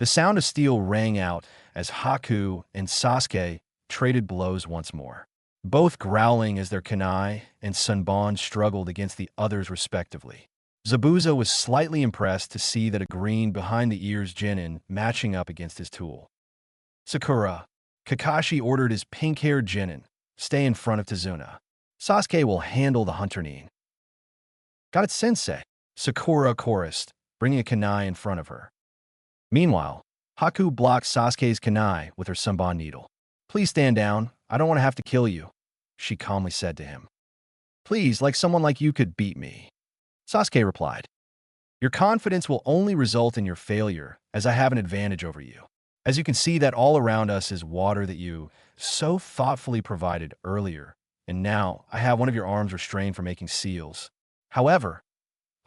The sound of steel rang out as Haku and Sasuke traded blows once more, both growling as their kunai and Sunbon struggled against the others respectively. Zabuza was slightly impressed to see that a green behind-the-ears genin matching up against his tool. Sakura, Kakashi ordered his pink-haired genin, stay in front of Tazuna. Sasuke will handle the hunter nin. Got it, sensei, Sakura chorused, bringing a kunai in front of her. Meanwhile, Haku blocked Sasuke's kunai with her Sunbon needle. Please stand down, I don't want to have to kill you, she calmly said to him. Please, like someone like you could beat me. Sasuke replied. Your confidence will only result in your failure, as I have an advantage over you. As you can see that all around us is water that you so thoughtfully provided earlier, and now I have one of your arms restrained from making seals. However,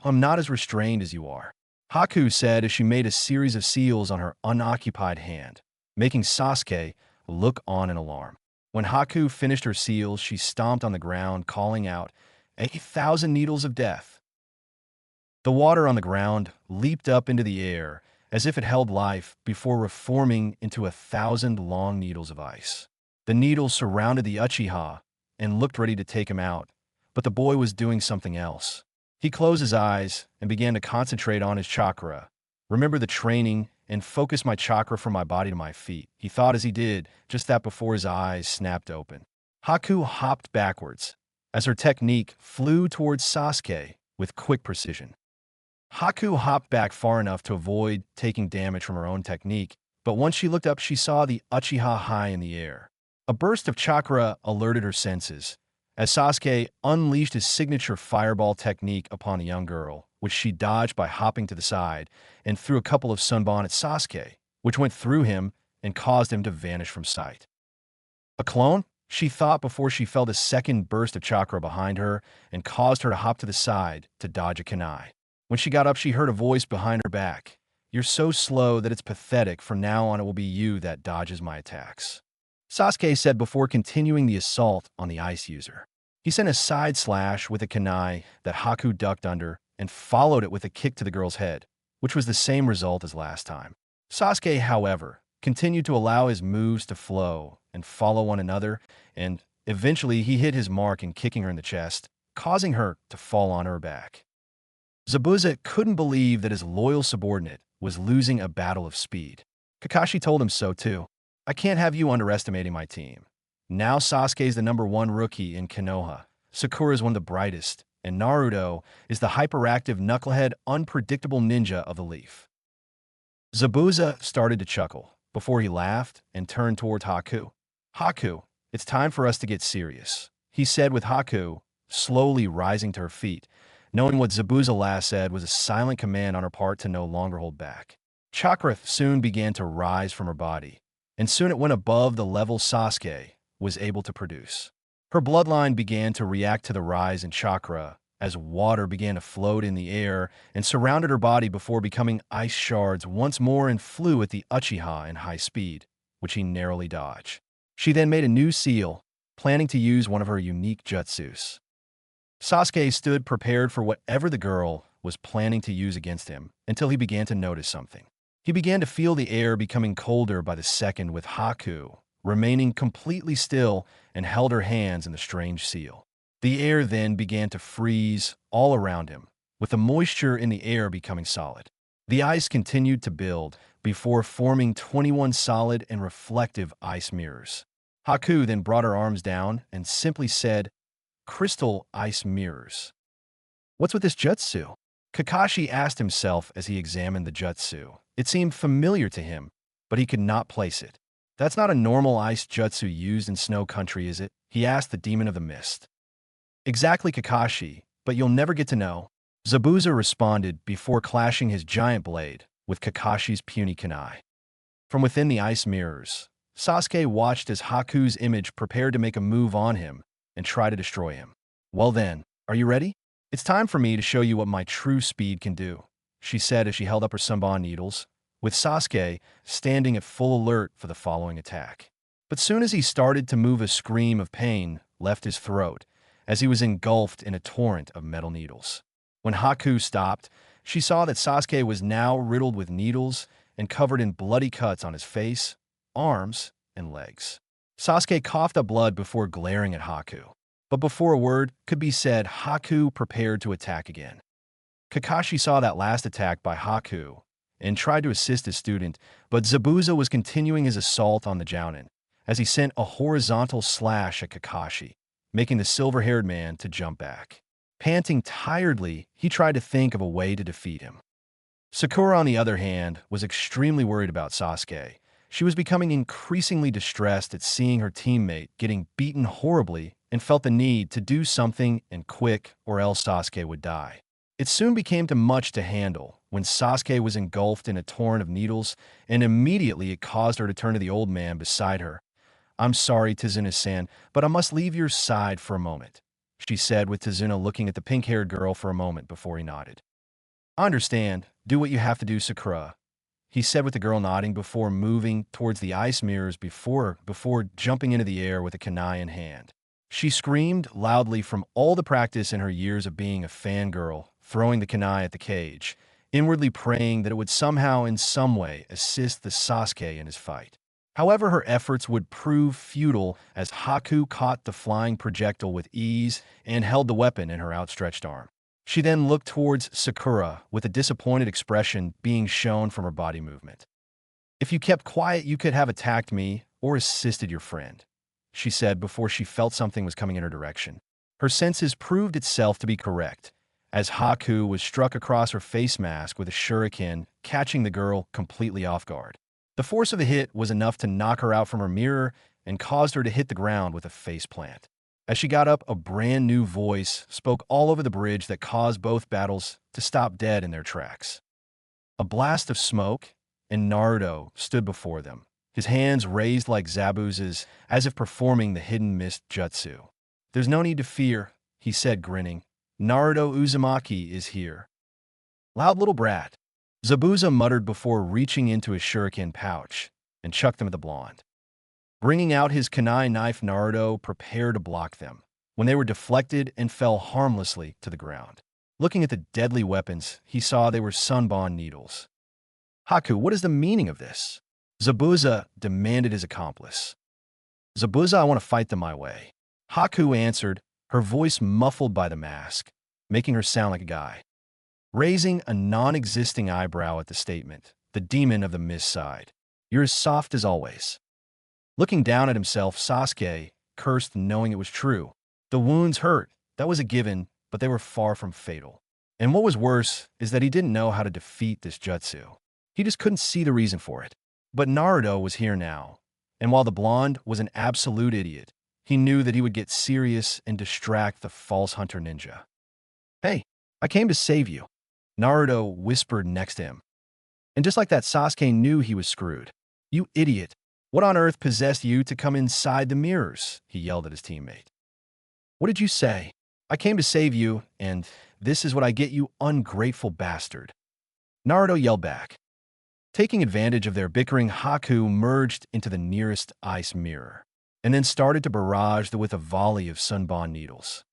I'm not as restrained as you are, Haku said as she made a series of seals on her unoccupied hand, making Sasuke look on in alarm. When Haku finished her seals, she stomped on the ground, calling out, 1,000 needles of death. The water on the ground leaped up into the air as if it held life before reforming into 1,000 long needles of ice. The needles surrounded the Uchiha and looked ready to take him out, but the boy was doing something else. He closed his eyes and began to concentrate on his chakra. Remember the training and focus my chakra from my body to my feet, he thought as he did just that before his eyes snapped open. Haku hopped backwards as her technique flew towards Sasuke with quick precision. Haku hopped back far enough to avoid taking damage from her own technique, but once she looked up, she saw the Uchiha high in the air. A burst of chakra alerted her senses, as Sasuke unleashed his signature fireball technique upon the young girl, which she dodged by hopping to the side and threw a couple of Sunbon at Sasuke, which went through him and caused him to vanish from sight. A clone? She thought before she felt a second burst of chakra behind her and caused her to hop to the side to dodge a kunai. When she got up, she heard a voice behind her back. You're so slow that it's pathetic. From now on, it will be you that dodges my attacks, Sasuke said before continuing the assault on the ice user. He sent a side slash with a kunai that Haku ducked under and followed it with a kick to the girl's head, which was the same result as last time. Sasuke, however, continued to allow his moves to flow and follow one another, and eventually he hit his mark in kicking her in the chest, causing her to fall on her back. Zabuza couldn't believe that his loyal subordinate was losing a battle of speed. Kakashi told him so too. I can't have you underestimating my team. Now Sasuke's the #1 rookie in Konoha, Sakura's one of the brightest, and Naruto is the hyperactive, knucklehead, unpredictable ninja of the leaf. Zabuza started to chuckle before he laughed and turned towards Haku. Haku, it's time for us to get serious, he said with Haku slowly rising to her feet, knowing what Zabuza last said was a silent command on her part to no longer hold back. Chakra soon began to rise from her body, and soon it went above the level Sasuke was able to produce. Her bloodline began to react to the rise in chakra as water began to float in the air and surrounded her body before becoming ice shards once more and flew at the Uchiha in high speed, which he narrowly dodged. She then made a new seal, planning to use one of her unique jutsus. Sasuke stood prepared for whatever the girl was planning to use against him until he began to notice something. He began to feel the air becoming colder by the second, with Haku remaining completely still and held her hands in the strange seal. The air then began to freeze all around him, with the moisture in the air becoming solid. The ice continued to build before forming 21 solid and reflective ice mirrors. Haku then brought her arms down and simply said, "Crystal ice mirrors." What's with this jutsu? Kakashi asked himself as he examined the jutsu. It seemed familiar to him, but he could not place it. That's not a normal ice jutsu used in Snow Country, is it? He asked the Demon of the Mist. Exactly, Kakashi, but you'll never get to know, Zabuza responded before clashing his giant blade with Kakashi's puny kunai. From within the ice mirrors, Sasuke watched as Haku's image prepared to make a move on him and try to destroy him. Well then, are you ready? It's time for me to show you what my true speed can do, she said as she held up her Sunbon needles, with Sasuke standing at full alert for the following attack. But soon as he started to move, a scream of pain left his throat as he was engulfed in a torrent of metal needles. When Haku stopped, she saw that Sasuke was now riddled with needles and covered in bloody cuts on his face, arms, and legs. Sasuke coughed up blood before glaring at Haku. But before a word could be said, Haku prepared to attack again. Kakashi saw that last attack by Haku and tried to assist his student, but Zabuza was continuing his assault on the Jounin as he sent a horizontal slash at Kakashi, making the silver-haired man to jump back. Panting tiredly, he tried to think of a way to defeat him. Sakura, on the other hand, was extremely worried about Sasuke. She was becoming increasingly distressed at seeing her teammate getting beaten horribly and felt the need to do something and quick, or else Sasuke would die. It soon became too much to handle when Sasuke was engulfed in a torrent of needles, and immediately it caused her to turn to the old man beside her. "I'm sorry, Tazuna-san, but I must leave your side for a moment," she said, with Tazuna looking at the pink-haired girl for a moment before he nodded. "I understand. Do what you have to do, Sakura," he said, with the girl nodding before moving towards the ice mirrors before jumping into the air with a kunai in hand. She screamed loudly from all the practice in her years of being a fangirl, throwing the kunai at the cage, inwardly praying that it would somehow in some way assist the Sasuke in his fight. However, her efforts would prove futile as Haku caught the flying projectile with ease and held the weapon in her outstretched arm. She then looked towards Sakura with a disappointed expression being shown from her body movement. "If you kept quiet, you could have attacked me or assisted your friend," she said before she felt something was coming in her direction. Her senses proved itself to be correct, as Haku was struck across her face mask with a shuriken, catching the girl completely off guard. The force of the hit was enough to knock her out from her mirror and caused her to hit the ground with a faceplant. As she got up, a brand new voice spoke all over the bridge that caused both battles to stop dead in their tracks. A blast of smoke, and Naruto stood before them, his hands raised like Zabuza's, as if performing the hidden mist jutsu. "There's no need to fear," he said, grinning. "Naruto Uzumaki is here." "Loud little brat," Zabuza muttered before reaching into his shuriken pouch and chucked them at the blonde. Bringing out his kunai knife, Naruto prepared to block them, when they were deflected and fell harmlessly to the ground. Looking at the deadly weapons, he saw they were sunbond needles. "Haku, what is the meaning of this?" Zabuza demanded his accomplice. "Zabuza, I want to fight them my way," Haku answered, her voice muffled by the mask, making her sound like a guy. Raising a non-existing eyebrow at the statement, the demon of the mist sighed. "You're as soft as always." Looking down at himself, Sasuke cursed, knowing it was true. The wounds hurt, that was a given, but they were far from fatal. And what was worse is that he didn't know how to defeat this jutsu. He just couldn't see the reason for it. But Naruto was here now, and while the blonde was an absolute idiot, he knew that he would get serious and distract the false hunter ninja. "Hey, I came to save you," Naruto whispered next to him. And just like that, Sasuke knew he was screwed. "You idiot. What on earth possessed you to come inside the mirrors?" he yelled at his teammate. "What did you say?" "I came to save you, and this is what I get, you ungrateful bastard," Naruto yelled back. Taking advantage of their bickering, Haku merged into the nearest ice mirror, and then started to barrage with a volley of sunbond needles.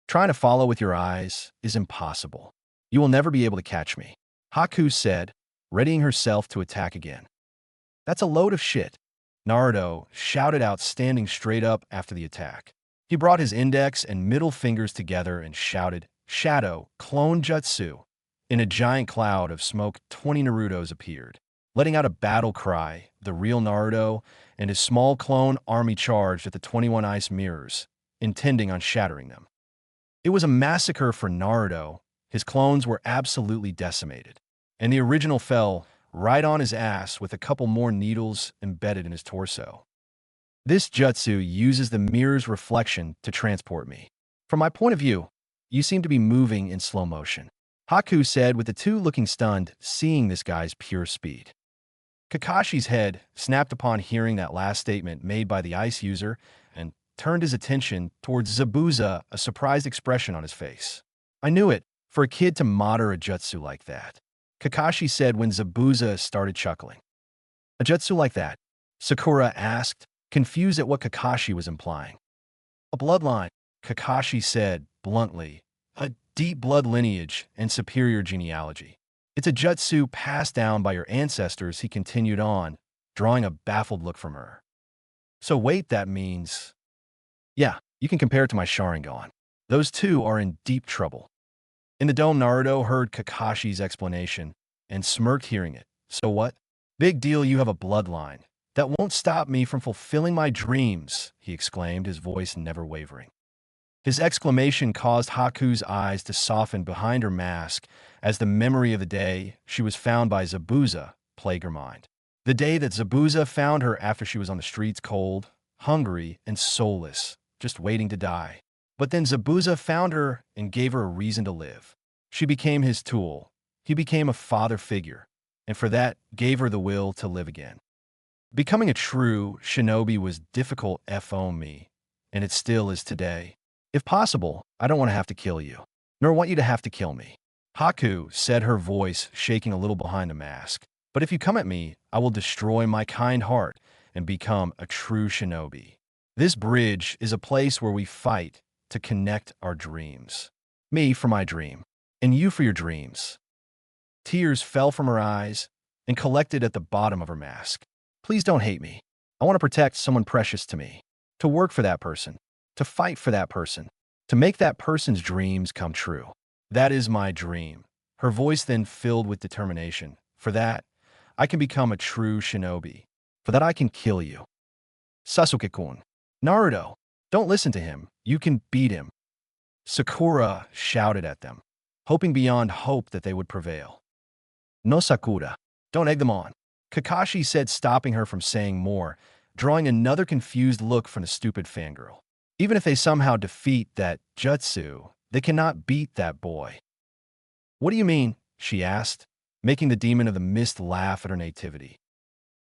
"Trying to follow with your eyes is impossible. You will never be able to catch me," Haku said, readying herself to attack again. "That's a load of shit," Naruto shouted out, standing straight up after the attack. He brought his index and middle fingers together and shouted, "Shadow, clone jutsu." In a giant cloud of smoke, 20 Narutos appeared. Letting out a battle cry, the real Naruto and his small clone army charged at the 21 ice mirrors, intending on shattering them. It was a massacre for Naruto. His clones were absolutely decimated, and the original fell right on his ass with a couple more needles embedded in his torso. "This jutsu uses the mirror's reflection to transport me. From my point of view, you seem to be moving in slow motion," Haku said, with the two looking stunned, seeing this guy's pure speed. Kakashi's head snapped upon hearing that last statement made by the ice user and turned his attention towards Zabuza, a surprised expression on his face. "I knew it, for a kid to master a jutsu like that," Kakashi said when Zabuza started chuckling. "A jutsu like that?" Sakura asked, confused at what Kakashi was implying. "A bloodline," Kakashi said bluntly, "a deep blood lineage and superior genealogy. It's a jutsu passed down by your ancestors, he continued on, drawing a baffled look from her. So wait, that means... Yeah, you can compare it to my Sharingan. Those two are in deep trouble. In the dome, Naruto heard Kakashi's explanation and smirked hearing it. So what? Big deal, you have a bloodline. That won't stop me from fulfilling my dreams, he exclaimed, his voice never wavering. His exclamation caused Haku's eyes to soften behind her mask as the memory of the day she was found by Zabuza plagued her mind. The day that Zabuza found her after she was on the streets cold, hungry, and soulless, just waiting to die. But then Zabuza found her and gave her a reason to live. She became his tool. He became a father figure, and for that gave her the will to live again. Becoming a true shinobi was difficult for me, and it still is today. If possible, I don't want to have to kill you, nor want you to have to kill me. Haku said, her voice shaking a little behind the mask. But if you come at me, I will destroy my kind heart and become a true shinobi. This bridge is a place where we fight to connect our dreams. Me for my dream, and you for your dreams. Tears fell from her eyes and collected at the bottom of her mask. Please don't hate me. I want to protect someone precious to me, to work for that person, to fight for that person, to make that person's dreams come true. That is my dream. Her voice then filled with determination. For that, I can become a true shinobi. For that, I can kill you. Sasuke-kun. Naruto, don't listen to him. You can beat him. Sakura shouted at them, hoping beyond hope that they would prevail. No, Sakura. Don't egg them on. Kakashi said, stopping her from saying more, drawing another confused look from the stupid fangirl. Even if they somehow defeat that jutsu, they cannot beat that boy. What do you mean? She asked, making the demon of the mist laugh at her nativity.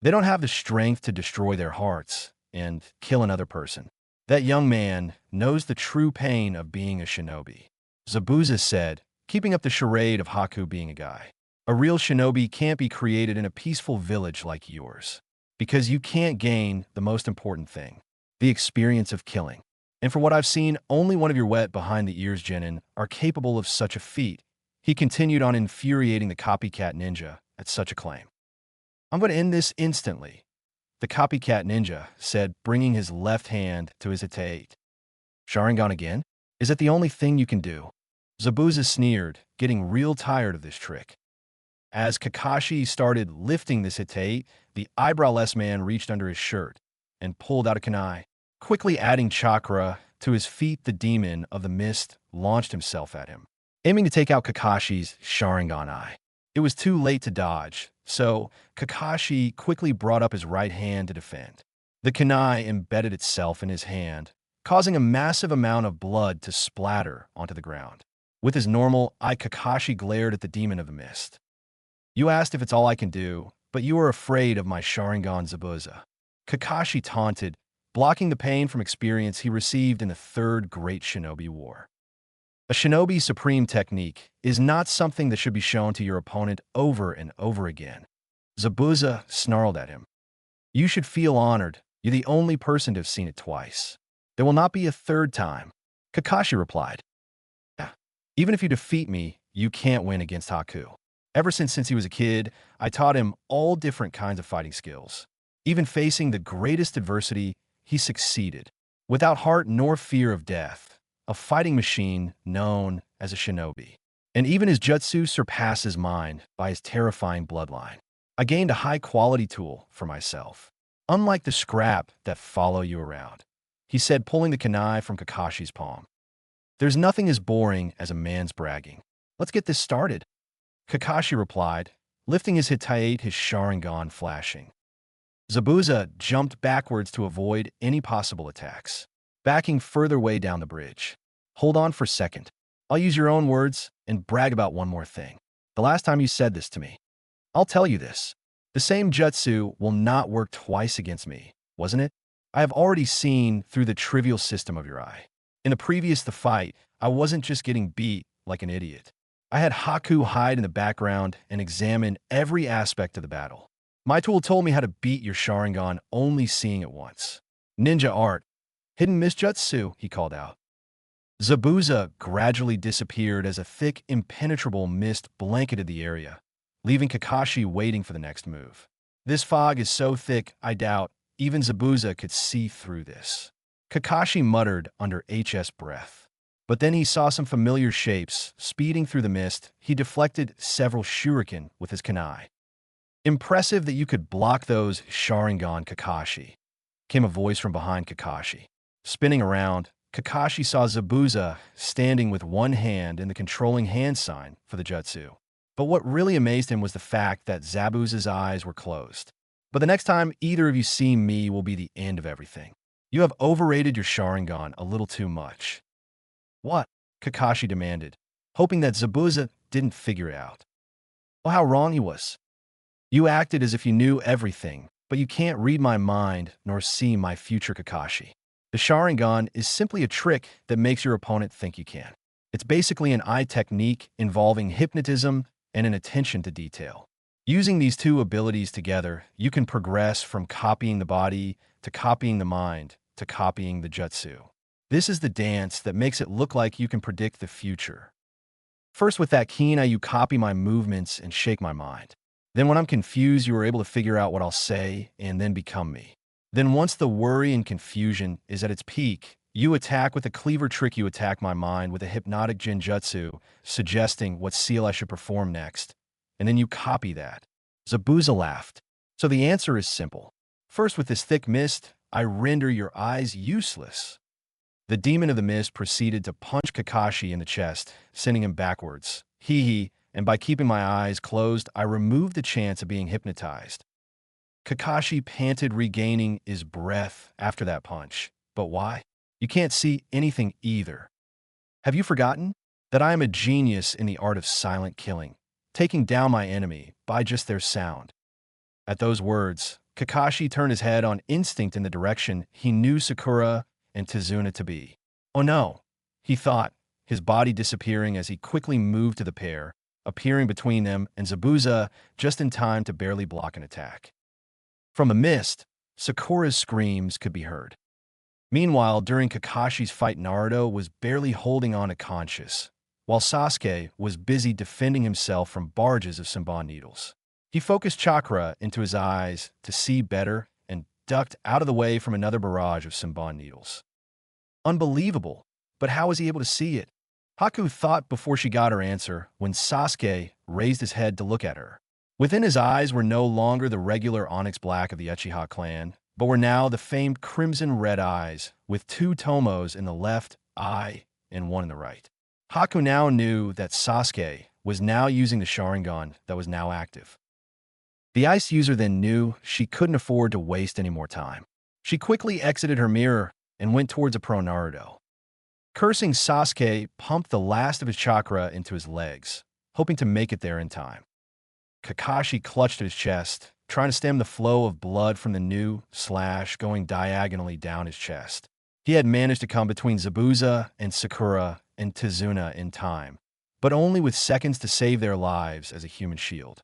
They don't have the strength to destroy their hearts and kill another person. That young man knows the true pain of being a shinobi. Zabuza said, keeping up the charade of Haku being a guy. A real shinobi can't be created in a peaceful village like yours, because you can't gain the most important thing, the experience of killing. And for what I've seen, only one of your wet behind the ears genin are capable of such a feat. He continued on, infuriating the copycat ninja at such a claim. I'm going to end this instantly, the copycat ninja said, bringing his left hand to his hitate. Sharingan again? Is that the only thing you can do? Zabuza sneered, getting real tired of this trick. As Kakashi started lifting this hitate, the eyebrowless man reached under his shirt and pulled out a kunai. Quickly adding chakra to his feet, the demon of the mist launched himself at him, aiming to take out Kakashi's Sharingan eye. It was too late to dodge, so Kakashi quickly brought up his right hand to defend. The kunai embedded itself in his hand, causing a massive amount of blood to splatter onto the ground. With his normal eye, Kakashi glared at the demon of the mist. You asked if it's all I can do, but you are afraid of my Sharingan, Zabuza. Kakashi taunted, blocking the pain from experience he received in the Third Great Shinobi War. A shinobi supreme technique is not something that should be shown to your opponent over and over again. Zabuza snarled at him. You should feel honored. You're the only person to have seen it twice. There will not be a third time. Kakashi replied. Yeah. Even if you defeat me, you can't win against Haku. Ever since he was a kid, I taught him all different kinds of fighting skills. Even facing the greatest adversity, he succeeded. Without heart nor fear of death, a fighting machine known as a shinobi. And even his jutsu surpasses mine by his terrifying bloodline. I gained a high-quality tool for myself, unlike the scrap that follow you around, he said, pulling the kunai from Kakashi's palm. There's nothing as boring as a man's bragging. Let's get this started. Kakashi replied, lifting his hitate, his Sharingan flashing. Zabuza jumped backwards to avoid any possible attacks, backing further way down the bridge. Hold on for a second. I'll use your own words and brag about one more thing. The last time you said this to me, I'll tell you this. The same jutsu will not work twice against me, wasn't it? I have already seen through the trivial system of your eye. In the fight, I wasn't just getting beat like an idiot. I had Haku hide in the background and examine every aspect of the battle. My tool told me how to beat your Sharingan, only seeing it once. Ninja art. Hidden misjutsu, he called out. Zabuza gradually disappeared as a thick, impenetrable mist blanketed the area, leaving Kakashi waiting for the next move. This fog is so thick, I doubt even Zabuza could see through this. Kakashi muttered under HS breath. But then he saw some familiar shapes speeding through the mist. He deflected several shuriken with his kunai. Impressive that you could block those, Sharingan Kakashi, came a voice from behind Kakashi. Spinning around, Kakashi saw Zabuza standing with one hand in the controlling hand sign for the jutsu. But what really amazed him was the fact that Zabuza's eyes were closed. But the next time either of you see me will be the end of everything. You have overrated your Sharingan a little too much. What? Kakashi demanded, hoping that Zabuza didn't figure it out. Well, how wrong he was. You acted as if you knew everything, but you can't read my mind nor see my future, Kakashi. The Sharingan is simply a trick that makes your opponent think you can. It's basically an eye technique involving hypnotism and an attention to detail. Using these two abilities together, you can progress from copying the body to copying the mind to copying the jutsu. This is the dance that makes it look like you can predict the future. First, with that keen eye, you copy my movements and shake my mind. Then when I'm confused, you are able to figure out what I'll say and then become me. Then once the worry and confusion is at its peak, you attack with a cleaver trick. You attack my mind with a hypnotic genjutsu, suggesting what seal I should perform next. And then you copy that. Zabuza laughed. So the answer is simple. First, with this thick mist, I render your eyes useless. The demon of the mist proceeded to punch Kakashi in the chest, sending him backwards. And by keeping my eyes closed, I removed the chance of being hypnotized. Kakashi panted, regaining his breath after that punch. But why? You can't see anything either. Have you forgotten that I am a genius in the art of silent killing, taking down my enemy by just their sound? At those words, Kakashi turned his head on instinct in the direction he knew Sakura and Tizuna to be. Oh no, he thought, his body disappearing as he quickly moved to the pair, appearing between them and Zabuza just in time to barely block an attack. From the mist, Sakura's screams could be heard. Meanwhile, during Kakashi's fight, Naruto was barely holding on to conscious, while Sasuke was busy defending himself from barrages of Senbon needles. He focused chakra into his eyes to see better and ducked out of the way from another barrage of Senbon needles. Unbelievable, but how was he able to see it? Haku thought before she got her answer when Sasuke raised his head to look at her. Within his eyes were no longer the regular onyx black of the Uchiha clan, but were now the famed crimson red eyes with two tomos in the left eye and one in the right. Haku now knew that Sasuke was now using the Sharingan that was now active. The ice user then knew she couldn't afford to waste any more time. She quickly exited her mirror and went towards a pro Naruto. Cursing, Sasuke pumped the last of his chakra into his legs, hoping to make it there in time. Kakashi clutched at his chest, trying to stem the flow of blood from the new slash going diagonally down his chest. He had managed to come between Zabuza and Sakura and Tizuna in time, but only with seconds to save their lives as a human shield.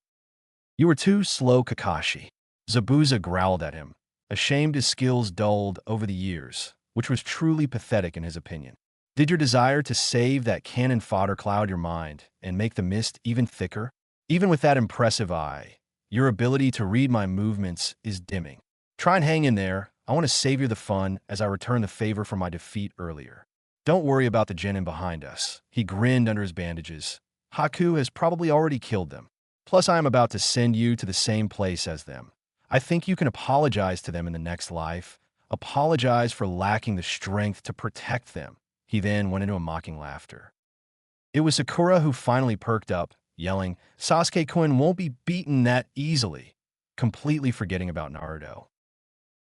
You were too slow, Kakashi. Zabuza growled at him, ashamed his skills dulled over the years, which was truly pathetic in his opinion. Did your desire to save that cannon fodder cloud your mind and make the mist even thicker? Even with that impressive eye, your ability to read my movements is dimming. Try and hang in there. I want to savor the fun as I return the favor from my defeat earlier. Don't worry about the genin behind us. He grinned under his bandages. Haku has probably already killed them. Plus, I am about to send you to the same place as them. I think you can apologize to them in the next life. Apologize for lacking the strength to protect them. He then went into a mocking laughter. It was Sakura who finally perked up, yelling, Sasuke-kun won't be beaten that easily, completely forgetting about Naruto.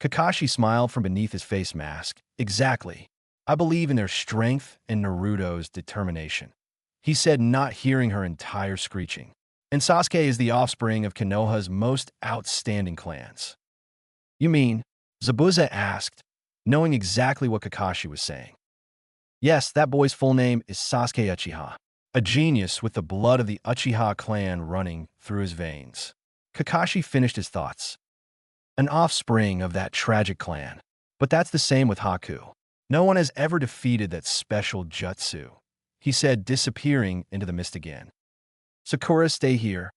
Kakashi smiled from beneath his face mask. Exactly. I believe in their strength and Naruto's determination, he said, not hearing her entire screeching. And Sasuke is the offspring of Konoha's most outstanding clans. You mean? Zabuza asked, knowing exactly what Kakashi was saying. Yes, that boy's full name is Sasuke Uchiha, a genius with the blood of the Uchiha clan running through his veins. Kakashi finished his thoughts. An offspring of that tragic clan. But that's the same with Haku. No one has ever defeated that special jutsu, he said, disappearing into the mist again. Sakura, stay here.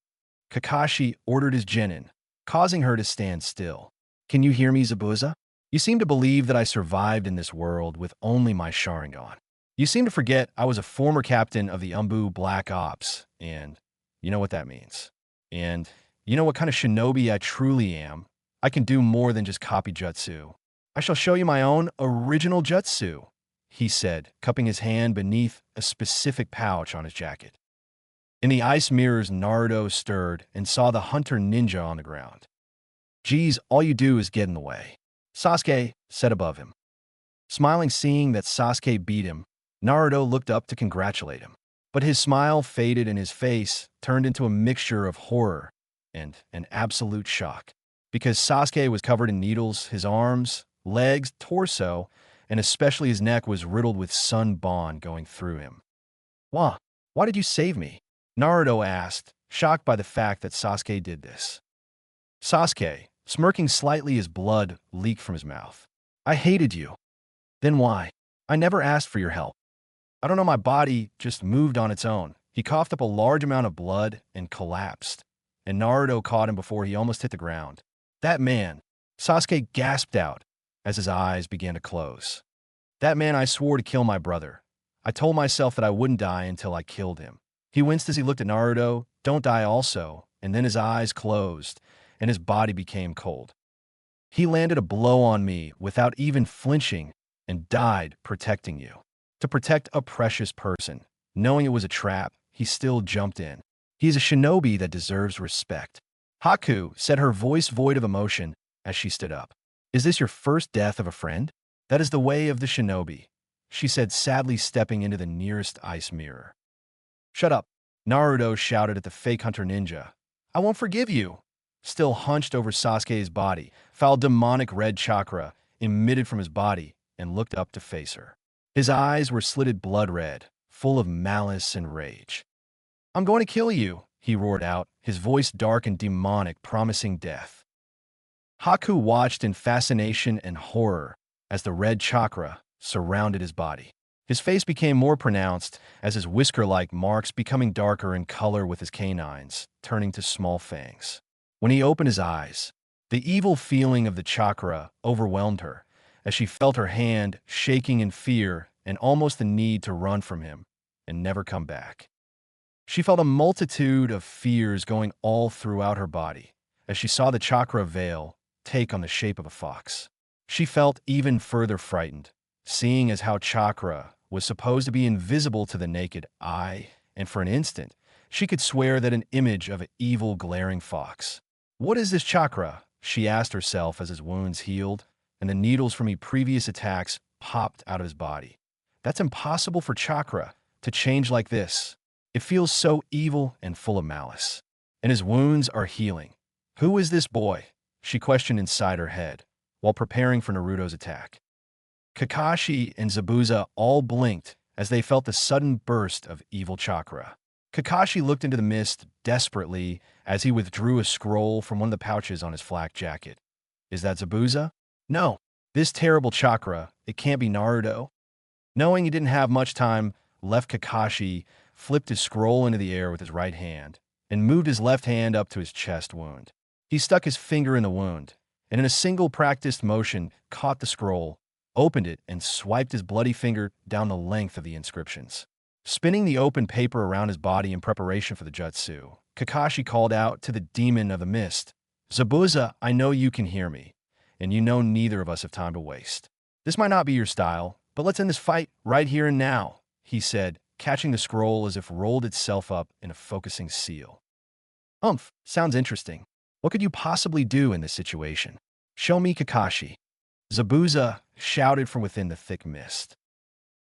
Kakashi ordered his genin, causing her to stand still. Can you hear me, Zabuza? You seem to believe that I survived in this world with only my Sharingan. You seem to forget I was a former captain of the Umbu Black Ops, and you know what that means. And you know what kind of shinobi I truly am. I can do more than just copy jutsu. I shall show you my own original jutsu, he said, cupping his hand beneath a specific pouch on his jacket. In the ice mirrors, Naruto stirred and saw the hunter ninja on the ground. Geez, all you do is get in the way, Sasuke said above him. Smiling, seeing that Sasuke beat him, Naruto looked up to congratulate him. But his smile faded and his face turned into a mixture of horror and an absolute shock. Because Sasuke was covered in needles, his arms, legs, torso, and especially his neck was riddled with sun bond going through him. Why did you save me? Naruto asked, shocked by the fact that Sasuke did this. Sasuke, smirking slightly as blood leaked from his mouth. I hated you. Then why? I never asked for your help. I don't know, my body just moved on its own. He coughed up a large amount of blood and collapsed, and Naruto caught him before he almost hit the ground. That man, Sasuke gasped out as his eyes began to close. That man, I swore to kill my brother. I told myself that I wouldn't die until I killed him. He winced as he looked at Naruto, don't die also, and then his eyes closed, and his body became cold. He landed a blow on me without even flinching and died protecting you. To protect a precious person, knowing it was a trap, he still jumped in. He is a shinobi that deserves respect. Haku said, her voice void of emotion as she stood up. Is this your first death of a friend? That is the way of the shinobi, she said, sadly stepping into the nearest ice mirror. Shut up, Naruto shouted at the fake hunter ninja. I won't forgive you. Still hunched over Sasuke's body, foul demonic red chakra emitted from his body and looked up to face her. His eyes were slitted blood red, full of malice and rage. I'm going to kill you, he roared out, his voice dark and demonic, promising death. Haku watched in fascination and horror as the red chakra surrounded his body. His face became more pronounced as his whisker-like marks becoming darker in color with his canines, turning to small fangs. When he opened his eyes, the evil feeling of the chakra overwhelmed her as she felt her hand shaking in fear and almost the need to run from him and never come back. She felt a multitude of fears going all throughout her body as she saw the chakra veil take on the shape of a fox. She felt even further frightened, seeing as how chakra was supposed to be invisible to the naked eye, and for an instant, she could swear that an image of an evil, glaring fox. What is this chakra? She asked herself as his wounds healed, and the needles from his previous attacks popped out of his body. That's impossible for chakra to change like this. It feels so evil and full of malice. And his wounds are healing. Who is this boy? She questioned inside her head, while preparing for Naruto's attack. Kakashi and Zabuza all blinked as they felt the sudden burst of evil chakra. Kakashi looked into the mist desperately as he withdrew a scroll from one of the pouches on his flak jacket. Is that Zabuza? No. This terrible chakra, it can't be Naruto. Knowing he didn't have much time left, Kakashi flipped his scroll into the air with his right hand and moved his left hand up to his chest wound. He stuck his finger in the wound and in a single practiced motion caught the scroll, opened it, and swiped his bloody finger down the length of the inscriptions. Spinning the open paper around his body in preparation for the jutsu, Kakashi called out to the demon of the mist, Zabuza, I know you can hear me, and you know neither of us have time to waste. This might not be your style, but let's end this fight right here and now, he said, catching the scroll as if rolled itself up in a focusing seal. Sounds interesting. What could you possibly do in this situation? Show me, Kakashi. Zabuza shouted from within the thick mist.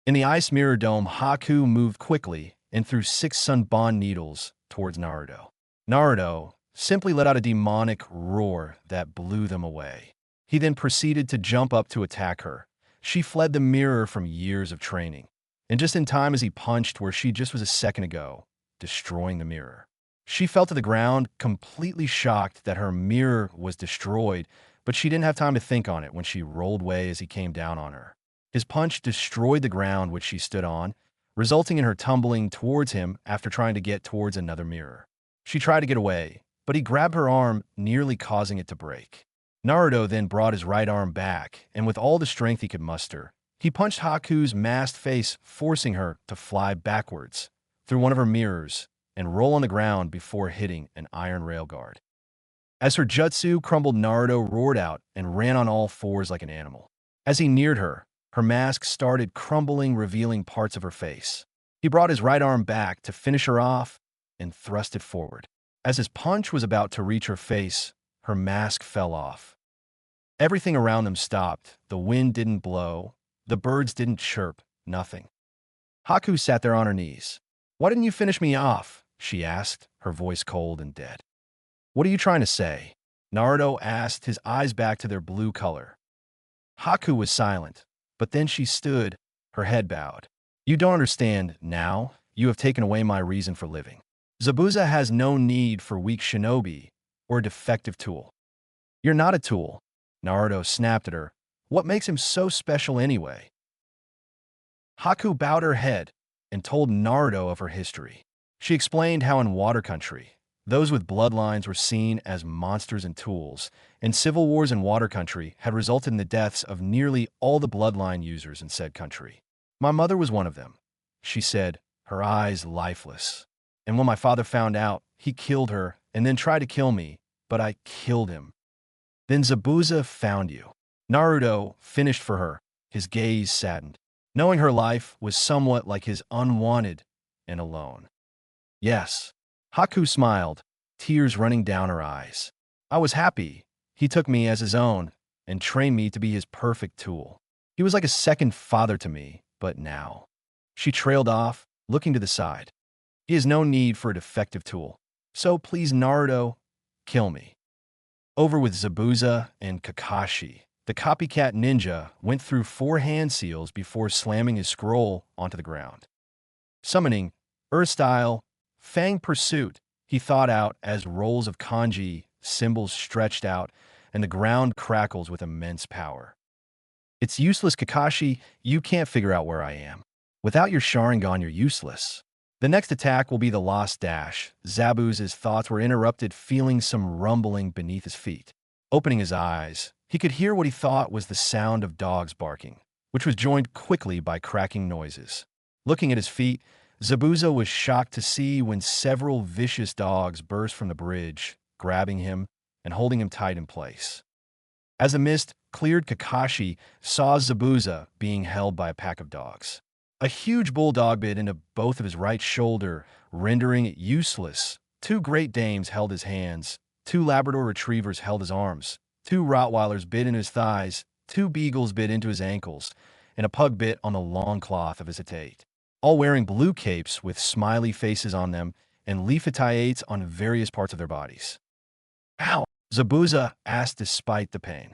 In the ice mirror dome, Haku moved quickly and threw 6 sun bond needles towards Naruto. Naruto simply let out a demonic roar that blew them away. He then proceeded to jump up to attack her. She fled the mirror from years of training, and just in time as he punched where she just was a second ago, destroying the mirror. She fell to the ground, completely shocked that her mirror was destroyed, but she didn't have time to think on it when she rolled away as he came down on her. His punch destroyed the ground which she stood on, resulting in her tumbling towards him after trying to get towards another mirror. She tried to get away, but he grabbed her arm, nearly causing it to break. Naruto then brought his right arm back, and with all the strength he could muster, he punched Haku's masked face, forcing her to fly backwards through one of her mirrors and roll on the ground before hitting an iron railguard. As her jutsu crumbled, Naruto roared out and ran on all fours like an animal. As he neared her, her mask started crumbling, revealing parts of her face. He brought his right arm back to finish her off and thrust it forward. As his punch was about to reach her face, her mask fell off. Everything around them stopped. The wind didn't blow. The birds didn't chirp. Nothing. Haku sat there on her knees. "Why didn't you finish me off?" she asked, her voice cold and dead. "What are you trying to say?" Naruto asked, his eyes back to their blue color. Haku was silent, but then she stood, her head bowed. "You don't understand now. You have taken away my reason for living. Zabuza has no need for weak shinobi or a defective tool." "You're not a tool," Naruto snapped at her. "What makes him so special anyway?" Haku bowed her head and told Naruto of her history. She explained how in Water Country, those with bloodlines were seen as monsters and tools, and civil wars in Water Country had resulted in the deaths of nearly all the bloodline users in said country. "My mother was one of them," she said, her eyes lifeless. "And when my father found out, he killed her and then tried to kill me, but I killed him. Then Zabuza found you." Naruto finished for her, his gaze saddened, knowing her life was somewhat like his, unwanted and alone. "Yes." Haku smiled, tears running down her eyes. "I was happy. He took me as his own and trained me to be his perfect tool. He was like a second father to me, but now—" She trailed off, looking to the side. "He has no need for a defective tool. So please, Naruto, kill me." Over with Zabuza and Kakashi. The copycat ninja went through 4 hand seals before slamming his scroll onto the ground. Summoning, Earth-style, Fang Pursuit, he thought out as rolls of kanji, symbols stretched out, and the ground crackles with immense power. "It's useless, Kakashi. You can't figure out where I am. Without your Sharingan, you're useless." The next attack will be the Lost Dash. Zabuza's thoughts were interrupted, feeling some rumbling beneath his feet. Opening his eyes, he could hear what he thought was the sound of dogs barking, which was joined quickly by cracking noises. Looking at his feet, Zabuza was shocked to see when several vicious dogs burst from the bridge, grabbing him and holding him tight in place. As the mist cleared, Kakashi saw Zabuza being held by a pack of dogs. A huge bulldog bit into both of his right shoulder, rendering it useless. 2 Great Danes held his hands, 2 Labrador Retrievers held his arms, 2 Rottweilers bit into his thighs, 2 Beagles bit into his ankles, and a pug bit on the long cloth of his atate. All wearing blue capes with smiley faces on them and leafetiates on various parts of their bodies. "Ow!" Zabuza asked despite the pain.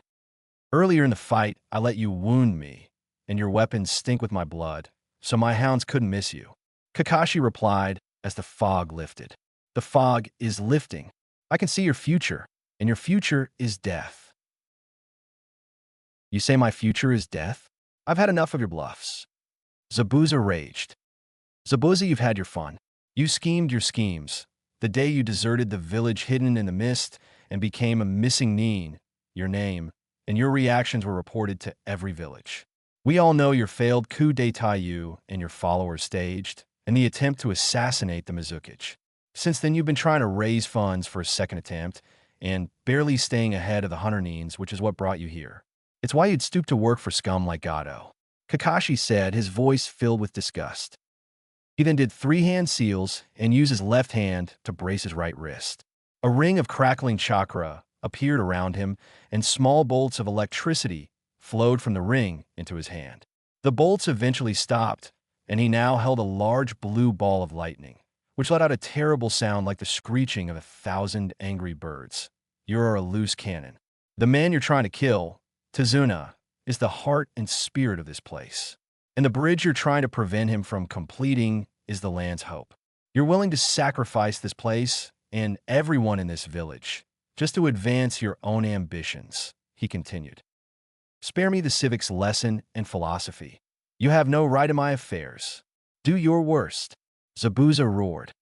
"Earlier in the fight, I let you wound me, and your weapons stink with my blood, so my hounds couldn't miss you," Kakashi replied as the fog lifted. "The fog is lifting. I can see your future, and your future is death." "You say my future is death? I've had enough of your bluffs." Zabuza raged. "Zabuza, you've had your fun. You schemed your schemes. The day you deserted the village hidden in the mist and became a missing Nin, your name, and your reactions were reported to every village. We all know your failed coup d'etat you and your followers staged, and the attempt to assassinate the Mizukichi. Since then, you've been trying to raise funds for a second attempt, and barely staying ahead of the Hunter Nins, which is what brought you here. It's why you'd stoop to work for scum like Gato," Kakashi said, his voice filled with disgust. He then did 3 hand seals and used his left hand to brace his right wrist. A ring of crackling chakra appeared around him, and small bolts of electricity flowed from the ring into his hand. The bolts eventually stopped, and he now held a large blue ball of lightning, which let out a terrible sound like the screeching of 1,000 angry birds. "You're a loose cannon. The man you're trying to kill, Tazuna, is the heart and spirit of this place. And the bridge you're trying to prevent him from completing is the land's hope. You're willing to sacrifice this place and everyone in this village just to advance your own ambitions," he continued. "Spare me the civics lesson and philosophy. You have no right in my affairs. Do your worst." Zabuza roared.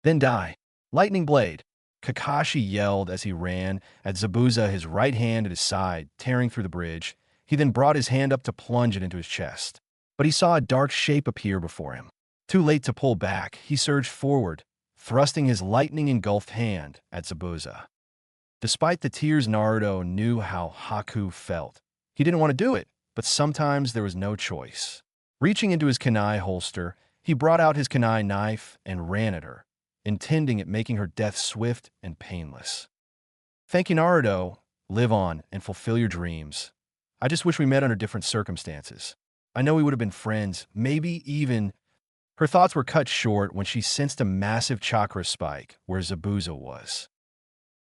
"Then die. Lightning Blade." Kakashi yelled as he ran at Zabuza, his right hand at his side, tearing through the bridge. He then brought his hand up to plunge it into his chest. But he saw a dark shape appear before him. Too late to pull back, he surged forward, thrusting his lightning-engulfed hand at Zabuza. Despite the tears, Naruto knew how Haku felt. He didn't want to do it, but sometimes there was no choice. Reaching into his kunai holster, he brought out his kunai knife and ran at her, intending at making her death swift and painless. Thank you, Naruto. Live on and fulfill your dreams. I just wish we met under different circumstances. I know we would have been friends, maybe even... Her thoughts were cut short when she sensed a massive chakra spike where Zabuza was.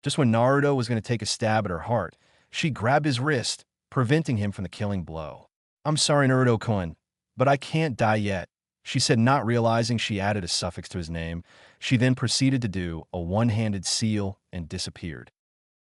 Just when Naruto was going to take a stab at her heart, she grabbed his wrist, preventing him from the killing blow. I'm sorry, Naruto-kun, but I can't die yet, she said, not realizing she added a suffix to his name. She then proceeded to do a one-handed seal and disappeared.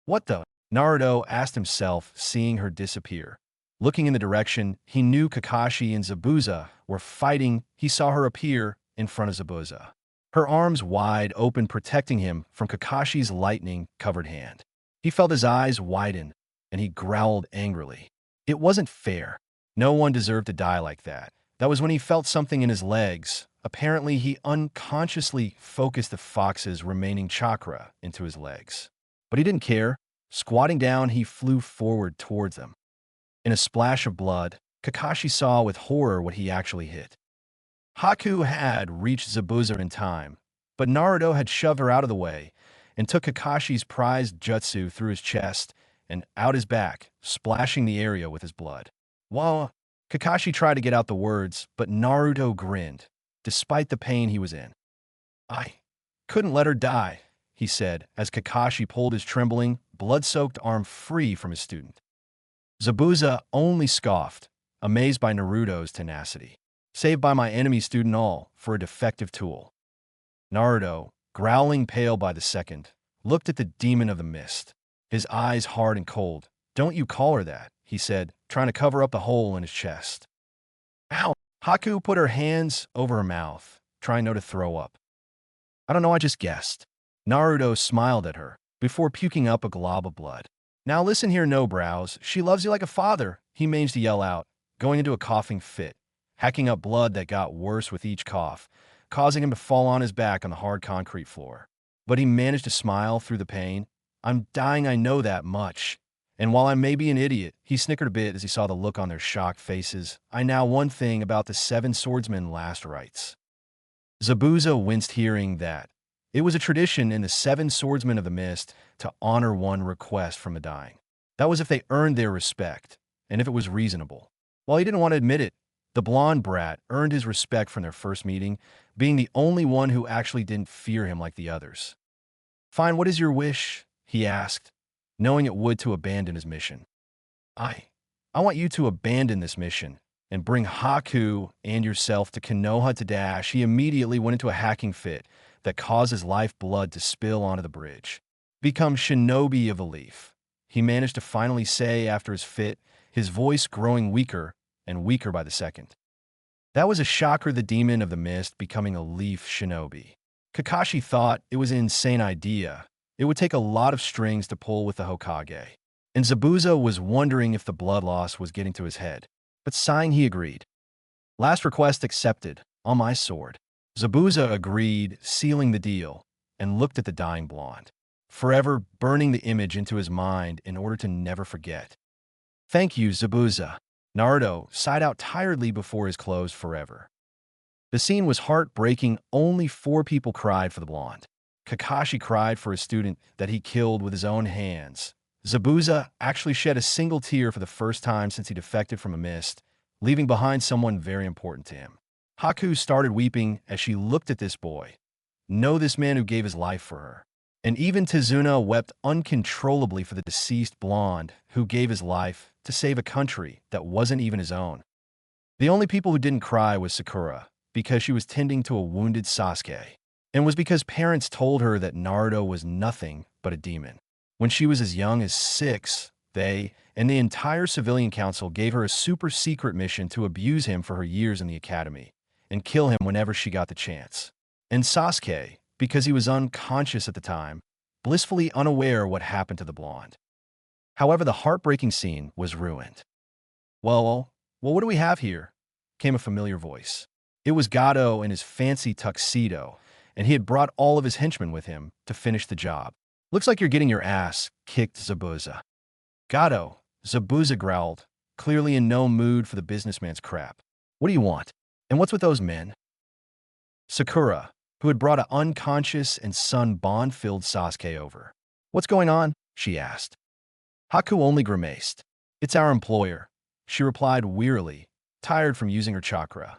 What the? Naruto asked himself, seeing her disappear. Looking in the direction, he knew Kakashi and Zabuza were fighting. He saw her appear in front of Zabuza, her arms wide open, protecting him from Kakashi's lightning-covered hand. He felt his eyes widen, and he growled angrily. It wasn't fair. No one deserved to die like that. That was when he felt something in his legs. Apparently, he unconsciously focused the fox's remaining chakra into his legs. But he didn't care. Squatting down, he flew forward towards them. In a splash of blood, Kakashi saw with horror what he actually hit. Haku had reached Zabuza in time, but Naruto had shoved her out of the way and took Kakashi's prized jutsu through his chest and out his back, splashing the area with his blood. While Kakashi tried to get out the words, but Naruto grinned, despite the pain he was in. I couldn't let her die, he said, as Kakashi pulled his trembling, blood-soaked arm free from his student. Zabuza only scoffed, amazed by Naruto's tenacity. Saved by my enemy student all for a defective tool. Naruto, growling pale by the second, looked at the demon of the mist, his eyes hard and cold. Don't you call her that, he said, trying to cover up the hole in his chest. Ow! Haku put her hands over her mouth, trying not to throw up. I don't know, I just guessed. Naruto smiled at her, before puking up a glob of blood. Now listen here, no brows. She loves you like a father, he managed to yell out, going into a coughing fit, hacking up blood that got worse with each cough, causing him to fall on his back on the hard concrete floor. But he managed to smile through the pain. I'm dying, I know that much. And while I may be an idiot, he snickered a bit as he saw the look on their shocked faces. I know one thing about the seven swordsmen last rites. Zabuza winced hearing that. It was a tradition in the seven swordsmen of the mist to honor one request from the dying. That was if they earned their respect, and if it was reasonable. While he didn't want to admit it, the blonde brat earned his respect from their first meeting, being the only one who actually didn't fear him like the others. Fine, what is your wish? He asked, knowing it would to abandon his mission. I want you to abandon this mission and bring Haku and yourself to Konoha to Dash. He immediately went into a hacking fit that caused his lifeblood to spill onto the bridge. Become Shinobi of a Leaf, he managed to finally say after his fit, his voice growing weaker and weaker by the second. That was a shocker, the demon of the mist becoming a leaf shinobi. Kakashi thought it was an insane idea. It would take a lot of strings to pull with the Hokage. And Zabuza was wondering if the blood loss was getting to his head. But sighing, he agreed. Last request accepted, on my sword. Zabuza agreed, sealing the deal, and looked at the dying blonde, forever burning the image into his mind in order to never forget. Thank you, Zabuza. Naruto sighed out tiredly before his closed forever. The scene was heartbreaking. Only 4 people cried for the blonde. Kakashi cried for a student that he killed with his own hands. Zabuza actually shed a single tear for the first time since he defected from a mist, leaving behind someone very important to him. Haku started weeping as she looked at this boy. Know this man who gave his life for her. And even Tizuna wept uncontrollably for the deceased blonde who gave his life to save a country that wasn't even his own. The only people who didn't cry was Sakura, because she was tending to a wounded Sasuke, and was because parents told her that Naruto was nothing but a demon. When she was as young as 6, they and the entire civilian council gave her a super secret mission to abuse him for her years in the academy and kill him whenever she got the chance. And Sasuke, because he was unconscious at the time, blissfully unaware what happened to the blonde. However, the heartbreaking scene was ruined. Well, what do we have here? Came a familiar voice. It was Gato in his fancy tuxedo, and he had brought all of his henchmen with him to finish the job. Looks like you're getting your ass kicked, Zabuza. Gato, Zabuza growled, clearly in no mood for the businessman's crap. What do you want? And what's with those men? Sakura, who had brought an unconscious and sun-bond-filled Sasuke over. What's going on? She asked. Haku only grimaced. It's our employer, she replied wearily, tired from using her chakra.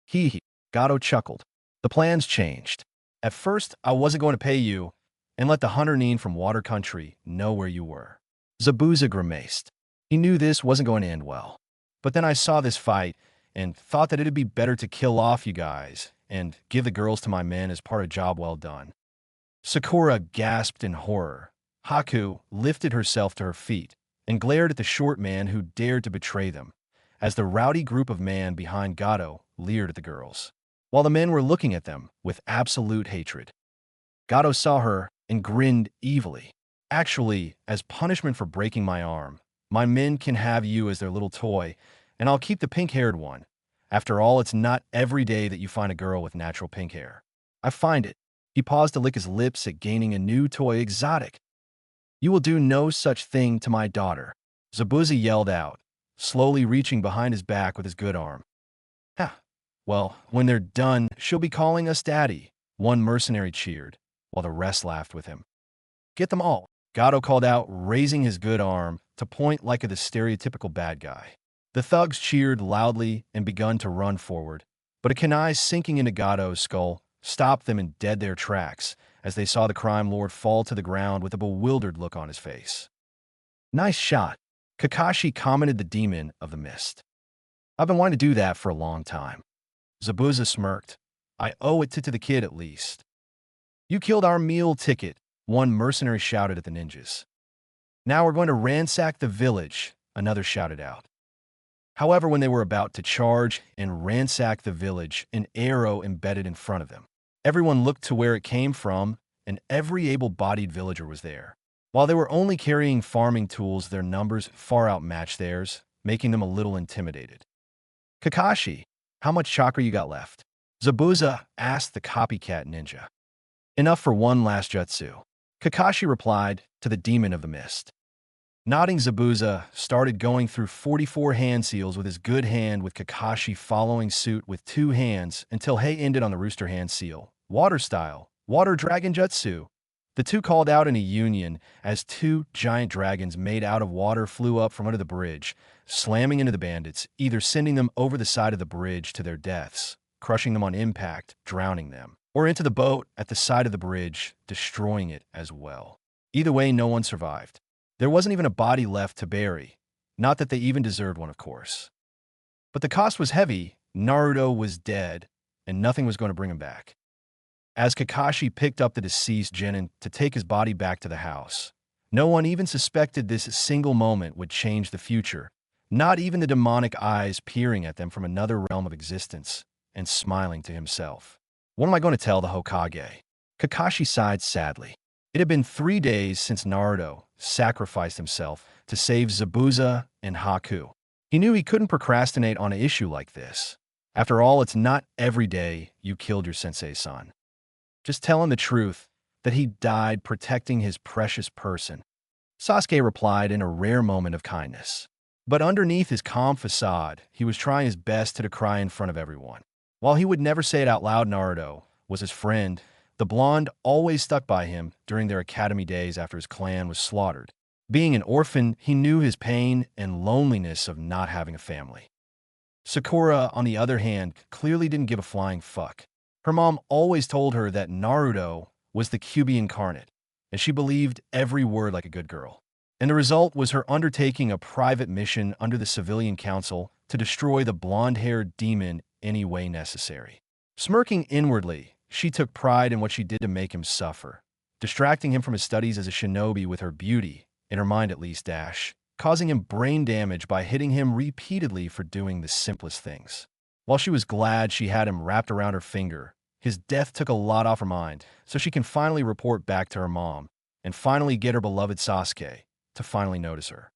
Hee hee, Gato chuckled. The plans changed. At first, I wasn't going to pay you and let the hunter Nin from Water Country know where you were. Zabuza grimaced. He knew this wasn't going to end well. But then I saw this fight and thought that it'd be better to kill off you guys and give the girls to my men as part of job well done. Sakura gasped in horror. Haku lifted herself to her feet and glared at the short man who dared to betray them, as the rowdy group of men behind Gato leered at the girls, while the men were looking at them with absolute hatred. Gato saw her and grinned evilly. Actually, as punishment for breaking my arm, my men can have you as their little toy, and I'll keep the pink-haired one. After all, it's not every day that you find a girl with natural pink hair. I find it. He paused to lick his lips at gaining a new toy exotic. You will do no such thing to my daughter, Zabuza yelled out, slowly reaching behind his back with his good arm. Ha! Well, when they're done, she'll be calling us daddy, one mercenary cheered, while the rest laughed with him. Get them all, Gato called out, raising his good arm to point like the stereotypical bad guy. The thugs cheered loudly and begun to run forward, but a kunai sinking into Gato's skull stopped them in dead their tracks as they saw the crime lord fall to the ground with a bewildered look on his face. Nice shot, Kakashi commented, the demon of the mist. I've been wanting to do that for a long time. Zabuza smirked. I owe it to the kid at least. You killed our meal ticket, one mercenary shouted at the ninjas. Now we're going to ransack the village, another shouted out. However, when they were about to charge and ransack the village, an arrow embedded in front of them. Everyone looked to where it came from, and every able-bodied villager was there. While they were only carrying farming tools, their numbers far outmatched theirs, making them a little intimidated. Kakashi, how much chakra you got left? Zabuza asked the copycat ninja. Enough for one last jutsu, Kakashi replied to the demon of the mist. Nodding, Zabuza started going through 44 hand seals with his good hand, with Kakashi following suit with 2 hands until Hei ended on the rooster hand seal, water style, water dragon jutsu. The two called out in a union as 2 giant dragons made out of water flew up from under the bridge, slamming into the bandits, either sending them over the side of the bridge to their deaths, crushing them on impact, drowning them, or into the boat at the side of the bridge, destroying it as well. Either way, no one survived. There wasn't even a body left to bury. Not that they even deserved one, of course. But the cost was heavy. Naruto was dead, and nothing was going to bring him back. As Kakashi picked up the deceased genin to take his body back to the house, no one even suspected this single moment would change the future, not even the demonic eyes peering at them from another realm of existence and smiling to himself. What am I going to tell the Hokage? Kakashi sighed sadly. It had been 3 days since Naruto sacrificed himself to save Zabuza and Haku. He knew he couldn't procrastinate on an issue like this. After all, it's not every day you killed your sensei's son. Just tell him the truth, that he died protecting his precious person. Sasuke replied in a rare moment of kindness. But underneath his calm facade, he was trying his best to decry in front of everyone. While he would never say it out loud, Naruto was his friend. The blonde always stuck by him during their academy days after his clan was slaughtered. Being an orphan, he knew his pain and loneliness of not having a family. Sakura, on the other hand, clearly didn't give a flying fuck. Her mom always told her that Naruto was the Kyuubi incarnate, and she believed every word like a good girl. And the result was her undertaking a private mission under the civilian council to destroy the blonde-haired demon any way necessary. Smirking inwardly, she took pride in what she did to make him suffer, distracting him from his studies as a shinobi with her beauty, in her mind at least, causing him brain damage by hitting him repeatedly for doing the simplest things. While she was glad she had him wrapped around her finger, his death took a lot off her mind, so she can finally report back to her mom and finally get her beloved Sasuke to finally notice her.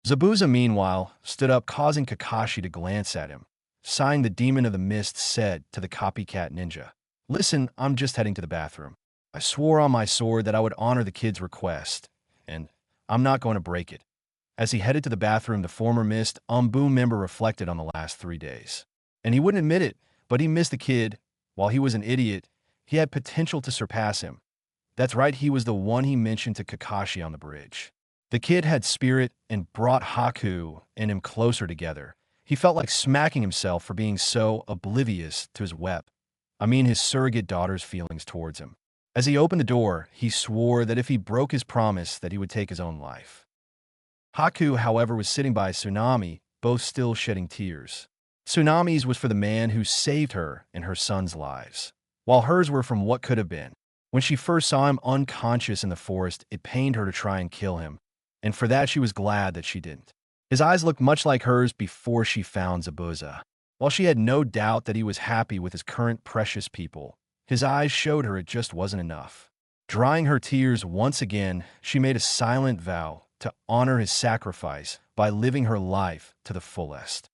Zabuza, meanwhile, stood up, causing Kakashi to glance at him. Sighing, the demon of the mist said to the copycat ninja, "Listen, I'm just heading to the bathroom. I swore on my sword that I would honor the kid's request, and I'm not going to break it." As he headed to the bathroom, the former Mist Umbu member reflected on the last 3 days. And he wouldn't admit it, but he missed the kid. While he was an idiot, he had potential to surpass him. That's right, he was the one he mentioned to Kakashi on the bridge. The kid had spirit and brought Haku and him closer together. He felt like smacking himself for being so oblivious to his his surrogate daughter's feelings towards him. As he opened the door, he swore that if he broke his promise that he would take his own life. Haku, however, was sitting by Tsunami, both still shedding tears. Tsunami's was for the man who saved her and her son's lives, while hers were from what could have been. When she first saw him unconscious in the forest, it pained her to try and kill him, and for that she was glad that she didn't. His eyes looked much like hers before she found Zabuza. While she had no doubt that he was happy with his current precious people, his eyes showed her it just wasn't enough. Drying her tears once again, she made a silent vow to honor his sacrifice by living her life to the fullest.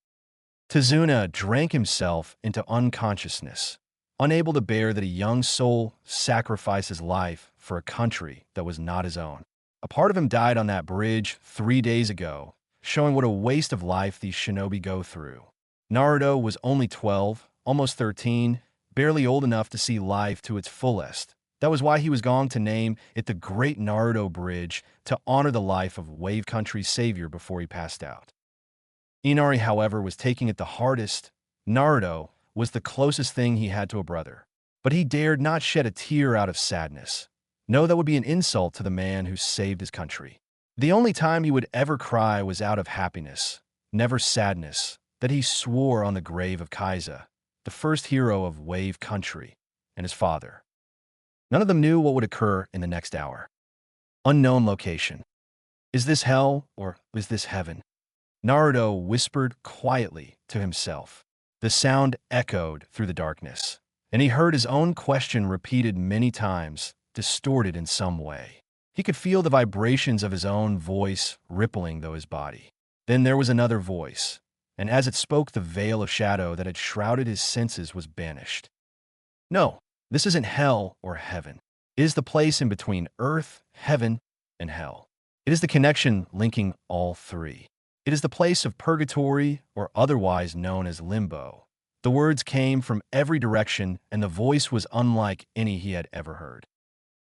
Tazuna drank himself into unconsciousness, unable to bear that a young soul sacrificed his life for a country that was not his own. A part of him died on that bridge 3 days ago, showing what a waste of life these shinobi go through. Naruto was only 12, almost 13, barely old enough to see life to its fullest. That was why he was going to name it the Great Naruto Bridge to honor the life of Wave Country's savior before he passed out. Inari, however, was taking it the hardest. Naruto was the closest thing he had to a brother, but he dared not shed a tear out of sadness. No, that would be an insult to the man who saved his country. The only time he would ever cry was out of happiness, never sadness, that he swore on the grave of Kaiza, the first hero of Wave Country, and his father. None of them knew what would occur in the next hour. Unknown location. Is this hell or is this heaven? Naruto whispered quietly to himself. The sound echoed through the darkness, and he heard his own question repeated many times, distorted in some way. He could feel the vibrations of his own voice rippling through his body. Then there was another voice, and as it spoke, the veil of shadow that had shrouded his senses was banished. No, this isn't hell or heaven. It is the place in between earth, heaven, and hell. It is the connection linking all three. It is the place of purgatory, or otherwise known as limbo. The words came from every direction, and the voice was unlike any he had ever heard.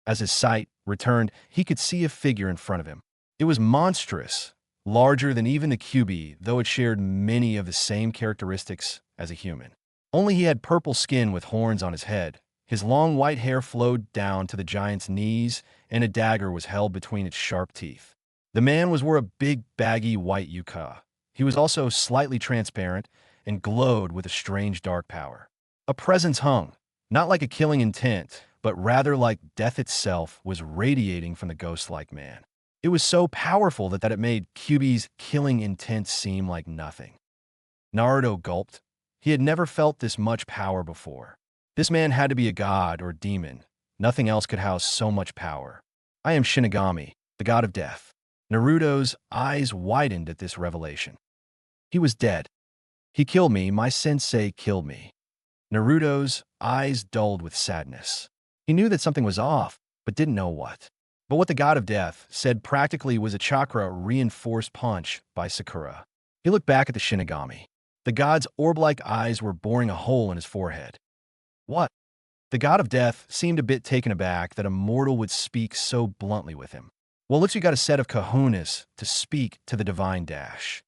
As his sight returned, he could see a figure in front of him. It was monstrous, larger than even the Kyuubi, though it shared many of the same characteristics as a human. Only he had purple skin with horns on his head. His long white hair flowed down to the giant's knees, and a dagger was held between its sharp teeth. The man wore a big, baggy white yuka. He was also slightly transparent and glowed with a strange dark power. A presence hung, not like a killing intent, but rather like death itself was radiating from the ghost-like man. It was so powerful that it made Kyuubi's killing intent seem like nothing. Naruto gulped. He had never felt this much power before. This man had to be a god or demon. Nothing else could house so much power. I am Shinigami, the god of death. Naruto's eyes widened at this revelation. He was dead. He killed me. My sensei killed me. Naruto's eyes dulled with sadness. He knew that something was off, but didn't know what. But what the god of death said practically was a chakra-reinforced punch by Sakura. He looked back at the Shinigami. The god's orb-like eyes were boring a hole in his forehead. What? The god of death seemed a bit taken aback that a mortal would speak so bluntly with him. Well, looks you got a set of kahunas to speak to the divine dash.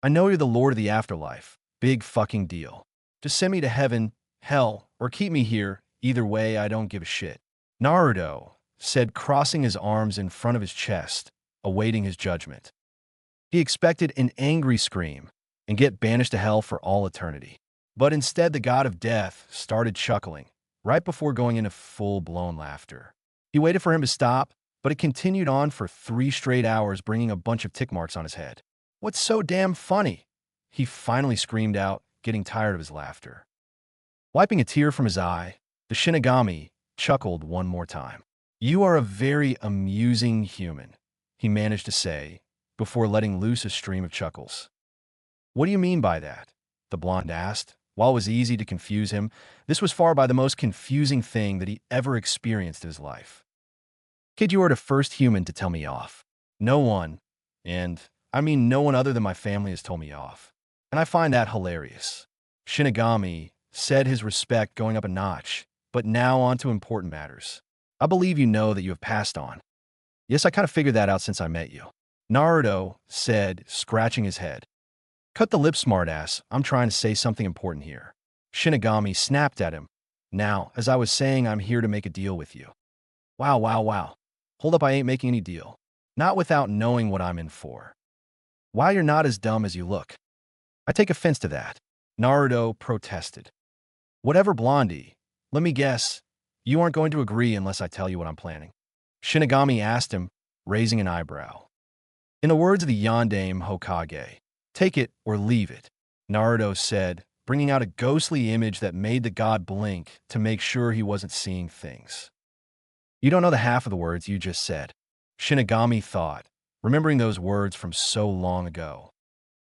I know you're the lord of the afterlife. Big fucking deal. Just send me to heaven, hell, or keep me here. Either way, I don't give a shit. Naruto said, crossing his arms in front of his chest, awaiting his judgment. He expected an angry scream and get banished to hell for all eternity. But instead, the god of death started chuckling, right before going into full-blown laughter. He waited for him to stop, but it continued on for 3 straight hours, bringing a bunch of tick marks on his head. What's so damn funny? He finally screamed out, getting tired of his laughter. Wiping a tear from his eye, the Shinigami chuckled one more time. You are a very amusing human, he managed to say, before letting loose a stream of chuckles. What do you mean by that? The blonde asked. While it was easy to confuse him, this was far by the most confusing thing that he ever experienced in his life. Kid, you are the first human to tell me off. No one, and I mean no one other than my family has told me off. And I find that hilarious. Shinigami said, his respect going up a notch, but now on to important matters. I believe you know that you have passed on. Yes, I kind of figured that out since I met you. Naruto said, scratching his head. Cut the lip, smartass. I'm trying to say something important here. Shinigami snapped at him. Now, as I was saying, I'm here to make a deal with you. Wow, wow, wow. Hold up, I ain't making any deal. Not without knowing what I'm in for. Wow, you're not as dumb as you look. I take offense to that. Naruto protested. Whatever, Blondie. Let me guess. You aren't going to agree unless I tell you what I'm planning. Shinigami asked him, raising an eyebrow. In the words of the Yondaime Hokage, take it or leave it, Naruto said, bringing out a ghostly image that made the god blink to make sure he wasn't seeing things. You don't know the half of the words you just said, Shinigami thought, remembering those words from so long ago.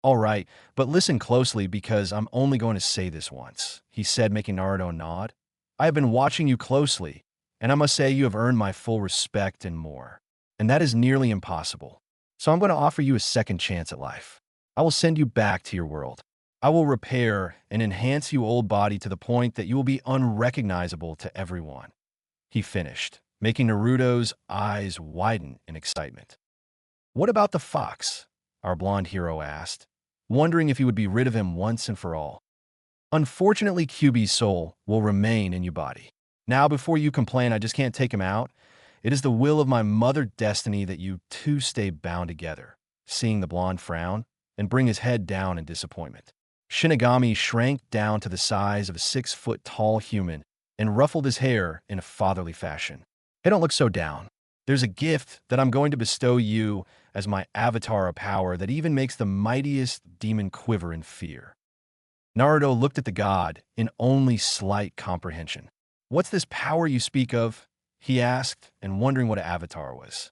All right, but listen closely because I'm only going to say this once, he said, making Naruto nod. I have been watching you closely, and I must say you have earned my full respect and more. And that is nearly impossible. So I'm going to offer you a second chance at life. I will send you back to your world. I will repair and enhance you old body to the point that you will be unrecognizable to everyone. He finished, making Naruto's eyes widen in excitement. What about the fox? Our blonde hero asked, wondering if he would be rid of him once and for all. Unfortunately, QB's soul will remain in your body. Now, before you complain, I just can't take him out. It is the will of my mother destiny that you two stay bound together. Seeing the blonde frown and bring his head down in disappointment, Shinigami shrank down to the size of a 6-foot-tall human and ruffled his hair in a fatherly fashion. Hey, don't look so down. There's a gift that I'm going to bestow you as my avatar of power that even makes the mightiest demon quiver in fear. Naruto looked at the god in only slight comprehension. What's this power you speak of? He asked, and wondering what an avatar was.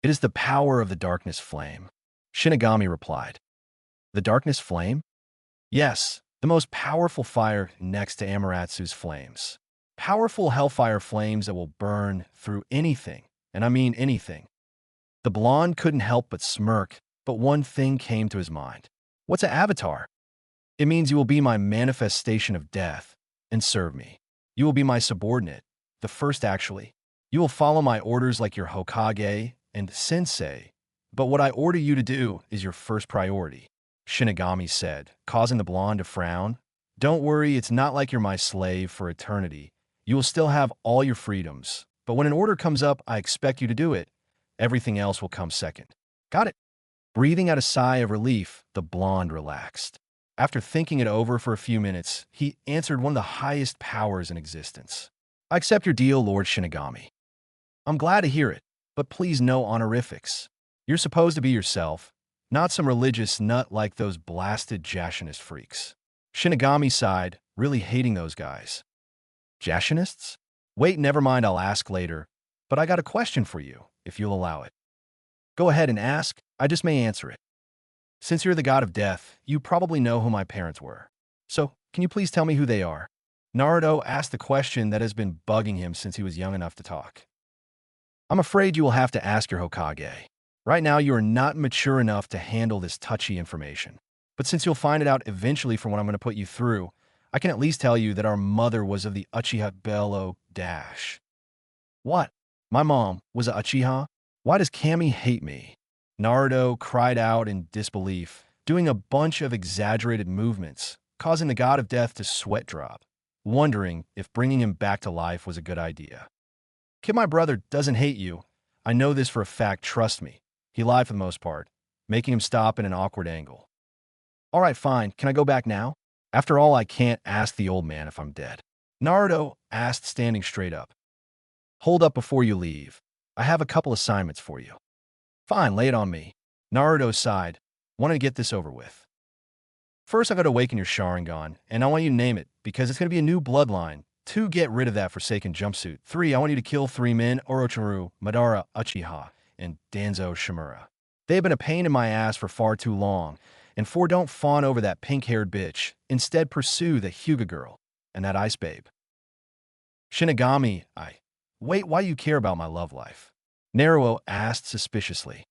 It is the power of the darkness flame, Shinigami replied. The darkness flame? Yes, the most powerful fire next to Amaratsu's flames. Powerful hellfire flames that will burn through anything, and I mean anything. The blonde couldn't help but smirk, but one thing came to his mind. What's an avatar? It means you will be my manifestation of death and serve me. You will be my subordinate, the first actually. You will follow my orders like your Hokage and Sensei, but what I order you to do is your first priority, Shinigami said, causing the blonde to frown. Don't worry, it's not like you're my slave for eternity. You will still have all your freedoms, but when an order comes up, I expect you to do it. Everything else will come second. Got it? Breathing out a sigh of relief, the blonde relaxed. After thinking it over for a few minutes, he answered one of the highest powers in existence. I accept your deal, Lord Shinigami. I'm glad to hear it, but please no honorifics. You're supposed to be yourself, not some religious nut like those blasted Jashinist freaks. Shinigami sighed, really hating those guys. Jashinists? Wait, never mind, I'll ask later, but I got a question for you, if you'll allow it. Go ahead and ask, I just may answer it. Since you're the god of death, you probably know who my parents were. So, can you please tell me who they are? Naruto asked the question that has been bugging him since he was young enough to talk. I'm afraid you will have to ask your Hokage. Right now, you are not mature enough to handle this touchy information. But since you'll find it out eventually from what I'm going to put you through, I can at least tell you that our mother was of the Uchiha Bello Dash. What? My mom was a Uchiha? Why does Kami hate me? Naruto cried out in disbelief, doing a bunch of exaggerated movements, causing the god of death to sweat drop, wondering if bringing him back to life was a good idea. Kid, my brother doesn't hate you. I know this for a fact, trust me. He lied for the most part, making him stop in an awkward angle. All right, fine. Can I go back now? After all, I can't ask the old man if I'm dead. Naruto asked, standing straight up. Hold up before you leave. I have a couple assignments for you. Fine, lay it on me. Naruto sighed, wanting to get this over with. First, I gotta awaken your Sharingan, and I want you to name it, because it's gonna be a new bloodline, 2. Get rid of that forsaken jumpsuit. 3. I want you to kill 3 men, Orochimaru, Madara Uchiha, and Danzo Shimura. They have been a pain in my ass for far too long. And 4. Don't fawn over that pink-haired bitch. Instead, pursue the Hyuga girl and that ice babe. Shinigami, Wait, why do you care about my love life? Naruto asked suspiciously.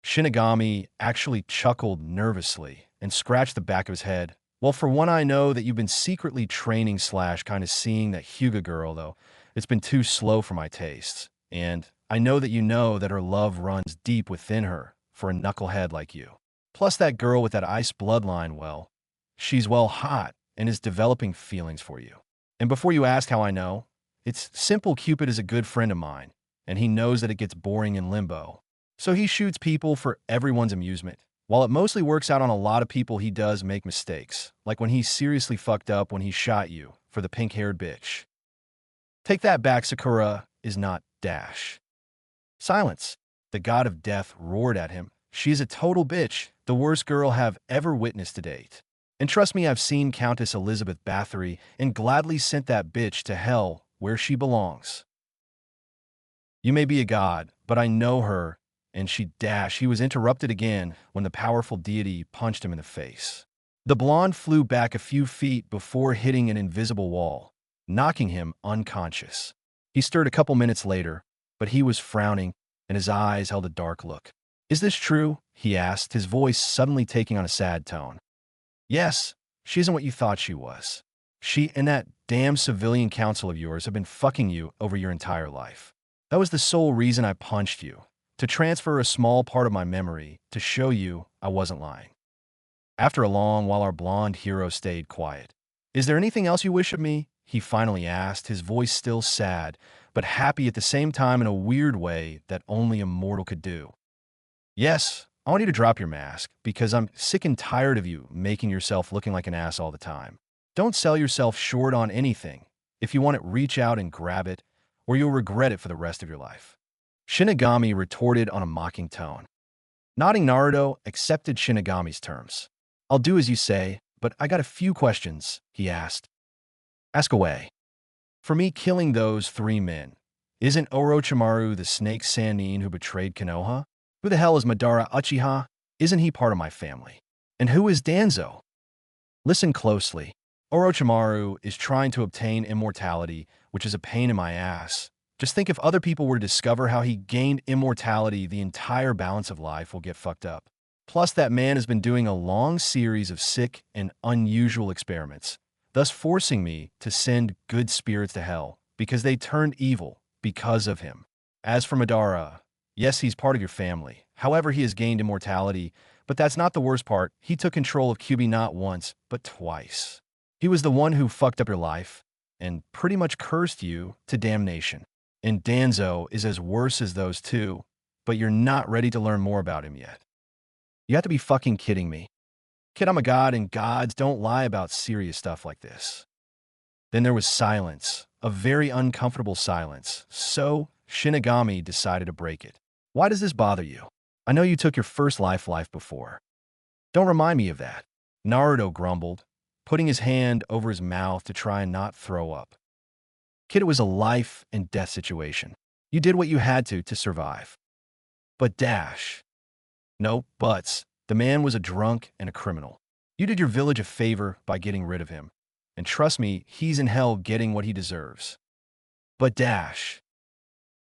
Shinigami actually chuckled nervously and scratched the back of his head. Well, for one, I know that you've been secretly training / kind of seeing that Hyuga girl, though. It's been too slow for my tastes. And I know that her love runs deep within her for a knucklehead like you. Plus that girl with that ice bloodline, well, she's hot and is developing feelings for you. And before you ask how I know, it's simple. Cupid is a good friend of mine, and he knows that it gets boring in limbo. So he shoots people for everyone's amusement. While it mostly works out on a lot of people, he does make mistakes, like when he seriously fucked up when he shot you for the pink-haired bitch. Take that back, Sakura is not Dash. Silence. The god of death roared at him. She's a total bitch, the worst girl have ever witnessed to date. And trust me, I've seen Countess Elizabeth Bathory and gladly sent that bitch to hell where she belongs. You may be a god, but I know her, and he was interrupted again when the powerful deity punched him in the face. The blonde flew back a few feet before hitting an invisible wall, knocking him unconscious. He stirred a couple minutes later, but he was frowning, and his eyes held a dark look. Is this true? He asked, his voice suddenly taking on a sad tone. Yes, she isn't what you thought she was. She and that damn civilian council of yours have been fucking you over your entire life. That was the sole reason I punched you, to transfer a small part of my memory to show you I wasn't lying. After a long while, our blonde hero stayed quiet. Is there anything else you wish of me? He finally asked, his voice still sad, but happy at the same time in a weird way that only a mortal could do. Yes, I want you to drop your mask, because I'm sick and tired of you making yourself looking like an ass all the time. Don't sell yourself short on anything. If you want it, reach out and grab it, or you'll regret it for the rest of your life. Shinigami retorted on a mocking tone. Nodding, Naruto accepted Shinigami's terms. I'll do as you say, but I got a few questions, he asked. Ask away. For me, killing those 3 men, isn't Orochimaru the snake Sannin who betrayed Konoha? Who the hell is Madara Uchiha? Isn't he part of my family? And who is Danzo? Listen closely. Orochimaru is trying to obtain immortality, which is a pain in my ass. Just think if other people were to discover how he gained immortality, the entire balance of life will get fucked up. Plus, that man has been doing a long series of sick and unusual experiments, thus forcing me to send good spirits to hell, because they turned evil because of him. As for Madara, yes, he's part of your family. However, he has gained immortality, but that's not the worst part. He took control of Kyuubi not once, but twice. He was the one who fucked up your life and pretty much cursed you to damnation. And Danzo is as worse as those two, but you're not ready to learn more about him yet. You have to be fucking kidding me. Kid, I'm a god, and gods don't lie about serious stuff like this. Then there was silence, a very uncomfortable silence. So Shinigami decided to break it. Why does this bother you? I know you took your first life before. Don't remind me of that. Naruto grumbled, putting his hand over his mouth to try and not throw up. Kid, it was a life and death situation. You did what you had to survive. But Dash. No buts. The man was a drunk and a criminal. You did your village a favor by getting rid of him. And trust me, he's in hell getting what he deserves. But Dash.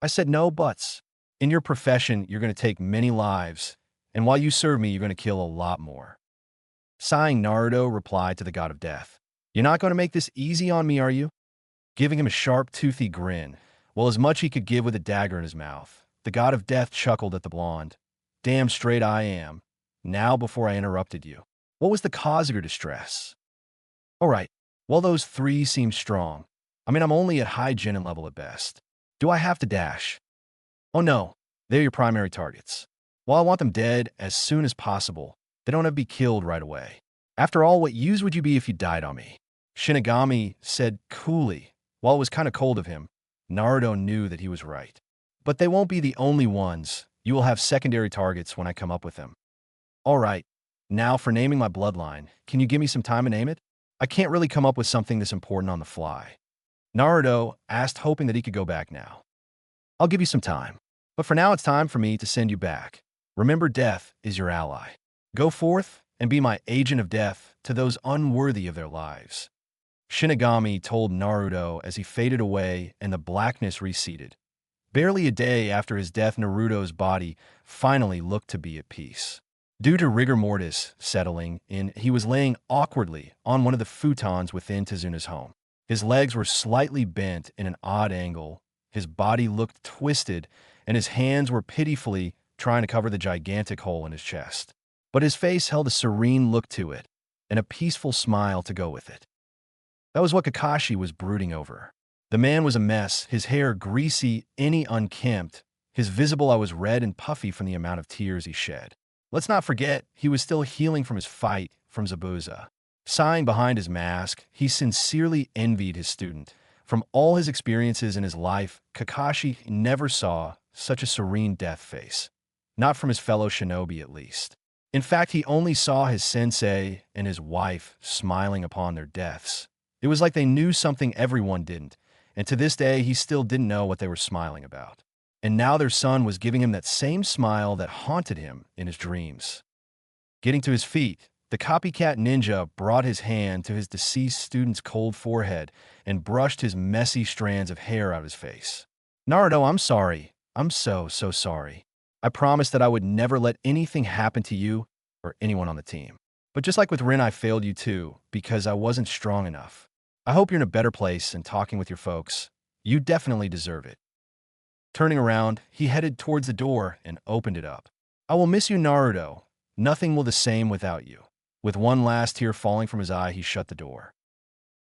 I said no buts. In your profession, you're going to take many lives, and while you serve me, you're going to kill a lot more. Sighing, Naruto replied to the god of death. You're not going to make this easy on me, are you? Giving him a sharp, toothy grin, well, as much he could give with a dagger in his mouth. The god of death chuckled at the blonde. Damn straight I am. Now, before I interrupted you, what was the cause of your distress? All right, well, those 3 seem strong. I mean, I'm only at high genin level at best. Do I have to dash? Oh no, they're your primary targets. While I want them dead as soon as possible, they don't have to be killed right away. After all, what use would you be if you died on me? Shinigami said coolly. While it was kind of cold of him, Naruto knew that he was right. But they won't be the only ones. You will have secondary targets when I come up with them. All right, now for naming my bloodline, can you give me some time to name it? I can't really come up with something this important on the fly. Naruto asked, hoping that he could go back now. I'll give you some time. But for now, it's time for me to send you back. Remember, death is your ally. Go forth and be my agent of death to those unworthy of their lives. Shinigami told Naruto as he faded away and the blackness receded. Barely a day after his death, Naruto's body finally looked to be at peace. Due to rigor mortis settling in, he was laying awkwardly on one of the futons within Tezuna's home. His legs were slightly bent in an odd angle, his body looked twisted, and his hands were pitifully trying to cover the gigantic hole in his chest. But his face held a serene look to it, and a peaceful smile to go with it. That was what Kakashi was brooding over. The man was a mess, his hair greasy, unkempt, his visible eye was red and puffy from the amount of tears he shed. Let's not forget, he was still healing from his fight from Zabuza. Sighing behind his mask, he sincerely envied his student. From all his experiences in his life, Kakashi never saw such a serene death face. Not from his fellow shinobi, at least. In fact, he only saw his sensei and his wife smiling upon their deaths. It was like they knew something everyone didn't, and to this day, he still didn't know what they were smiling about. And now their son was giving him that same smile that haunted him in his dreams. Getting to his feet, the copycat ninja brought his hand to his deceased student's cold forehead and brushed his messy strands of hair out of his face. Naruto, I'm sorry. I'm so sorry. I promised that I would never let anything happen to you or anyone on the team. But just like with Rin, I failed you too, because I wasn't strong enough. I hope you're in a better place and talking with your folks. You definitely deserve it. Turning around, he headed towards the door and opened it up. I will miss you, Naruto. Nothing will the same without you. With one last tear falling from his eye, he shut the door.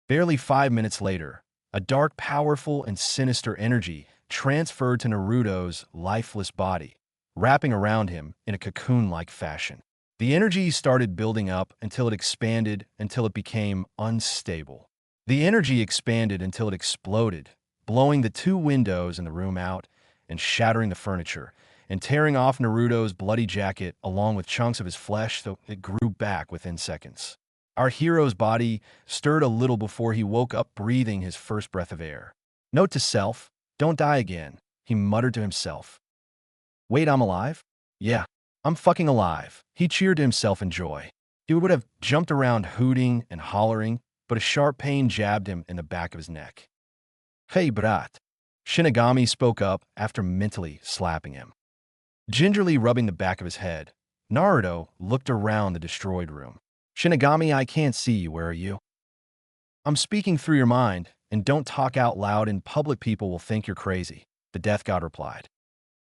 Barely 5 minutes later, a dark, powerful, and sinister energy transferred to Naruto's lifeless body, wrapping around him in a cocoon-like fashion. The energy started building up until it expanded until it became unstable. The energy expanded until it exploded, blowing the 2 windows in the room out and shattering the furniture, and tearing off Naruto's bloody jacket along with chunks of his flesh so it grew back within seconds. Our hero's body stirred a little before he woke up, breathing his first breath of air. Note to self, don't die again, he muttered to himself. Wait, I'm alive? Yeah, I'm fucking alive, he cheered to himself in joy. He would have jumped around hooting and hollering, but a sharp pain jabbed him in the back of his neck. Hey, brat. Shinigami spoke up after mentally slapping him. Gingerly rubbing the back of his head, Naruto looked around the destroyed room. Shinigami, I can't see you. Where are you? I'm speaking through your mind, and don't talk out loud in public. People will think you're crazy, the death god replied.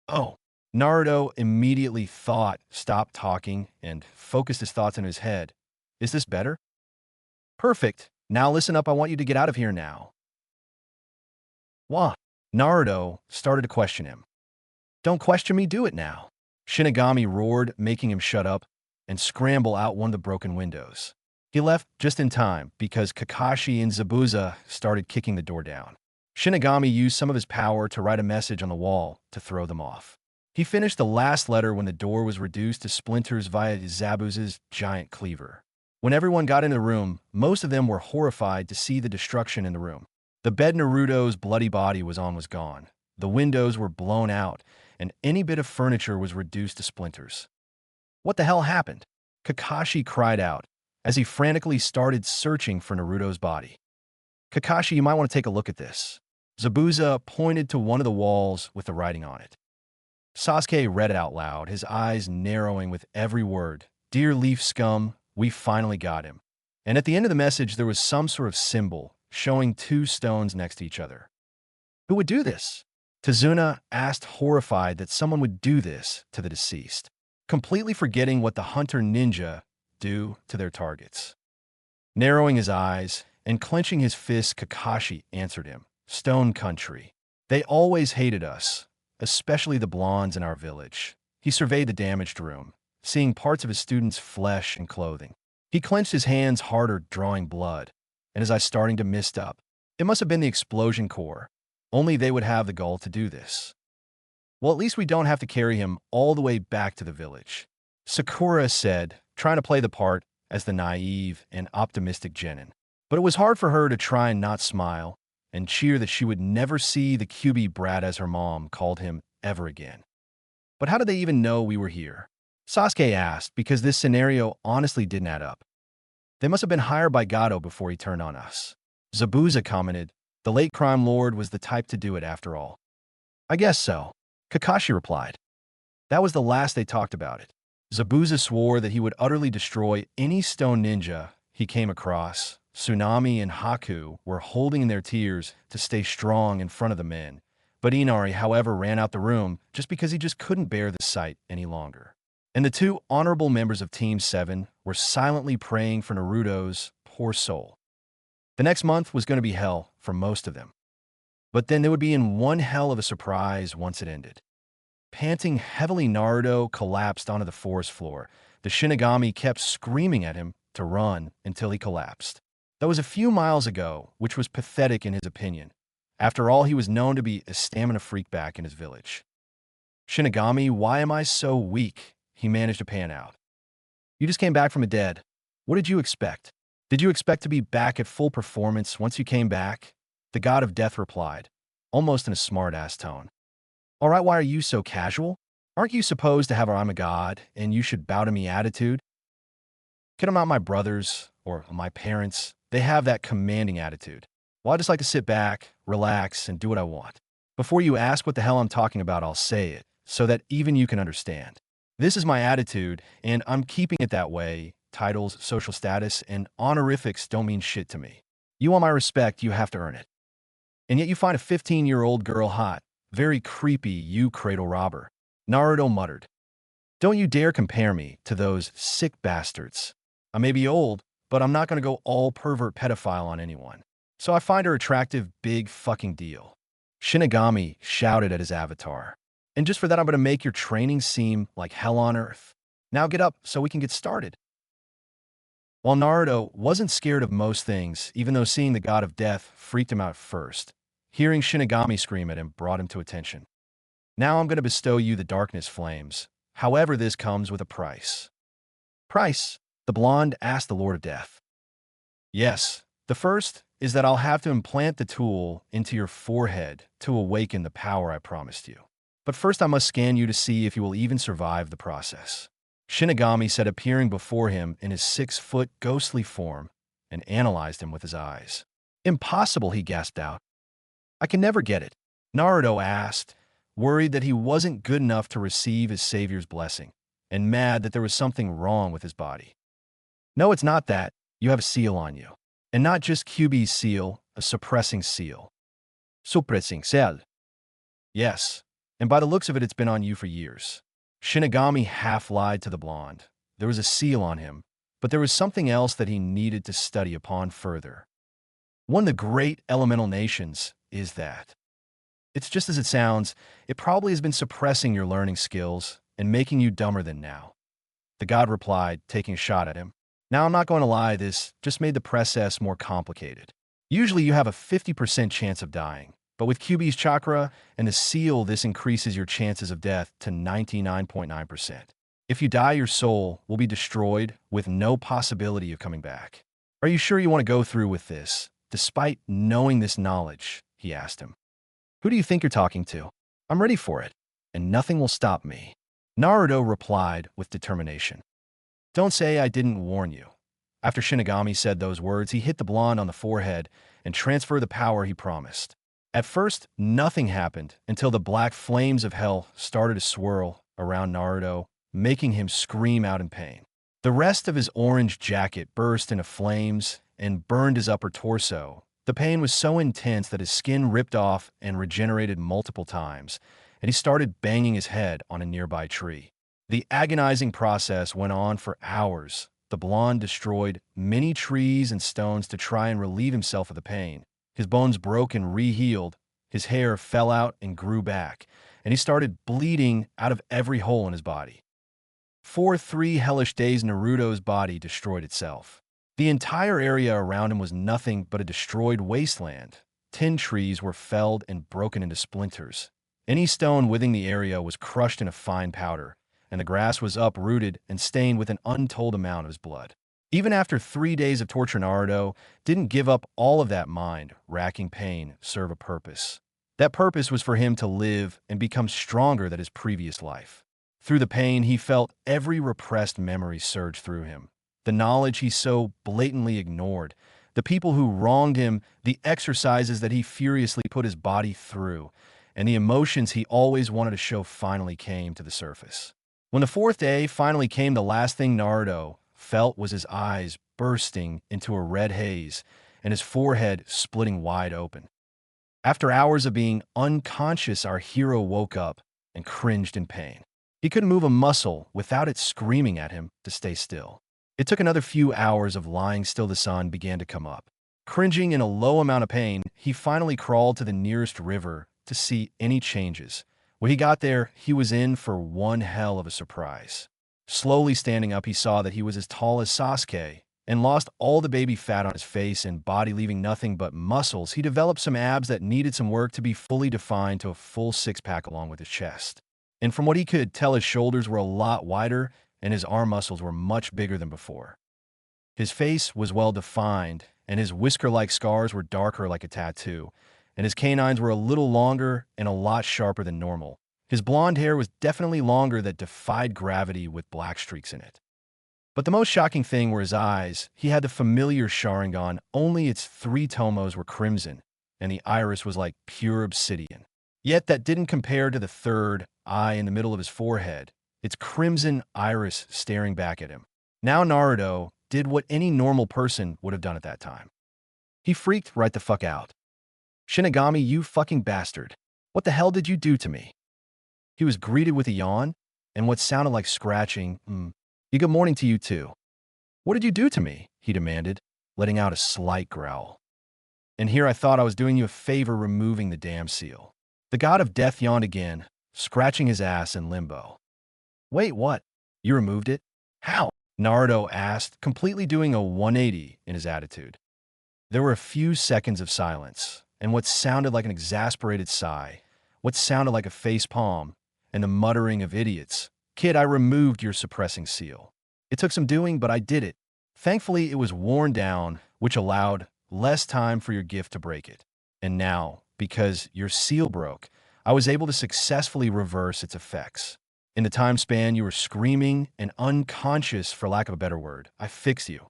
Oh. Naruto immediately stopped talking and focused his thoughts in his head. Is this better? Perfect. Now listen up. I want you to get out of here now. What? Naruto started to question him. Don't question me, do it now. Shinigami roared, making him shut up and scramble out one of the broken windows. He left just in time because Kakashi and Zabuza started kicking the door down. Shinigami used some of his power to write a message on the wall to throw them off. He finished the last letter when the door was reduced to splinters via Zabuza's giant cleaver. When everyone got in the room, most of them were horrified to see the destruction in the room. The bed Naruto's bloody body was on was gone. The windows were blown out, and any bit of furniture was reduced to splinters. What the hell happened? Kakashi cried out as he frantically started searching for Naruto's body. Kakashi, you might want to take a look at this. Zabuza pointed to one of the walls with the writing on it. Sasuke read it out loud, his eyes narrowing with every word. Dear Leaf Scum, we finally got him. And at the end of the message, there was some sort of symbol showing 2 stones next to each other. Who would do this? Tezuna asked, horrified that someone would do this to the deceased, completely forgetting what the hunter ninja do to their targets. Narrowing his eyes and clenching his fists, Kakashi answered him. Stone Country. They always hated us, especially the blondes in our village. He surveyed the damaged room, seeing parts of his students' flesh and clothing. He clenched his hands harder, drawing blood, and his eyes starting to mist up. It must have been the explosion core. Only they would have the gall to do this. Well, at least we don't have to carry him all the way back to the village, Sakura said, trying to play the part as the naive and optimistic genin. But it was hard for her to try and not smile, and cheer that she would never see the QB brat, as her mom called him, ever again. But how did they even know we were here? Sasuke asked, because this scenario honestly didn't add up. They must have been hired by Gato before he turned on us. Zabuza commented. The late crime lord was the type to do it after all. I guess so, Kakashi replied. That was the last they talked about it. Zabuza swore that he would utterly destroy any stone ninja he came across. Tsunami and Haku were holding in their tears to stay strong in front of the men, but Inari, however, ran out the room just because he just couldn't bear the sight any longer. And the two honorable members of Team 7 were silently praying for Naruto's poor soul. The next month was going to be hell for most of them. But then they would be in one hell of a surprise once it ended. Panting heavily, Naruto collapsed onto the forest floor. The Shinigami kept screaming at him to run until he collapsed. That was a few miles ago, which was pathetic in his opinion. After all, he was known to be a stamina freak back in his village. Shinigami, why am I so weak? He managed to pan out. You just came back from the dead. What did you expect? Did you expect to be back at full performance once you came back? The god of death replied, almost in a smart-ass tone. All right, why are you so casual? Aren't you supposed to have a I'm a god, and you should bow to me attitude? Kid, I'm not my brothers or my parents. They have that commanding attitude. Well, I just like to sit back, relax, and do what I want. Before you ask what the hell I'm talking about, I'll say it, so that even you can understand. This is my attitude, and I'm keeping it that way. Titles, social status, and honorifics don't mean shit to me. You want my respect, you have to earn it. And yet you find a 15-year-old girl hot. Very creepy, you cradle robber. Naruto muttered. Don't you dare compare me to those sick bastards. I may be old, but I'm not going to go all pervert pedophile on anyone. So I find her attractive, big fucking deal. Shinigami shouted at his avatar. And just for that, I'm going to make your training seem like hell on earth. Now get up so we can get started. While Naruto wasn't scared of most things, even though seeing the god of death freaked him out first, hearing Shinigami scream at him brought him to attention. Now I'm going to bestow you the darkness flames. However, this comes with a price. Price? The blonde asked the Lord of Death. Yes, the first is that I'll have to implant the tool into your forehead to awaken the power I promised you. But first I must scan you to see if you will even survive the process. Shinigami said, appearing before him in his 6-foot ghostly form, and analyzed him with his eyes. Impossible, he gasped out. I can never get it, Naruto asked, worried that he wasn't good enough to receive his savior's blessing, and mad that there was something wrong with his body. No, it's not that. You have a seal on you. And not just QB's seal, a suppressing seal. Suppressing seal. Yes, and by the looks of it, it's been on you for years. Shinigami half lied to the blonde. There was a seal on him, but there was something else that he needed to study upon further. One of the great elemental nations is that. It's just as it sounds, it probably has been suppressing your learning skills and making you dumber than now. The god replied, taking a shot at him. Now, I'm not going to lie, this just made the process more complicated. Usually you have a 50% chance of dying, but with QB's chakra and the seal, this increases your chances of death to 99.9%. If you die, your soul will be destroyed with no possibility of coming back. Are you sure you want to go through with this, despite knowing this knowledge? He asked him. Who do you think you're talking to? I'm ready for it, and nothing will stop me. Naruto replied with determination. Don't say I didn't warn you. After Shinigami said those words, he hit the blonde on the forehead and transferred the power he promised. At first, nothing happened until the black flames of hell started to swirl around Naruto, making him scream out in pain. The rest of his orange jacket burst into flames and burned his upper torso. The pain was so intense that his skin ripped off and regenerated multiple times, and he started banging his head on a nearby tree. The agonizing process went on for hours. The blonde destroyed many trees and stones to try and relieve himself of the pain. His bones broke and re-healed, his hair fell out and grew back, and he started bleeding out of every hole in his body. For 3 hellish days, Naruto's body destroyed itself. The entire area around him was nothing but a destroyed wasteland. 10 trees were felled and broken into splinters. Any stone within the area was crushed in a fine powder, and the grass was uprooted and stained with an untold amount of his blood. Even after 3 days of torture, Naruto didn't give up all of that mind-racking pain serve a purpose. That purpose was for him to live and become stronger than his previous life. Through the pain, he felt every repressed memory surge through him. The knowledge he so blatantly ignored, the people who wronged him, the exercises that he furiously put his body through, and the emotions he always wanted to show finally came to the surface. When the fourth day finally came, the last thing Naruto felt was his eyes bursting into a red haze and his forehead splitting wide open. After hours of being unconscious, our hero woke up and cringed in pain. He couldn't move a muscle without it screaming at him to stay still. It took another few hours of lying still. The sun began to come up. Cringing in a low amount of pain, he finally crawled to the nearest river to see any changes. When he got there, he was in for one hell of a surprise. Slowly standing up, he saw that he was as tall as Sasuke and lost all the baby fat on his face and body, leaving nothing but muscles. He developed some abs that needed some work to be fully defined to a full six-pack along with his chest. And from what he could tell, his shoulders were a lot wider and his arm muscles were much bigger than before. His face was well defined and his whisker-like scars were darker like a tattoo, and his canines were a little longer and a lot sharper than normal. His blonde hair was definitely longer, that defied gravity with black streaks in it. But the most shocking thing were his eyes. He had the familiar Sharingan, only its three tomos were crimson, and the iris was like pure obsidian. Yet that didn't compare to the third eye in the middle of his forehead, its crimson iris staring back at him. Now Naruto did what any normal person would have done at that time. He freaked right the fuck out. "Shinigami, you fucking bastard. What the hell did you do to me?" He was greeted with a yawn and what sounded like scratching. "Good morning to you too. What did you do to me?" he demanded, letting out a slight growl. "And here I thought I was doing you a favor removing the damn seal." The god of death yawned again, scratching his ass in limbo. "Wait, what? You removed it? How?" Naruto asked, completely doing a 180 in his attitude. There were a few seconds of silence, and what sounded like an exasperated sigh, what sounded like a facepalm, and the muttering of idiots. "Kid, I removed your suppressing seal. It took some doing, but I did it. Thankfully, it was worn down, which allowed less time for your gift to break it. And now, because your seal broke, I was able to successfully reverse its effects. In the time span you were screaming and unconscious, for lack of a better word, I fixed you."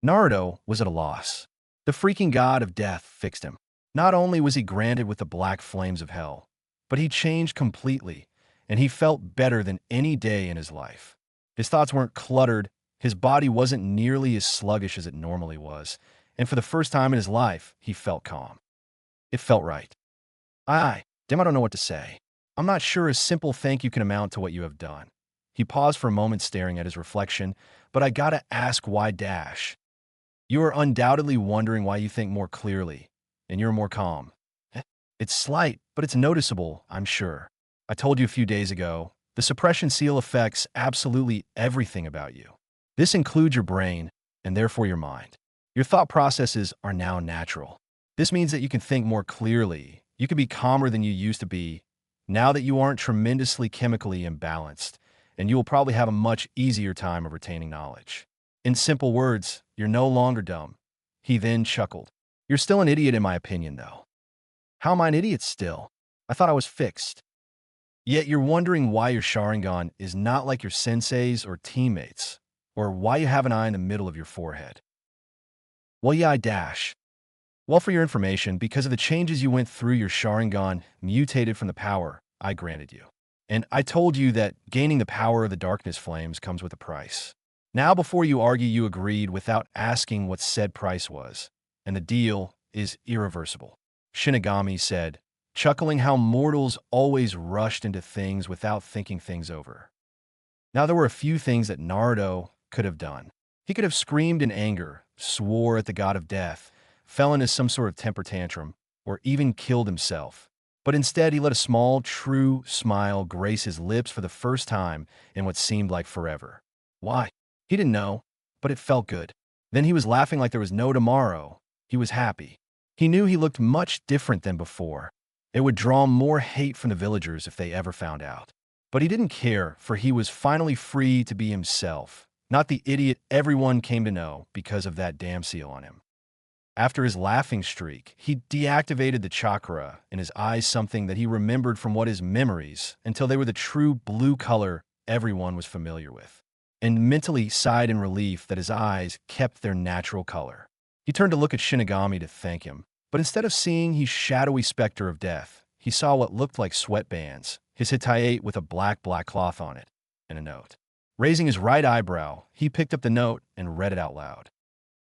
Naruto was at a loss. The freaking god of death fixed him. Not only was he granted with the black flames of hell, but he changed completely, and he felt better than any day in his life. His thoughts weren't cluttered, his body wasn't nearly as sluggish as it normally was, and for the first time in his life, he felt calm. It felt right. I don't know what to say. I'm not sure a simple thank you can amount to what you have done." He paused for a moment staring at his reflection, "But I gotta ask, why dash? You are undoubtedly wondering why you think more clearly, and you're more calm. It's slight, but it's noticeable, I'm sure. I told you a few days ago, the suppression seal affects absolutely everything about you. This includes your brain, and therefore your mind. Your thought processes are now natural. This means that you can think more clearly, you can be calmer than you used to be, now that you aren't tremendously chemically imbalanced, and you will probably have a much easier time of retaining knowledge. In simple words, you're no longer dumb." He then chuckled. "You're still an idiot in my opinion, though." "How am I an idiot still? I thought I was fixed." "Yet you're wondering why your Sharingan is not like your sensei's or teammates, or why you have an eye in the middle of your forehead." "Well, yeah, I dash. Well, for your information, because of the changes you went through, your Sharingan mutated from the power I granted you. And I told you that gaining the power of the darkness flames comes with a price. Now, before you argue, you agreed without asking what said price was, and the deal is irreversible." Shinigami said, chuckling how mortals always rushed into things without thinking things over. Now, there were a few things that Naruto could have done. He could have screamed in anger, swore at the god of death, fell into some sort of temper tantrum, or even killed himself. But instead, he let a small, true smile grace his lips for the first time in what seemed like forever. Why? He didn't know, but it felt good. Then he was laughing like there was no tomorrow. He was happy. He knew he looked much different than before. It would draw more hate from the villagers if they ever found out. But he didn't care, for he was finally free to be himself, not the idiot everyone came to know because of that damn seal on him. After his laughing streak, he deactivated the chakra in his eyes, something that he remembered from what his memories, until they were the true blue color everyone was familiar with, and mentally sighed in relief that his eyes kept their natural color. He turned to look at Shinigami to thank him, but instead of seeing his shadowy specter of death, he saw what looked like sweatbands, his Hittite with a black cloth on it, and a note. Raising his right eyebrow, he picked up the note and read it out loud.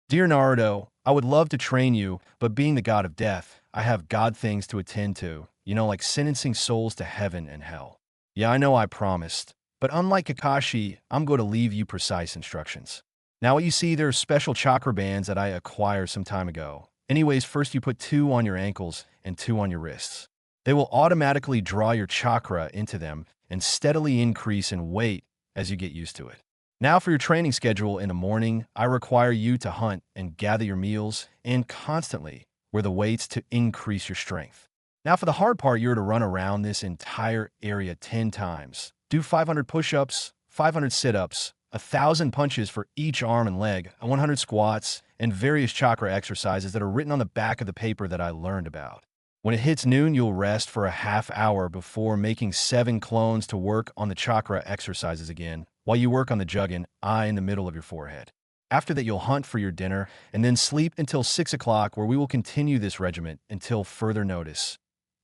Dear Naruto, I would love to train you, but being the god of death, I have god things to attend to, like sentencing souls to heaven and hell. Yeah, I know I promised, but unlike Kakashi, I'm going to leave you precise instructions. Now what you see, there are special chakra bands that I acquired some time ago. Anyways, first you put 2 on your ankles and 2 on your wrists. They will automatically draw your chakra into them and steadily increase in weight as you get used to it. Now for your training schedule in the morning, I require you to hunt and gather your meals and constantly wear the weights to increase your strength. Now for the hard part, you're to run around this entire area 10 times. Do 500 push-ups, 500 sit-ups, 1,000 punches for each arm and leg, 100 squats, and various chakra exercises that are written on the back of the paper that I learned about. When it hits noon, you'll rest for a half hour before making 7 clones to work on the chakra exercises again, while you work on the juggin, eye in the middle of your forehead. After that, you'll hunt for your dinner and then sleep until 6 o'clock, where we will continue this regimen until further notice.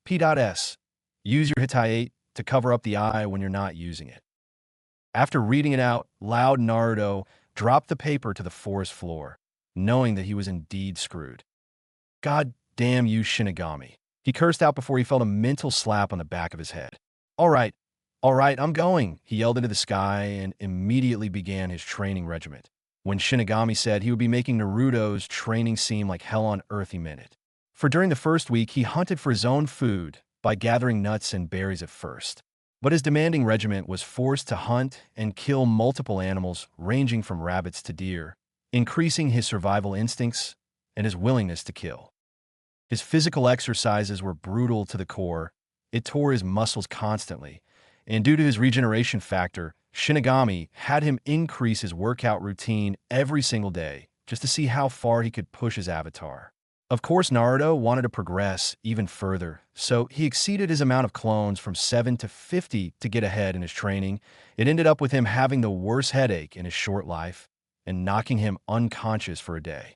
P.S. Use your Hittite to cover up the eye when you're not using it. After reading it out loud, Naruto dropped the paper to the forest floor, knowing that he was indeed screwed. God damn you, Shinigami. He cursed out before he felt a mental slap on the back of his head. All right, I'm going, he yelled into the sky and immediately began his training regiment. When Shinigami said he would be making Naruto's training seem like hell on earth, he meant it. For during the first week, he hunted for his own food by gathering nuts and berries at first. But his demanding regiment was forced to hunt and kill multiple animals, ranging from rabbits to deer, increasing his survival instincts and his willingness to kill. His physical exercises were brutal to the core. It tore his muscles constantly, and due to his regeneration factor, Shinigami had him increase his workout routine every single day just to see how far he could push his avatar. Of course, Naruto wanted to progress even further, so he exceeded his amount of clones from 7 to 50 to get ahead in his training. It ended up with him having the worst headache in his short life and knocking him unconscious for a day.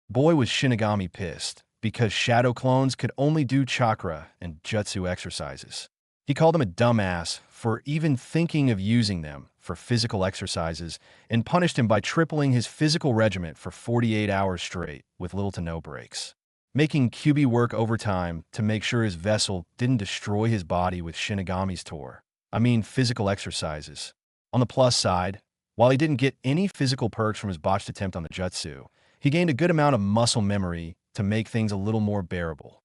Boy, was Shinigami pissed, because shadow clones could only do chakra and jutsu exercises. He called him a dumbass for even thinking of using them for physical exercises and punished him by tripling his physical regiment for 48 hours straight with little to no breaks, making Kyuubi work overtime to make sure his vessel didn't destroy his body with Shinigami's physical exercises. On the plus side, while he didn't get any physical perks from his botched attempt on the jutsu, he gained a good amount of muscle memory to make things a little more bearable.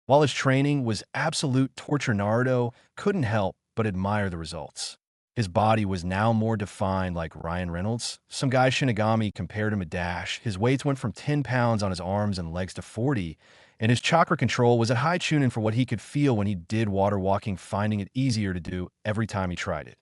While his training was absolute torture, Naruto couldn't help but admire the results. His body was now more defined like Ryan Reynolds. Some guy Shinigami compared him to Dash. His weights went from 10 pounds on his arms and legs to 40, and his chakra control was at high tuning for what he could feel when he did water walking, finding it easier to do every time he tried it.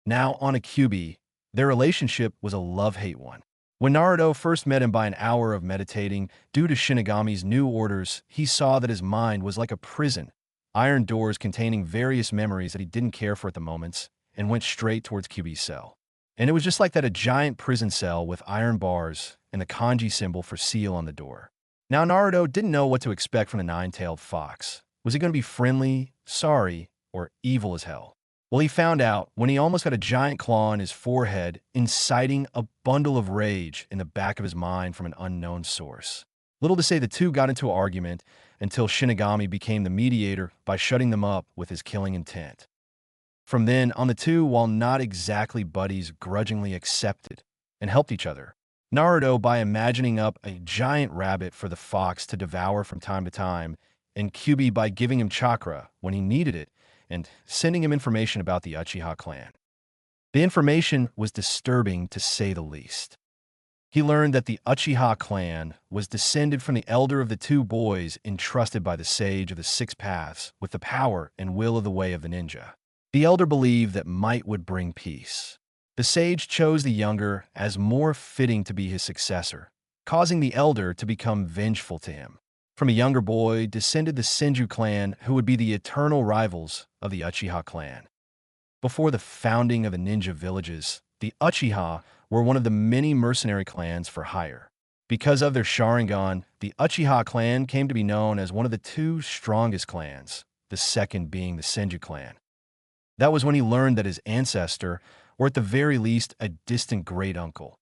Now, on a Kyuubi, their relationship was a love-hate one. When Naruto first met him by an hour of meditating, due to Shinigami's new orders, he saw that his mind was like a prison, iron doors containing various memories that he didn't care for at the moments, and went straight towards Kyuubi's cell. And it was just like that, a giant prison cell with iron bars and the kanji symbol for seal on the door. Now Naruto didn't know what to expect from the nine-tailed fox. Was he going to be friendly, sorry, or evil as hell? Well, he found out when he almost got a giant claw on his forehead, inciting a bundle of rage in the back of his mind from an unknown source. Little to say, the two got into an argument until Shinigami became the mediator by shutting them up with his killing intent. From then on, the two, while not exactly buddies, grudgingly accepted and helped each other. Naruto by imagining up a giant rabbit for the fox to devour from time to time, and Kyuubi by giving him chakra when he needed it, and sending him information about the Uchiha clan. The information was disturbing to say the least. He learned that the Uchiha clan was descended from the elder of the two boys entrusted by the sage of the six paths with the power and will of the way of the ninja. The elder believed that might would bring peace. The sage chose the younger as more fitting to be his successor, causing the elder to become vengeful to him. From a younger boy descended the Senju clan, who would be the eternal rivals of the Uchiha clan. Before the founding of the ninja villages, the Uchiha were one of the many mercenary clans for hire. Because of their Sharingan, the Uchiha clan came to be known as one of the two strongest clans, the second being the Senju clan. That was when he learned that his ancestor, or at the very least a distant great-uncle,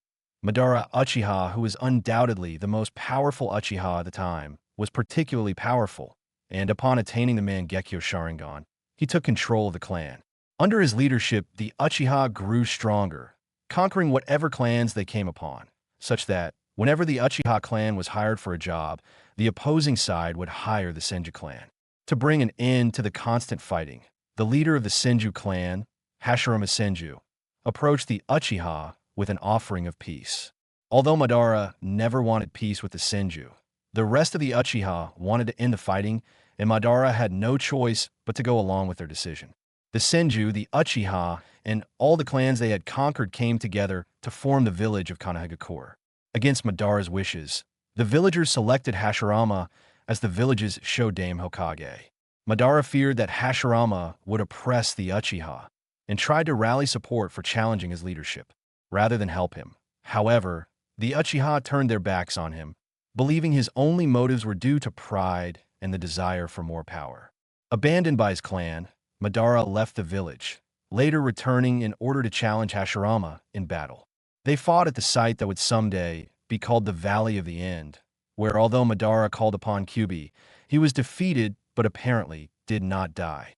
Madara Uchiha, who was undoubtedly the most powerful Uchiha at the time, was particularly powerful, and upon attaining the Mangekyo Sharingan, he took control of the clan. Under his leadership, the Uchiha grew stronger, conquering whatever clans they came upon, such that whenever the Uchiha clan was hired for a job, the opposing side would hire the Senju clan. To bring an end to the constant fighting, the leader of the Senju clan, Hashirama Senju, approached the Uchiha with an offering of peace. Although Madara never wanted peace with the Senju, the rest of the Uchiha wanted to end the fighting, and Madara had no choice but to go along with their decision. The Senju, the Uchiha, and all the clans they had conquered came together to form the village of Konohagakure. Against Madara's wishes, the villagers selected Hashirama as the village's Shodame Hokage. Madara feared that Hashirama would oppress the Uchiha and tried to rally support for challenging his leadership, rather than help him. However, the Uchiha turned their backs on him, believing his only motives were due to pride and the desire for more power. Abandoned by his clan, Madara left the village, later returning in order to challenge Hashirama in battle. They fought at the site that would someday be called the Valley of the End, where although Madara called upon Kyuubi, he was defeated but apparently did not die.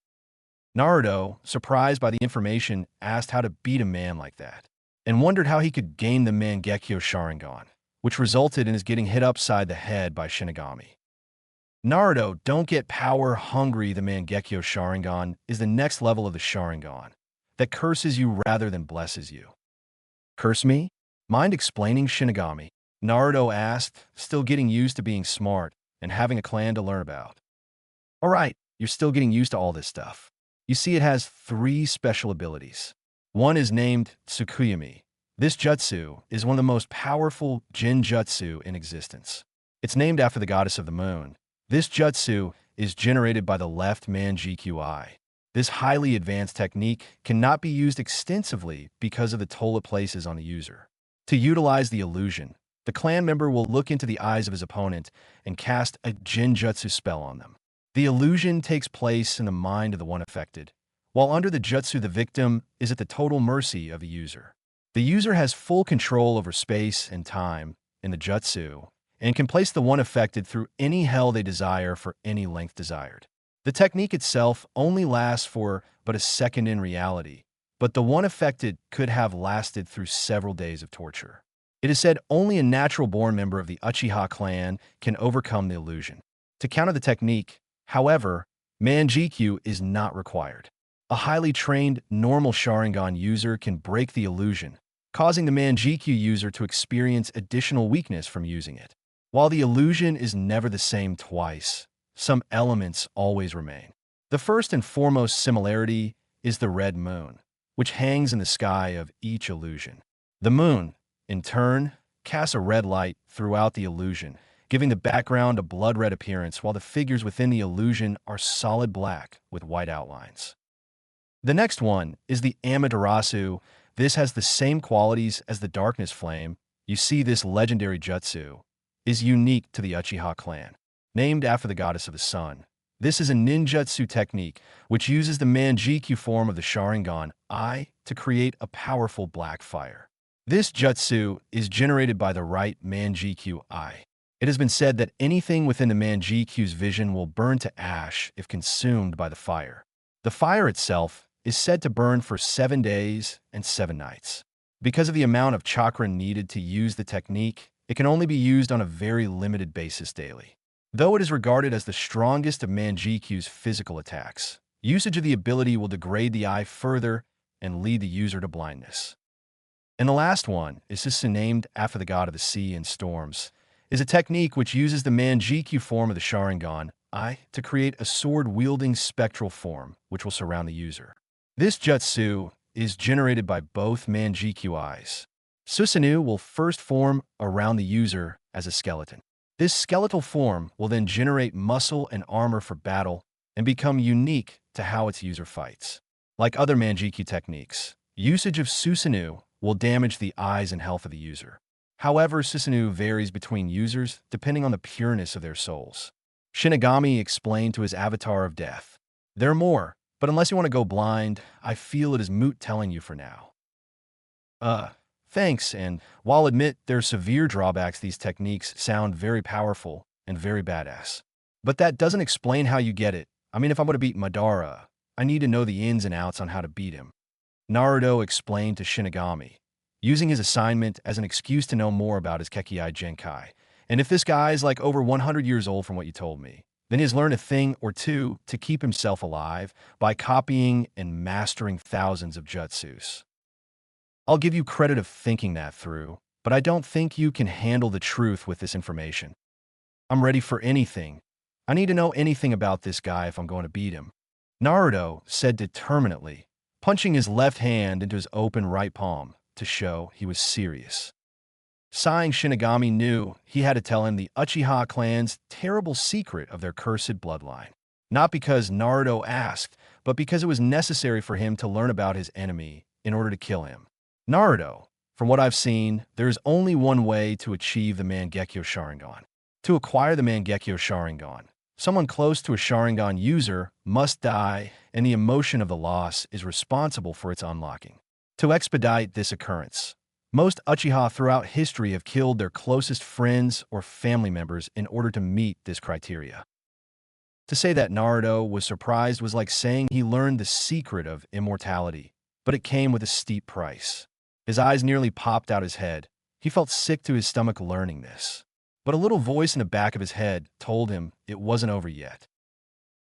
Naruto, surprised by the information, asked how to beat a man like that, and wondered how he could gain the Mangekyo Sharingan, which resulted in his getting hit upside the head by Shinigami. Naruto, don't get power hungry. The Mangekyo Sharingan is the next level of the Sharingan that curses you rather than blesses you. Curse me? Mind explaining, Shinigami? Naruto asked, still getting used to being smart and having a clan to learn about. Alright, you're still getting used to all this stuff. You see, it has 3 special abilities. One is named Tsukuyami. This jutsu is one of the most powerful Jinjutsu in existence. It's named after the goddess of the moon. This jutsu is generated by the left Manjikyu eye. This highly advanced technique cannot be used extensively because of the toll it places on the user. To utilize the illusion, the clan member will look into the eyes of his opponent and cast a Jinjutsu spell on them. The illusion takes place in the mind of the one affected, while under the jutsu the victim is at the total mercy of the user. The user has full control over space and time in the jutsu, and can place the one affected through any hell they desire for any length desired. The technique itself only lasts for but a second in reality, but the one affected could have lasted through several days of torture. It is said only a natural-born member of the Uchiha clan can overcome the illusion. To counter the technique, however, Manjikyu is not required. A highly trained, normal Sharingan user can break the illusion, causing the Manjikyu user to experience additional weakness from using it. While the illusion is never the same twice, some elements always remain. The first and foremost similarity is the red moon, which hangs in the sky of each illusion. The moon, in turn, casts a red light throughout the illusion, giving the background a blood-red appearance, while the figures within the illusion are solid black with white outlines. The next one is the Amaterasu. This has the same qualities as the Darkness Flame. You see, this legendary jutsu is unique to the Uchiha clan. Named after the goddess of the sun, this is a ninjutsu technique which uses the Manjikyu form of the Sharingan eye to create a powerful black fire. This jutsu is generated by the right Manjikyu eye. It has been said that anything within the Manjikyu's vision will burn to ash if consumed by the fire. The fire itself is said to burn for 7 days and 7 nights. Because of the amount of chakra needed to use the technique, it can only be used on a very limited basis daily. Though it is regarded as the strongest of Manjikyu's physical attacks, usage of the ability will degrade the eye further and lead the user to blindness. And the last one is this, named after the god of the sea and storms, is a technique which uses the Manjikyu form of the Sharingan eye to create a sword-wielding spectral form which will surround the user. This jutsu is generated by both Mangekyou eyes. Susanoo will first form around the user as a skeleton. This skeletal form will then generate muscle and armor for battle and become unique to how its user fights. Like other Mangekyou techniques, usage of Susanoo will damage the eyes and health of the user. However, Susanoo varies between users depending on the pureness of their souls. Shinigami explained to his avatar of death, "There are more, but unless you want to go blind, I feel it is moot telling you for now." Thanks, and while I'll admit there are severe drawbacks, these techniques sound very powerful and very badass. But that doesn't explain how you get it. I mean, if I'm going to beat Madara, I need to know the ins and outs on how to beat him. Naruto explained to Shinigami, using his assignment as an excuse to know more about his Kekkei Genkai. And if this guy is like over 100 years old from what you told me, then he has learned a thing or two to keep himself alive by copying and mastering thousands of jutsus. I'll give you credit of thinking that through, but I don't think you can handle the truth with this information. I'm ready for anything. I need to know anything about this guy if I'm going to beat him. Naruto said determinedly, punching his left hand into his open right palm to show he was serious. Sighing, Shinigami knew he had to tell him the Uchiha clan's terrible secret of their cursed bloodline. Not because Naruto asked, but because it was necessary for him to learn about his enemy in order to kill him. Naruto, from what I've seen, there is only one way to achieve the Mangekyou Sharingan. To acquire the Mangekyou Sharingan, someone close to a Sharingan user must die, and the emotion of the loss is responsible for its unlocking. To expedite this occurrence, most Uchiha throughout history have killed their closest friends or family members in order to meet this criteria. To say that Naruto was surprised was like saying he learned the secret of immortality, but it came with a steep price. His eyes nearly popped out his head. He felt sick to his stomach learning this. But a little voice in the back of his head told him it wasn't over yet.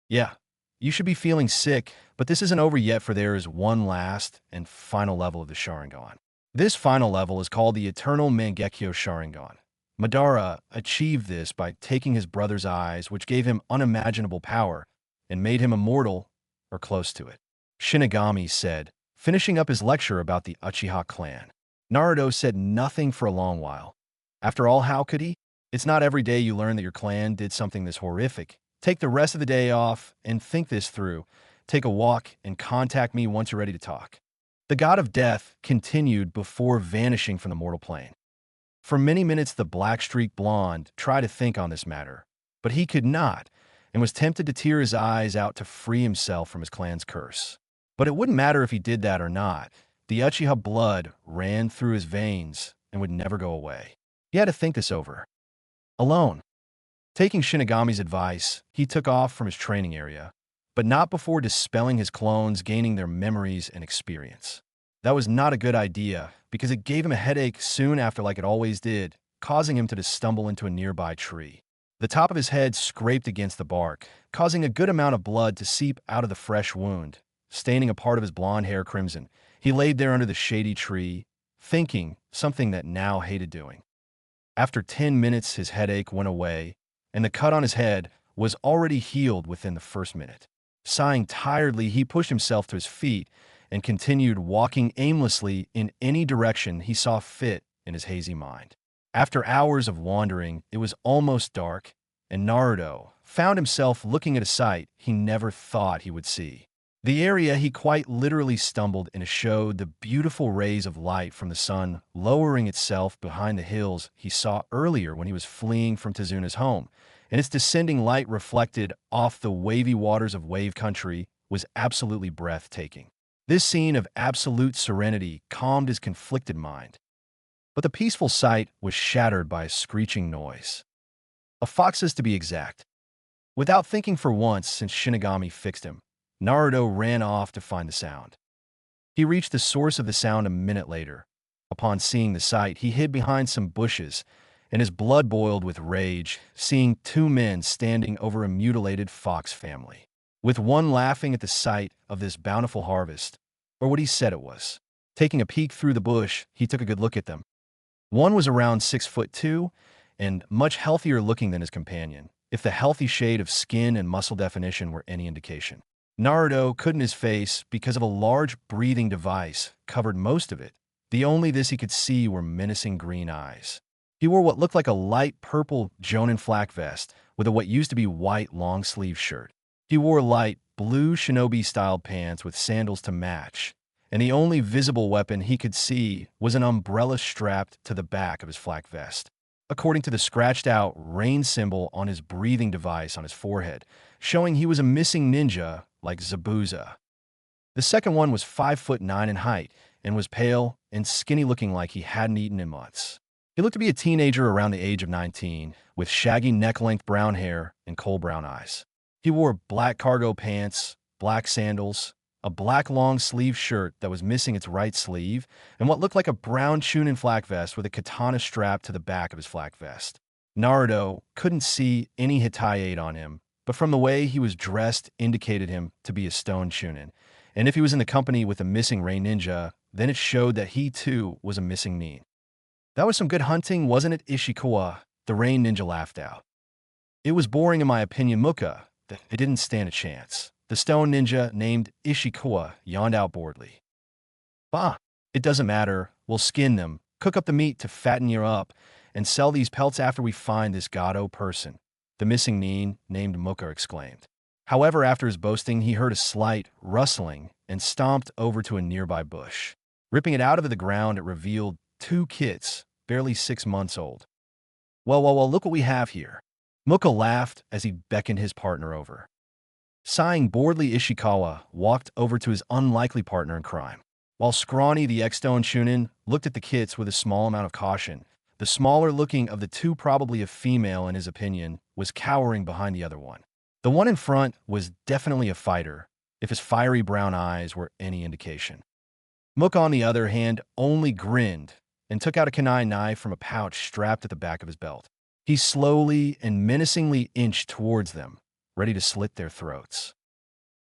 Yeah, you should be feeling sick, but this isn't over yet, for there is one last and final level of the Sharingan. This final level is called the Eternal Mangekyou Sharingan. Madara achieved this by taking his brother's eyes, which gave him unimaginable power and made him immortal or close to it. Shinigami said, finishing up his lecture about the Uchiha clan. Naruto said nothing for a long while. After all, how could he? It's not every day you learn that your clan did something this horrific. Take the rest of the day off and think this through. Take a walk and contact me once you're ready to talk. The god of death continued before vanishing from the mortal plane. For many minutes, the black-streaked blonde tried to think on this matter, but he could not, and was tempted to tear his eyes out to free himself from his clan's curse. But it wouldn't matter if he did that or not. The Uchiha blood ran through his veins and would never go away. He had to think this over. Alone. Taking Shinigami's advice, he took off from his training area, but not before dispelling his clones, gaining their memories and experience. That was not a good idea, because it gave him a headache soon after, like it always did, causing him to stumble into a nearby tree. The top of his head scraped against the bark, causing a good amount of blood to seep out of the fresh wound, staining a part of his blonde hair crimson. He laid there under the shady tree, thinking something that now hated doing. After 10 minutes, his headache went away, and the cut on his head was already healed within the first minute. Sighing tiredly, he pushed himself to his feet and continued walking aimlessly in any direction he saw fit in his hazy mind. After hours of wandering, it was almost dark, and Naruto found himself looking at a sight he never thought he would see. The area he quite literally stumbled in showed the beautiful rays of light from the sun lowering itself behind the hills he saw earlier when he was fleeing from Tezuna's home, and its descending light reflected off the wavy waters of Wave Country was absolutely breathtaking. This scene of absolute serenity calmed his conflicted mind. But the peaceful sight was shattered by a screeching noise. A fox's, to be exact. Without thinking for once, since Shinigami fixed him, Naruto ran off to find the sound. He reached the source of the sound a minute later. Upon seeing the sight, he hid behind some bushes, and his blood boiled with rage, seeing two men standing over a mutilated fox family, with one laughing at the sight of this bountiful harvest, or what he said it was. Taking a peek through the bush, he took a good look at them. One was around 6'2" and much healthier looking than his companion, if the healthy shade of skin and muscle definition were any indication. Naruto couldn't his face because of a large breathing device covered most of it. The only this he could see were menacing green eyes. He wore what looked like a light purple Jonin flak vest with a what used to be white long-sleeve shirt. He wore light blue shinobi-styled pants with sandals to match, and the only visible weapon he could see was an umbrella strapped to the back of his flak vest. According to the scratched-out rain symbol on his breathing device on his forehead, showing he was a missing ninja like Zabuza. The second one was 5'9" in height and was pale and skinny, looking like he hadn't eaten in months. He looked to be a teenager around the age of 19, with shaggy neck-length brown hair and coal brown eyes. He wore black cargo pants, black sandals, a black long-sleeve shirt that was missing its right sleeve, and what looked like a brown Chunin flak vest with a katana strapped to the back of his flak vest. Naruto couldn't see any Hitachi on him, but from the way he was dressed indicated him to be a stone Chunin, and if he was in the company with a missing Rain Ninja, then it showed that he too was a missing Nin. That was some good hunting, wasn't it, Ishikawa? The Rain Ninja laughed out. It was boring in my opinion, Muka. It didn't stand a chance. The stone ninja named Ishikawa yawned out boredly. Bah, it doesn't matter. We'll skin them, cook up the meat to fatten you up, and sell these pelts after we find this Gado person, the missing Nin named Muka exclaimed. However, after his boasting, he heard a slight rustling and stomped over to a nearby bush. Ripping it out of the ground, it revealed two kids, barely 6 months old. Well, look what we have here. Muka laughed as he beckoned his partner over. Sighing boredly, Ishikawa walked over to his unlikely partner in crime. While Scrawny, the ex-stone Chunin, looked at the kits with a small amount of caution, the smaller-looking of the two, probably a female in his opinion, was cowering behind the other one. The one in front was definitely a fighter, if his fiery brown eyes were any indication. Muka, on the other hand, only grinned and took out a kunai knife from a pouch strapped at the back of his belt. He slowly and menacingly inched towards them, ready to slit their throats.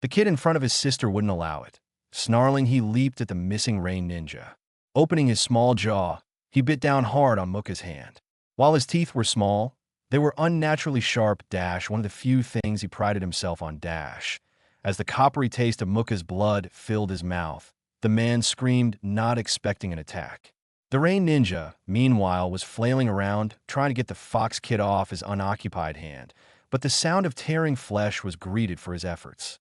The kid in front of his sister wouldn't allow it. Snarling, he leaped at the missing Rain Ninja. Opening his small jaw, he bit down hard on Muka's hand. While his teeth were small, they were unnaturally sharp, one of the few things he prided himself on. As the coppery taste of Muka's blood filled his mouth, the man screamed, not expecting an attack. The Rain Ninja, meanwhile, was flailing around, trying to get the fox kid off his unoccupied hand, but the sound of tearing flesh was greeted for his efforts.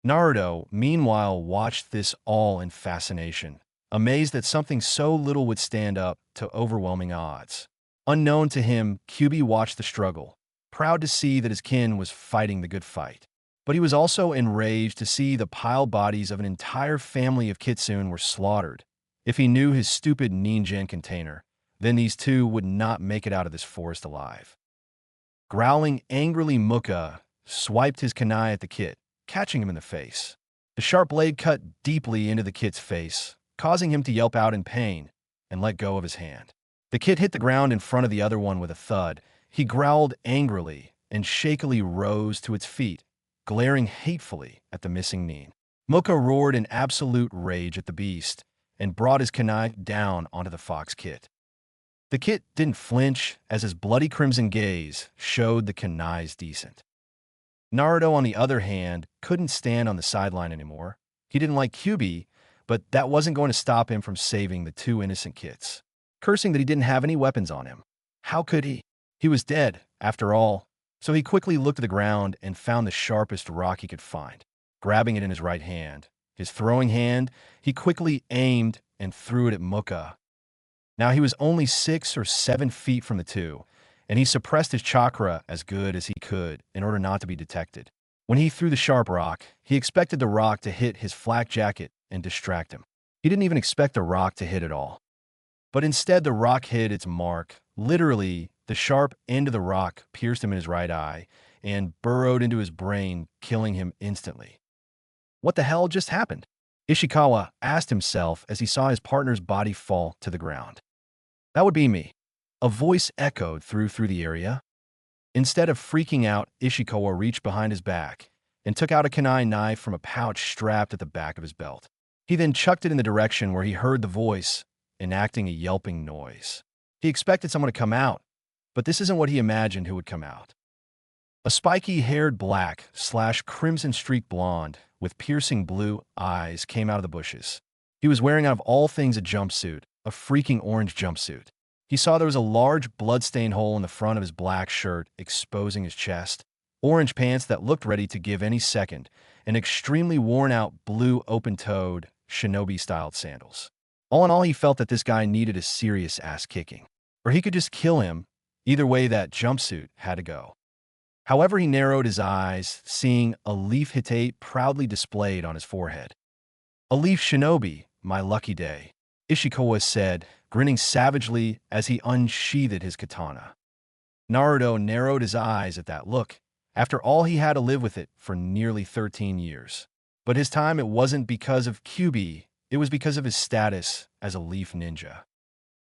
Naruto, meanwhile, watched this all in fascination, amazed that something so little would stand up to overwhelming odds. Unknown to him, Kyuubi watched the struggle, proud to see that his kin was fighting the good fight. But he was also enraged to see the piled bodies of an entire family of kitsune were slaughtered. If he knew his stupid Ninja container, then these two would not make it out of this forest alive. Growling angrily, Muka swiped his kunai at the kid, catching him in the face. The sharp blade cut deeply into the kid's face, causing him to yelp out in pain and let go of his hand. The kid hit the ground in front of the other one with a thud. He growled angrily and shakily rose to its feet, glaring hatefully at the missing Nin. Muka roared in absolute rage at the beast and brought his kunai down onto the fox kid. The kid didn't flinch as his bloody crimson gaze showed the kunai's decent. Naruto, on the other hand, couldn't stand on the sideline anymore. He didn't like Kyuubi, but that wasn't going to stop him from saving the two innocent kids. Cursing that he didn't have any weapons on him. How could he? He was dead, after all. So he quickly looked at the ground and found the sharpest rock he could find. Grabbing it in his right hand, his throwing hand, he quickly aimed and threw it at Muka. Now he was only 6 or 7 feet from the two, and he suppressed his chakra as good as he could in order not to be detected. When he threw the sharp rock, he expected the rock to hit his flak jacket and distract him. He didn't even expect the rock to hit at all. But instead, the rock hit its mark. Literally, the sharp end of the rock pierced him in his right eye and burrowed into his brain, killing him instantly. What the hell just happened? Ishikawa asked himself as he saw his partner's body fall to the ground. That would be me. A voice echoed through the area. Instead of freaking out, Ishikawa reached behind his back and took out a kunai knife from a pouch strapped at the back of his belt. He then chucked it in the direction where he heard the voice, enacting a yelping noise. He expected someone to come out, but this isn't what he imagined who would come out. A spiky-haired black/crimson-streaked blonde with piercing blue eyes came out of the bushes. He was wearing, out of all things, a jumpsuit, a freaking orange jumpsuit. He saw there was a large blood-stained hole in the front of his black shirt, exposing his chest, orange pants that looked ready to give any second, and extremely worn-out blue open-toed, shinobi-styled sandals. All in all, he felt that this guy needed a serious ass-kicking. Or he could just kill him. Either way, that jumpsuit had to go. However, he narrowed his eyes, seeing a leaf hitate proudly displayed on his forehead. "A leaf shinobi, my lucky day," Ishikawa said, grinning savagely as he unsheathed his katana. Naruto narrowed his eyes at that look. After all, he had to live with it for nearly 13 years. But his time, it wasn't because of QB, it was because of his status as a leaf ninja.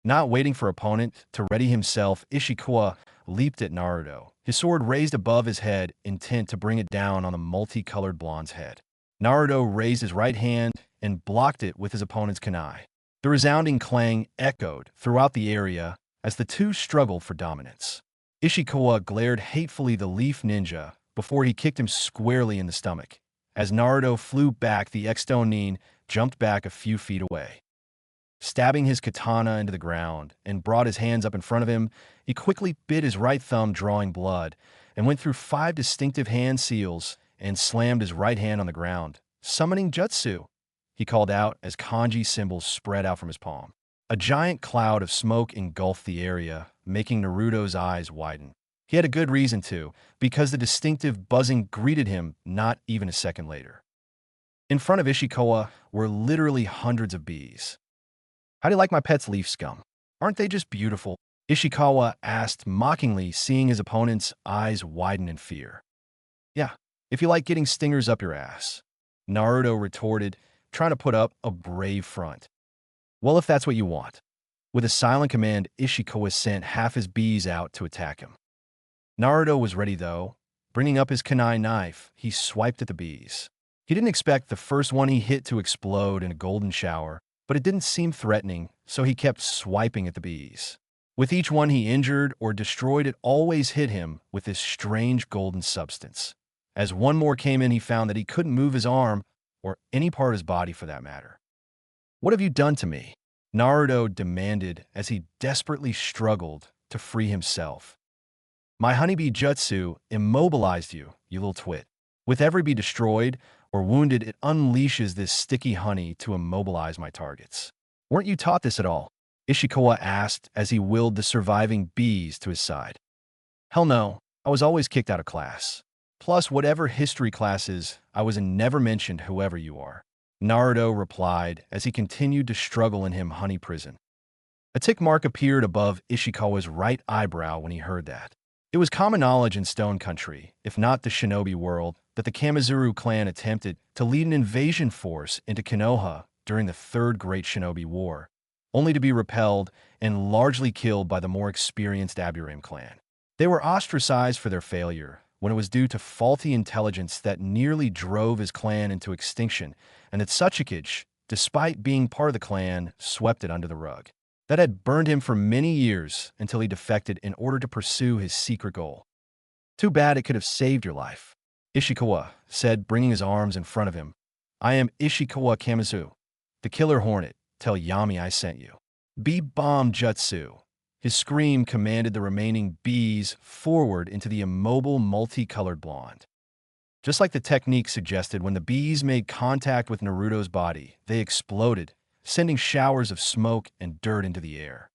Not waiting for opponent to ready himself, Ishikawa leaped at Naruto, his sword raised above his head, intent to bring it down on the multicolored blonde's head. Naruto raised his right hand and blocked it with his opponent's kunai. The resounding clang echoed throughout the area as the two struggled for dominance. Ishikawa glared hatefully at the leaf ninja before he kicked him squarely in the stomach. As Naruto flew back, the ex-Nin jumped back a few feet away. Stabbing his katana into the ground and brought his hands up in front of him, he quickly bit his right thumb, drawing blood, and went through 5 distinctive hand seals and slammed his right hand on the ground. "Summoning jutsu," he called out as kanji symbols spread out from his palm. A giant cloud of smoke engulfed the area, making Naruto's eyes widen. He had a good reason to, because the distinctive buzzing greeted him not even a second later. In front of Ishikawa were literally hundreds of bees. "How do you like my pet's leaf scum? Aren't they just beautiful?" Ishikawa asked mockingly, seeing his opponent's eyes widen in fear. "Yeah, if you like getting stingers up your ass," Naruto retorted, trying to put up a brave front. "Well, if that's what you want." With a silent command, Ishikawa sent half his bees out to attack him. Naruto was ready, though. Bringing up his kunai knife, he swiped at the bees. He didn't expect the first one he hit to explode in a golden shower, but it didn't seem threatening, so he kept swiping at the bees. With each one he injured or destroyed, it always hit him with this strange golden substance. As one more came in, he found that he couldn't move his arm, or any part of his body for that matter. "What have you done to me?" Naruto demanded as he desperately struggled to free himself. "My honeybee jutsu immobilized you, you little twit. With every bee destroyed or wounded, it unleashes this sticky honey to immobilize my targets. Weren't you taught this at all?" Ishikawa asked as he willed the surviving bees to his side. "Hell no, I was always kicked out of class. Plus, whatever history classes I was in never mentioned whoever you are," Naruto replied as he continued to struggle in him honey prison. A tick mark appeared above Ishikawa's right eyebrow when he heard that. It was common knowledge in Stone Country, if not the shinobi world, that the Kamizuru clan attempted to lead an invasion force into Konoha during the Third Great Shinobi War, only to be repelled and largely killed by the more experienced Aburame clan. They were ostracized for their failure, when it was due to faulty intelligence that nearly drove his clan into extinction, and that Tsuchikage, despite being part of the clan, swept it under the rug. That had burned him for many years until he defected in order to pursue his secret goal. "Too bad, it could have saved your life," Ishikawa said, bringing his arms in front of him. "I am Ishikawa Kamizu, the Killer Hornet. Tell Yami I sent you." "Bee bomb jutsu." His scream commanded the remaining bees forward into the immobile, multicolored blonde. Just like the technique suggested, when the bees made contact with Naruto's body, they exploded, sending showers of smoke and dirt into the air.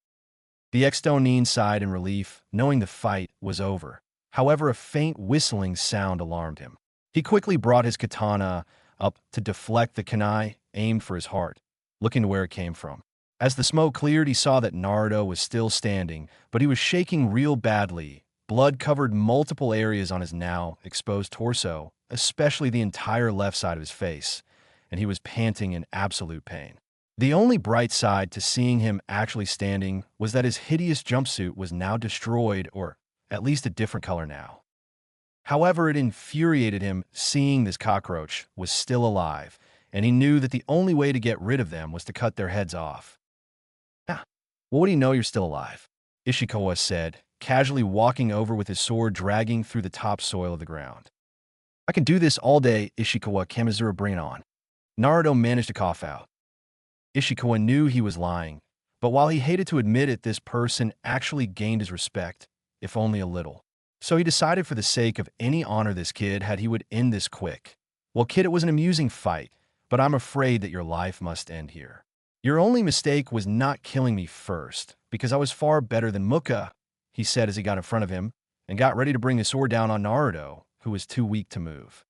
The ex-Nin sighed in relief, knowing the fight was over. However, a faint whistling sound alarmed him. He quickly brought his katana up to deflect the kunai aimed for his heart, looking to where it came from. As the smoke cleared, he saw that Naruto was still standing, but he was shaking real badly. Blood covered multiple areas on his now exposed torso, especially the entire left side of his face, and he was panting in absolute pain. The only bright side to seeing him actually standing was that his hideous jumpsuit was now destroyed, or at least a different color now. However, it infuriated him seeing this cockroach was still alive, and he knew that the only way to get rid of them was to cut their heads off. "Ah, well, what do you know, you're still alive?" Ishikawa said, casually walking over with his sword dragging through the topsoil of the ground. I can do this all day, Ishikawa Kamizura, bring it on. Naruto managed to cough out. Ishikawa knew he was lying, but while he hated to admit it, this person actually gained his respect, if only a little. So he decided for the sake of any honor this kid had he would end this quick. Well, kid, it was an amusing fight, but I'm afraid that your life must end here. Your only mistake was not killing me first, because I was far better than Muka, he said as he got in front of him and got ready to bring his sword down on Naruto, who was too weak to move.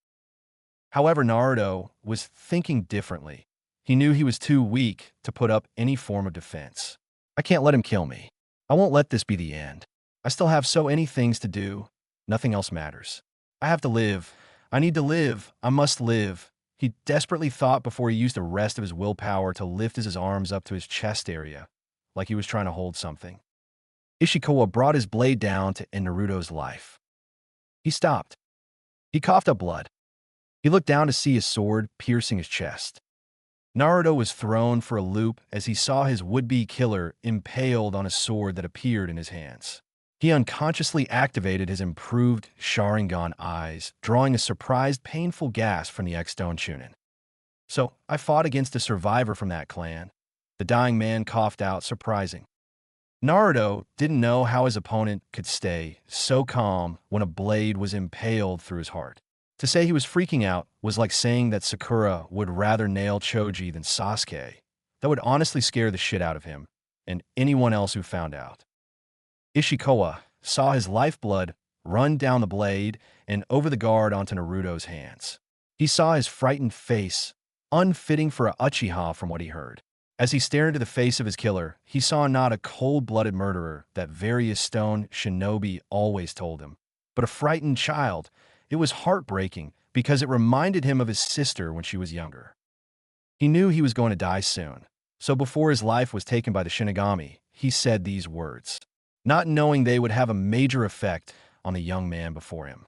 However, Naruto was thinking differently. He knew he was too weak to put up any form of defense. I can't let him kill me. I won't let this be the end. I still have so many things to do. Nothing else matters. I have to live. I need to live. I must live. He desperately thought before he used the rest of his willpower to lift his arms up to his chest area, like he was trying to hold something. Ishikawa brought his blade down to end Naruto's life. He stopped. He coughed up blood. He looked down to see his sword piercing his chest. Naruto was thrown for a loop as he saw his would-be killer impaled on a sword that appeared in his hands. He unconsciously activated his improved Sharingan eyes, drawing a surprised, painful gasp from the ex-stone Chunin. So, I fought against a survivor from that clan. The dying man coughed out, surprising. Naruto didn't know how his opponent could stay so calm when a blade was impaled through his heart. To say he was freaking out was like saying that Sakura would rather nail Choji than Sasuke. That would honestly scare the shit out of him and anyone else who found out. Ishikawa saw his lifeblood run down the blade and over the guard onto Naruto's hands. He saw his frightened face, unfitting for a Uchiha from what he heard. As he stared into the face of his killer, he saw not a cold-blooded murderer that various stone shinobi always told him, but a frightened child. It was heartbreaking because it reminded him of his sister when she was younger. He knew he was going to die soon, so before his life was taken by the Shinigami, he said these words, not knowing they would have a major effect on the young man before him.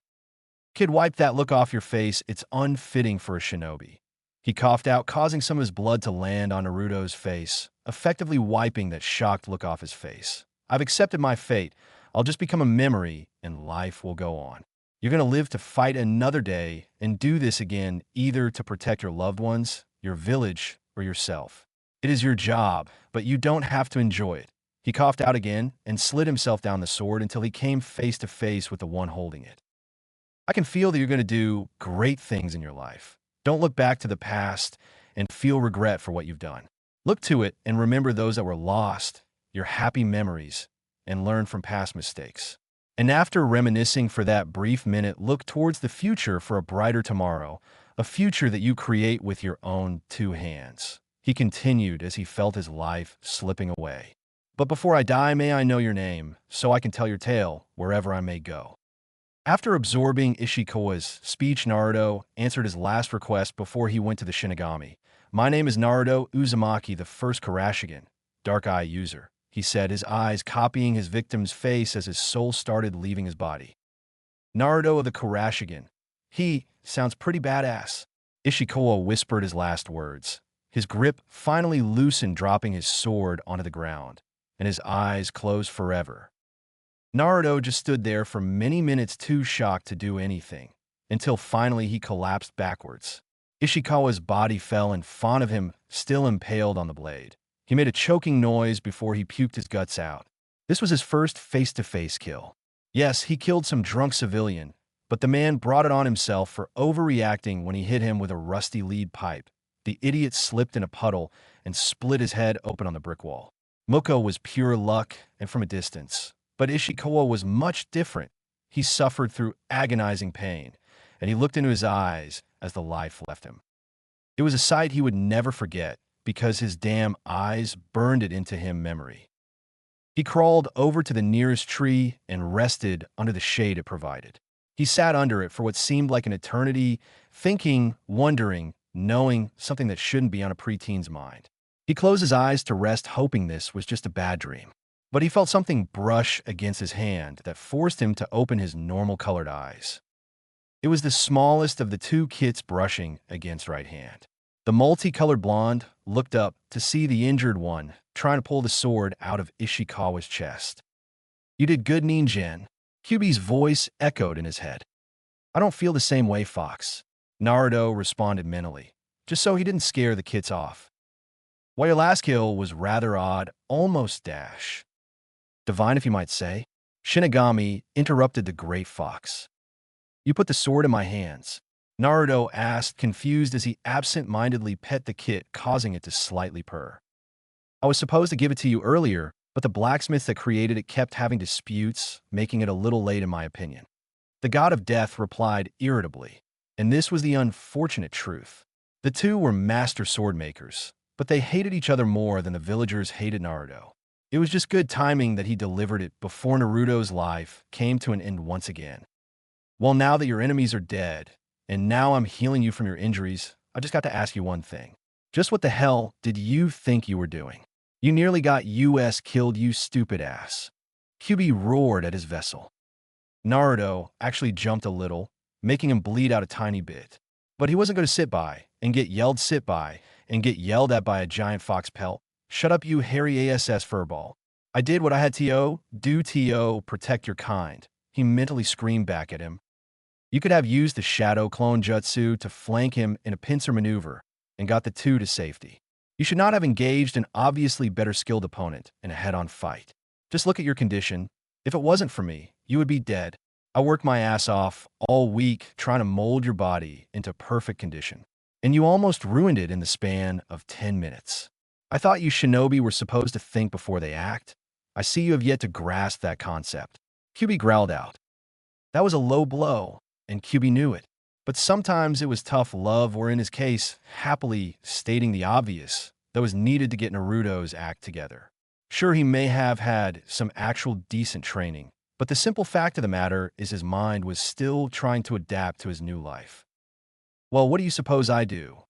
Kid, wipe that look off your face. It's unfitting for a shinobi. He coughed out, causing some of his blood to land on Naruto's face, effectively wiping that shocked look off his face. I've accepted my fate. I'll just become a memory, and life will go on. You're going to live to fight another day and do this again, either to protect your loved ones, your village, or yourself. It is your job, but you don't have to enjoy it. He coughed out again and slid himself down the sword until he came face to face with the one holding it. I can feel that you're going to do great things in your life. Don't look back to the past and feel regret for what you've done. Look to it and remember those that were lost, your happy memories, and learn from past mistakes. And after reminiscing for that brief minute, look towards the future for a brighter tomorrow, a future that you create with your own two hands. He continued as he felt his life slipping away. But before I die, may I know your name, so I can tell your tale wherever I may go. After absorbing Ishikawa's speech, Naruto answered his last request before he went to the Shinigami. My name is Naruto Uzumaki, the first Kurashigan, Dark Eye user, he said, his eyes copying his victim's face as his soul started leaving his body. Naruto of the Kurashigan. He sounds pretty badass. Ishikawa whispered his last words. His grip finally loosened, dropping his sword onto the ground, and his eyes closed forever. Naruto just stood there for many minutes, too shocked to do anything, until finally he collapsed backwards. Ishikawa's body fell in front of him, still impaled on the blade. He made a choking noise before he puked his guts out. This was his first face-to-face kill. Yes, he killed some drunk civilian, but the man brought it on himself for overreacting when he hit him with a rusty lead pipe. The idiot slipped in a puddle and split his head open on the brick wall. Muko was pure luck and from a distance, but Ishikawa was much different. He suffered through agonizing pain, and he looked into his eyes as the life left him. It was a sight he would never forget, because his damn eyes burned it into him memory. He crawled over to the nearest tree and rested under the shade it provided. He sat under it for what seemed like an eternity, thinking, wondering, knowing something that shouldn't be on a preteen's mind. He closed his eyes to rest, hoping this was just a bad dream. But he felt something brush against his hand that forced him to open his normal-colored eyes. It was the smallest of the two kits brushing against right hand. The multicolored blonde looked up to see the injured one trying to pull the sword out of Ishikawa's chest. You did good, Ninjan. Kyuubi's voice echoed in his head. I don't feel the same way, Fox. Naruto responded mentally, just so he didn't scare the kids off. While your last kill was rather odd, almost dash. Divine, if you might say. Shinigami interrupted the great Fox. You put the sword in my hands. Naruto asked, confused as he absent-mindedly pet the kit, causing it to slightly purr. I was supposed to give it to you earlier, but the blacksmith that created it kept having disputes, making it a little late in my opinion. The god of death replied irritably, and this was the unfortunate truth. The two were master sword makers, but they hated each other more than the villagers hated Naruto. It was just good timing that he delivered it before Naruto's life came to an end once again. Well, now that your enemies are dead, and now I'm healing you from your injuries, I just got to ask you one thing. Just what the hell did you think you were doing? You nearly got US killed, you stupid ass. Kyuubi roared at his vessel. Naruto actually jumped a little, making him bleed out a tiny bit. But he wasn't going to sit by and get yelled at by a giant fox pelt. Shut up, you hairy ass furball. I did what I had to do, protect your kind. He mentally screamed back at him. You could have used the shadow clone jutsu to flank him in a pincer maneuver and got the two to safety. You should not have engaged an obviously better skilled opponent in a head-on fight. Just look at your condition. If it wasn't for me, you would be dead. I worked my ass off all week trying to mold your body into perfect condition, and you almost ruined it in the span of 10 minutes. I thought you shinobi were supposed to think before they act. I see you have yet to grasp that concept. Kyuubi growled out. That was a low blow, and Kyuubi knew it. But sometimes it was tough love, or in his case, happily stating the obvious, that was needed to get Naruto's act together. Sure, he may have had some actual decent training, but the simple fact of the matter is his mind was still trying to adapt to his new life. Well, what do you suppose I do?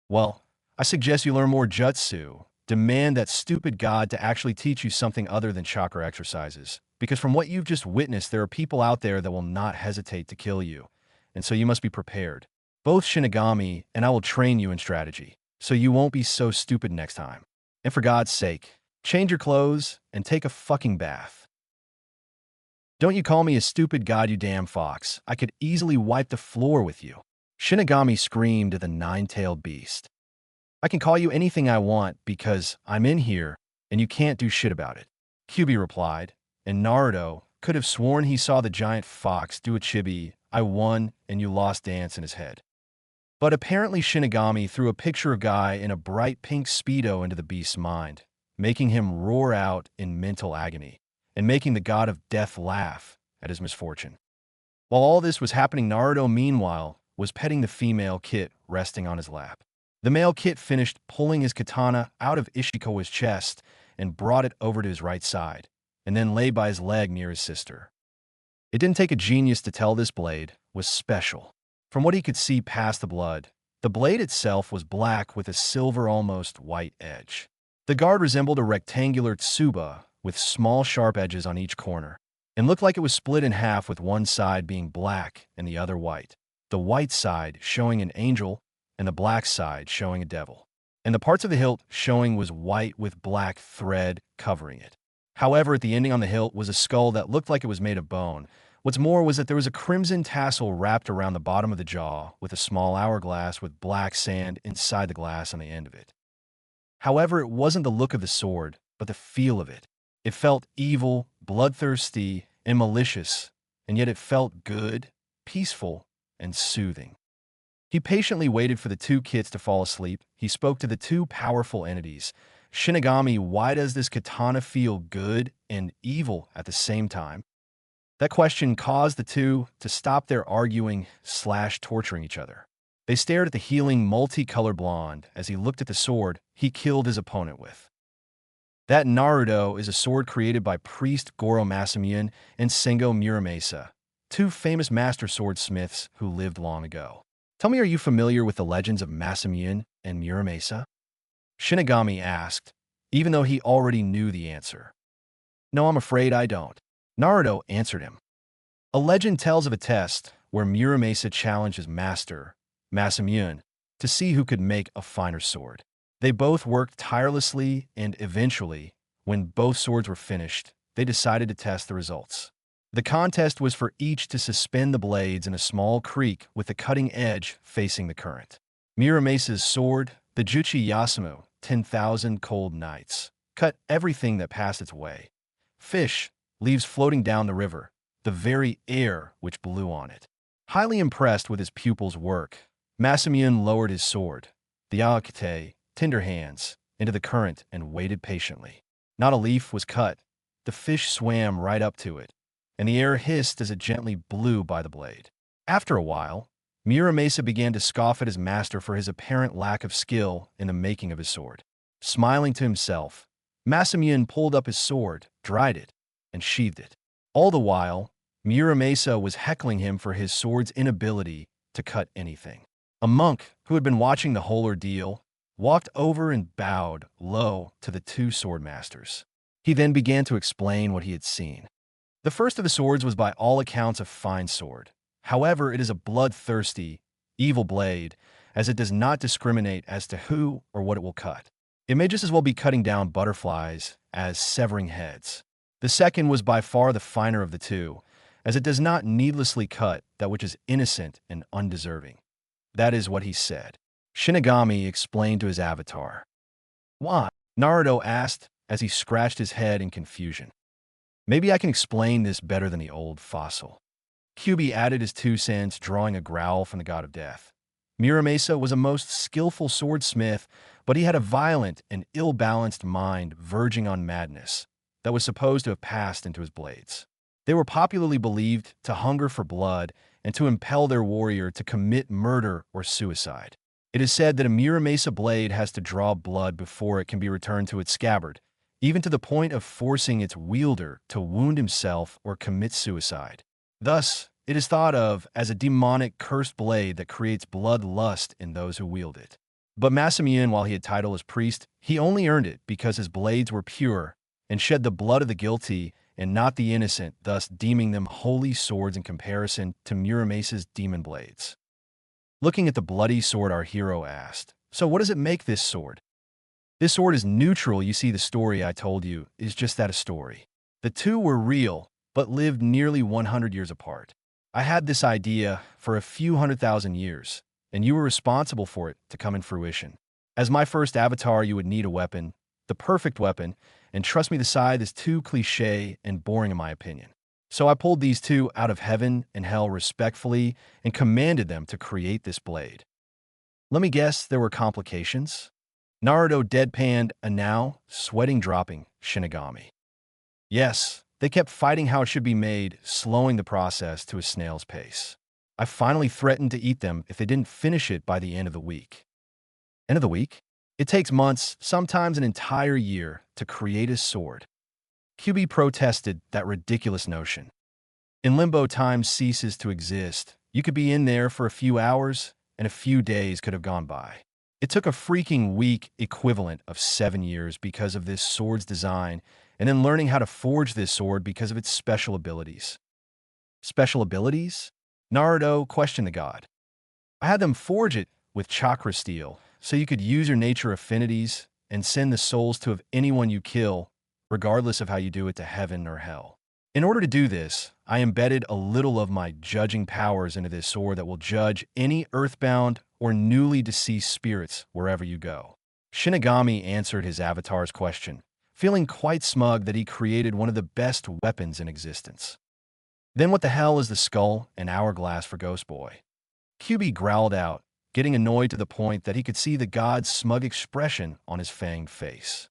Well, I suggest you learn more jutsu. Demand that stupid god to actually teach you something other than chakra exercises. Because from what you've just witnessed, there are people out there that will not hesitate to kill you. And so you must be prepared. Both Shinigami and I will train you in strategy, so you won't be so stupid next time. And for God's sake, change your clothes and take a fucking bath. Don't you call me a stupid god, you damn fox. I could easily wipe the floor with you. Shinigami screamed at the nine-tailed beast. I can call you anything I want because I'm in here and you can't do shit about it. Kyuubi replied, and Naruto could have sworn he saw the giant fox do a chibi, I won and you lost dance in his head. But apparently Shinigami threw a picture of Guy in a bright pink Speedo into the beast's mind, making him roar out in mental agony, and making the god of death laugh at his misfortune. While all this was happening, Naruto, meanwhile, was petting the female kit resting on his lap. The male kit finished pulling his katana out of Ishikawa's chest and brought it over to his right side, and then lay by his leg near his sister. It didn't take a genius to tell this blade was special. From what he could see past the blood, the blade itself was black with a silver, almost white edge. The guard resembled a rectangular tsuba with small sharp edges on each corner, and looked like it was split in half with one side being black and the other white. The white side showing an angel and the black side showing a devil. And the parts of the hilt showing was white with black thread covering it. However, at the ending on the hilt was a skull that looked like it was made of bone. What's more was that there was a crimson tassel wrapped around the bottom of the jaw with a small hourglass with black sand inside the glass on the end of it. However, it wasn't the look of the sword, but the feel of it. It felt evil, bloodthirsty, and malicious, and yet it felt good, peaceful, and soothing. He patiently waited for the two kids to fall asleep. He spoke to the two powerful entities. Shinigami, why does this katana feel good and evil at the same time? That question caused the two to stop their arguing/torturing each other. They stared at the healing multicolored blonde as he looked at the sword he killed his opponent with. That Naruto is a sword created by priest Goro Masamune and Sengo Muramasa, two famous master swordsmiths who lived long ago. Tell me, are you familiar with the legends of Masamune and Muramasa? Shinigami asked, even though he already knew the answer. No, I'm afraid I don't. Naruto answered him. A legend tells of a test where Muramasa challenged his master, Masamune, to see who could make a finer sword. They both worked tirelessly, and eventually, when both swords were finished, they decided to test the results. The contest was for each to suspend the blades in a small creek with the cutting edge facing the current. Muramesa's sword, the Juchi Yasumu, 10,000 cold nights, cut everything that passed its way. Fish, leaves floating down the river, the very air which blew on it. Highly impressed with his pupil's work, Masamune lowered his sword, the Aokite, tender hands, into the current and waited patiently. Not a leaf was cut. The fish swam right up to it, and the air hissed as it gently blew by the blade. After a while, Muramasa began to scoff at his master for his apparent lack of skill in the making of his sword. Smiling to himself, Masamune pulled up his sword, dried it, and sheathed it. All the while, Muramasa was heckling him for his sword's inability to cut anything. A monk, who had been watching the whole ordeal, walked over and bowed low to the two sword masters. He then began to explain what he had seen. The first of the swords was by all accounts a fine sword. However, it is a bloodthirsty, evil blade, as it does not discriminate as to who or what it will cut. It may just as well be cutting down butterflies as severing heads. The second was by far the finer of the two, as it does not needlessly cut that which is innocent and undeserving. That is what he said. Shinigami explained to his avatar. Why? Naruto asked as he scratched his head in confusion. Maybe I can explain this better than the old fossil. Kyubi added his 2 cents, drawing a growl from the god of death. Muramasa was a most skillful swordsmith, but he had a violent and ill-balanced mind verging on madness that was supposed to have passed into his blades. They were popularly believed to hunger for blood and to impel their warrior to commit murder or suicide. It is said that a Muramasa blade has to draw blood before it can be returned to its scabbard, even to the point of forcing its wielder to wound himself or commit suicide. Thus, it is thought of as a demonic cursed blade that creates bloodlust in those who wield it. But Masamune, while he had title as priest, he only earned it because his blades were pure and shed the blood of the guilty and not the innocent, thus deeming them holy swords in comparison to Muramasa's demon blades. Looking at the bloody sword, our hero asked, "So what does it make this sword?" "This sword is neutral. You see, the story I told you is just that, a story. The two were real, but lived nearly 100 years apart. I had this idea for a few 100,000 years, and you were responsible for it to come in fruition. As my first avatar, you would need a weapon, the perfect weapon, and trust me, the scythe is too cliché and boring in my opinion. So I pulled these two out of heaven and hell respectfully and commanded them to create this blade." Let me guess, there were complications? Naruto deadpanned a now, sweating dropping, Shinigami. Yes, they kept fighting how it should be made, slowing the process to a snail's pace. I finally threatened to eat them if they didn't finish it by the end of the week. End of the week? It takes months, sometimes an entire year, to create a sword. Kyubi protested that ridiculous notion. In limbo, time ceases to exist. You could be in there for a few hours, and a few days could have gone by. It took a freaking week equivalent of 7 years because of this sword's design, and then learning how to forge this sword because of its special abilities. Special abilities? Naruto questioned the god. I had them forge it with chakra steel, so you could use your nature affinities and send the souls to of anyone you kill, regardless of how you do it, to heaven or hell. In order to do this, I embedded a little of my judging powers into this sword that will judge any earthbound or newly deceased spirits wherever you go. Shinigami answered his avatar's question, feeling quite smug that he created one of the best weapons in existence. Then what the hell is the skull and hourglass for Ghost Boy? Kyubi growled out, getting annoyed to the point that he could see the god's smug expression on his fanged face.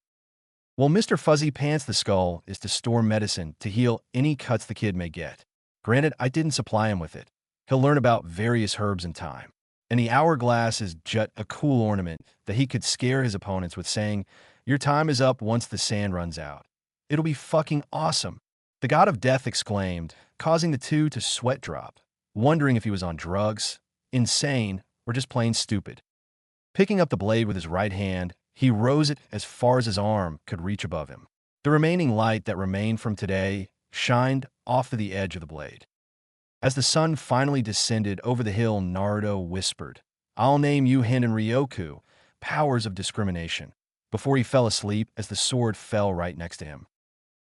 Well, Mr. Fuzzy Pants, the skull is to store medicine to heal any cuts the kid may get. Granted, I didn't supply him with it. He'll learn about various herbs in time. And the hourglass is just a cool ornament that he could scare his opponents with, saying, "Your time is up once the sand runs out." It'll be fucking awesome. The god of death exclaimed, causing the two to sweat drop, wondering if he was on drugs, insane, or just plain stupid. Picking up the blade with his right hand, he rose it as far as his arm could reach above him. The remaining light that remained from today shined off to the edge of the blade. As the sun finally descended over the hill, Naruto whispered, "I'll name you Hin and Ryoku, powers of discrimination," before he fell asleep as the sword fell right next to him.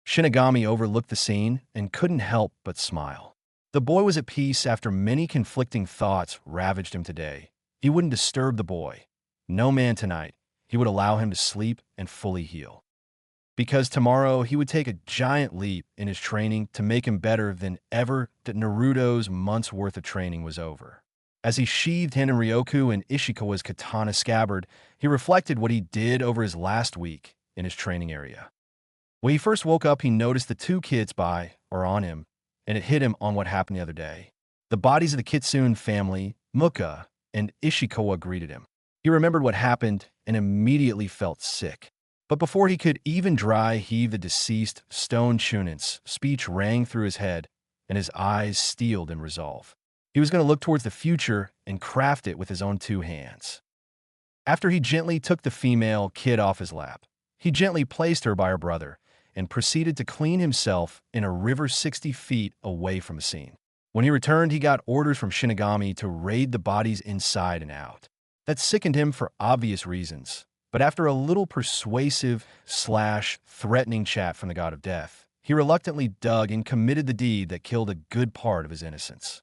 Shinigami overlooked the scene and couldn't help but smile. The boy was at peace after many conflicting thoughts ravaged him today. He wouldn't disturb the boy. No man tonight. He would allow him to sleep and fully heal. Because tomorrow he would take a giant leap in his training to make him better than ever that Naruto's month's worth of training was over. As he sheathed Ryoku and Ishikawa's katana scabbard, he reflected what he did over his last week in his training area. When he first woke up, he noticed the two kids by or on him, and it hit him on what happened the other day. The bodies of the Kitsune family, Muka, and Ishikawa greeted him. He remembered what happened and immediately felt sick. But before he could even dry heave the deceased Stone Chunin's speech rang through his head, and his eyes steeled in resolve. He was going to look towards the future and craft it with his own two hands. After he gently took the female kid off his lap, he gently placed her by her brother and proceeded to clean himself in a river 60 feet away from the scene. When he returned, he got orders from Shinigami to raid the bodies inside and out. That sickened him for obvious reasons, but after a little persuasive/threatening chat from the god of death, he reluctantly dug and committed the deed that killed a good part of his innocence.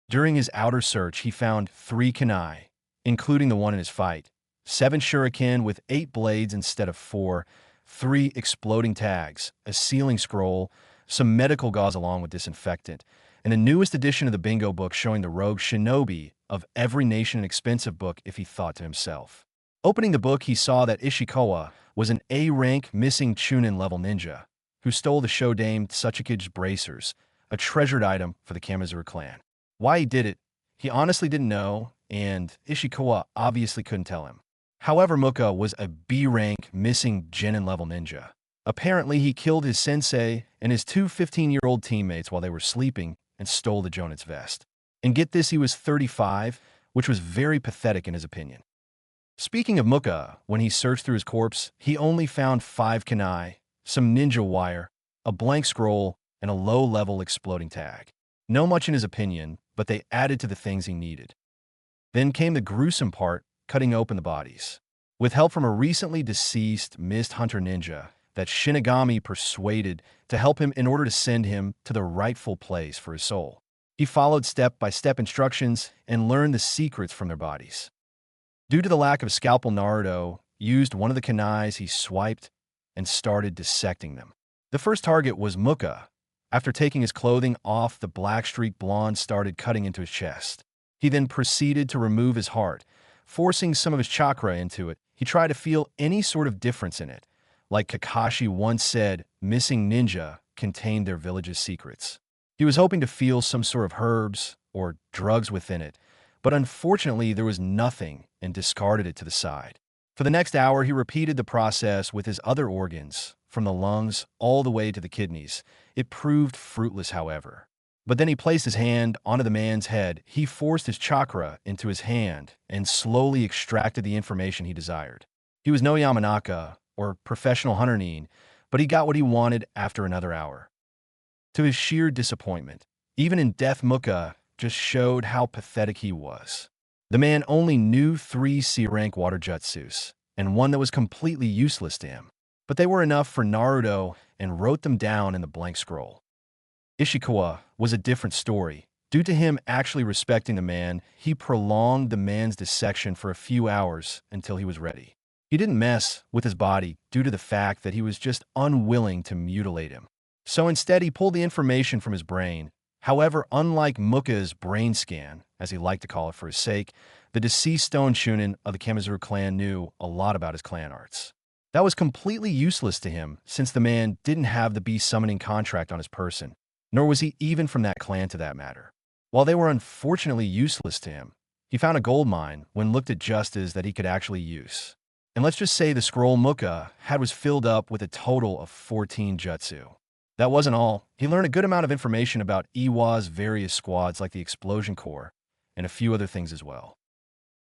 During his outer search, he found 3 kunai, including the one in his fight, 7 shuriken with 8 blades instead of 4, 3 exploding tags, a sealing scroll, some medical gauze along with disinfectant, and the newest edition of the bingo book showing the rogue shinobi of every nation an expensive book if he thought to himself. Opening the book, he saw that Ishikawa was an A-rank missing Chunin-level ninja who stole the Shodaime Tsuchikige's bracers, a treasured item for the Kamizuru clan. Why he did it, he honestly didn't know, and Ishikawa obviously couldn't tell him. However, Muka was a B-rank missing Genin-level ninja. Apparently, he killed his sensei and his 2 15-year-old teammates while they were sleeping and stole the Jonit's vest. And get this, he was 35, which was very pathetic in his opinion. Speaking of Muka, when he searched through his corpse, he only found 5 kunai, some ninja wire, a blank scroll, and a low-level exploding tag. No much in his opinion, but they added to the things he needed. Then came the gruesome part, cutting open the bodies. With help from a recently deceased Mist Hunter ninja that Shinigami persuaded to help him in order to send him to the rightful place for his soul. He followed step-by-step instructions and learned the secrets from their bodies. Due to the lack of a scalpel, Naruto used one of the kunais he swiped and started dissecting them. The first target was Muka. After taking his clothing off, the black-streaked blonde started cutting into his chest. He then proceeded to remove his heart, forcing some of his chakra into it. He tried to feel any sort of difference in it. Like Kakashi once said, missing ninja contained their village's secrets. He was hoping to feel some sort of herbs or drugs within it, but unfortunately there was nothing and discarded it to the side. For the next hour, he repeated the process with his other organs, from the lungs all the way to the kidneys. It proved fruitless, however. But then he placed his hand onto the man's head. He forced his chakra into his hand and slowly extracted the information he desired. He was no Yamanaka or professional hunter nin, but he got what he wanted after another hour. To his sheer disappointment, even in death, Muka just showed how pathetic he was. The man only knew 3 C-rank water jutsus, and one that was completely useless to him. But they were enough for Naruto and wrote them down in the blank scroll. Ishikawa was a different story. Due to him actually respecting the man, he prolonged the man's dissection for a few hours until he was ready. He didn't mess with his body due to the fact that he was just unwilling to mutilate him. So instead, he pulled the information from his brain. However, unlike Muka's brain scan, as he liked to call it for his sake, the deceased Stone Chunin of the Kamizuru clan knew a lot about his clan arts. That was completely useless to him since the man didn't have the beast summoning contract on his person, nor was he even from that clan to that matter. While they were unfortunately useless to him, he found a gold mine when looked at just as that he could actually use. And let's just say the scroll Muka had was filled up with a total of 14 jutsu. That wasn't all. He learned a good amount of information about Iwa's various squads like the Explosion Corps, and a few other things as well.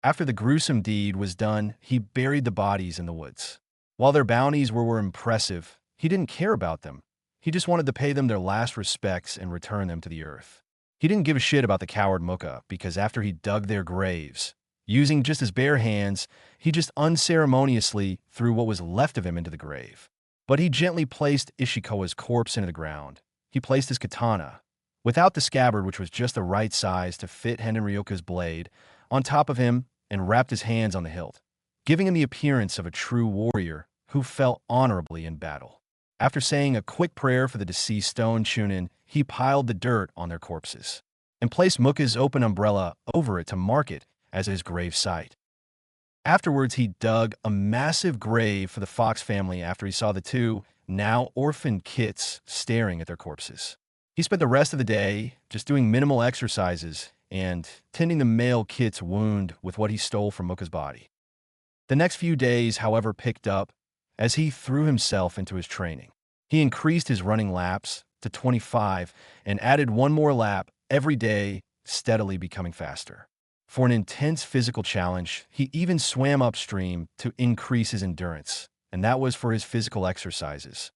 After the gruesome deed was done, he buried the bodies in the woods. While their bounties were impressive, he didn't care about them. He just wanted to pay them their last respects and return them to the earth. He didn't give a shit about the coward Muka, because after he dug their graves, using just his bare hands, he just unceremoniously threw what was left of him into the grave. But he gently placed Ishikawa's corpse into the ground. He placed his katana, without the scabbard, which was just the right size to fit Henryoka's blade, on top of him and wrapped his hands on the hilt, giving him the appearance of a true warrior who fell honorably in battle. After saying a quick prayer for the deceased stone chunin, he piled the dirt on their corpses and placed Muka's open umbrella over it to mark it as his grave site. Afterwards, he dug a massive grave for the Fox family after he saw the two, now orphaned kits staring at their corpses. He spent the rest of the day just doing minimal exercises and tending the male kit's wound with what he stole from Muka's body. The next few days, however, picked up as he threw himself into his training. He increased his running laps to 25 and added one more lap every day, steadily becoming faster. For an intense physical challenge, he even swam upstream to increase his endurance, and that was for his physical exercises.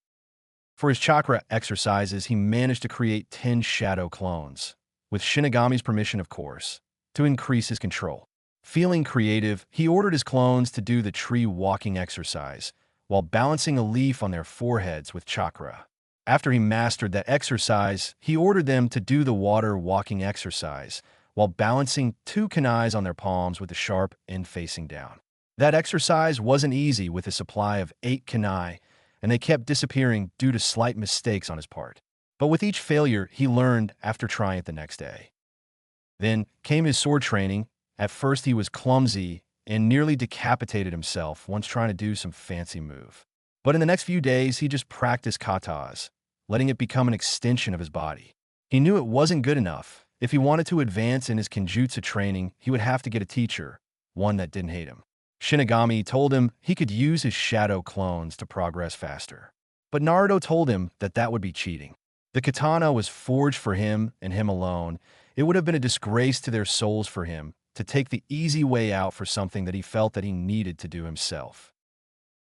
For his chakra exercises, he managed to create 10 shadow clones, with Shinigami's permission, of course, to increase his control. Feeling creative, he ordered his clones to do the tree walking exercise, while balancing a leaf on their foreheads with chakra. After he mastered that exercise, he ordered them to do the water walking exercise, while balancing 2 kunais on their palms with the sharp end facing down. That exercise wasn't easy with a supply of 8 kunai, and they kept disappearing due to slight mistakes on his part. But with each failure, he learned after trying it the next day. Then came his sword training. At first, he was clumsy and nearly decapitated himself once trying to do some fancy move. But in the next few days, he just practiced katas, letting it become an extension of his body. He knew it wasn't good enough. If he wanted to advance in his kenjutsu training, he would have to get a teacher, one that didn't hate him. Shinigami told him he could use his shadow clones to progress faster. But Naruto told him that that would be cheating. The katana was forged for him and him alone. It would have been a disgrace to their souls for him to take the easy way out for something that he felt that he needed to do himself.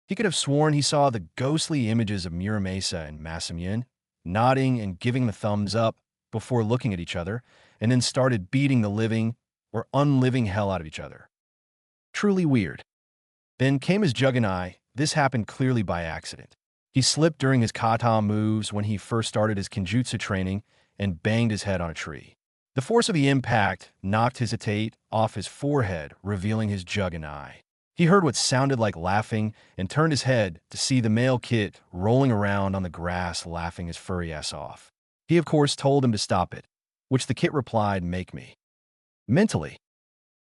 He could have sworn he saw the ghostly images of Muramasa and Masamune nodding and giving the thumbs up before looking at each other, and then started beating the living or unliving hell out of each other. Truly weird. Then came his Juganai. This happened clearly by accident. He slipped during his kata moves when he first started his kenjutsu training and banged his head on a tree. The force of the impact knocked his atate off his forehead, revealing his Juganai. He heard what sounded like laughing and turned his head to see the male kit rolling around on the grass laughing his furry ass off. He, of course, told him to stop it, which the kit replied, "Make me." Mentally.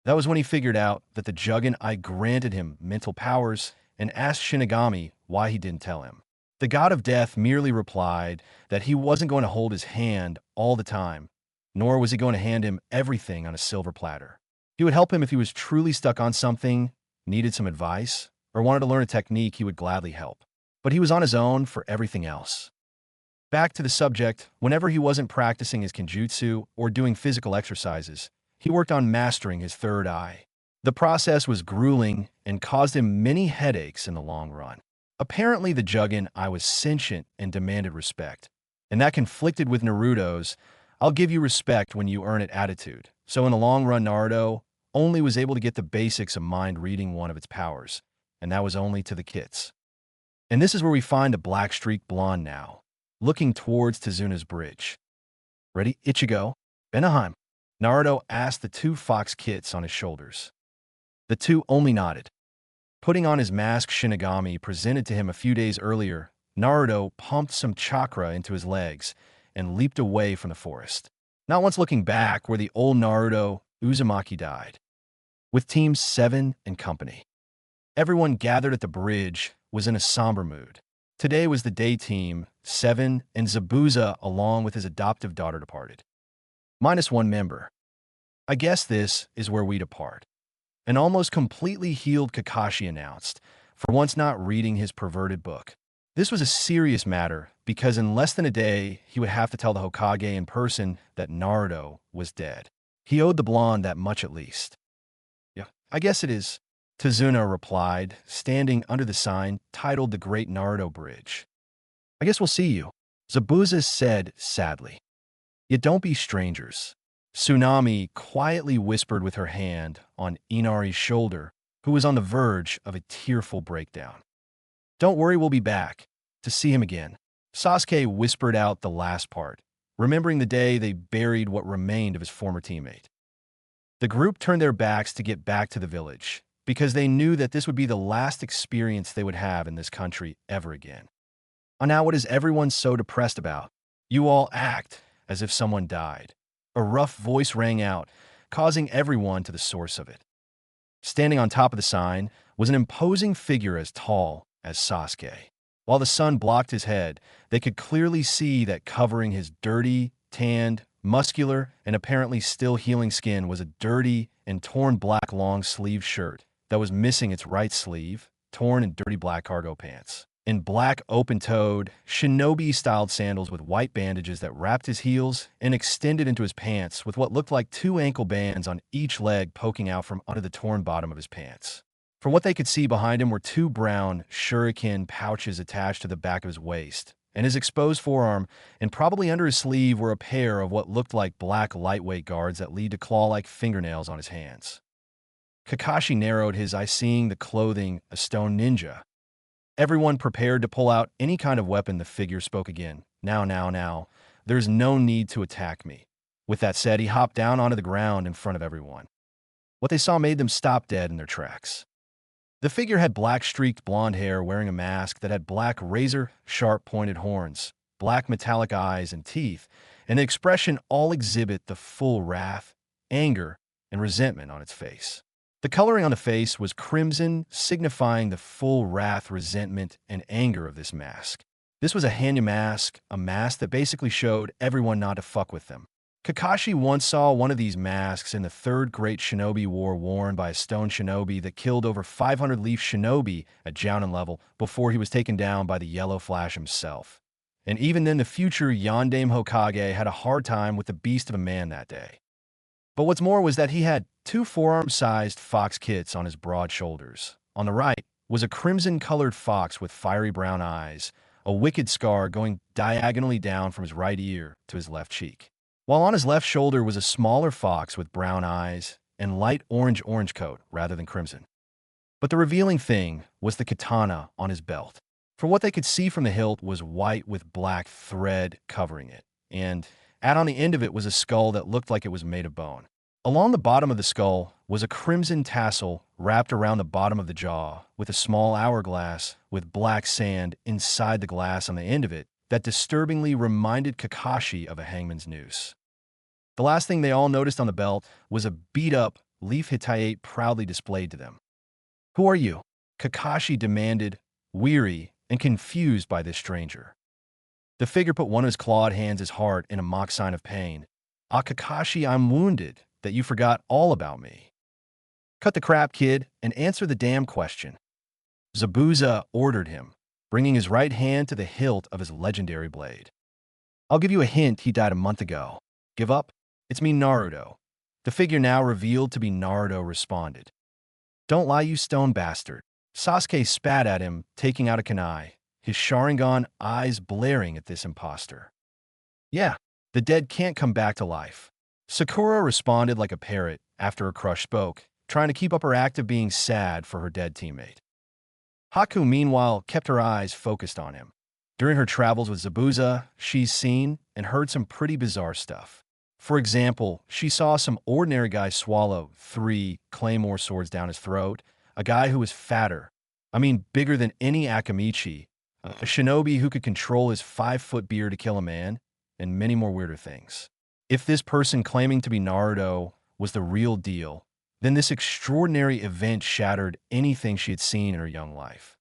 That was when he figured out that the Juganai granted him mental powers and asked Shinigami why he didn't tell him. The god of death merely replied that he wasn't going to hold his hand all the time, nor was he going to hand him everything on a silver platter. He would help him if he was truly stuck on something, needed some advice, or wanted to learn a technique. He would gladly help. But he was on his own for everything else. Back to the subject, whenever he wasn't practicing his kenjutsu or doing physical exercises, he worked on mastering his third eye. The process was grueling and caused him many headaches in the long run. Apparently, the Juganai was sentient and demanded respect, and that conflicted with Naruto's "I'll give you respect when you earn it" attitude. So in the long run, Naruto only was able to get the basics of mind reading one of its powers, and that was only to the kits. And this is where we find a black-streaked blonde now, looking towards Tezuna's bridge. "Ready, Ichigo? Benaheim?" Naruto asked the 2 fox kits on his shoulders. The 2 only nodded. Putting on his mask Shinigami presented to him a few days earlier, Naruto pumped some chakra into his legs and leaped away from the forest, not once looking back where the old Naruto Uzumaki died. With Teams 7 and company, everyone gathered at the bridge was in a somber mood. Today was the day Team 7 and Zabuza, along with his adoptive daughter, departed. Minus one member. "I guess this is where we depart," an almost completely healed Kakashi announced, for once not reading his perverted book. This was a serious matter, because in less than a day, he would have to tell the Hokage in person that Naruto was dead. He owed the blonde that much at least. "Yeah, I guess it is," Tezuna replied, standing under the sign titled The Great Naruto Bridge. "I guess we'll see you," Zabuza said sadly. "Yet don't be strangers," Tsunami quietly whispered with her hand on Inari's shoulder, who was on the verge of a tearful breakdown. "Don't worry, we'll be back." to see him again. Sasuke whispered out the last part, remembering the day they buried what remained of his former teammate. The group turned their backs to get back to the village, because they knew that this would be the last experience they would have in this country ever again. Oh, now what is everyone so depressed about? You all act as if someone died. A rough voice rang out, causing everyone to the source of it. Standing on top of the sign was an imposing figure as tall as Sasuke. While the sun blocked his head, they could clearly see that covering his dirty, tanned, muscular, and apparently still healing skin was a dirty and torn black long-sleeved shirt that was missing its right sleeve, torn and dirty black cargo pants, and black open-toed, shinobi-styled sandals with white bandages that wrapped his heels and extended into his pants with what looked like 2 ankle bands on each leg poking out from under the torn bottom of his pants. From what they could see behind him were 2 brown shuriken pouches attached to the back of his waist, and his exposed forearm, and probably under his sleeve were a pair of what looked like black lightweight guards that lead to claw-like fingernails on his hands. Kakashi narrowed his eyes, seeing the clothing a stone ninja. Everyone prepared to pull out any kind of weapon. The figure spoke again. Now. There's no need to attack me. With that said, he hopped down onto the ground in front of everyone. What they saw made them stop dead in their tracks. The figure had black streaked blonde hair, wearing a mask that had black razor-sharp pointed horns, black metallic eyes and teeth, and the expression all exhibit the full wrath, anger, and resentment on its face. The coloring on the face was crimson, signifying the full wrath, resentment, and anger of this mask. This was a Hanya mask, a mask that basically showed everyone not to fuck with them. Kakashi once saw one of these masks in the Third Great Shinobi War, worn by a stone shinobi that killed over 500 Leaf Shinobi at Jounin level before he was taken down by the Yellow Flash himself. And even then, the future Yondaime Hokage had a hard time with the beast of a man that day. But what's more was that he had 2 forearm-sized fox kits on his broad shoulders. On the right was a crimson-colored fox with fiery brown eyes, a wicked scar going diagonally down from his right ear to his left cheek. While on his left shoulder was a smaller fox with brown eyes and light orange coat rather than crimson. But the revealing thing was the katana on his belt. For what they could see from the hilt was white with black thread covering it, and on the end of it was a skull that looked like it was made of bone. Along the bottom of the skull was a crimson tassel wrapped around the bottom of the jaw with a small hourglass with black sand inside the glass on the end of it that disturbingly reminded Kakashi of a hangman's noose. The last thing they all noticed on the belt was a beat-up Leaf Hittite proudly displayed to them. "Who are you?" Kakashi demanded, weary and confused by this stranger. The figure put one of his clawed hands his heart in a mock sign of pain. "Ah, Kakashi, I'm wounded that you forgot all about me." "Cut the crap, kid, and answer the damn question," Zabuza ordered him, bringing his right hand to the hilt of his legendary blade. "I'll give you a hint, he died a month ago. Give up? It's me, Naruto." The figure, now revealed to be Naruto, responded. "Don't lie, you stone bastard." Sasuke spat at him, taking out a kunai, his Sharingan eyes blaring at this imposter. "Yeah, the dead can't come back to life." Sakura responded like a parrot after her crush spoke, trying to keep up her act of being sad for her dead teammate. Haku, meanwhile, kept her eyes focused on him. During her travels with Zabuza, she's seen and heard some pretty bizarre stuff. For example, she saw some ordinary guy swallow 3 claymore swords down his throat, a guy who was bigger than any Akamichi, a shinobi who could control his 5-foot beard to kill a man, and many more weirder things. If this person claiming to be Naruto was the real deal, then this extraordinary event shattered anything she had seen in her young life.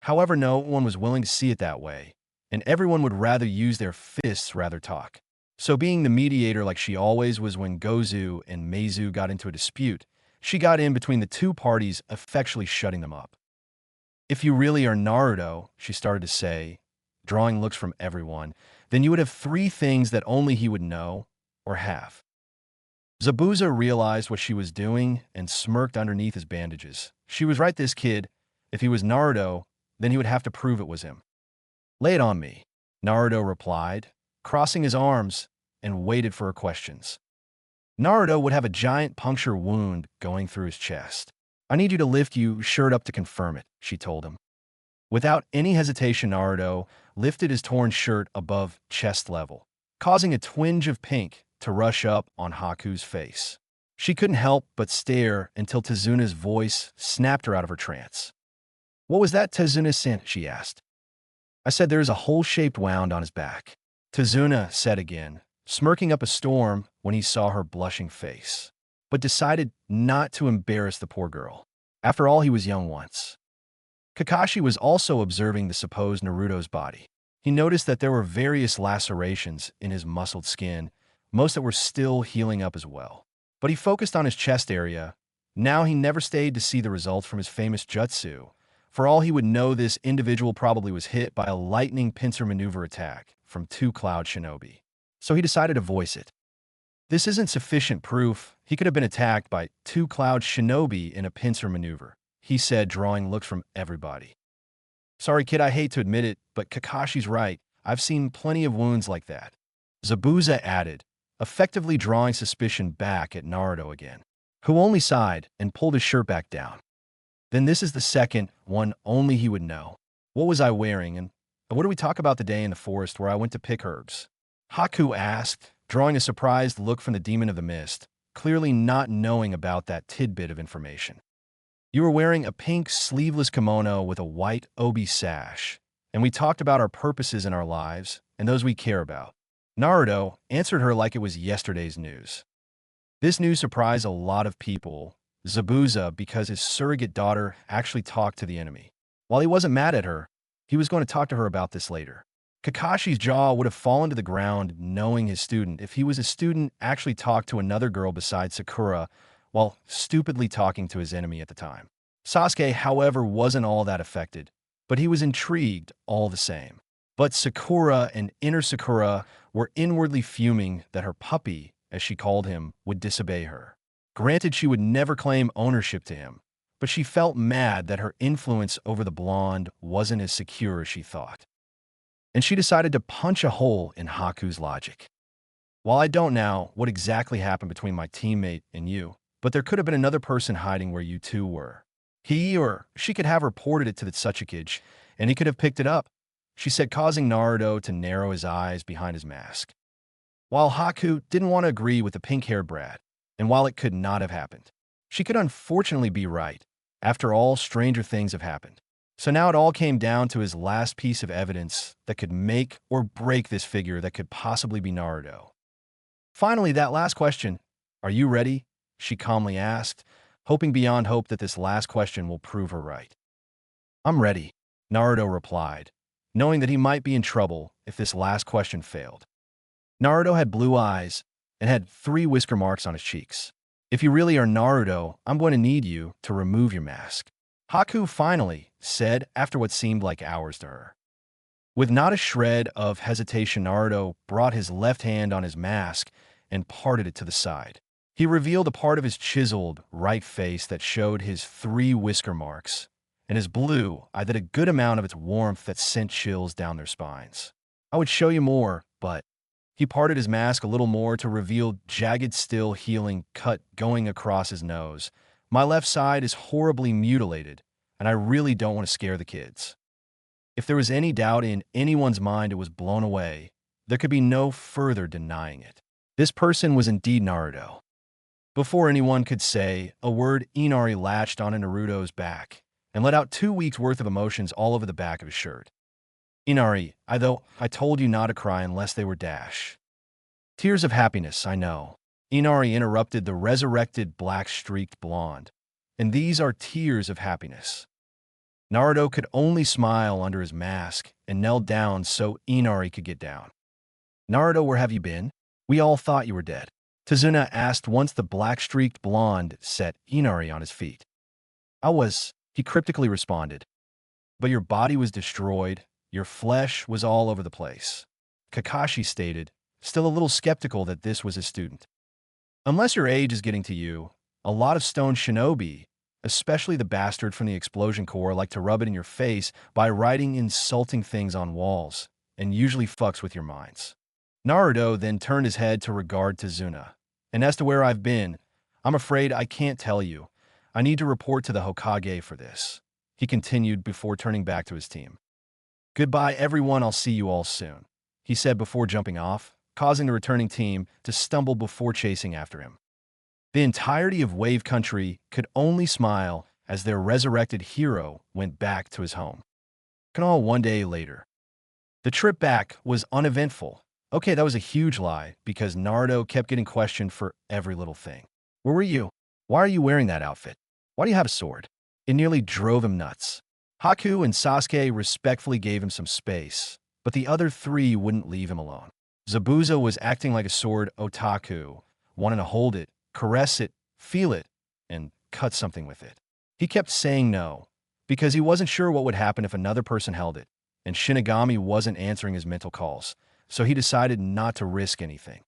However, no one was willing to see it that way, and everyone would rather use their fists rather talk. So being the mediator like she always was when Gozu and Meizu got into a dispute, she got in between the 2 parties, effectually shutting them up. "If you really are Naruto," she started to say, drawing looks from everyone, "then you would have 3 things that only he would know or have." Zabuza realized what she was doing and smirked underneath his bandages. She was right, this kid. If he was Naruto, then he would have to prove it was him. "Lay it on me," Naruto replied, crossing his arms, and waited for her questions. Naruto would have a giant puncture wound going through his chest. "I need you to lift your shirt up to confirm it," she told him. Without any hesitation, Naruto lifted his torn shirt above chest level, causing a twinge of pink to rush up on Haku's face. She couldn't help but stare until Tezuna's voice snapped her out of her trance. "What was that, Tezuna-san?" she asked. "I said there is a hole-shaped wound on his back," Tezuna said again, smirking up a storm when he saw her blushing face, but decided not to embarrass the poor girl. After all, he was young once. Kakashi was also observing the supposed Naruto's body. He noticed that there were various lacerations in his muscled skin, most that were still healing up as well. But he focused on his chest area. Now he never stayed to see the results from his famous jutsu. For all he would know, this individual probably was hit by a lightning pincer maneuver attack from two Cloud Shinobi. So he decided to voice it. "This isn't sufficient proof. He could have been attacked by two Cloud Shinobi in a pincer maneuver," he said, drawing looks from everybody. "Sorry, kid, I hate to admit it, but Kakashi's right. I've seen plenty of wounds like that," Zabuza added, effectively drawing suspicion back at Naruto again, who only sighed and pulled his shirt back down. "Then this is the second one only he would know. What was I wearing, and what do we talk about the day in the forest where I went to pick herbs?" Haku asked, drawing a surprised look from the Demon of the Mist, clearly not knowing about that tidbit of information. "You were wearing a pink sleeveless kimono with a white obi sash, and we talked about our purposes in our lives and those we care about." Naruto answered her like it was yesterday's news. This news surprised a lot of people, Zabuza, because his surrogate daughter actually talked to the enemy. While he wasn't mad at her, he was going to talk to her about this later. Kakashi's jaw would have fallen to the ground knowing his student, if he was a student, actually talked to another girl besides Sakura while stupidly talking to his enemy at the time. Sasuke, however, wasn't all that affected, but he was intrigued all the same. But Sakura and inner Sakura were inwardly fuming that her puppy, as she called him, would disobey her. Granted, she would never claim ownership to him, but she felt mad that her influence over the blonde wasn't as secure as she thought. And she decided to punch a hole in Haku's logic. "While I don't know what exactly happened between my teammate and you, but there could have been another person hiding where you two were. He or she could have reported it to the Tsuchikage, and he could have picked it up," she said, causing Naruto to narrow his eyes behind his mask. While Haku didn't want to agree with the pink-haired brat, and while it could not have happened, she could unfortunately be right. After all, stranger things have happened. So now it all came down to his last piece of evidence that could make or break this figure that could possibly be Naruto. Finally, that last question, "Are you ready?" she calmly asked, hoping beyond hope that this last question will prove her right. "I'm ready," Naruto replied, knowing that he might be in trouble if this last question failed. Naruto had blue eyes and had 3 whisker marks on his cheeks. "If you really are Naruto, I'm going to need you to remove your mask," Haku finally said after what seemed like hours to her. With not a shred of hesitation, Naruto brought his left hand on his mask and parted it to the side. He revealed a part of his chiseled right face that showed his 3 whisker marks, and his blue eye that a good amount of its warmth that sent chills down their spines. "I would show you more, but..." He parted his mask a little more to reveal jagged, still healing cut going across his nose. "My left side is horribly mutilated, and I really don't want to scare the kids." If there was any doubt in anyone's mind, it was blown away. There could be no further denying it. This person was indeed Naruto. Before anyone could say a word, Inari latched onto Naruto's back and let out 2 weeks' worth of emotions all over the back of his shirt. "Inari, I told you not to cry unless they were dash. Tears of happiness, I know." Inari interrupted the resurrected black-streaked blonde. "And these are tears of happiness." Naruto could only smile under his mask and knelt down so Inari could get down. "Naruto, where have you been? We all thought you were dead," Tezuna asked once the black-streaked blonde set Inari on his feet. "I was," he cryptically responded. "But your body was destroyed. Your flesh was all over the place," Kakashi stated, still a little skeptical that this was his student. "Unless your age is getting to you, a lot of stone shinobi, especially the bastard from the Explosion Corps, like to rub it in your face by writing insulting things on walls, and usually fucks with your minds." Naruto then turned his head to regard Tezuna. "And as to where I've been, I'm afraid I can't tell you. I need to report to the Hokage for this." he continued before turning back to his team. Goodbye, everyone. I'll see you all soon, he said before jumping off, causing the returning team to stumble before chasing after him. The entirety of Wave Country could only smile as their resurrected hero went back to his home. Kanal one day later. The trip back was uneventful. Okay, that was a huge lie because Naruto kept getting questioned for every little thing. Where were you? Why are you wearing that outfit? Why do you have a sword? It nearly drove him nuts. Haku and Sasuke respectfully gave him some space, but the other three wouldn't leave him alone. Zabuza was acting like a sword otaku, wanting to hold it, caress it, feel it, and cut something with it. He kept saying no, because he wasn't sure what would happen if another person held it, and Shinigami wasn't answering his mental calls, so he decided not to risk anything.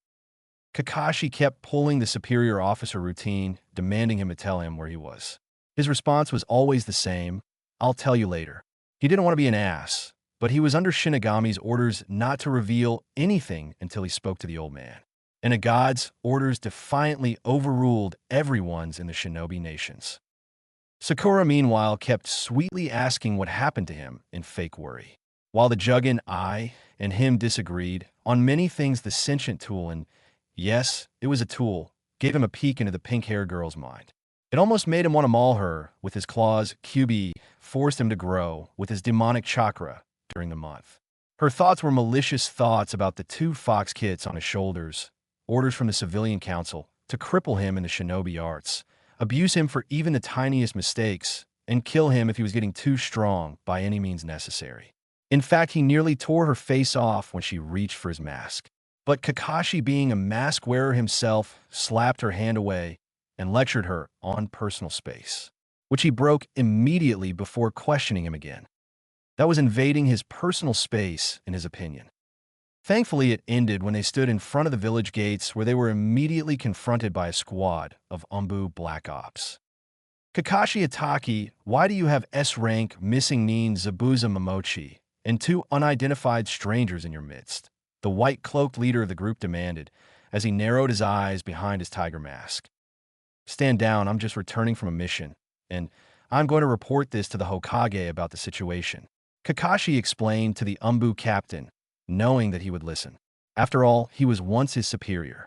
Kakashi kept pulling the superior officer routine, demanding him to tell him where he was. His response was always the same, "I'll tell you later." He didn't want to be an ass, but he was under Shinigami's orders not to reveal anything until he spoke to the old man. And a god's orders defiantly overruled everyone's in the shinobi nations. Sakura, meanwhile, kept sweetly asking what happened to him in fake worry. While the Juggin I and him disagreed on many things, the sentient tool, and yes, it was a tool, gave him a peek into the pink-haired girl's mind. It almost made him want to maul her with his claws. QB forced him to grow with his demonic chakra during the month. Her thoughts were malicious thoughts about the two fox kits on his shoulders, orders from the civilian council to cripple him in the shinobi arts, abuse him for even the tiniest mistakes, and kill him if he was getting too strong by any means necessary. In fact, he nearly tore her face off when she reached for his mask. But Kakashi, being a mask wearer himself, slapped her hand away and lectured her on personal space, which he broke immediately before questioning him again. That was invading his personal space, in his opinion. Thankfully, it ended when they stood in front of the village gates, where they were immediately confronted by a squad of Umbu Black Ops. Kakashi Ataki, why do you have S-rank missing Nin Zabuza Momochi and two unidentified strangers in your midst? The white-cloaked leader of the group demanded, as he narrowed his eyes behind his tiger mask. Stand down, I'm just returning from a mission, and I'm going to report this to the Hokage about the situation, Kakashi explained to the Umbu captain, knowing that he would listen. After all, he was once his superior.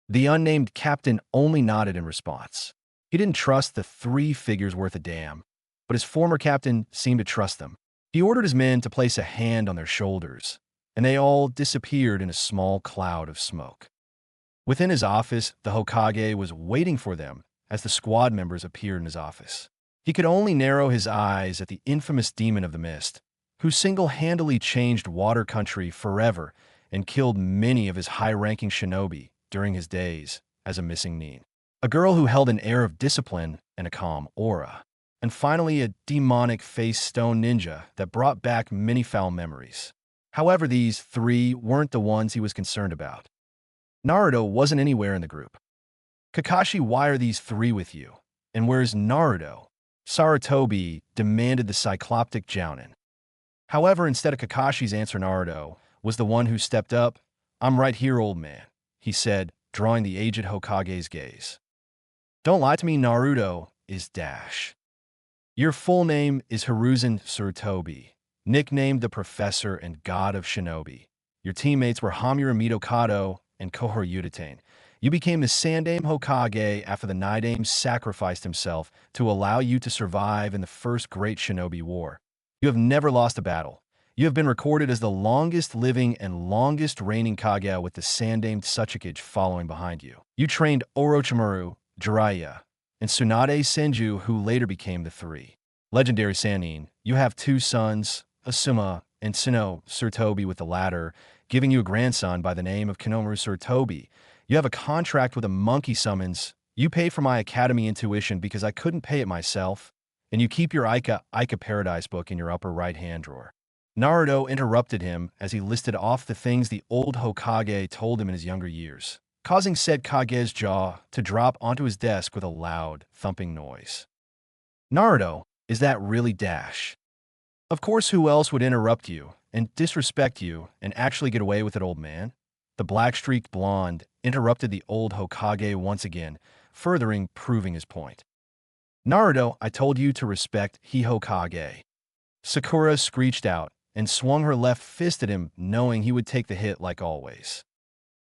The unnamed captain only nodded in response. He didn't trust the three figures worth a damn, but his former captain seemed to trust them. He ordered his men to place a hand on their shoulders, and they all disappeared in a small cloud of smoke. Within his office, the Hokage was waiting for them as the squad members appeared in his office. He could only narrow his eyes at the infamous Demon of the Mist, who single-handedly changed Water Country forever and killed many of his high-ranking shinobi during his days as a missing Nin. A girl who held an air of discipline and a calm aura. And finally, a demonic face stone ninja that brought back many foul memories. However, these three weren't the ones he was concerned about. Naruto wasn't anywhere in the group. Kakashi, why are these three with you? And where's Naruto? Sarutobi demanded the cycloptic Jounin. However, instead of Kakashi's answer, Naruto was the one who stepped up. I'm right here, old man, he said, drawing the aged Hokage's gaze. Don't lie to me, Naruto is Dash. Your full name is Hiruzen Sarutobi, nicknamed the Professor and God of Shinobi. Your teammates were Hamura Mitokado and Kohor Udatain. You became the Sandaime Hokage after the Nidaime sacrificed himself to allow you to survive in the first Great Shinobi War. You have never lost a battle. You have been recorded as the longest living and longest reigning Kage with the Sandaime Tsuchikage following behind you. You trained Orochimaru, Jiraiya, and Tsunade Senju, who later became the three. Legendary Sannin, you have two sons, Asuma and Sinnoh Sarutobi, with the latter giving you a grandson by the name of Kinomaru Sarutobi. You have a contract with a monkey summons. You pay for my academy intuition because I couldn't pay it myself. And you keep your Ica Paradise book in your upper right-hand drawer. Naruto interrupted him as he listed off the things the old Hokage told him in his younger years, causing said Kage's jaw to drop onto his desk with a loud, thumping noise. Naruto, is that really Dash? Of course, who else would interrupt you and disrespect you and actually get away with it, old man? The black-streaked blonde interrupted the old Hokage once again, proving his point. Naruto, I told you to respect Hihokage. Sakura screeched out and swung her left fist at him, knowing he would take the hit like always.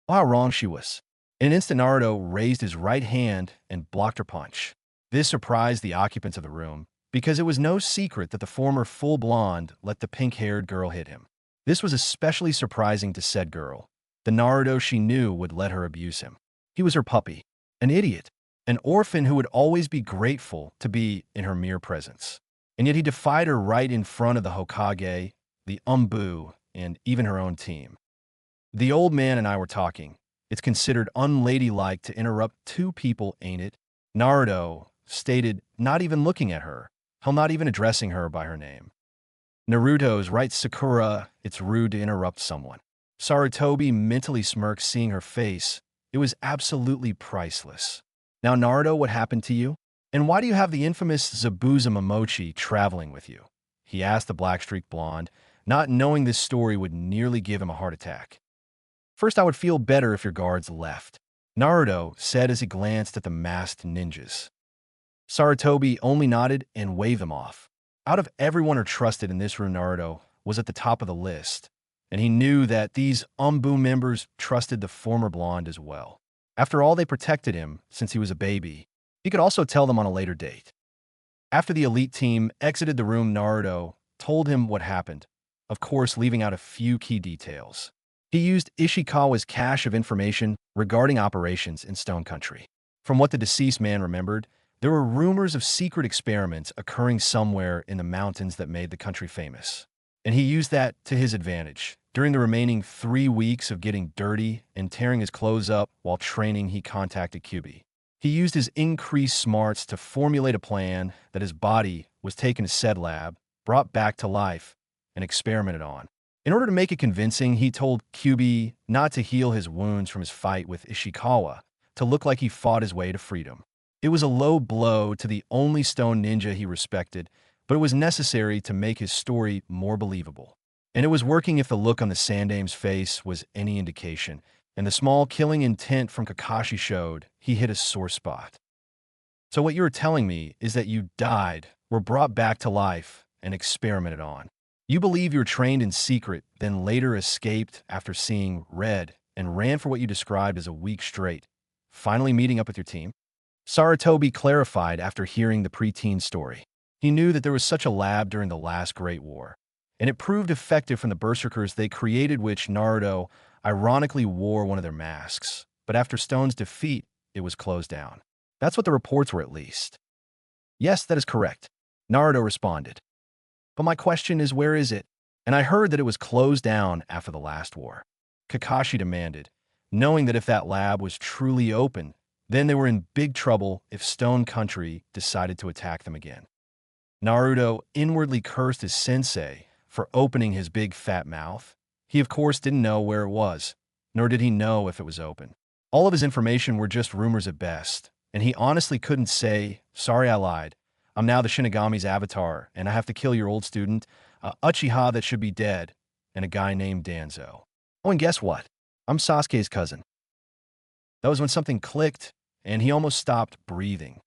Oh, how wrong she was. In an instant, Naruto raised his right hand and blocked her punch. This surprised the occupants of the room, because it was no secret that the former full blonde let the pink-haired girl hit him. This was especially surprising to said girl. The Naruto she knew would let her abuse him. He was her puppy, an idiot, an orphan who would always be grateful to be in her mere presence. And yet he defied her right in front of the Hokage, the Umbu, and even her own team. The old man and I were talking. It's considered unladylike to interrupt two people, ain't it? Naruto stated, not even looking at her, hell, not even addressing her by her name. Naruto's right, Sakura, it's rude to interrupt someone. Sarutobi mentally smirked, seeing her face. It was absolutely priceless. Now, Naruto, what happened to you? And why do you have the infamous Zabuza Momochi traveling with you? He asked the black-streaked blonde, not knowing this story would nearly give him a heart attack. First, I would feel better if your guards left, Naruto said as he glanced at the masked ninjas. Sarutobi only nodded and waved them off. Out of everyone who trusted in this room, Naruto was at the top of the list, and he knew that these Umbu members trusted the former blonde as well. After all, they protected him since he was a baby. He could also tell them on a later date. After the elite team exited the room, Naruto told him what happened, of course leaving out a few key details. He used Ishikawa's cache of information regarding operations in Stone Country. From what the deceased man remembered, there were rumors of secret experiments occurring somewhere in the mountains that made the country famous. And he used that to his advantage. During the remaining 3 weeks of getting dirty and tearing his clothes up while training, he contacted Kyuubi. He used his increased smarts to formulate a plan that his body was taken to said lab, brought back to life, and experimented on. In order to make it convincing, he told Kyuubi not to heal his wounds from his fight with Ishikawa, to look like he fought his way to freedom. It was a low blow to the only stone ninja he respected, but it was necessary to make his story more believable. And it was working if the look on the Sandame's face was any indication, and the small killing intent from Kakashi showed he hit a sore spot. So what you're telling me is that you died, were brought back to life, and experimented on. You believe you were trained in secret, then later escaped after seeing red and ran for what you described as a week straight, finally meeting up with your team? Sarutobi clarified after hearing the preteen story. He knew that there was such a lab during the last Great War, and it proved effective from the berserkers they created, which Naruto ironically wore one of their masks. But after Stone's defeat, it was closed down. That's what the reports were, at least. Yes, that is correct, Naruto responded. But my question is, where is it? And I heard that it was closed down after the last war, Kakashi demanded, knowing that if that lab was truly open, then they were in big trouble if Stone Country decided to attack them again. Naruto inwardly cursed his sensei for opening his big fat mouth. He of course didn't know where it was, nor did he know if it was open. All of his information were just rumors at best, and he honestly couldn't say, sorry I lied. I'm now the Shinigami's avatar, and I have to kill your old student, Uchiha that should be dead, and a guy named Danzo. Oh, and guess what? I'm Sasuke's cousin. That was when something clicked, and he almost stopped breathing.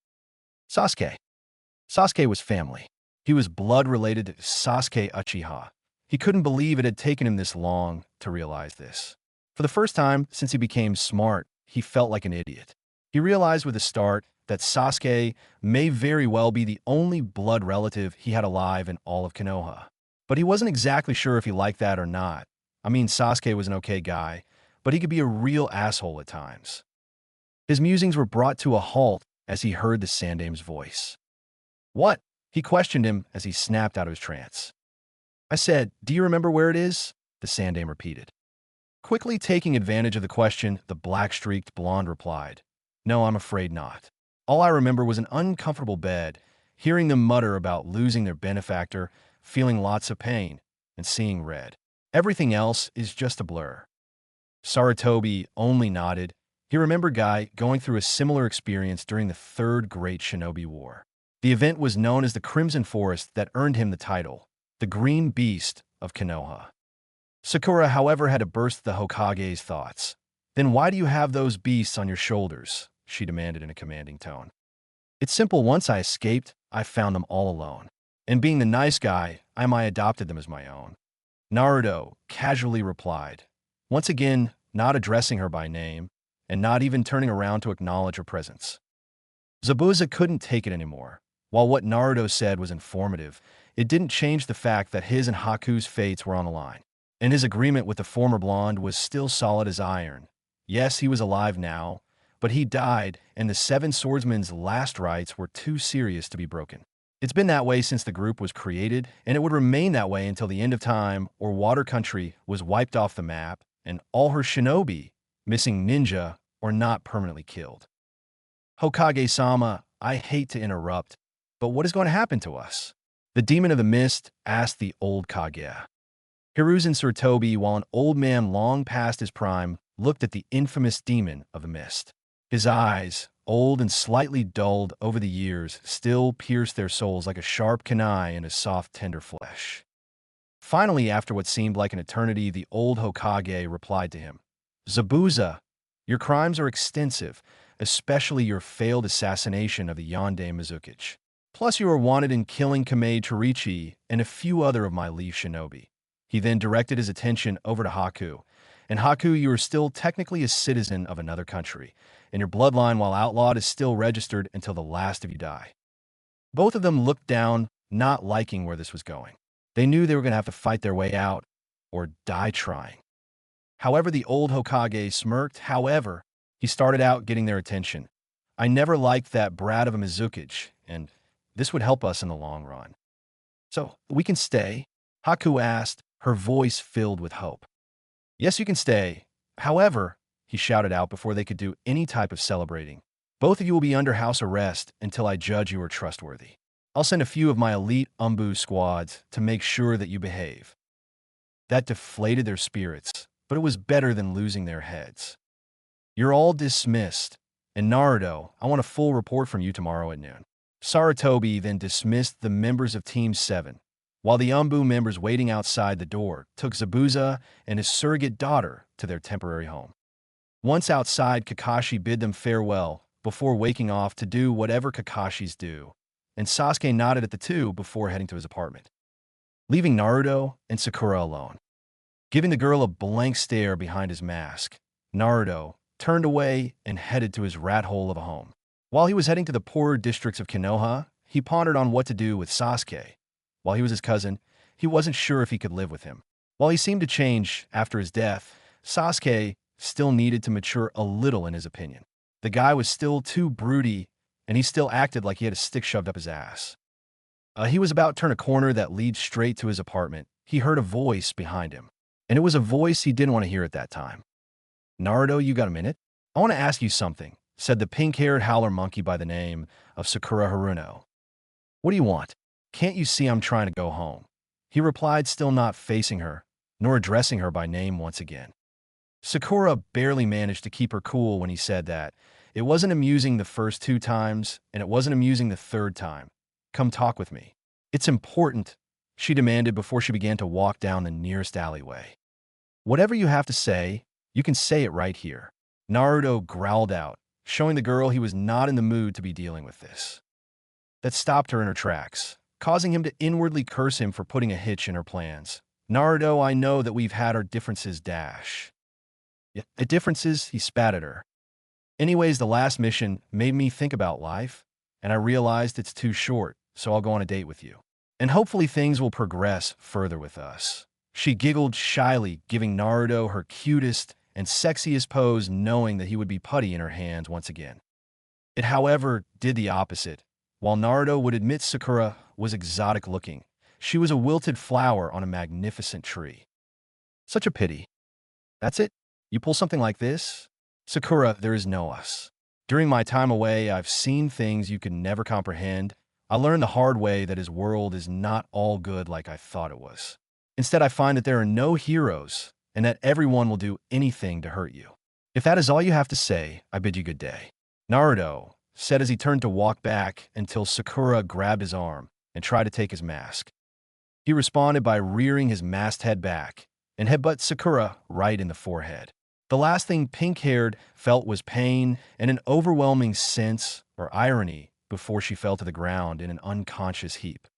Sasuke. Sasuke was family. He was blood related to Sasuke Uchiha. He couldn't believe it had taken him this long to realize this. For the first time since he became smart, he felt like an idiot. He realized with the start that Sasuke may very well be the only blood relative he had alive in all of Konoha. But he wasn't exactly sure if he liked that or not. I mean, Sasuke was an okay guy, but he could be a real asshole at times. His musings were brought to a halt as he heard the Sandame's voice. What? He questioned him as he snapped out of his trance. I said, do you remember where it is? The Sandame repeated. Quickly taking advantage of the question, the black-streaked blonde replied, no, I'm afraid not. All I remember was an uncomfortable bed, hearing them mutter about losing their benefactor, feeling lots of pain, and seeing red. Everything else is just a blur. Sarutobi only nodded. He remembered Guy going through a similar experience during the Third Great Shinobi War. The event was known as the Crimson Forest that earned him the title, the Green Beast of Konoha. Sakura, however, had to burst the Hokage's thoughts. Then why do you have those beasts on your shoulders? She demanded in a commanding tone. It's simple. Once I escaped, I found them all alone. And being the nice guy, I adopted them as my own. Naruto casually replied, once again not addressing her by name, and not even turning around to acknowledge her presence. Zabuza couldn't take it anymore. While what Naruto said was informative, it didn't change the fact that his and Haku's fates were on the line. And his agreement with the former blonde was still solid as iron. Yes, he was alive now, but he died, and the Seven Swordsmen's last rites were too serious to be broken. It's been that way since the group was created, and it would remain that way until the end of time or Water Country was wiped off the map and all her shinobi, missing ninja, or not permanently killed. Hokage-sama, I hate to interrupt, but what is going to happen to us? The Demon of the Mist asked the old Kage. Hiruzen Sarutobi, while an old man long past his prime, looked at the infamous Demon of the Mist. His eyes, old and slightly dulled over the years, still pierced their souls like a sharp kunai in his soft, tender flesh. Finally, after what seemed like an eternity, the old Hokage replied to him, Zabuza, your crimes are extensive, especially your failed assassination of the Yonde Mizukichi. Plus, you are wanted in killing Kamei Torichi and a few other of my leaf shinobi. He then directed his attention over to Haku. And Haku, you are still technically a citizen of another country, and your bloodline, while outlawed, is still registered until the last of you die. Both of them looked down, not liking where this was going. They knew they were going to have to fight their way out, or die trying. However, the old Hokage smirked. However, he started out getting their attention. I never liked that brat of a Mizukichi, and this would help us in the long run. So, we can stay? Haku asked, her voice filled with hope. Yes, you can stay. However, he shouted out before they could do any type of celebrating, both of you will be under house arrest until I judge you are trustworthy. I'll send a few of my elite Umbu squads to make sure that you behave. That deflated their spirits, but it was better than losing their heads. You're all dismissed, and Naruto, I want a full report from you tomorrow at noon. Sarutobi then dismissed the members of Team 7, while the Umbu members waiting outside the door took Zabuza and his surrogate daughter to their temporary home. Once outside, Kakashi bid them farewell before waking off to do whatever Kakashis do, and Sasuke nodded at the two before heading to his apartment, leaving Naruto and Sakura alone. Giving the girl a blank stare behind his mask, Naruto turned away and headed to his rat hole of a home. While he was heading to the poorer districts of Konoha, he pondered on what to do with Sasuke. While he was his cousin, he wasn't sure if he could live with him. While he seemed to change after his death, Sasuke still needed to mature a little in his opinion. The guy was still too broody, and he still acted like he had a stick shoved up his ass. He was about to turn a corner that leads straight to his apartment. He heard a voice behind him, and it was a voice he didn't want to hear at that time. Naruto, you got a minute? I want to ask you something, said the pink-haired howler monkey by the name of Sakura Haruno. What do you want? Can't you see I'm trying to go home? He replied, still not facing her, nor addressing her by name once again. Sakura barely managed to keep her cool when he said that. It wasn't amusing the first 2 times, and it wasn't amusing the 3rd time. Come talk with me. It's important, she demanded before she began to walk down the nearest alleyway. Whatever you have to say, you can say it right here. Naruto growled out, showing the girl he was not in the mood to be dealing with this. That stopped her in her tracks, causing him to inwardly curse him for putting a hitch in her plans. Naruto, I know that we've had our differences dash. Yeah, differences, he spat at her. Anyways, the last mission made me think about life, and I realized it's too short, so I'll go on a date with you. And hopefully things will progress further with us. She giggled shyly, giving Naruto her cutest and sexiest pose, knowing that he would be putty in her hands once again. It, however, did the opposite. While Naruto would admit Sakura was exotic looking, she was a wilted flower on a magnificent tree. Such a pity. That's it? You pull something like this? Sakura, there is no us. During my time away, I've seen things you could never comprehend. I learned the hard way that his world is not all good like I thought it was. Instead, I find that there are no heroes, and that everyone will do anything to hurt you. If that is all you have to say, I bid you good day. Naruto said as he turned to walk back until Sakura grabbed his arm and tried to take his mask. He responded by rearing his masked head back and headbutted Sakura right in the forehead. The last thing pink-haired felt was pain and an overwhelming sense, or irony, before she fell to the ground in an unconscious heap.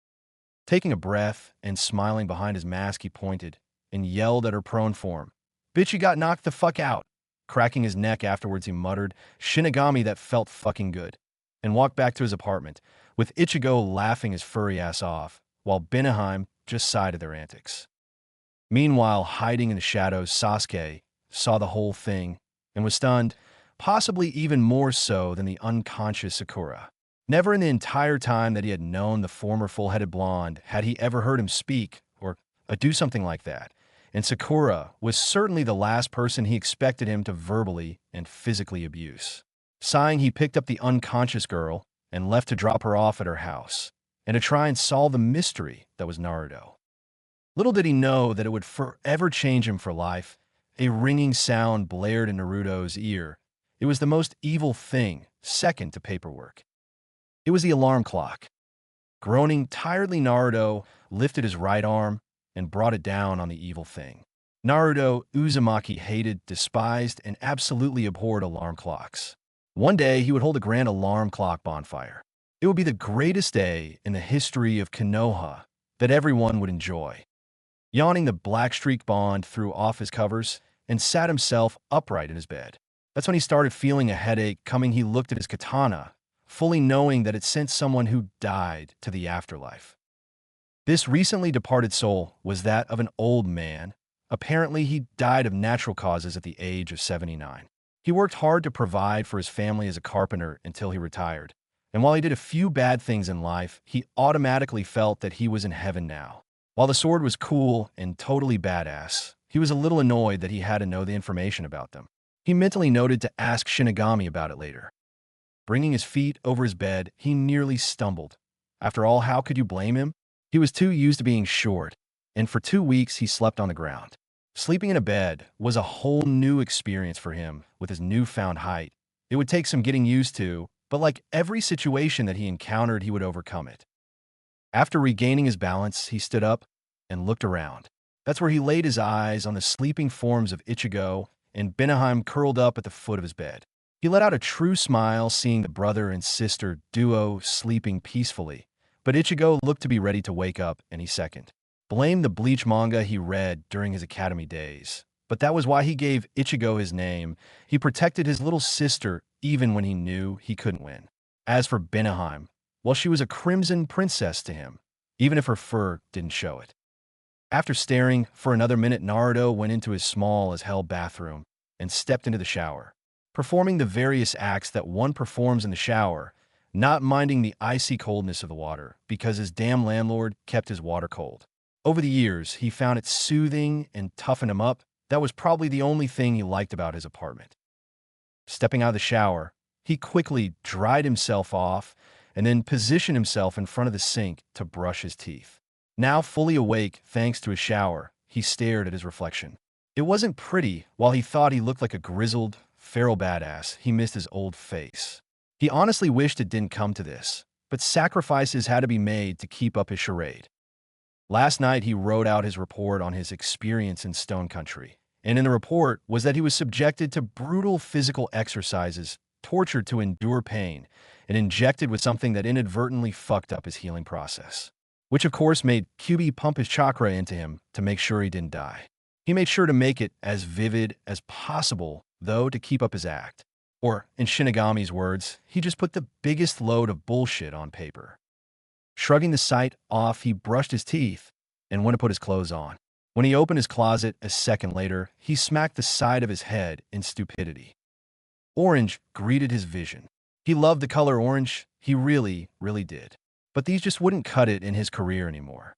Taking a breath and smiling behind his mask, he pointed and yelled at her prone form. "Bitch, you got knocked the fuck out." Cracking his neck afterwards, he muttered, "Shinigami, that felt fucking good," and walked back to his apartment, with Ichigo laughing his furry ass off, while Benaheim just sighed at their antics. Meanwhile, hiding in the shadows, Sasuke saw the whole thing and was stunned, possibly even more so than the unconscious Sakura. Never in the entire time that he had known the former full-headed blonde had he ever heard him speak or do something like that, and Sakura was certainly the last person he expected him to verbally and physically abuse. Sighing, he picked up the unconscious girl and left to drop her off at her house, and to try and solve the mystery that was Naruto. Little did he know that it would forever change him for life. A ringing sound blared in Naruto's ear. It was the most evil thing, second to paperwork. It was the alarm clock. Groaning tiredly, Naruto lifted his right arm and brought it down on the evil thing. Naruto Uzumaki hated, despised, and absolutely abhorred alarm clocks. One day, he would hold a grand alarm clock bonfire. It would be the greatest day in the history of Konoha that everyone would enjoy. Yawning, the black streak Bond threw off his covers and sat himself upright in his bed. That's when he started feeling a headache coming. He looked at his katana, fully knowing that it sent someone who died to the afterlife. This recently departed soul was that of an old man. Apparently, he died of natural causes at the age of 79. He worked hard to provide for his family as a carpenter until he retired, and while he did a few bad things in life, he automatically felt that he was in heaven now. While the sword was cool and totally badass, he was a little annoyed that he had to know the information about them. He mentally noted to ask Shinigami about it later. Bringing his feet over his bed, he nearly stumbled. After all, how could you blame him? He was too used to being short, and for 2 weeks he slept on the ground. Sleeping in a bed was a whole new experience for him with his newfound height. It would take some getting used to, but like every situation that he encountered, he would overcome it. After regaining his balance, he stood up and looked around. That's where he laid his eyes on the sleeping forms of Ichigo and Benaheim curled up at the foot of his bed. He let out a true smile seeing the brother and sister duo sleeping peacefully, but Ichigo looked to be ready to wake up any second. Blamed the Bleach manga he read during his academy days, but that was why he gave Ichigo his name. He protected his little sister even when he knew he couldn't win. As for Benaheim, well, she was a crimson princess to him, even if her fur didn't show it. After staring for another minute, Naruto went into his small as hell bathroom and stepped into the shower, performing the various acts that one performs in the shower, not minding the icy coldness of the water because his damn landlord kept his water cold. Over the years, he found it soothing and toughened him up. That was probably the only thing he liked about his apartment. Stepping out of the shower, he quickly dried himself off and then positioned himself in front of the sink to brush his teeth. Now fully awake thanks to his shower, he stared at his reflection. It wasn't pretty. While he thought he looked like a grizzled, feral badass, he missed his old face. He honestly wished it didn't come to this, but sacrifices had to be made to keep up his charade. Last night, he wrote out his report on his experience in Stone Country, and in the report was that he was subjected to brutal physical exercises, tortured to endure pain, and injected with something that inadvertently fucked up his healing process, which of course made QB pump his chakra into him to make sure he didn't die. He made sure to make it as vivid as possible, though, to keep up his act. Or, in Shinigami's words, he just put the biggest load of bullshit on paper. Shrugging the sight off, he brushed his teeth and went to put his clothes on. When he opened his closet a second later, he smacked the side of his head in stupidity. Orange greeted his vision. He loved the color orange, he really, really did. But these just wouldn't cut it in his career anymore.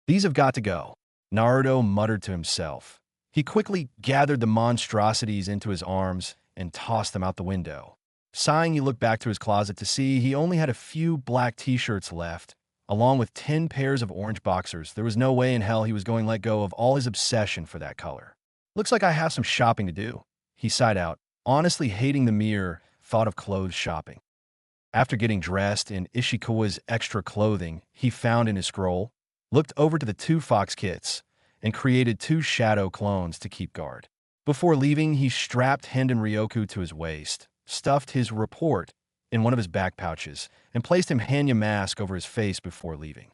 These have got to go, Naruto muttered to himself. He quickly gathered the monstrosities into his arms and tossed them out the window. Sighing, he looked back to his closet to see he only had a few black t-shirts left, along with 10 pairs of orange boxers. There was no way in hell he was going to let go of all his obsession for that color. Looks like I have some shopping to do, he sighed out, honestly hating the mere thought of clothes shopping. After getting dressed in Ishikawa's extra clothing he found in his scroll, looked over to the 2 fox kits, and created 2 shadow clones to keep guard. Before leaving, he strapped Henden Ryoku to his waist, stuffed his report in one of his back pouches and placed him Hanya mask over his face before leaving.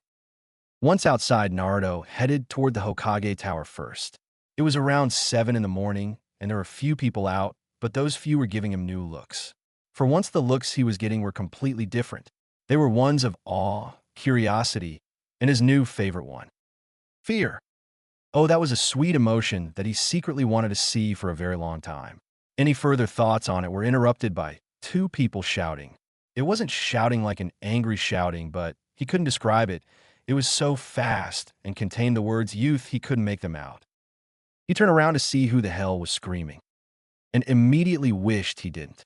Once outside, Naruto headed toward the Hokage Tower first. It was around 7 in the morning, and there were a few people out, but those few were giving him new looks. For once, the looks he was getting were completely different. They were ones of awe, curiosity, and his new favorite one, fear. Oh, that was a sweet emotion that he secretly wanted to see for a very long time. Any further thoughts on it were interrupted by two people shouting. It wasn't shouting like an angry shouting, but he couldn't describe it. It was so fast and contained the words youth he couldn't make them out. He turned around to see who the hell was screaming, and immediately wished he didn't.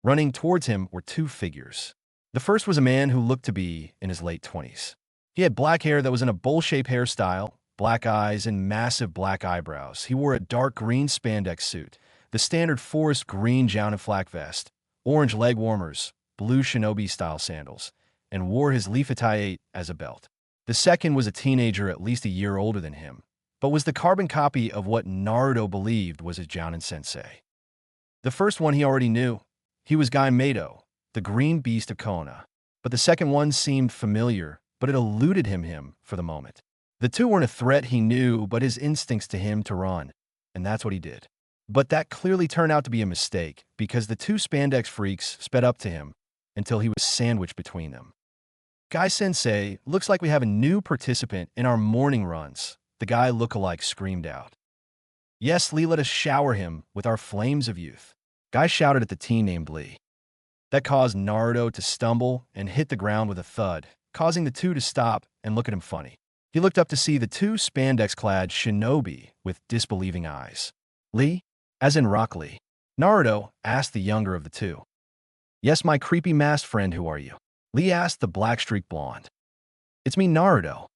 Running towards him were two figures. The first was a man who looked to be in his late 20s. He had black hair that was in a bowl-shaped hairstyle, black eyes, and massive black eyebrows. He wore a dark green spandex suit, the standard forest green Jown and flak vest, orange leg warmers, blue shinobi-style sandals, and wore his Leafetai as a belt. The second was a teenager at least a year older than him, but was the carbon copy of what Naruto believed was his Jounin sensei. The first one he already knew. He was Guy Mato, the green beast of Konoha. But the second one seemed familiar, but it eluded him for the moment. The two weren't a threat he knew, but his instincts to him to run, and that's what he did. But that clearly turned out to be a mistake, because the two spandex freaks sped up to him until he was sandwiched between them. Guy-sensei, looks like we have a new participant in our morning runs, the guy look-alike screamed out. Yes, Lee, let us shower him with our flames of youth. Guy shouted at the teen named Lee. That caused Naruto to stumble and hit the ground with a thud, causing the two to stop and look at him funny. He looked up to see the two spandex-clad shinobi with disbelieving eyes. Lee? As in Rock Lee. Naruto asked the younger of the two. Yes, my creepy masked friend, who are you? Lee asked the black-streaked blonde. It's me, Naruto.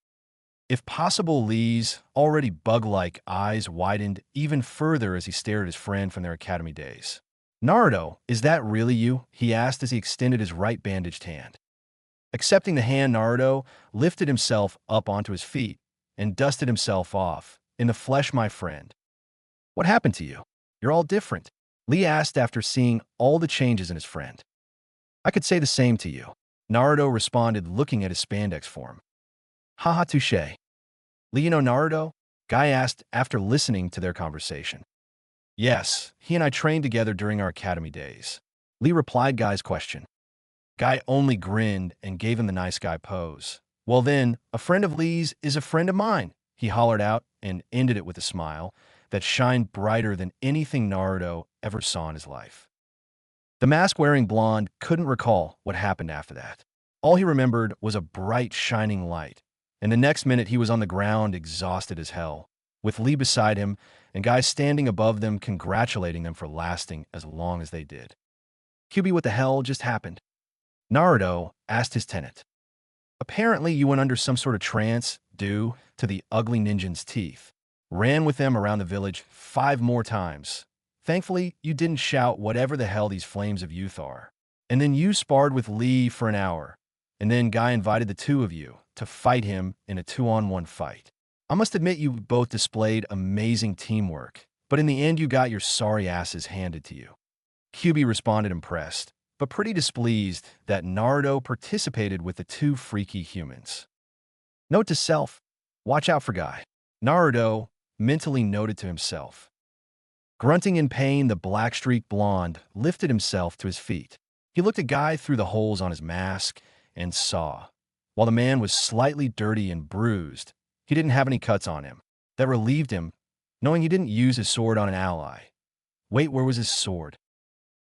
If possible, Lee's already bug-like eyes widened even further as he stared at his friend from their academy days. Naruto, is that really you? He asked as he extended his right bandaged hand. Accepting the hand, Naruto lifted himself up onto his feet and dusted himself off. In the flesh, my friend. What happened to you? You're all different, Lee asked after seeing all the changes in his friend. I could say the same to you, Naruto responded, looking at his spandex form. Haha, touche. Lee, you know Naruto? Guy asked after listening to their conversation. Yes, he and I trained together during our academy days. Lee replied Guy's question. Guy only grinned and gave him the nice guy pose. Well then, a friend of Lee's is a friend of mine, he hollered out and ended it with a smile that shined brighter than anything Naruto ever saw in his life. The mask-wearing blonde couldn't recall what happened after that. All he remembered was a bright, shining light, and the next minute he was on the ground, exhausted as hell, with Lee beside him and guys standing above them congratulating them for lasting as long as they did. QB, what the hell just happened? Naruto asked his tenant. Apparently you went under some sort of trance due to the ugly ninja's teeth. Ran with them around the village 5 more times. Thankfully, you didn't shout whatever the hell these flames of youth are. And then you sparred with Lee for an hour. And then Guy invited the two of you to fight him in a 2-on-1 fight. I must admit you both displayed amazing teamwork, but in the end you got your sorry asses handed to you. QB responded impressed, but pretty displeased that Naruto participated with the two freaky humans. Note to self, watch out for Guy. Naruto mentally noted to himself. Grunting in pain, the black-streaked blonde lifted himself to his feet. He looked at Guy through the holes on his mask and saw, while the man was slightly dirty and bruised, he didn't have any cuts on him. That relieved him, knowing he didn't use his sword on an ally. Wait, where was his sword?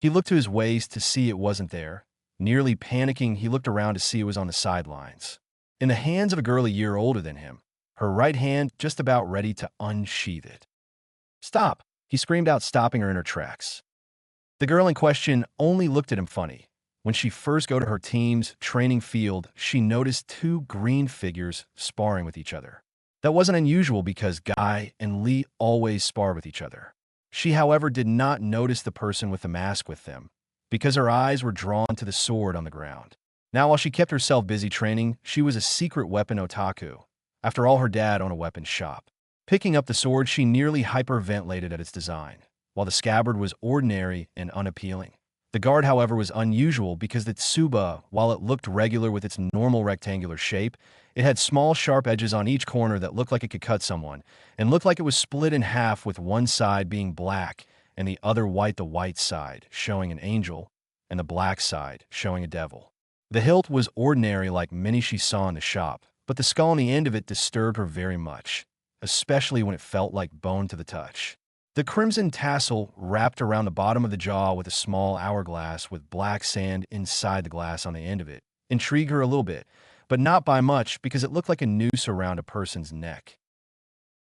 He looked to his waist to see it wasn't there. Nearly panicking, he looked around to see it was on the sidelines. In the hands of a girl a year older than him, her right hand just about ready to unsheath it. Stop! He screamed out, stopping her in her tracks. The girl in question only looked at him funny. When she first got to her team's training field, she noticed 2 green figures sparring with each other. That wasn't unusual because Guy and Lee always spar with each other. She, however, did not notice the person with the mask with them, because her eyes were drawn to the sword on the ground. Now, while she kept herself busy training, she was a secret weapon otaku. After all, her dad owned a weapons shop. Picking up the sword, she nearly hyperventilated at its design. While the scabbard was ordinary and unappealing, The guard, however, was unusual because the tsuba, while it looked regular with its normal rectangular shape, it had small sharp edges on each corner that looked like it could cut someone, and looked like it was split in half with one side being black and the other white, the white side showing an angel and the black side showing a devil. The hilt was ordinary like many she saw in the shop, but the skull on the end of it disturbed her very much, especially when it felt like bone to the touch. The crimson tassel wrapped around the bottom of the jaw with a small hourglass with black sand inside the glass on the end of it intrigued her a little bit, but not by much because it looked like a noose around a person's neck.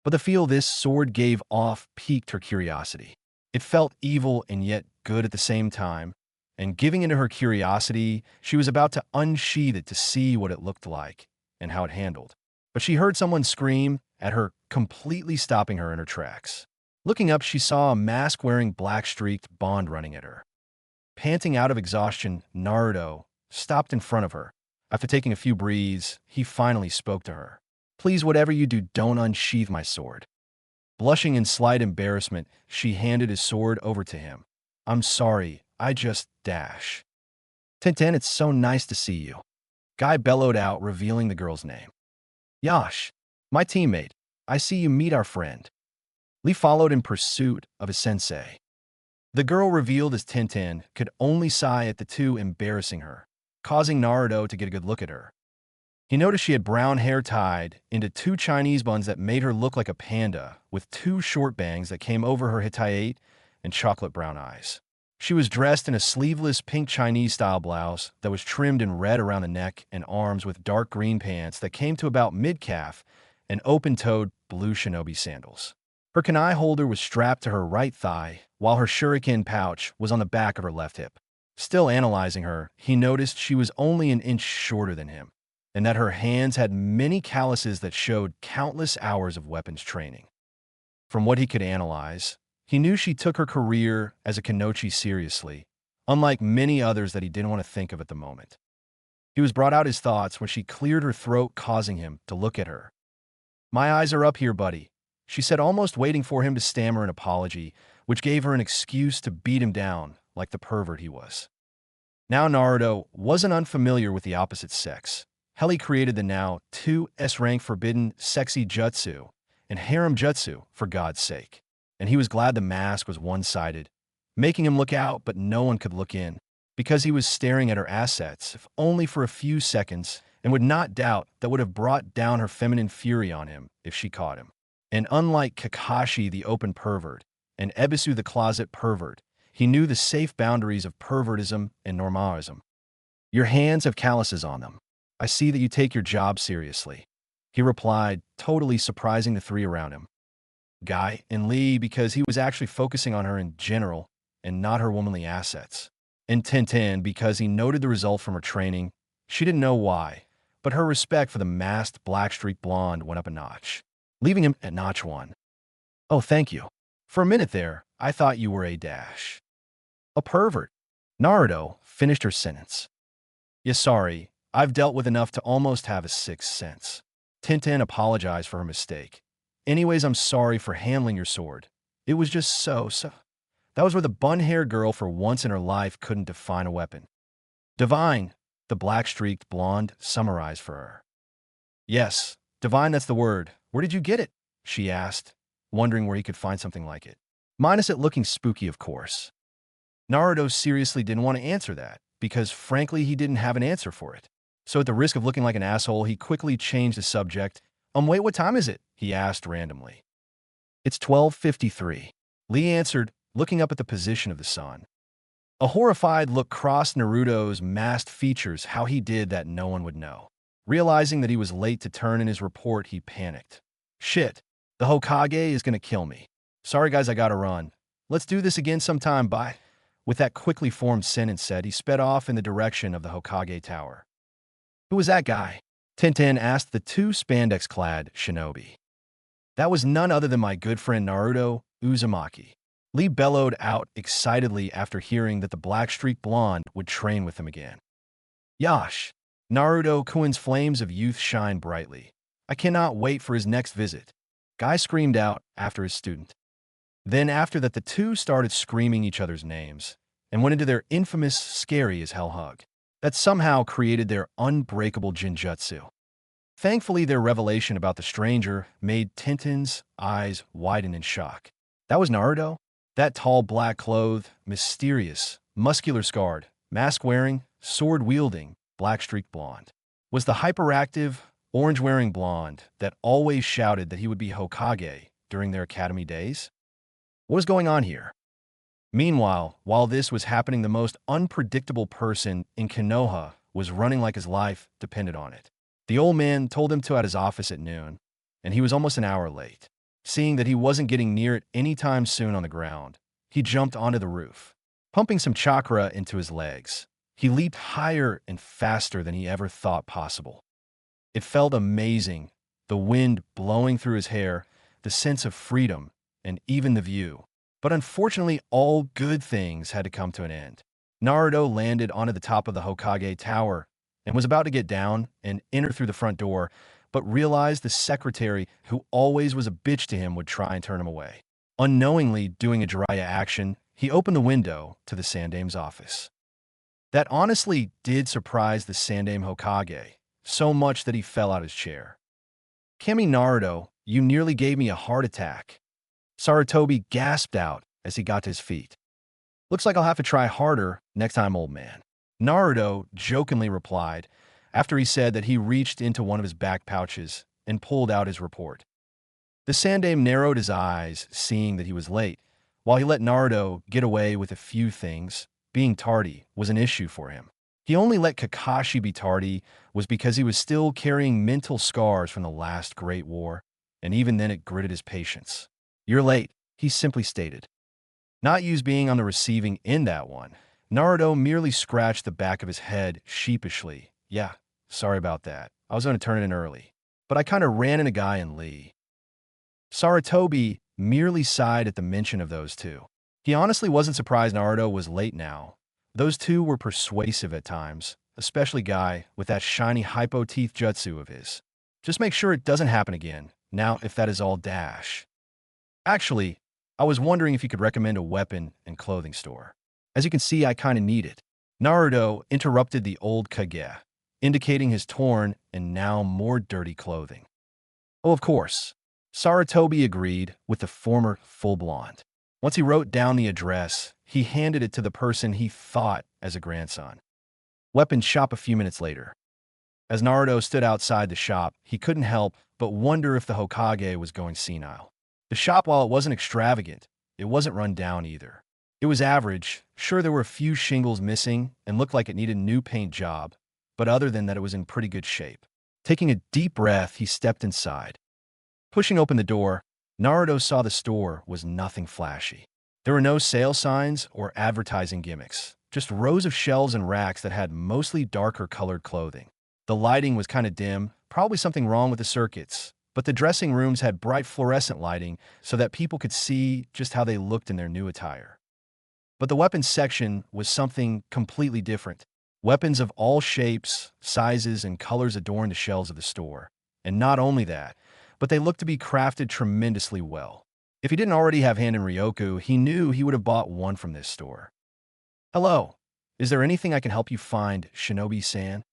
But the feel this sword gave off piqued her curiosity. It felt evil and yet good at the same time, and giving into her curiosity, she was about to unsheath it to see what it looked like and how it handled. But she heard someone scream at her, completely stopping her in her tracks. Looking up, she saw a mask-wearing black-streaked Bond running at her. Panting out of exhaustion, Naruto stopped in front of her. After taking a few breaths, he finally spoke to her. "Please, whatever you do, don't unsheath my sword." Blushing in slight embarrassment, she handed his sword over to him. "I'm sorry, I just dash." "Tintin, it's so nice to see you." Guy bellowed out, revealing the girl's name. "Yash, my teammate. I see you meet our friend." Lee followed in pursuit of his sensei. The girl, revealed as Tintin, could only sigh at the two, embarrassing her, causing Naruto to get a good look at her. He noticed she had brown hair tied into two Chinese buns that made her look like a panda, with two short bangs that came over her Hittite and chocolate brown eyes. She was dressed in a sleeveless pink Chinese-style blouse that was trimmed in red around the neck and arms with dark green pants that came to about mid-calf and open-toed blue shinobi sandals. Her kunai holder was strapped to her right thigh, while her shuriken pouch was on the back of her left hip. Still analyzing her, he noticed she was only an inch shorter than him, and that her hands had many calluses that showed countless hours of weapons training. From what he could analyze, he knew she took her career as a Kanochi seriously, unlike many others that he didn't want to think of at the moment. He was brought out his thoughts when she cleared her throat, causing him to look at her. "My eyes are up here, buddy," she said, almost waiting for him to stammer an apology, which gave her an excuse to beat him down like the pervert he was. Now Naruto wasn't unfamiliar with the opposite sex. Hell, he created the now 2S-rank forbidden sexy jutsu and harem jutsu, for God's sake. And he was glad the mask was one-sided, making him look out but no one could look in, because he was staring at her assets, if only for a few seconds, and would not doubt that would have brought down her feminine fury on him if she caught him. And unlike Kakashi the open pervert and Ebisu the closet pervert, he knew the safe boundaries of pervertism and normalism. "Your hands have calluses on them. I see that you take your job seriously," he replied, totally surprising the three around him. Guy and Lee, because he was actually focusing on her in general and not her womanly assets. And Tintin, because he noted the result from her training. She didn't know why, but her respect for the masked black-streaked blonde went up a notch, leaving him at notch 1. "Oh, thank you. For a minute there, I thought you were a pervert." Naruto finished her sentence. "Yeah, sorry. I've dealt with enough to almost have a sixth sense." Tintin apologized for her mistake. "Anyways, I'm sorry for handling your sword. It was just so. That was where the bun-haired girl for once in her life couldn't define a weapon. Divine," the black-streaked blonde summarized for her. "Yes, divine, that's the word. Where did you get it?" she asked, wondering where he could find something like it. Minus it looking spooky, of course. Naruto seriously didn't want to answer that, because frankly he didn't have an answer for it. So at the risk of looking like an asshole, he quickly changed the subject. Wait, what time is it?" he asked randomly. "It's 12:53. Lee answered, looking up at the position of the sun. A horrified look crossed Naruto's masked features. How he did that no one would know. Realizing that he was late to turn in his report, he panicked. "Shit, the Hokage is gonna kill me. Sorry guys, I gotta run. Let's do this again sometime, bye." With that quickly formed sentence said, he sped off in the direction of the Hokage Tower. "Who was that guy?" Tintin asked the two spandex-clad shinobi. "That was none other than my good friend Naruto Uzumaki." Lee bellowed out excitedly after hearing that the black-streaked blonde would train with him again. "Yash, Naruto-kun's flames of youth shine brightly. I cannot wait for his next visit," Guy screamed out after his student. Then after that, the two started screaming each other's names, and went into their infamous scary as hell hug that somehow created their unbreakable jinjutsu. Thankfully, their revelation about the stranger made Tintin's eyes widen in shock. That was Naruto? That tall, black-clothed, mysterious, muscular-scarred, mask-wearing, sword-wielding, black-streaked blonde. Was the hyperactive, orange-wearing blonde that always shouted that he would be Hokage during their academy days? What was going on here? Meanwhile, while this was happening, the most unpredictable person in Konoha was running like his life depended on it. The old man told him to at his office at noon, and he was almost an hour late. Seeing that he wasn't getting near it anytime soon on the ground, he jumped onto the roof. Pumping some chakra into his legs, he leaped higher and faster than he ever thought possible. It felt amazing, the wind blowing through his hair, the sense of freedom, and even the view. But unfortunately, all good things had to come to an end. Naruto landed onto the top of the Hokage Tower and was about to get down and enter through the front door, but realized the secretary, who always was a bitch to him, would try and turn him away. Unknowingly doing a Jiraiya action, he opened the window to the Sandame's office. That honestly did surprise the Sandame Hokage, so much that he fell out of his chair. "Kami Naruto, you nearly gave me a heart attack." Sarutobi gasped out as he got to his feet. "Looks like I'll have to try harder next time, old man," Naruto jokingly replied after he said that he reached into one of his back pouches and pulled out his report. The Sandame narrowed his eyes, seeing that he was late. While he let Naruto get away with a few things, being tardy was an issue for him. He only let Kakashi be tardy was because he was still carrying mental scars from the last Great War, and even then it gritted his patience. "You're late," he simply stated. Not used being on the receiving end that one, Naruto merely scratched the back of his head sheepishly. "Yeah, sorry about that. I was going to turn it in early, but I kind of ran into a guy in Lee." Sarutobi merely sighed at the mention of those two. He honestly wasn't surprised Naruto was late now. Those two were persuasive at times, especially Guy with that shiny hypo teeth jutsu of his. "Just make sure it doesn't happen again. Now, if that is all, dash. Actually, I was wondering if you could recommend a weapon and clothing store. As you can see, I kind of need it." Naruto interrupted the old Kage, indicating his torn and now more dirty clothing. "Oh, of course." Sarutobi agreed with the former full blonde. Once he wrote down the address, he handed it to the person he thought as a grandson. Weapon shop a few minutes later. As Naruto stood outside the shop, he couldn't help but wonder if the Hokage was going senile. The shop, while it wasn't extravagant, it wasn't run down either. It was average. Sure, there were a few shingles missing and looked like it needed a new paint job, but other than that, it was in pretty good shape. Taking a deep breath, he stepped inside. Pushing open the door, Naruto saw the store was nothing flashy. There were no sale signs or advertising gimmicks, just rows of shelves and racks that had mostly darker colored clothing. The lighting was kind of dim, probably something wrong with the circuits, but the dressing rooms had bright fluorescent lighting so that people could see just how they looked in their new attire. But the weapons section was something completely different. Weapons of all shapes, sizes, and colors adorned the shelves of the store. And not only that, but they looked to be crafted tremendously well. If he didn't already have hand in Ryoku, he knew he would have bought one from this store. "Hello, is there anything I can help you find, Shinobi-san?"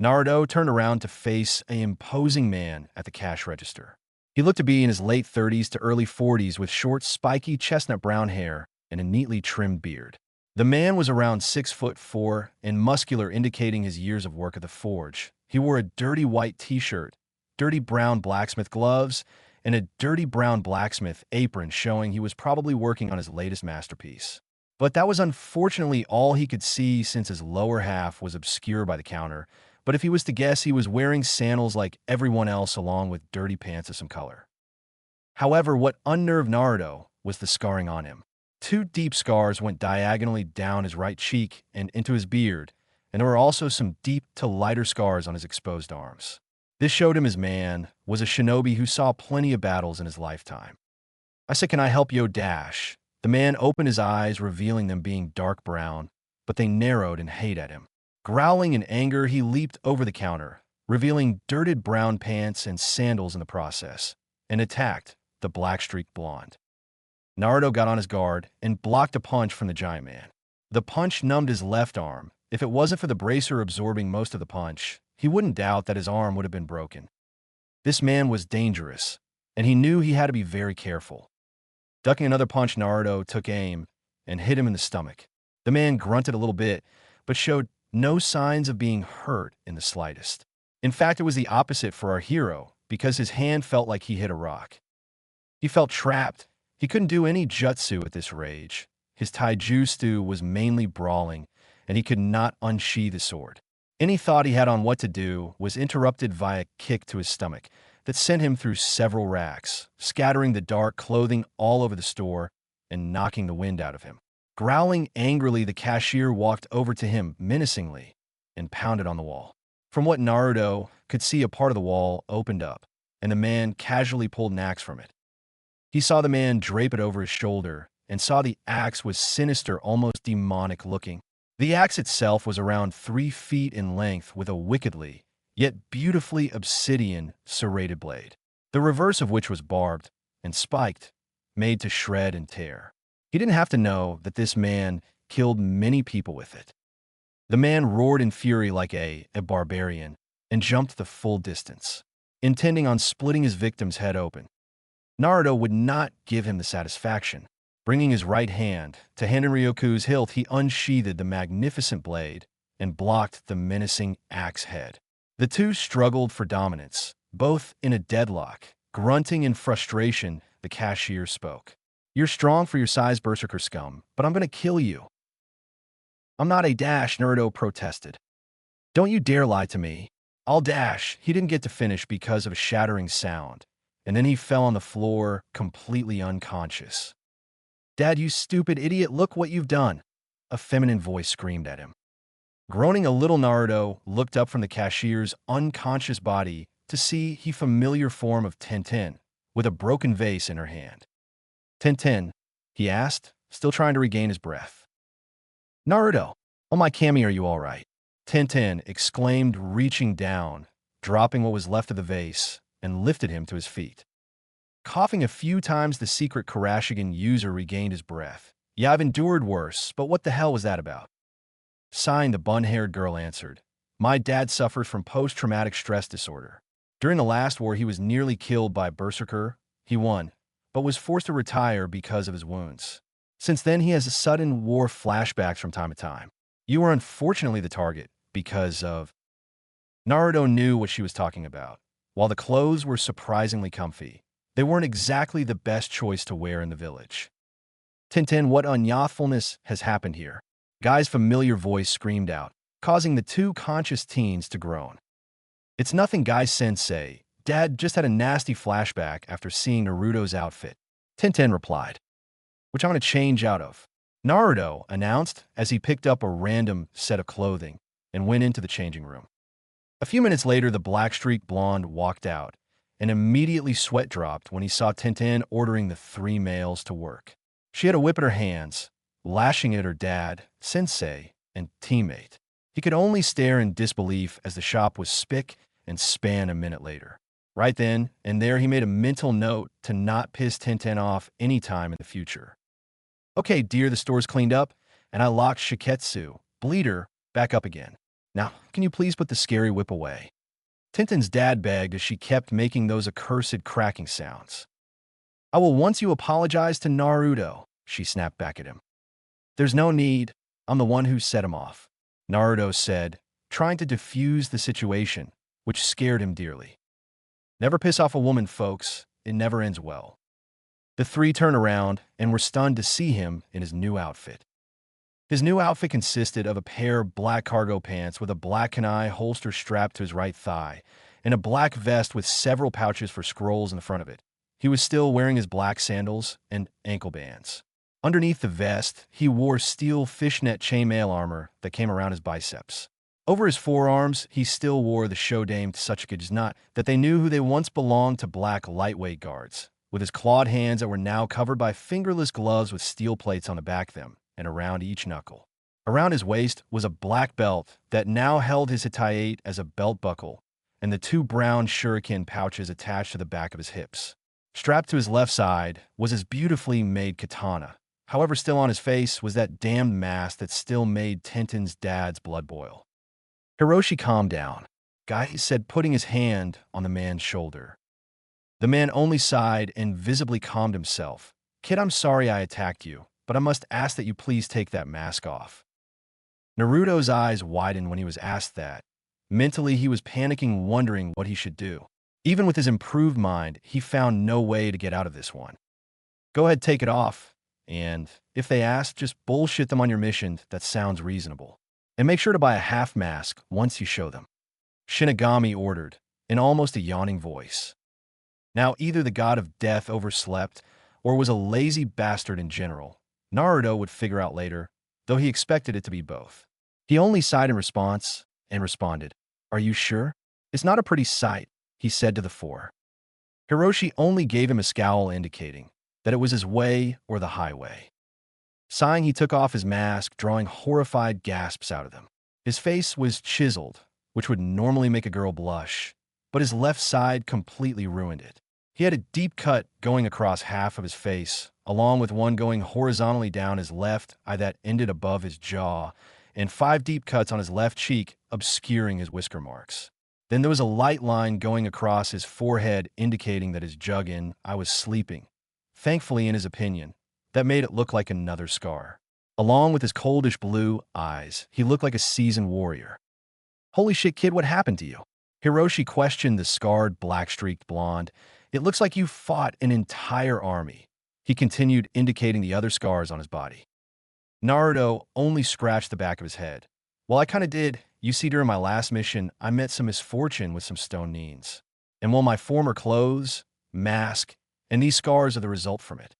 Naruto turned around to face an imposing man at the cash register. He looked to be in his late 30s to early 40s with short, spiky, chestnut brown hair and a neatly trimmed beard. The man was around 6'4" and muscular, indicating his years of work at the forge. He wore a dirty white t-shirt, dirty brown blacksmith gloves, and a dirty brown blacksmith apron, showing he was probably working on his latest masterpiece. But that was unfortunately all he could see, since his lower half was obscured by the counter. But if he was to guess, he was wearing sandals like everyone else, along with dirty pants of some color. However, what unnerved Naruto was the scarring on him. 2 deep scars went diagonally down his right cheek and into his beard, and there were also some deep to lighter scars on his exposed arms. This showed him his man was a shinobi who saw plenty of battles in his lifetime. I said, "Can I help you, Dash?" The man opened his eyes, revealing them being dark brown, but they narrowed in hate at him. Growling in anger, he leaped over the counter, revealing dirted brown pants and sandals in the process, and attacked the black-streaked blonde. Naruto got on his guard and blocked a punch from the giant man. The punch numbed his left arm. If it wasn't for the bracer absorbing most of the punch, he wouldn't doubt that his arm would have been broken. This man was dangerous, and he knew he had to be very careful. Ducking another punch, Naruto took aim and hit him in the stomach. The man grunted a little bit, but showed no signs of being hurt in the slightest. In fact, it was the opposite for our hero, because his hand felt like he hit a rock. He felt trapped. He couldn't do any jutsu at this rage. His taijutsu was mainly brawling, and he could not unsheath his sword. Any thought he had on what to do was interrupted by a kick to his stomach that sent him through several racks, scattering the dark clothing all over the store and knocking the wind out of him. Growling angrily, the cashier walked over to him menacingly and pounded on the wall. From what Naruto could see, a part of the wall opened up, and the man casually pulled an axe from it. He saw the man drape it over his shoulder and saw the axe was sinister, almost demonic looking. The axe itself was around 3 feet in length with a wickedly, yet beautifully obsidian serrated blade, the reverse of which was barbed and spiked, made to shred and tear. He didn't have to know that this man killed many people with it. The man roared in fury like a barbarian and jumped the full distance, intending on splitting his victim's head open. Naruto would not give him the satisfaction. Bringing his right hand to Hanrin-ryoku's hilt, he unsheathed the magnificent blade and blocked the menacing axe head. The two struggled for dominance, both in a deadlock. Grunting in frustration, the cashier spoke. "You're strong for your size, berserker scum, but I'm going to kill you." "I'm not a dash," Naruto protested. "Don't you dare lie to me. I'll dash." He didn't get to finish because of a shattering sound, and then he fell on the floor, completely unconscious. "Dad, you stupid idiot, look what you've done," a feminine voice screamed at him. Groaning a little, Naruto looked up from the cashier's unconscious body to see the familiar form of Tenten, with a broken vase in her hand. "Tenten," he asked, still trying to regain his breath. "Naruto, oh my Kami, are you all right?" Tenten exclaimed, reaching down, dropping what was left of the vase, and lifted him to his feet. Coughing a few times, the secret Kurashigan user regained his breath. "Yeah, I've endured worse, but what the hell was that about?" Sighing, the bun-haired girl answered, "My dad suffers from post-traumatic stress disorder. During the last war, he was nearly killed by a berserker. He won, but was forced to retire because of his wounds. Since then, he has sudden war flashbacks from time to time. You were unfortunately the target because of..." Naruto knew what she was talking about. While the clothes were surprisingly comfy, they weren't exactly the best choice to wear in the village. "Tenten, what unyawfulness has happened here?" Guy's familiar voice screamed out, causing the two conscious teens to groan. "It's nothing, Guy-sensei. Dad just had a nasty flashback after seeing Naruto's outfit," Tenten replied. "Which I'm going to change out of," Naruto announced as he picked up a random set of clothing and went into the changing room. A few minutes later, the black-streaked blonde walked out, and immediately sweat dropped when he saw Tenten ordering the 3 males to work. She had a whip in her hands, lashing at her dad, sensei, and teammate. He could only stare in disbelief as the shop was spick and span a minute later. Right then and there, he made a mental note to not piss Tenten off any time in the future. "Okay, dear, the store's cleaned up, and I locked Shiketsu, Bleeder, back up again. Now, can you please put the scary whip away?" Tenten's dad begged as she kept making those accursed cracking sounds. "I will once you apologize to Naruto," she snapped back at him. "There's no need. I'm the one who set him off," Naruto said, trying to defuse the situation, which scared him dearly. Never piss off a woman, folks. It never ends well. The 3 turned around and were stunned to see him in his new outfit. His new outfit consisted of a pair of black cargo pants with a black kunai holster strapped to his right thigh, and a black vest with several pouches for scrolls in the front of it. He was still wearing his black sandals and ankle bands. Underneath the vest, he wore steel fishnet chainmail armor that came around his biceps. Over his forearms, he still wore the Shodaime Tsuchikage knot that they knew who they once belonged to, black lightweight guards, with his clawed hands that were now covered by fingerless gloves with steel plates on the back of them and around each knuckle. Around his waist was a black belt that now held his hitayate as a belt buckle, and the 2 brown shuriken pouches attached to the back of his hips. Strapped to his left side was his beautifully made katana, However, still on his face was that damned mask that still made Tintin's dad's blood boil. Hiroshi calmed down, Guy said, putting his hand on the man's shoulder. The man only sighed and visibly calmed himself. Kid, I'm sorry I attacked you, but I must ask that you please take that mask off. Naruto's eyes widened when he was asked that. Mentally, he was panicking, wondering what he should do. Even with his improved mind, he found no way to get out of this one. Go ahead, take it off. And if they ask, just bullshit them on your mission. That sounds reasonable. And make sure to buy a half mask once you show them. Shinigami ordered, in almost a yawning voice. Now, either the god of death overslept or was a lazy bastard in general. Naruto would figure out later, though he expected it to be both. He only sighed in response and responded, Are you sure? It's not a pretty sight, he said to the four. Hiroshi only gave him a scowl indicating that it was his way or the highway. Sighing, he took off his mask, drawing horrified gasps out of them. His face was chiseled, which would normally make a girl blush, but his left side completely ruined it. He had a deep cut going across half of his face, along with one going horizontally down his left eye that ended above his jaw, and 5 deep cuts on his left cheek, obscuring his whisker marks. Then there was a light line going across his forehead, indicating that his juggin eye was sleeping. Thankfully, in his opinion, that made it look like another scar. Along with his coldish blue eyes, he looked like a seasoned warrior. Holy shit, kid, what happened to you? Hiroshi questioned the scarred, black-streaked blonde. It looks like you fought an entire army. He continued, indicating the other scars on his body. Naruto only scratched the back of his head. Well, I kinda did. You see, during my last mission, I met some misfortune with some stone neens. And while my former clothes, mask, and these scars are the result from it.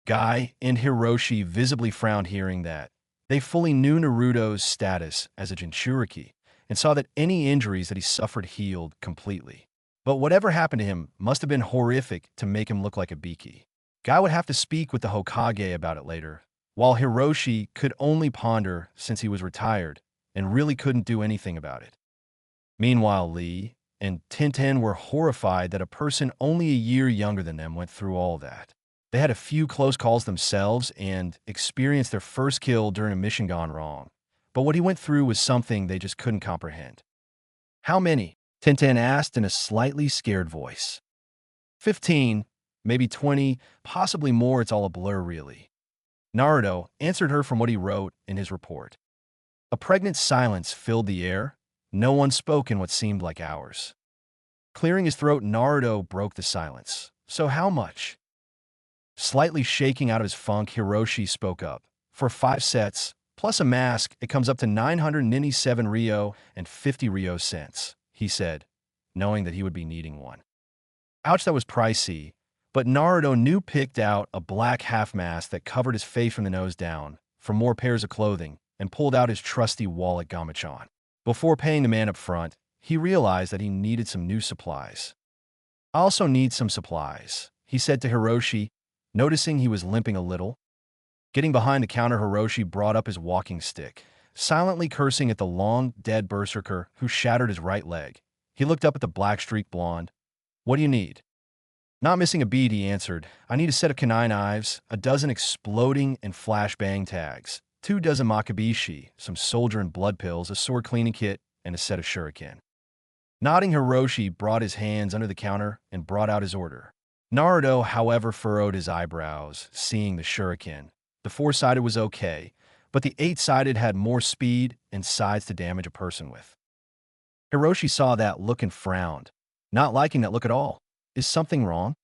Guy and Hiroshi visibly frowned hearing that. They fully knew Naruto's status as a Jinchuriki and saw that any injuries that he suffered healed completely. But whatever happened to him must have been horrific to make him look like a Biki. Guy would have to speak with the Hokage about it later, while Hiroshi could only ponder since he was retired and really couldn't do anything about it. Meanwhile, Lee and Tintin were horrified that a person only a year younger than them went through all that. They had a few close calls themselves and experienced their first kill during a mission gone wrong. But what he went through was something they just couldn't comprehend. How many? Tintin asked in a slightly scared voice. 15, maybe 20, possibly more. It's all a blur, really. Naruto answered her from what he wrote in his report. A pregnant silence filled the air. No one spoke in what seemed like hours. Clearing his throat, Naruto broke the silence. So how much? Slightly shaking out of his funk, Hiroshi spoke up. For 5 sets, plus a mask, it comes up to 997 Ryo and 50 Ryo cents, he said, knowing that he would be needing one. Ouch, that was pricey, but Naruto knew picked out a black half mask that covered his face from the nose down for more pairs of clothing and pulled out his trusty wallet Gamachan. Before paying the man up front, he realized that he needed some new supplies. I also need some supplies, he said to Hiroshi, noticing he was limping a little. Getting behind the counter, Hiroshi brought up his walking stick, silently cursing at the long, dead berserker who shattered his right leg. He looked up at the black-streaked blonde. What do you need? Not missing a beat, he answered. I need a set of kunai knives, a dozen exploding and flashbang tags, 2 dozen makabishi, some soldier and blood pills, a sword cleaning kit, and a set of shuriken. Nodding, Hiroshi brought his hands under the counter and brought out his order. Naruto, however, furrowed his eyebrows, seeing the shuriken. The 4-sided was okay, but the 8-sided had more speed and sides to damage a person with. Hiroshi saw that look and frowned, not liking that look at all. Is something wrong?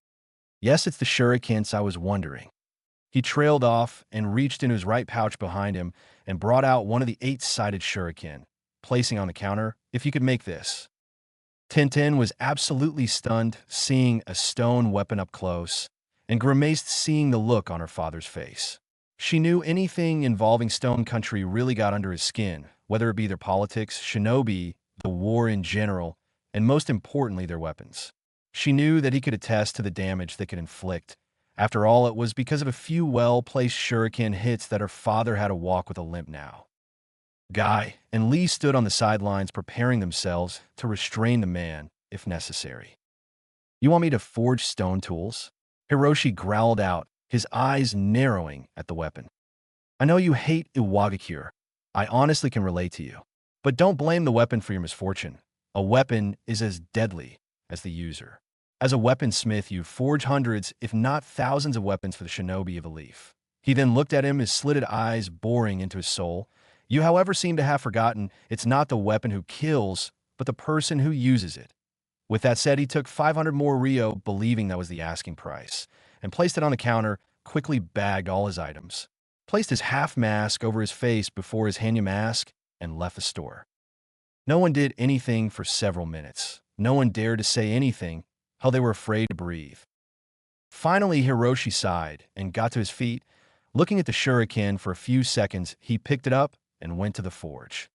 Yes, it's the shurikens, I was wondering. He trailed off and reached into his right pouch behind him and brought out one of the 8-sided shuriken, placing on the counter. If you could make this. Tintin was absolutely stunned, seeing a stone weapon up close, and grimaced seeing the look on her father's face. She knew anything involving Stone Country really got under his skin, whether it be their politics, shinobi, the war in general, and most importantly, their weapons. She knew that he could attest to the damage they could inflict. After all, it was because of a few well-placed shuriken hits that her father had to walk with a limp now. Guy and Lee stood on the sidelines preparing themselves to restrain the man if necessary. You want me to forge stone tools? Hiroshi growled out, his eyes narrowing at the weapon. I know you hate Iwagakure. I honestly can relate to you. But don't blame the weapon for your misfortune. A weapon is as deadly as the user. As a weaponsmith, you forge hundreds, if not thousands of weapons for the shinobi of a leaf. He then looked at him, his slitted eyes boring into his soul. You, however, seem to have forgotten it's not the weapon who kills, but the person who uses it. With that said, he took 500 more Rio, believing that was the asking price, and placed it on the counter, quickly bagged all his items, placed his half mask over his face before his Hanya mask, and left the store. No one did anything for several minutes. No one dared to say anything, how they were afraid to breathe. Finally, Hiroshi sighed and got to his feet. Looking at the shuriken for a few seconds, he picked it up and went to the forge.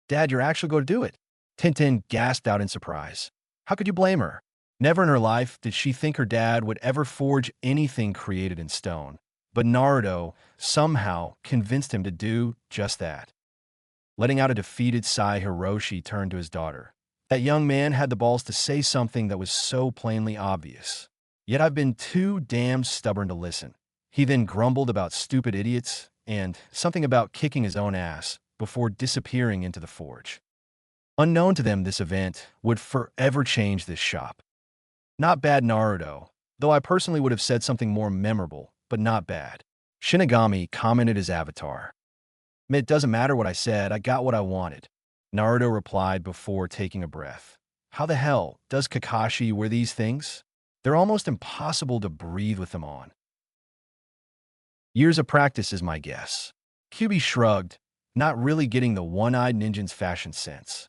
Dad, you're actually going to do it? Tintin gasped out in surprise. How could you blame her? Never in her life did she think her dad would ever forge anything created in stone. But Naruto somehow convinced him to do just that. Letting out a defeated sigh, Hiroshi turned to his daughter. That young man had the balls to say something that was so plainly obvious. Yet I've been too damn stubborn to listen. He then grumbled about stupid idiots and something about kicking his own ass before disappearing into the forge. Unknown to them, this event would forever change this shop. Not bad, Naruto, though I personally would have said something more memorable, but not bad. Shinigami commented his avatar. It doesn't matter what I said, I got what I wanted. Naruto replied before taking a breath. How the hell does Kakashi wear these things? They're almost impossible to breathe with them on. Years of practice is my guess. Kyuubi shrugged, not really getting the one-eyed ninja's fashion sense.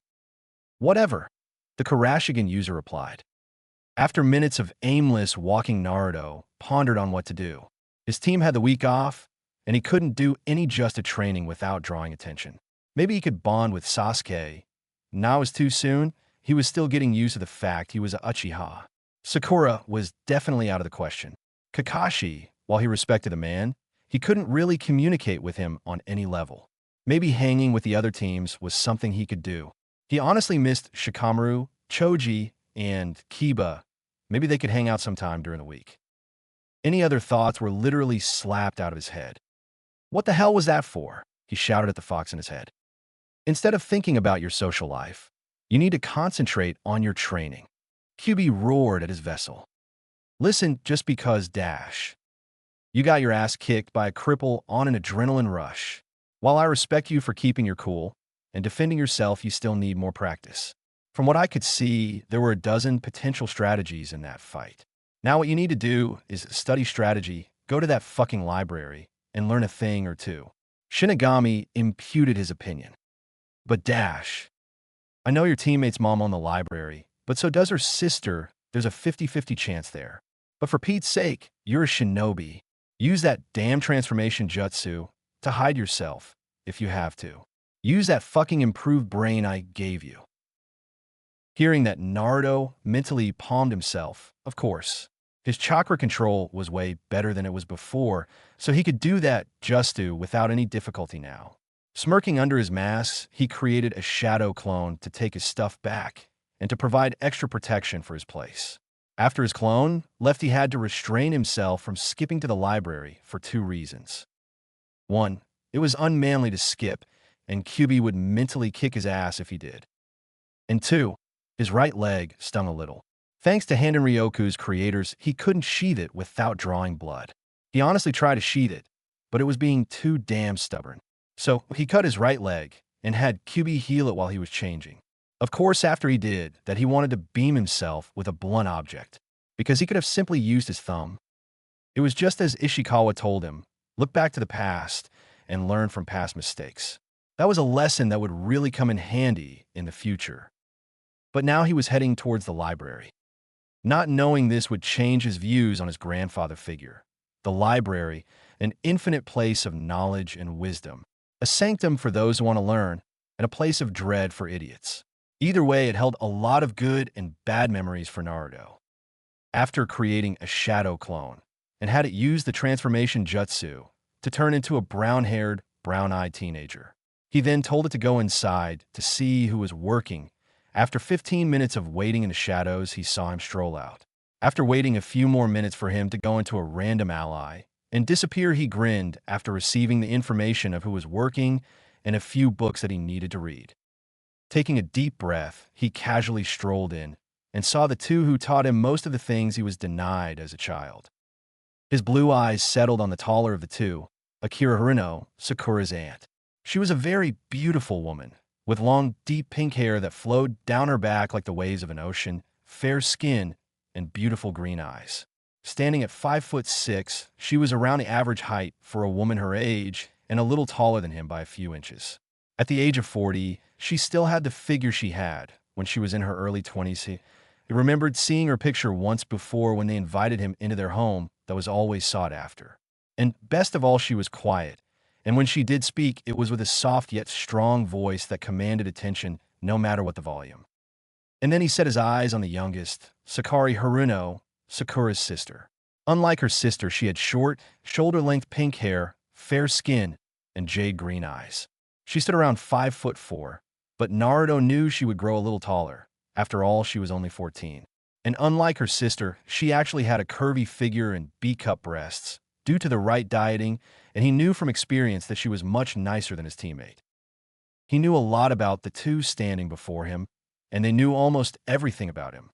Whatever, the Kurashigan user replied. After minutes of aimless walking, Naruto pondered on what to do. His team had the week off, and he couldn't do any just training without drawing attention. Maybe he could bond with Sasuke. Now it was too soon. He was still getting used to the fact he was a Uchiha. Sakura was definitely out of the question. Kakashi, while he respected the man, he couldn't really communicate with him on any level. Maybe hanging with the other teams was something he could do. He honestly missed Shikamaru, Choji, and Kiba. Maybe they could hang out sometime during the week. Any other thoughts were literally slapped out of his head. What the hell was that for? He shouted at the fox in his head. Instead of thinking about your social life, you need to concentrate on your training. Kyuubi roared at his vessel. Listen, just because dash. You got your ass kicked by a cripple on an adrenaline rush. While I respect you for keeping your cool and defending yourself, you still need more practice. From what I could see, there were a dozen potential strategies in that fight. Now what you need to do is study strategy, go to that fucking library, and learn a thing or two. Shinigami imputed his opinion. But Dash, I know your teammate's mom on the library, but so does her sister. There's a 50-50 chance there. But for Pete's sake, you're a shinobi. Use that damn transformation jutsu to hide yourself, if you have to. Use that fucking improved brain I gave you. Hearing that, Naruto mentally palmed himself. Of course, his chakra control was way better than it was before, so he could do that jutsu without any difficulty now. Smirking under his mask, he created a shadow clone to take his stuff back and to provide extra protection for his place. After his clone left, he had to restrain himself from skipping to the library for two reasons. One, it was unmanly to skip, and Kyuubi would mentally kick his ass if he did. And two, his right leg stung a little. Thanks to Handen Ryoku's creators, he couldn't sheath it without drawing blood. He honestly tried to sheath it, but it was being too damn stubborn. So he cut his right leg and had Kyuubi heal it while he was changing. Of course, after he did that, he wanted to beam himself with a blunt object, because he could have simply used his thumb. It was just as Ishikawa told him, look back to the past and learn from past mistakes. That was a lesson that would really come in handy in the future. But now he was heading towards the library. Not knowing this would change his views on his grandfather figure. The library, an infinite place of knowledge and wisdom, a sanctum for those who want to learn, and a place of dread for idiots. Either way, it held a lot of good and bad memories for Naruto. After creating a shadow clone, and had it use the transformation jutsu to turn into a brown-haired, brown-eyed teenager. He then told it to go inside to see who was working. After 15 minutes of waiting in the shadows, he saw him stroll out. After waiting a few more minutes for him to go into a random ally, and disappear. He grinned after receiving the information of who was working and a few books that he needed to read. Taking a deep breath, he casually strolled in and saw the two who taught him most of the things he was denied as a child. His blue eyes settled on the taller of the two, Akira Haruno, Sakura's aunt. She was a very beautiful woman, with long, deep pink hair that flowed down her back like the waves of an ocean, fair skin, and beautiful green eyes. Standing at 5'6", she was around the average height for a woman her age and a little taller than him by a few inches. At the age of 40, she still had the figure she had when she was in her early 20s. He remembered seeing her picture once before when they invited him into their home that was always sought after. And best of all, she was quiet, and when she did speak, it was with a soft yet strong voice that commanded attention no matter what the volume. And then he set his eyes on the youngest, Sakari Haruno, Sakura's sister. Unlike her sister, she had short, shoulder-length pink hair, fair skin, and jade-green eyes. She stood around 5'4", but Naruto knew she would grow a little taller. After all, she was only 14. And unlike her sister, she actually had a curvy figure and B-cup breasts, due to the right dieting, and he knew from experience that she was much nicer than his teammate. He knew a lot about the two standing before him, and they knew almost everything about him.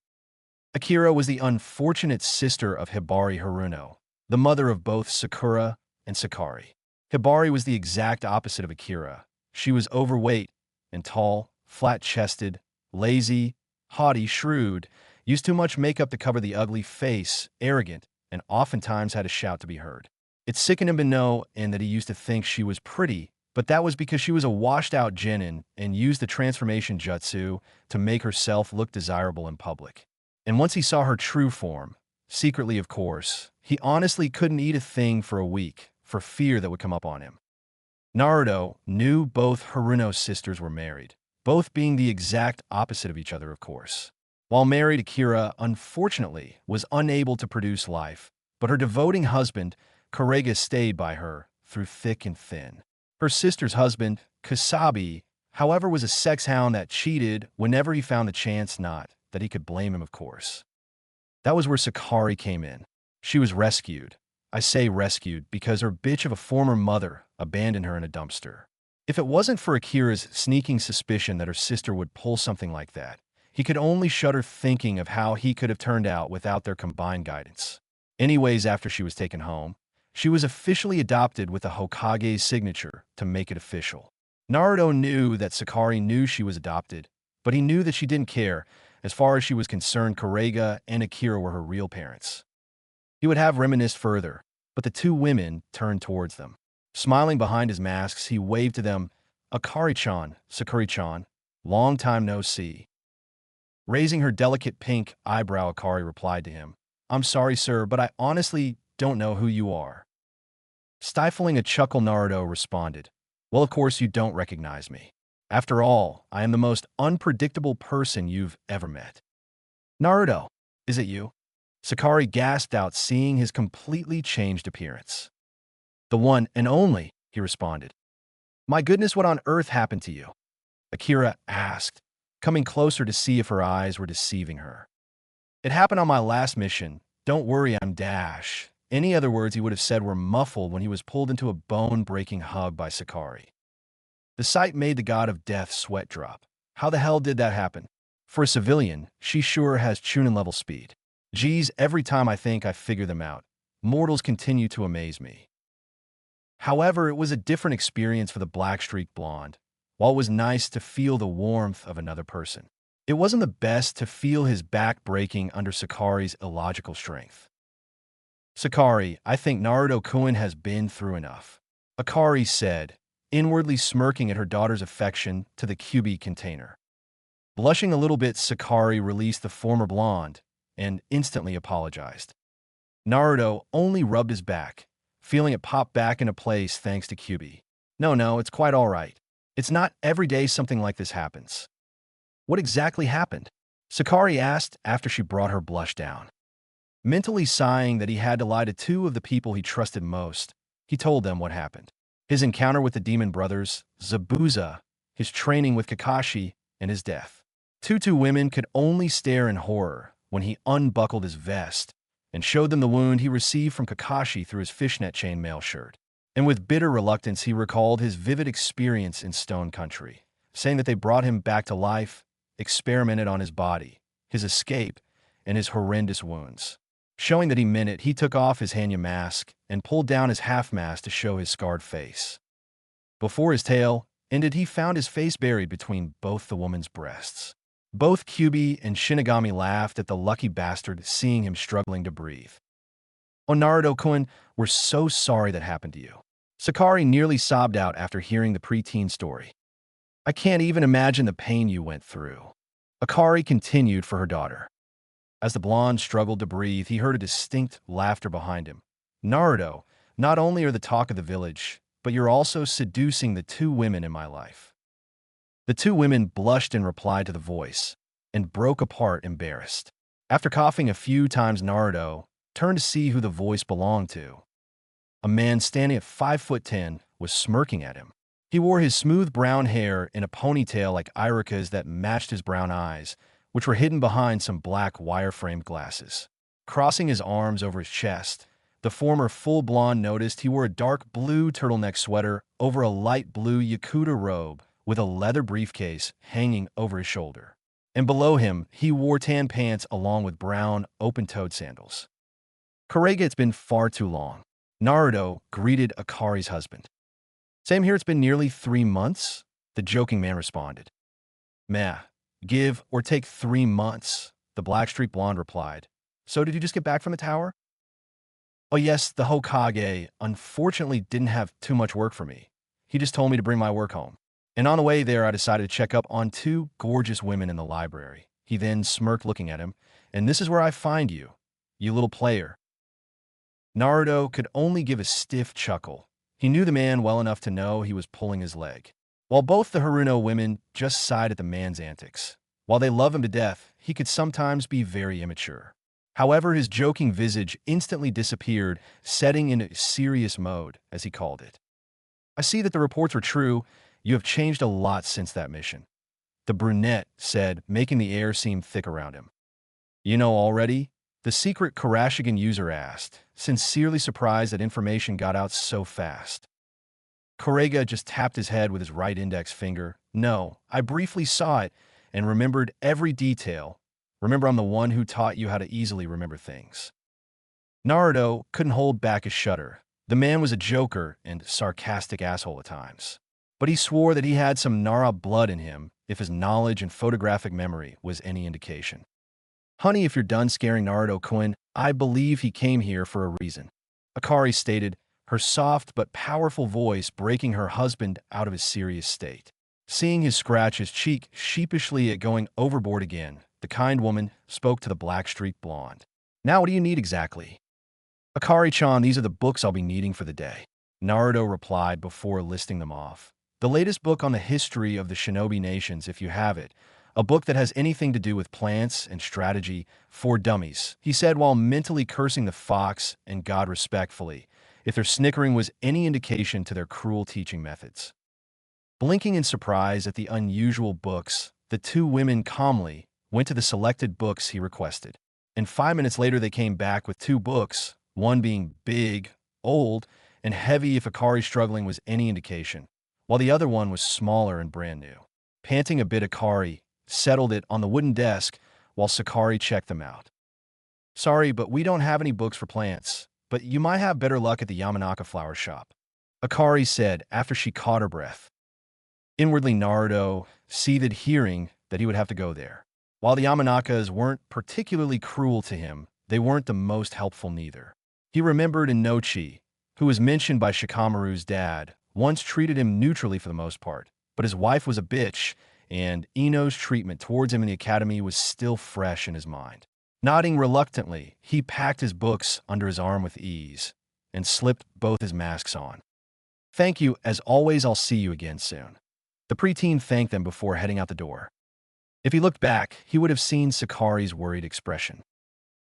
Akira was the unfortunate sister of Hibari Haruno, the mother of both Sakura and Sakari. Hibari was the exact opposite of Akira. She was overweight and tall, flat-chested, lazy, haughty, shrewd, used too much makeup to cover the ugly face, arrogant, and oftentimes had a shout to be heard. It sickened him to know and that he used to think she was pretty, but that was because she was a washed-out genin and used the transformation jutsu to make herself look desirable in public. And once he saw her true form, secretly of course, he honestly couldn't eat a thing for a week for fear that would come up on him. Naruto knew both Haruno's sisters were married, both being the exact opposite of each other, of course. While married, Akira, unfortunately, was unable to produce life, but her devoting husband, Kurega, stayed by her through thick and thin. Her sister's husband, Kusabi, however, was a sex hound that cheated whenever he found the chance, not that he could blame him, of course. That was where Sakari came in. She was rescued. I say rescued because her bitch of a former mother abandoned her in a dumpster. If it wasn't for Akira's sneaking suspicion that her sister would pull something like that, he could only shudder thinking of how he could have turned out without their combined guidance. Anyways, after she was taken home, she was officially adopted with a Hokage's signature to make it official. Naruto knew that Sakari knew she was adopted, but he knew that she didn't care. As far as she was concerned, Kurega and Akira were her real parents. He would have reminisced further, but the two women turned towards them. Smiling behind his masks, he waved to them, "Akari-chan, Sakuri-chan, long time no see." Raising her delicate pink eyebrow, Akari replied to him, "I'm sorry, sir, but I honestly don't know who you are." Stifling a chuckle, Naruto responded, "Well, of course you don't recognize me. After all, I am the most unpredictable person you've ever met." "Naruto, is it you?" Sakari gasped out, seeing his completely changed appearance. "The one and only," he responded. "My goodness, what on earth happened to you?" Akira asked, coming closer to see if her eyes were deceiving her. "It happened on my last mission. Don't worry, I'm Dash." Any other words he would have said were muffled when he was pulled into a bone-breaking hug by Sakari. The sight made the god of death sweat drop. How the hell did that happen? For a civilian, she sure has Chunin-level speed. Geez, every time I think I figure them out, mortals continue to amaze me. However, it was a different experience for the black-streaked blonde. While it was nice to feel the warmth of another person, it wasn't the best to feel his back breaking under Sakari's illogical strength. "Sakari, I think Naruto-kun has been through enough," Akari said, inwardly smirking at her daughter's affection to the QB container. Blushing a little bit, Sakari released the former blonde and instantly apologized. Naruto only rubbed his back, feeling it pop back into place thanks to QB. No, it's quite all right. It's not every day something like this happens." "What exactly happened?" Sakari asked after she brought her blush down. Mentally sighing that he had to lie to two of the people he trusted most, he told them what happened. His encounter with the demon brothers, Zabuza, his training with Kakashi, and his death. Two women could only stare in horror when he unbuckled his vest and showed them the wound he received from Kakashi through his fishnet chainmail shirt. And with bitter reluctance, he recalled his vivid experience in Stone Country, saying that they brought him back to life, experimented on his body, his escape, and his horrendous wounds. Showing that he meant it, he took off his Hanya mask and pulled down his half-mask to show his scarred face. Before his tale ended, he found his face buried between both the woman's breasts. Both Kyubi and Shinigami laughed at the lucky bastard seeing him struggling to breathe. "Oh, Naruto-kun, we're so sorry that happened to you." Sakari nearly sobbed out after hearing the preteen story. "I can't even imagine the pain you went through." Akari continued for her daughter. As the blonde struggled to breathe, he heard a distinct laughter behind him. "Naruto, not only are the talk of the village, but you're also seducing the two women in my life." The two women blushed in reply to the voice and broke apart embarrassed. After coughing a few times, Naruto turned to see who the voice belonged to. A man standing at 5'10" was smirking at him. He wore his smooth brown hair in a ponytail like Irika's that matched his brown eyes, which were hidden behind some black wire-framed glasses. Crossing his arms over his chest, the former full blonde noticed he wore a dark blue turtleneck sweater over a light blue Yakuta robe with a leather briefcase hanging over his shoulder. And below him, he wore tan pants along with brown, open-toed sandals. "Kurege, it's been far too long." Naruto greeted Akari's husband. "Same here, it's been nearly 3 months," the joking man responded. "Meh, give or take 3 months," the black-streaked blonde replied. "So did you just get back from the tower?" "Oh yes, the Hokage unfortunately didn't have too much work for me. He just told me to bring my work home. And on the way there, I decided to check up on 2 gorgeous women in the library." He then smirked looking at him. "And this is where I find you, you little player." Naruto could only give a stiff chuckle. He knew the man well enough to know he was pulling his leg. While both the Haruno women just sighed at the man's antics. While they love him to death, he could sometimes be very immature. However, his joking visage instantly disappeared, setting in serious mode, as he called it. "I see that the reports were true. You have changed a lot since that mission," the brunette said, making the air seem thick around him. "You know already?" the secret Kurashigan user asked, sincerely surprised that information got out so fast. Kurege just tapped his head with his right index finger. "No, I briefly saw it and remembered every detail. Remember, I'm the one who taught you how to easily remember things." Naruto couldn't hold back a shudder. The man was a joker and sarcastic asshole at times. But he swore that he had some Nara blood in him if his knowledge and photographic memory was any indication. "Honey, if you're done scaring Naruto-kun, I believe he came here for a reason," Akari stated, her soft but powerful voice breaking her husband out of his serious state. Seeing his scratch his cheek sheepishly at going overboard again, the kind woman spoke to the black-streaked blonde. "Now what do you need exactly?" "Akari-chan, these are the books I'll be needing for the day," Naruto replied before listing them off. "The latest book on the history of the Shinobi nations, if you have it. A book that has anything to do with plants and strategy for dummies," he said while mentally cursing the fox and God respectfully, if their snickering was any indication to their cruel teaching methods. Blinking in surprise at the unusual books, the two women calmly went to the selected books he requested. And 5 minutes later, they came back with 2 books, one being big, old, and heavy if Akari's struggling was any indication, while the other one was smaller and brand new. Panting a bit, Akari settled it on the wooden desk while Sakari checked them out. "Sorry, but we don't have any books for plants, but you might have better luck at the Yamanaka flower shop," Akari said after she caught her breath. Inwardly, Naruto seethed, hearing that he would have to go there. While the Yamanakas weren't particularly cruel to him, they weren't the most helpful neither. He remembered Inochi, who was mentioned by Shikamaru's dad, once treated him neutrally for the most part, but his wife was a bitch, and Ino's treatment towards him in the academy was still fresh in his mind. Nodding reluctantly, he packed his books under his arm with ease and slipped both his masks on. "Thank you, as always. I'll see you again soon." The preteen thanked them before heading out the door. If he looked back, he would have seen Sakari's worried expression.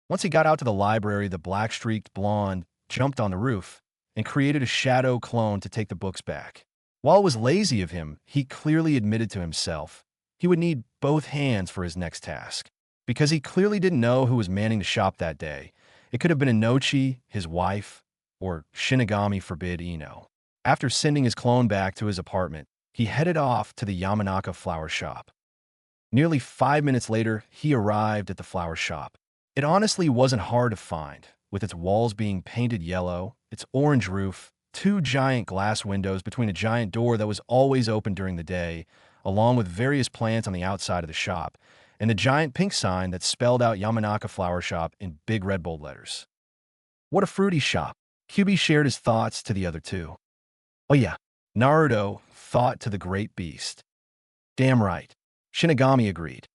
Once he got out to the library, the black-streaked blonde jumped on the roof and created a shadow clone to take the books back. While it was lazy of him, he clearly admitted to himself he would need both hands for his next task. Because he clearly didn't know who was manning the shop that day, It could have been Inochi, his wife, or Shinigami forbid Ino. After sending his clone back to his apartment, he headed off to the Yamanaka flower shop. Nearly 5 minutes later, he arrived at the flower shop. It honestly wasn't hard to find, with its walls being painted yellow, its orange roof, two giant glass windows between a giant door that was always open during the day, along with various plants on the outside of the shop, and the giant pink sign that spelled out Yamanaka Flower Shop in big red bold letters. What a fruity shop. QB shared his thoughts to the other two. Oh yeah, Naruto thought to the great beast. Damn right. Shinigami agreed.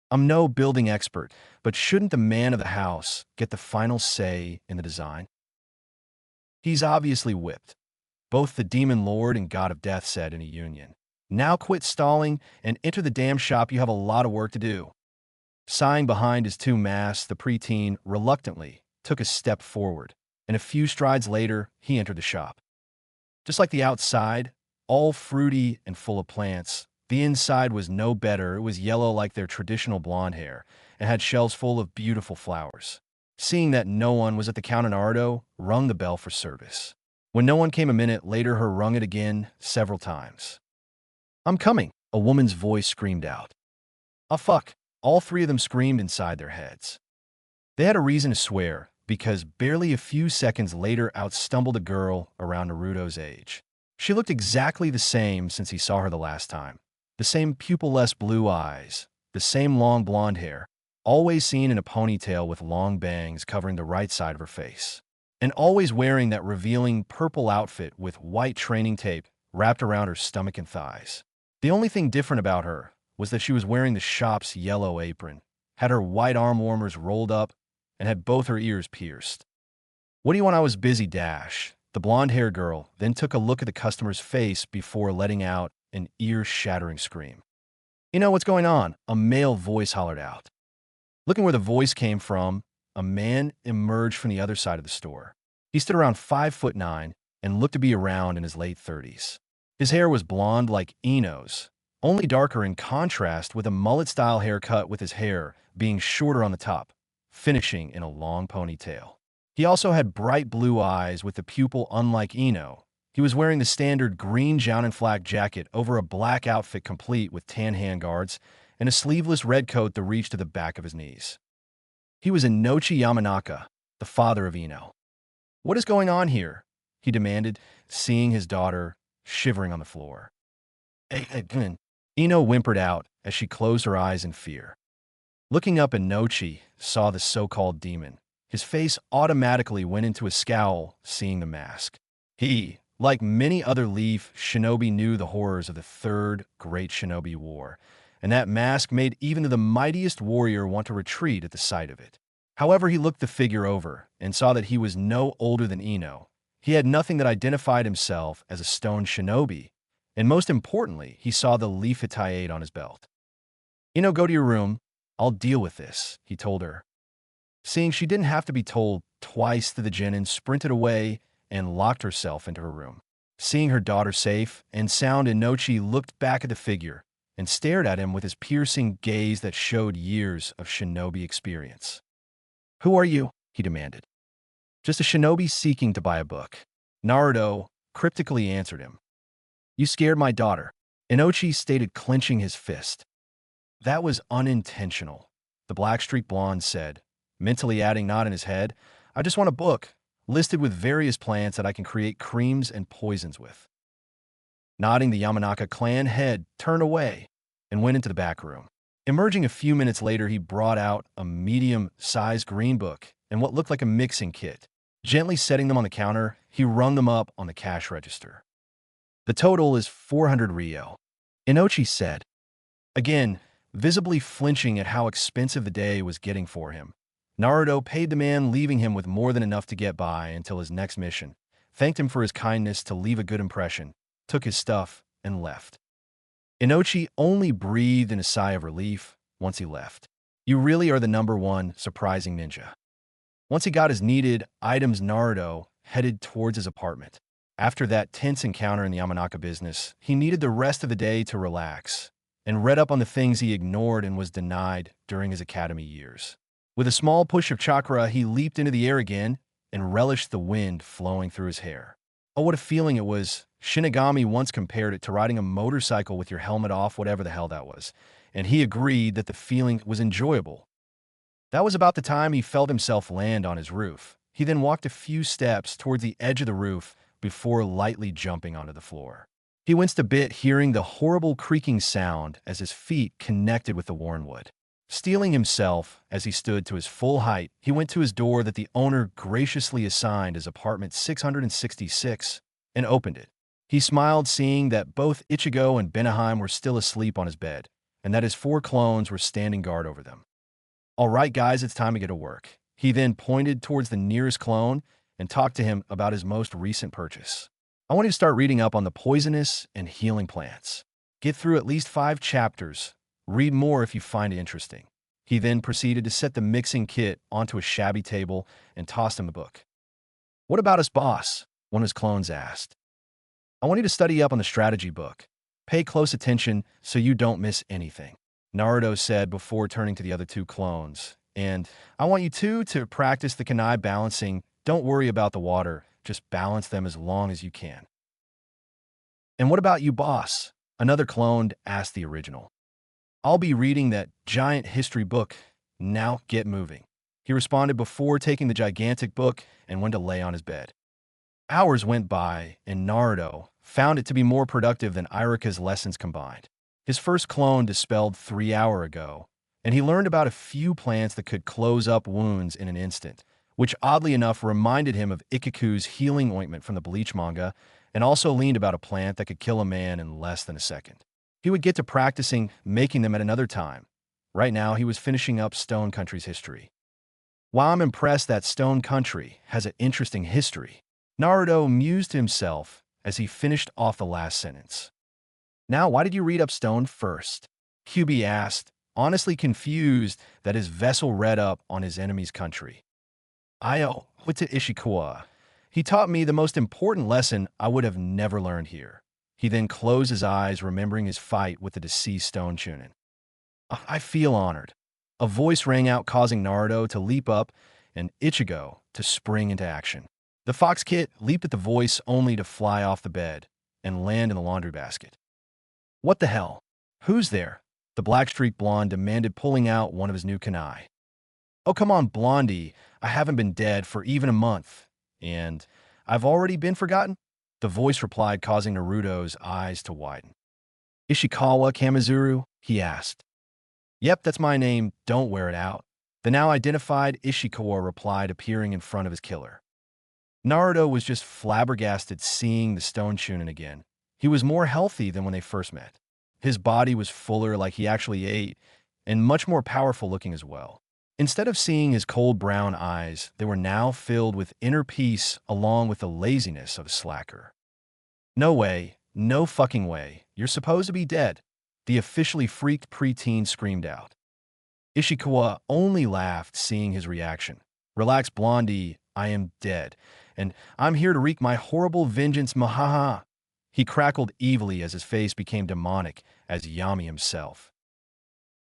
I'm no building expert, but shouldn't the man of the house get the final say in the design? He's obviously whipped. Both the Demon Lord and God of Death said in a union. Now quit stalling and enter the damn shop. You have a lot of work to do. Sighing behind his two masks, the preteen reluctantly took a step forward, and a few strides later, he entered the shop. Just like the outside, all fruity and full of plants, the inside was no better. It was yellow like their traditional blonde hair and had shelves full of beautiful flowers. Seeing that no one was at the counter, Naruto rung the bell for service. When no one came a minute later, her rung it again several times. I'm coming, a woman's voice screamed out. Oh fuck, all three of them screamed inside their heads. They had a reason to swear, because barely a few seconds later out stumbled a girl around Naruto's age. She looked exactly the same since he saw her the last time. The same pupil-less blue eyes, the same long blonde hair, always seen in a ponytail with long bangs covering the right side of her face, and always wearing that revealing purple outfit with white training tape wrapped around her stomach and thighs. The only thing different about her was that she was wearing the shop's yellow apron, had her white arm warmers rolled up, and had both her ears pierced. What do you want? I was busy, Dash. The blonde-haired girl then took a look at the customer's face before letting out an ear-shattering scream. You know what's going on? A male voice hollered out. Looking where the voice came from, a man emerged from the other side of the store. He stood around 5'9" and looked to be around in his late 30s. His hair was blonde like Ino's, only darker in contrast with a mullet-style haircut with his hair being shorter on the top, finishing in a long ponytail. He also had bright blue eyes with a pupil unlike Ino. He was wearing the standard green Jounin flak jacket over a black outfit complete with tan handguards and a sleeveless red coat that reached to the back of his knees. He was Inochi Yamanaka, the father of Ino. What is going on here? He demanded, seeing his daughter shivering on the floor. Ino whimpered out as she closed her eyes in fear. Looking up, Inochi saw the so-called demon. His face automatically went into a scowl, seeing the mask. He, like many other Leaf shinobi, knew the horrors of the Third Great Shinobi War, and that mask made even the mightiest warrior want to retreat at the sight of it. However, he looked the figure over and saw that he was no older than Ino. He had nothing that identified himself as a stone shinobi, and most importantly, he saw the leaf Hitayate on his belt. Ino, go to your room. I'll deal with this, he told her. Seeing she didn't have to be told twice, the genin sprinted away and locked herself into her room. Seeing her daughter safe and sound, Inochi looked back at the figure and stared at him with his piercing gaze that showed years of shinobi experience. Who are you? He demanded. Just a shinobi seeking to buy a book. Naruto cryptically answered him. You scared my daughter, Inochi stated, clenching his fist. That was unintentional, the black-streaked blonde said, mentally adding, not in his head, I just want a book, listed with various plants that I can create creams and poisons with. Nodding, the Yamanaka clan head turned away and went into the back room. Emerging a few minutes later, he brought out a medium-sized green book and what looked like a mixing kit. Gently setting them on the counter, he rung them up on the cash register. The total is 400 ryo, Inochi said. Again, visibly flinching at how expensive the day was getting for him, Naruto paid the man, leaving him with more than enough to get by until his next mission, thanked him for his kindness to leave a good impression, took his stuff, and left. Inochi only breathed in a sigh of relief once he left. You really are the #1 surprising ninja. Once he got his needed items, Naruto headed towards his apartment. After that tense encounter in the Yamanaka business, he needed the rest of the day to relax and read up on the things he ignored and was denied during his academy years. With a small push of chakra, he leaped into the air again and relished the wind flowing through his hair. Oh, what a feeling it was. Shinigami once compared it to riding a motorcycle with your helmet off, whatever the hell that was, and he agreed that the feeling was enjoyable. That was about the time he felt himself land on his roof. He then walked a few steps towards the edge of the roof before lightly jumping onto the floor. He winced a bit, hearing the horrible creaking sound as his feet connected with the worn wood. Steeling himself as he stood to his full height, he went to his door that the owner graciously assigned as apartment 666 and opened it. He smiled, seeing that both Ichigo and Benaheim were still asleep on his bed, and that his 4 clones were standing guard over them. All right, guys, it's time to get to work. He then pointed towards the nearest clone and talked to him about his most recent purchase. I want you to start reading up on the poisonous and healing plants. Get through at least 5 chapters. Read more if you find it interesting. He then proceeded to set the mixing kit onto a shabby table and tossed him the book. What about us, boss? One of his clones asked. I want you to study up on the strategy book. Pay close attention so you don't miss anything, Naruto said before turning to the other 2 clones. And I want you two to practice the kunai balancing. Don't worry about the water. Just balance them as long as you can. And what about you, boss? Another clone asked the original. I'll be reading that giant history book. Now get moving, he responded before taking the gigantic book and went to lay on his bed. Hours went by, and Naruto found it to be more productive than Iruka's lessons combined. His first clone dispelled 3 hours ago, and he learned about a few plants that could close up wounds in an instant, which oddly enough reminded him of Ikiku's healing ointment from the Bleach manga, and also leaned about a plant that could kill a man in less than a second. He would get to practicing making them at another time. Right now, he was finishing up Stone Country's history. While I'm impressed that Stone Country has an interesting history, Naruto mused to himself as he finished off the last sentence. Now, why did you read up Stone first? QB asked, honestly confused that his vessel read up on his enemy's country. I owe it to Ishikawa. He taught me the most important lesson I would have never learned here. He then closed his eyes, remembering his fight with the deceased Stone Chunin. I feel honored. A voice rang out, causing Naruto to leap up and Ichigo to spring into action. The fox kit leaped at the voice only to fly off the bed and land in the laundry basket. What the hell? Who's there? The black-streaked blonde demanded, pulling out one of his new kunai. Oh, come on, Blondie. I haven't been dead for even a month. And I've already been forgotten? The voice replied, causing Naruto's eyes to widen. Ishikawa Kamizuru? He asked. Yep, that's my name. Don't wear it out. The now identified Ishikawa replied, appearing in front of his killer. Naruto was just flabbergasted seeing the Stone Chunin again. He was more healthy than when they first met. His body was fuller, like he actually ate, and much more powerful looking as well. Instead of seeing his cold brown eyes, they were now filled with inner peace along with the laziness of a slacker. No way, no fucking way, you're supposed to be dead, the officially freaked preteen screamed out. Ishikawa only laughed, seeing his reaction. Relax, Blondie, I am dead, and I'm here to wreak my horrible vengeance, mahaha. He crackled evilly as his face became demonic as Yami himself.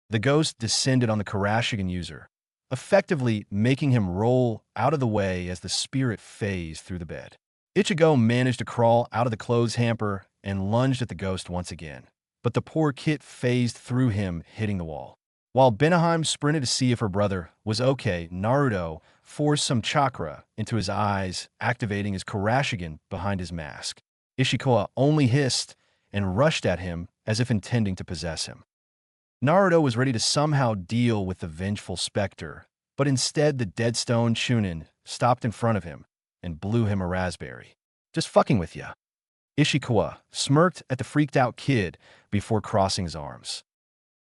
The ghost descended on the Kurashigan user, effectively making him roll out of the way as the spirit phased through the bed. Ichigo managed to crawl out of the clothes hamper and lunged at the ghost once again, but the poor kit phased through him, hitting the wall. While Benaheim sprinted to see if her brother was okay, Naruto forced some chakra into his eyes, activating his Kurashigan behind his mask. Ishikawa only hissed and rushed at him as if intending to possess him. Naruto was ready to somehow deal with the vengeful specter, but instead the dead Stone Chunin stopped in front of him and blew him a raspberry. Just fucking with ya. Ishikawa smirked at the freaked-out kid before crossing his arms.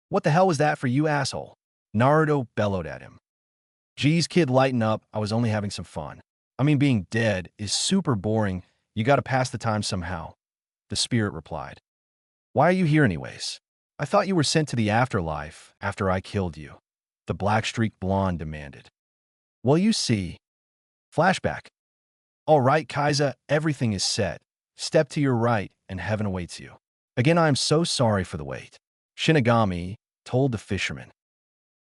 What the hell was that for you, asshole? Naruto bellowed at him. Geez, kid, lighten up. I was only having some fun. I mean, being dead is super boring. You gotta pass the time somehow, the spirit replied. Why are you here anyways? I thought you were sent to the afterlife after I killed you, the black-streaked blonde demanded. Well, you see. Flashback. All right, Kaiza, everything is set. Step to your right and heaven awaits you. Again, I am so sorry for the wait. Shinigami told the fisherman.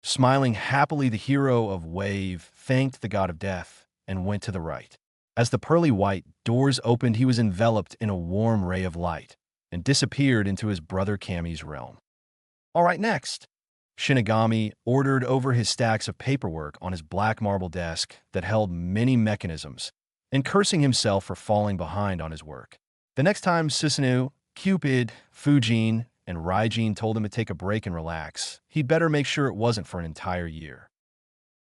Smiling happily, the hero of Wave thanked the god of death and went to the right. As the pearly white doors opened, he was enveloped in a warm ray of light and disappeared into his brother Kami's realm. All right, next. Shinigami ordered over his stacks of paperwork on his black marble desk that held many mechanisms, and cursing himself for falling behind on his work. The next time Susanoo, Cupid, Fujin, and Raijin told him to take a break and relax, he'd better make sure it wasn't for an entire year.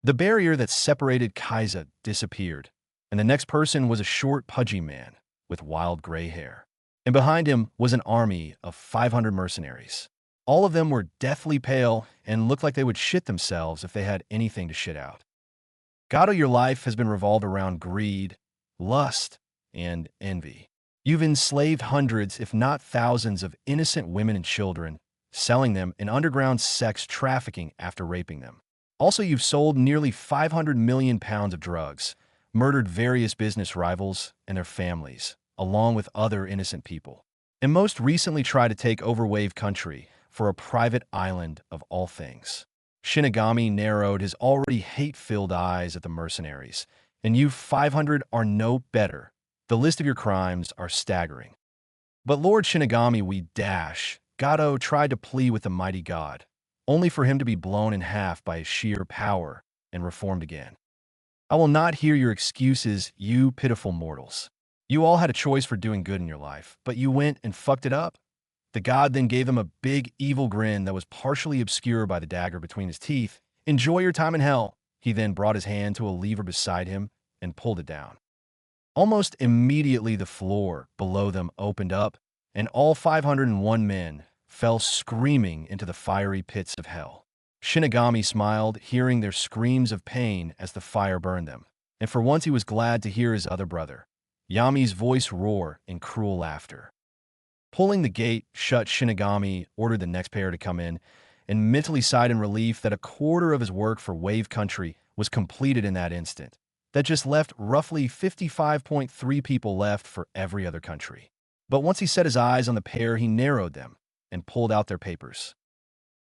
The barrier that separated Kaiza disappeared, and the next person was a short, pudgy man with wild gray hair. And behind him was an army of 500 mercenaries. All of them were deathly pale and looked like they would shit themselves if they had anything to shit out. Gato, your life has been revolved around greed, lust, and envy. You've enslaved hundreds, if not thousands, of innocent women and children, selling them in underground sex trafficking after raping them. Also, you've sold nearly 500 million pounds of drugs, murdered various business rivals and their families, along with other innocent people, and most recently tried to take over Wave Country for a private island of all things. Shinigami narrowed his already hate-filled eyes at the mercenaries. And you 500 are no better. The list of your crimes are staggering. But Lord Shinigami, Gato tried to plead with the mighty god, only for him to be blown in half by his sheer power and reformed again. I will not hear your excuses, you pitiful mortals. You all had a choice for doing good in your life, but you went and fucked it up. The god then gave him a big, evil grin that was partially obscured by the dagger between his teeth. Enjoy your time in hell. He then brought his hand to a lever beside him and pulled it down. Almost immediately, the floor below them opened up, and all 501 men fell screaming into the fiery pits of hell. Shinigami smiled, hearing their screams of pain as the fire burned them, and for once he was glad to hear his other brother, Yami's voice roar in cruel laughter. Pulling the gate shut, Shinigami ordered the next pair to come in and mentally sighed in relief that a quarter of his work for Wave Country was completed in that instant. That just left roughly 55.3 people left for every other country. But once he set his eyes on the pair, he narrowed them and pulled out their papers.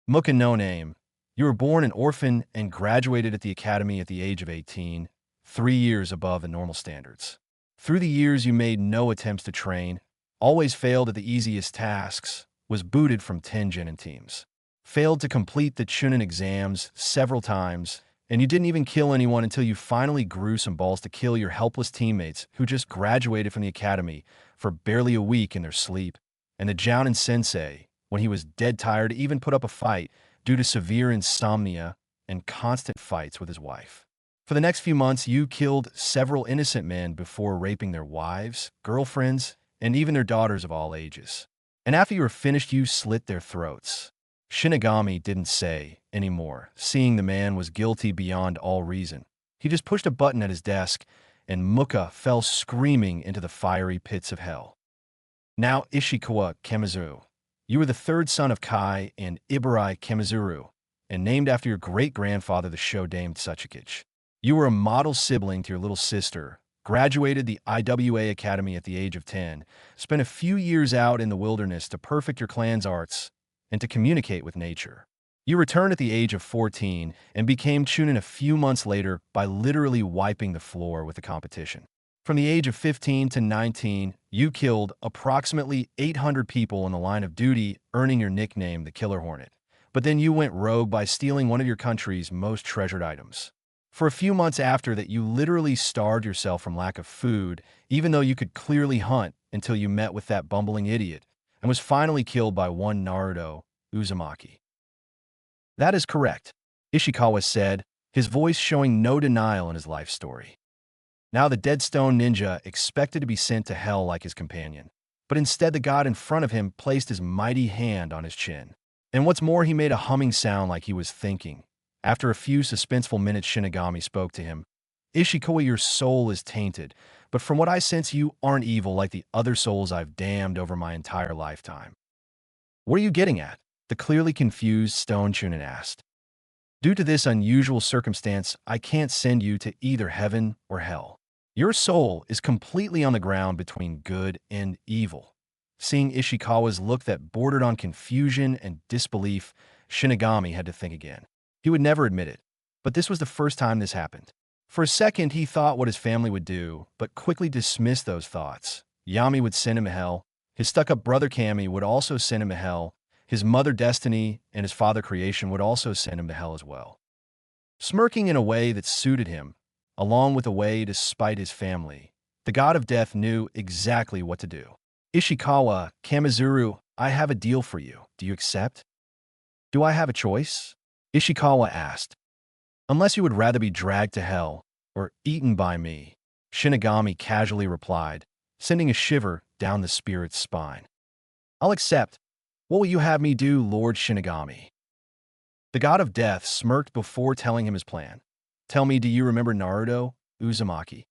Muka no name. You were born an orphan and graduated at the academy at the age of 18, 3 years above the normal standards. Through the years, you made no attempts to train, always failed at the easiest tasks, was booted from 10 genin teams, failed to complete the Chunin exams several times, and you didn't even kill anyone until you finally grew some balls to kill your helpless teammates who just graduated from the academy for barely a week in their sleep, and the Jounin sensei, when he was dead tired, even put up a fight due to severe insomnia and constant fights with his wife. For the next few months, you killed several innocent men before raping their wives, girlfriends, and even their daughters of all ages. And after you were finished, you slit their throats. Shinigami didn't say anymore, seeing the man was guilty beyond all reason. He just pushed a button at his desk, and Muka fell screaming into the fiery pits of hell. Now, Ishikawa Kemizuru, you were the third son of Kai and Iburai Kemizuru, and named after your great-grandfather, the Shodaime Tsuchikage. You were a model sibling to your little sister, graduated the IWA Academy at the age of 10, spent a few years out in the wilderness to perfect your clan's arts and to communicate with nature. You returned at the age of 14 and became Chunin a few months later by literally wiping the floor with the competition. From the age of 15 to 19, you killed approximately 800 people in the line of duty, earning your nickname, the Killer Hornet. But then you went rogue by stealing one of your country's most treasured items. For a few months after that, you literally starved yourself from lack of food, even though you could clearly hunt, until you met with that bumbling idiot, and was finally killed by one Naruto Uzumaki. That is correct, Ishikawa said, his voice showing no denial in his life story. Now the Dead Stone Ninja expected to be sent to hell like his companion, but instead the god in front of him placed his mighty hand on his chin. And what's more, he made a humming sound like he was thinking. After a few suspenseful minutes, Shinigami spoke to him. Ishikawa, your soul is tainted, but from what I sense, you aren't evil like the other souls I've damned over my entire lifetime. What are you getting at? The clearly confused Stone Chunin asked. Due to this unusual circumstance, I can't send you to either heaven or hell. Your soul is completely on the ground between good and evil. Seeing Ishikawa's look that bordered on confusion and disbelief, Shinigami had to think again. He would never admit it, but this was the first time this happened. For a second, he thought what his family would do, but quickly dismissed those thoughts. Yami would send him to hell. His stuck-up brother Kami would also send him to hell. His mother Destiny and his father Creation would also send him to hell as well. Smirking in a way that suited him, along with a way to spite his family, the god of death knew exactly what to do. Ishikawa, Kamizuru, I have a deal for you. Do you accept? Do I have a choice? Ishikawa asked. Unless you would rather be dragged to hell or eaten by me, Shinigami casually replied, sending a shiver down the spirit's spine. I'll accept. What will you have me do, Lord Shinigami? The god of death smirked before telling him his plan. Tell me, do you remember Naruto, Uzumaki?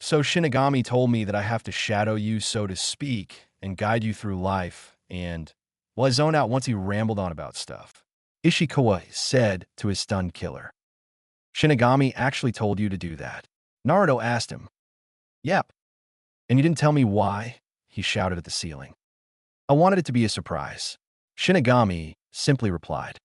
So Shinigami told me that I have to shadow you, so to speak, and guide you through life, and, well, I zoned out once he rambled on about stuff. Ishikawa said to his stunned killer. Shinigami actually told you to do that. Naruto asked him. Yep. And you didn't tell me why? He shouted at the ceiling. I wanted it to be a surprise. Shinigami simply replied.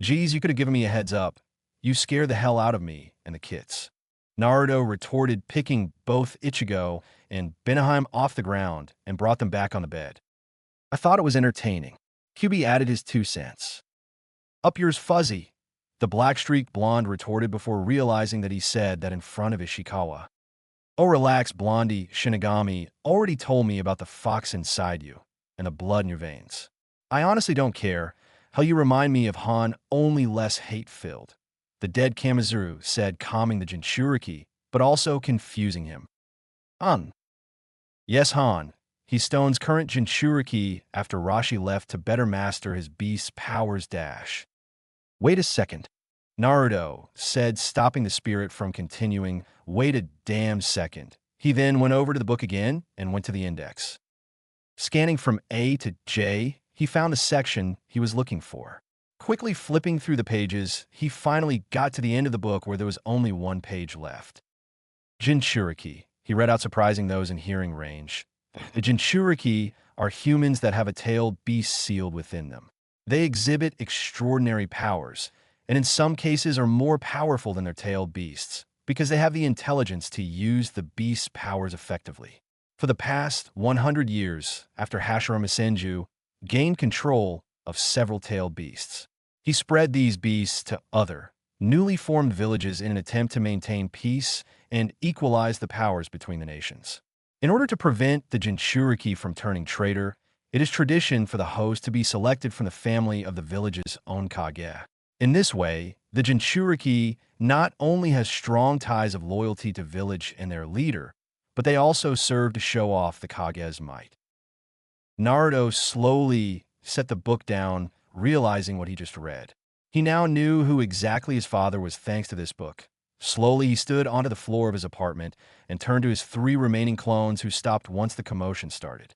Geez, you could have given me a heads up. You scare the hell out of me and the kids. Naruto retorted, picking both Ichigo and Benaheim off the ground and brought them back on the bed. I thought it was entertaining. QB added his 2 cents. Up yours, Fuzzy, the black-streaked blonde retorted before realizing that he said that in front of Ishikawa. Oh, relax, Blondie, Shinigami already told me about the fox inside you and the blood in your veins. I honestly don't care. How you remind me of Han, only less hate-filled. The dead Kamizuru said, calming the Jinchuriki, but also confusing him. Han. Yes, Han. He stones current Jinchuriki after Rashi left to better master his beast's powers dash. Wait a second. Naruto said, stopping the spirit from continuing. Wait a damn second. He then went over to the book again and went to the index. Scanning from A to J, he found the section he was looking for. Quickly flipping through the pages, he finally got to the end of the book where there was only 1 page left. Jinchuriki, he read out, surprising those in hearing range. The Jinchuriki are humans that have a tailed beast sealed within them. They exhibit extraordinary powers, and in some cases are more powerful than their tailed beasts, because they have the intelligence to use the beast's powers effectively. For the past 100 years, after Hashirama Senju gained control of several tailed beasts, he spread these beasts to other, newly formed villages in an attempt to maintain peace and equalize the powers between the nations. In order to prevent the Jinchuriki from turning traitor, it is tradition for the host to be selected from the family of the village's own Kage. In this way, the Jinchuriki not only has strong ties of loyalty to village and their leader, but they also serve to show off the Kage's might. Naruto slowly set the book down, realizing what he just read. He now knew who exactly his father was thanks to this book. Slowly, he stood onto the floor of his apartment and turned to his 3 remaining clones who stopped once the commotion started.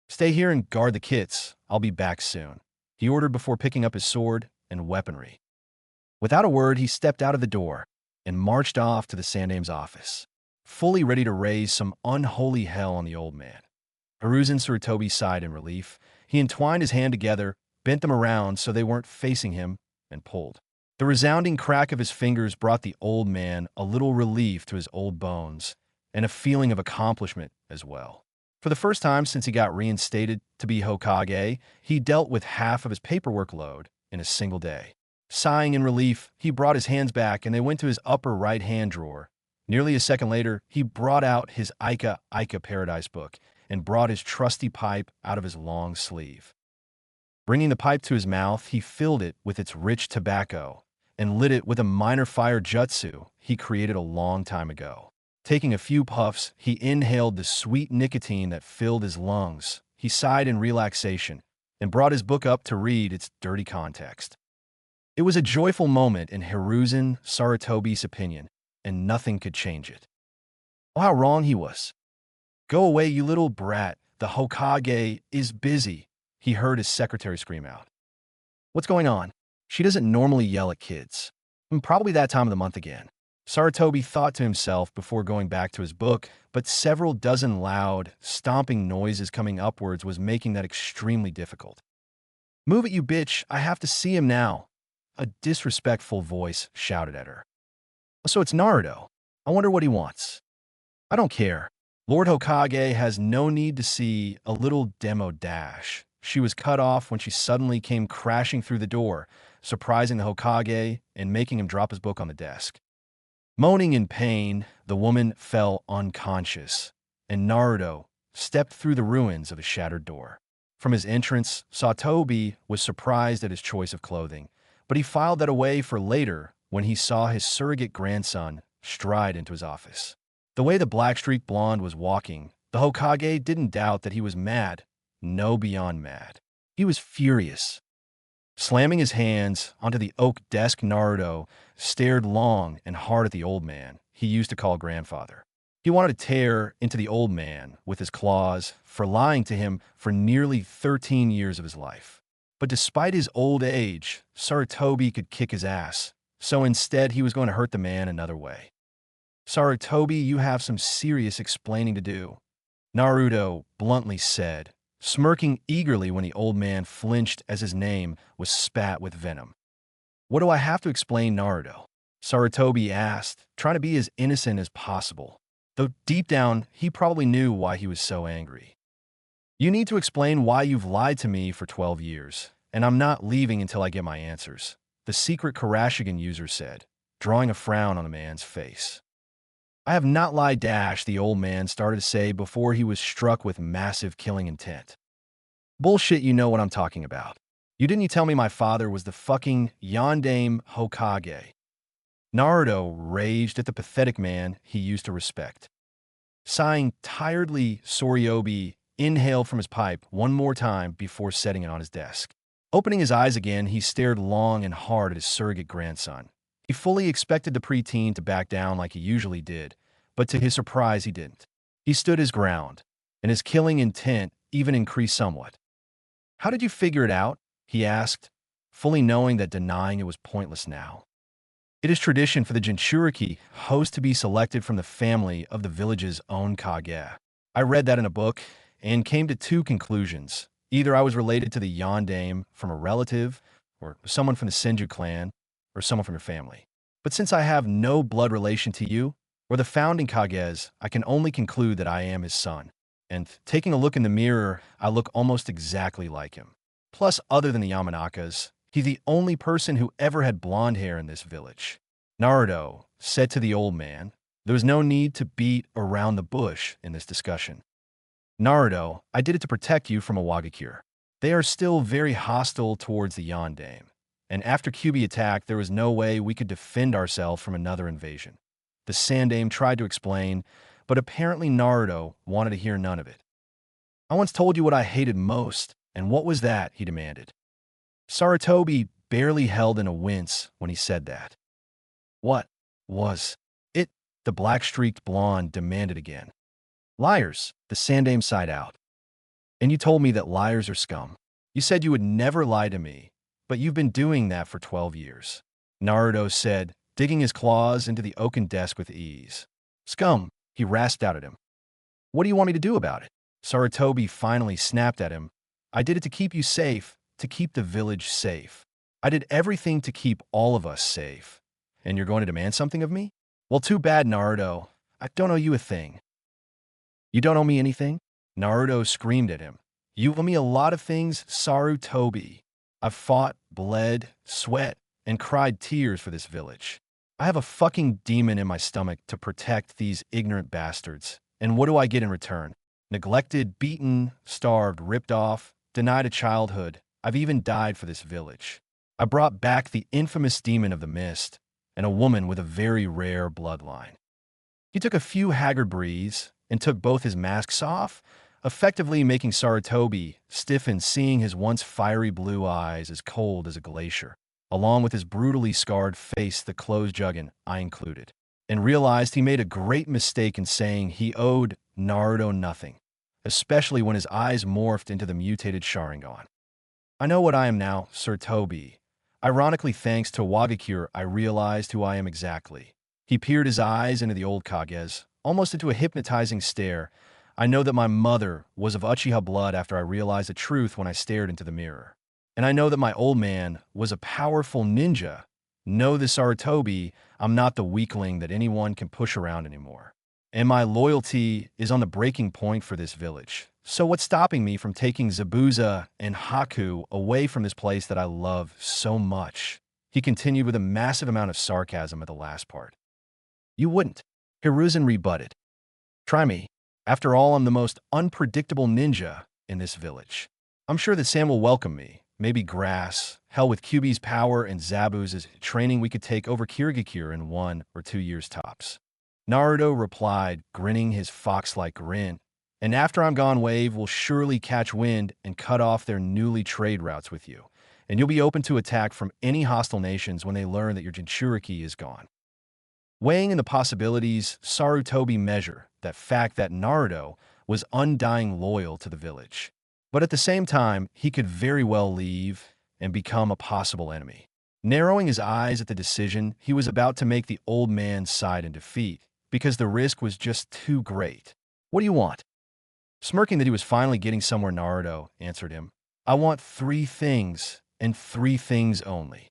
Stay here and guard the kits. I'll be back soon, he ordered before picking up his sword and weaponry. Without a word, he stepped out of the door and marched off to the Sandame's office, fully ready to raise some unholy hell on the old man. Hiruzen Sarutobi sighed in relief. He entwined his hand together, bent them around so they weren't facing him, and pulled. The resounding crack of his fingers brought the old man a little relief to his old bones and a feeling of accomplishment as well. For the first time since he got reinstated to be Hokage, he dealt with half of his paperwork load in a single day. Sighing in relief, he brought his hands back and they went to his upper right-hand drawer. Nearly a second later, he brought out his Ica Paradise book and brought his trusty pipe out of his long sleeve. Bringing the pipe to his mouth, he filled it with its rich tobacco and lit it with a minor fire jutsu he created a long time ago. Taking a few puffs, he inhaled the sweet nicotine that filled his lungs. He sighed in relaxation and brought his book up to read its dirty context. It was a joyful moment in Hiruzen Sarutobi's opinion, and nothing could change it. Oh, how wrong he was. Go away, you little brat. The Hokage is busy, he heard his secretary scream out. What's going on? She doesn't normally yell at kids. Probably that time of the month again. Sarutobi thought to himself before going back to his book, but several dozen loud, stomping noises coming upwards was making that extremely difficult. Move it, you bitch. I have to see him now. a disrespectful voice shouted at her. So it's Naruto. I wonder what he wants. I don't care. Lord Hokage has no need to see a little demo dash. She was cut off when she suddenly came crashing through the door, surprising the Hokage and making him drop his book on the desk. Moaning in pain, the woman fell unconscious, and Naruto stepped through the ruins of a shattered door. From his entrance, Satobi was surprised at his choice of clothing, but he filed that away for later when he saw his surrogate grandson stride into his office. The way the black-streaked blonde was walking, the Hokage didn't doubt that he was mad, no beyond mad. He was furious. Slamming his hands onto the oak desk, Naruto stared long and hard at the old man he used to call grandfather. He wanted to tear into the old man with his claws for lying to him for nearly 13 years of his life. But despite his old age, Sarutobi could kick his ass, so instead he was going to hurt the man another way. Sarutobi, you have some serious explaining to do, Naruto bluntly said, smirking eagerly when the old man flinched as his name was spat with venom. What do I have to explain, Naruto? Sarutobi asked, trying to be as innocent as possible, though deep down he probably knew why he was so angry. You need to explain why you've lied to me for 12 years, and I'm not leaving until I get my answers, the secret Karashigan user said, drawing a frown on the man's face. I have not lied, the old man started to say before he was struck with massive killing intent. Bullshit, you know what I'm talking about. Didn't you tell me my father was the fucking Yondaime Hokage? Naruto raged at the pathetic man he used to respect. Sighing tiredly, Soryobi inhaled from his pipe one more time before setting it on his desk. Opening his eyes again, he stared long and hard at his surrogate grandson. He fully expected the preteen to back down like he usually did, but to his surprise he didn't. He stood his ground, and his killing intent even increased somewhat. How did you figure it out? He asked, fully knowing that denying it was pointless now. It is tradition for the Jinchuriki host to be selected from the family of the village's own Kage. I read that in a book and came to two conclusions. Either I was related to the Yondaime from a relative, or someone from the Senju clan, or someone from your family. But since I have no blood relation to you, or the founding Kages, I can only conclude that I am his son. And taking a look in the mirror, I look almost exactly like him. Plus, other than the Yamanakas, he's the only person who ever had blonde hair in this village. Naruto said to the old man, there was no need to beat around the bush in this discussion. Naruto, I did it to protect you from a Wagakure. They are still very hostile towards the Yondaime. And after Kyuubi attacked, there was no way we could defend ourselves from another invasion. The Sandaime tried to explain, but apparently Naruto wanted to hear none of it. I once told you what I hated most, and what was that? He demanded. Sarutobi barely held in a wince when he said that. What was it? The black-streaked blonde demanded again. Liars, the Sandaime sighed out. And you told me that liars are scum. You said you would never lie to me, but you've been doing that for 12 years. Naruto said, digging his claws into the oaken desk with ease. Scum, he rasped out at him. What do you want me to do about it? Sarutobi finally snapped at him. I did it to keep you safe, to keep the village safe. I did everything to keep all of us safe. And you're going to demand something of me? Well, too bad, Naruto. I don't owe you a thing. You don't owe me anything? Naruto screamed at him. You owe me a lot of things, Sarutobi. I've fought, bled, sweat, and cried tears for this village. I have a fucking demon in my stomach to protect these ignorant bastards. And what do I get in return? Neglected, beaten, starved, ripped off, denied a childhood. I've even died for this village. I brought back the infamous demon of the mist, and a woman with a very rare bloodline. He took a few haggard breaths and took both his masks off, effectively making Sarutobi stiffen, seeing his once fiery blue eyes as cold as a glacier, along with his brutally scarred face, the closed juggin, I included, and realized he made a great mistake in saying he owed Naruto nothing, especially when his eyes morphed into the mutated Sharingan. I know what I am now, Sir Toby. Ironically, thanks to Wagakure, I realized who I am exactly. He peered his eyes into the old Kages, almost into a hypnotizing stare. I know that my mother was of Uchiha blood after I realized the truth when I stared into the mirror. And I know that my old man was a powerful ninja. Know this, Sarutobi, I'm not the weakling that anyone can push around anymore. And my loyalty is on the breaking point for this village. So what's stopping me from taking Zabuza and Haku away from this place that I love so much? He continued with a massive amount of sarcasm at the last part. You wouldn't. Hiruzen rebutted. Try me. After all, I'm the most unpredictable ninja in this village. I'm sure that Sam will welcome me. Maybe grass. Hell, with QB's power and Zabu's training, we could take over Kirigakure in 1 or 2 years tops. Naruto replied, grinning his fox-like grin. And after I'm gone, Wave will surely catch wind and cut off their newly trade routes with you. And you'll be open to attack from any hostile nations when they learn that your Jinchuriki is gone. Weighing in the possibilities, Sarutobi measure that fact that Naruto was undying loyal to the village. But at the same time, he could very well leave and become a possible enemy. Narrowing his eyes at the decision, he was about to make the old man's side in defeat, because the risk was just too great. What do you want? Smirking that he was finally getting somewhere, Naruto answered him. I want 3 things, and 3 things only.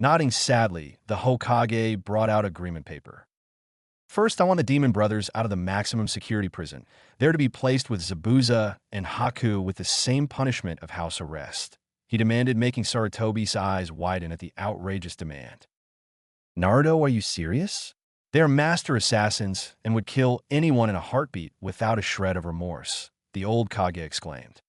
Nodding sadly, the Hokage brought out agreement paper. First, I want the Demon Brothers out of the maximum security prison. They're to be placed with Zabuza and Haku with the same punishment of house arrest. He demanded, making Sarutobi's eyes widen at the outrageous demand. Naruto, are you serious? They are master assassins and would kill anyone in a heartbeat without a shred of remorse, the old Kage exclaimed.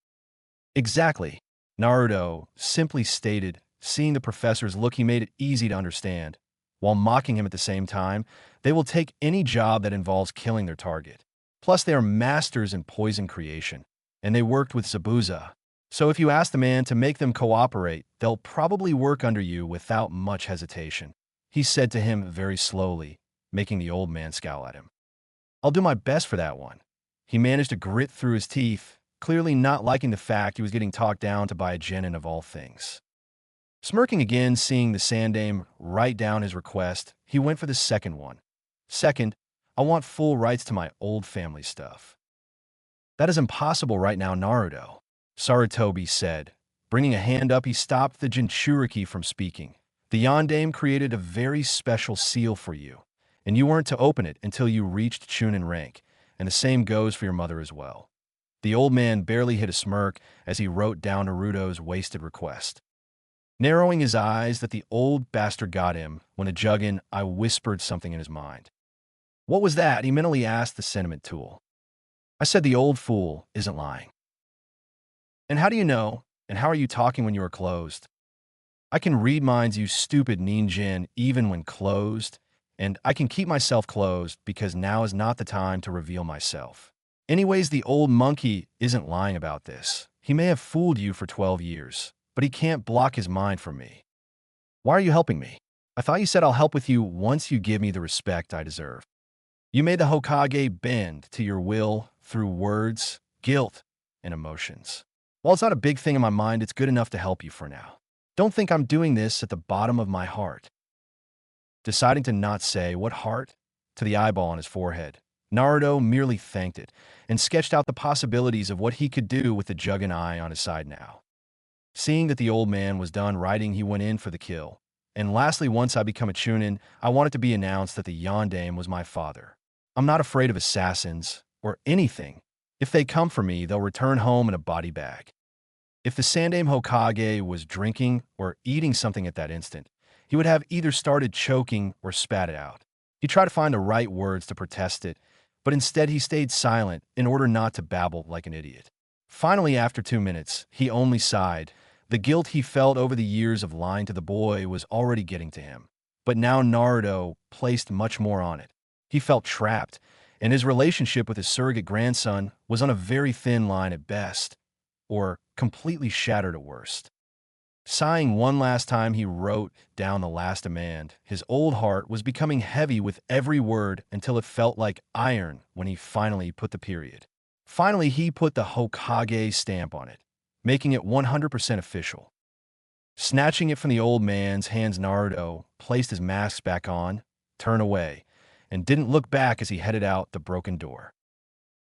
Exactly, Naruto simply stated. Seeing the professor's look, he made it easy to understand. While mocking him at the same time, they will take any job that involves killing their target. Plus, they are masters in poison creation, and they worked with Zabuza. So if you ask the man to make them cooperate, they'll probably work under you without much hesitation. He said to him very slowly, making the old man scowl at him. I'll do my best for that one. He managed to grit through his teeth, clearly not liking the fact he was getting talked down to by a genin of all things. Smirking again, seeing the Sandaime write down his request, he went for the second one. Second, I want full rights to my old family stuff. That is impossible right now, Naruto, Sarutobi said. Bringing a hand up, he stopped the Jinchuriki from speaking. The Yondaime created a very special seal for you, and you weren't to open it until you reached Chunin rank, and the same goes for your mother as well. The old man barely hid a smirk as he wrote down Naruto's wasted request. Narrowing his eyes that the old bastard got him when a juggin, I whispered something in his mind. What was that? He mentally asked the sentiment tool. I said the old fool isn't lying. And how do you know? And how are you talking when you are closed? I can read minds, you stupid ninjin, even when closed, and I can keep myself closed because now is not the time to reveal myself. Anyways, the old monkey isn't lying about this. He may have fooled you for 12 years. But he can't block his mind from me. Why are you helping me? I thought you said I'll help with you once you give me the respect I deserve. You made the Hokage bend to your will through words, guilt, and emotions. While it's not a big thing in my mind, it's good enough to help you for now. Don't think I'm doing this at the bottom of my heart. Deciding to not say what heart to the eyeball on his forehead, Naruto merely thanked it and sketched out the possibilities of what he could do with the juggin eye on his side now. Seeing that the old man was done writing, he went in for the kill. And lastly, once I become a Chunin, I want it to be announced that the Yondaime was my father. I'm not afraid of assassins or anything. If they come for me, they'll return home in a body bag. If the Sandaime Hokage was drinking or eating something at that instant, he would have either started choking or spat it out. He tried to find the right words to protest it, but instead he stayed silent in order not to babble like an idiot. Finally, after 2 minutes, he only sighed. The guilt he felt over the years of lying to the boy was already getting to him. But now Naruto placed much more on it. He felt trapped, and his relationship with his surrogate grandson was on a very thin line at best, or completely shattered at worst. Sighing one last time, he wrote down the last demand. His old heart was becoming heavy with every word until it felt like iron when he finally put the period. Finally, he put the Hokage stamp on it, making it 100% official. Snatching it from the old man's hands, Naruto placed his mask back on, turned away, and didn't look back as he headed out the broken door.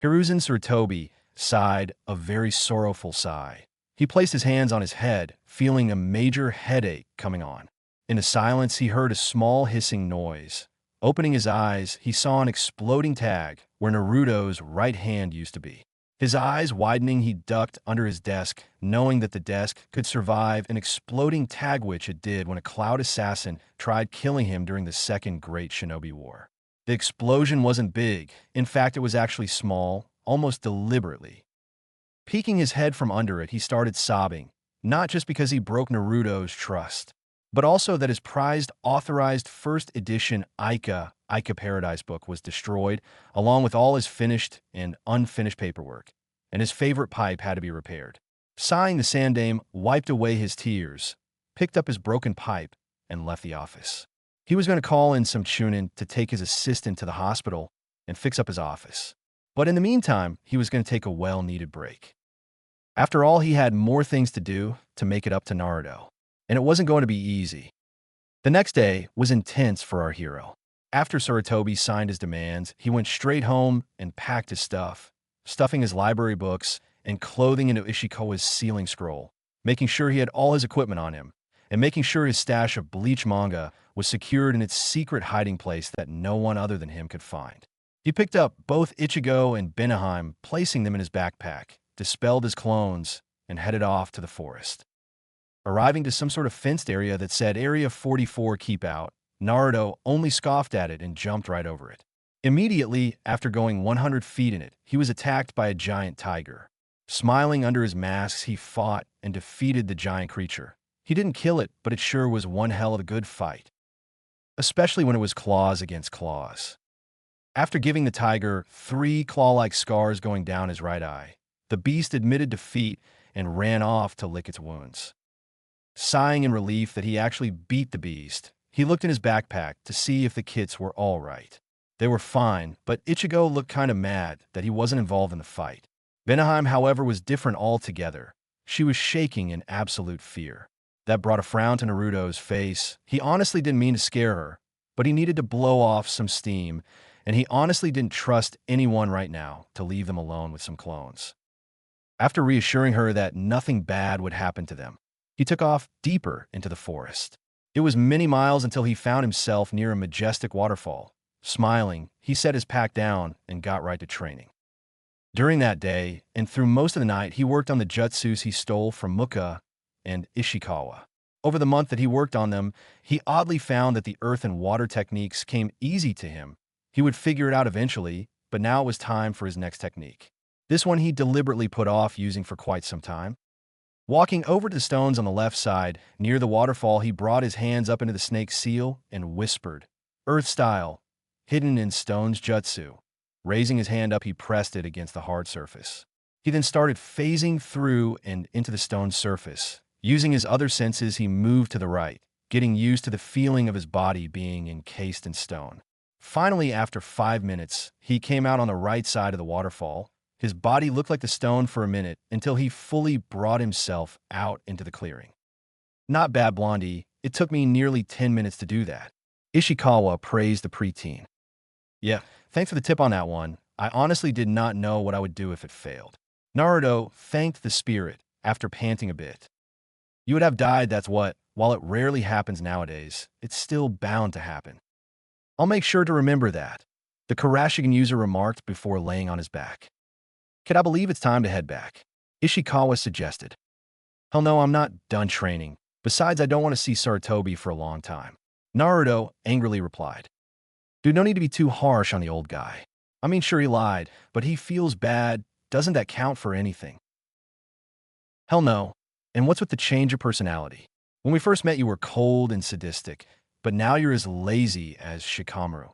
Hiruzen Sarutobi sighed a very sorrowful sigh. He placed his hands on his head, feeling a major headache coming on. In the silence, he heard a small hissing noise. Opening his eyes, he saw an exploding tag where Naruto's right hand used to be. His eyes widening, he ducked under his desk, knowing that the desk could survive an exploding tag, which it did when a cloud assassin tried killing him during the Second Great Shinobi War. The explosion wasn't big. In fact, it was actually small, almost deliberately. Peeking his head from under it, he started sobbing, not just because he broke Naruto's trust, but also that his prized authorized first edition Ica Paradise book was destroyed, along with all his finished and unfinished paperwork, and his favorite pipe had to be repaired. Sighing, the Sandaime wiped away his tears, picked up his broken pipe, and left the office. He was going to call in some chunin to take his assistant to the hospital and fix up his office. But in the meantime, he was going to take a well-needed break. After all, he had more things to do to make it up to Naruto, and it wasn't going to be easy. The next day was intense for our hero. After Sarutobi signed his demands, he went straight home and packed his stuff, stuffing his library books and clothing into Ishikawa's sealing scroll, making sure he had all his equipment on him, and making sure his stash of Bleach manga was secured in its secret hiding place that no one other than him could find. He picked up both Ichigo and Benaheim, placing them in his backpack, dispelled his clones, and headed off to the forest. Arriving to some sort of fenced area that said Area 44 Keep Out, Naruto only scoffed at it and jumped right over it. Immediately after going 100 feet in it, he was attacked by a giant tiger. Smiling under his masks, he fought and defeated the giant creature. He didn't kill it, but it sure was one hell of a good fight, especially when it was claws against claws. After giving the tiger 3 claw-like scars going down his right eye, the beast admitted defeat and ran off to lick its wounds. Sighing in relief that he actually beat the beast, he looked in his backpack to see if the kits were all right. They were fine, but Ichigo looked kind of mad that he wasn't involved in the fight. Benaheim, however, was different altogether. She was shaking in absolute fear. That brought a frown to Naruto's face. He honestly didn't mean to scare her, but he needed to blow off some steam, and he honestly didn't trust anyone right now to leave them alone with some clones. After reassuring her that nothing bad would happen to them, he took off deeper into the forest. It was many miles until he found himself near a majestic waterfall. Smiling, he set his pack down and got right to training. During that day, and through most of the night, he worked on the jutsus he stole from Muka and Ishikawa. Over the month that he worked on them, he oddly found that the earth and water techniques came easy to him. He would figure it out eventually, but now it was time for his next technique. This one he deliberately put off using for quite some time. Walking over to the stones on the left side, near the waterfall, he brought his hands up into the snake's seal and whispered, "Earth style, hidden in stone's jutsu." Raising his hand up, he pressed it against the hard surface. He then started phasing through and into the stone's surface. Using his other senses, he moved to the right, getting used to the feeling of his body being encased in stone. Finally, after 5 minutes, he came out on the right side of the waterfall. His body looked like the stone for a minute until he fully brought himself out into the clearing. "Not bad, Blondie. It took me nearly 10 minutes to do that." Ishikawa praised the preteen. "Yeah, thanks for the tip on that one. I honestly did not know what I would do if it failed." Naruto thanked the spirit after panting a bit. "You would have died, that's what. While it rarely happens nowadays, it's still bound to happen." "I'll make sure to remember that," the Kurashigan user remarked before laying on his back. "Could I believe it's time to head back?" Ishikawa suggested. "Hell no, I'm not done training. Besides, I don't want to see Sarutobi for a long time." Naruto angrily replied. "Dude, no need to be too harsh on the old guy. I mean, sure, he lied, but he feels bad. Doesn't that count for anything?" "Hell no. And what's with the change of personality? When we first met, you were cold and sadistic, but now you're as lazy as Shikamaru.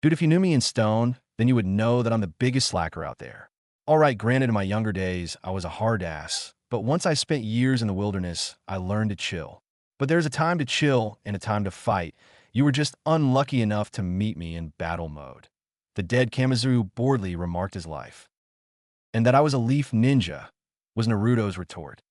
Dude, if you knew me in stone, then you would know that I'm the biggest slacker out there. All right, granted, in my younger days, I was a hard ass, but once I spent years in the wilderness, I learned to chill. But there's a time to chill and a time to fight. You were just unlucky enough to meet me in battle mode." The dead Kamazu boredly remarked his life. "And that I was a leaf ninja," was Naruto's retort.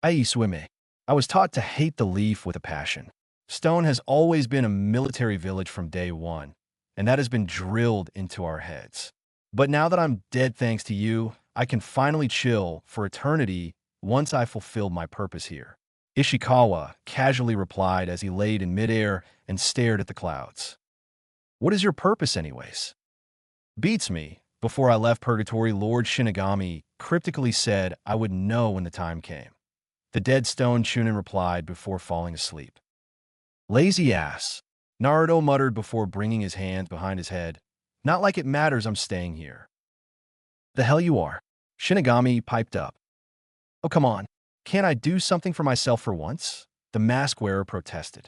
"Ai suime. I was taught to hate the leaf with a passion. Stone has always been a military village from day one, and that has been drilled into our heads. But now that I'm dead thanks to you, I can finally chill for eternity once I fulfilled my purpose here. Ishikawa casually replied as he laid in midair and stared at the clouds. What is your purpose anyways? Beats me. Before I left purgatory, Lord Shinigami cryptically said I would know when the time came. The dead stone Chunin replied before falling asleep. Lazy ass, Naruto muttered before bringing his hands behind his head. Not like it matters I'm staying here. The hell you are. Shinigami piped up. Oh, come on. Can't I do something for myself for once? The mask wearer protested.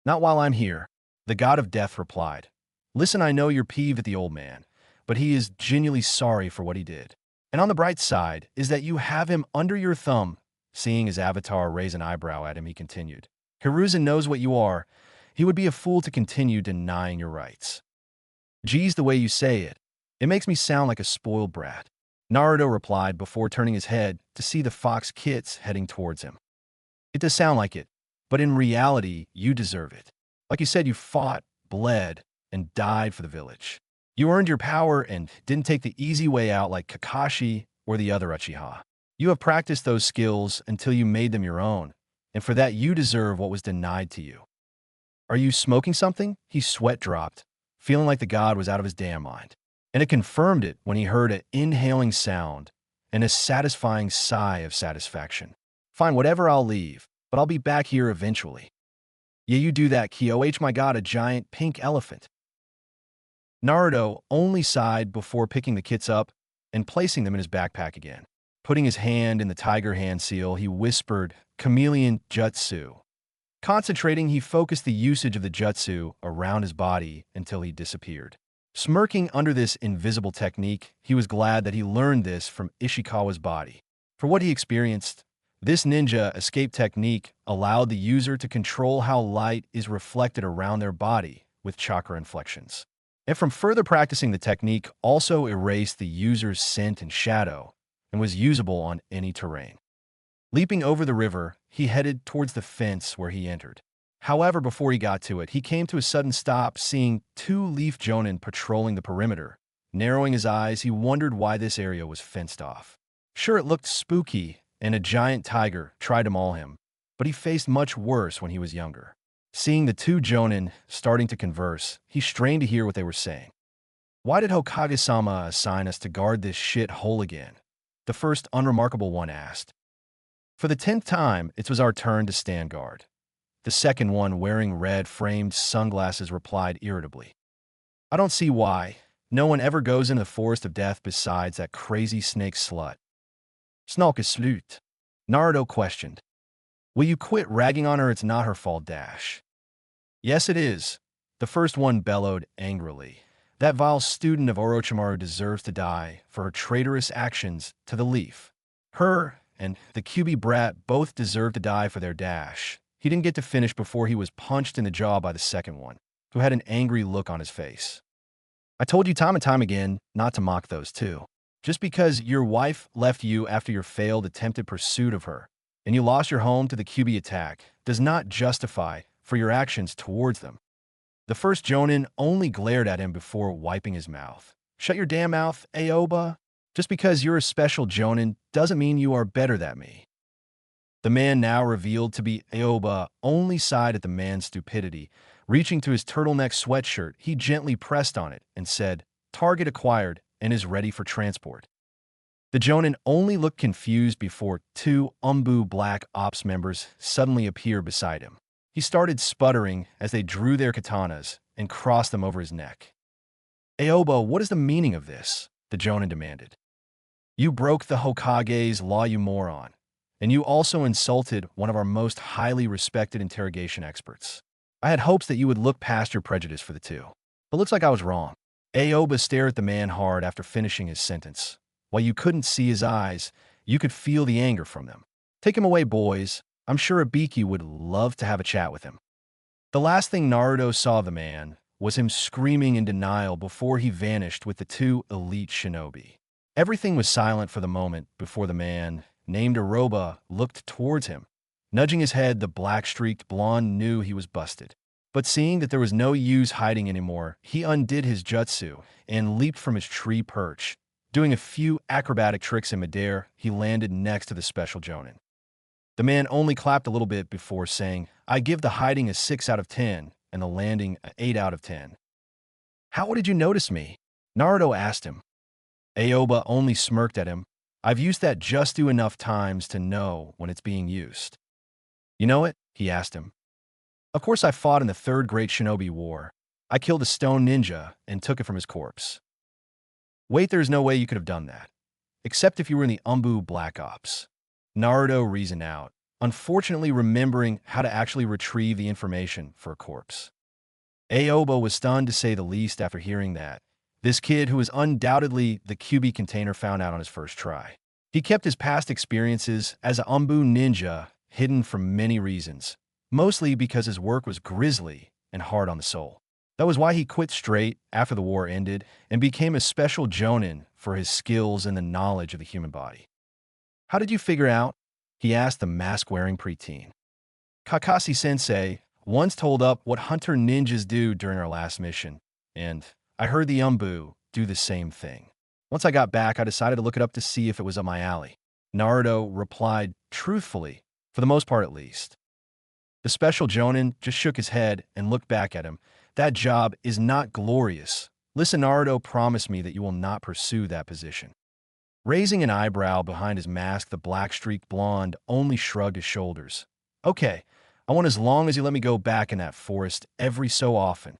Not while I'm here, the god of death replied. Listen, I know you're peeved at the old man, but he is genuinely sorry for what he did. And on the bright side is that you have him under your thumb. Seeing his avatar raise an eyebrow at him, he continued. Hiruzen knows what you are. He would be a fool to continue denying your rights. Geez, the way you say it. It makes me sound like a spoiled brat. Naruto replied before turning his head to see the fox kits heading towards him. It does sound like it, but in reality, you deserve it. Like you said, you fought, bled, and died for the village. You earned your power and didn't take the easy way out like Kakashi or the other Uchiha. You have practiced those skills until you made them your own, and for that you deserve what was denied to you. Are you smoking something? His sweat dropped, feeling like the god was out of his damn mind. And it confirmed it when he heard an inhaling sound and a satisfying sigh of satisfaction. Fine, whatever, I'll leave, but I'll be back here eventually. Yeah, you do that, Kyoh, my god, a giant pink elephant. Naruto only sighed before picking the kits up and placing them in his backpack again. Putting his hand in the tiger hand seal, he whispered, Chameleon Jutsu. Concentrating, he focused the usage of the jutsu around his body until he disappeared. Smirking under this invisible technique, he was glad that he learned this from Ishikawa's body. For what he experienced, this ninja escape technique allowed the user to control how light is reflected around their body with chakra inflections. And from further practicing, the technique also erased the user's scent and shadow and was usable on any terrain. Leaping over the river, he headed towards the fence where he entered. However, before he got to it, he came to a sudden stop, seeing two leaf jonin patrolling the perimeter. Narrowing his eyes, he wondered why this area was fenced off. Sure, it looked spooky, and a giant tiger tried to maul him, but he faced much worse when he was younger. Seeing the two jonin starting to converse, he strained to hear what they were saying. Why did Hokage-sama assign us to guard this shit hole again? The first unremarkable one asked. For the 10th time, it was our turn to stand guard. The second one, wearing red-framed sunglasses, replied irritably. I don't see why. No one ever goes into the forest of death besides that crazy snake slut. Snalk is slut. Naruto questioned. Will you quit ragging on her? It's not her fault, Dash. Yes, it is. The first one bellowed angrily. That vile student of Orochimaru deserves to die for her traitorous actions to the leaf. Her and the Kyuubi brat both deserve to die for their Dash. He didn't get to finish before he was punched in the jaw by the second one, who had an angry look on his face. I told you time and time again not to mock those two. Just because your wife left you after your failed attempted pursuit of her, and you lost your home to the Kyuubi attack, does not justify for your actions towards them. The first jonin only glared at him before wiping his mouth. Shut your damn mouth, Aoba. Just because you're a special jonin doesn't mean you are better than me. The man, now revealed to be Aoba, only sighed at the man's stupidity. Reaching to his turtleneck sweatshirt, he gently pressed on it and said, Target acquired and is ready for transport. The jonin only looked confused before two Umbu Black Ops members suddenly appeared beside him. He started sputtering as they drew their katanas and crossed them over his neck. Aoba, what is the meaning of this? The jonin demanded. You broke the Hokage's law, you moron. And you also insulted one of our most highly respected interrogation experts. I had hopes that you would look past your prejudice for the two. But looks like I was wrong. Aoba stared at the man hard after finishing his sentence. While you couldn't see his eyes, you could feel the anger from them. Take him away, boys. I'm sure Ibiki would love to have a chat with him. The last thing Naruto saw of the man was him screaming in denial before he vanished with the two elite shinobi. Everything was silent for the moment before the man, named Aroba, looked towards him. Nudging his head, the black-streaked blonde knew he was busted. But seeing that there was no use hiding anymore, he undid his jutsu and leaped from his tree perch, Doing a few acrobatic tricks in midair, he landed next to the special Jonin. The man only clapped a little bit before saying, "I give the hiding a 6 out of 10 and the landing an 8 out of 10. How did you notice me?" Naruto asked him. Aoba only smirked at him. "I've used that just enough times to know when it's being used." "You know it?" he asked him. "Of course I fought in the Third Great Shinobi War. I killed a stone ninja and took it from his corpse." "Wait, there's no way you could have done that. Except if you were in the Umbu Black Ops." Naruto reasoned out, unfortunately remembering how to actually retrieve the information for a corpse. Aoba was stunned to say the least after hearing that. This kid, who was undoubtedly the QB container found out on his first try. He kept his past experiences as an Umbu ninja hidden for many reasons, mostly because his work was grisly and hard on the soul. That was why he quit straight after the war ended and became a special Jonin for his skills and the knowledge of the human body. "How did you figure out?" he asked the mask-wearing preteen. "Kakashi-sensei once told up what hunter ninjas do during our last mission, and I heard the Umbu do the same thing. Once I got back, I decided to look it up to see if it was up my alley." Naruto replied truthfully, for the most part at least. The special Jonin just shook his head and looked back at him. "That job is not glorious. Listen, Naruto promised me that you will not pursue that position." Raising an eyebrow behind his mask, the black-streaked blonde only shrugged his shoulders. "Okay, I want as long as you let me go back in that forest every so often."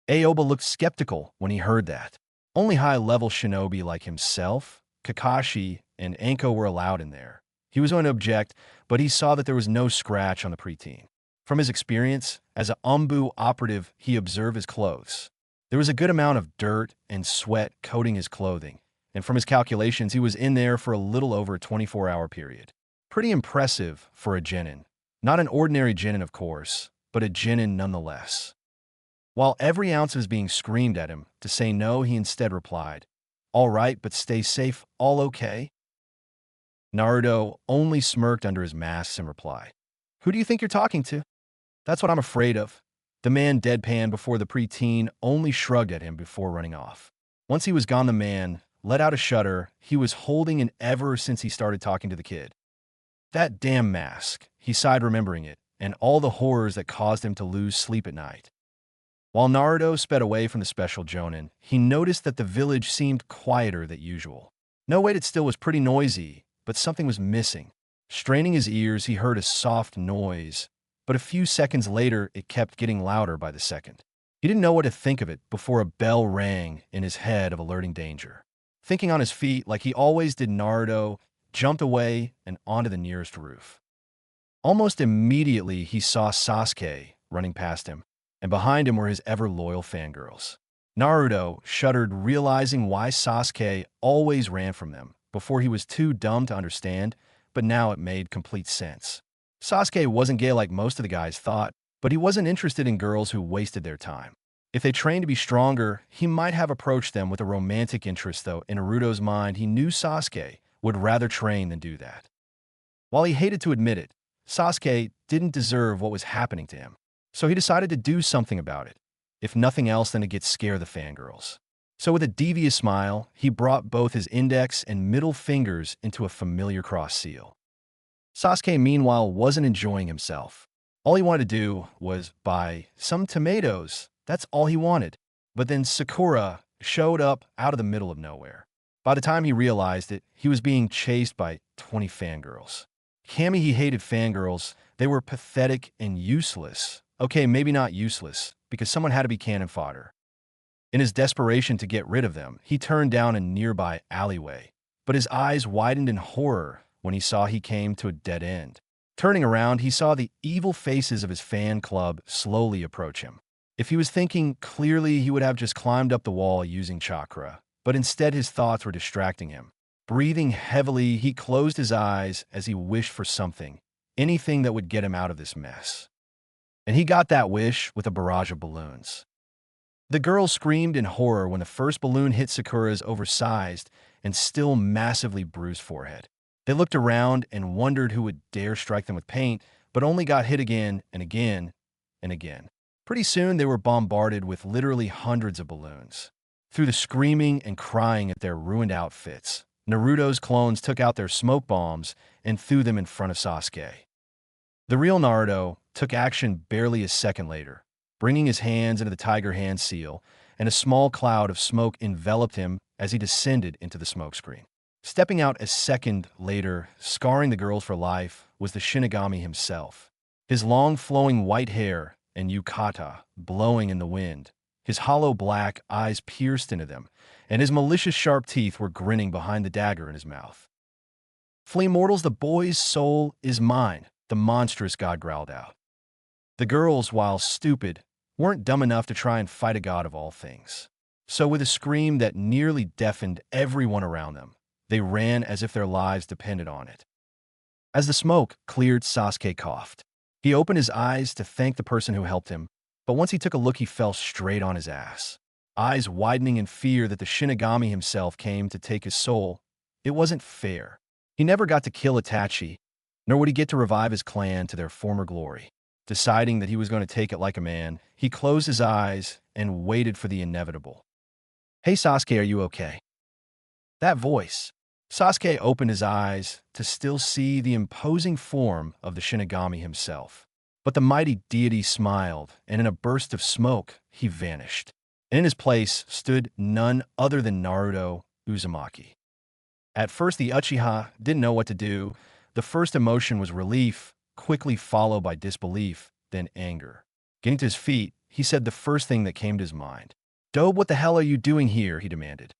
Aoba looked skeptical when he heard that. Only high-level shinobi like himself, Kakashi, and Anko were allowed in there. He was going to object, but he saw that there was no scratch on the preteen. From his experience, as an Umbu operative, he observed his clothes. There was a good amount of dirt and sweat coating his clothing, and from his calculations, he was in there for a little over a 24-hour period. Pretty impressive for a genin. Not an ordinary genin, of course, but a genin nonetheless. While every ounce was being screamed at him to say no, he instead replied, "All right, but stay safe, all okay?" Naruto only smirked under his mask in reply. "Who do you think you're talking to?" "That's what I'm afraid of." The man deadpanned before the preteen only shrugged at him before running off. Once he was gone, the man let out a shudder he was holding in ever since he started talking to the kid. That damn mask, he sighed remembering it, and all the horrors that caused him to lose sleep at night. While Naruto sped away from the special Jonin, he noticed that the village seemed quieter than usual. No, wait, it still was pretty noisy, but something was missing. Straining his ears, he heard a soft noise, but a few seconds later, it kept getting louder by the second. He didn't know what to think of it before a bell rang in his head of alerting danger. Thinking on his feet like he always did, Naruto jumped away and onto the nearest roof. Almost immediately, he saw Sasuke running past him, and behind him were his ever-loyal fangirls. Naruto shuddered, realizing why Sasuke always ran from them. Before, he was too dumb to understand, but now it made complete sense. Sasuke wasn't gay like most of the guys thought, but he wasn't interested in girls who wasted their time. If they trained to be stronger, he might have approached them with a romantic interest, though in Naruto's mind, he knew Sasuke would rather train than do that. While he hated to admit it, Sasuke didn't deserve what was happening to him. So he decided to do something about it, if nothing else than to get scare the fangirls. So with a devious smile, he brought both his index and middle fingers into a familiar cross seal. Sasuke, meanwhile, wasn't enjoying himself. All he wanted to do was buy some tomatoes. That's all he wanted. But then Sakura showed up out of the middle of nowhere. By the time he realized it, he was being chased by 20 fangirls. Kami, he hated fangirls. They were pathetic and useless. Okay, maybe not useless, because someone had to be cannon fodder. In his desperation to get rid of them, he turned down a nearby alleyway, but his eyes widened in horror when he saw he came to a dead end. Turning around, he saw the evil faces of his fan club slowly approach him. If he was thinking clearly, he would have just climbed up the wall using chakra, but instead his thoughts were distracting him. Breathing heavily, he closed his eyes as he wished for something, anything that would get him out of this mess. And he got that wish with a barrage of balloons. The girl screamed in horror when the first balloon hit Sakura's oversized and still massively bruised forehead. They looked around and wondered who would dare strike them with paint, but only got hit again and again and again. Pretty soon, they were bombarded with literally hundreds of balloons. Through the screaming and crying at their ruined outfits, Naruto's clones took out their smoke bombs and threw them in front of Sasuke. The real Naruto took action barely a second later, bringing his hands into the tiger hand seal, and a small cloud of smoke enveloped him as he descended into the smokescreen. Stepping out a second later, scarring the girls for life, was the Shinigami himself. His long flowing white hair and yukata blowing in the wind, his hollow black eyes pierced into them, and his malicious sharp teeth were grinning behind the dagger in his mouth. "Flee mortals, the boy's soul is mine," the monstrous god growled out. The girls, while stupid, weren't dumb enough to try and fight a god of all things. So with a scream that nearly deafened everyone around them, they ran as if their lives depended on it. As the smoke cleared, Sasuke coughed. He opened his eyes to thank the person who helped him, but once he took a look, he fell straight on his ass. Eyes widening in fear that the Shinigami himself came to take his soul. It wasn't fair. He never got to kill Itachi, nor would he get to revive his clan to their former glory. Deciding that he was going to take it like a man, he closed his eyes and waited for the inevitable. "Hey Sasuke, are you okay?" That voice. Sasuke opened his eyes to still see the imposing form of the Shinigami himself. But the mighty deity smiled, and in a burst of smoke, he vanished. And in his place stood none other than Naruto Uzumaki. At first, the Uchiha didn't know what to do. The first emotion was relief, quickly followed by disbelief, then anger. Getting to his feet, he said the first thing that came to his mind. "Dobe, what the hell are you doing here?" he demanded.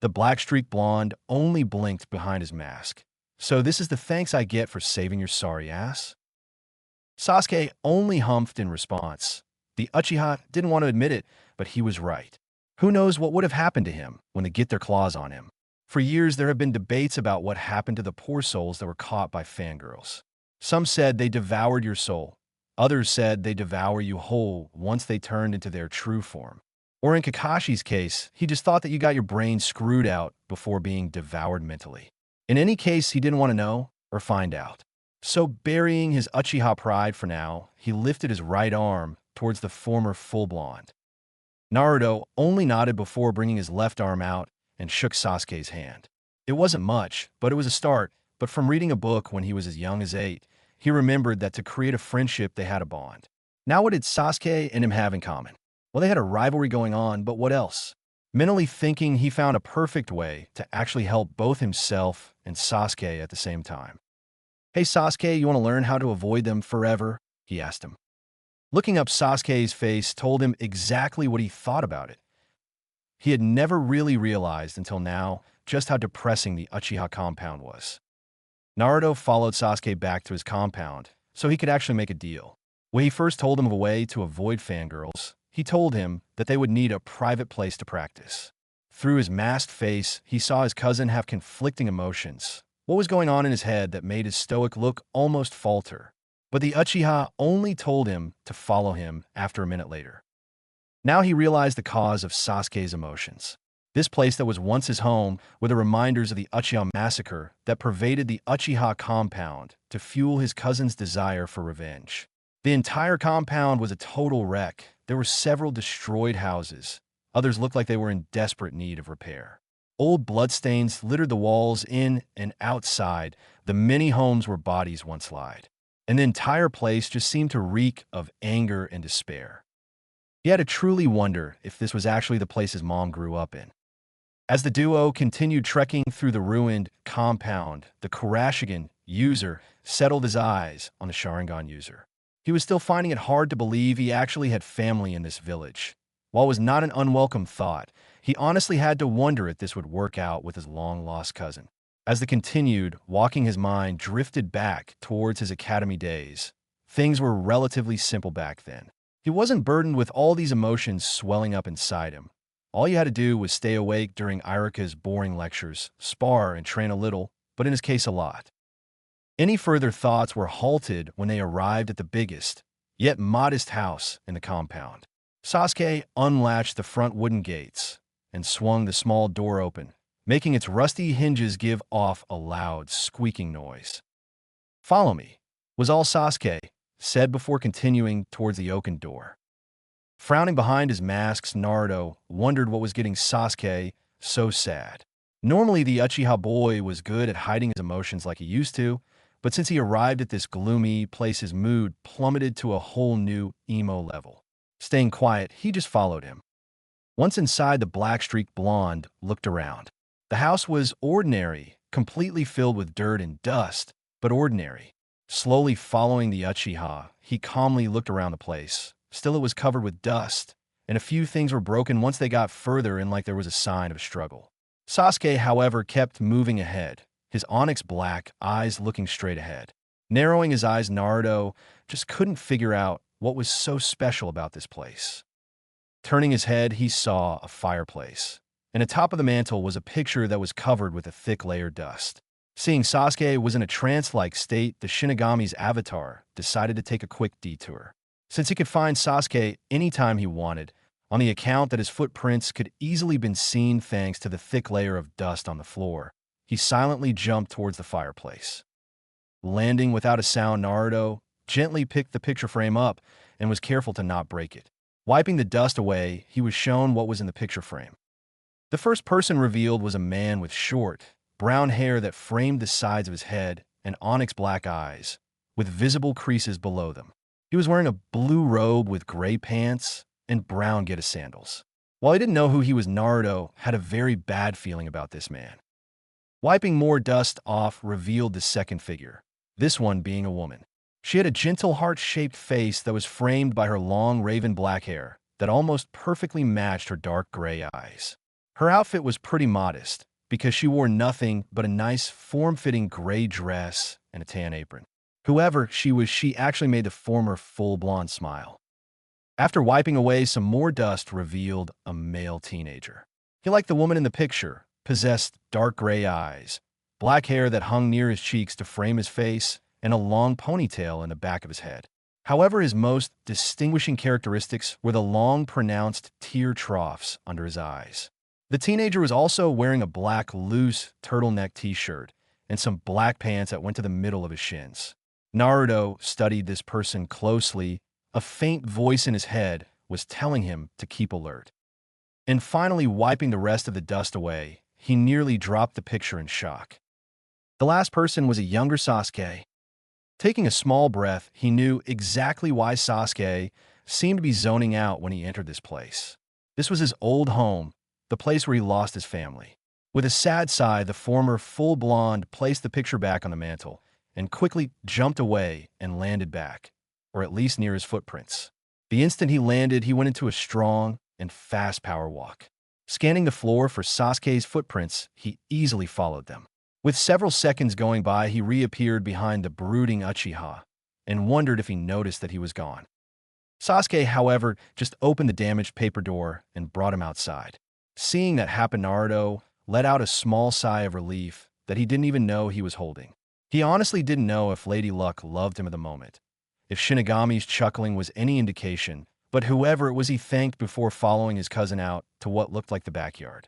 The black-streaked blonde only blinked behind his mask. "So this is the thanks I get for saving your sorry ass?" Sasuke only humphed in response. The Uchiha didn't want to admit it, but he was right. Who knows what would have happened to him when they get their claws on him? For years, there have been debates about what happened to the poor souls that were caught by fangirls. Some said they devoured your soul. Others said they devour you whole once they turned into their true form. Or in Kakashi's case, he just thought that you got your brain screwed out before being devoured mentally. In any case, he didn't want to know or find out. So burying his Uchiha pride for now, he lifted his right arm towards the former full blonde. Naruto only nodded before bringing his left arm out and shook Sasuke's hand. It wasn't much, but it was a start. But from reading a book when he was as young as 8, he remembered that to create a friendship, they had a bond. Now what did Sasuke and him have in common? Well, they had a rivalry going on, but what else? Mentally thinking, he found a perfect way to actually help both himself and Sasuke at the same time. "Hey Sasuke, you want to learn how to avoid them forever?" he asked him. Looking up, Sasuke's face told him exactly what he thought about it. He had never really realized until now just how depressing the Uchiha compound was. Naruto followed Sasuke back to his compound so he could actually make a deal. When he first told him of a way to avoid fangirls, he told him that they would need a private place to practice. Through his masked face, he saw his cousin have conflicting emotions. What was going on in his head that made his stoic look almost falter? But the Uchiha only told him to follow him after a minute later. Now he realized the cause of Sasuke's emotions. This place that was once his home were the reminders of the Uchiha massacre that pervaded the Uchiha compound to fuel his cousin's desire for revenge. The entire compound was a total wreck. There were several destroyed houses. Others looked like they were in desperate need of repair. Old bloodstains littered the walls in and outside the many homes where bodies once lied. And the entire place just seemed to reek of anger and despair. He had to truly wonder if this was actually the place his mom grew up in. As the duo continued trekking through the ruined compound, the Kurashigan user settled his eyes on the Sharingan user. He was still finding it hard to believe he actually had family in this village. While it was not an unwelcome thought, he honestly had to wonder if this would work out with his long-lost cousin. As they continued, walking, his mind drifted back towards his academy days. Things were relatively simple back then. He wasn't burdened with all these emotions swelling up inside him. All you had to do was stay awake during Irika's boring lectures, spar and train a little, but in his case a lot. Any further thoughts were halted when they arrived at the biggest, yet modest house in the compound. Sasuke unlatched the front wooden gates and swung the small door open, making its rusty hinges give off a loud, squeaking noise. "Follow me," was all Sasuke said before continuing towards the oaken door. Frowning behind his masks, Naruto wondered what was getting Sasuke so sad. Normally, the Uchiha boy was good at hiding his emotions like he used to, but since he arrived at this gloomy place, his mood plummeted to a whole new emo level. Staying quiet, he just followed him. Once inside, the black-streaked blonde looked around. The house was ordinary, completely filled with dirt and dust, but ordinary. Slowly following the Uchiha, he calmly looked around the place. Still, it was covered with dust, and a few things were broken once they got further in, like there was a sign of a struggle. Sasuke, however, kept moving ahead, his onyx black eyes looking straight ahead. Narrowing his eyes, Naruto just couldn't figure out what was so special about this place. Turning his head, he saw a fireplace, and atop of the mantel was a picture that was covered with a thick layer of dust. Seeing Sasuke was in a trance-like state, the Shinigami's avatar decided to take a quick detour. Since he could find Sasuke anytime he wanted, on the account that his footprints could easily been seen thanks to the thick layer of dust on the floor, he silently jumped towards the fireplace. Landing without a sound, Naruto gently picked the picture frame up and was careful to not break it. Wiping the dust away, he was shown what was in the picture frame. The first person revealed was a man with short, brown hair that framed the sides of his head and onyx black eyes, with visible creases below them. He was wearing a blue robe with gray pants and brown Geta sandals. While he didn't know who he was, Naruto had a very bad feeling about this man. Wiping more dust off revealed the second figure, this one being a woman. She had a gentle heart-shaped face that was framed by her long raven black hair that almost perfectly matched her dark gray eyes. Her outfit was pretty modest because she wore nothing but a nice form-fitting gray dress and a tan apron. Whoever she was, she actually made the former full-blonde smile. After wiping away some more dust, revealed a male teenager. He, like the woman in the picture, possessed dark gray eyes, black hair that hung near his cheeks to frame his face, and a long ponytail in the back of his head. However, his most distinguishing characteristics were the long, pronounced tear troughs under his eyes. The teenager was also wearing a black, loose turtleneck t-shirt and some black pants that went to the middle of his shins. Naruto studied this person closely. A faint voice in his head was telling him to keep alert. And finally, wiping the rest of the dust away, he nearly dropped the picture in shock. The last person was a younger Sasuke. Taking a small breath, he knew exactly why Sasuke seemed to be zoning out when he entered this place. This was his old home, the place where he lost his family. With a sad sigh, the former full blonde placed the picture back on the mantel and quickly jumped away and landed back, or at least near his footprints. The instant he landed, he went into a strong and fast power walk. Scanning the floor for Sasuke's footprints, he easily followed them. With several seconds going by, he reappeared behind the brooding Uchiha and wondered if he noticed that he was gone. Sasuke, however, just opened the damaged paper door and brought him outside. Seeing that happen, Naruto let out a small sigh of relief that he didn't even know he was holding. He honestly didn't know if Lady Luck loved him at the moment, if Shinigami's chuckling was any indication, but whoever it was, he thanked before following his cousin out to what looked like the backyard.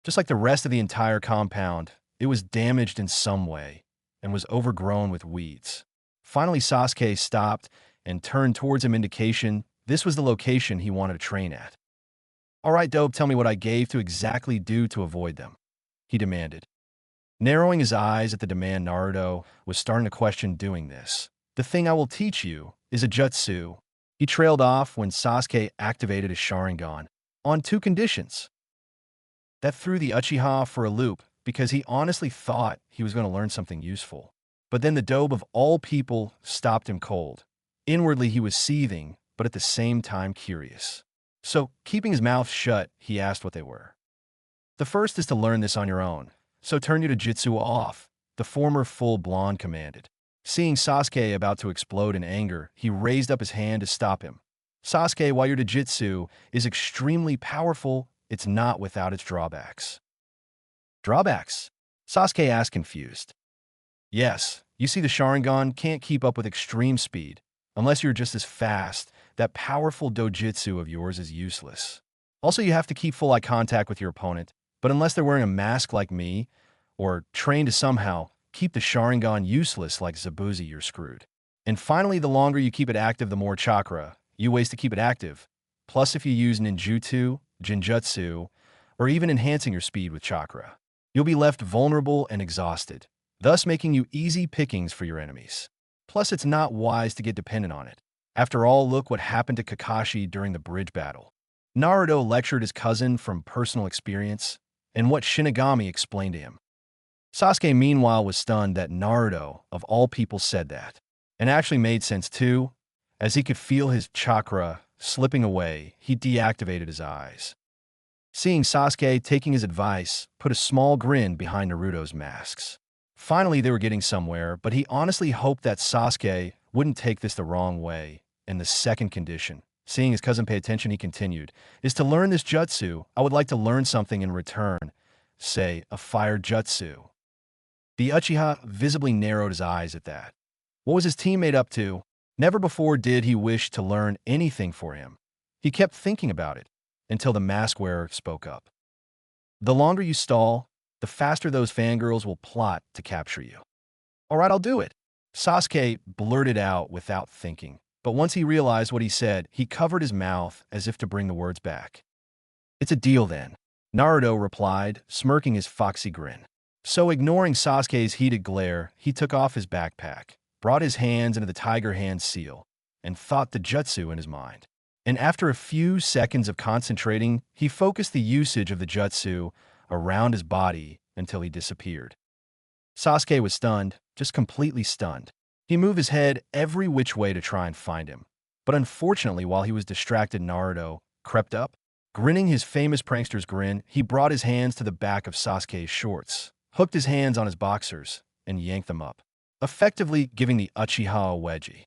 Just like the rest of the entire compound, it was damaged in some way and was overgrown with weeds. Finally, Sasuke stopped and turned towards him, indication this was the location he wanted to train at. "All right, Dope, tell me what I gave to exactly do to avoid them," he demanded. Narrowing his eyes at the demand, Naruto was starting to question doing this. "The thing I will teach you is a jutsu." He trailed off when Sasuke activated his Sharingan on two conditions. That threw the Uchiha for a loop because he honestly thought he was going to learn something useful. But then the Dobe of all people stopped him cold. Inwardly, he was seething, but at the same time curious. So, keeping his mouth shut, he asked what they were. "The first is to learn this on your own, so turn your jutsu off," the former full blonde commanded. Seeing Sasuke about to explode in anger, he raised up his hand to stop him. "Sasuke, while your jutsu is extremely powerful, it's not without its drawbacks." "Drawbacks?" Sasuke asked, confused. "Yes, you see, the Sharingan can't keep up with extreme speed. Unless you're just as fast, that powerful dojutsu of yours is useless. Also, you have to keep full eye contact with your opponent, but unless they're wearing a mask like me, or trained to somehow keep the Sharingan useless like Zabuzi, you're screwed. And finally, the longer you keep it active, the more chakra you waste to keep it active. Plus, if you use ninjutsu, genjutsu, or even enhancing your speed with chakra, you'll be left vulnerable and exhausted, thus making you easy pickings for your enemies. Plus, it's not wise to get dependent on it. After all, look what happened to Kakashi during the bridge battle. Naruto lectured his cousin from personal experience and what Shinigami explained to him. Sasuke, meanwhile, was stunned that Naruto, of all people, said that. And actually made sense too. As he could feel his chakra slipping away, he deactivated his eyes. Seeing Sasuke taking his advice put a small grin behind Naruto's masks. Finally, they were getting somewhere, but he honestly hoped that Sasuke wouldn't take this the wrong way. And the second condition, seeing his cousin pay attention, he continued, is to learn this jutsu. I would like to learn something in return, say, a fire jutsu. The Uchiha visibly narrowed his eyes at that. What was his teammate up to? Never before did he wish to learn anything for him. He kept thinking about it until the mask wearer spoke up. The longer you stall, the faster those fangirls will plot to capture you. All right, I'll do it. Sasuke blurted out without thinking, but once he realized what he said, he covered his mouth as if to bring the words back. It's a deal then, Naruto replied, smirking his foxy grin. So ignoring Sasuke's heated glare, he took off his backpack, brought his hands into the tiger hand seal, and thought the jutsu in his mind. And after a few seconds of concentrating, he focused the usage of the jutsu around his body until he disappeared. Sasuke was stunned, just completely stunned. He moved his head every which way to try and find him. But unfortunately, while he was distracted, Naruto crept up. Grinning his famous prankster's grin, he brought his hands to the back of Sasuke's shorts, hooked his hands on his boxers, and yanked them up, effectively giving the Uchiha a wedgie.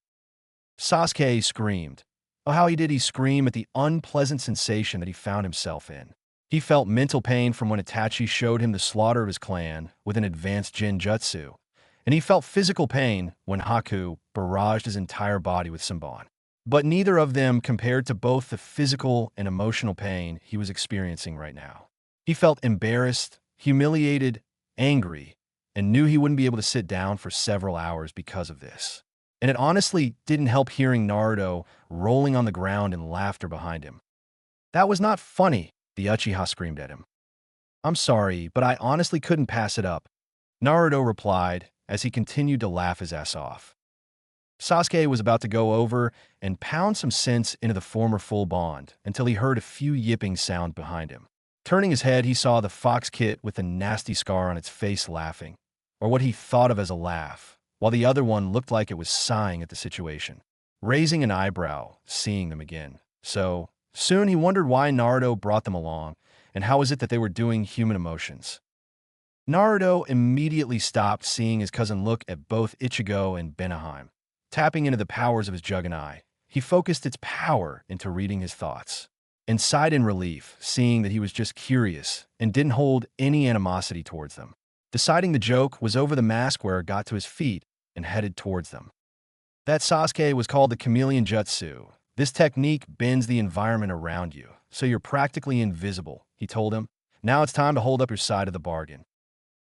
Sasuke screamed. Oh, how did he scream at the unpleasant sensation that he found himself in. He felt mental pain from when Itachi showed him the slaughter of his clan with an advanced genjutsu, and he felt physical pain when Haku barraged his entire body with Senbon. But neither of them compared to both the physical and emotional pain he was experiencing right now. He felt embarrassed, humiliated, angry, and knew he wouldn't be able to sit down for several hours because of this. And it honestly didn't help hearing Naruto rolling on the ground in laughter behind him. That was not funny, the Uchiha screamed at him. I'm sorry, but I honestly couldn't pass it up, Naruto replied as he continued to laugh his ass off. Sasuke was about to go over and pound some sense into the former full bond until he heard a few yipping sounds behind him. Turning his head, he saw the fox kit with a nasty scar on its face laughing, or what he thought of as a laugh, while the other one looked like it was sighing at the situation, raising an eyebrow, seeing them again. So, soon he wondered why Naruto brought them along, and how was it that they were doing human emotions. Naruto immediately stopped, seeing his cousin look at both Ichigo and Benaheim. Tapping into the powers of his Juganai, he focused its power into reading his thoughts, and sighed in relief, seeing that he was just curious and didn't hold any animosity towards them. Deciding the joke was over, the mask wearer got to his feet and headed towards them. That Sasuke was called the chameleon jutsu. This technique bends the environment around you, so you're practically invisible, he told him. Now it's time to hold up your side of the bargain.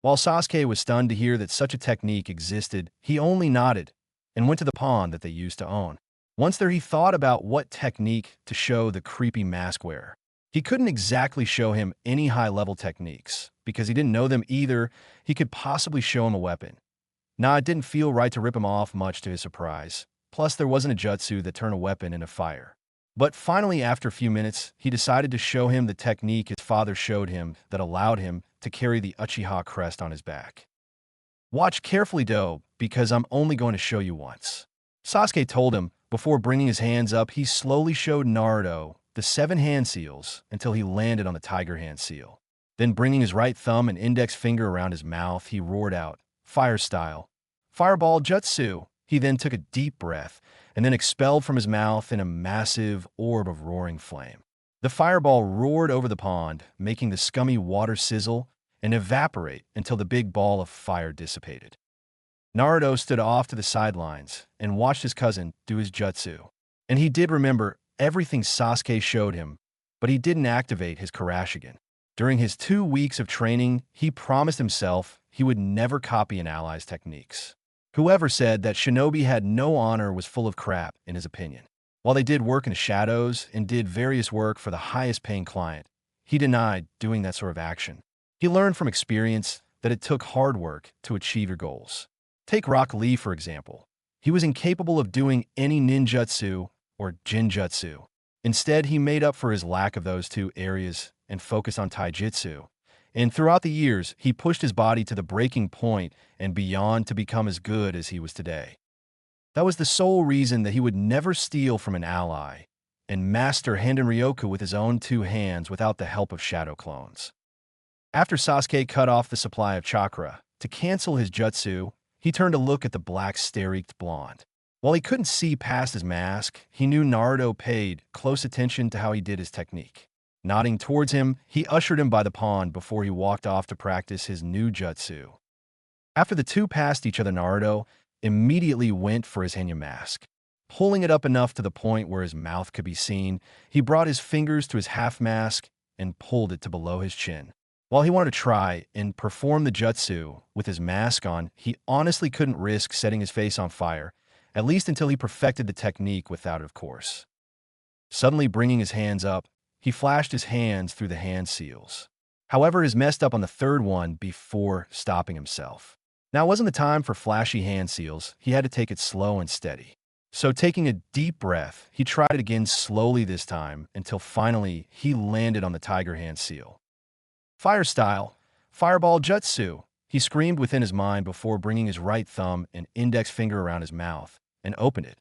While Sasuke was stunned to hear that such a technique existed, he only nodded and went to the pond that they used to own. Once there, he thought about what technique to show the creepy mask wearer. He couldn't exactly show him any high-level techniques, because he didn't know them either. He could possibly show him a weapon. Nah, it didn't feel right to rip him off, much to his surprise. Plus, there wasn't a jutsu that turned a weapon into fire. But finally, after a few minutes, he decided to show him the technique his father showed him that allowed him to carry the Uchiha crest on his back. Watch carefully, though, because I'm only going to show you once, Sasuke told him. Before bringing his hands up, he slowly showed Naruto the 7 hand seals until he landed on the tiger hand seal. Then, bringing his right thumb and index finger around his mouth, he roared out, fire style, fireball jutsu. He then took a deep breath and then expelled from his mouth in a massive orb of roaring flame. The fireball roared over the pond, making the scummy water sizzle and evaporate until the big ball of fire dissipated. Naruto stood off to the sidelines and watched his cousin do his jutsu. And he did remember everything Sasuke showed him, but he didn't activate his Kurashigan. During his 2 weeks of training, he promised himself he would never copy an ally's techniques. Whoever said that shinobi had no honor was full of crap, in his opinion. While they did work in the shadows and did various work for the highest paying client, he denied doing that sort of action. He learned from experience that it took hard work to achieve your goals. Take Rock Lee, for example. He was incapable of doing any ninjutsu or jinjutsu. Instead, he made up for his lack of those two areas and focused on taijutsu. And throughout the years, he pushed his body to the breaking point and beyond to become as good as he was today. That was the sole reason that he would never steal from an ally and master Handen Ryoku with his own two hands without the help of shadow clones. After Sasuke cut off the supply of chakra to cancel his jutsu, he turned to look at the black stare-wreaked blonde. While he couldn't see past his mask, he knew Naruto paid close attention to how he did his technique. Nodding towards him, he ushered him by the pond before he walked off to practice his new jutsu. After the two passed each other, Naruto immediately went for his Hanya mask. Pulling it up enough to the point where his mouth could be seen, he brought his fingers to his half mask and pulled it to below his chin. While he wanted to try and perform the jutsu with his mask on, he honestly couldn't risk setting his face on fire, at least until he perfected the technique without it, of course. Suddenly bringing his hands up, he flashed his hands through the hand seals. However, he messed up on the third one before stopping himself. Now, it wasn't the time for flashy hand seals. He had to take it slow and steady. So taking a deep breath, he tried it again slowly this time until finally he landed on the tiger hand seal. Fire style, fireball jutsu, he screamed within his mind before bringing his right thumb and index finger around his mouth and opened it.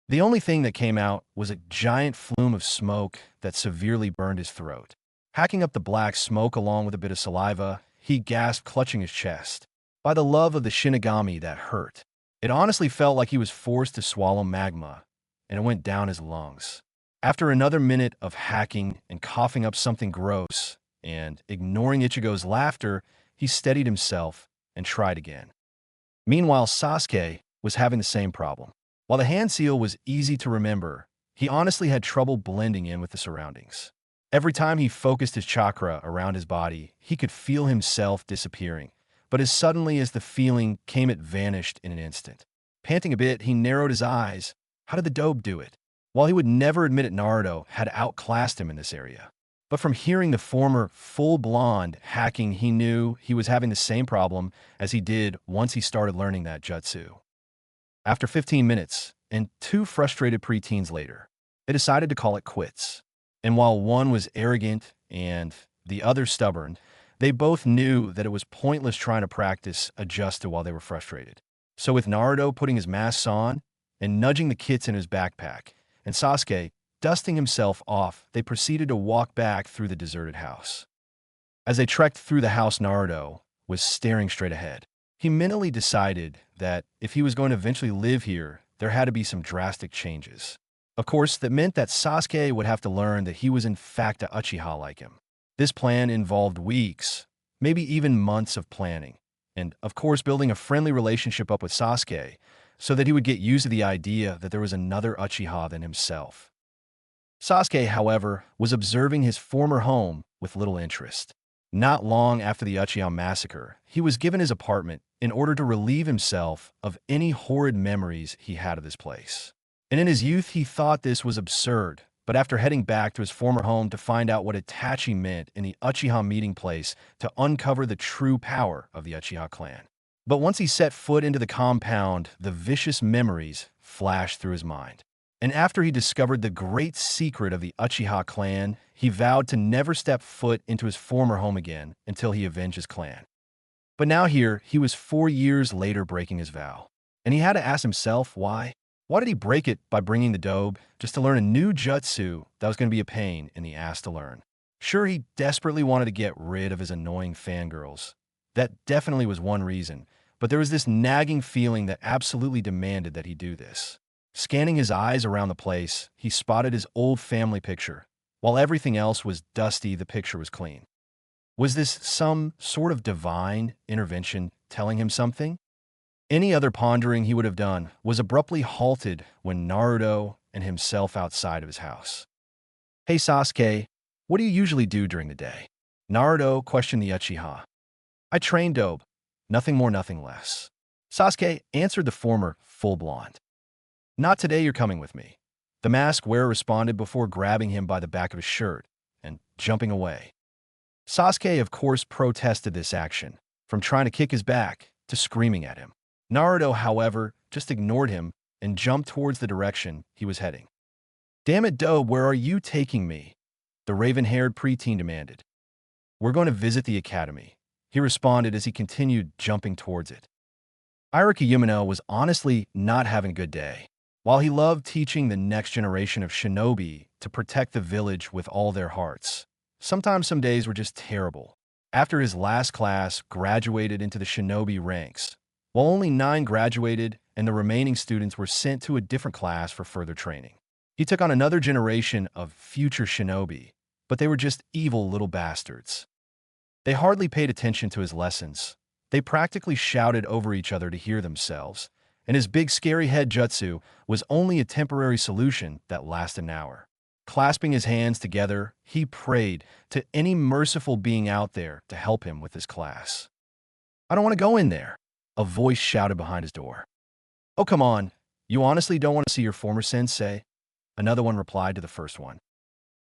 The only thing that came out was a giant flume of smoke that severely burned his throat. Hacking up the black smoke along with a bit of saliva, he gasped, clutching his chest. By the love of the Shinigami, that hurt. It honestly felt like he was forced to swallow magma, and it went down his lungs. After another minute of hacking and coughing up something gross, and ignoring Ichigo's laughter, he steadied himself and tried again. Meanwhile, Sasuke was having the same problem. While the hand seal was easy to remember, he honestly had trouble blending in with the surroundings. Every time he focused his chakra around his body, he could feel himself disappearing, but as suddenly as the feeling came, it vanished in an instant. Panting a bit, he narrowed his eyes. How did the dope do it? While he would never admit it, Naruto had outclassed him in this area. But from hearing the former full blonde hacking, he knew he was having the same problem as he did once he started learning that jutsu. After 15 minutes, and 2 frustrated preteens later, they decided to call it quits. And while one was arrogant and the other stubborn, they both knew that it was pointless trying to practice a jutsu while they were frustrated. So with Naruto putting his masks on and nudging the kits in his backpack, and Sasuke dusting himself off, they proceeded to walk back through the deserted house. As they trekked through the house, Naruto was staring straight ahead. He mentally decided that if he was going to eventually live here, there had to be some drastic changes. Of course, that meant that Sasuke would have to learn that he was in fact a Uchiha like him. This plan involved weeks, maybe even months of planning, and of course building a friendly relationship up with Sasuke so that he would get used to the idea that there was another Uchiha than himself. Sasuke, however, was observing his former home with little interest. Not long after the Uchiha massacre, he was given his apartment in order to relieve himself of any horrid memories he had of this place. And in his youth, he thought this was absurd, but after heading back to his former home to find out what Itachi meant in the Uchiha meeting place to uncover the true power of the Uchiha clan. But once he set foot into the compound, the vicious memories flashed through his mind. And after he discovered the great secret of the Uchiha clan, he vowed to never step foot into his former home again until he avenged his clan. But now here, he was 4 years later breaking his vow. And he had to ask himself why. Why did he break it by bringing the dobe just to learn a new jutsu that was going to be a pain in the ass to learn? Sure, he desperately wanted to get rid of his annoying fangirls. That definitely was one reason, but there was this nagging feeling that absolutely demanded that he do this. Scanning his eyes around the place, he spotted his old family picture. While everything else was dusty, the picture was clean. Was this some sort of divine intervention telling him something? Any other pondering he would have done was abruptly halted when Naruto and himself outside of his house. "Hey Sasuke, what do you usually do during the day?" Naruto questioned the Uchiha. "I train dobe. Nothing more, nothing less." Sasuke answered the former full blonde. "Not today, you're coming with me." The mask wearer responded before grabbing him by the back of his shirt and jumping away. Sasuke, of course, protested this action, from trying to kick his back to screaming at him. Naruto, however, just ignored him and jumped towards the direction he was heading. "Damn it, Doe, where are you taking me?" the raven-haired preteen demanded. "We're going to visit the academy," he responded as he continued jumping towards it. Irika Yumino was honestly not having a good day. While he loved teaching the next generation of shinobi to protect the village with all their hearts, sometimes some days were just terrible. After his last class graduated into the shinobi ranks, while only 9 graduated and the remaining students were sent to a different class for further training. He took on another generation of future shinobi, but they were just evil little bastards. They hardly paid attention to his lessons. They practically shouted over each other to hear themselves, and his big scary head jutsu was only a temporary solution that lasted an hour. Clasping his hands together, he prayed to any merciful being out there to help him with his class. "I don't want to go in there," a voice shouted behind his door. "Oh, come on. You honestly don't want to see your former sensei?" Another one replied to the first one.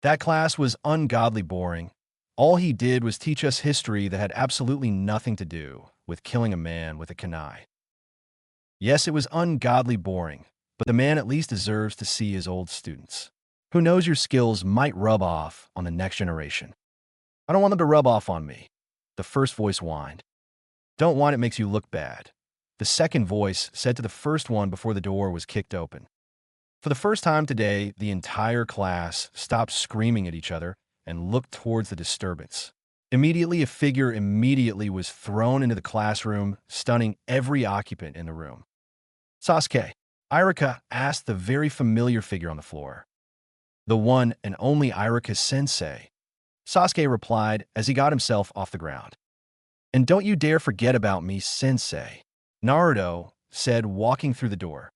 "That class was ungodly boring. All he did was teach us history that had absolutely nothing to do with killing a man with a kunai." Yes, it was ungodly boring, but the man at least deserves to see his old students. Who knows, your skills might rub off on the next generation. "I don't want them to rub off on me," the first voice whined. "Don't whine, it makes you look bad," the second voice said to the first one before the door was kicked open. For the first time today, the entire class stopped screaming at each other and looked towards the disturbance. Immediately, a figure was thrown into the classroom, stunning every occupant in the room. "Sasuke," Irika asked the very familiar figure on the floor. "The one and only Irika sensei," Sasuke replied as he got himself off the ground. "And don't you dare forget about me, sensei," Naruto said, walking through the door.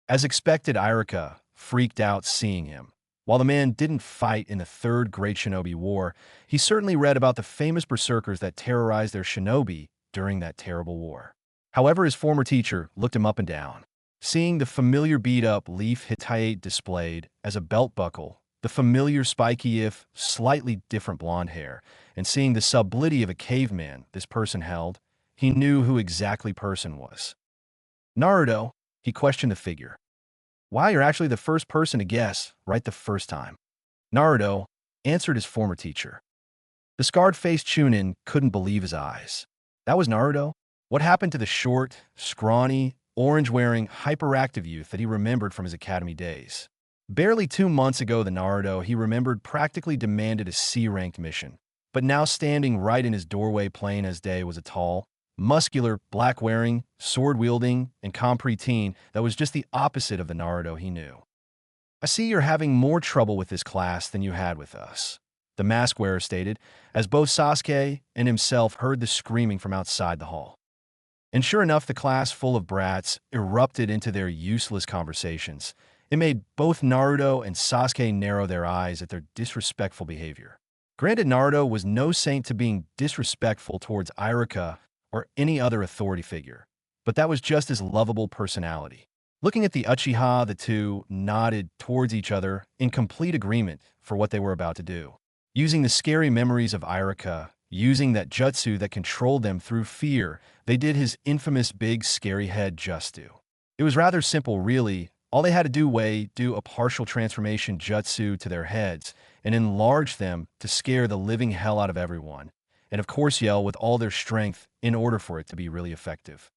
As expected, Irika freaked out seeing him. While the man didn't fight in the Third Great Shinobi War, he certainly read about the famous berserkers that terrorized their shinobi during that terrible war. However, his former teacher looked him up and down. Seeing the familiar beat-up leaf Hittite displayed as a belt buckle, the familiar spiky if slightly different blonde hair, and seeing the sublity of a caveman this person held, he knew who exactly person was. "Naruto," he questioned the figure. "Wow, you're actually the first person to guess right the first time." Naruto answered his former teacher. The scarred-faced Chunin couldn't believe his eyes. That was Naruto? What happened to the short, scrawny, orange-wearing, hyperactive youth that he remembered from his academy days? Barely 2 months ago, the Naruto he remembered practically demanded a C-ranked mission. But now standing right in his doorway plain as day was a tall, muscular, black-wearing, sword-wielding, and calm preteen that was just the opposite of the Naruto he knew. "I see you're having more trouble with this class than you had with us," the mask wearer stated, as both Sasuke and himself heard the screaming from outside the hall. And sure enough, the class full of brats erupted into their useless conversations. It made both Naruto and Sasuke narrow their eyes at their disrespectful behavior. Granted, Naruto was no saint to being disrespectful towards Irika or any other authority figure, but that was just his lovable personality. Looking at the Uchiha, the two nodded towards each other in complete agreement for what they were about to do. Using the scary memories of Irika, using that jutsu that controlled them through fear, they did his infamous big scary head jutsu. It was rather simple, really. All they had to do a partial transformation jutsu to their heads and enlarge them to scare the living hell out of everyone, and of course yell with all their strength in order for it to be really effective.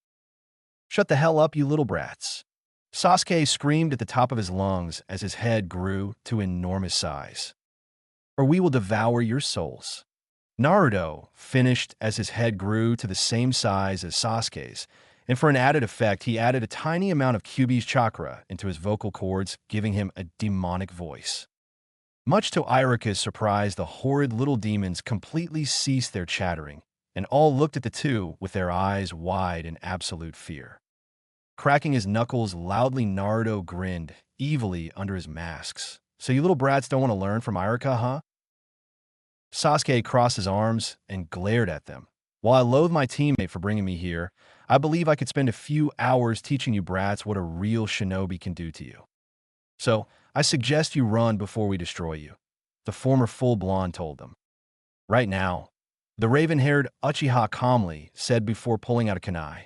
"Shut the hell up, you little brats," Sasuke screamed at the top of his lungs as his head grew to enormous size. "Or we will devour your souls." Naruto finished as his head grew to the same size as Sasuke's, and for an added effect, he added a tiny amount of Kyuubi's chakra into his vocal cords, giving him a demonic voice. Much to Irika's surprise, the horrid little demons completely ceased their chattering, and all looked at the two with their eyes wide in absolute fear. Cracking his knuckles loudly, Naruto grinned evilly under his masks. "So you little brats don't want to learn from Irika, huh?" Sasuke crossed his arms and glared at them. "While I loathe my teammate for bringing me here, I believe I could spend a few hours teaching you brats what a real shinobi can do to you. So, I suggest you run before we destroy you, the former full blonde told them. Right now, the raven-haired Uchiha calmly said before pulling out a kunai.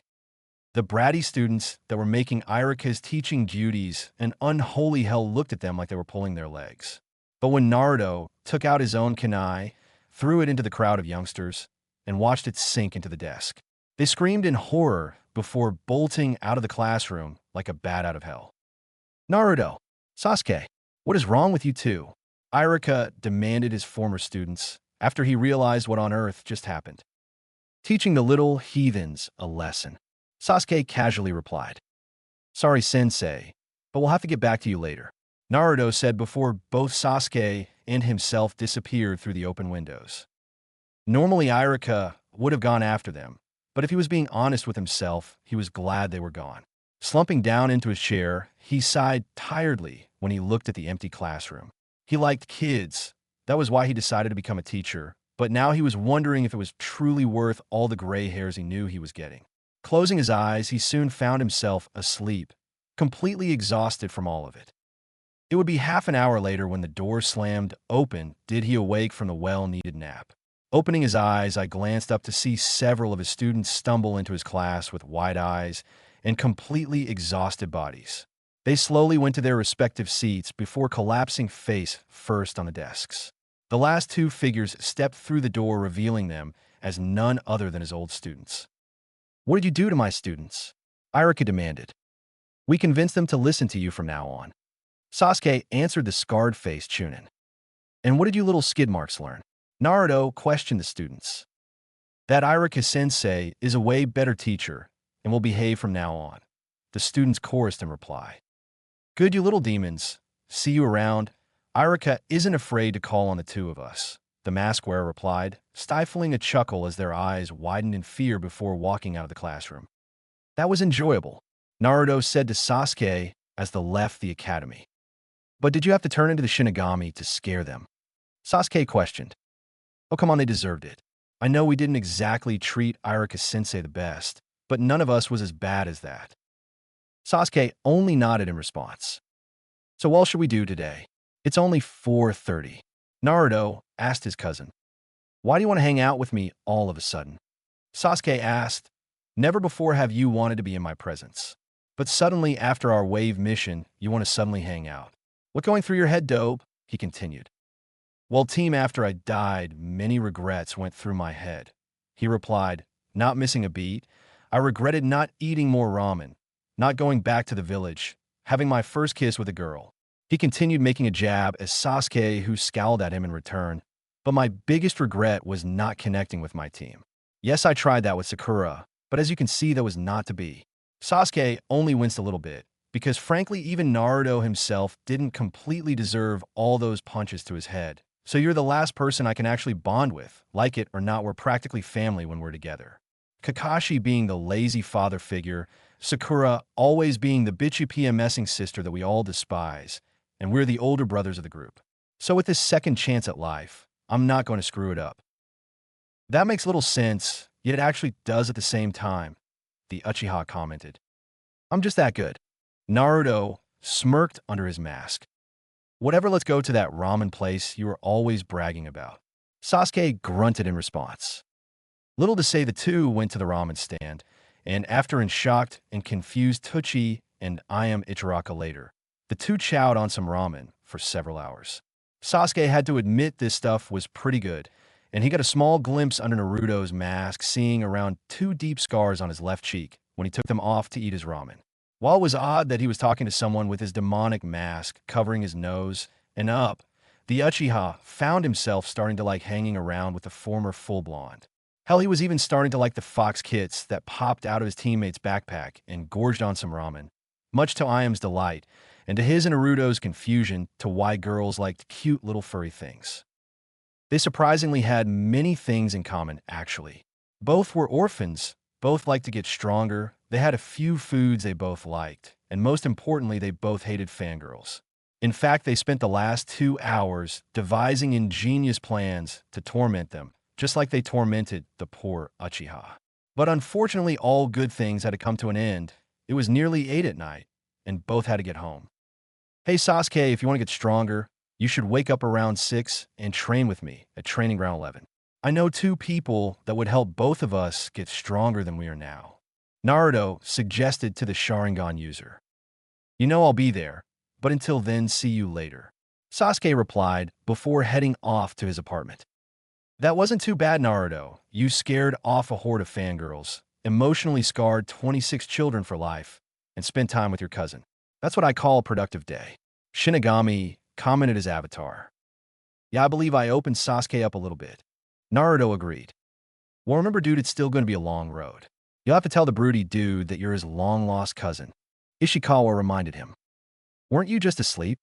The bratty students that were making Irika's teaching duties an unholy hell looked at them like they were pulling their legs. But when Naruto took out his own kunai, threw it into the crowd of youngsters, and watched it sink into the desk, they screamed in horror before bolting out of the classroom like a bat out of hell. Naruto, Sasuke, what is wrong with you two? Irika demanded his former students after he realized what on earth just happened. Teaching the little heathens a lesson. Sasuke casually replied. Sorry, sensei, but we'll have to get back to you later, Naruto said before both Sasuke and himself disappeared through the open windows. Normally, Irika would have gone after them, but if he was being honest with himself, he was glad they were gone. Slumping down into his chair, he sighed tiredly when he looked at the empty classroom. He liked kids. That was why he decided to become a teacher, but now he was wondering if it was truly worth all the gray hairs he knew he was getting. Closing his eyes, he soon found himself asleep, completely exhausted from all of it. It would be half an hour later when the door slammed open did he awake from the well-needed nap. Opening his eyes, I glanced up to see several of his students stumble into his class with wide eyes and completely exhausted bodies. They slowly went to their respective seats before collapsing face first on the desks. The last two figures stepped through the door, revealing them as none other than his old students. What did you do to my students? Irika demanded. We convinced them to listen to you from now on. Sasuke answered the scarred-faced Chunin. And what did you little skid marks learn? Naruto questioned the students. That Irika-sensei is a way better teacher and will behave from now on, the students chorused in reply. Good, you little demons. See you around. Irika isn't afraid to call on the two of us, the mask wearer replied, stifling a chuckle as their eyes widened in fear before walking out of the classroom. That was enjoyable, Naruto said to Sasuke as they left the academy. But did you have to turn into the Shinigami to scare them? Sasuke questioned. Oh, come on, they deserved it. I know we didn't exactly treat Irika-sensei the best, but none of us was as bad as that. Sasuke only nodded in response. So what should we do today? It's only 4:30. Naruto asked his cousin. Why do you want to hang out with me all of a sudden? Sasuke asked. Never before have you wanted to be in my presence. But suddenly, after our wave mission, you want to suddenly hang out. What going through your head, dope? He continued. Well, team, after I died, many regrets went through my head. He replied, not missing a beat. I regretted not eating more ramen, not going back to the village, having my first kiss with a girl. He continued making a jab as Sasuke, who scowled at him in return. But my biggest regret was not connecting with my team. Yes, I tried that with Sakura, but as you can see, that was not to be. Sasuke only winced a little bit, because frankly, even Naruto himself didn't completely deserve all those punches to his head. So you're the last person I can actually bond with. Like it or not, we're practically family when we're together. Kakashi being the lazy father figure, Sakura always being the bitchy PMSing sister that we all despise, and we're the older brothers of the group. So with this second chance at life, I'm not going to screw it up. That makes little sense, yet it actually does at the same time, the Uchiha commented. I'm just that good. Naruto smirked under his mask. Whatever, let's go to that ramen place you were always bragging about. Sasuke grunted in response. Little to say, the two went to the ramen stand, and after in shocked and confused Tucci and I am Ichiraka later, the two chowed on some ramen for several hours. Sasuke had to admit this stuff was pretty good, and he got a small glimpse under Naruto's mask, seeing around 2 deep scars on his left cheek when he took them off to eat his ramen. While it was odd that he was talking to someone with his demonic mask covering his nose and up, the Uchiha found himself starting to like hanging around with the former full blonde. Hell, he was even starting to like the fox kits that popped out of his teammate's backpack and gorged on some ramen, much to Iam's delight, and to his and Naruto's confusion to why girls liked cute little furry things. They surprisingly had many things in common, actually. Both were orphans, both liked to get stronger, they had a few foods they both liked, and most importantly, they both hated fangirls. In fact, they spent the last 2 hours devising ingenious plans to torment them, just like they tormented the poor Uchiha. But unfortunately, all good things had to come to an end. It was nearly 8 at night, and both had to get home. Hey Sasuke, if you want to get stronger, you should wake up around 6 and train with me at Training Ground 11. I know two people that would help both of us get stronger than we are now. Naruto suggested to the Sharingan user. You know I'll be there, but until then, see you later. Sasuke replied before heading off to his apartment. That wasn't too bad, Naruto. You scared off a horde of fangirls, emotionally scarred 26 children for life, and spent time with your cousin. That's what I call a productive day. Shinigami commented his avatar. Yeah, I believe I opened Sasuke up a little bit. Naruto agreed. Well, remember, dude, it's still going to be a long road. You'll have to tell the broody dude that you're his long-lost cousin. Ishikawa reminded him. Weren't you just asleep?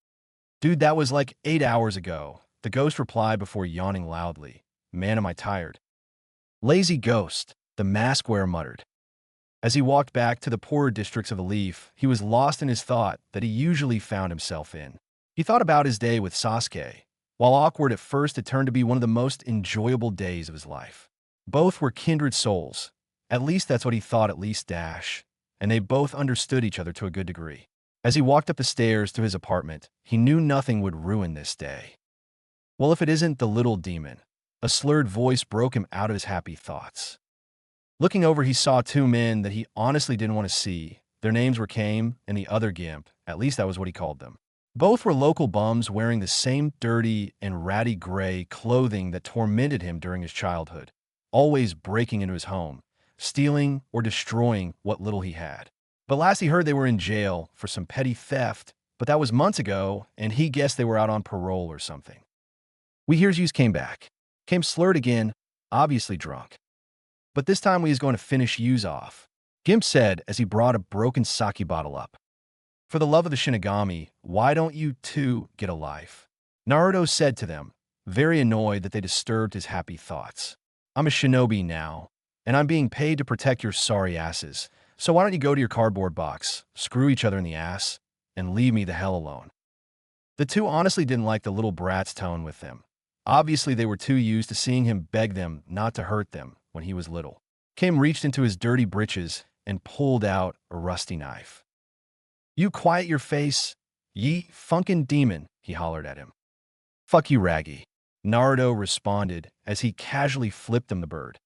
Dude, that was like 8 hours ago. The ghost replied before yawning loudly. Man, am I tired. Lazy ghost, the mask wearer muttered. As he walked back to the poorer districts of the Leaf, he was lost in his thought that he usually found himself in. He thought about his day with Sasuke. While awkward at first, it turned to be one of the most enjoyable days of his life. Both were kindred souls. At least that's what he thought, at least Dash. And they both understood each other to a good degree. As he walked up the stairs to his apartment, he knew nothing would ruin this day. Well, if it isn't the little demon. A slurred voice broke him out of his happy thoughts. Looking over, he saw two men that he honestly didn't want to see. Their names were Kame and the other Gimp, at least that was what he called them. Both were local bums wearing the same dirty and ratty gray clothing that tormented him during his childhood, always breaking into his home, stealing or destroying what little he had. But last he heard they were in jail for some petty theft, but that was months ago, and he guessed they were out on parole or something. We hears yous came back. Came slurred again, obviously drunk. But this time we is going to finish yous off, Gimp said as he brought a broken sake bottle up. For the love of the Shinigami, why don't you two get a life? Naruto said to them, very annoyed that they disturbed his happy thoughts. I'm a shinobi now, and I'm being paid to protect your sorry asses, so why don't you go to your cardboard box, screw each other in the ass, and leave me the hell alone. The two honestly didn't like the little brat's tone with them. Obviously, they were too used to seeing him beg them not to hurt them when he was little. Kame reached into his dirty breeches and pulled out a rusty knife. You quiet your face, ye funkin' demon, he hollered at him. Fuck you, Raggy, Naruto responded as he casually flipped him the bird.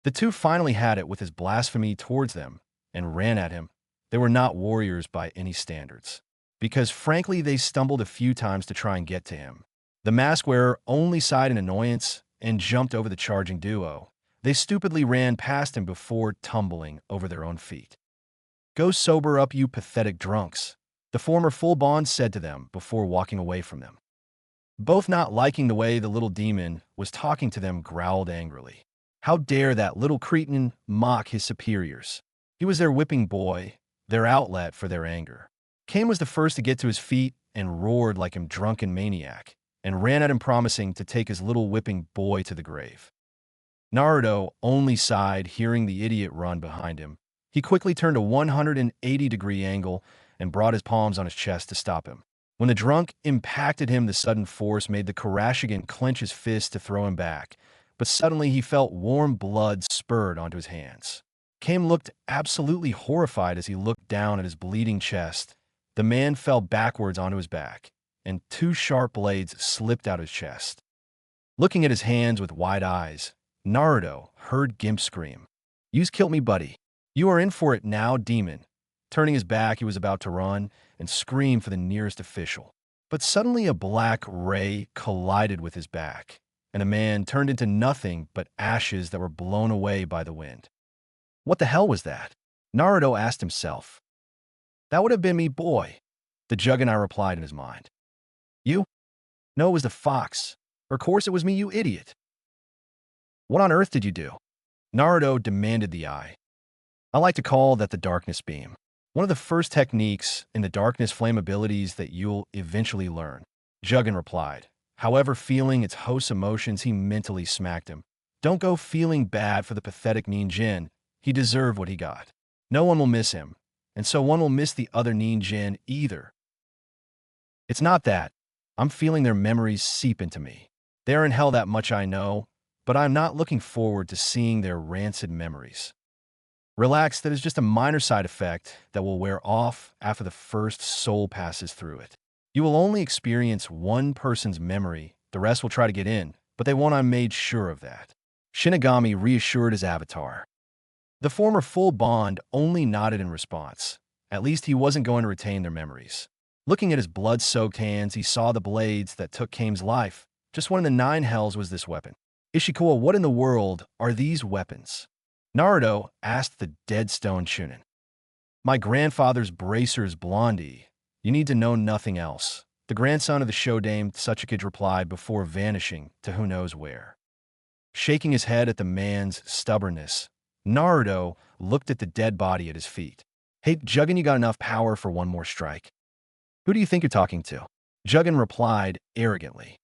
The two finally had it with his blasphemy towards them and ran at him. They were not warriors by any standards, because frankly they stumbled a few times to try and get to him. The mask wearer only sighed in annoyance and jumped over the charging duo. They stupidly ran past him before tumbling over their own feet. Go sober up, you pathetic drunks, the former full bond said to them before walking away from them. Both not liking the way the little demon was talking to them growled angrily. How dare that little cretin mock his superiors? He was their whipping boy, their outlet for their anger. Kame was the first to get to his feet and roared like a drunken maniac, and ran at him promising to take his little whipping boy to the grave. Naruto only sighed hearing the idiot run behind him. He quickly turned a 180-degree angle and brought his palms on his chest to stop him. When the drunk impacted him, the sudden force made the Kurashigan clench his fist to throw him back, but suddenly he felt warm blood spurred onto his hands. Kame looked absolutely horrified as he looked down at his bleeding chest. The man fell backwards onto his back, and two sharp blades slipped out his chest. Looking at his hands with wide eyes, Naruto heard Gimp scream, "You's killed me, buddy. You are in for it now, demon." Turning his back, he was about to run and scream for the nearest official. But suddenly a black ray collided with his back, and a man turned into nothing but ashes that were blown away by the wind. What the hell was that? Naruto asked himself. That would have been me, boy, the Juggernaut replied in his mind. You? No, it was the fox. Of course it was me, you idiot. What on earth did you do? Naruto demanded the eye. I like to call that the darkness beam. One of the first techniques in the darkness flame abilities that you'll eventually learn. Juggin replied. However, feeling its host's emotions, he mentally smacked him. Don't go feeling bad for the pathetic ninjin. He deserved what he got. No one will miss him, and so one will miss the other ninjin either. It's not that. I'm feeling their memories seep into me. They're in hell, that much I know, but I'm not looking forward to seeing their rancid memories. Relax, that is just a minor side effect that will wear off after the first soul passes through it. You will only experience one person's memory, the rest will try to get in, but they won't. I made sure of that. Shinigami reassured his avatar. The former full bond only nodded in response. At least he wasn't going to retain their memories. Looking at his blood-soaked hands, he saw the blades that took Kame's life. Just one in the 9 hells was this weapon. Ishikawa, what in the world are these weapons? Naruto asked the dead stone Chunin. My grandfather's bracers, Blondie. You need to know nothing else. The grandson of the Shodame, Tsuchikage replied before vanishing to who knows where. Shaking his head at the man's stubbornness, Naruto looked at the dead body at his feet. Hey, Juggin, you got enough power for one more strike? Who do you think you're talking to? Juggin replied arrogantly.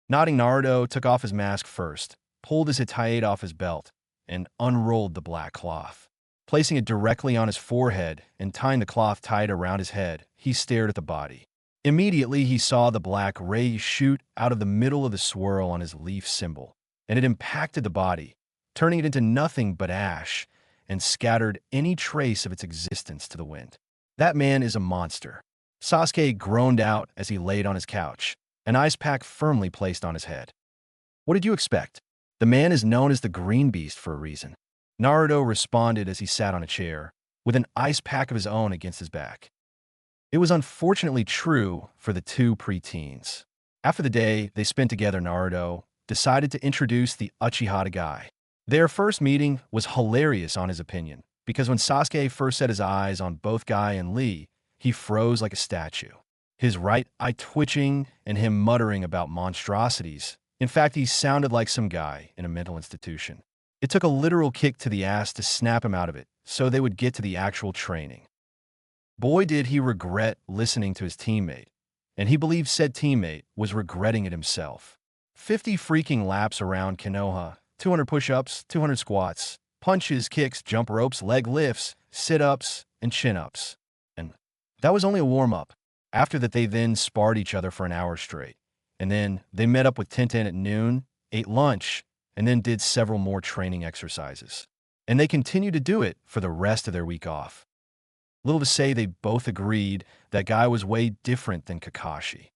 Nodding, Naruto took off his mask first, pulled his hitayate off his belt, and unrolled the black cloth. Placing it directly on his forehead and tying the cloth tight around his head, he stared at the body. Immediately, he saw the black ray shoot out of the middle of the swirl on his leaf symbol, and it impacted the body, turning it into nothing but ash, and scattered any trace of its existence to the wind. That man is a monster. Sasuke groaned out as he laid on his couch, an ice pack firmly placed on his head. What did you expect? The man is known as the Green Beast for a reason. Naruto responded as he sat on a chair, with an ice pack of his own against his back. It was unfortunately true for the two preteens. After the day they spent together, Naruto decided to introduce the Uchiha to Guy. Their first meeting was hilarious on his opinion, because when Sasuke first set his eyes on both Guy and Lee, he froze like a statue. His right eye twitching and him muttering about monstrosities. In fact, he sounded like some guy in a mental institution. It took a literal kick to the ass to snap him out of it, so they would get to the actual training. Boy, did he regret listening to his teammate, and he believed said teammate was regretting it himself. 50 freaking laps around Konoha, 200 push-ups, 200 squats, punches, kicks, jump ropes, leg lifts, sit-ups, and chin-ups. And that was only a warm-up. After that, they then sparred each other for an hour straight. And then they met up with Tenten at noon, ate lunch, and then did several more training exercises. And they continued to do it for the rest of their week off. Little to say, they both agreed that Guy was way different than Kakashi.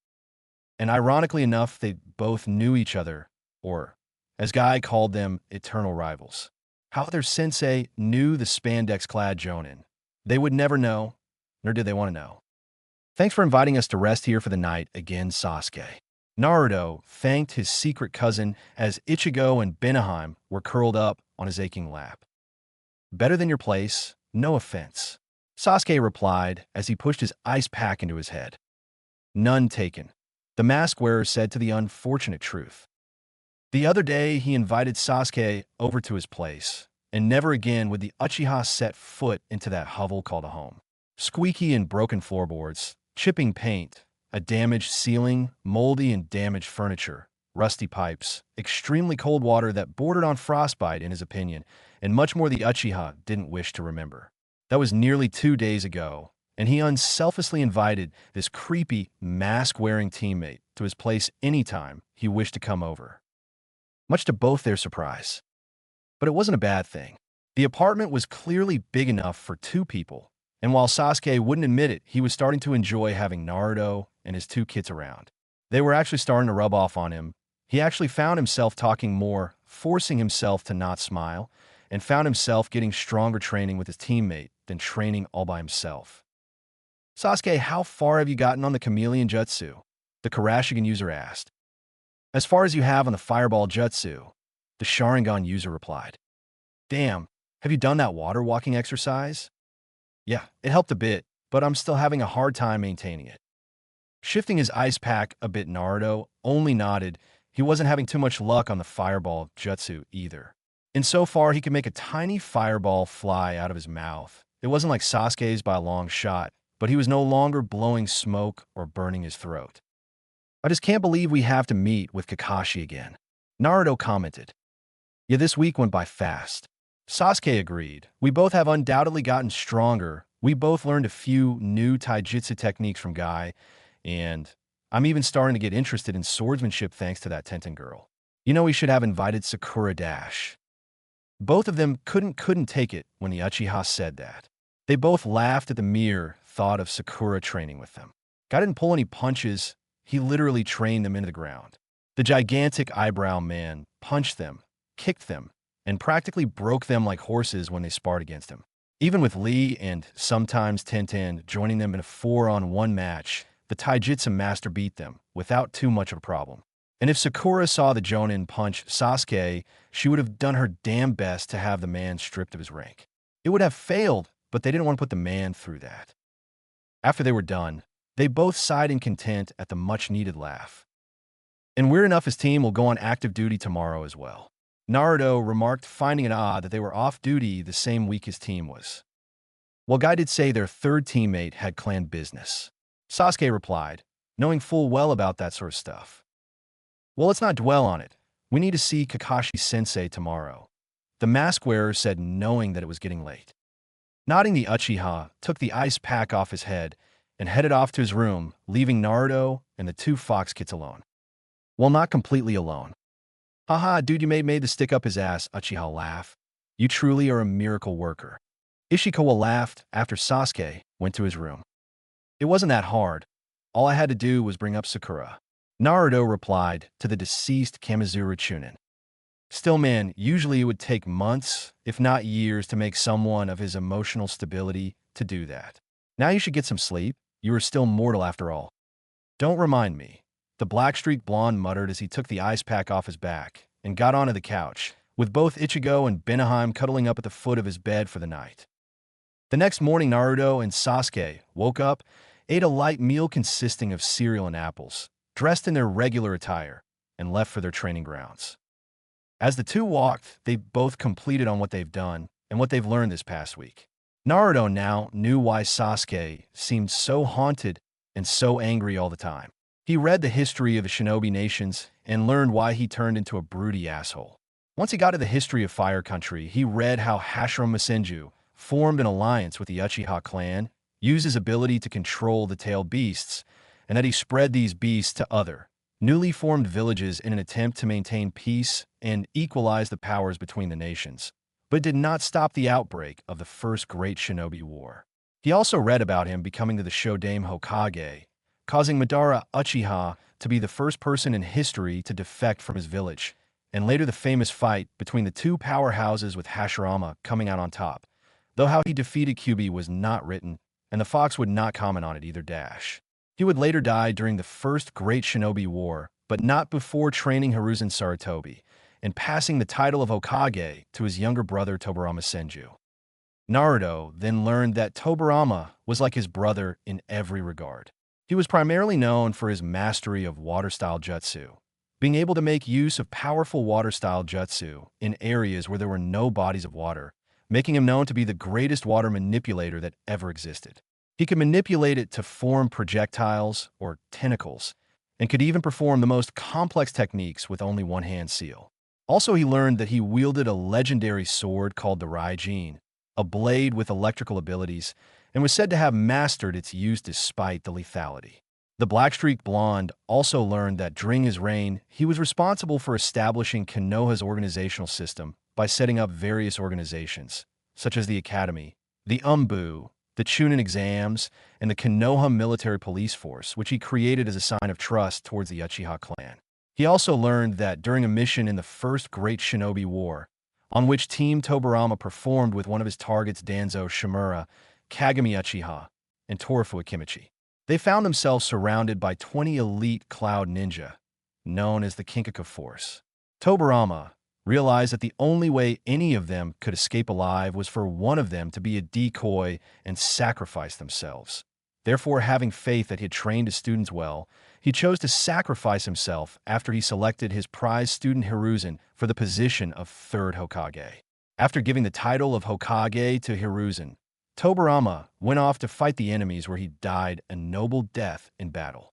And ironically enough, they both knew each other, or, as Guy called them, eternal rivals. How their sensei knew the spandex-clad Jonin, they would never know, nor did they want to know. Thanks for inviting us to rest here for the night again, Sasuke. Naruto thanked his secret cousin as Ichigo and Benaheim were curled up on his aching lap. Better than your place, no offense, Sasuke replied as he pushed his ice pack into his head. None taken, the mask wearer said to the unfortunate truth. The other day, he invited Sasuke over to his place, and never again would the Uchiha set foot into that hovel called a home. Squeaky and broken floorboards, chipping paint, a damaged ceiling, moldy and damaged furniture, rusty pipes, extremely cold water that bordered on frostbite in his opinion, and much more the Uchiha didn't wish to remember. That was nearly 2 days ago, and he unselfishly invited this creepy, mask-wearing teammate to his place anytime he wished to come over. Much to both their surprise. But it wasn't a bad thing. The apartment was clearly big enough for 2 people, and while Sasuke wouldn't admit it, he was starting to enjoy having Naruto and his 2 kids around. They were actually starting to rub off on him. He actually found himself talking more, forcing himself to not smile, and found himself getting stronger training with his teammate than training all by himself. Sasuke, how far have you gotten on the chameleon jutsu? The Kurashigan user asked. As far as you have on the fireball jutsu, the Sharingan user replied. Damn, have you done that water walking exercise? Yeah, it helped a bit, but I'm still having a hard time maintaining it. Shifting his ice pack a bit, Naruto only nodded. He wasn't having too much luck on the fireball jutsu either. Insofar, he could make a tiny fireball fly out of his mouth. It wasn't like Sasuke's by a long shot, but he was no longer blowing smoke or burning his throat. I just can't believe we have to meet with Kakashi again, Naruto commented. Yeah, this week went by fast. Sasuke agreed. We both have undoubtedly gotten stronger. We both learned a few new taijutsu techniques from Guy, and I'm even starting to get interested in swordsmanship thanks to that Tenten girl. You know, we should have invited Sakura Dash. Both of them couldn't take it when the Uchiha said that. They both laughed at the mere thought of Sakura training with them. Guy didn't pull any punches, he literally trained them into the ground. The gigantic eyebrow man punched them, kicked them, and practically broke them like horses when they sparred against him. Even with Lee and sometimes Tintin joining them in a 4-on-1 match, the Taijutsu master beat them without too much of a problem. And if Sakura saw the Jonin punch Sasuke, she would have done her damn best to have the man stripped of his rank. It would have failed, but they didn't want to put the man through that. After they were done, they both sighed in content at the much-needed laugh. And weird enough, his team will go on active duty tomorrow as well. Naruto remarked, finding it odd that they were off duty the same week his team was. Well, Guy did say their third teammate had clan business. Sasuke replied, knowing full well about that sort of stuff. Well, let's not dwell on it. We need to see Kakashi-sensei tomorrow. The mask wearer said, knowing that it was getting late. Nodding, the Uchiha took the ice pack off his head and headed off to his room, leaving Naruto and the two fox kids alone. Well, not completely alone. Haha, dude, you made the stick up his ass, Uchiha laughed. You truly are a miracle worker. Ishikawa laughed after Sasuke went to his room. It wasn't that hard. All I had to do was bring up Sakura. Naruto replied to the deceased Kamizuru Chunin. Still, man, usually it would take months, if not years, to make someone of his emotional stability to do that. Now you should get some sleep. You are still mortal after all. Don't remind me. The black-streaked blonde muttered as he took the ice pack off his back and got onto the couch, with both Ichigo and Benaheim cuddling up at the foot of his bed for the night. The next morning, Naruto and Sasuke woke up, ate a light meal consisting of cereal and apples, dressed in their regular attire, and left for their training grounds. As the two walked, they both completed on what they've done and what they've learned this past week. Naruto now knew why Sasuke seemed so haunted and so angry all the time. He read the history of the shinobi nations and learned why he turned into a broody asshole. Once he got to the history of Fire Country, he read how Hashirama Senju formed an alliance with the Uchiha clan, used his ability to control the tailed beasts, and that he spread these beasts to other, newly formed villages in an attempt to maintain peace and equalize the powers between the nations, but did not stop the outbreak of the First Great Shinobi War. He also read about him becoming the Shodaime Hokage, causing Madara Uchiha to be the first person in history to defect from his village, and later the famous fight between the two powerhouses with Hashirama coming out on top, though how he defeated Kyuubi was not written, and the fox would not comment on it either. He would later die during the First Great Shinobi War, but not before training Hiruzen Sarutobi and passing the title of Hokage to his younger brother Tobirama Senju. Naruto then learned that Tobirama was like his brother in every regard. He was primarily known for his mastery of water-style jutsu, being able to make use of powerful water-style jutsu in areas where there were no bodies of water, making him known to be the greatest water manipulator that ever existed. He could manipulate it to form projectiles or tentacles, and could even perform the most complex techniques with only one hand seal. Also, he learned that he wielded a legendary sword called the Raijin, a blade with electrical abilities, and was said to have mastered its use despite the lethality. The black-streaked blonde also learned that during his reign, he was responsible for establishing Konoha's organizational system by setting up various organizations, such as the Academy, the Umbu, the Chunin exams, and the Konoha military police force, which he created as a sign of trust towards the Uchiha clan. He also learned that during a mission in the First Great Shinobi War, on which Team Tobirama performed with one of his targets Danzo Shimura, Kagami Uchiha, and Torafu Akimichi, they found themselves surrounded by 20 elite cloud ninja, known as the Kinkaku Force. Tobirama realized that the only way any of them could escape alive was for one of them to be a decoy and sacrifice themselves. Therefore, having faith that he had trained his students well, he chose to sacrifice himself after he selected his prize student Hiruzen for the position of third Hokage. After giving the title of Hokage to Hiruzen, Tobirama went off to fight the enemies where he died a noble death in battle.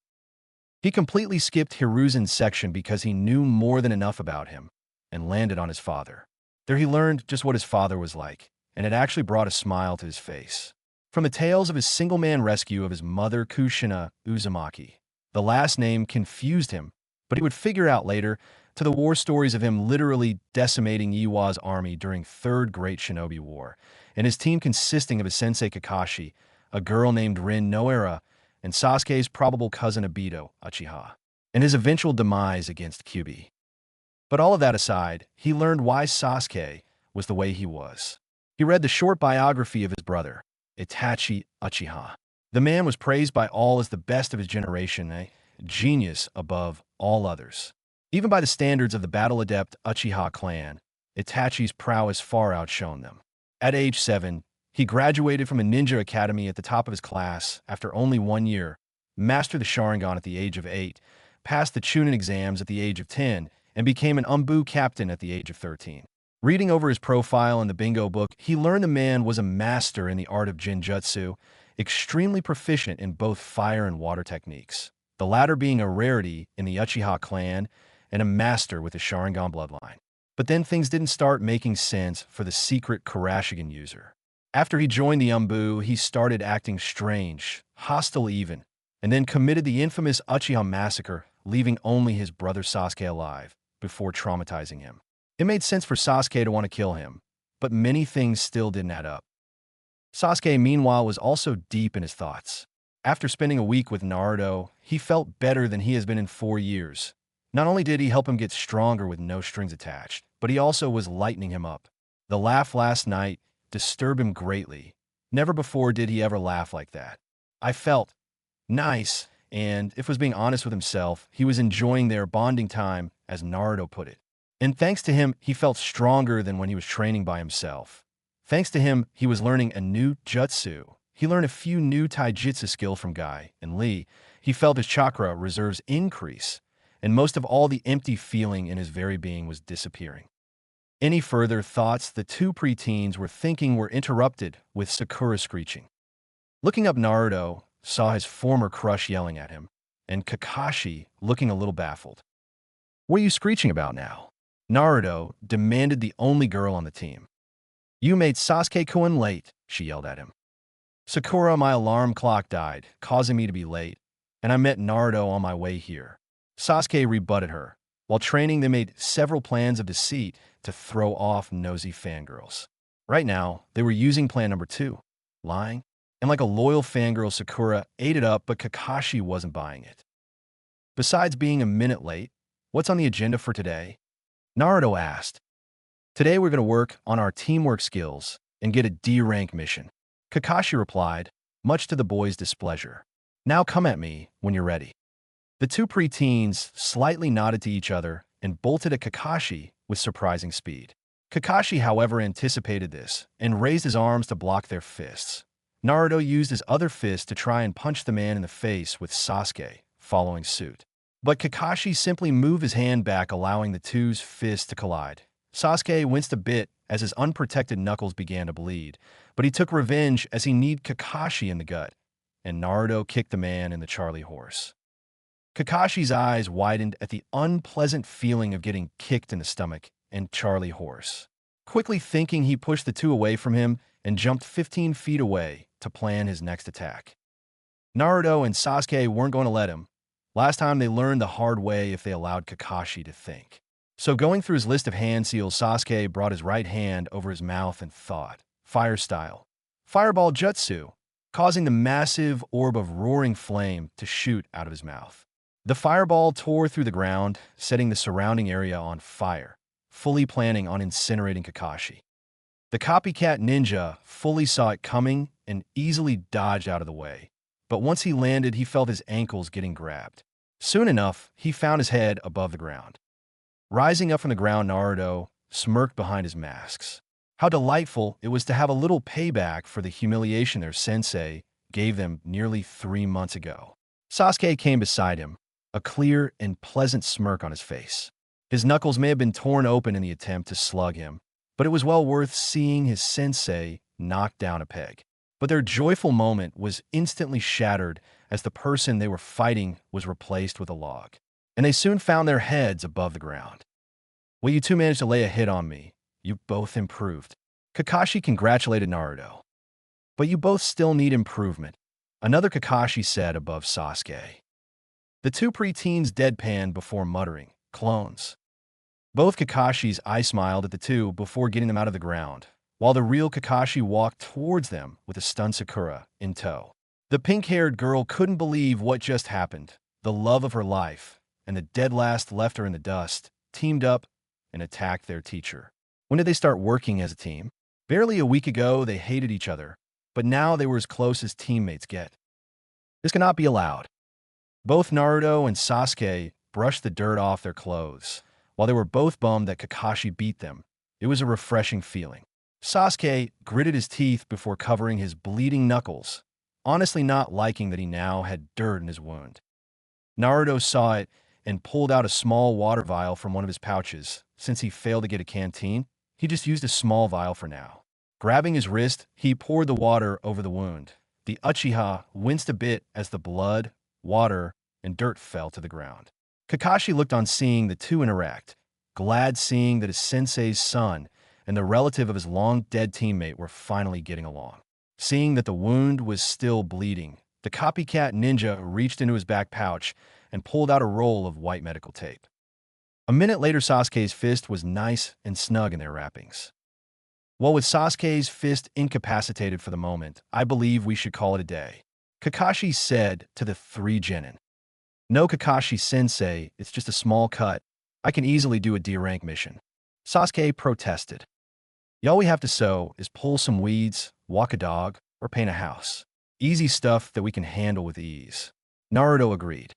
He completely skipped Hiruzen's section because he knew more than enough about him, and landed on his father. There he learned just what his father was like, and it actually brought a smile to his face. From the tales of his single-man rescue of his mother Kushina Uzumaki, the last name confused him, but he would figure out later, to the war stories of him literally decimating Iwa's army during Third Great Shinobi War, and his team consisting of his sensei Kakashi, a girl named Rin Noera, and Sasuke's probable cousin Obito, Uchiha, and his eventual demise against Kyuubi. But all of that aside, he learned why Sasuke was the way he was. He read the short biography of his brother, Itachi Uchiha. The man was praised by all as the best of his generation, a genius above all others. Even by the standards of the battle-adept Uchiha clan, Itachi's prowess far outshone them. At age 7, he graduated from a ninja academy at the top of his class after only 1 year, mastered the Sharingan at the age of 8, passed the Chunin exams at the age of 10, and became an Umbu captain at the age of 13. Reading over his profile in the bingo book, he learned the man was a master in the art of Jinjutsu, extremely proficient in both fire and water techniques, the latter being a rarity in the Uchiha clan and a master with the Sharingan bloodline. But then things didn't start making sense for the secret Kurashigan user. After he joined the Umbu, he started acting strange, hostile even, and then committed the infamous Uchiha massacre, leaving only his brother Sasuke alive, before traumatizing him. It made sense for Sasuke to want to kill him, but many things still didn't add up. Sasuke, meanwhile, was also deep in his thoughts. After spending a week with Naruto, he felt better than he has been in 4 years. Not only did he help him get stronger with no strings attached, but he also was lightening him up. The laugh last night disturbed him greatly. Never before did he ever laugh like that. I felt nice, and if was being honest with himself, he was enjoying their bonding time, as Naruto put it. And thanks to him, he felt stronger than when he was training by himself. Thanks to him, he was learning a new jutsu. He learned a few new taijutsu skills from Guy and Lee. He felt his chakra reserves increase, and most of all, the empty feeling in his very being was disappearing. Any further thoughts the two preteens were thinking were interrupted with Sakura screeching. Looking up, Naruto saw his former crush yelling at him, and Kakashi looking a little baffled. "What are you screeching about now?" Naruto demanded the only girl on the team. "You made Sasuke-kun late," she yelled at him. "Sakura, my alarm clock died, causing me to be late, and I met Naruto on my way here." Sasuke rebutted her. While training, they made several plans of deceit to throw off nosy fangirls. Right now, they were using plan number 2, lying. And like a loyal fangirl, Sakura ate it up, but Kakashi wasn't buying it. "Besides being a minute late, what's on the agenda for today?" Naruto asked. "Today we're going to work on our teamwork skills and get a D-rank mission." Kakashi replied, much to the boy's displeasure. "Now come at me when you're ready." The two preteens slightly nodded to each other and bolted at Kakashi with surprising speed. Kakashi, however, anticipated this and raised his arms to block their fists. Naruto used his other fist to try and punch the man in the face, with Sasuke following suit. But Kakashi simply moved his hand back, allowing the two's fists to collide. Sasuke winced a bit as his unprotected knuckles began to bleed, but he took revenge as he kneed Kakashi in the gut, and Naruto kicked the man in the Charlie horse. Kakashi's eyes widened at the unpleasant feeling of getting kicked in the stomach and Charlie horse. Quickly thinking, he pushed the two away from him and jumped 15 feet away to plan his next attack. Naruto and Sasuke weren't going to let him. Last time they learned the hard way if they allowed Kakashi to think. So going through his list of hand seals, Sasuke brought his right hand over his mouth and thought, fire style, fireball jutsu, causing the massive orb of roaring flame to shoot out of his mouth. The fireball tore through the ground, setting the surrounding area on fire, fully planning on incinerating Kakashi. The copycat ninja fully saw it coming and easily dodged out of the way. But once he landed, he felt his ankles getting grabbed. Soon enough, he found his head above the ground. Rising up from the ground, Naruto smirked behind his masks. How delightful it was to have a little payback for the humiliation their sensei gave them nearly 3 months ago. Sasuke came beside him, a clear and pleasant smirk on his face. His knuckles may have been torn open in the attempt to slug him, but it was well worth seeing his sensei knock down a peg. But their joyful moment was instantly shattered as the person they were fighting was replaced with a log, and they soon found their heads above the ground. "Well, you two managed to lay a hit on me. You both improved." Kakashi congratulated Naruto. "But you both still need improvement," another Kakashi said above Sasuke. The two preteens deadpanned before muttering, "Clones." Both Kakashis eye-smiled at the two before getting them out of the ground, while the real Kakashi walked towards them with a stunned Sakura in tow. The pink-haired girl couldn't believe what just happened. The love of her life and the dead last left her in the dust, teamed up and attacked their teacher. When did they start working as a team? Barely a week ago, they hated each other, but now they were as close as teammates get. This cannot be allowed. Both Naruto and Sasuke brushed the dirt off their clothes. While they were both bummed that Kakashi beat them, it was a refreshing feeling. Sasuke gritted his teeth before covering his bleeding knuckles, honestly not liking that he now had dirt in his wound. Naruto saw it and pulled out a small water vial from one of his pouches. Since he failed to get a canteen, he just used a small vial for now. Grabbing his wrist, he poured the water over the wound. The Uchiha winced a bit as the blood, water, and dirt fell to the ground. Kakashi looked on seeing the two interact, glad seeing that his sensei's son and the relative of his long-dead teammate were finally getting along. Seeing that the wound was still bleeding, the copycat ninja reached into his back pouch and pulled out a roll of white medical tape. A minute later, Sasuke's fist was nice and snug in their wrappings. Well, with Sasuke's fist incapacitated for the moment, I believe we should call it a day, Kakashi said to the three genin. No, Kakashi-sensei, it's just a small cut. I can easily do a D-rank mission. Sasuke protested. All we have to sow is pull some weeds, walk a dog, or paint a house. Easy stuff that we can handle with ease. Naruto agreed.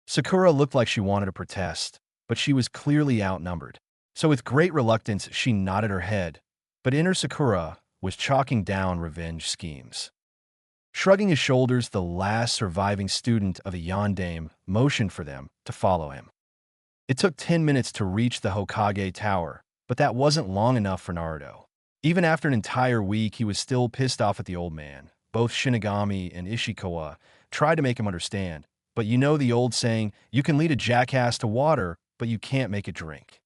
Sakura looked like she wanted to protest, but she was clearly outnumbered. So with great reluctance, she nodded her head, but inner Sakura was chalking down revenge schemes. Shrugging his shoulders, the last surviving student of a Yondaime motioned for them to follow him. It took 10 minutes to reach the Hokage Tower, but that wasn't long enough for Naruto. Even after an entire week, he was still pissed off at the old man. Both Shinigami and Ishikawa tried to make him understand, but you know the old saying, you can lead a jackass to water, but you can't make it drink.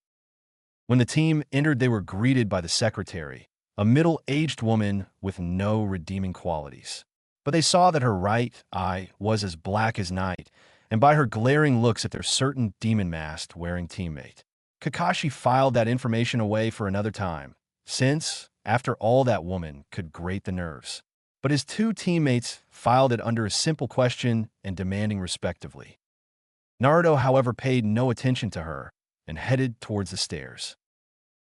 When the team entered, they were greeted by the secretary, a middle-aged woman with no redeeming qualities. But they saw that her right eye was as black as night, and by her glaring looks at their certain demon-masked-wearing teammate. Kakashi filed that information away for another time, since, after all, that woman could grate the nerves. But his two teammates filed it under a simple question and demanding respectively. Naruto, however, paid no attention to her and headed towards the stairs.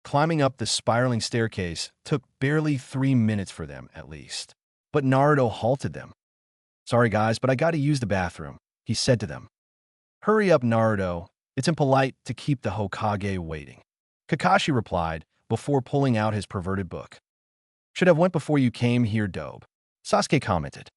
Climbing up the spiraling staircase took barely 3 minutes for them, at least. But Naruto halted them. Sorry guys, but I gotta use the bathroom, he said to them. Hurry up, Naruto. It's impolite to keep the Hokage waiting. Kakashi replied before pulling out his perverted book. Should have went before you came here, dope. Sasuke commented.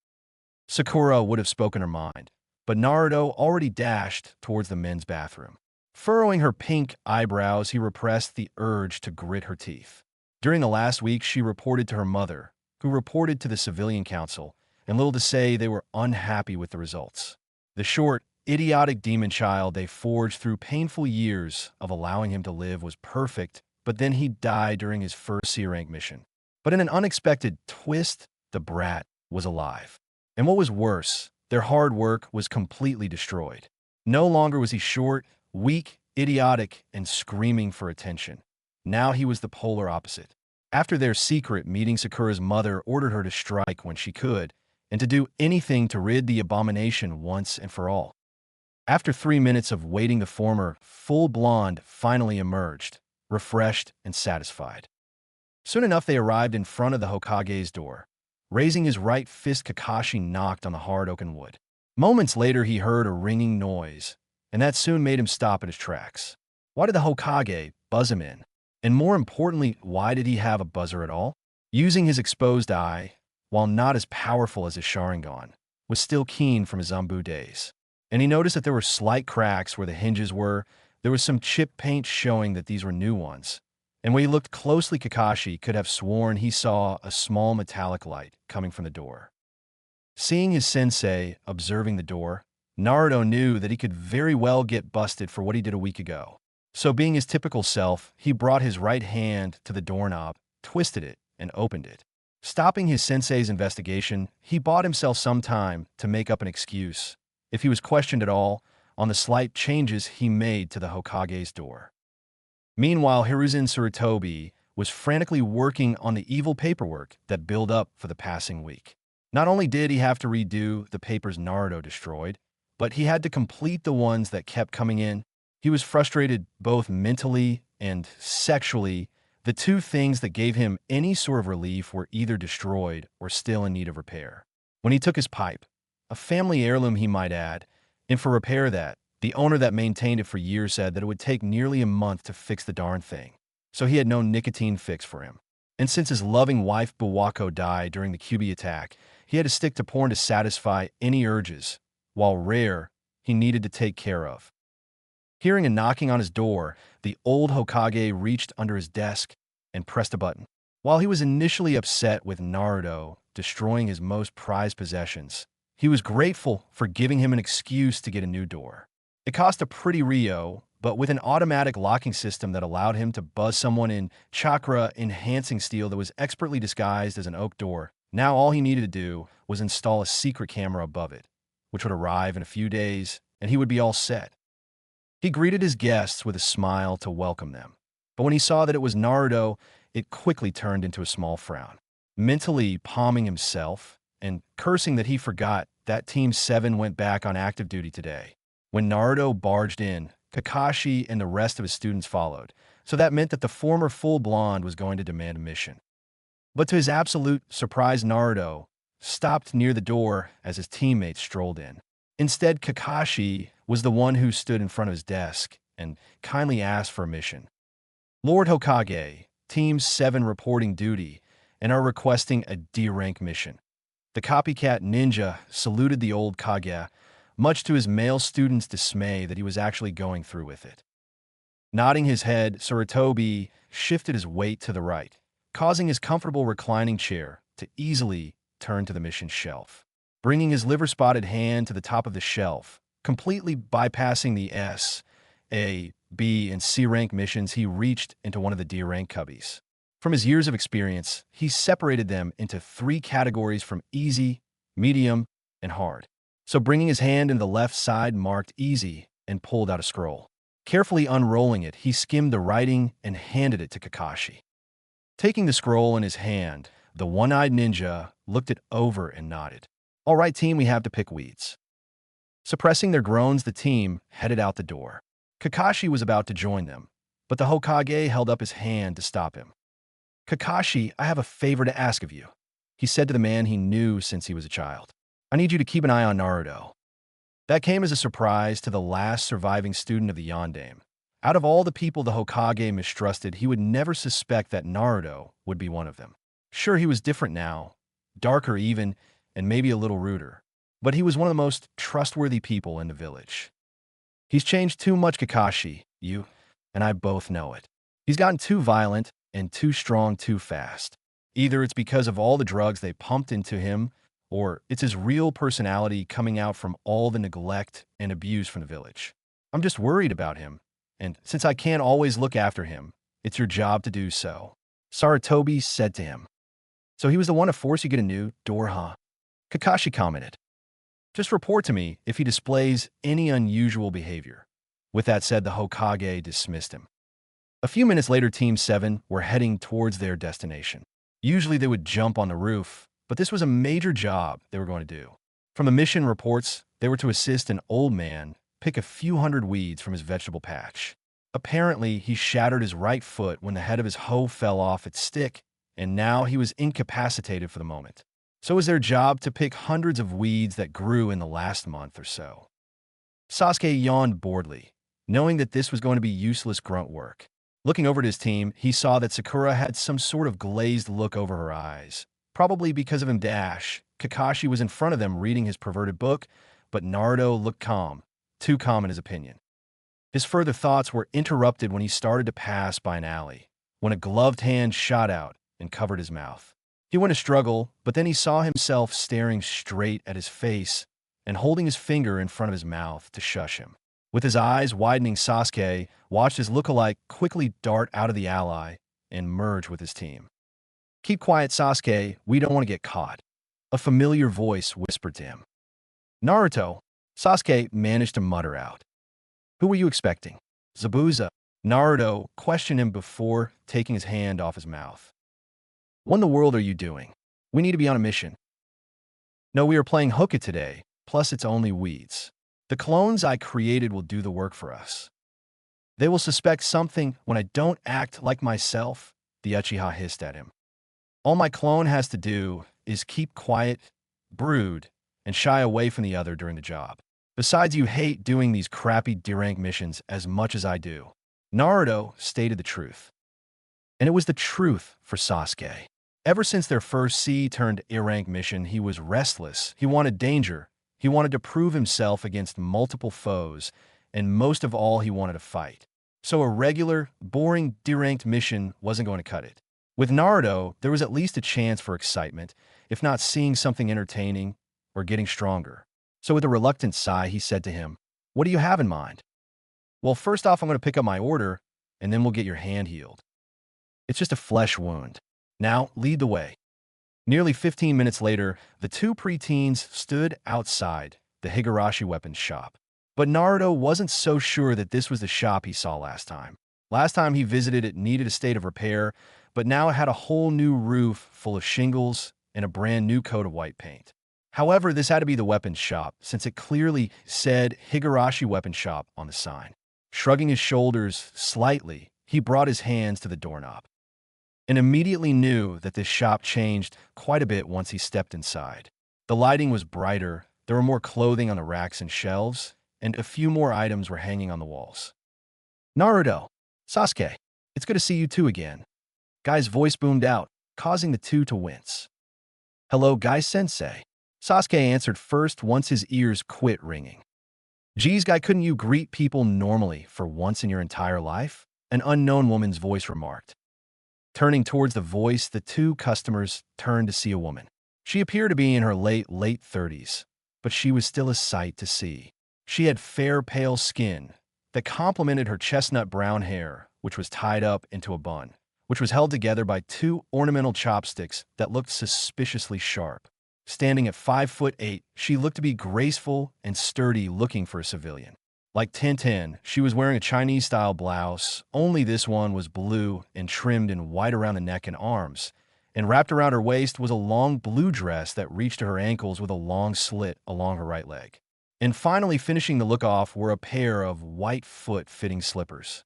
Sakura would have spoken her mind, but Naruto already dashed towards the men's bathroom. Furrowing her pink eyebrows, he repressed the urge to grit her teeth. During the last week, she reported to her mother, who reported to the civilian council, and little to say they were unhappy with the results. The short, idiotic demon child they forged through painful years of allowing him to live was perfect, but then he died during his first C-rank mission. But in an unexpected twist, the brat was alive. And what was worse, their hard work was completely destroyed. No longer was he short, weak, idiotic, and screaming for attention. Now he was the polar opposite. After their secret meeting, Sakura's mother ordered her to strike when she could, and to do anything to rid the abomination once and for all. After 3 minutes of waiting, the former, full blonde finally emerged, refreshed and satisfied. Soon enough, they arrived in front of the Hokage's door. Raising his right fist, Kakashi knocked on the hard oaken wood. Moments later, he heard a ringing noise, and that soon made him stop at his tracks. Why did the Hokage buzz him in? And more importantly, why did he have a buzzer at all? Using his exposed eye, while not as powerful as his Sharingan, was still keen from his Zanbu days. And he noticed that there were slight cracks where the hinges were. There was some chip paint showing that these were new ones. And when he looked closely, Kakashi could have sworn he saw a small metallic light coming from the door. Seeing his sensei observing the door, Naruto knew that he could very well get busted for what he did a week ago. So being his typical self, he brought his right hand to the doorknob, twisted it, and opened it. Stopping his sensei's investigation, he bought himself some time to make up an excuse, if he was questioned at all, on the slight changes he made to the Hokage's door. Meanwhile, Hiruzen Sarutobi was frantically working on the evil paperwork that built up for the passing week. Not only did he have to redo the papers Naruto destroyed, but he had to complete the ones that kept coming in. He was frustrated both mentally and sexually. The two things that gave him any sort of relief were either destroyed or still in need of repair. When he took his pipe, a family heirloom he might add, in for repair that, the owner that maintained it for years said that it would take nearly a month to fix the darn thing. So he had no nicotine fix for him. And since his loving wife Buwako died during the QB attack, he had to stick to porn to satisfy any urges, while rare, he needed to take care of. Hearing a knocking on his door, the old Hokage reached under his desk and pressed a button. While he was initially upset with Naruto destroying his most prized possessions, he was grateful for giving him an excuse to get a new door. It cost a pretty Rio, but with an automatic locking system that allowed him to buzz someone in chakra-enhancing steel that was expertly disguised as an oak door, now all he needed to do was install a secret camera above it, which would arrive in a few days, and he would be all set. He greeted his guests with a smile to welcome them, but when he saw that it was Naruto, it quickly turned into a small frown. Mentally palming himself and cursing that he forgot that Team 7 went back on active duty today. When Naruto barged in, Kakashi and the rest of his students followed, so that meant that the former full blonde was going to demand a mission. But to his absolute surprise, Naruto stopped near the door as his teammates strolled in. Instead, Kakashi was the one who stood in front of his desk and kindly asked for a mission. Lord Hokage, Team 7 reporting duty and are requesting a D-rank mission. The copycat ninja saluted the old Kage, much to his male students' dismay that he was actually going through with it. Nodding his head, Sarutobi shifted his weight to the right, causing his comfortable reclining chair to easily turn to the mission shelf. Bringing his liver-spotted hand to the top of the shelf, completely bypassing the S, A, B, and C rank missions, he reached into one of the D rank cubbies. From his years of experience, he separated them into 3 categories from easy, medium, and hard. So bringing his hand in the left side marked easy and pulled out a scroll. Carefully unrolling it, he skimmed the writing and handed it to Kakashi. Taking the scroll in his hand, the one-eyed ninja looked it over and nodded. All right, team, we have to pick weeds. Suppressing their groans, the team headed out the door. Kakashi was about to join them, but the Hokage held up his hand to stop him. Kakashi, I have a favor to ask of you, he said to the man he knew since he was a child. I need you to keep an eye on Naruto. That came as a surprise to the last surviving student of the Yondaime. Out of all the people the Hokage mistrusted, he would never suspect that Naruto would be one of them. Sure, he was different now, darker even, and maybe a little ruder, but he was one of the most trustworthy people in the village. He's changed too much, Kakashi, you and I both know it. He's gotten too violent and too strong too fast. Either it's because of all the drugs they pumped into him, or it's his real personality coming out from all the neglect and abuse from the village. I'm just worried about him, and since I can't always look after him, it's your job to do so, Sarutobi said to him. So he was the one to force you to get a new door, huh? Kakashi commented. Just report to me if he displays any unusual behavior. With that said, the Hokage dismissed him. A few minutes later, Team 7 were heading towards their destination. Usually they would jump on the roof, but this was a major job they were going to do. From the mission reports, they were to assist an old man pick a few hundred weeds from his vegetable patch. Apparently, he shattered his right foot when the head of his hoe fell off its stick, and now he was incapacitated for the moment. So it was their job to pick hundreds of weeds that grew in the last month or so. Sasuke yawned boredly, knowing that this was going to be useless grunt work. Looking over at his team, he saw that Sakura had some sort of glazed look over her eyes. Probably because of him. Kakashi was in front of them reading his perverted book, but Naruto looked calm, too calm in his opinion. His further thoughts were interrupted when he started to pass by an alley, when a gloved hand shot out and covered his mouth. He went to struggle, but then he saw himself staring straight at his face and holding his finger in front of his mouth to shush him. With his eyes widening, Sasuke watched his lookalike quickly dart out of the alley and merge with his team. Keep quiet, Sasuke, we don't want to get caught, a familiar voice whispered to him. Naruto, Sasuke managed to mutter out. Who were you expecting? Zabuza, Naruto questioned him before taking his hand off his mouth. What in the world are you doing? We need to be on a mission. No, we are playing hookah today, plus it's only weeds. The clones I created will do the work for us. They will suspect something when I don't act like myself, the Uchiha hissed at him. All my clone has to do is keep quiet, brood, and shy away from the other during the job. Besides, you hate doing these crappy D-rank missions as much as I do. Naruto stated the truth. And it was the truth for Sasuke. Ever since their first C-turned-A-rank mission, he was restless. He wanted danger. He wanted to prove himself against multiple foes, and most of all, he wanted to fight. So a regular, boring D-ranked mission wasn't going to cut it. With Naruto, there was at least a chance for excitement, if not seeing something entertaining or getting stronger. So with a reluctant sigh, he said to him, "What do you have in mind?" "Well, first off, I'm going to pick up my order, and then we'll get your hand healed. It's just a flesh wound. Now, lead the way." Nearly 15 minutes later, the two preteens stood outside the Higurashi weapons shop. But Naruto wasn't so sure that this was the shop he saw last time. Last time he visited, it needed a state of repair, but now it had a whole new roof full of shingles and a brand new coat of white paint. However, this had to be the weapons shop, since it clearly said Higurashi Weapons Shop on the sign. Shrugging his shoulders slightly, he brought his hands to the doorknob and immediately knew that this shop changed quite a bit once he stepped inside. The lighting was brighter, there were more clothing on the racks and shelves, and a few more items were hanging on the walls. "Naruto, Sasuke, it's good to see you two again." Guy's voice boomed out, causing the two to wince. "Hello, Guy-sensei." Sasuke answered first once his ears quit ringing. "Geez, Guy, couldn't you greet people normally for once in your entire life?" An unknown woman's voice remarked. Turning towards the voice, the two customers turned to see a woman. She appeared to be in her late 30s, but she was still a sight to see. She had fair, pale skin that complemented her chestnut brown hair, which was tied up into a bun, which was held together by two ornamental chopsticks that looked suspiciously sharp. Standing at 5'8", she looked to be graceful and sturdy, looking for a civilian. Like Tintin, she was wearing a Chinese-style blouse, only this one was blue and trimmed in white around the neck and arms, and wrapped around her waist was a long blue dress that reached to her ankles with a long slit along her right leg. And finally, finishing the look off were a pair of white foot-fitting slippers.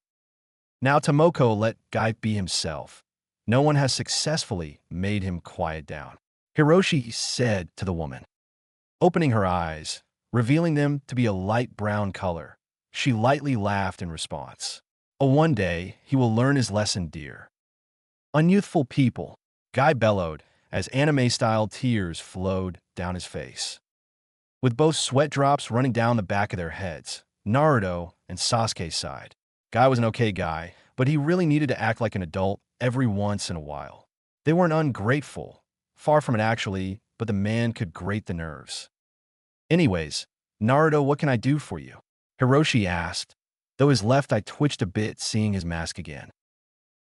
Now Tomoko let Guy be himself. No one has successfully made him quiet down. Hiroshi said to the woman, opening her eyes, revealing them to be a light brown color. She lightly laughed in response. "Oh, one day, he will learn his lesson, dear." "Unyouthful people," Guy bellowed as anime-style tears flowed down his face. With both sweat drops running down the back of their heads, Naruto and Sasuke sighed. Guy was an okay guy, but he really needed to act like an adult every once in a while. They weren't ungrateful, far from it actually, but the man could grate the nerves. "Anyways, Naruto, what can I do for you?" Hiroshi asked, though his left eye twitched a bit seeing his mask again.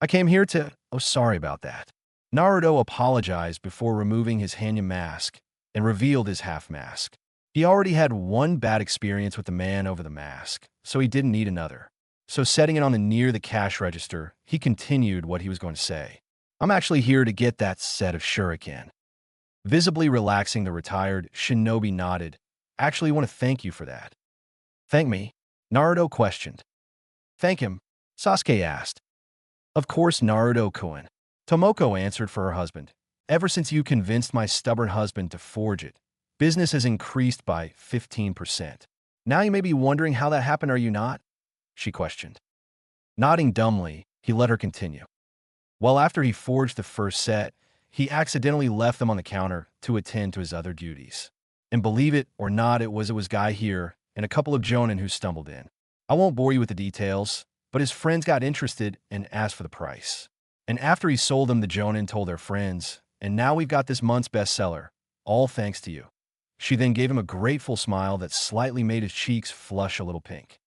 "I came here to—" "Oh, sorry about that." Naruto apologized before removing his Hanya mask and revealed his half-mask. He already had one bad experience with the man over the mask, so he didn't need another. So setting it on near the cash register, he continued what he was going to say. "I'm actually here to get that set of shuriken." Visibly relaxing, the retired shinobi nodded. "Actually, I want to thank you for that." "Thank me?" Naruto questioned. "Thank him?" Sasuke asked. "Of course, Naruto-kun." Tomoko answered for her husband. "Ever since you convinced my stubborn husband to forge it, business has increased by 15%. Now you may be wondering how that happened, are you not?" she questioned. Nodding dumbly, he let her continue. "Well, after he forged the first set, he accidentally left them on the counter to attend to his other duties. And believe it or not, it was Guy here and a couple of jonin who stumbled in. I won't bore you with the details, but his friends got interested and asked for the price. And after he sold them, the jonin told their friends, and now we've got this month's bestseller, all thanks to you." She then gave him a grateful smile that slightly made his cheeks flush a little pink.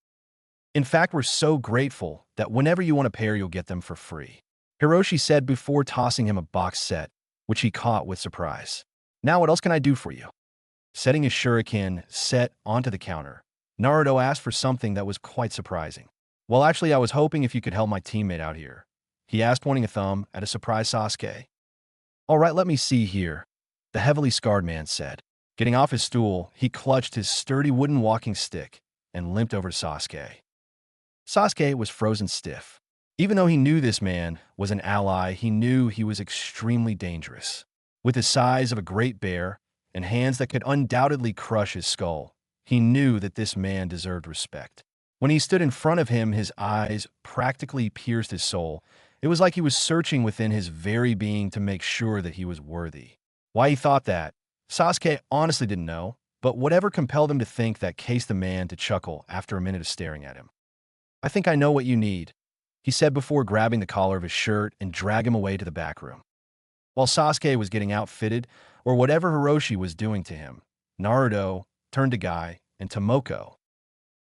"In fact, we're so grateful that whenever you want a pair, you'll get them for free," Hiroshi said before tossing him a box set, which he caught with surprise. "Now what else can I do for you?" Setting his shuriken set onto the counter, Naruto asked for something that was quite surprising. "Well, actually, I was hoping if you could help my teammate out here," he asked, pointing a thumb at a surprised Sasuke. "All right, let me see here," the heavily scarred man said. Getting off his stool, he clutched his sturdy wooden walking stick and limped over to Sasuke. Sasuke was frozen stiff. Even though he knew this man was an ally, he knew he was extremely dangerous. With the size of a great bear and hands that could undoubtedly crush his skull, he knew that this man deserved respect. When he stood in front of him, his eyes practically pierced his soul. It was like he was searching within his very being to make sure that he was worthy. Why he thought that, Sasuke honestly didn't know, but whatever compelled him to think that cased the man to chuckle after a minute of staring at him. "I think I know what you need," he said before grabbing the collar of his shirt and dragging him away to the back room. While Sasuke was getting outfitted, or whatever Hiroshi was doing to him, Naruto turned to Guy and Tomoko.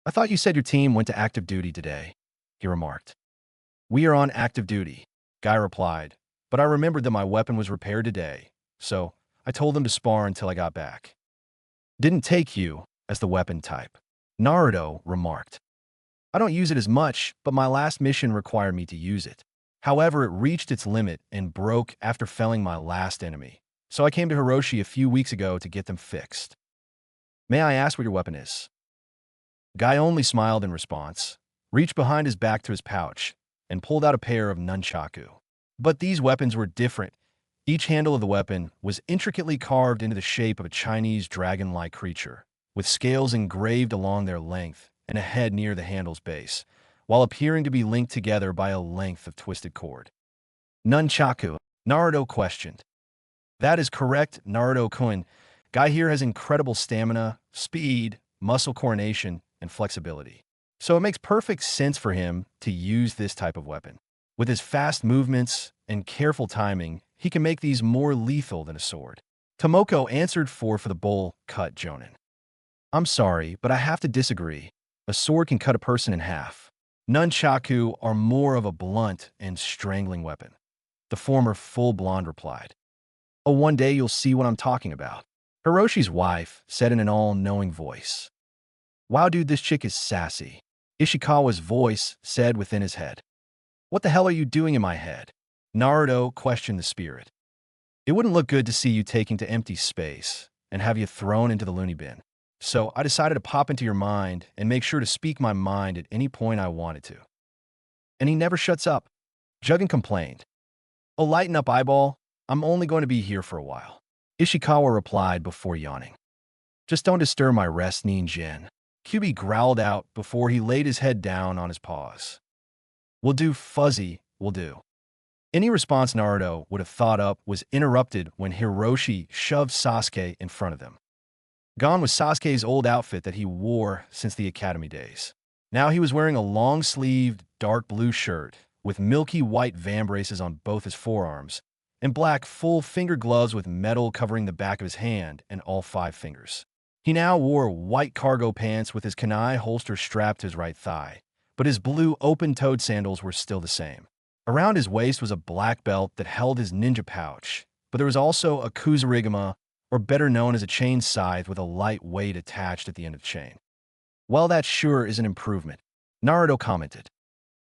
"I thought you said your team went to active duty today," he remarked. "We are on active duty," Guy replied, "but I remembered that my weapon was repaired today, so I told them to spar until I got back." "Didn't take you as the weapon type," Naruto remarked. "I don't use it as much, but my last mission required me to use it. However, it reached its limit and broke after felling my last enemy, so I came to Hiroshi a few weeks ago to get them fixed." "May I ask what your weapon is?" Guy only smiled in response, reached behind his back to his pouch, and pulled out a pair of nunchaku. But these weapons were different. Each handle of the weapon was intricately carved into the shape of a Chinese dragon-like creature, with scales engraved along their length and a head near the handle's base, while appearing to be linked together by a length of twisted cord. "Nunchaku?" Naruto questioned. "That is correct, Naruto-kun. Guy here has incredible stamina, speed, muscle coordination, and flexibility. So it makes perfect sense for him to use this type of weapon. With his fast movements and careful timing, he can make these more lethal than a sword." Tomoko answered for the bowl-cut Jonin. "I'm sorry, but I have to disagree. A sword can cut a person in half. Nunchaku are more of a blunt and strangling weapon," the former full blonde replied. "Oh, one day you'll see what I'm talking about," Hiroshi's wife said in an all-knowing voice. "Wow, dude, this chick is sassy," Ishikawa's voice said within his head. "What the hell are you doing in my head?" Naruto questioned the spirit. "It wouldn't look good to see you taking to empty space and have you thrown into the loony bin. So I decided to pop into your mind and make sure to speak my mind at any point I wanted to." "And he never shuts up," Juggin complained. "Oh, lighten up, eyeball. I'm only going to be here for a while," Ishikawa replied before yawning. "Just don't disturb my rest, Ninjin," Kyubi growled out before he laid his head down on his paws. "Will do, Fuzzy, will do." Any response Naruto would have thought up was interrupted when Hiroshi shoved Sasuke in front of them. Gone was Sasuke's old outfit that he wore since the academy days. Now he was wearing a long-sleeved, dark blue shirt with milky white vambraces on both his forearms and black full-finger gloves with metal covering the back of his hand and all 5 fingers. He now wore white cargo pants with his kunai holster strapped to his right thigh, but his blue open-toed sandals were still the same. Around his waist was a black belt that held his ninja pouch, but there was also a kuzurigama, or better known as a chain scythe with a light weight attached at the end of the chain. "Well, that sure is an improvement," Naruto commented.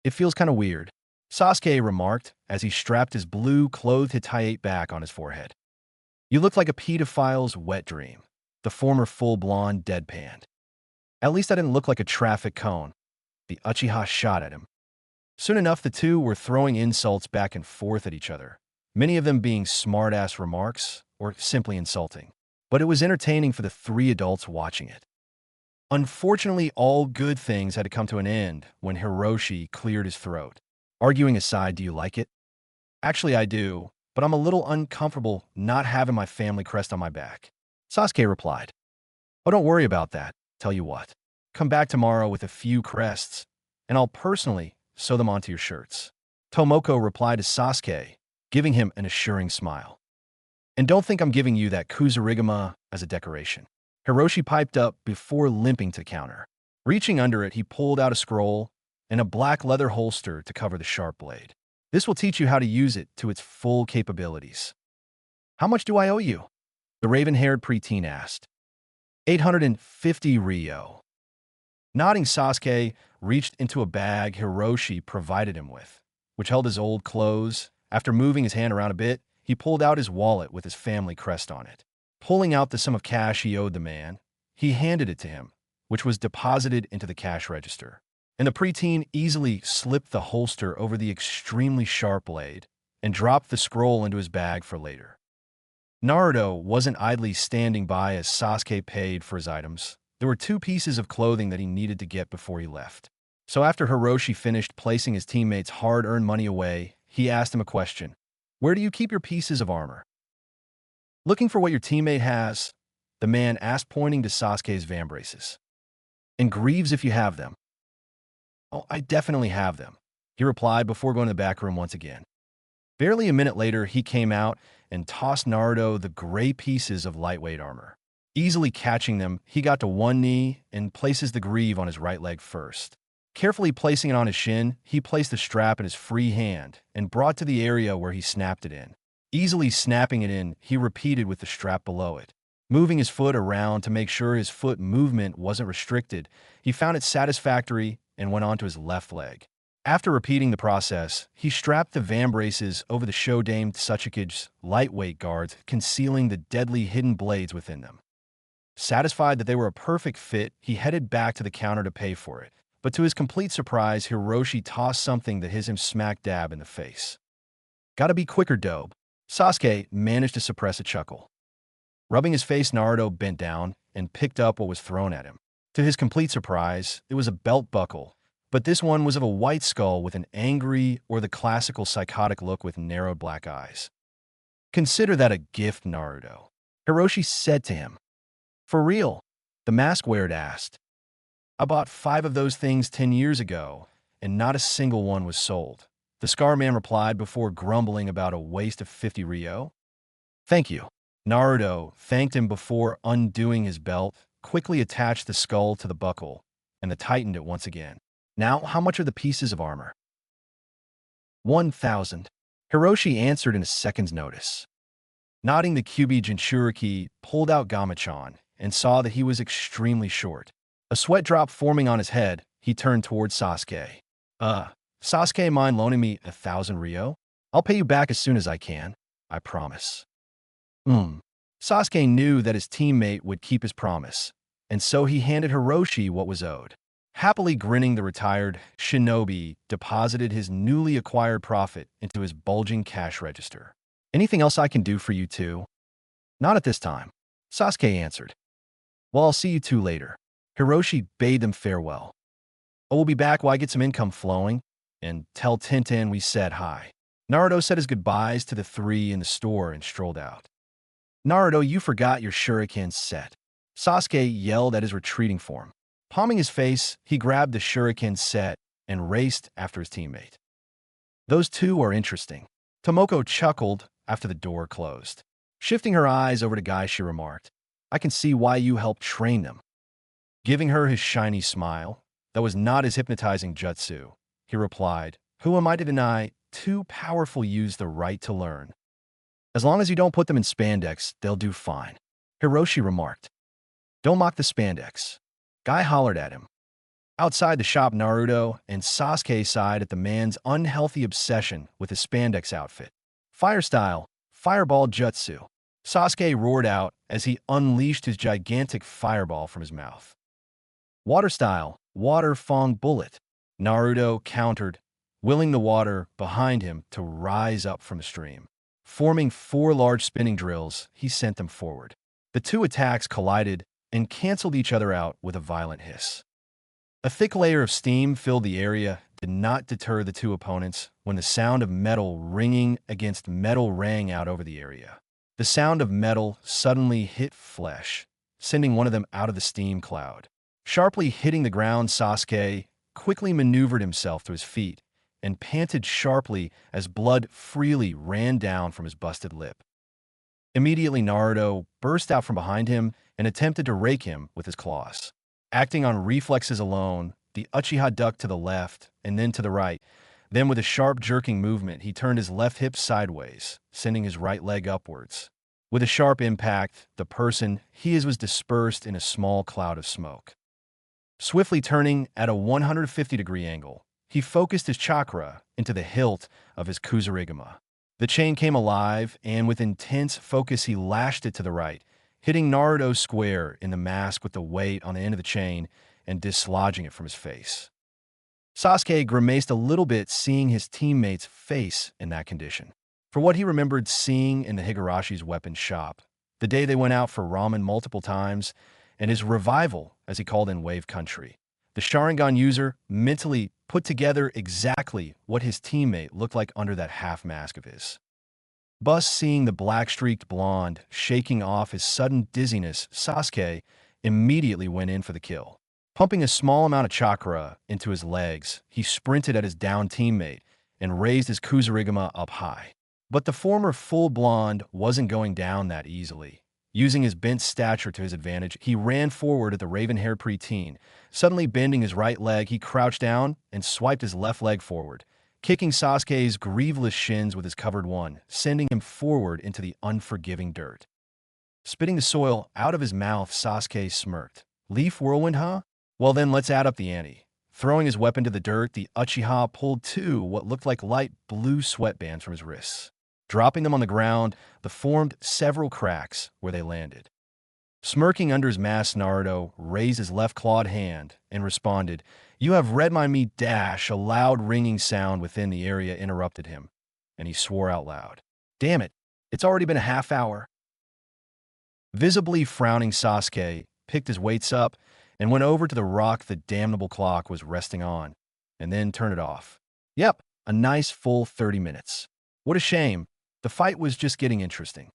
"It feels kind of weird," Sasuke remarked as he strapped his blue-clothed Hittite back on his forehead. "You look like a pedophile's wet dream," the former full-blonde deadpanned. "At least I didn't look like a traffic cone," the Uchiha shot at him. Soon enough, the two were throwing insults back and forth at each other, many of them being smart-ass remarks or simply insulting. But it was entertaining for the 3 adults watching it. Unfortunately, all good things had to come to an end when Hiroshi cleared his throat. "Arguing aside, do you like it?" "Actually, I do, but I'm a little uncomfortable not having my family crest on my back," Sasuke replied. "Oh, don't worry about that. Tell you what, come back tomorrow with a few crests, and I'll personally sew them onto your shirts," Tomoko replied to Sasuke, giving him an assuring smile. "And don't think I'm giving you that kuzurigama as a decoration," Hiroshi piped up before limping to the counter. Reaching under it, he pulled out a scroll and a black leather holster to cover the sharp blade. "This will teach you how to use it to its full capabilities." "How much do I owe you?" the raven-haired preteen asked. 850 Ryo. Nodding, Sasuke reached into a bag Hiroshi provided him with, which held his old clothes. After moving his hand around a bit, he pulled out his wallet with his family crest on it. Pulling out the sum of cash he owed the man, he handed it to him, which was deposited into the cash register. And the preteen easily slipped the holster over the extremely sharp blade and dropped the scroll into his bag for later. Naruto wasn't idly standing by as Sasuke paid for his items. There were 2 pieces of clothing that he needed to get before he left. So after Hiroshi finished placing his teammates' hard-earned money away, he asked him a question. "Where do you keep your pieces of armor?" "Looking for what your teammate has," the man asked, pointing to Sasuke's vambraces. "And greaves if you have them." "Oh, I definitely have them," he replied before going to the back room once again. Barely a minute later, he came out and tossed Naruto the gray pieces of lightweight armor. Easily catching them, he got to one knee and places the greave on his right leg first. Carefully placing it on his shin, he placed the strap in his free hand and brought to the area where he snapped it in. Easily snapping it in, he repeated with the strap below it. Moving his foot around to make sure his foot movement wasn't restricted, he found it satisfactory and went on to his left leg. After repeating the process, he strapped the vambraces over the Shodan Tsuchikage's lightweight guards, concealing the deadly hidden blades within them. Satisfied that they were a perfect fit, he headed back to the counter to pay for it. But to his complete surprise, Hiroshi tossed something that hit him smack dab in the face. "Gotta be quicker, dope." Sasuke managed to suppress a chuckle. Rubbing his face, Naruto bent down and picked up what was thrown at him. To his complete surprise, it was a belt buckle, but this one was of a white skull with an angry or the classical psychotic look with narrowed black eyes. "Consider that a gift, Naruto," Hiroshi said to him. "For real?" the mask wearer asked. "I bought 5 of those things 10 years ago, and not a single one was sold," the Scar Man replied before grumbling about a waste of 50 Ryo. "Thank you." Naruto thanked him before undoing his belt, quickly attached the skull to the buckle, and tightened it once again. "Now, how much are the pieces of armor?" 1,000. Hiroshi answered in a second's notice. Nodding, the Kyuubi Jinchuriki pulled out Gamachan and saw that he was extremely short. A sweat drop forming on his head, he turned towards Sasuke. Sasuke, mind loaning me 1,000 Ryo? I'll pay you back as soon as I can. I promise." Sasuke knew that his teammate would keep his promise, and so he handed Hiroshi what was owed. Happily grinning, the retired shinobi deposited his newly acquired profit into his bulging cash register. "Anything else I can do for you two?" "Not at this time," Sasuke answered. "Well, I'll see you two later." Hiroshi bade them farewell. "I will be back while I get some income flowing, and tell Tintin we said hi." Naruto said his goodbyes to the 3 in the store and strolled out. "Naruto, you forgot your shuriken set," Sasuke yelled at his retreating form. Palming his face, he grabbed the shuriken set and raced after his teammate. "Those 2 are interesting," Tomoko chuckled after the door closed. Shifting her eyes over to Guy, she remarked, "I can see why you helped train them." Giving her his shiny smile, that was not his hypnotizing jutsu, he replied, "Who am I to deny 2 powerful use the right to learn? As long as you don't put them in spandex, they'll do fine," Hiroshi remarked. "Don't mock the spandex," Guy hollered at him. Outside the shop, Naruto and Sasuke sighed at the man's unhealthy obsession with his spandex outfit. "Fire style, fireball jutsu," Sasuke roared out as he unleashed his gigantic fireball from his mouth. "Water style, water fong bullet," Naruto countered, willing the water behind him to rise up from the stream. Forming 4 large spinning drills, he sent them forward. The 2 attacks collided and canceled each other out with a violent hiss. A thick layer of steam filled the area, did not deter the 2 opponents when the sound of metal ringing against metal rang out over the area. The sound of metal suddenly hit flesh, sending one of them out of the steam cloud. Sharply hitting the ground, Sasuke quickly maneuvered himself to his feet and panted sharply as blood freely ran down from his busted lip. Immediately, Naruto burst out from behind him and attempted to rake him with his claws. Acting on reflexes alone, the Uchiha ducked to the left and then to the right. Then, with a sharp jerking movement, he turned his left hip sideways, sending his right leg upwards. With a sharp impact, the person he is was dispersed in a small cloud of smoke. Swiftly turning at a 150-degree angle, he focused his chakra into the hilt of his Kusarigama. The chain came alive, and with intense focus he lashed it to the right, hitting Naruto square in the mask with the weight on the end of the chain and dislodging it from his face. Sasuke grimaced a little bit seeing his teammate's face in that condition. For what he remembered seeing in the Higarashi's weapon shop, the day they went out for ramen multiple times, and his revival, as he called in Wave Country, the Sharingan user mentally put together exactly what his teammate looked like under that half mask of his. Bus seeing the black-streaked blonde shaking off his sudden dizziness, Sasuke immediately went in for the kill. Pumping a small amount of chakra into his legs, he sprinted at his downed teammate and raised his Kuzurigama up high. But the former full blonde wasn't going down that easily. Using his bent stature to his advantage, he ran forward at the raven-haired preteen. Suddenly bending his right leg, he crouched down and swiped his left leg forward, kicking Sasuke's grieveless shins with his covered one, sending him forward into the unforgiving dirt. Spitting the soil out of his mouth, Sasuke smirked. Leaf whirlwind, huh? Well then, let's add up the ante. Throwing his weapon to the dirt, the Uchiha pulled two what looked like light blue sweatbands from his wrists. Dropping them on the ground, the formed several cracks where they landed. Smirking under his mask, Naruto raised his left clawed hand and responded, "You have read my me dash." A loud ringing sound within the area interrupted him, and he swore out loud. Damn it, it's already been a half hour. Visibly frowning, Sasuke picked his weights up and went over to the rock the damnable clock was resting on, and then turned it off. Yep, a nice full 30 minutes. What a shame. The fight was just getting interesting.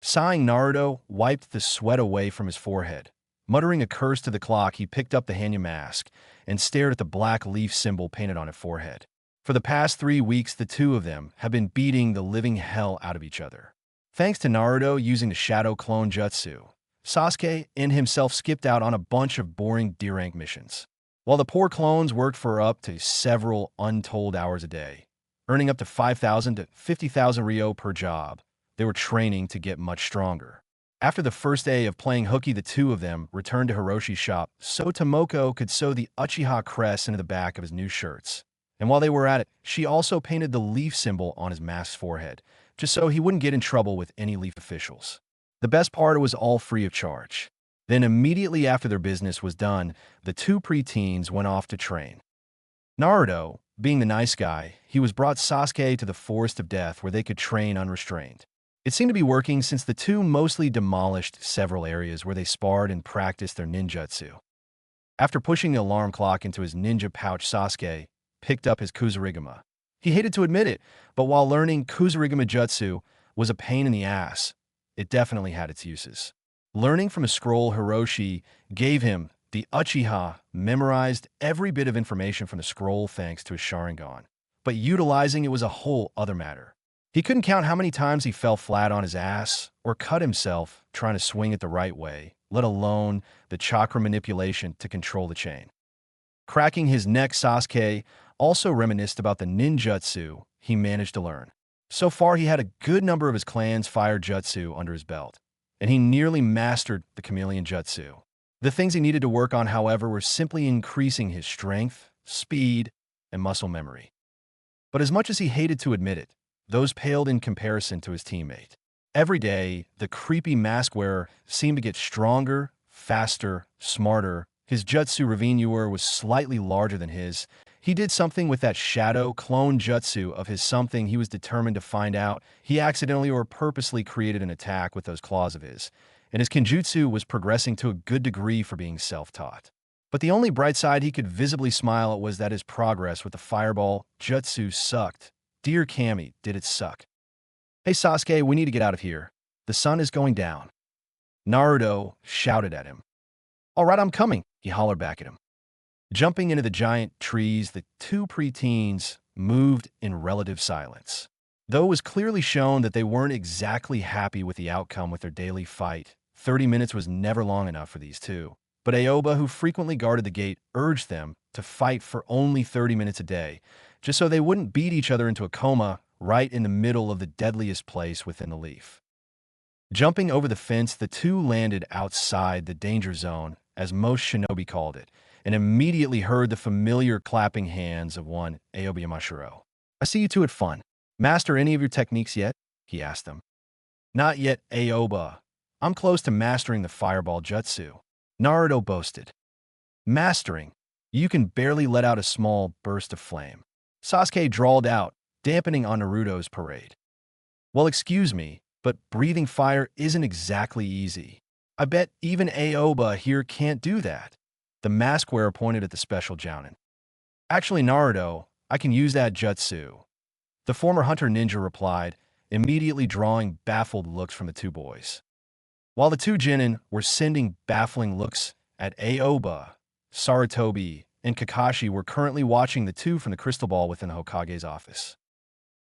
Sighing, Naruto wiped the sweat away from his forehead. Muttering a curse to the clock, he picked up the Hanya mask and stared at the black leaf symbol painted on its forehead. For the past 3 weeks, the two of them have been beating the living hell out of each other. Thanks to Naruto using the Shadow Clone Jutsu, Sasuke and himself skipped out on a bunch of boring D-rank missions, while the poor clones worked for up to several untold hours a day, earning up to 5,000 to 50,000 Ryo per job. They were training to get much stronger. After the first day of playing hooky, the two of them returned to Hiroshi's shop so Tomoko could sew the Uchiha crest into the back of his new shirts. And while they were at it, she also painted the leaf symbol on his mask's forehead, just so he wouldn't get in trouble with any leaf officials. The best part, it was all free of charge. Then immediately after their business was done, the two preteens went off to train. Naruto, being the nice guy, he was brought Sasuke to the Forest of Death where they could train unrestrained. It seemed to be working since the two mostly demolished several areas where they sparred and practiced their ninjutsu. After pushing the alarm clock into his ninja pouch, Sasuke picked up his Kuzurigama. He hated to admit it, but while learning Kuzurigama Jutsu was a pain in the ass, it definitely had its uses. Learning from a scroll Hiroshi gave him, the Uchiha memorized every bit of information from the scroll thanks to his Sharingan, but utilizing it was a whole other matter. He couldn't count how many times he fell flat on his ass or cut himself trying to swing it the right way, let alone the chakra manipulation to control the chain. Cracking his neck, Sasuke also reminisced about the ninjutsu he managed to learn. So far, he had a good number of his clan's fire jutsu under his belt, and he nearly mastered the chameleon jutsu. The things he needed to work on, however, were simply increasing his strength, speed, and muscle memory. But as much as he hated to admit it, those paled in comparison to his teammate. Every day, the creepy mask wearer seemed to get stronger, faster, smarter. His jutsu revenue was slightly larger than his. He did something with that shadow clone jutsu of his, something he was determined to find out. He accidentally or purposely created an attack with those claws of his, and his kenjutsu was progressing to a good degree for being self-taught. But the only bright side he could visibly smile at was that his progress with the fireball jutsu sucked. Dear Kami, did it suck. Hey Sasuke, we need to get out of here. The sun is going down. Naruto shouted at him. All right, I'm coming, he hollered back at him. Jumping into the giant trees, the two preteens moved in relative silence. Though it was clearly shown that they weren't exactly happy with the outcome with their daily fight, 30 minutes was never long enough for these two. But Aoba, who frequently guarded the gate, urged them to fight for only 30 minutes a day, just so they wouldn't beat each other into a coma right in the middle of the deadliest place within the leaf. Jumping over the fence, the two landed outside the danger zone, as most shinobi called it, and immediately heard the familiar clapping hands of one Aoba Yamashiro. I see you two had fun. Master any of your techniques yet? He asked them. Not yet, Aoba, I'm close to mastering the fireball jutsu. Naruto boasted. Mastering? You can barely let out a small burst of flame. Sasuke drawled out, dampening on Naruto's parade. Well, excuse me, but breathing fire isn't exactly easy. I bet even Aoba here can't do that. The mask wearer pointed at the special jounin. Actually, Naruto, I can use that jutsu. The former hunter ninja replied, immediately drawing baffled looks from the two boys. While the two genin were sending baffling looks at Aoba, Sarutobi, and Kakashi were currently watching the two from the crystal ball within the Hokage's office.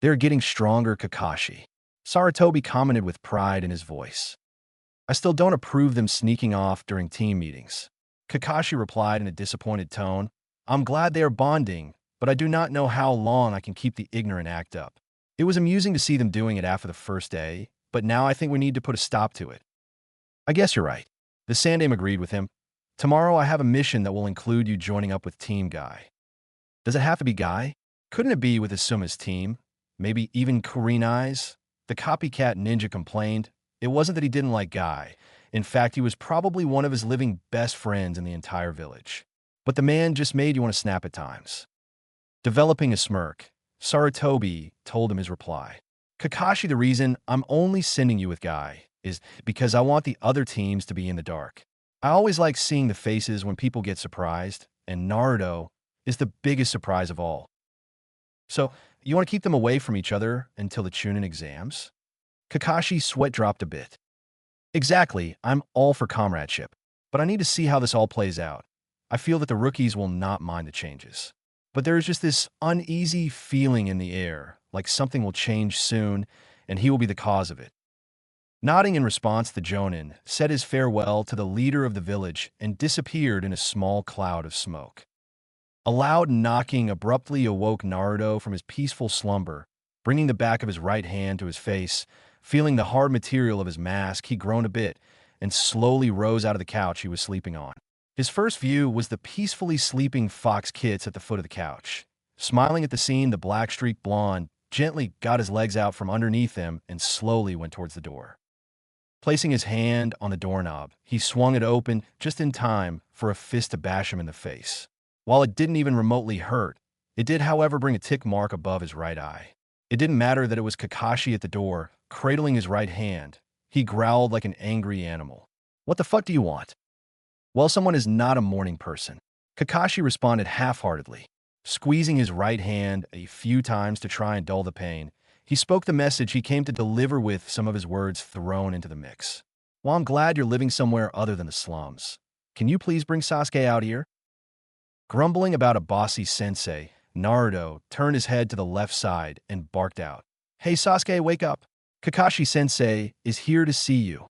They're getting stronger, Kakashi. Sarutobi commented with pride in his voice. I still don't approve them sneaking off during team meetings. Kakashi replied in a disappointed tone. I'm glad they are bonding, but I do not know how long I can keep the ignorant act up. It was amusing to see them doing it after the first day, but now I think we need to put a stop to it. I guess you're right. The Sandame agreed with him. Tomorrow I have a mission that will include you joining up with Team Guy. Does it have to be Guy? Couldn't it be with Asuma's team? Maybe even Kurenai's? The copycat ninja complained. It wasn't that he didn't like Guy. In fact, he was probably one of his living best friends in the entire village. But the man just made you want to snap at times. Developing a smirk, Sarutobi told him his reply. Kakashi, the reason I'm only sending you with Guy is because I want the other teams to be in the dark. I always like seeing the faces when people get surprised, and Naruto is the biggest surprise of all. So, you want to keep them away from each other until the Chunin exams? Kakashi's sweat dropped a bit. Exactly, I'm all for comradeship, but I need to see how this all plays out. I feel that the rookies will not mind the changes. But there is just this uneasy feeling in the air, like something will change soon, and he will be the cause of it. Nodding in response, the Jonin said his farewell to the leader of the village and disappeared in a small cloud of smoke. A loud knocking abruptly awoke Naruto from his peaceful slumber, bringing the back of his right hand to his face. Feeling the hard material of his mask, he groaned a bit and slowly rose out of the couch he was sleeping on. His first view was the peacefully sleeping Fox Kits at the foot of the couch. Smiling at the scene, the black-streaked blonde gently got his legs out from underneath him and slowly went towards the door. Placing his hand on the doorknob, he swung it open just in time for a fist to bash him in the face. While it didn't even remotely hurt, it did, however, bring a tick mark above his right eye. It didn't matter that it was Kakashi at the door, cradling his right hand. He growled like an angry animal. What the fuck do you want? Well, someone is not a morning person. Kakashi responded half-heartedly. Squeezing his right hand a few times to try and dull the pain, he spoke the message he came to deliver with some of his words thrown into the mix. Well, I'm glad you're living somewhere other than the slums. Can you please bring Sasuke out here? Grumbling about a bossy sensei, Naruto turned his head to the left side and barked out. Hey Sasuke, wake up! Kakashi-sensei is here to see you.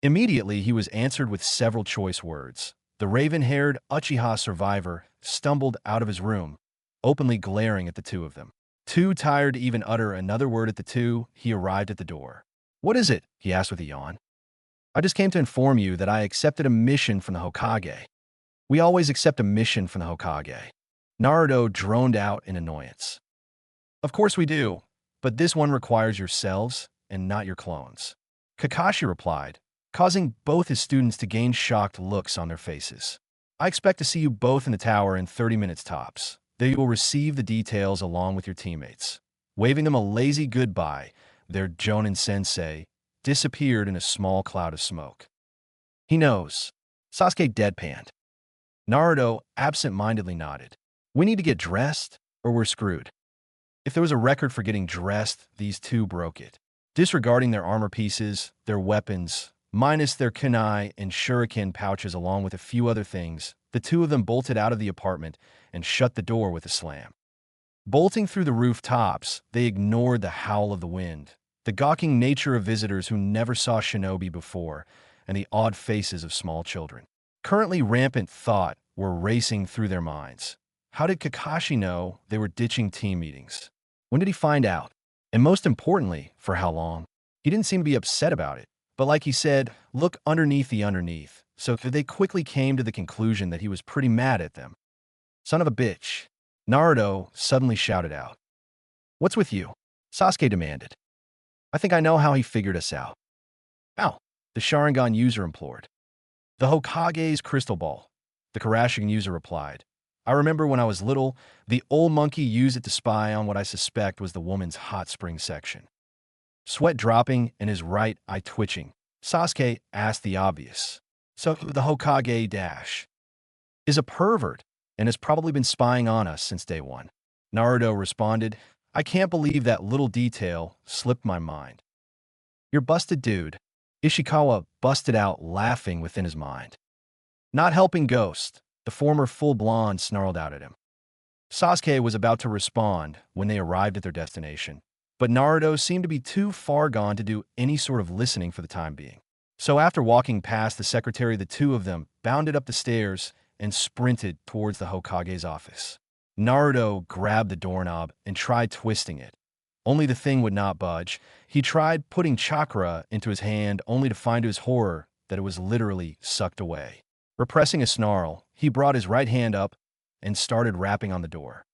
Immediately, he was answered with several choice words. The raven-haired Uchiha survivor stumbled out of his room, openly glaring at the two of them. Too tired to even utter another word at the two, he arrived at the door. What is it? He asked with a yawn. I just came to inform you that I accepted a mission from the Hokage. We always accept a mission from the Hokage. Naruto droned out in annoyance. Of course we do, but this one requires yourselves and not your clones. Kakashi replied, causing both his students to gain shocked looks on their faces. I expect to see you both in the tower in 30 minutes tops. There you will receive the details along with your teammates. Waving them a lazy goodbye, their Jonin sensei disappeared in a small cloud of smoke. He knows. Sasuke deadpanned. Naruto absent-mindedly nodded. We need to get dressed, or we're screwed. If there was a record for getting dressed, these two broke it. Disregarding their armor pieces, their weapons, minus their kunai and shuriken pouches along with a few other things, the two of them bolted out of the apartment and shut the door with a slam. Bolting through the rooftops, they ignored the howl of the wind, the gawking nature of visitors who never saw shinobi before, and the odd faces of small children. Currently rampant thought were racing through their minds. How did Kakashi know they were ditching team meetings? When did he find out? And most importantly, for how long? He didn't seem to be upset about it. But like he said, look underneath the underneath. So they quickly came to the conclusion that he was pretty mad at them. Son of a bitch. Naruto suddenly shouted out. What's with you? Sasuke demanded. I think I know how he figured us out. How? The Sharingan user implored. The Hokage's crystal ball, the Karashigan user replied. I remember when I was little, the old monkey used it to spy on what I suspect was the woman's hot spring section. Sweat dropping and his right eye twitching, Sasuke asked the obvious. So the Hokage dash is a pervert and has probably been spying on us since day one. Naruto responded, I can't believe that little detail slipped my mind. You're busted, dude. Ishikawa busted out laughing within his mind. Not helping Ghost, the former full blonde snarled out at him. Sasuke was about to respond when they arrived at their destination, but Naruto seemed to be too far gone to do any sort of listening for the time being. So after walking past the secretary, the two of them bounded up the stairs and sprinted towards the Hokage's office. Naruto grabbed the doorknob and tried twisting it. Only the thing would not budge. He tried putting chakra into his hand only to find to his horror that it was literally sucked away. Repressing a snarl, he brought his right hand up and started rapping on the door.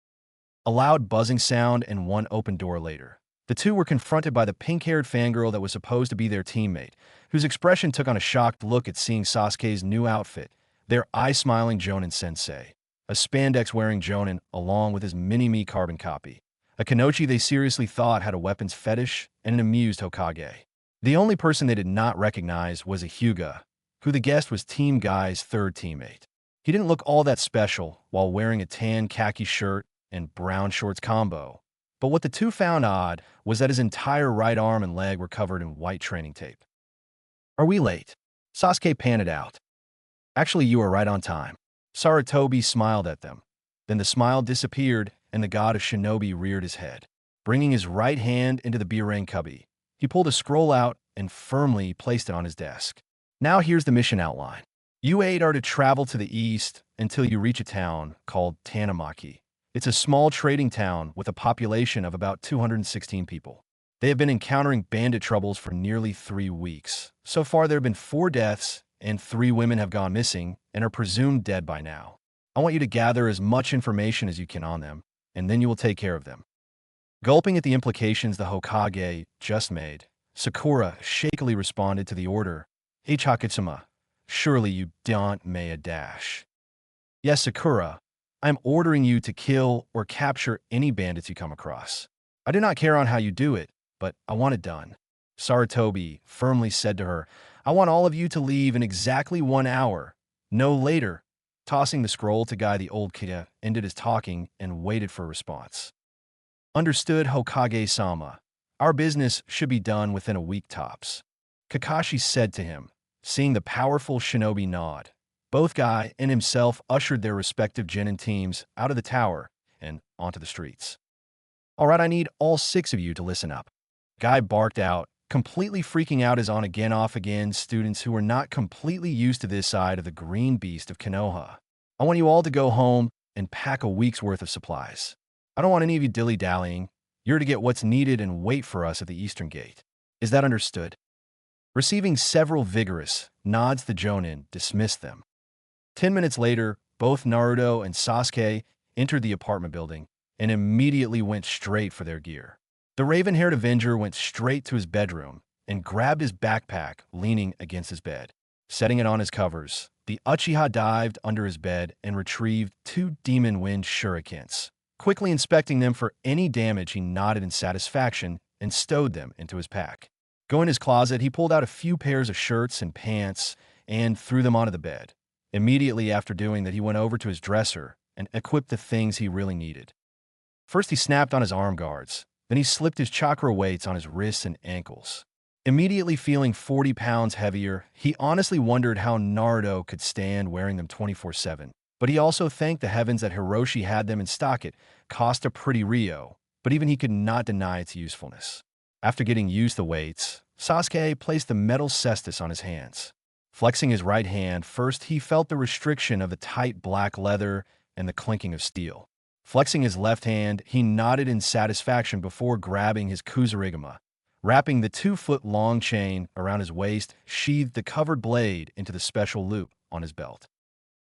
A loud buzzing sound and one open door later, the two were confronted by the pink-haired fangirl that was supposed to be their teammate, whose expression took on a shocked look at seeing Sasuke's new outfit, their eye-smiling Jonin-sensei, a spandex-wearing Jonin along with his mini-me carbon copy, a Kanochi they seriously thought had a weapons fetish, and an amused Hokage. The only person they did not recognize was a Hyuga, who the guest was Team Guy's third teammate. He didn't look all that special while wearing a tan khaki shirt and brown shorts combo, but what the two found odd was that his entire right arm and leg were covered in white training tape. Are we late? Sasuke panted out. Actually, you are right on time. Sarutobi smiled at them. Then the smile disappeared and the god of shinobi reared his head. Bringing his right hand into the Birang cubby, he pulled a scroll out and firmly placed it on his desk. Now here's the mission outline. You eight are to travel to the east until you reach a town called Tanamaki. It's a small trading town with a population of about 216 people. They have been encountering bandit troubles for nearly 3 weeks. So far, there have been 4 deaths, and 3 women have gone missing and are presumed dead by now. I want you to gather as much information as you can on them, and then you will take care of them. Gulping at the implications the Hokage just made, Sakura shakily responded to the order, H. Hakitsuma, surely you don't may a dash. Yes, Sakura, I am ordering you to kill or capture any bandits you come across. I do not care on how you do it, but I want it done. Sarutobi firmly said to her, I want all of you to leave in exactly 1 hour, no later. Tossing the scroll to Guy the old kid ended his talking and waited for a response. Understood, Hokage-sama. Our business should be done within a week tops. Kakashi said to him, seeing the powerful shinobi nod. Both Guy and himself ushered their respective genin teams out of the tower and onto the streets. All right, I need all 6 of you to listen up. Guy barked out, completely freaking out his on-again, off-again students who were not completely used to this side of the green beast of Konoha. I want you all to go home and pack a week's worth of supplies. I don't want any of you dilly-dallying. You're to get what's needed and wait for us at the eastern gate. Is that understood? Receiving several vigorous nods, the Jonin dismissed them. 10 minutes later, both Naruto and Sasuke entered the apartment building and immediately went straight for their gear. The raven-haired Avenger went straight to his bedroom and grabbed his backpack, leaning against his bed. Setting it on his covers, the Uchiha dived under his bed and retrieved 2 Demon Wind shurikens. Quickly inspecting them for any damage, he nodded in satisfaction and stowed them into his pack. Going in his closet, he pulled out a few pairs of shirts and pants and threw them onto the bed. Immediately after doing that, he went over to his dresser and equipped the things he really needed. First, he snapped on his arm guards. Then he slipped his chakra weights on his wrists and ankles. Immediately feeling 40 pounds heavier, he honestly wondered how Naruto could stand wearing them 24/7. But he also thanked the heavens that Hiroshi had them in stock. It cost a pretty Rio, but even he could not deny its usefulness. After getting used to the weights, Sasuke placed the metal cestus on his hands. Flexing his right hand, first he felt the restriction of the tight black leather and the clinking of steel. Flexing his left hand, he nodded in satisfaction before grabbing his Kuzurigama. Wrapping the 2-foot-long chain around his waist, sheathed the covered blade into the special loop on his belt.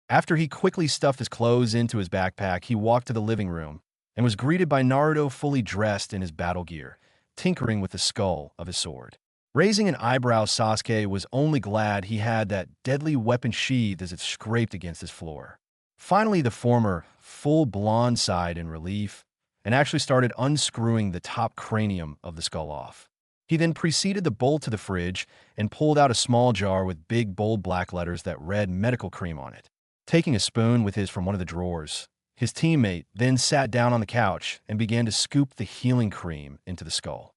After he quickly stuffed his clothes into his backpack, he walked to the living room and was greeted by Naruto fully dressed in his battle gear, tinkering with the skull of his sword. Raising an eyebrow, Sasuke was only glad he had that deadly weapon sheathed as it scraped against his floor. Finally, the former, full blonde sighed in relief and actually started unscrewing the top cranium of the skull off. He then preceded the bowl to the fridge and pulled out a small jar with big, bold black letters that read medical cream on it. Taking a spoon with his from one of the drawers, his teammate then sat down on the couch and began to scoop the healing cream into the skull.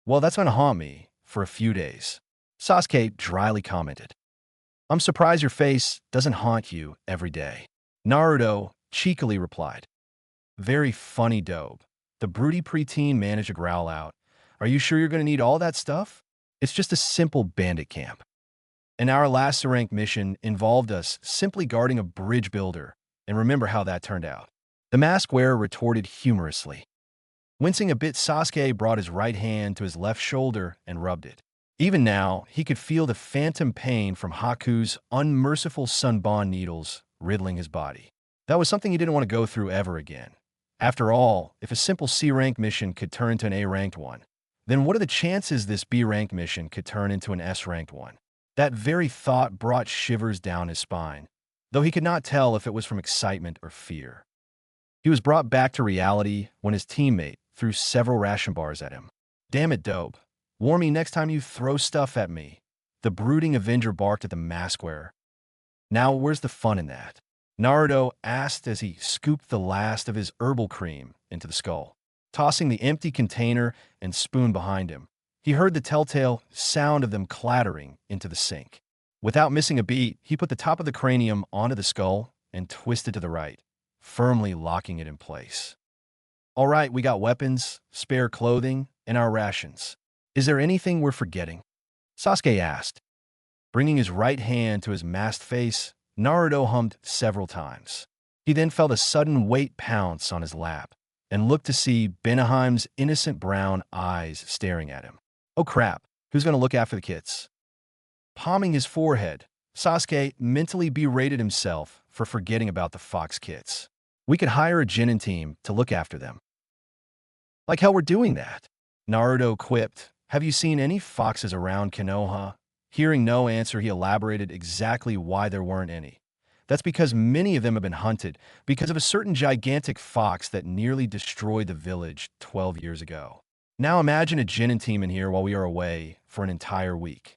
"Well, that's gonna haunt me for a few days," Sasuke dryly commented. "I'm surprised your face doesn't haunt you every day." Naruto cheekily replied. "Very funny, dope." The broody preteen managed to growl out. "Are you sure you're going to need all that stuff? It's just a simple bandit camp." And our last rank mission involved us simply guarding a bridge builder, and remember how that turned out. The mask wearer retorted humorously. Wincing a bit, Sasuke brought his right hand to his left shoulder and rubbed it. Even now, he could feel the phantom pain from Haku's unmerciful Sunbon needles riddling his body. That was something he didn't want to go through ever again. After all, if a simple C-rank mission could turn into an A-ranked one, then what are the chances this B-ranked mission could turn into an S-ranked one? That very thought brought shivers down his spine, though he could not tell if it was from excitement or fear. He was brought back to reality when his teammate threw several ration bars at him. "Damn it, dope. Warn me next time you throw stuff at me," the brooding Avenger barked at the mask wearer. "Now, where's the fun in that?" Naruto asked as he scooped the last of his herbal cream into the skull. Tossing the empty container and spoon behind him, he heard the telltale sound of them clattering into the sink. Without missing a beat, he put the top of the cranium onto the skull and twisted to the right, firmly locking it in place. "All right, we got weapons, spare clothing, and our rations. Is there anything we're forgetting?" Sasuke asked. Bringing his right hand to his masked face, Naruto hummed several times. He then felt a sudden weight pounce on his lap and looked to see Benaheim's innocent brown eyes staring at him. "Oh crap, who's going to look after the kids?" Palming his forehead, Sasuke mentally berated himself for forgetting about the fox kids. "We could hire a Genin team to look after them." "Like hell we're doing that," Naruto quipped. "Have you seen any foxes around Konoha?" Hearing no answer, he elaborated exactly why there weren't any. "That's because many of them have been hunted because of a certain gigantic fox that nearly destroyed the village 12 years ago. Now imagine a Genin team in here while we are away for an entire week."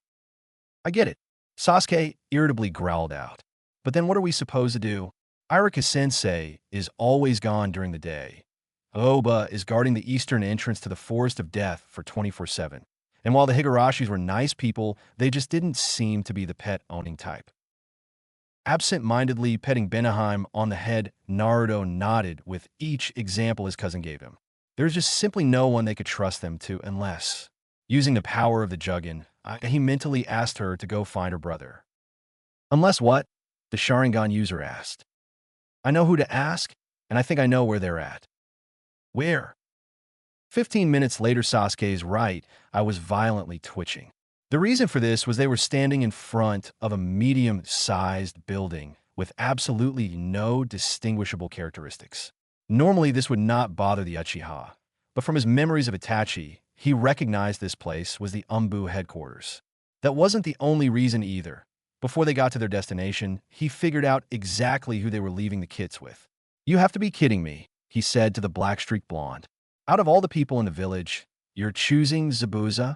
"I get it," Sasuke irritably growled out. "But then what are we supposed to do? Iruka-sensei is always gone during the day. Oba is guarding the eastern entrance to the Forest of Death for 24/7. And while the Higarashis were nice people, they just didn't seem to be the pet-owning type." Absent-mindedly petting Benaheim on the head, Naruto nodded with each example his cousin gave him. There's just simply no one they could trust them to unless, using the power of the Juggin, he mentally asked her to go find her brother. "Unless what?" the Sharingan user asked. "I know who to ask, and I think I know where they're at." "Where?" 15 minutes later, Sasuke's right eye was violently twitching. The reason for this was they were standing in front of a medium-sized building with absolutely no distinguishable characteristics. Normally, this would not bother the Uchiha, but from his memories of Itachi, he recognized this place was the Umbu headquarters. That wasn't the only reason either. Before they got to their destination, he figured out exactly who they were leaving the kits with. "You have to be kidding me," he said to the black-streaked blonde. "Out of all the people in the village, you're choosing Zabuza?"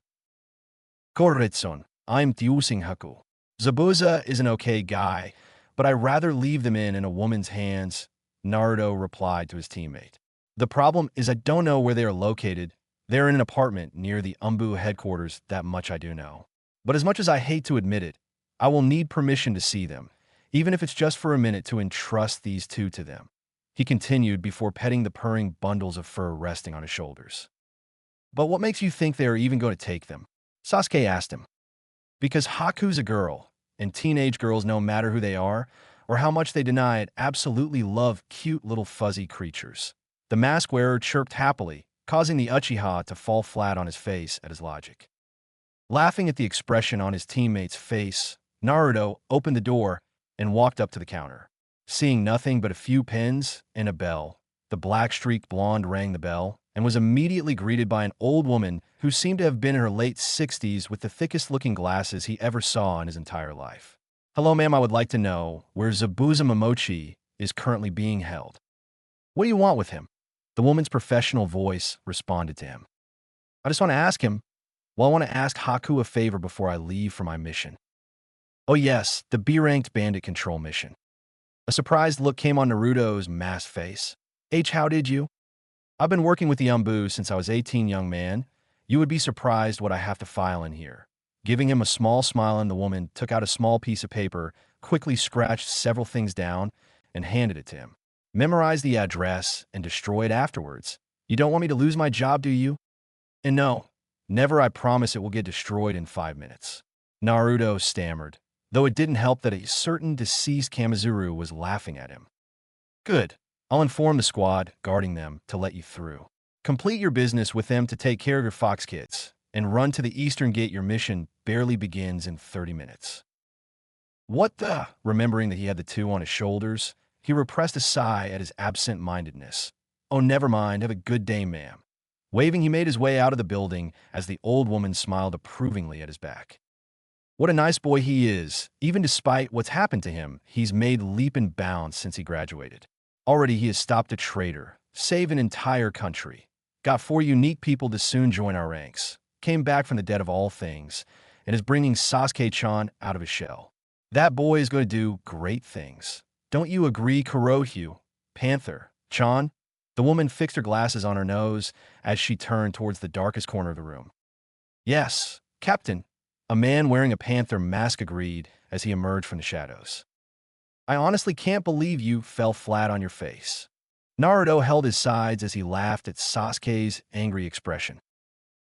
"Koretsun, I'm choosing Haku. Zabuza is an okay guy, but I'd rather leave them in a woman's hands," Naruto replied to his teammate. "The problem is I don't know where they are located. They're in an apartment near the Umbu headquarters, that much I do know. But as much as I hate to admit it, I will need permission to see them, even if it's just for a minute to entrust these two to them," he continued before petting the purring bundles of fur resting on his shoulders. "But what makes you think they are even going to take them?" Sasuke asked him. "Because Haku's a girl, and teenage girls, no matter who they are, or how much they deny it, absolutely love cute little fuzzy creatures." The mask wearer chirped happily, causing the Uchiha to fall flat on his face at his logic. Laughing at the expression on his teammate's face, Naruto opened the door and walked up to the counter. Seeing nothing but a few pins and a bell, the black-streaked blonde rang the bell and was immediately greeted by an old woman who seemed to have been in her late 60s with the thickest-looking glasses he ever saw in his entire life. "Hello, ma'am, I would like to know where Zabuza Momochi is currently being held. What do you want with him?" The woman's professional voice responded to him. "I just want to ask him. Well, I want to ask Haku a favor before I leave for my mission." "Oh yes, the B-ranked bandit control mission." A surprised look came on Naruto's masked face. "How did you?" "I've been working with the Umbu since I was 18, young man. You would be surprised what I have to file in here." Giving him a small smile, and the woman took out a small piece of paper, quickly scratched several things down, and handed it to him. "Memorize the address and destroy it afterwards. You don't want me to lose my job, do you?" "And no, never. I promise it will get destroyed in 5 minutes." Naruto stammered, though it didn't help that a certain deceased Kamizuru was laughing at him. "Good. I'll inform the squad guarding them to let you through. Complete your business with them to take care of your fox kids, and run to the eastern gate. Your mission barely begins in 30 minutes. "What the?" Remembering that he had the two on his shoulders, he repressed a sigh at his absent-mindedness. "Oh, never mind. Have a good day, ma'am." Waving, he made his way out of the building as the old woman smiled approvingly at his back. "What a nice boy he is. Even despite what's happened to him, he's made leap and bounds since he graduated. Already he has stopped a traitor, saved an entire country, got 4 unique people to soon join our ranks, came back from the dead of all things, and is bringing Sasuke-chan out of his shell. That boy is going to do great things. Don't you agree, Kurohyu? Panther-chan?" The woman fixed her glasses on her nose as she turned towards the darkest corner of the room. "Yes, Captain," a man wearing a panther mask agreed as he emerged from the shadows. "I honestly can't believe you fell flat on your face." Naruto held his sides as he laughed at Sasuke's angry expression.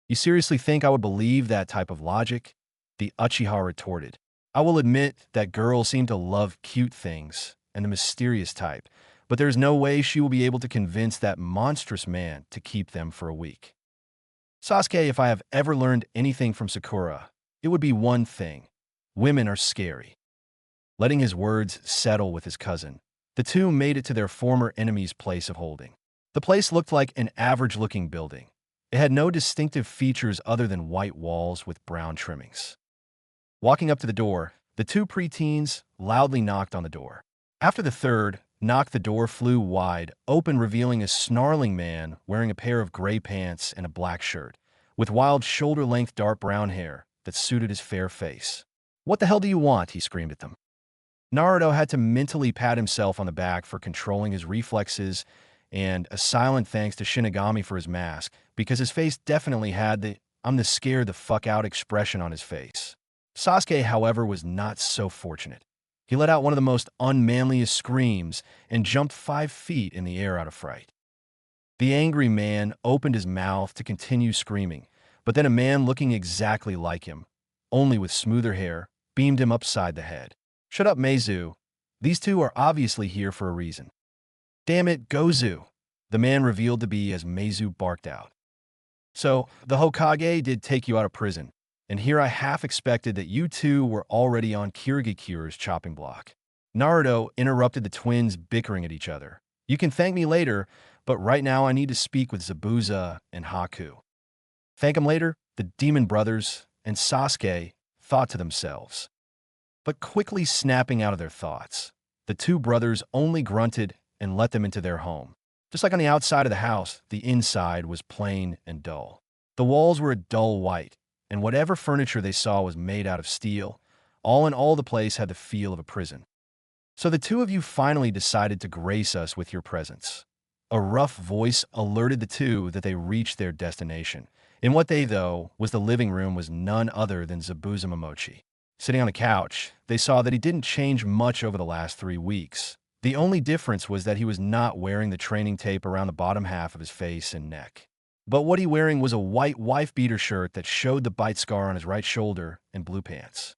"You seriously think I would believe that type of logic?" The Uchiha retorted. "I will admit that girls seem to love cute things and the mysterious type, but there's no way she will be able to convince that monstrous man to keep them for a week. Sasuke, if I have ever learned anything from Sakura, it would be one thing. Women are scary." Letting his words settle with his cousin, the two made it to their former enemy's place of holding. The place looked like an average-looking building. It had no distinctive features other than white walls with brown trimmings. Walking up to the door, the two preteens loudly knocked on the door. After the third knock, the door flew wide open, revealing a snarling man wearing a pair of gray pants and a black shirt, with wild shoulder-length dark brown hair that suited his fair face. "What the hell do you want?" he screamed at them. Naruto had to mentally pat himself on the back for controlling his reflexes, and a silent thanks to Shinigami for his mask, because his face definitely had the "I'm the scared the fuck out" expression on his face. Sasuke, however, was not so fortunate. He let out one of the most unmanliest screams and jumped 5 feet in the air out of fright. The angry man opened his mouth to continue screaming, but then a man looking exactly like him, only with smoother hair, beamed him upside the head. "Shut up, Meizu. These two are obviously here for a reason." "Damn it, Gozu," the man revealed to be as Meizu barked out. "So, the Hokage did take you out of prison, and here I half expected that you two were already on Kirigikure's chopping block." Naruto interrupted the twins bickering at each other. "You can thank me later, but right now I need to speak with Zabuza and Haku." Thank him later, the demon brothers and Sasuke thought to themselves. But quickly snapping out of their thoughts, the two brothers only grunted and let them into their home. Just like on the outside of the house, the inside was plain and dull. The walls were a dull white, and whatever furniture they saw was made out of steel. All in all, the place had the feel of a prison. "So the two of you finally decided to grace us with your presence." A rough voice alerted the two that they reached their destination. In what they, though, was the living room was none other than Zabuza Momochi. Sitting on the couch, they saw that he didn't change much over the last 3 weeks. The only difference was that he was not wearing the training tape around the bottom half of his face and neck. But what he wearing was a white wife-beater shirt that showed the bite scar on his right shoulder and blue pants.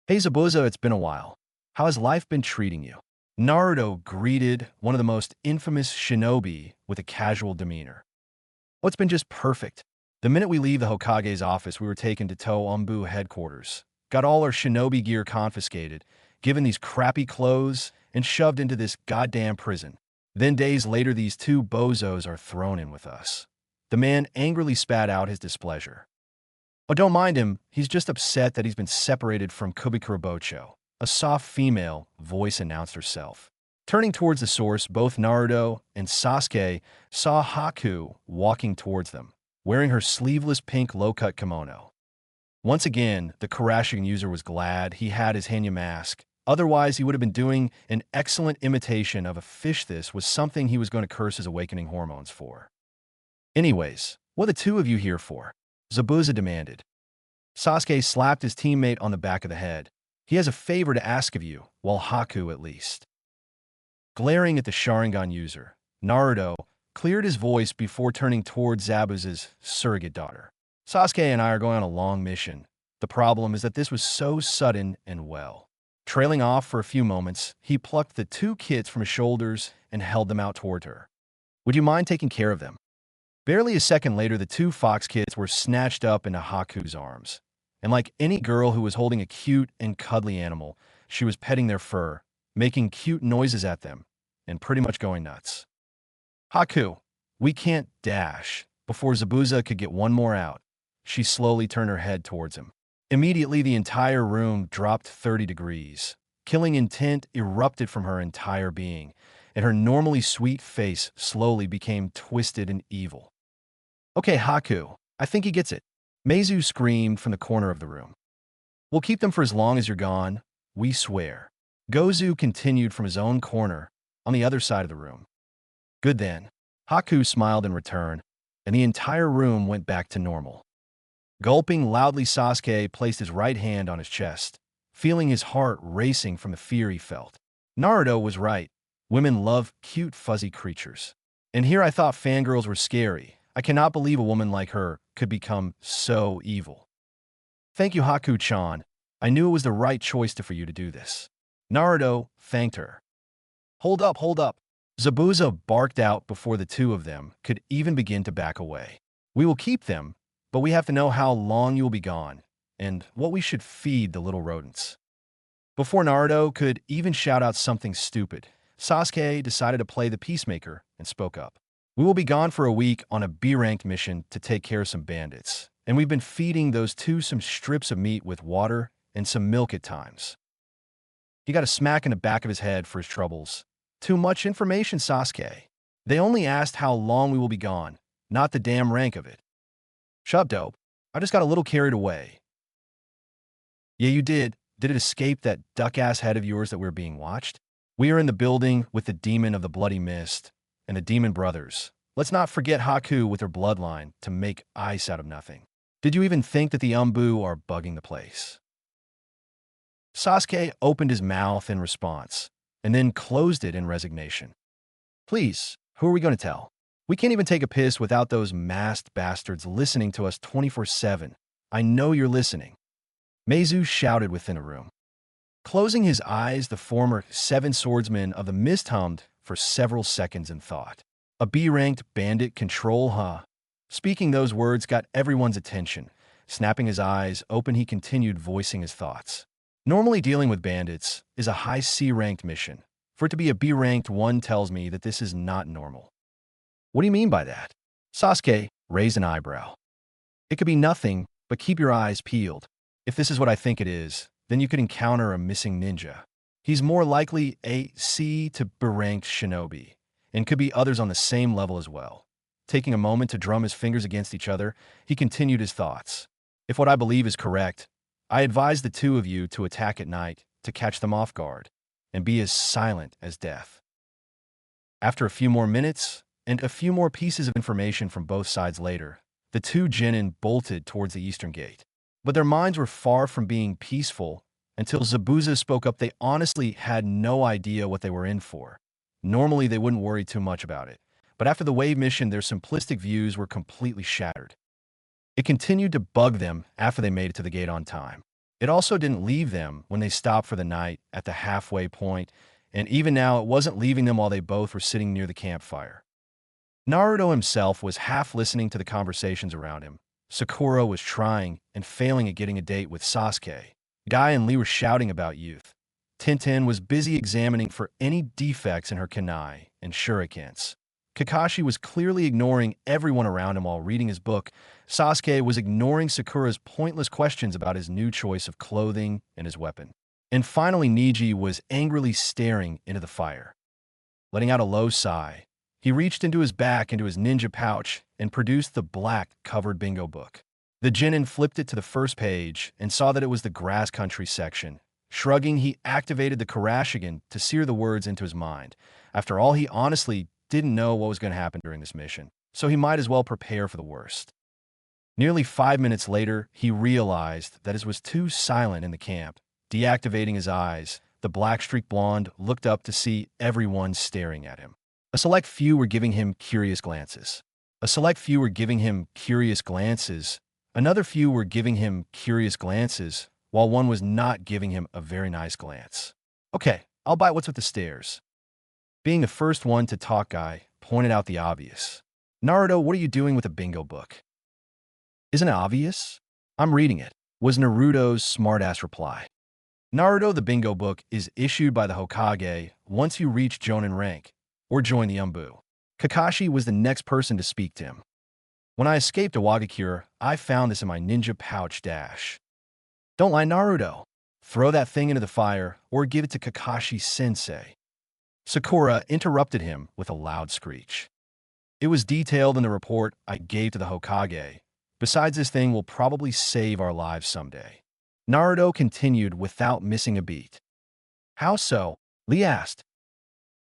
"Hey Zabuza, it's been a while. How has life been treating you?" Naruto greeted one of the most infamous shinobi with a casual demeanor. "Oh, it's been just perfect. The minute we leave the Hokage's office, we were taken to Toumbu headquarters, got all our shinobi gear confiscated, given these crappy clothes, and shoved into this goddamn prison. Then days later, these two bozos are thrown in with us. The man angrily spat out his displeasure. Oh, don't mind him. He's just upset that he's been separated from Kubikurabocho. A soft female voice announced herself. Turning towards the source, both Naruto and Sasuke saw Haku walking towards them, wearing her sleeveless pink low-cut kimono. Once again, the Kurashing user was glad he had his Hanya mask. Otherwise, he would have been doing an excellent imitation of a fish. This was something he was going to curse his awakening hormones for. Anyways, what are the two of you here for? Zabuza demanded. Sasuke slapped his teammate on the back of the head. He has a favor to ask of you, while Haku at least. Glaring at the Sharingan user, Naruto cleared his voice before turning towards Zabuza's surrogate daughter. Sasuke and I are going on a long mission. The problem is that this was so sudden and well. Trailing off for a few moments, he plucked the two kids from his shoulders and held them out toward her. Would you mind taking care of them? Barely a second later, the two fox kids were snatched up into Haku's arms. And like any girl who was holding a cute and cuddly animal, she was petting their fur, making cute noises at them, and pretty much going nuts. Haku, we can't dash. Before Zabuza could get one more out, she slowly turned her head towards him. Immediately, the entire room dropped 30 degrees. Killing intent erupted from her entire being, and her normally sweet face slowly became twisted and evil. Okay, Haku, I think he gets it. Meizu screamed from the corner of the room. We'll keep them for as long as you're gone, we swear. Gozu continued from his own corner, on the other side of the room. Good then. Haku smiled in return, and the entire room went back to normal. Gulping loudly, Sasuke placed his right hand on his chest, feeling his heart racing from the fear he felt. Naruto was right. Women love cute, fuzzy creatures. And here I thought fangirls were scary. I cannot believe a woman like her could become so evil. Thank you, Haku-chan. I knew it was the right choice for you to do this. Naruto thanked her. Hold up, hold up. Zabuza barked out before the two of them could even begin to back away. We will keep them, but we have to know how long you will be gone, and what we should feed the little rodents. Before Naruto could even shout out something stupid, Sasuke decided to play the peacemaker and spoke up. We will be gone for a week on a B-ranked mission to take care of some bandits, and we've been feeding those two some strips of meat with water and some milk at times. He got a smack in the back of his head for his troubles. Too much information, Sasuke. They only asked how long we will be gone, not the damn rank of it. Shut up, dope. I just got a little carried away. Yeah, you did. Did it escape that duck-ass head of yours that we're being watched? We are in the building with the demon of the bloody mist and the demon brothers. Let's not forget Haku with her bloodline to make ice out of nothing. Did you even think that the Umbu are bugging the place? Sasuke opened his mouth in response, and then closed it in resignation. Please, who are we going to tell? We can't even take a piss without those masked bastards listening to us 24/7. I know you're listening. Meizu shouted within a room. Closing his eyes, the former seven swordsman of the mist hummed for several seconds in thought. A B-ranked bandit control, huh? Speaking those words got everyone's attention. Snapping his eyes open, he continued voicing his thoughts. Normally dealing with bandits is a high C-ranked mission. For it to be a B-ranked one tells me that this is not normal. What do you mean by that? Sasuke raised an eyebrow. It could be nothing, but keep your eyes peeled. If this is what I think it is, then you could encounter a missing ninja. He's more likely a C to B-ranked shinobi, and could be others on the same level as well. Taking a moment to drum his fingers against each other, he continued his thoughts. If what I believe is correct, I advise the two of you to attack at night to catch them off guard and be as silent as death. After a few more minutes and a few more pieces of information from both sides later, the two genin bolted towards the eastern gate. But their minds were far from being peaceful until Zabuza spoke up. They honestly had no idea what they were in for. Normally, they wouldn't worry too much about it. But after the wave mission, their simplistic views were completely shattered. It continued to bug them after they made it to the gate on time. It also didn't leave them when they stopped for the night at the halfway point, and even now it wasn't leaving them while they both were sitting near the campfire. Naruto himself was half listening to the conversations around him. Sakura was trying and failing at getting a date with Sasuke. Guy and Lee were shouting about youth. Tintin was busy examining for any defects in her kunai and shurikens. Kakashi was clearly ignoring everyone around him while reading his book. Sasuke was ignoring Sakura's pointless questions about his new choice of clothing and his weapon. And finally, Niji was angrily staring into the fire. Letting out a low sigh, he reached into his ninja pouch and produced the black-covered bingo book. The genin flipped it to the first page and saw that it was the grass country section. Shrugging, he activated the Kurashigan to sear the words into his mind. After all, he honestly didn't know what was going to happen during this mission, so he might as well prepare for the worst. Nearly 5 minutes later, he realized that it was too silent in the camp. Deactivating his eyes, the black-streaked blonde looked up to see everyone staring at him. A select few were giving him curious glances. Another few were giving him curious glances, while one was not giving him a very nice glance. "Okay, I'll bite what's with the stares." Being the first one to talk, Guy pointed out the obvious. "Naruto, what are you doing with a bingo book?" "Isn't it obvious? I'm reading it," was Naruto's smartass reply. "Naruto, the bingo book is issued by the Hokage once you reach Jonin rank, or join the Umbu." Kakashi was the next person to speak to him. "When I escaped Awagakure, I found this in my ninja pouch dash." "Don't lie, Naruto. Throw that thing into the fire, or give it to Kakashi-sensei." Sakura interrupted him with a loud screech. "It was detailed in the report I gave to the Hokage. Besides, this thing will probably save our lives someday." Naruto continued without missing a beat. "How so?" Lee asked.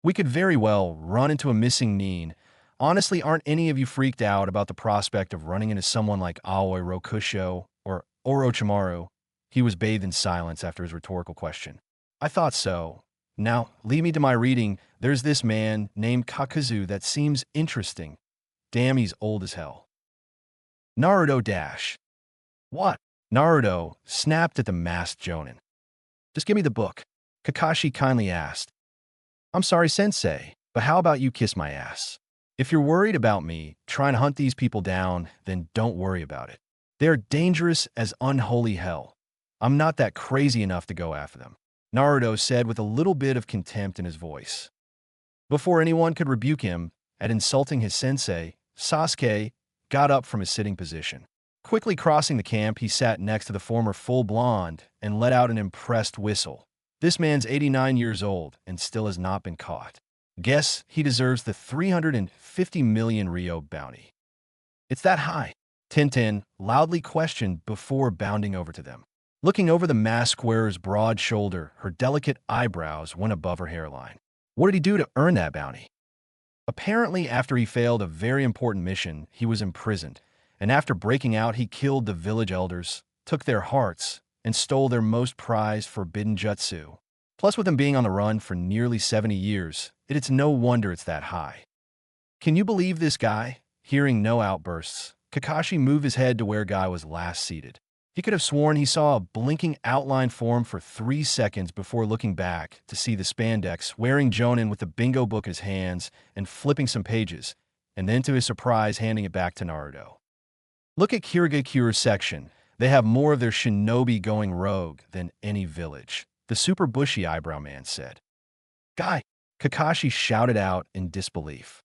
"We could very well run into a missing nin. Honestly, aren't any of you freaked out about the prospect of running into someone like Aoi Rokusho or Orochimaru?" He was bathed in silence after his rhetorical question. "I thought so. Now, lead me to my reading. There's this man named Kakuzu that seems interesting. Damn, he's old as hell." Naruto dash. "What?" Naruto snapped at the masked Jonin. "Just give me the book," Kakashi kindly asked. "I'm sorry, sensei, but how about you kiss my ass? If you're worried about me trying to hunt these people down, then don't worry about it. They're dangerous as unholy hell. I'm not that crazy enough to go after them," Naruto said with a little bit of contempt in his voice. Before anyone could rebuke him at insulting his sensei, Sasuke got up from his sitting position. Quickly crossing the camp, he sat next to the former full blonde and let out an impressed whistle. This man's 89 years old and still has not been caught. Guess he deserves the 350 million Ryo bounty. "It's that high?" Tintin loudly questioned before bounding over to them. Looking over the masked square's broad shoulder, her delicate eyebrows went above her hairline. "What did he do to earn that bounty?" "Apparently, after he failed a very important mission, he was imprisoned, and after breaking out, he killed the village elders, took their hearts, and stole their most prized forbidden jutsu. Plus, with him being on the run for nearly 70 years, it's no wonder it's that high." "Can you believe this guy?" Hearing no outbursts, Kakashi moved his head to where Guy was last seated. He could have sworn he saw a blinking outline form for 3 seconds before looking back to see the spandex-wearing Jonin with the bingo book in his hands and flipping some pages, and then to his surprise handing it back to Naruto. "Look at Kirigakure's section. They have more of their shinobi going rogue than any village," the super bushy eyebrow man said. "Guy!" Kakashi shouted out in disbelief.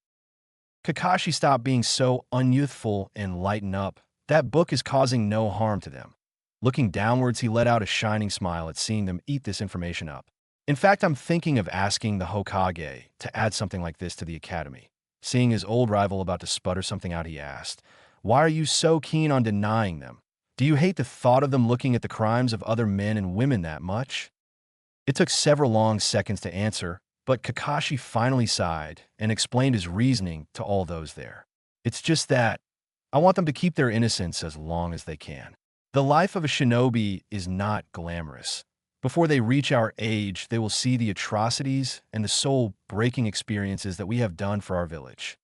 "Kakashi, stop being so unyouthful and lighten up. That book is causing no harm to them." Looking downwards, he let out a shining smile at seeing them eat this information up. "In fact, I'm thinking of asking the Hokage to add something like this to the academy." Seeing his old rival about to sputter something out, he asked, "Why are you so keen on denying them? Do you hate the thought of them looking at the crimes of other men and women that much?" It took several long seconds to answer, but Kakashi finally sighed and explained his reasoning to all those there. "It's just that I want them to keep their innocence as long as they can. The life of a shinobi is not glamorous. Before they reach our age, they will see the atrocities and the soul-breaking experiences that we have done for our village.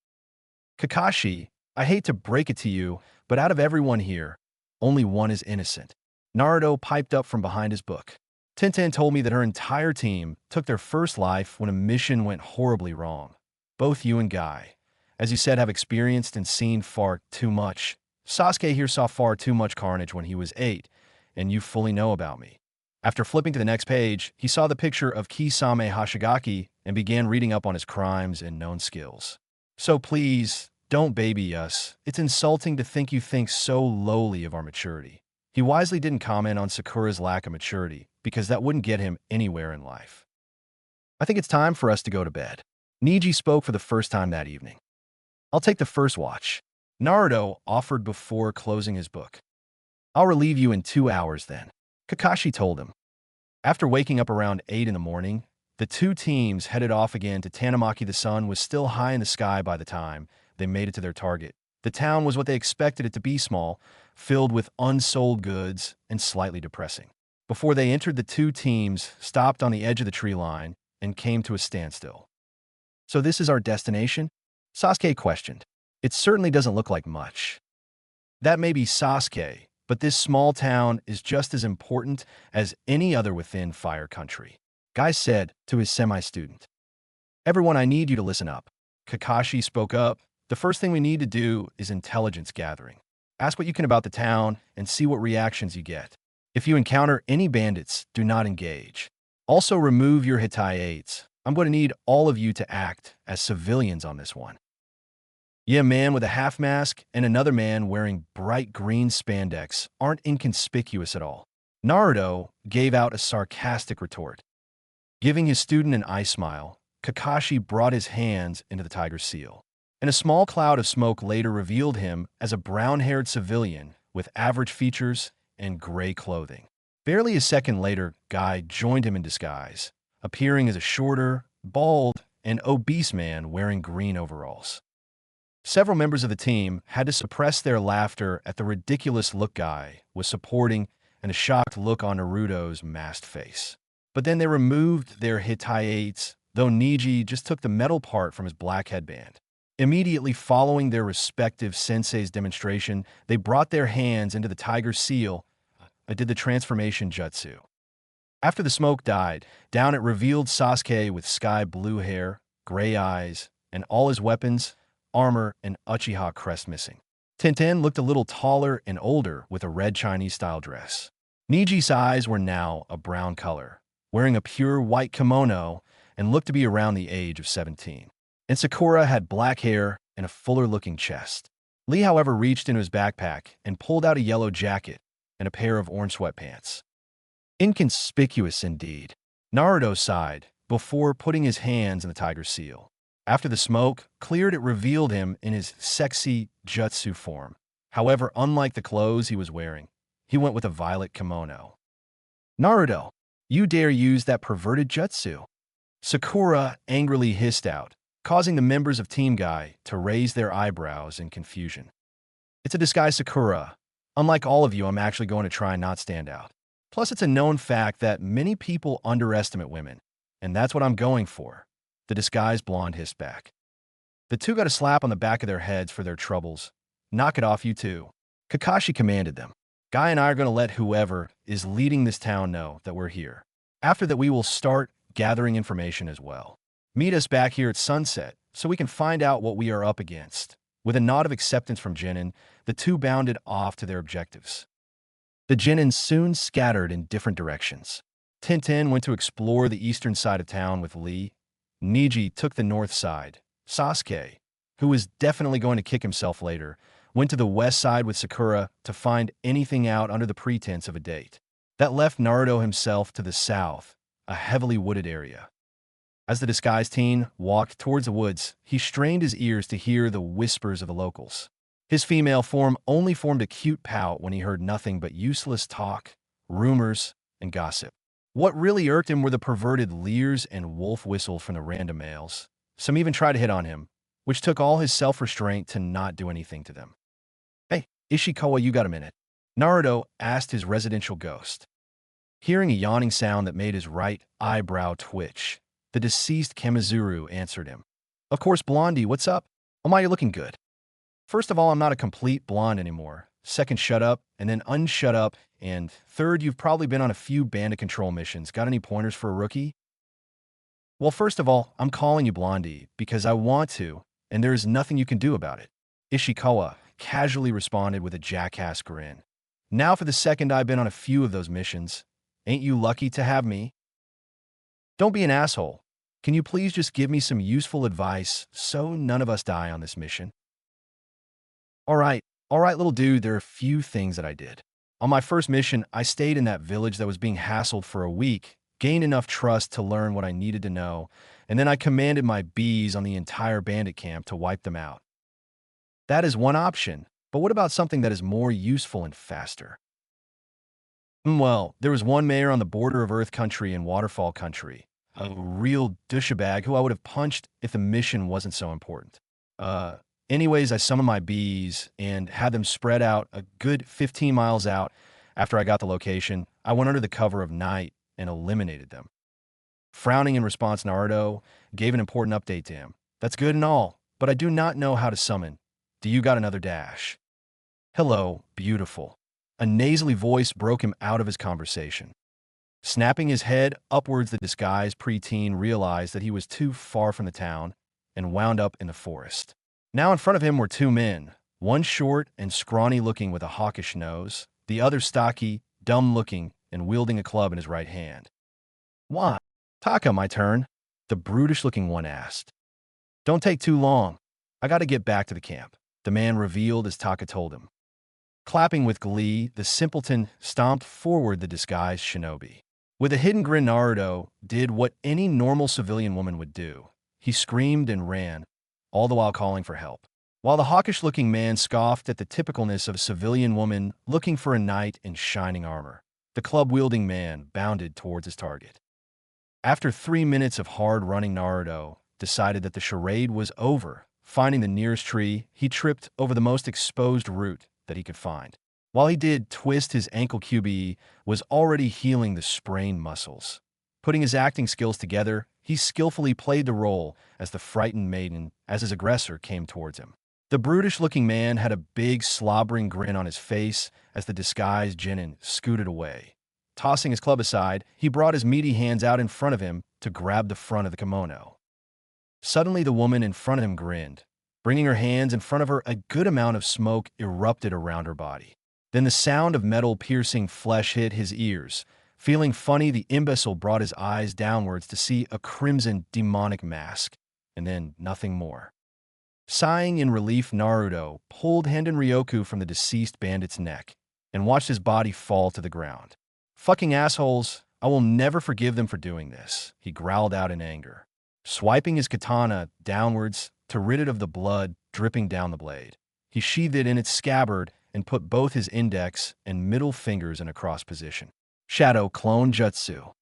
Kakashi, I hate to break it to you, but out of everyone here, only one is innocent." Naruto piped up from behind his book. "Tintin told me that her entire team took their first life when a mission went horribly wrong. Both you and Guy, as you said, have experienced and seen far too much. Sasuke here saw far too much carnage when he was 8, and you fully know about me." After flipping to the next page, he saw the picture of Kisame Hashigaki and began reading up on his crimes and known skills. So please, don't baby us. It's insulting to think you think so lowly of our maturity. He wisely didn't comment on Sakura's lack of maturity, because that wouldn't get him anywhere in life. I think it's time for us to go to bed. Niji spoke for the first time that evening. I'll take the first watch. Naruto offered before closing his book. I'll relieve you in 2 hours then. Kakashi told him. After waking up around 8 in the morning, the two teams headed off again to Tanemaki. The sun was still high in the sky by the time they made it to their target. The town was what they expected it to be: small, filled with unsold goods, and slightly depressing. Before they entered, the two teams stopped on the edge of the tree line and came to a standstill. So this is our destination? Sasuke questioned. It certainly doesn't look like much. That may be Sasuke, but this small town is just as important as any other within Fire Country, Guy said to his semi-student. Everyone, I need you to listen up. Kakashi spoke up. The first thing we need to do is intelligence gathering. Ask what you can about the town and see what reactions you get. If you encounter any bandits, do not engage. Also remove your Hitaites. I'm going to need all of you to act as civilians on this one. Yeah, a man with a half mask and another man wearing bright green spandex aren't inconspicuous at all. Naruto gave out a sarcastic retort. Giving his student an eye smile, Kakashi brought his hands into the tiger seal, and a small cloud of smoke later revealed him as a brown-haired civilian with average features and gray clothing. Barely a second later, Guy joined him in disguise, appearing as a shorter, bald, and obese man wearing green overalls. Several members of the team had to suppress their laughter at the ridiculous look Guy was supporting and a shocked look on Naruto's masked face. But then they removed their Hitaites, though Niji just took the metal part from his black headband. Immediately following their respective sensei's demonstration, they brought their hands into the tiger seal and did the transformation jutsu. After the smoke died down, it revealed Sasuke with sky blue hair, gray eyes, and all his weapons, armor, and Uchiha crest missing. Tenten looked a little taller and older with a red Chinese-style dress. Niji's eyes were now a brown color, wearing a pure white kimono, and looked to be around the age of 17. And Sakura had black hair and a fuller-looking chest. Lee, however, reached into his backpack and pulled out a yellow jacket and a pair of orange sweatpants. Inconspicuous indeed. Naruto sighed before putting his hands in the tiger seal. After the smoke cleared, it revealed him in his sexy jutsu form. However, unlike the clothes he was wearing, he went with a violet kimono. Naruto, you dare use that perverted jutsu? Sakura angrily hissed out, causing the members of Team Guy to raise their eyebrows in confusion. It's a disguise, Sakura. Unlike all of you, I'm actually going to try and not stand out. Plus, it's a known fact that many people underestimate women, and that's what I'm going for. The disguised blonde hissed back. The two got a slap on the back of their heads for their troubles. Knock it off, you two. Kakashi commanded them. Guy and I are going to let whoever is leading this town know that we're here. After that, we will start gathering information as well. Meet us back here at sunset so we can find out what we are up against. With a nod of acceptance from Genin, the two bounded off to their objectives. The Genins soon scattered in different directions. Tenten went to explore the eastern side of town with Lee. Niji took the north side. Sasuke, who was definitely going to kick himself later, went to the west side with Sakura to find anything out under the pretense of a date. That left Naruto himself to the south, a heavily wooded area. As the disguised teen walked towards the woods, he strained his ears to hear the whispers of the locals. His female form only formed a cute pout when he heard nothing but useless talk, rumors, and gossip. What really irked him were the perverted leers and wolf whistles from the random males. Some even tried to hit on him, which took all his self-restraint to not do anything to them. Hey, Ishikawa, you got a minute? Naruto asked his residential ghost. Hearing a yawning sound that made his right eyebrow twitch, the deceased Kamizuru answered him. Of course, Blondie, what's up? Oh my, you're looking good. First of all, I'm not a complete blonde anymore. Second, shut up, and then unshut up, and third, you've probably been on a few bandit control missions. Got any pointers for a rookie? Well, first of all, I'm calling you Blondie because I want to, and there is nothing you can do about it. Ishikawa casually responded with a jackass grin. Now for the second, I've been on a few of those missions. Ain't you lucky to have me? Don't be an asshole. Can you please just give me some useful advice so none of us die on this mission? All right, all right, little dude, there are a few things that I did. On my first mission, I stayed in that village that was being hassled for a week, gained enough trust to learn what I needed to know, and then I commanded my bees on the entire bandit camp to wipe them out. That is one option, but what about something that is more useful and faster? Well, there was one mayor on the border of Earth Country and Waterfall Country, a real douchebag who I would have punched if the mission wasn't so important. Uh, Anyways, I summoned my bees and had them spread out a good 15 miles out. After I got the location, I went under the cover of night and eliminated them. Frowning in response, Naruto gave an important update to him. That's good and all, but I do not know how to summon. Do you got another dash? Hello, beautiful. A nasally voice broke him out of his conversation. Snapping his head upwards, the disguised preteen realized that he was too far from the town and wound up in the forest. Now in front of him were two men, one short and scrawny-looking with a hawkish nose, the other stocky, dumb-looking, and wielding a club in his right hand. "Why? Taka, my turn," the brutish-looking one asked. "Don't take too long. I gotta get back to the camp," the man revealed as Taka told him. Clapping with glee, the simpleton stomped forward the disguised shinobi. With a hidden grin, Naruto did what any normal civilian woman would do. He screamed and ran, all the while calling for help. While the hawkish-looking man scoffed at the typicalness of a civilian woman looking for a knight in shining armor, the club-wielding man bounded towards his target. After 3 minutes of hard running, Naruto decided that the charade was over. Finding the nearest tree, he tripped over the most exposed root that he could find. While he did twist his ankle, QBE was already healing the sprained muscles. Putting his acting skills together, he skillfully played the role as the frightened maiden as his aggressor came towards him. The brutish-looking man had a big, slobbering grin on his face as the disguised genin scooted away. Tossing his club aside, he brought his meaty hands out in front of him to grab the front of the kimono. Suddenly, the woman in front of him grinned. Bringing her hands in front of her, a good amount of smoke erupted around her body. Then the sound of metal-piercing flesh hit his ears. Feeling funny, the imbecile brought his eyes downwards to see a crimson demonic mask, and then nothing more. Sighing in relief, Naruto pulled Henden Ryoku from the deceased bandit's neck and watched his body fall to the ground. "Fucking assholes, I will never forgive them for doing this," he growled out in anger. Swiping his katana downwards to rid it of the blood dripping down the blade, he sheathed it in its scabbard and put both his index and middle fingers in a cross position. Shadow Clone Jutsu.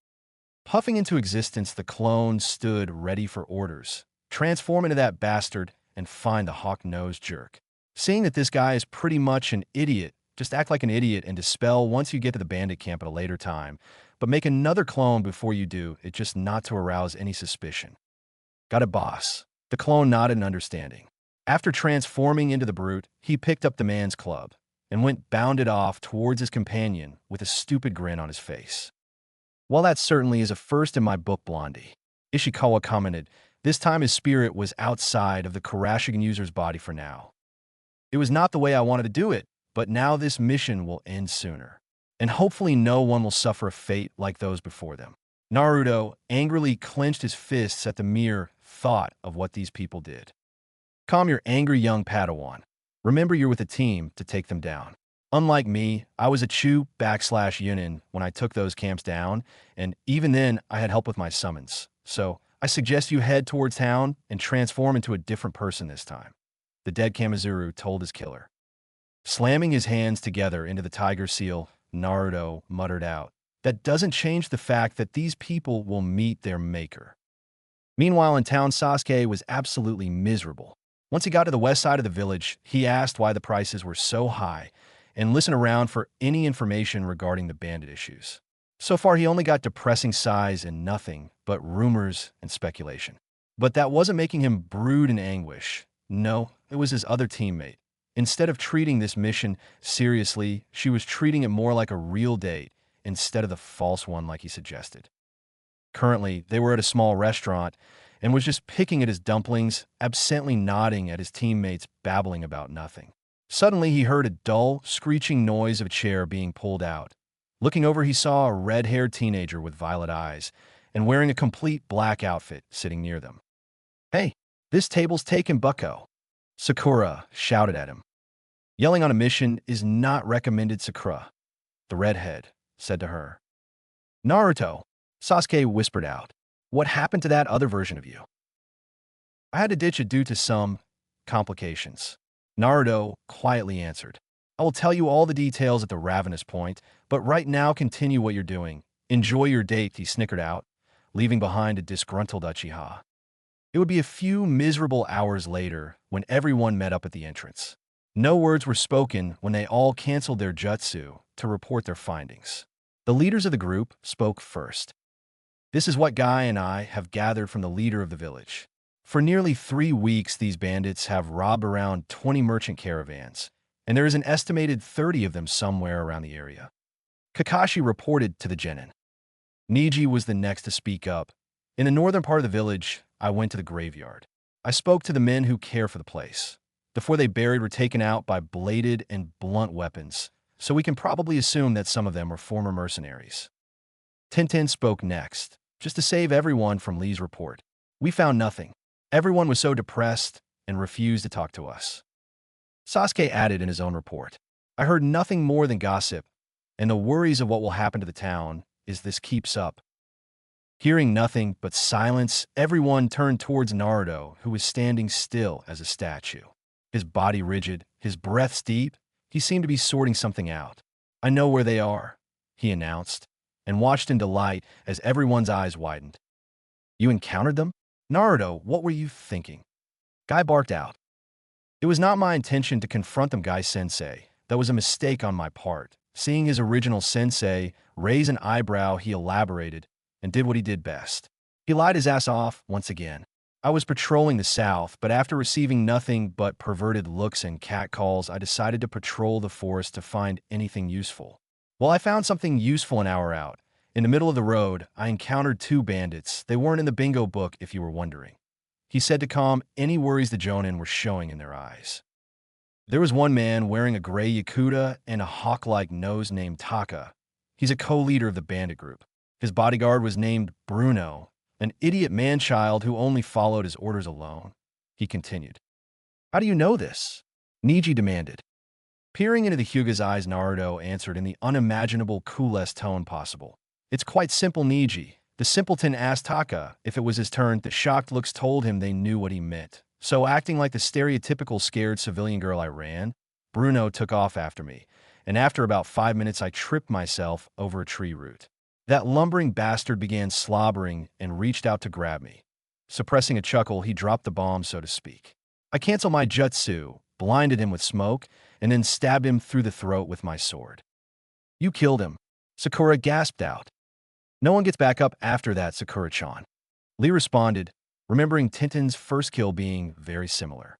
Puffing into existence, the clone stood ready for orders. Transform into that bastard and find the hawk-nosed jerk. Seeing that this guy is pretty much an idiot, just act like an idiot and dispel once you get to the bandit camp at a later time, but make another clone before you do, it just not to arouse any suspicion. Got it, boss. The clone nodded in understanding. After transforming into the brute, he picked up the man's club and went bounded off towards his companion with a stupid grin on his face. "Well, that certainly is a first in my book, Blondie," Ishikawa commented. This time his spirit was outside of the Kurashigan user's body for now. "It was not the way I wanted to do it, but now this mission will end sooner. And hopefully no one will suffer a fate like those before them." Naruto angrily clenched his fists at the mere thought of what these people did. "Calm your angry young Padawan. Remember, you're with a team to take them down. Unlike me, I was a Chu/Yunin when I took those camps down, and even then I had help with my summons. So I suggest you head towards town and transform into a different person this time," the dead Kamizuru told his killer. Slamming his hands together into the tiger seal, Naruto muttered out, "That doesn't change the fact that these people will meet their maker." Meanwhile, in town, Sasuke was absolutely miserable. Once he got to the west side of the village, he asked why the prices were so high and listened around for any information regarding the bandit issues. So far, he only got depressing sighs and nothing but rumors and speculation. But that wasn't making him brood in anguish. No, it was his other teammate. Instead of treating this mission seriously, she was treating it more like a real date instead of the false one like he suggested. Currently, they were at a small restaurant and was just picking at his dumplings, absently nodding at his teammates babbling about nothing. Suddenly, he heard a dull, screeching noise of a chair being pulled out. Looking over, he saw a red-haired teenager with violet eyes and wearing a complete black outfit sitting near them. "Hey, this table's taken, bucko," Sakura shouted at him. "Yelling on a mission is not recommended, Sakura," the redhead said to her. "Naruto," Sasuke whispered out. "What happened to that other version of you?" "I had to ditch it due to some complications," Naruto quietly answered. "I will tell you all the details at the ravenous point, but right now continue what you're doing. Enjoy your date," he snickered out, leaving behind a disgruntled Uchiha. It would be a few miserable hours later when everyone met up at the entrance. No words were spoken when they all canceled their jutsu to report their findings. The leaders of the group spoke first. "This is what Guy and I have gathered from the leader of the village. For nearly 3 weeks, these bandits have robbed around 20 merchant caravans, and there is an estimated 30 of them somewhere around the area," Kakashi reported to the genin. Niji was the next to speak up. "In the northern part of the village, I went to the graveyard. I spoke to the men who care for the place. The 4 they buried were taken out by bladed and blunt weapons, so we can probably assume that some of them were former mercenaries." Tintin spoke next, just to save everyone from Lee's report. "We found nothing. Everyone was so depressed and refused to talk to us." Sasuke added in his own report, "I heard nothing more than gossip, and the worries of what will happen to the town is this keeps up." Hearing nothing but silence, everyone turned towards Naruto, who was standing still as a statue. His body rigid, his breath deep, he seemed to be sorting something out. "I know where they are," he announced, and watched in delight as everyone's eyes widened. "You encountered them? Naruto, what were you thinking?" Guy barked out. "It was not my intention to confront them, Guy-sensei. That was a mistake on my part." Seeing his original sensei raise an eyebrow, he elaborated and did what he did best. He lied his ass off once again. "I was patrolling the south, but after receiving nothing but perverted looks and catcalls, I decided to patrol the forest to find anything useful. Well, I found something useful an hour out. In the middle of the road, I encountered 2 bandits. They weren't in the bingo book, if you were wondering," he said to calm any worries the Jonin were showing in their eyes. "There was one man wearing a gray Yakuta and a hawk-like nose named Taka. He's a co-leader of the bandit group. His bodyguard was named Bruno, an idiot man-child who only followed his orders alone," he continued. "How do you know this?" Niji demanded. Peering into the Hyuga's eyes, Naruto answered in the unimaginable coolest tone possible. "It's quite simple, Niji." The simpleton asked Taka if it was his turn. The shocked looks told him they knew what he meant. So acting like the stereotypical scared civilian girl I ran, Bruno took off after me, and after about 5 minutes I tripped myself over a tree root. That lumbering bastard began slobbering and reached out to grab me. Suppressing a chuckle, he dropped the bomb, so to speak. I canceled my jutsu, blinded him with smoke, and then stabbed him through the throat with my sword. "You killed him," Sakura gasped out. "No one gets back up after that, Sakura-chan," Lee responded, remembering Tintin's first kill being very similar.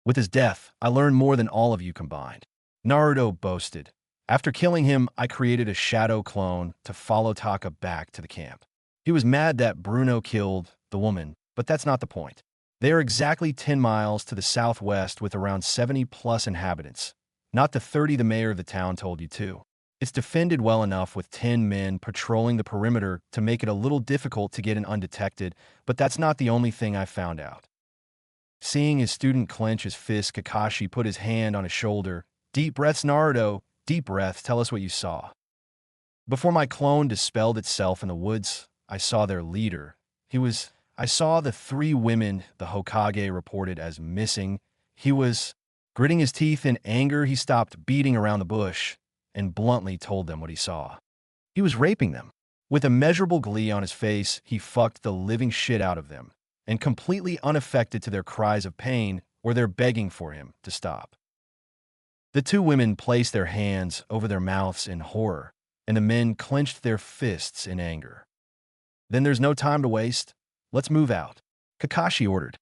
"With his death, I learned more than all of you combined," Naruto boasted. "After killing him, I created a shadow clone to follow Taka back to the camp. He was mad that Bruno killed the woman, but that's not the point. They are exactly 10 miles to the southwest with around 70+ inhabitants, not the 30 the mayor of the town told you to. It's defended well enough with 10 men patrolling the perimeter to make it a little difficult to get in undetected, but that's not the only thing I found out." Seeing his student clench his fist, Kakashi put his hand on his shoulder. "Deep breaths, Naruto. Deep breaths. Tell us what you saw." "Before my clone dispelled itself in the woods, I saw their leader. I saw the 3 women the Hokage reported as missing. He was..." Gritting his teeth in anger, he stopped beating around the bush and bluntly told them what he saw. He was raping them. With immeasurable glee on his face, he fucked the living shit out of them, and completely unaffected to their cries of pain or their begging for him to stop. The 2 women placed their hands over their mouths in horror, and the men clenched their fists in anger. "Then there's no time to waste. Let's move out," Kakashi ordered.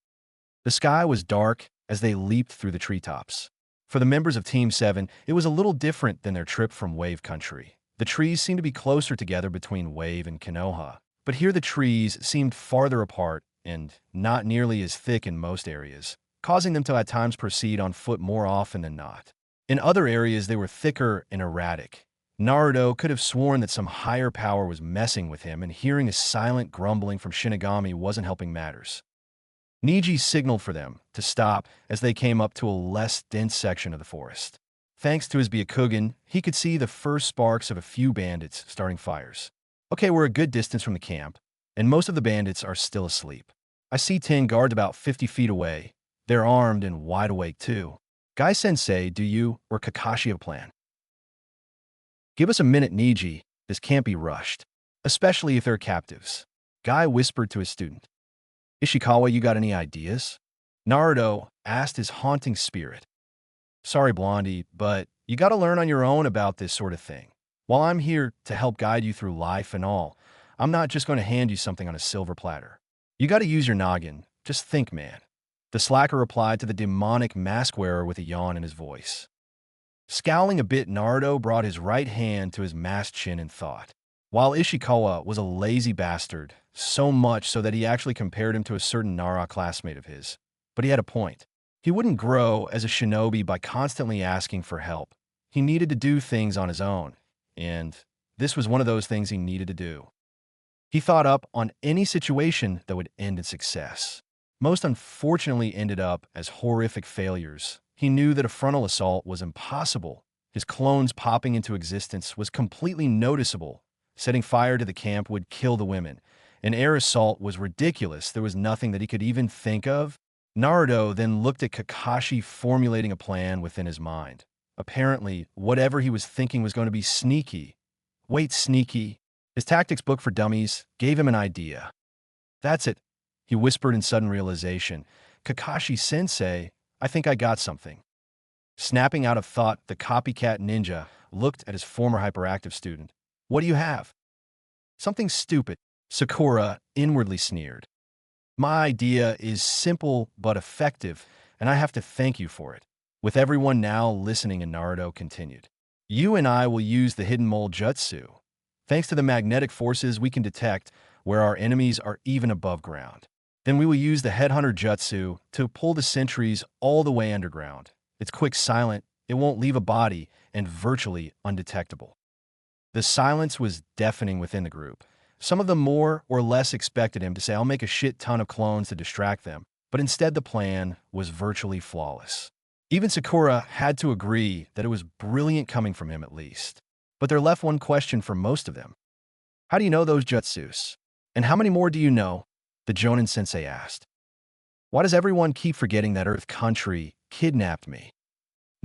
The sky was dark as they leaped through the treetops. For the members of Team 7, it was a little different than their trip from Wave Country. The trees seemed to be closer together between Wave and Konoha, but here the trees seemed farther apart and not nearly as thick in most areas, causing them to at times proceed on foot more often than not. In other areas, they were thicker and erratic, Naruto could have sworn that some higher power was messing with him, and hearing a silent grumbling from Shinigami wasn't helping matters. Niji signaled for them to stop as they came up to a less dense section of the forest. Thanks to his Byakugan, he could see the first sparks of a few bandits starting fires. Okay, we're a good distance from the camp, and most of the bandits are still asleep. I see 10 guards about 50 feet away. They're armed and wide awake too. Guy-sensei, do you or Kakashi have a plan? Give us a minute, Niji. This can't be rushed, especially if they're captives. Guy whispered to his student. Ishikawa, you got any ideas? Naruto asked his haunting spirit. Sorry, Blondie, but you gotta learn on your own about this sort of thing. While I'm here to help guide you through life and all, I'm not just going to hand you something on a silver platter. You gotta use your noggin. Just think, man. The slacker replied to the demonic mask wearer with a yawn in his voice. Scowling a bit, Naruto brought his right hand to his masked chin and thought. While Ishikawa was a lazy bastard, so much so that he actually compared him to a certain Nara classmate of his. But he had a point. He wouldn't grow as a shinobi by constantly asking for help. He needed to do things on his own, and this was one of those things he needed to do. He thought up on any situation that would end in success. Most unfortunately ended up as horrific failures. He knew that a frontal assault was impossible. His clones popping into existence was completely noticeable. Setting fire to the camp would kill the women. An air assault was ridiculous. There was nothing that he could even think of. Naruto then looked at Kakashi formulating a plan within his mind. Apparently, whatever he was thinking was going to be sneaky. Wait, sneaky? His tactics book for dummies gave him an idea. That's it, he whispered in sudden realization. Kakashi-sensei, I think I got something. Snapping out of thought, the copycat ninja looked at his former hyperactive student. What do you have? Something stupid, Sakura inwardly sneered. My idea is simple but effective, and I have to thank you for it. With everyone now listening, and Naruto continued. You and I will use the hidden mole jutsu. Thanks to the magnetic forces, we can detect where our enemies are even above ground. Then we will use the headhunter jutsu to pull the sentries all the way underground. It's quick, silent, it won't leave a body, and virtually undetectable. The silence was deafening within the group. Some of them more or less expected him to say, I'll make a shit ton of clones to distract them, but instead the plan was virtually flawless. Even Sakura had to agree that it was brilliant coming from him at least. But there left one question for most of them. How do you know those jutsus? And how many more do you know? The Jonin sensei asked. Why does everyone keep forgetting that Earth Country kidnapped me?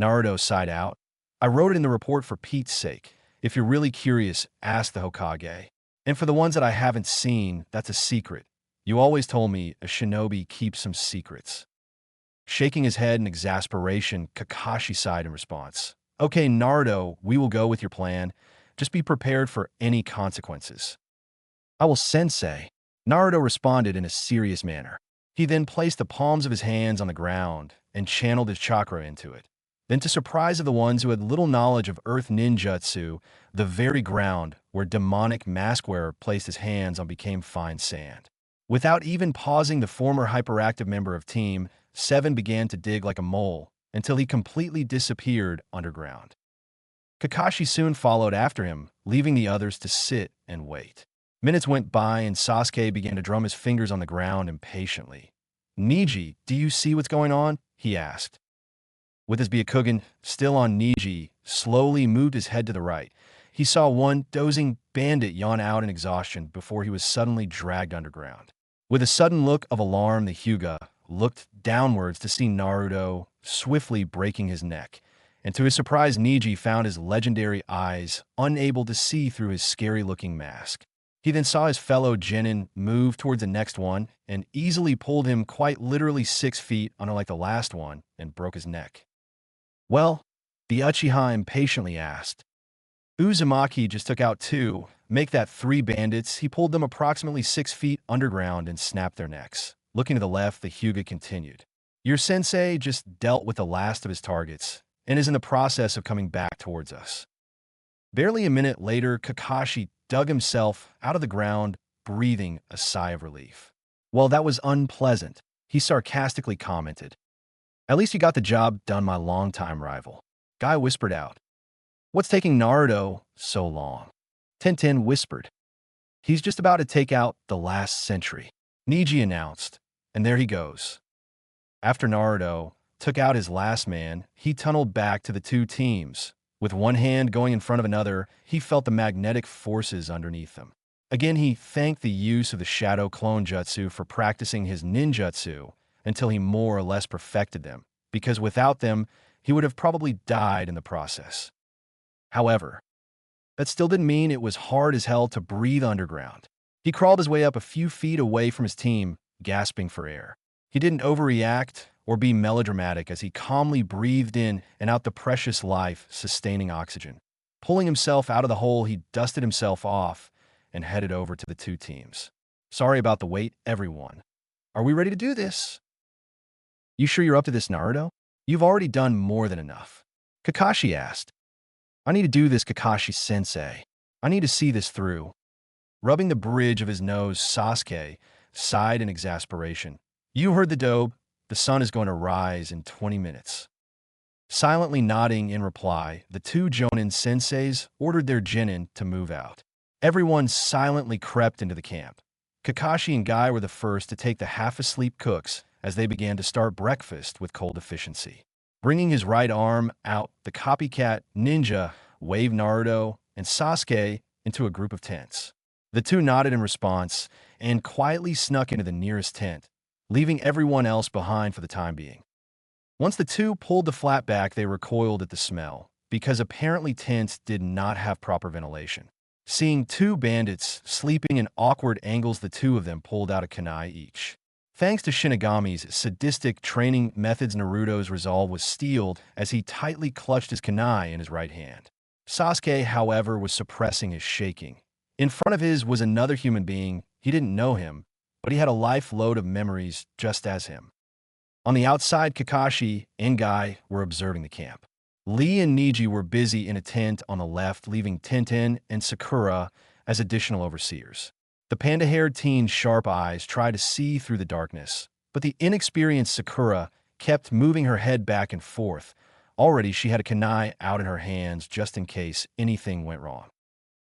Naruto sighed out. I wrote it in the report for Pete's sake. If you're really curious, ask the Hokage. And for the ones that I haven't seen, that's a secret. You always told me a shinobi keeps some secrets. Shaking his head in exasperation, Kakashi sighed in response. Okay, Naruto, we will go with your plan. Just be prepared for any consequences. I will, sensei. Naruto responded in a serious manner. He then placed the palms of his hands on the ground and channeled his chakra into it. Then, to surprise of the ones who had little knowledge of earth ninjutsu, the very ground where demonic maskwearer placed his hands on became fine sand. Without even pausing, the former hyperactive member of Team 7 began to dig like a mole until he completely disappeared underground. Kakashi soon followed after him, leaving the others to sit and wait. Minutes went by and Sasuke began to drum his fingers on the ground impatiently. Niji, do you see what's going on? He asked. With his Byakugan still on, Niji slowly moved his head to the right. He saw one dozing bandit yawn out in exhaustion before he was suddenly dragged underground. With a sudden look of alarm, the Hyuga looked downwards to see Naruto swiftly breaking his neck. And to his surprise, Niji found his legendary eyes unable to see through his scary-looking mask. He then saw his fellow genin move towards the next one and easily pulled him quite literally 6 feet, unlike the last one, and broke his neck. Well, the Uchiha impatiently asked. Uzumaki just took out 2. Make that 3 bandits. He pulled them approximately 6 feet underground and snapped their necks. Looking to the left, the Hyuga continued. Your sensei just dealt with the last of his targets and is in the process of coming back towards us. Barely a minute later, Kakashi dug himself out of the ground, breathing a sigh of relief. Well, that was unpleasant, he sarcastically commented. At least you got the job done, my longtime rival. Guy whispered out. What's taking Naruto so long? Tintin whispered. He's just about to take out the last century, Neji announced, and there he goes. After Naruto took out his last man, he tunneled back to the two teams. With one hand going in front of another, he felt the magnetic forces underneath him. Again, he thanked the use of the Shadow Clone Jutsu for practicing his ninjutsu until he more or less perfected them, because without them, he would have probably died in the process. However, that still didn't mean it was hard as hell to breathe underground. He crawled his way up a few feet away from his team, gasping for air. He didn't overreact or be melodramatic as he calmly breathed in and out the precious life-sustaining oxygen. Pulling himself out of the hole, he dusted himself off and headed over to the two teams. Sorry about the wait, everyone. Are we ready to do this? You sure you're up to this, Naruto? You've already done more than enough. Kakashi asked. I need to do this, Kakashi-sensei. I need to see this through. Rubbing the bridge of his nose, Sasuke sighed in exasperation. You heard the dobe. The sun is going to rise in 20 minutes. Silently nodding in reply, the two Jonin senseis ordered their genin to move out. Everyone silently crept into the camp. Kakashi and Guy were the first to take the half-asleep cooks as they began to start breakfast with cold efficiency. Bringing his right arm out, the copycat ninja waved Naruto and Sasuke into a group of tents. The two nodded in response and quietly snuck into the nearest tent, leaving everyone else behind for the time being. Once the two pulled the flap back, they recoiled at the smell, because apparently tents did not have proper ventilation. Seeing two bandits sleeping in awkward angles, the two of them pulled out a kunai each. Thanks to Shinigami's sadistic training methods, Naruto's resolve was steeled as he tightly clutched his kunai in his right hand. Sasuke, however, was suppressing his shaking. In front of his was another human being. He didn't know him, but he had a life load of memories just as him. On the outside, Kakashi and Guy were observing the camp. Lee and Neji were busy in a tent on the left, leaving Tintin and Sakura as additional overseers. The panda-haired teen's sharp eyes tried to see through the darkness, but the inexperienced Sakura kept moving her head back and forth. Already she had a kunai out in her hands just in case anything went wrong.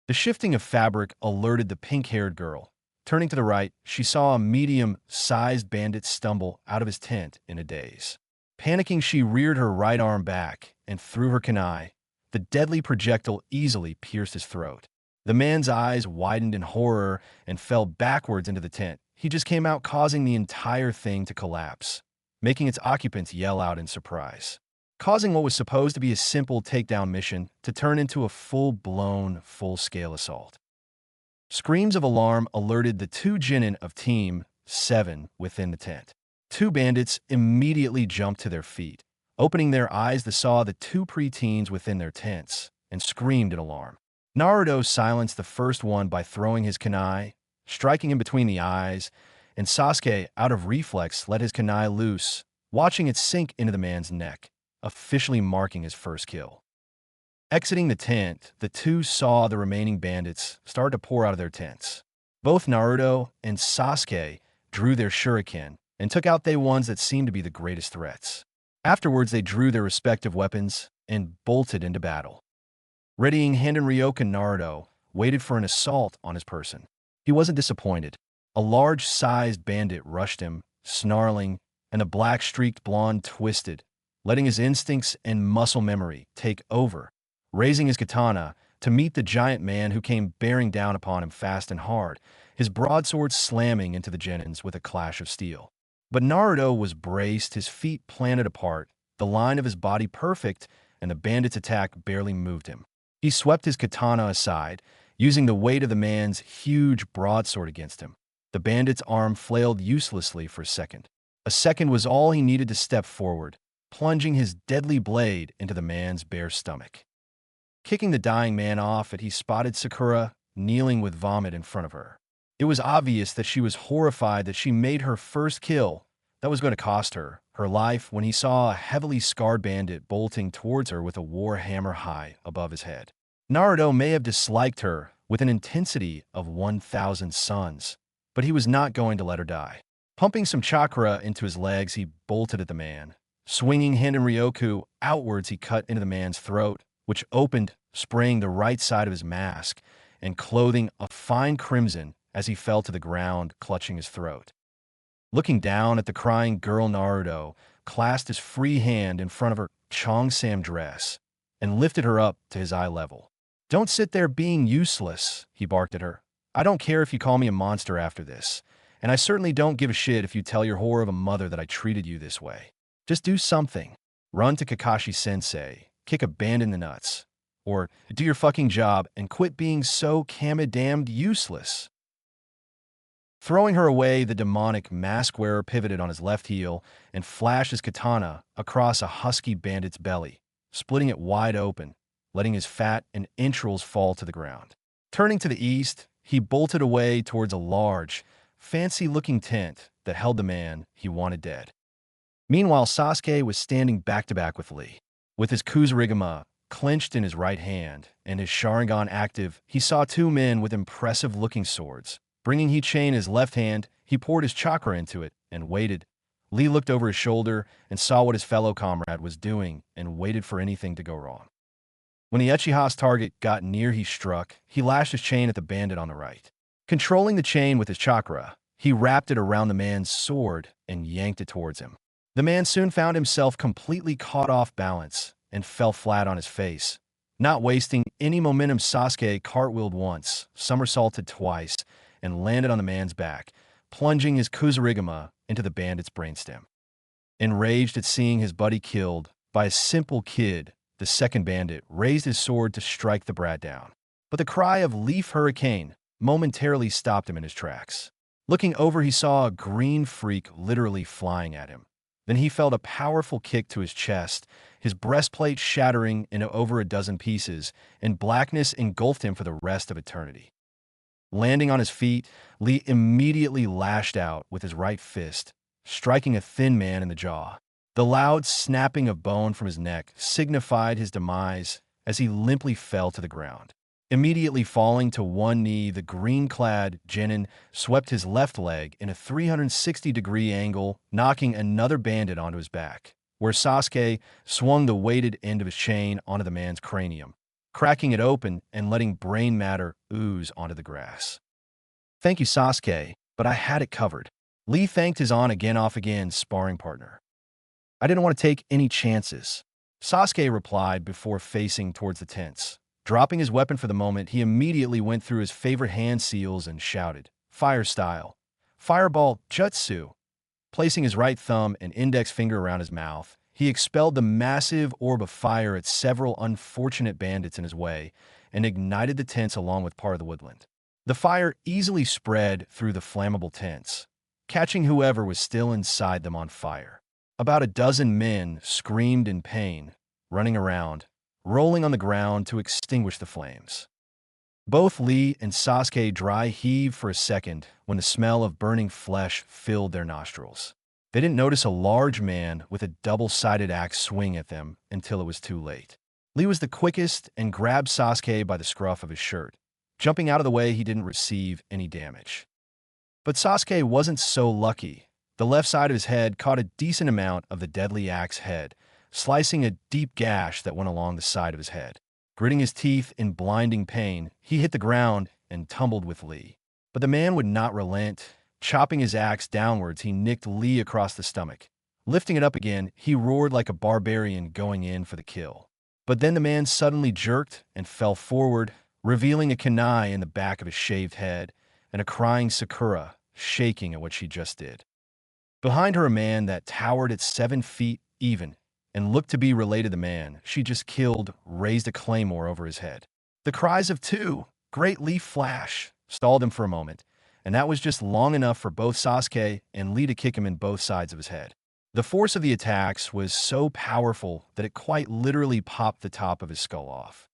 The shifting of fabric alerted the pink-haired girl. Turning to the right, she saw a medium-sized bandit stumble out of his tent in a daze. Panicking, she reared her right arm back and threw her kunai. The deadly projectile easily pierced his throat. The man's eyes widened in horror and fell backwards into the tent. He just came out, causing the entire thing to collapse, making its occupants yell out in surprise, causing what was supposed to be a simple takedown mission to turn into a full-blown, full-scale assault. Screams of alarm alerted the two genin of Team 7 within the tent. Two bandits immediately jumped to their feet. Opening their eyes, they saw the two preteens within their tents and screamed in alarm. Naruto silenced the first one by throwing his kunai, striking him between the eyes, and Sasuke, out of reflex, let his kunai loose, watching it sink into the man's neck, officially marking his first kill. Exiting the tent, the two saw the remaining bandits start to pour out of their tents. Both Naruto and Sasuke drew their shuriken and took out the ones that seemed to be the greatest threats. Afterwards, they drew their respective weapons and bolted into battle. Readying hand in Ryokan, Naruto waited for an assault on his person. He wasn't disappointed. A large-sized bandit rushed him, snarling, and the black-streaked blonde twisted, letting his instincts and muscle memory take over, raising his katana to meet the giant man who came bearing down upon him fast and hard, his broadsword slamming into the genins with a clash of steel. But Naruto was braced, his feet planted apart, the line of his body perfect, and the bandit's attack barely moved him. He swept his katana aside, using the weight of the man's huge broadsword against him. The bandit's arm flailed uselessly for a second. A second was all he needed to step forward, plunging his deadly blade into the man's bare stomach. Kicking the dying man off it, he spotted Sakura kneeling with vomit in front of her. It was obvious that she was horrified that she made her first kill that was going to cost her life when he saw a heavily scarred bandit bolting towards her with a war hammer high above his head. Naruto may have disliked her with an intensity of 1,000 suns, but he was not going to let her die. Pumping some chakra into his legs, he bolted at the man. Swinging hand in Ryoku outwards, he cut into the man's throat, which opened, spraying the right side of his mask and clothing a fine crimson as he fell to the ground, clutching his throat. Looking down at the crying girl, Naruto clasped his free hand in front of her Cheongsam dress and lifted her up to his eye level. "Don't sit there being useless," he barked at her. "I don't care if you call me a monster after this, and I certainly don't give a shit if you tell your whore of a mother that I treated you this way. Just do something. Run to Kakashi-sensei, kick a band in the nuts, or do your fucking job and quit being so damned useless." Throwing her away, the demonic mask-wearer pivoted on his left heel and flashed his katana across a husky bandit's belly, splitting it wide open, letting his fat and entrails fall to the ground. Turning to the east, he bolted away towards a large, fancy-looking tent that held the man he wanted dead. Meanwhile, Sasuke was standing back-to-back with Lee. With his Kusarigama clenched in his right hand and his Sharingan active, he saw two men with impressive-looking swords. Bringing heat chain in his left hand, he poured his chakra into it and waited. Lee looked over his shoulder and saw what his fellow comrade was doing and waited for anything to go wrong. When the Uchiha's target got near, he struck. He lashed his chain at the bandit on the right. Controlling the chain with his chakra, he wrapped it around the man's sword and yanked it towards him. The man soon found himself completely caught off balance and fell flat on his face. Not wasting any momentum, Sasuke cartwheeled once, somersaulted twice, and landed on the man's back, plunging his Kusarigama into the bandit's brainstem. Enraged at seeing his buddy killed by a simple kid, the second bandit raised his sword to strike the brat down. But the cry of "Leaf Hurricane" momentarily stopped him in his tracks. Looking over, he saw a green freak literally flying at him. Then he felt a powerful kick to his chest, his breastplate shattering into over a dozen pieces, and blackness engulfed him for the rest of eternity. Landing on his feet, Lee immediately lashed out with his right fist, striking a thin man in the jaw. The loud snapping of bone from his neck signified his demise as he limply fell to the ground. Immediately falling to one knee, the green-clad genin swept his left leg in a 360-degree angle, knocking another bandit onto his back, where Sasuke swung the weighted end of his chain onto the man's cranium, cracking it open and letting brain matter ooze onto the grass. "Thank you, Sasuke, but I had it covered." Lee thanked his on-again, off-again sparring partner. "I didn't want to take any chances," Sasuke replied before facing towards the tents. Dropping his weapon for the moment, he immediately went through his favorite hand seals and shouted, "Fire style! Fireball Jutsu!" Placing his right thumb and index finger around his mouth, he expelled the massive orb of fire at several unfortunate bandits in his way and ignited the tents along with part of the woodland. The fire easily spread through the flammable tents, catching whoever was still inside them on fire. About a dozen men screamed in pain, running around, rolling on the ground to extinguish the flames. Both Lee and Sasuke dry heaved for a second when the smell of burning flesh filled their nostrils. They didn't notice a large man with a double-sided axe swing at them until it was too late. Lee was the quickest and grabbed Sasuke by the scruff of his shirt. Jumping out of the way, he didn't receive any damage. But Sasuke wasn't so lucky. The left side of his head caught a decent amount of the deadly axe head, slicing a deep gash that went along the side of his head. Gritting his teeth in blinding pain, he hit the ground and tumbled with Lee. But the man would not relent. Chopping his axe downwards, he nicked Lee across the stomach. Lifting it up again, he roared like a barbarian going in for the kill. But then the man suddenly jerked and fell forward, revealing a kunai in the back of his shaved head and a crying Sakura shaking at what she just did. Behind her, a man that towered at 7 feet even and looked to be related to the man she just killed raised a claymore over his head. The cries of "Two! Great Leaf Flash!" stalled him for a moment, and that was just long enough for both Sasuke and Lee to kick him in both sides of his head. The force of the attacks was so powerful that it quite literally popped the top of his skull off.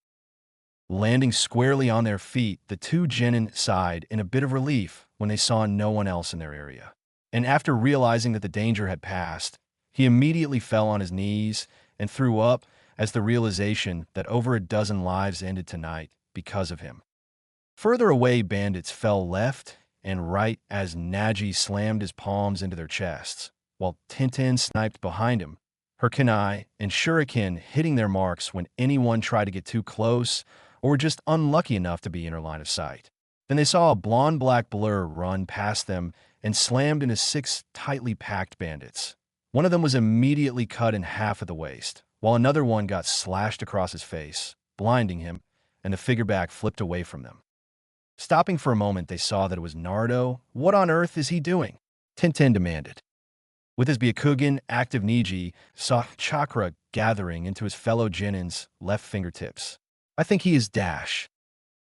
Landing squarely on their feet, the two genin sighed in a bit of relief when they saw no one else in their area. And after realizing that the danger had passed, he immediately fell on his knees and threw up as the realization that over a dozen lives ended tonight because of him. Further away, bandits fell left and right as Naji slammed his palms into their chests, while Tintin sniped behind him, her kunai and shuriken hitting their marks when anyone tried to get too close or were just unlucky enough to be in her line of sight. Then they saw a blonde-black blur run past them and slammed into 6 tightly packed bandits. One of them was immediately cut in half at the waist, while another one got slashed across his face, blinding him, and the figureback flipped away from them. Stopping for a moment, they saw that it was Naruto. What on earth is he doing? Tintin demanded. With his Byakugan active Niji saw chakra gathering into his fellow Genin's left fingertips. I think he is Dash.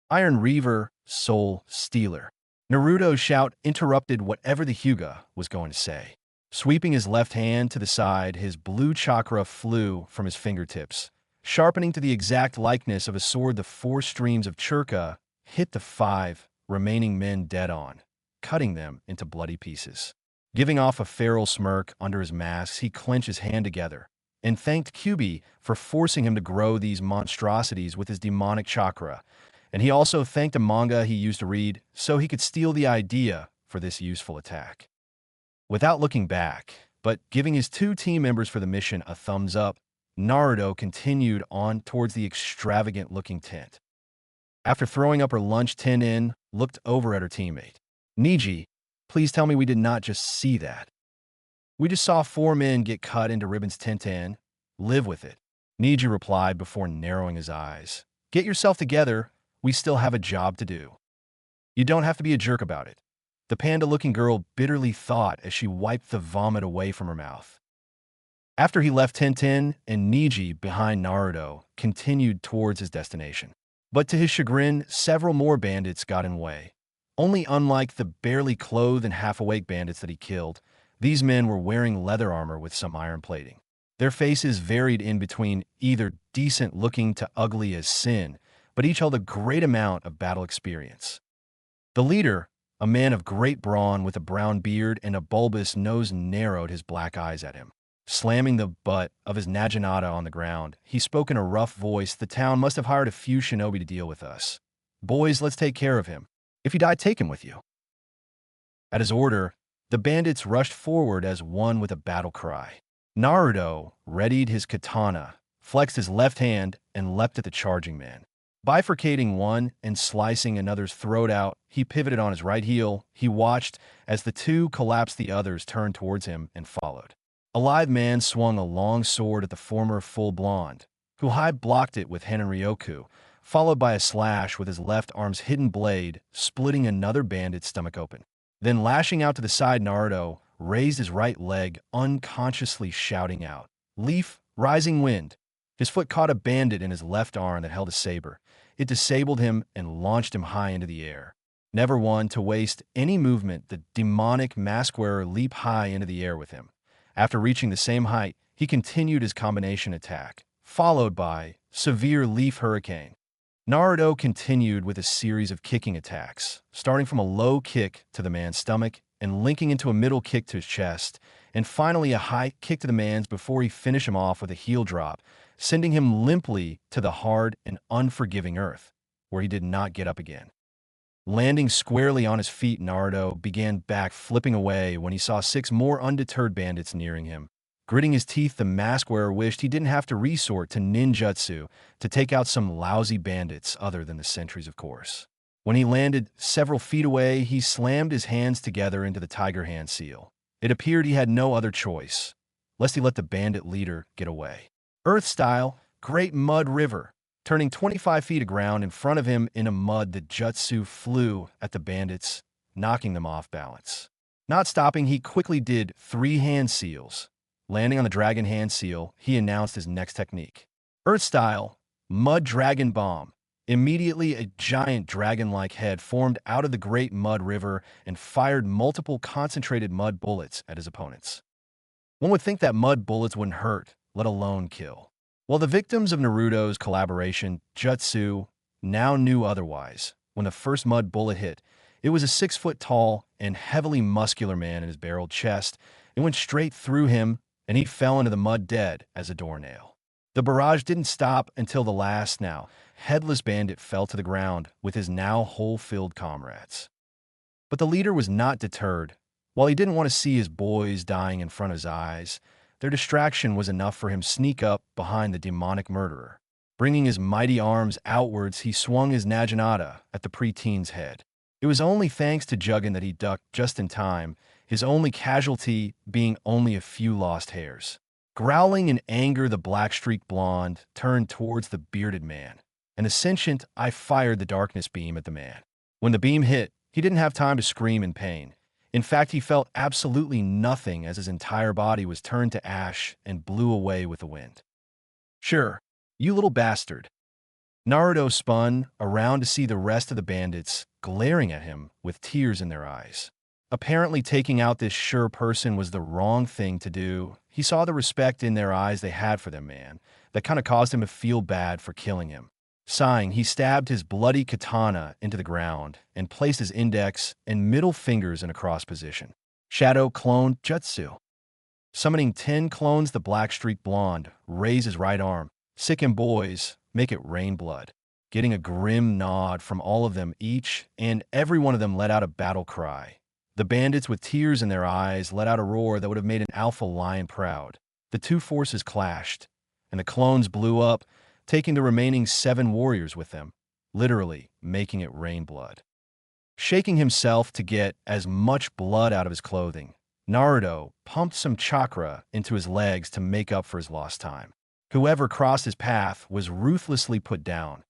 Iron Reaver, Soul Stealer. Naruto's shout interrupted whatever the Hyuga was going to say. Sweeping his left hand to the side, his blue chakra flew from his fingertips. Sharpening to the exact likeness of a sword, the 4 streams of chakra hit the 5 remaining men dead on, cutting them into bloody pieces. Giving off a feral smirk under his mask, he clenched his hand together and thanked Kyuubi for forcing him to grow these monstrosities with his demonic chakra, and he also thanked a manga he used to read so he could steal the idea for this useful attack. Without looking back, but giving his 2 team members for the mission a thumbs up, Naruto continued on towards the extravagant-looking tent. After throwing up her lunch, Tinin looked over at her teammate. Niji, please tell me we did not just see that. We just saw 4 men get cut into ribbons. Tintin. Live with it. Niji replied before narrowing his eyes. Get yourself together. We still have a job to do. You don't have to be a jerk about it. The panda-looking girl bitterly thought as she wiped the vomit away from her mouth. After he left, Tintin and Niji behind, Naruto continued towards his destination. But to his chagrin, several more bandits got in way. Only unlike the barely clothed and half-awake bandits that he killed, these men were wearing leather armor with some iron plating. Their faces varied in between either decent-looking to ugly as sin, but each held a great amount of battle experience. The leader, a man of great brawn with a brown beard and a bulbous nose, narrowed his black eyes at him. Slamming the butt of his naginata on the ground, he spoke in a rough voice. The town must have hired a few shinobi to deal with us. Boys, let's take care of him. If you die, take him with you. At his order, the bandits rushed forward as one with a battle cry. Naruto readied his katana, flexed his left hand, and leapt at the charging man. Bifurcating one and slicing another's throat out, he pivoted on his right heel. He watched as the 2 collapsed. The others turned towards him and followed. A lithe man swung a long sword at the former full blonde, who blocked it with Henryoku, followed by a slash with his left arm's hidden blade, splitting another bandit's stomach open. Then lashing out to the side, Naruto raised his right leg, unconsciously shouting out, "Leaf, rising wind!" His foot caught a bandit in his left arm that held a saber. It disabled him and launched him high into the air. Never one to waste any movement, the demonic mask-wearer leaped high into the air with him. After reaching the same height, he continued his combination attack, followed by severe leaf hurricane. Naruto continued with a series of kicking attacks, starting from a low kick to the man's stomach and linking into a middle kick to his chest, and finally a high kick to the man's before he finished him off with a heel drop, sending him limply to the hard and unforgiving earth, where he did not get up again. Landing squarely on his feet, Naruto began back flipping away when he saw 6 more undeterred bandits nearing him. Gritting his teeth, the mask-wearer wished he didn't have to resort to ninjutsu to take out some lousy bandits other than the sentries, of course. When he landed several feet away, he slammed his hands together into the tiger hand seal. It appeared he had no other choice, lest he let the bandit leader get away. Earth-style, Great Mud River. Turning 25 feet of ground in front of him in a mud, the jutsu flew at the bandits, knocking them off balance. Not stopping, he quickly did 3 hand seals. Landing on the dragon hand seal, he announced his next technique. Earth-style, Mud Dragon Bomb. Immediately, a giant dragon-like head formed out of the Great Mud River and fired multiple concentrated mud bullets at his opponents. One would think that mud bullets wouldn't hurt, let alone kill. While the victims of Naruto's collaboration, jutsu, now knew otherwise. When the first mud bullet hit, it was a 6-foot-tall and heavily muscular man in his barreled chest. It went straight through him, and he fell into the mud dead as a doornail. The barrage didn't stop until the last, now headless bandit fell to the ground with his now hole-filled comrades. But the leader was not deterred. While he didn't want to see his boys dying in front of his eyes, Their distraction was enough for him to sneak up behind the demonic murderer. Bringing his mighty arms outwards, he swung his naginata at the preteen's head. It was only thanks to Juggin that he ducked just in time, his only casualty being only a few lost hairs. Growling in anger, the black-streaked blonde turned towards the bearded man. And the sentient eye fired the darkness beam at the man. When the beam hit, he didn't have time to scream in pain. In fact, he felt absolutely nothing as his entire body was turned to ash and blew away with the wind. Sure, you little bastard. Naruto spun around to see the rest of the bandits glaring at him with tears in their eyes. Apparently taking out this sure person was the wrong thing to do. He saw the respect in their eyes they had for them, man. That kind of caused him to feel bad for killing him. Sighing, he stabbed his bloody katana into the ground and placed his index and middle fingers in a cross position. Shadow Clone Jutsu. Summoning 10 clones, the black-streaked blonde raised his right arm. Sicken boys, make it rain blood. Getting a grim nod from all of them, each and every one of them let out a battle cry. The bandits, with tears in their eyes, let out a roar that would have made an alpha lion proud. The two forces clashed, and the clones blew up, taking the remaining 7 warriors with them, literally making it rain blood. Shaking himself to get as much blood out of his clothing, Naruto pumped some chakra into his legs to make up for his lost time. Whoever crossed his path was ruthlessly put down.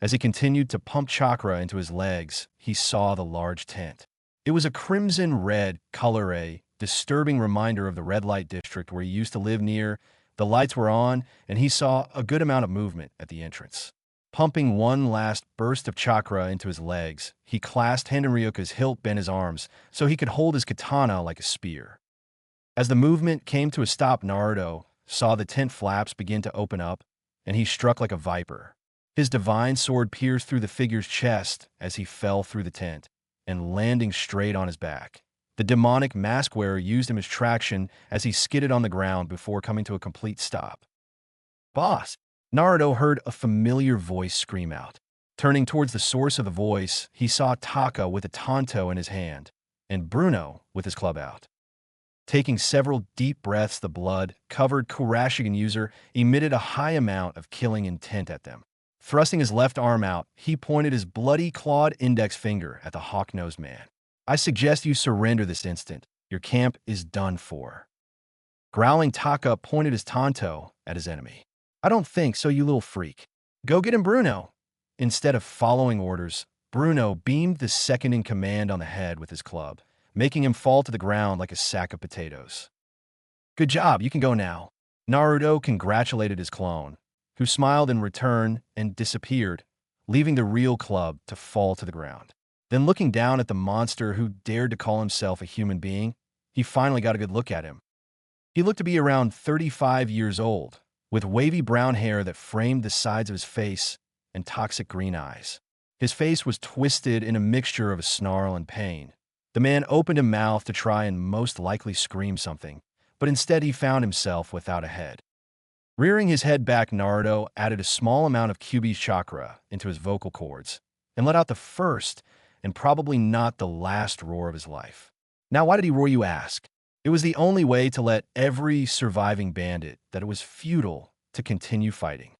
As he continued to pump chakra into his legs, he saw the large tent. It was a crimson-red color, a disturbing reminder of the red light district where he used to live near. The lights were on, and he saw a good amount of movement at the entrance. Pumping one last burst of chakra into his legs, he clasped Henryuka's hilt bent his arms so he could hold his katana like a spear. As the movement came to a stop, Naruto saw the tent flaps begin to open up, and he struck like a viper. His divine sword pierced through the figure's chest as he fell through the tent, and landing straight on his back. The demonic mask wearer used him as traction as he skidded on the ground before coming to a complete stop. "Boss!" Naruto heard a familiar voice scream out. Turning towards the source of the voice, he saw Taka with a tanto in his hand, and Bruno with his club out. Taking several deep breaths, the blood-covered Kurashigan user emitted a high amount of killing intent at them. Thrusting his left arm out, he pointed his bloody clawed index finger at the hawk-nosed man. "I suggest you surrender this instant. Your camp is done for." Growling, Taka pointed his tanto at his enemy. "I don't think so, you little freak. Go get him, Bruno." Instead of following orders, Bruno beamed the second-in-command on the head with his club, making him fall to the ground like a sack of potatoes. "Good job, you can go now." Naruto congratulated his clone, who smiled in return and disappeared, leaving the real club to fall to the ground. Then looking down at the monster who dared to call himself a human being, he finally got a good look at him. He looked to be around 35 years old, with wavy brown hair that framed the sides of his face and toxic green eyes. His face was twisted in a mixture of a snarl and pain. The man opened his mouth to try and most likely scream something, but instead he found himself without a head. Rearing his head back, Naruto added a small amount of Kyuubi's chakra into his vocal cords and let out the first and probably not the last roar of his life. Now, why did he roar, you ask? It was the only way to let every surviving bandit that it was futile to continue fighting.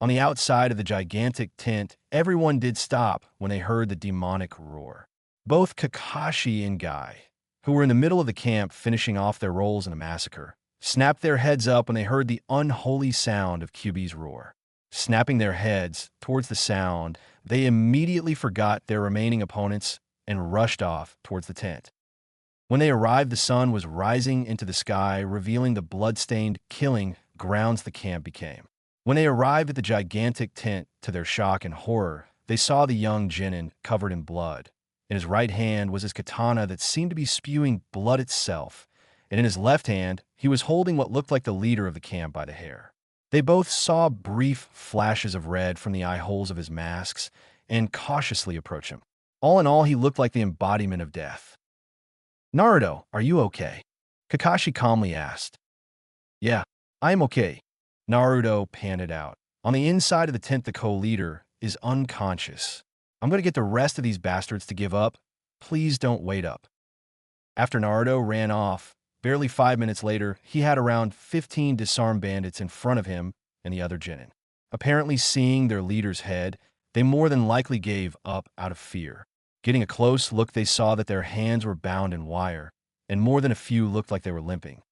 On the outside of the gigantic tent, everyone did stop when they heard the demonic roar. Both Kakashi and Guy, who were in the middle of the camp finishing off their roles in the massacre, snapped their heads up when they heard the unholy sound of Kyuubi's roar. Snapping their heads towards the sound, they immediately forgot their remaining opponents and rushed off towards the tent. When they arrived, the sun was rising into the sky, revealing the blood-stained, killing grounds the camp became. When they arrived at the gigantic tent, to their shock and horror, they saw the young genin covered in blood. In his right hand was his katana that seemed to be spewing blood itself, and in his left hand, he was holding what looked like the leader of the camp by the hair. They both saw brief flashes of red from the eye holes of his masks and cautiously approached him. All in all, he looked like the embodiment of death. "Naruto, are you okay?" Kakashi calmly asked. "Yeah, I'm okay," Naruto panted out. On the inside of the tent, the co-leader is unconscious. "I'm going to get the rest of these bastards to give up. Please don't wait up." After Naruto ran off, Barely 5 minutes later, he had around 15 disarmed bandits in front of him and the other genin. Apparently seeing their leader's head, they more than likely gave up out of fear. Getting a close look, they saw that their hands were bound in wire, and more than a few looked like they were limping.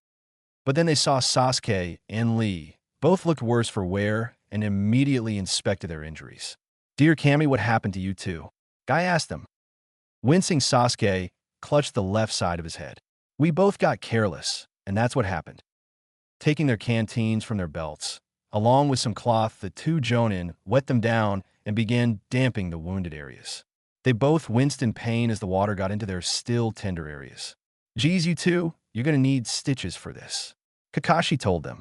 But then they saw Sasuke and Lee. Both looked worse for wear and immediately inspected their injuries. "Dear Kami, what happened to you two?" Guy asked them. Wincing, Sasuke clutched the left side of his head. "We both got careless, and that's what happened." Taking their canteens from their belts, along with some cloth, the two Jonin wet them down and began damping the wounded areas. They both winced in pain as the water got into their still tender areas. "Geez, you two, you're gonna need stitches for this," Kakashi told them.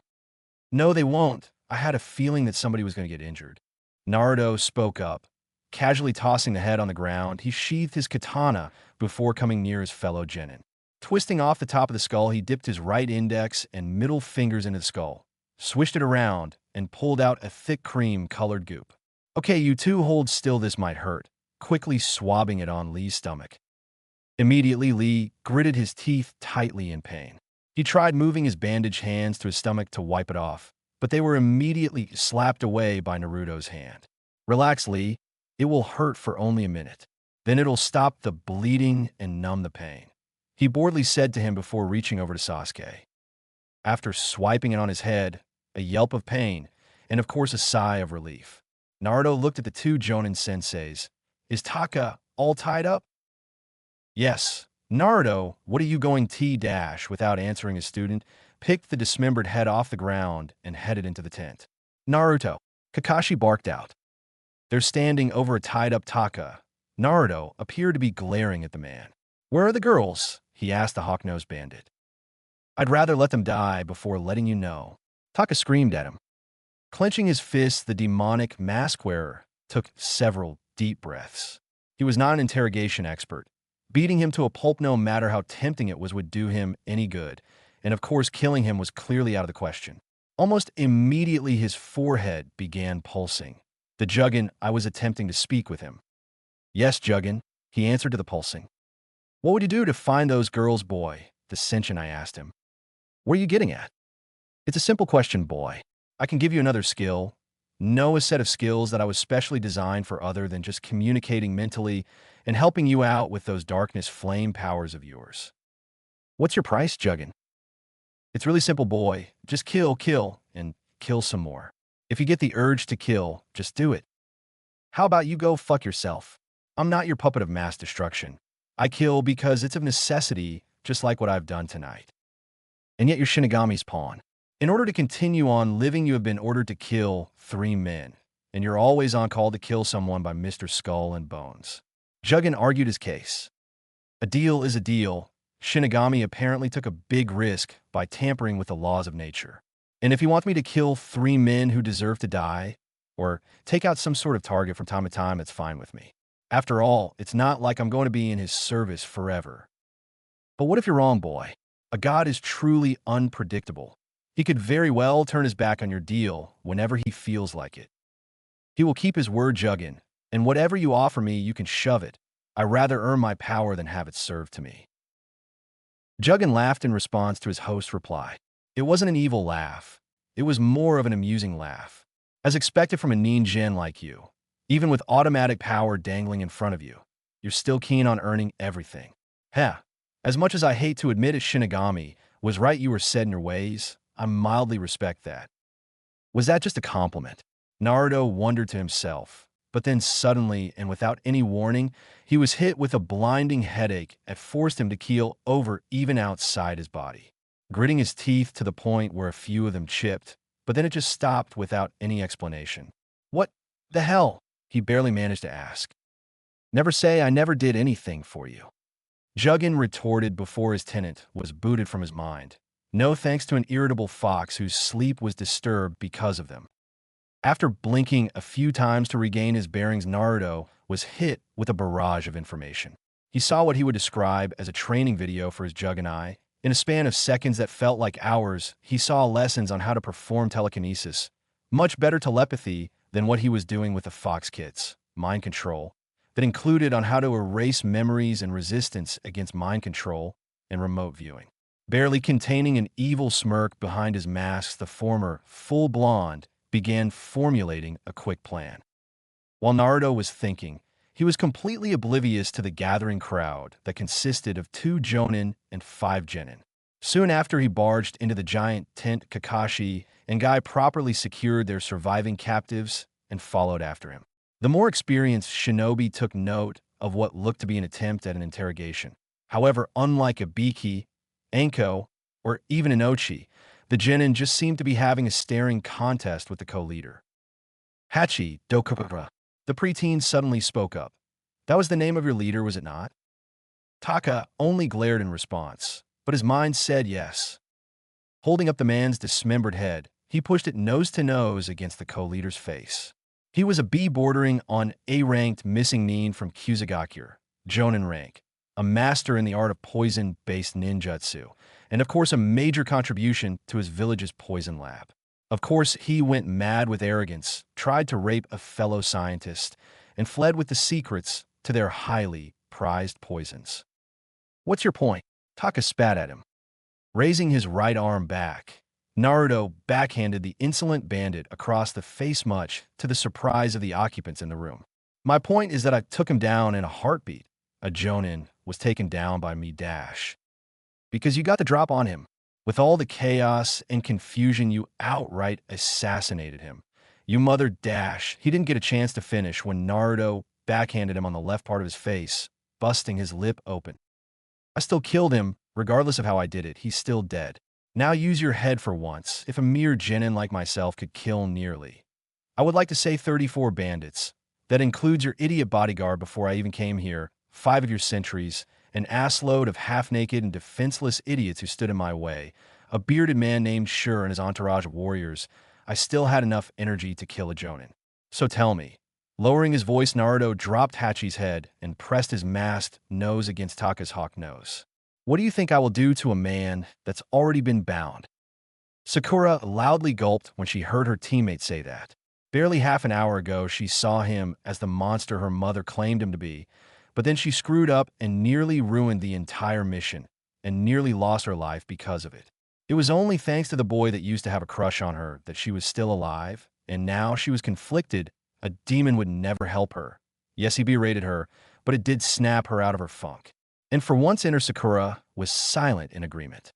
"No, they won't. I had a feeling that somebody was gonna get injured." Naruto spoke up. Casually tossing the head on the ground, he sheathed his katana before coming near his fellow genin. Twisting off the top of the skull, he dipped his right index and middle fingers into the skull, swished it around, and pulled out a thick cream-colored goop. "Okay, you two, hold still, this might hurt," quickly swabbing it on Lee's stomach. Immediately, Lee gritted his teeth tightly in pain. He tried moving his bandaged hands to his stomach to wipe it off, but they were immediately slapped away by Naruto's hand. "Relax, Lee. It will hurt for only a minute. Then it'll stop the bleeding and numb the pain," he boredly said to him before reaching over to Sasuke. After swiping it on his head, a yelp of pain, and of course a sigh of relief, Naruto looked at the two Jonin senseis. "Is Taka all tied up?" "Yes." Naruto, what are you going to? Without answering his student, picked the dismembered head off the ground and headed into the tent. "Naruto," Kakashi barked out. They're standing over a tied-up Taka. Naruto appeared to be glaring at the man. "Where are the girls?" he asked the hawk-nosed bandit. "I'd rather let them die before letting you know." Taka screamed at him. Clenching his fists, the demonic mask-wearer took several deep breaths. He was not an interrogation expert. Beating him to a pulp, no matter how tempting it was, would do him any good, and of course killing him was clearly out of the question. Almost immediately his forehead began pulsing. The Juggin, I was attempting to speak with him. "Yes, Juggin," he answered to the pulsing. "What would you do to find those girls, boy?" the sentient I asked him. "What are you getting at?" "It's a simple question, boy. I can give you another skill. Know a set of skills that I was specially designed for other than just communicating mentally and helping you out with those darkness flame powers of yours." "What's your price, Juggin?" "It's really simple, boy. Just kill, and kill some more. If you get the urge to kill, just do it. How about you go fuck yourself? I'm not your puppet of mass destruction. I kill because it's of necessity, just like what I've done tonight. And yet you're Shinigami's pawn. In order to continue on living, you have been ordered to kill 3 men, and you're always on call to kill someone by Mr. Skull and Bones." Juggin argued his case. "A deal is a deal. Shinigami apparently took a big risk by tampering with the laws of nature. And if he wants me to kill 3 men who deserve to die, or take out some sort of target from time to time, it's fine with me. After all, it's not like I'm going to be in his service forever." "But what if you're wrong, boy? A god is truly unpredictable. He could very well turn his back on your deal whenever he feels like it. He will keep his word, Juggin, and whatever you offer me, you can shove it. I'd rather earn my power than have it served to me." Juggin laughed in response to his host's reply. It wasn't an evil laugh. It was more of an amusing laugh. As expected from a ninja like you, even with automatic power dangling in front of you, you're still keen on earning everything. Heh, as much as I hate to admit it, Shinigami was right, you were set in your ways. I mildly respect that. Was that just a compliment? Naruto wondered to himself, but then suddenly and without any warning, he was hit with a blinding headache that forced him to keel over even outside his body, gritting his teeth to the point where a few of them chipped, but then it just stopped without any explanation. "What the hell?" he barely managed to ask. "Never say I never did anything for you," Juggin retorted before his tenant was booted from his mind. No thanks to an irritable fox whose sleep was disturbed because of them. After blinking a few times to regain his bearings, Naruto was hit with a barrage of information. He saw what he would describe as a training video for his Juggin eye. In a span of seconds that felt like hours, he saw lessons on how to perform telekinesis, much better telepathy than what he was doing with the Fox kits, mind control, that included on how to erase memories and resistance against mind control and remote viewing. Barely containing an evil smirk behind his mask, the former, full blonde, began formulating a quick plan. While Naruto was thinking, he was completely oblivious to the gathering crowd that consisted of 2 Jonin and 5 Genin. Soon after he barged into the giant tent, Kakashi and Guy properly secured their surviving captives and followed after him. The more experienced shinobi took note of what looked to be an attempt at an interrogation. However, unlike Ibiki, Anko, or even Inochi, the Genin just seemed to be having a staring contest with the co-leader. Hachi Dokura. The preteen suddenly spoke up. That was the name of your leader, was it not? Taka only glared in response, but his mind said yes. Holding up the man's dismembered head, he pushed it nose to nose against the co-leader's face. He was a B bordering on A-ranked missing nin from Kusagakure, Jonin rank, a master in the art of poison-based ninjutsu, and of course a major contribution to his village's poison lab. Of course, he went mad with arrogance, tried to rape a fellow scientist, and fled with the secrets to their highly prized poisons. What's your point? Taka spat at him. Raising his right arm back, Naruto backhanded the insolent bandit across the face, much to the surprise of the occupants in the room. My point is that I took him down in a heartbeat. A Jonin was taken down by me dash. Because you got the drop on him. With all the chaos and confusion, you outright assassinated him. You mother dash. He didn't get a chance to finish when Naruto backhanded him on the left part of his face, busting his lip open. I still killed him, regardless of how I did it. He's still dead. Now use your head for once, if a mere genin like myself could kill nearly. I would like to say 34 bandits. That includes your idiot bodyguard before I even came here, 5 of your sentries, an assload of half-naked and defenseless idiots who stood in my way, a bearded man named Sure and his entourage of warriors. I still had enough energy to kill a Jonin. So tell me. Lowering his voice, Naruto dropped Hachi's head and pressed his masked nose against Taka's hawk nose. What do you think I will do to a man that's already been bound? Sakura loudly gulped when she heard her teammate say that. Barely half an hour ago, she saw him as the monster her mother claimed him to be, but then she screwed up and nearly ruined the entire mission, and nearly lost her life because of it. It was only thanks to the boy that used to have a crush on her that she was still alive, and now she was conflicted. A demon would never help her. Yes, he berated her, but it did snap her out of her funk. And for once, Inner Sakura was silent in agreement.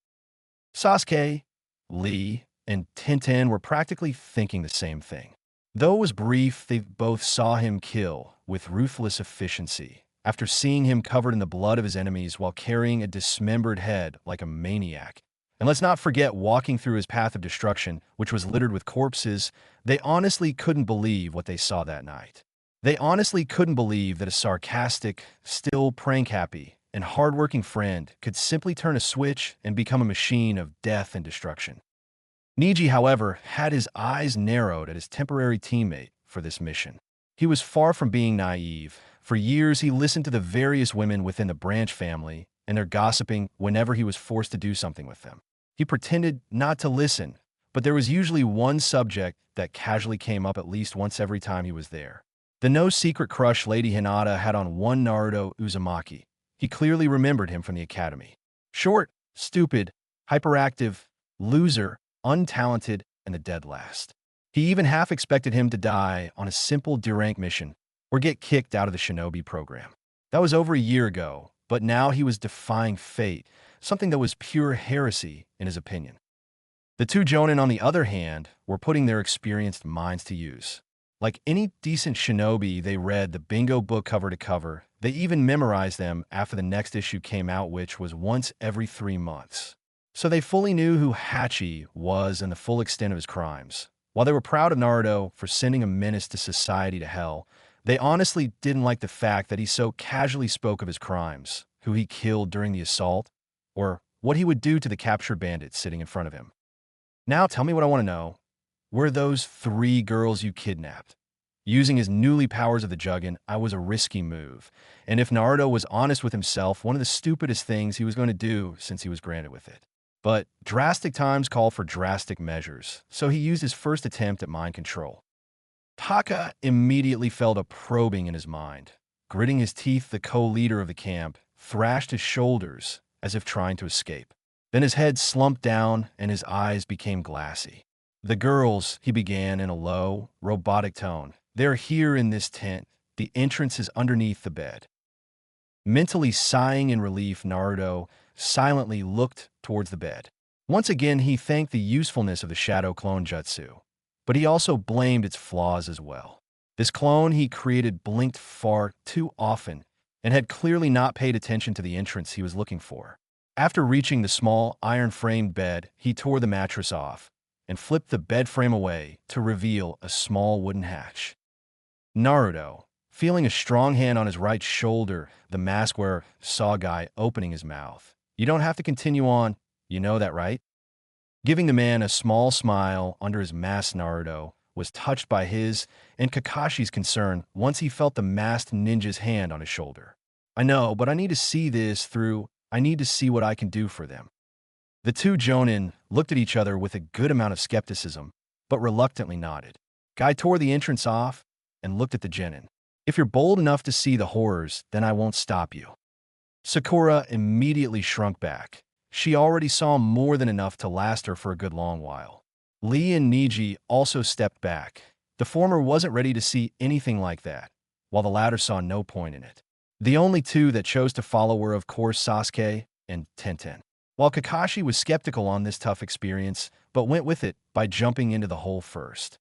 Sasuke, Lee, and Tenten were practically thinking the same thing. Though it was brief, they both saw him kill with ruthless efficiency, after seeing him covered in the blood of his enemies while carrying a dismembered head like a maniac. And let's not forget walking through his path of destruction, which was littered with corpses. They honestly couldn't believe what they saw that night. They honestly couldn't believe that a sarcastic, still prank-happy, and hard-working friend could simply turn a switch and become a machine of death and destruction. Neji, however, had his eyes narrowed at his temporary teammate for this mission. He was far from being naive. For years, he listened to the various women within the Branch family and their gossiping whenever he was forced to do something with them. He pretended not to listen, but there was usually one subject that casually came up at least once every time he was there. The no-secret crush Lady Hinata had on one Naruto Uzumaki. He clearly remembered him from the academy. Short, stupid, hyperactive, loser, untalented, and the dead last. He even half expected him to die on a simple D-rank mission or get kicked out of the shinobi program. That was over a year ago, but now he was defying fate, something that was pure heresy in his opinion. The 2 Jonin, on the other hand, were putting their experienced minds to use. Like any decent shinobi, they read the bingo book cover to cover. They even memorized them after the next issue came out, which was once every 3 months. So they fully knew who Hachi was and the full extent of his crimes. While they were proud of Naruto for sending a menace to society to hell, they honestly didn't like the fact that he so casually spoke of his crimes, who he killed during the assault, or what he would do to the captured bandits sitting in front of him. Now tell me what I want to know. Were those 3 girls you kidnapped? Using his newly powers of the Juggin, I was a risky move, and if Naruto was honest with himself, one of the stupidest things he was going to do since he was granted with it. But drastic times call for drastic measures, so he used his first attempt at mind control. Taka immediately felt a probing in his mind. Gritting his teeth, the co-leader of the camp thrashed his shoulders as if trying to escape. Then his head slumped down and his eyes became glassy. "The girls," he began in a low, robotic tone. "They're here in this tent. The entrance is underneath the bed." Mentally sighing in relief, Naruto silently looked towards the bed. Once again, he thanked the usefulness of the shadow clone jutsu, but he also blamed its flaws as well. This clone he created blinked far too often and had clearly not paid attention to the entrance he was looking for. After reaching the small, iron-framed bed, he tore the mattress off and flipped the bed frame away to reveal a small wooden hatch. Naruto, feeling a strong hand on his right shoulder, the mask wearer saw Guy opening his mouth. "You don't have to continue on, you know that, right?" Giving the man a small smile under his mask, Naruto was touched by his and Kakashi's concern once he felt the masked ninja's hand on his shoulder. "I know, but I need to see this through. I need to see what I can do for them." The two Jonin looked at each other with a good amount of skepticism, but reluctantly nodded. Guy tore the entrance off and looked at the genin. "If you're bold enough to see the horrors, then I won't stop you." Sakura immediately shrunk back. She already saw more than enough to last her for a good long while. Lee and Niji also stepped back. The former wasn't ready to see anything like that, while the latter saw no point in it. The only two that chose to follow were, of course, Sasuke and Tenten. While Kakashi was skeptical on this tough experience, but went with it by jumping into the hole first.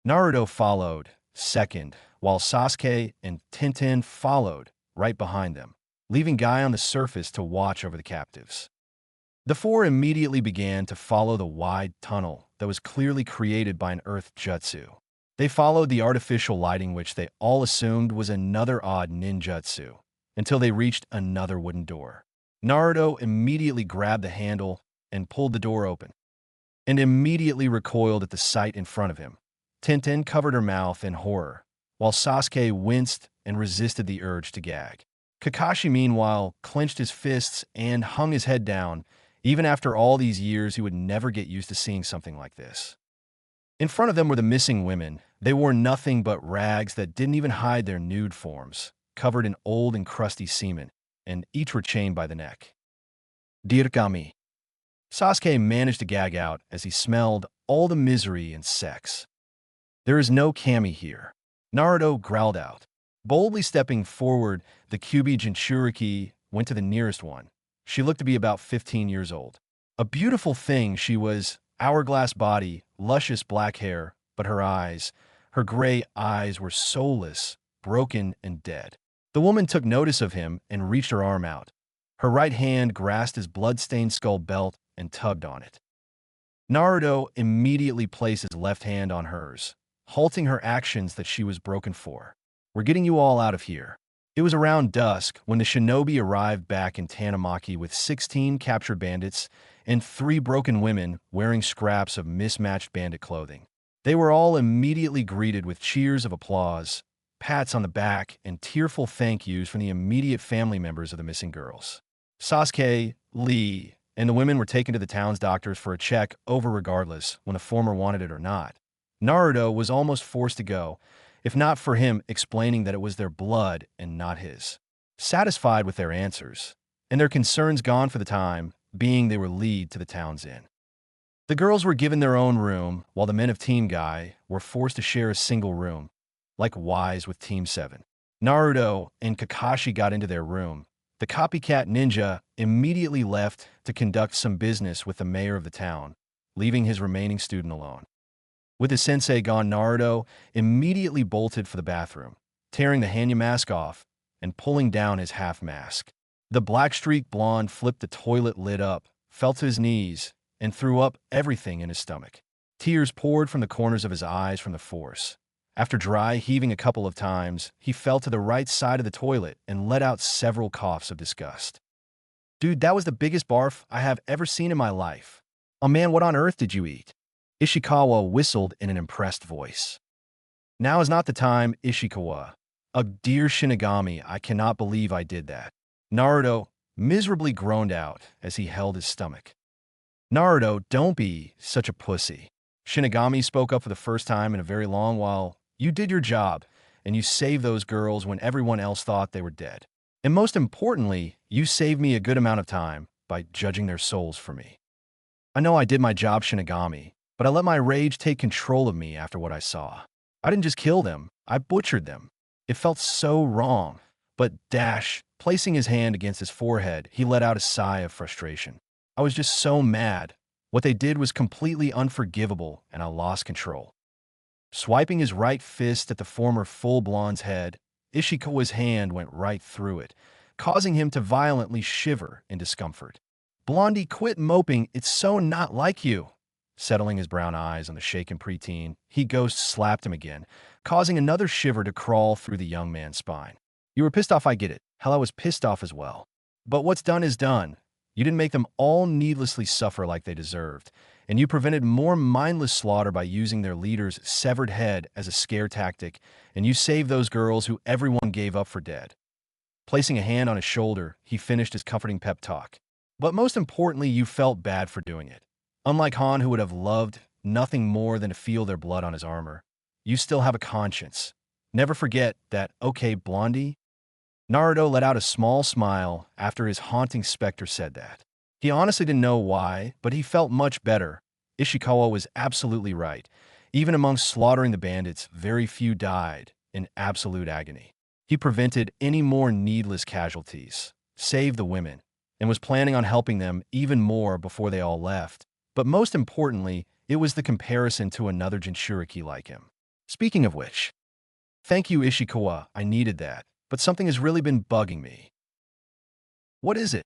Naruto followed, second, while Sasuke and Tenten followed right behind them, leaving Guy on the surface to watch over the captives. The four immediately began to follow the wide tunnel that was clearly created by an earth jutsu. They followed the artificial lighting, which they all assumed was another odd ninjutsu, until they reached another wooden door. Naruto immediately grabbed the handle and pulled the door open, and immediately recoiled at the sight in front of him. Tenten covered her mouth in horror, while Sasuke winced and resisted the urge to gag. Kakashi, meanwhile, clenched his fists and hung his head down. Even after all these years, he would never get used to seeing something like this. In front of them were the missing women. They wore nothing but rags that didn't even hide their nude forms, covered in old and crusty semen, and each were chained by the neck. "Dirigami." Sasuke managed to gag out as he smelled all the misery and sex. "There is no kami here," Naruto growled out. Boldly stepping forward, the Kyuubi Jinchuriki went to the nearest one. She looked to be about 15 years old. A beautiful thing she was, hourglass body, luscious black hair, but her gray eyes were soulless, broken, and dead. The woman took notice of him and reached her arm out. Her right hand grasped his blood-stained skull belt and tugged on it. Naruto immediately placed his left hand on hers, halting her actions that she was broken for. "We're getting you all out of here." It was around dusk when the shinobi arrived back in Tanemaki with 16 captured bandits and 3 broken women wearing scraps of mismatched bandit clothing. They were all immediately greeted with cheers of applause, pats on the back, and tearful thank yous from the immediate family members of the missing girls. Sasuke, Lee, and the women were taken to the town's doctors for a check over regardless when the former wanted it or not. Naruto was almost forced to go, if not for him explaining that it was their blood and not his. Satisfied with their answers, and their concerns gone for the time, being they were lead to the town's inn. The girls were given their own room, while the men of Team Guy were forced to share a single room, like Wise with Team 7. Naruto and Kakashi got into their room. The copycat ninja immediately left to conduct some business with the mayor of the town, leaving his remaining student alone. With his sensei gone, Naruto immediately bolted for the bathroom, tearing the Hanya mask off and pulling down his half mask. The black-streaked blonde flipped the toilet lid up, fell to his knees, and threw up everything in his stomach. Tears poured from the corners of his eyes from the force. After dry heaving a couple of times, he fell to the right side of the toilet and let out several coughs of disgust. "Dude, that was the biggest barf I have ever seen in my life. Oh man, what on earth did you eat?" Ishikawa whistled in an impressed voice. "Now is not the time, Ishikawa. Dear Shinigami, I cannot believe I did that." Naruto miserably groaned out as he held his stomach. "Naruto, don't be such a pussy." Shinigami spoke up for the first time in a very long while. "You did your job, and you saved those girls when everyone else thought they were dead. And most importantly, you saved me a good amount of time by judging their souls for me. I know I did my job, Shinigami, but I let my rage take control of me after what I saw. I didn't just kill them, I butchered them. It felt so wrong. But placing his hand against his forehead, he let out a sigh of frustration. I was just so mad. What they did was completely unforgivable, and I lost control. Swiping his right fist at the former full blonde's head, Ishikawa's hand went right through it, causing him to violently shiver in discomfort. Blondie, quit moping, it's so not like you. Settling his brown eyes on the shaken preteen, he ghost slapped him again, causing another shiver to crawl through the young man's spine. You were pissed off, I get it. Hell, I was pissed off as well. But what's done is done. You didn't make them all needlessly suffer like they deserved, and you prevented more mindless slaughter by using their leader's severed head as a scare tactic, and you saved those girls who everyone gave up for dead. Placing a hand on his shoulder, he finished his comforting pep talk. But most importantly, you felt bad for doing it. Unlike Han, who would have loved nothing more than to feel their blood on his armor, you still have a conscience. Never forget that, okay, Blondie? Naruto let out a small smile after his haunting specter said that. He honestly didn't know why, but he felt much better. Ishikawa was absolutely right. Even amongst slaughtering the bandits, very few died in absolute agony. He prevented any more needless casualties, saved the women, and was planning on helping them even more before they all left. But most importantly, it was the comparison to another Jinchuriki like him. Speaking of which, thank you, Ishikawa, I needed that, but something has really been bugging me. What is it?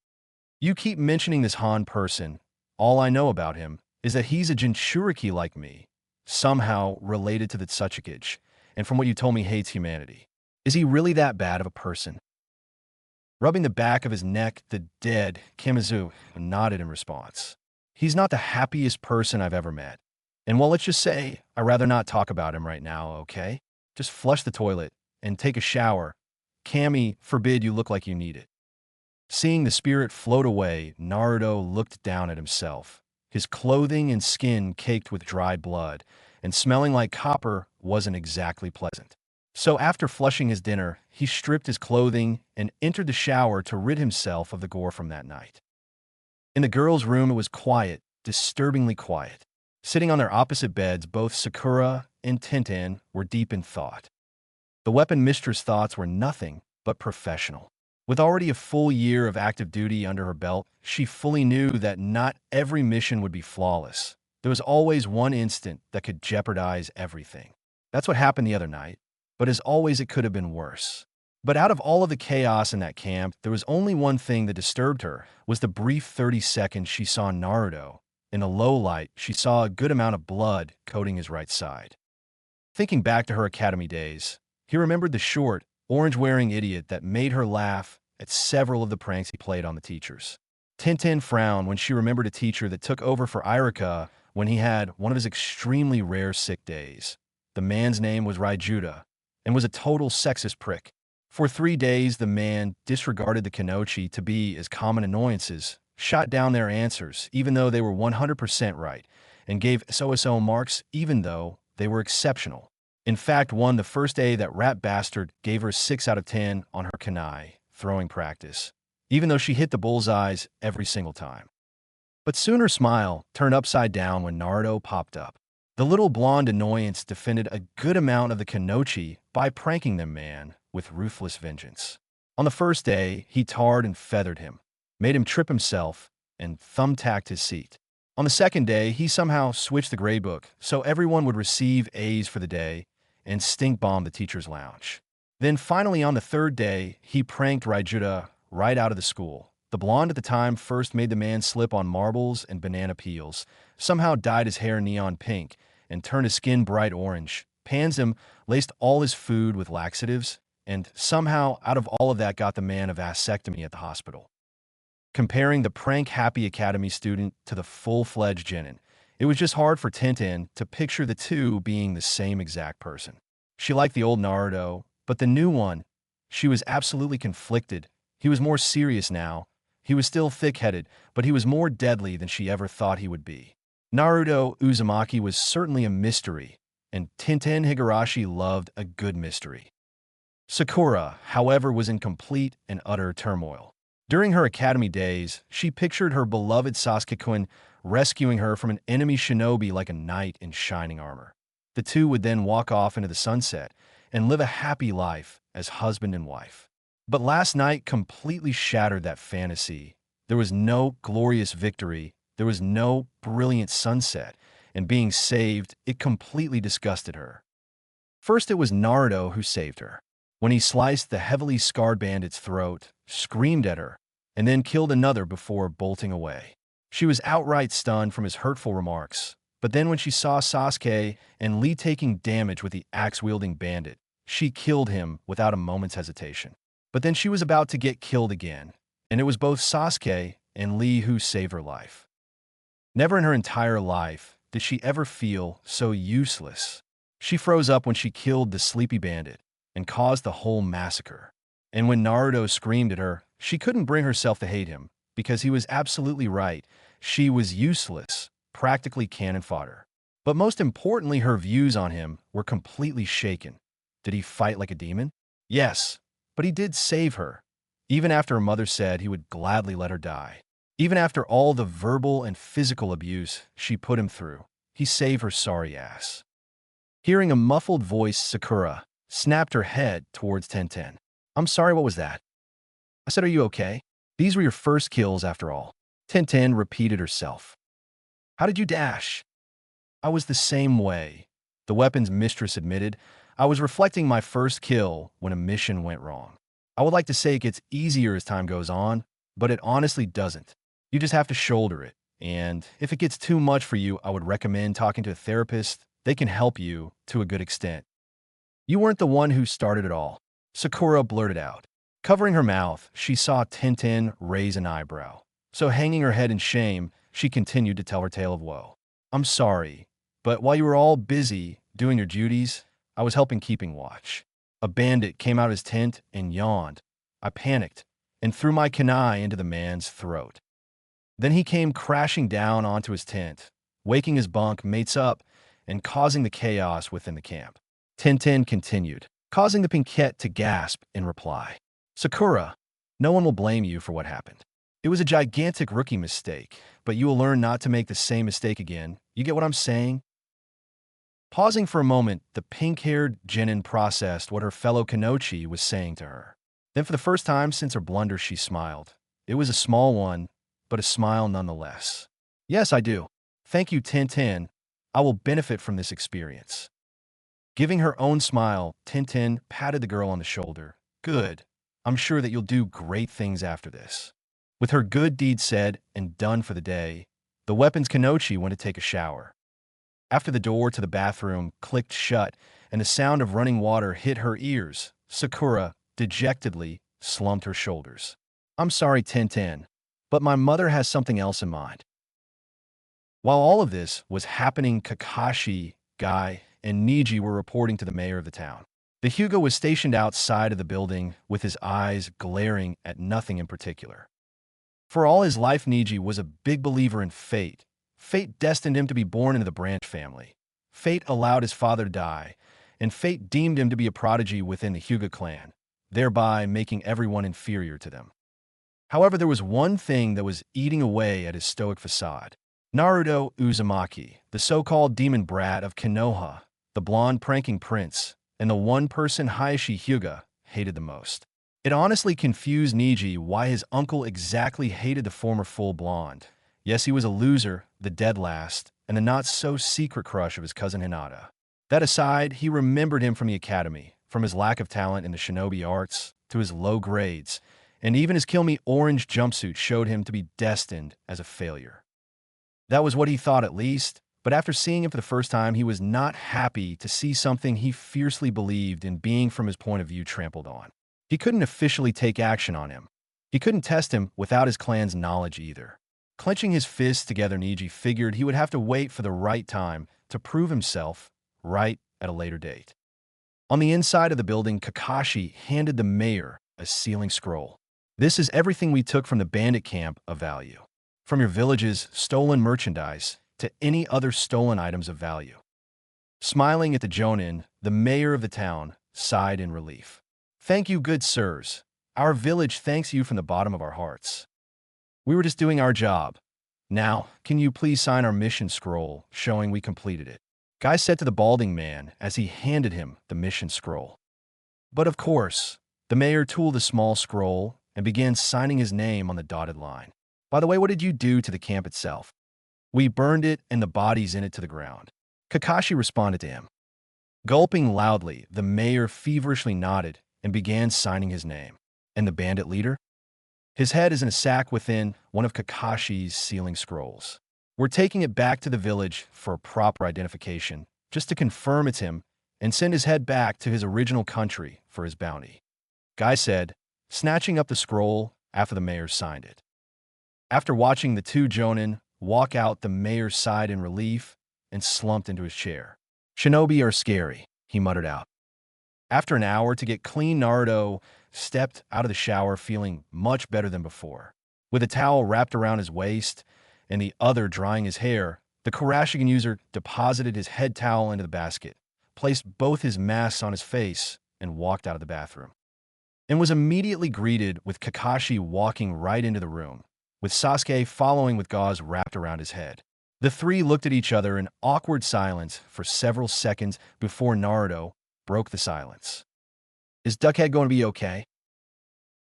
You keep mentioning this Han person. All I know about him is that he's a Jinchuriki like me, somehow related to the Tsuchikage, and from what you told me hates humanity. Is he really that bad of a person? Rubbing the back of his neck, the dead Kimazu nodded in response. He's not the happiest person I've ever met. And well, let's just say, I'd rather not talk about him right now, okay? Just flush the toilet and take a shower. Kami, forbid you look like you need it. Seeing the spirit float away, Naruto looked down at himself. His clothing and skin caked with dried blood, and smelling like copper wasn't exactly pleasant. So after flushing his dinner, he stripped his clothing and entered the shower to rid himself of the gore from that night. In the girls' room, it was quiet, disturbingly quiet. Sitting on their opposite beds, both Sakura and Tenten were deep in thought. The weapon mistress' thoughts were nothing but professional. With already a full year of active duty under her belt, she fully knew that not every mission would be flawless. There was always one instant that could jeopardize everything. That's what happened the other night, but as always, it could have been worse. But out of all of the chaos in that camp, there was only one thing that disturbed her, was the brief 30 seconds she saw Naruto. In the low light, she saw a good amount of blood coating his right side. Thinking back to her academy days, he remembered the short, orange-wearing idiot that made her laugh at several of the pranks he played on the teachers. Tenten frowned when she remembered a teacher that took over for Irika when he had one of his extremely rare sick days. The man's name was Raijuda, and was a total sexist prick. For 3 days, the man disregarded the Kanochi to be as common annoyances, shot down their answers even though they were 100% right, and gave SOSO marks even though they were exceptional. In fact, the first day that rat bastard gave her 6 out of 10 on her kanai throwing practice, even though she hit the bullseyes every single time. But soon her smile turned upside down when Naruto popped up. The little blonde annoyance defended a good amount of the Kanochi by pranking them, man, with ruthless vengeance. On the first day, he tarred and feathered him, made him trip himself, and thumbtacked his seat. On the second day, he somehow switched the gradebook so everyone would receive A's for the day and stink-bombed the teacher's lounge. Then finally on the third day, he pranked Raijuda right out of the school. The blonde at the time first made the man slip on marbles and banana peels, somehow dyed his hair neon pink, and turned his skin bright orange. Pans him, laced all his food with laxatives, and somehow out of all of that got the man a vasectomy at the hospital. Comparing the prank-happy academy student to the full-fledged genin, it was just hard for Tenten to picture the two being the same exact person. She liked the old Naruto, but the new one, she was absolutely conflicted. He was more serious now. He was still thick-headed, but he was more deadly than she ever thought he would be. Naruto Uzumaki was certainly a mystery, and Tenten Higurashi loved a good mystery. Sakura, however, was in complete and utter turmoil. During her academy days, she pictured her beloved Sasuke-kun rescuing her from an enemy shinobi like a knight in shining armor. The two would then walk off into the sunset and live a happy life as husband and wife. But last night completely shattered that fantasy. There was no glorious victory, there was no brilliant sunset, and being saved, it completely disgusted her. First, it was Naruto who saved her. When he sliced the heavily scarred bandit's throat, screamed at her, and then killed another before bolting away. She was outright stunned from his hurtful remarks, but then when she saw Sasuke and Lee taking damage with the axe-wielding bandit, she killed him without a moment's hesitation. But then she was about to get killed again, and it was both Sasuke and Lee who saved her life. Never in her entire life did she ever feel so useless. She froze up when she killed the sleepy bandit and caused the whole massacre. And when Naruto screamed at her, she couldn't bring herself to hate him, because he was absolutely right. She was useless, practically cannon fodder. But most importantly, her views on him were completely shaken. Did he fight like a demon? Yes, but he did save her. Even after her mother said he would gladly let her die. Even after all the verbal and physical abuse she put him through, he saved her sorry ass. Hearing a muffled voice, Sakura snapped her head towards Tenten. I'm sorry, what was that? I said, are you okay? These were your first kills after all. Tenten repeated herself. How did you dash? I was the same way, the weapon's mistress admitted. I was reflecting my first kill when a mission went wrong. I would like to say it gets easier as time goes on, but it honestly doesn't. You just have to shoulder it. And if it gets too much for you, I would recommend talking to a therapist. They can help you to a good extent. You weren't the one who started it all, Sakura blurted out. Covering her mouth, she saw Tenten raise an eyebrow. So hanging her head in shame, she continued to tell her tale of woe. I'm sorry, but while you were all busy doing your duties, I was helping keeping watch. A bandit came out of his tent and yawned. I panicked and threw my kunai into the man's throat. Then he came crashing down onto his tent, waking his bunk mates up and causing the chaos within the camp. Tenten continued, causing the Pinkette to gasp in reply. Sakura, no one will blame you for what happened. It was a gigantic rookie mistake, but you will learn not to make the same mistake again. You get what I'm saying? Pausing for a moment, the pink-haired Jinin processed what her fellow Kanochi was saying to her. Then for the first time since her blunder, she smiled. It was a small one, but a smile nonetheless. Yes, I do. Thank you, Tenten. I will benefit from this experience. Giving her own smile, Tenten patted the girl on the shoulder. Good. I'm sure that you'll do great things after this. With her good deed said and done for the day, the weapons Kanochi went to take a shower. After the door to the bathroom clicked shut and the sound of running water hit her ears, Sakura dejectedly slumped her shoulders. I'm sorry, Tenten, but my mother has something else in mind. While all of this was happening, Kakashi, Guy, and Niji were reporting to the mayor of the town. The Hyuga was stationed outside of the building with his eyes glaring at nothing in particular. For all his life, Niji was a big believer in fate. Fate destined him to be born into the Branch family. Fate allowed his father to die, and fate deemed him to be a prodigy within the Hyuga clan, thereby making everyone inferior to them. However, there was one thing that was eating away at his stoic facade. Naruto Uzumaki, the so-called demon brat of Konoha, the blonde pranking prince, and the one person Hayashi Hyuga hated the most. It honestly confused Niji why his uncle exactly hated the former full blonde. Yes, he was a loser, the dead last, and the not-so-secret crush of his cousin Hinata. That aside, he remembered him from the academy, from his lack of talent in the shinobi arts to his low grades, and even his kill-me orange jumpsuit showed him to be destined as a failure. That was what he thought at least, but after seeing him for the first time, he was not happy to see something he fiercely believed in being from his point of view trampled on. He couldn't officially take action on him. He couldn't test him without his clan's knowledge either. Clenching his fists together, Niji figured he would have to wait for the right time to prove himself right at a later date. On the inside of the building, Kakashi handed the mayor a sealing scroll. This is everything we took from the bandit camp of value. From your village's stolen merchandise to any other stolen items of value. Smiling at the Jonin, the mayor of the town sighed in relief. Thank you, good sirs. Our village thanks you from the bottom of our hearts. We were just doing our job. Now, can you please sign our mission scroll showing we completed it? Guy said to the balding man as he handed him the mission scroll. But of course, the mayor tooled a small scroll and began signing his name on the dotted line. By the way, what did you do to the camp itself? We burned it and the bodies in it to the ground. Kakashi responded to him. Gulping loudly, the mayor feverishly nodded and began signing his name. And the bandit leader? His head is in a sack within one of Kakashi's sealing scrolls. We're taking it back to the village for proper identification, just to confirm it's him, and send his head back to his original country for his bounty. Guy said, snatching up the scroll after the mayor signed it. After watching the two Jonin walk out, the mayor sighed in relief and slumped into his chair. Shinobi are scary, he muttered out. After an hour to get clean, Naruto stepped out of the shower feeling much better than before. With a towel wrapped around his waist and the other drying his hair, the Kurashigan user deposited his head towel into the basket, placed both his masks on his face, and walked out of the bathroom. And was immediately greeted with Kakashi walking right into the room, with Sasuke following with gauze wrapped around his head. The three looked at each other in awkward silence for several seconds before Naruto broke the silence. Is Duckhead going to be okay?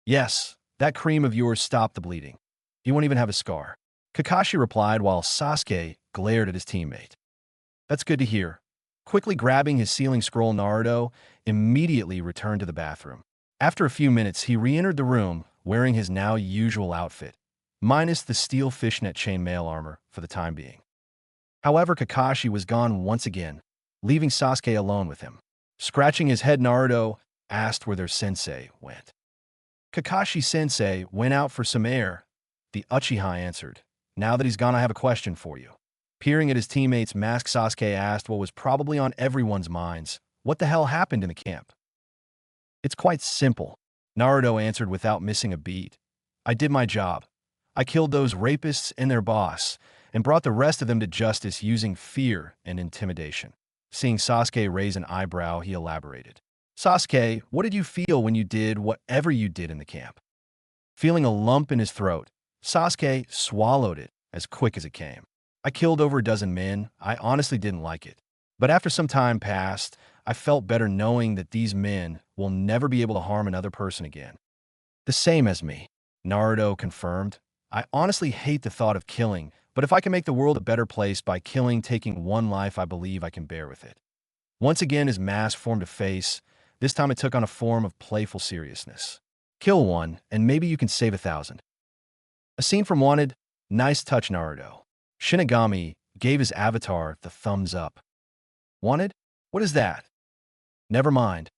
Yes, that cream of yours stopped the bleeding. He won't even have a scar. Kakashi replied while Sasuke glared at his teammate. That's good to hear. Quickly grabbing his sealing scroll, Naruto immediately returned to the bathroom. After a few minutes, he re-entered the room wearing his now usual outfit, minus the steel fishnet chainmail armor for the time being. However, Kakashi was gone once again, leaving Sasuke alone with him. Scratching his head, Naruto asked where their sensei went. Kakashi-sensei went out for some air, the Uchiha answered. Now that he's gone, I have a question for you. Peering at his teammate's mask, Sasuke asked what was probably on everyone's minds. What the hell happened in the camp? It's quite simple, Naruto answered without missing a beat. I did my job. I killed those rapists and their boss, and brought the rest of them to justice using fear and intimidation. Seeing Sasuke raise an eyebrow, he elaborated. Sasuke, what did you feel when you did whatever you did in the camp? Feeling a lump in his throat, Sasuke swallowed it as quick as it came. I killed over a dozen men. I honestly didn't like it. But after some time passed, I felt better knowing that these men will never be able to harm another person again. The same as me, Naruto confirmed. I honestly hate the thought of killing, but if I can make the world a better place by taking one life, I believe I can bear with it. Once again, his mask formed a face. This time it took on a form of playful seriousness. Kill one, and maybe you can save 1,000. A scene from Wanted. Nice touch, Naruto. Shinigami gave his avatar the thumbs up. Wanted? What is that? Never mind.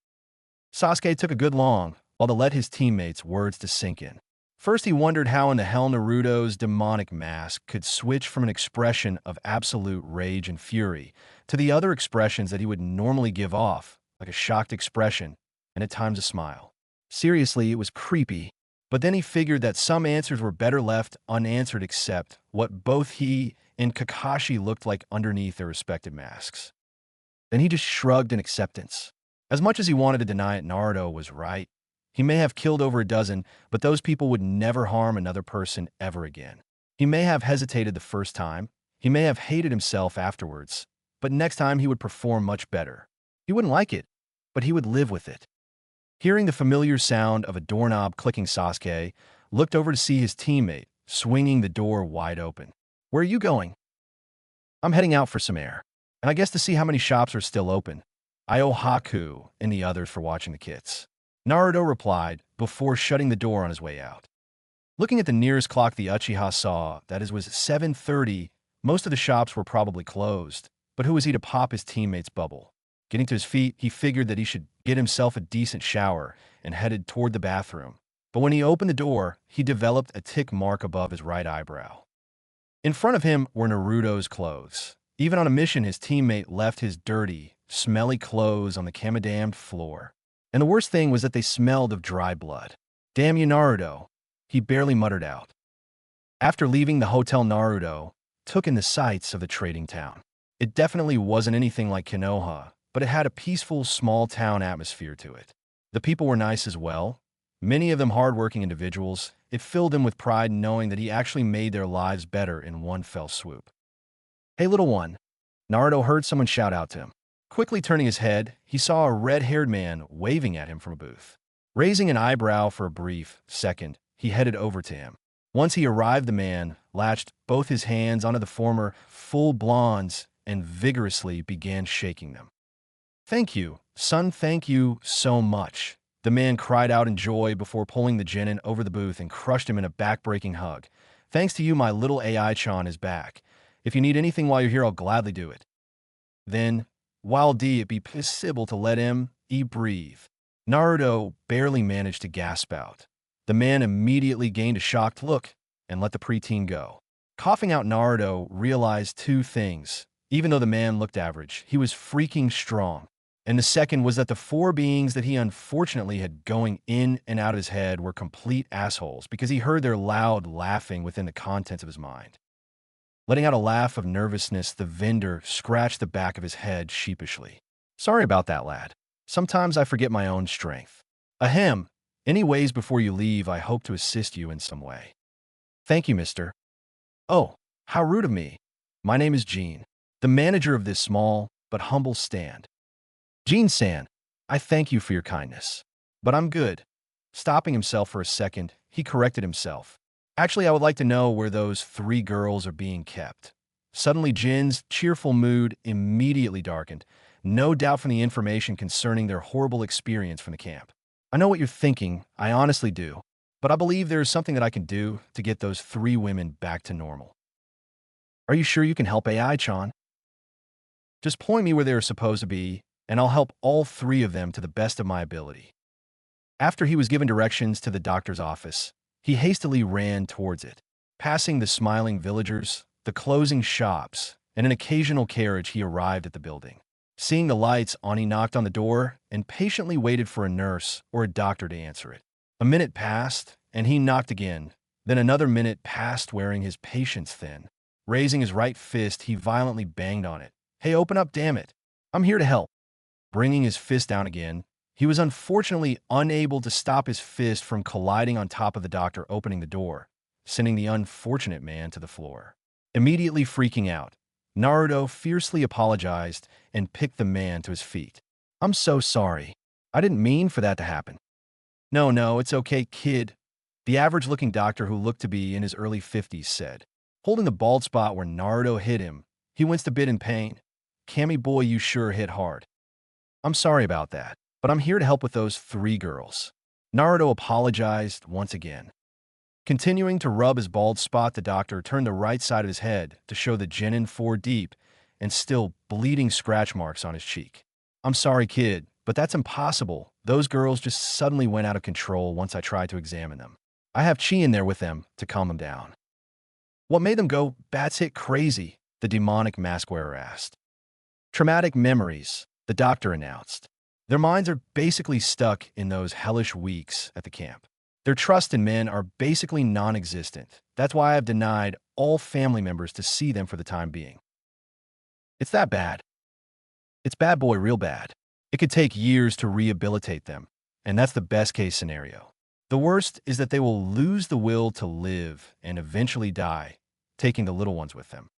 Sasuke took a good long while to let his teammates' words to sink in. First, he wondered how in the hell Naruto's demonic mask could switch from an expression of absolute rage and fury to the other expressions that he would normally give off, like a shocked expression and at times a smile. Seriously, it was creepy, but then he figured that some answers were better left unanswered except what both he and Kakashi looked like underneath their respective masks. Then he just shrugged in acceptance. As much as he wanted to deny it, Naruto was right. He may have killed over a dozen, but those people would never harm another person ever again. He may have hesitated the first time. He may have hated himself afterwards, but next time he would perform much better. He wouldn't like it, but he would live with it. Hearing the familiar sound of a doorknob clicking, Sasuke looked over to see his teammate swinging the door wide open. Where are you going? I'm heading out for some air, and I guess to see how many shops are still open. I owe Haku and the others for watching the kits. Naruto replied before shutting the door on his way out. Looking at the nearest clock, the Uchiha saw that it was 7:30. Most of the shops were probably closed, but who was he to pop his teammate's bubble? Getting to his feet, he figured that he should get himself a decent shower and headed toward the bathroom. But when he opened the door, he developed a tick mark above his right eyebrow. In front of him were Naruto's clothes. Even on a mission, his teammate left his dirty, smelly clothes on the kamadamned floor. And the worst thing was that they smelled of dry blood. Damn you, Naruto, he barely muttered out. After leaving the hotel, Naruto took in the sights of the trading town. It definitely wasn't anything like Konoha, but it had a peaceful, small-town atmosphere to it. The people were nice as well. Many of them hardworking individuals. It filled him with pride knowing that he actually made their lives better in one fell swoop. "Hey, little one." Naruto heard someone shout out to him. Quickly turning his head, he saw a red-haired man waving at him from a booth. Raising an eyebrow for a brief second, he headed over to him. Once he arrived, the man latched both his hands onto the former full blondes and vigorously began shaking them. "Thank you, son, thank you so much." The man cried out in joy before pulling the genin over the booth and crushed him in a back-breaking hug. "Thanks to you, my little AI-chan is back. If you need anything while you're here, I'll gladly do it." Then, while it be possible to let him breathe, Naruto barely managed to gasp out. The man immediately gained a shocked look and let the preteen go. Coughing out, Naruto realized two things. Even though the man looked average, he was freaking strong. And the second was that the four beings that he unfortunately had going in and out of his head were complete assholes because he heard their loud laughing within the contents of his mind. Letting out a laugh of nervousness, the vendor scratched the back of his head sheepishly. "Sorry about that, lad. Sometimes I forget my own strength. Ahem. Anyways, before you leave, I hope to assist you in some way." "Thank you, mister." "Oh, how rude of me. My name is Gene, the manager of this small but humble stand." "Gene-san, I thank you for your kindness. But I'm good." Stopping himself for a second, he corrected himself. "Actually, I would like to know where those three girls are being kept." Suddenly, Jin's cheerful mood immediately darkened, no doubt from the information concerning their horrible experience from the camp. "I know what you're thinking, I honestly do, but I believe there is something that I can do to get those three women back to normal." "Are you sure you can help AI-chan?" "Just point me where they are supposed to be, and I'll help all three of them to the best of my ability." After he was given directions to the doctor's office, he hastily ran towards it. Passing the smiling villagers, the closing shops, and an occasional carriage, he arrived at the building. Seeing the lights on, he knocked on the door and patiently waited for a nurse or a doctor to answer it. A minute passed, and he knocked again. Then another minute passed, wearing his patience thin. Raising his right fist, he violently banged on it. "Hey, open up, damn it. I'm here to help." Bringing his fist down again, he was unfortunately unable to stop his fist from colliding on top of the doctor opening the door, sending the unfortunate man to the floor. Immediately freaking out, Naruto fiercely apologized and picked the man to his feet. "I'm so sorry. I didn't mean for that to happen." No, it's okay, kid," the average-looking doctor, who looked to be in his early 50s, said. Holding the bald spot where Naruto hit him, he winced a bit in pain. "Kami boy, you sure hit hard. I'm sorry about that, but I'm here to help with those three girls." Naruto apologized once again. Continuing to rub his bald spot, the doctor turned the right side of his head to show the genin 4 deep and still bleeding scratch marks on his cheek. "I'm sorry, kid, but that's impossible. Those girls just suddenly went out of control once I tried to examine them. I have chi in there with them to calm them down." "What made them go batshit crazy?" the demonic mask wearer asked. "Traumatic memories," the doctor announced. "Their minds are basically stuck in those hellish weeks at the camp. Their trust in men are basically non-existent. That's why I've denied all family members to see them for the time being." "It's that bad?" "It's bad, boy, real bad. It could take years to rehabilitate them, and that's the best-case scenario. The worst is that they will lose the will to live and eventually die, taking the little ones with them."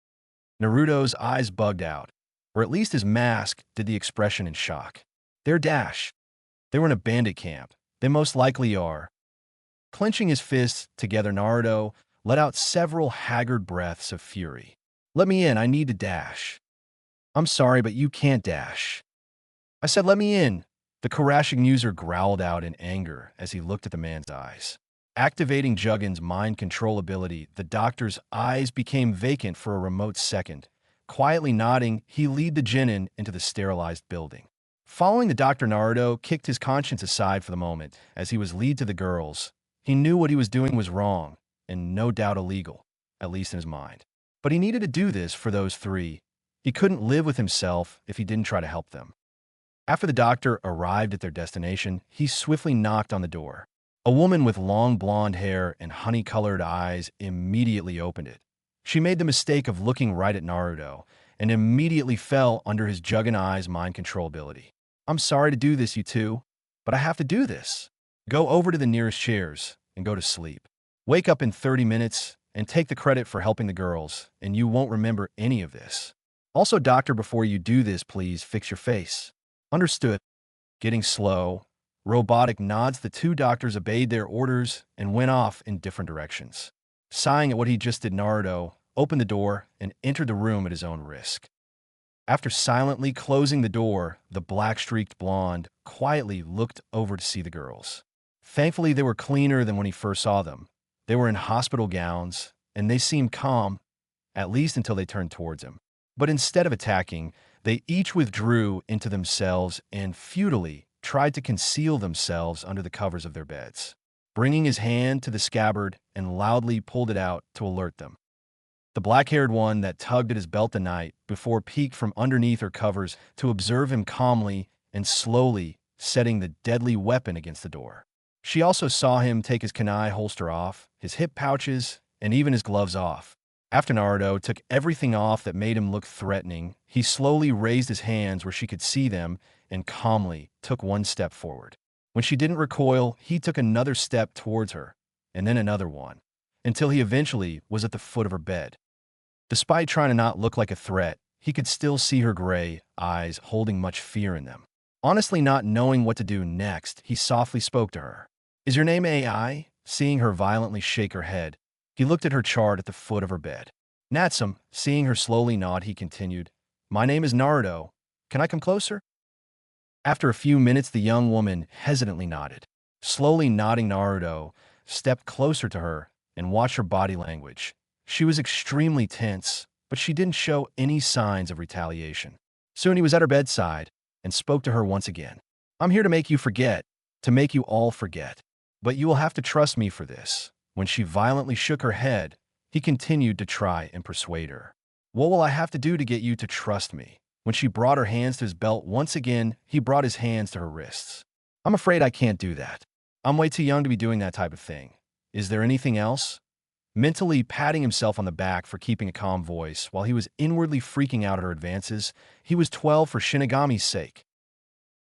Naruto's eyes bugged out, or at least his mask did the expression in shock. "They're Dash. They were in a bandit camp. They most likely are." Clenching his fists together, Naruto let out several haggard breaths of fury. "Let me in, I need to dash." "I'm sorry, but you can't dash." "I said let me in," the Karashing user growled out in anger as he looked at the man's eyes. Activating Jugin's mind control ability, the doctor's eyes became vacant for a remote second. Quietly nodding, he led the genin into the sterilized building. Following the doctor, Naruto kicked his conscience aside for the moment as he was led to the girls. He knew what he was doing was wrong, and no doubt illegal, at least in his mind. But he needed to do this for those three. He couldn't live with himself if he didn't try to help them. After the doctor arrived at their destination, he swiftly knocked on the door. A woman with long blonde hair and honey-colored eyes immediately opened it. She made the mistake of looking right at Naruto and immediately fell under his Jugen Eyes mind control ability. "I'm sorry to do this, you two, but I have to do this." Go over to the nearest chairs and go to sleep. Wake up in 30 minutes and take the credit for helping the girls, and you won't remember any of this. Also, doctor, before you do this, please fix your face. Understood. Getting slow, robotic nods. The two doctors obeyed their orders and went off in different directions. Sighing at what he just did, Naruto opened the door and entered the room at his own risk. After silently closing the door, the black-streaked blonde quietly looked over to see the girls. Thankfully, they were cleaner than when he first saw them. They were in hospital gowns, and they seemed calm, at least until they turned towards him. But instead of attacking, they each withdrew into themselves and futilely tried to conceal themselves under the covers of their beds. Bringing his hand to the scabbard and loudly pulled it out to alert them. The black-haired one that tugged at his belt the night before peeked from underneath her covers to observe him calmly and slowly setting the deadly weapon against the door. She also saw him take his kunai holster off, his hip pouches, and even his gloves off. After Naruto took everything off that made him look threatening, he slowly raised his hands where she could see them and calmly took one step forward. When she didn't recoil, he took another step towards her, and then another one, until he eventually was at the foot of her bed. Despite trying to not look like a threat, he could still see her gray eyes holding much fear in them. Honestly, not knowing what to do next, he softly spoke to her. "Is your name AI?" Seeing her violently shake her head, he looked at her chart at the foot of her bed. "Natsum," seeing her slowly nod, he continued, "My name is Naruto. Can I come closer?" After a few minutes, the young woman hesitantly nodded. Slowly nodding, Naruto stepped closer to her and watched her body language. She was extremely tense, but she didn't show any signs of retaliation. Soon he was at her bedside and spoke to her once again. "I'm here to make you forget, to make you all forget. But you will have to trust me for this." When she violently shook her head, he continued to try and persuade her. "What will I have to do to get you to trust me?" When she brought her hands to his belt once again, he brought his hands to her wrists. "I'm afraid I can't do that. I'm way too young to be doing that type of thing. Is there anything else?" Mentally patting himself on the back for keeping a calm voice while he was inwardly freaking out at her advances, he was 12 for Shinigami's sake.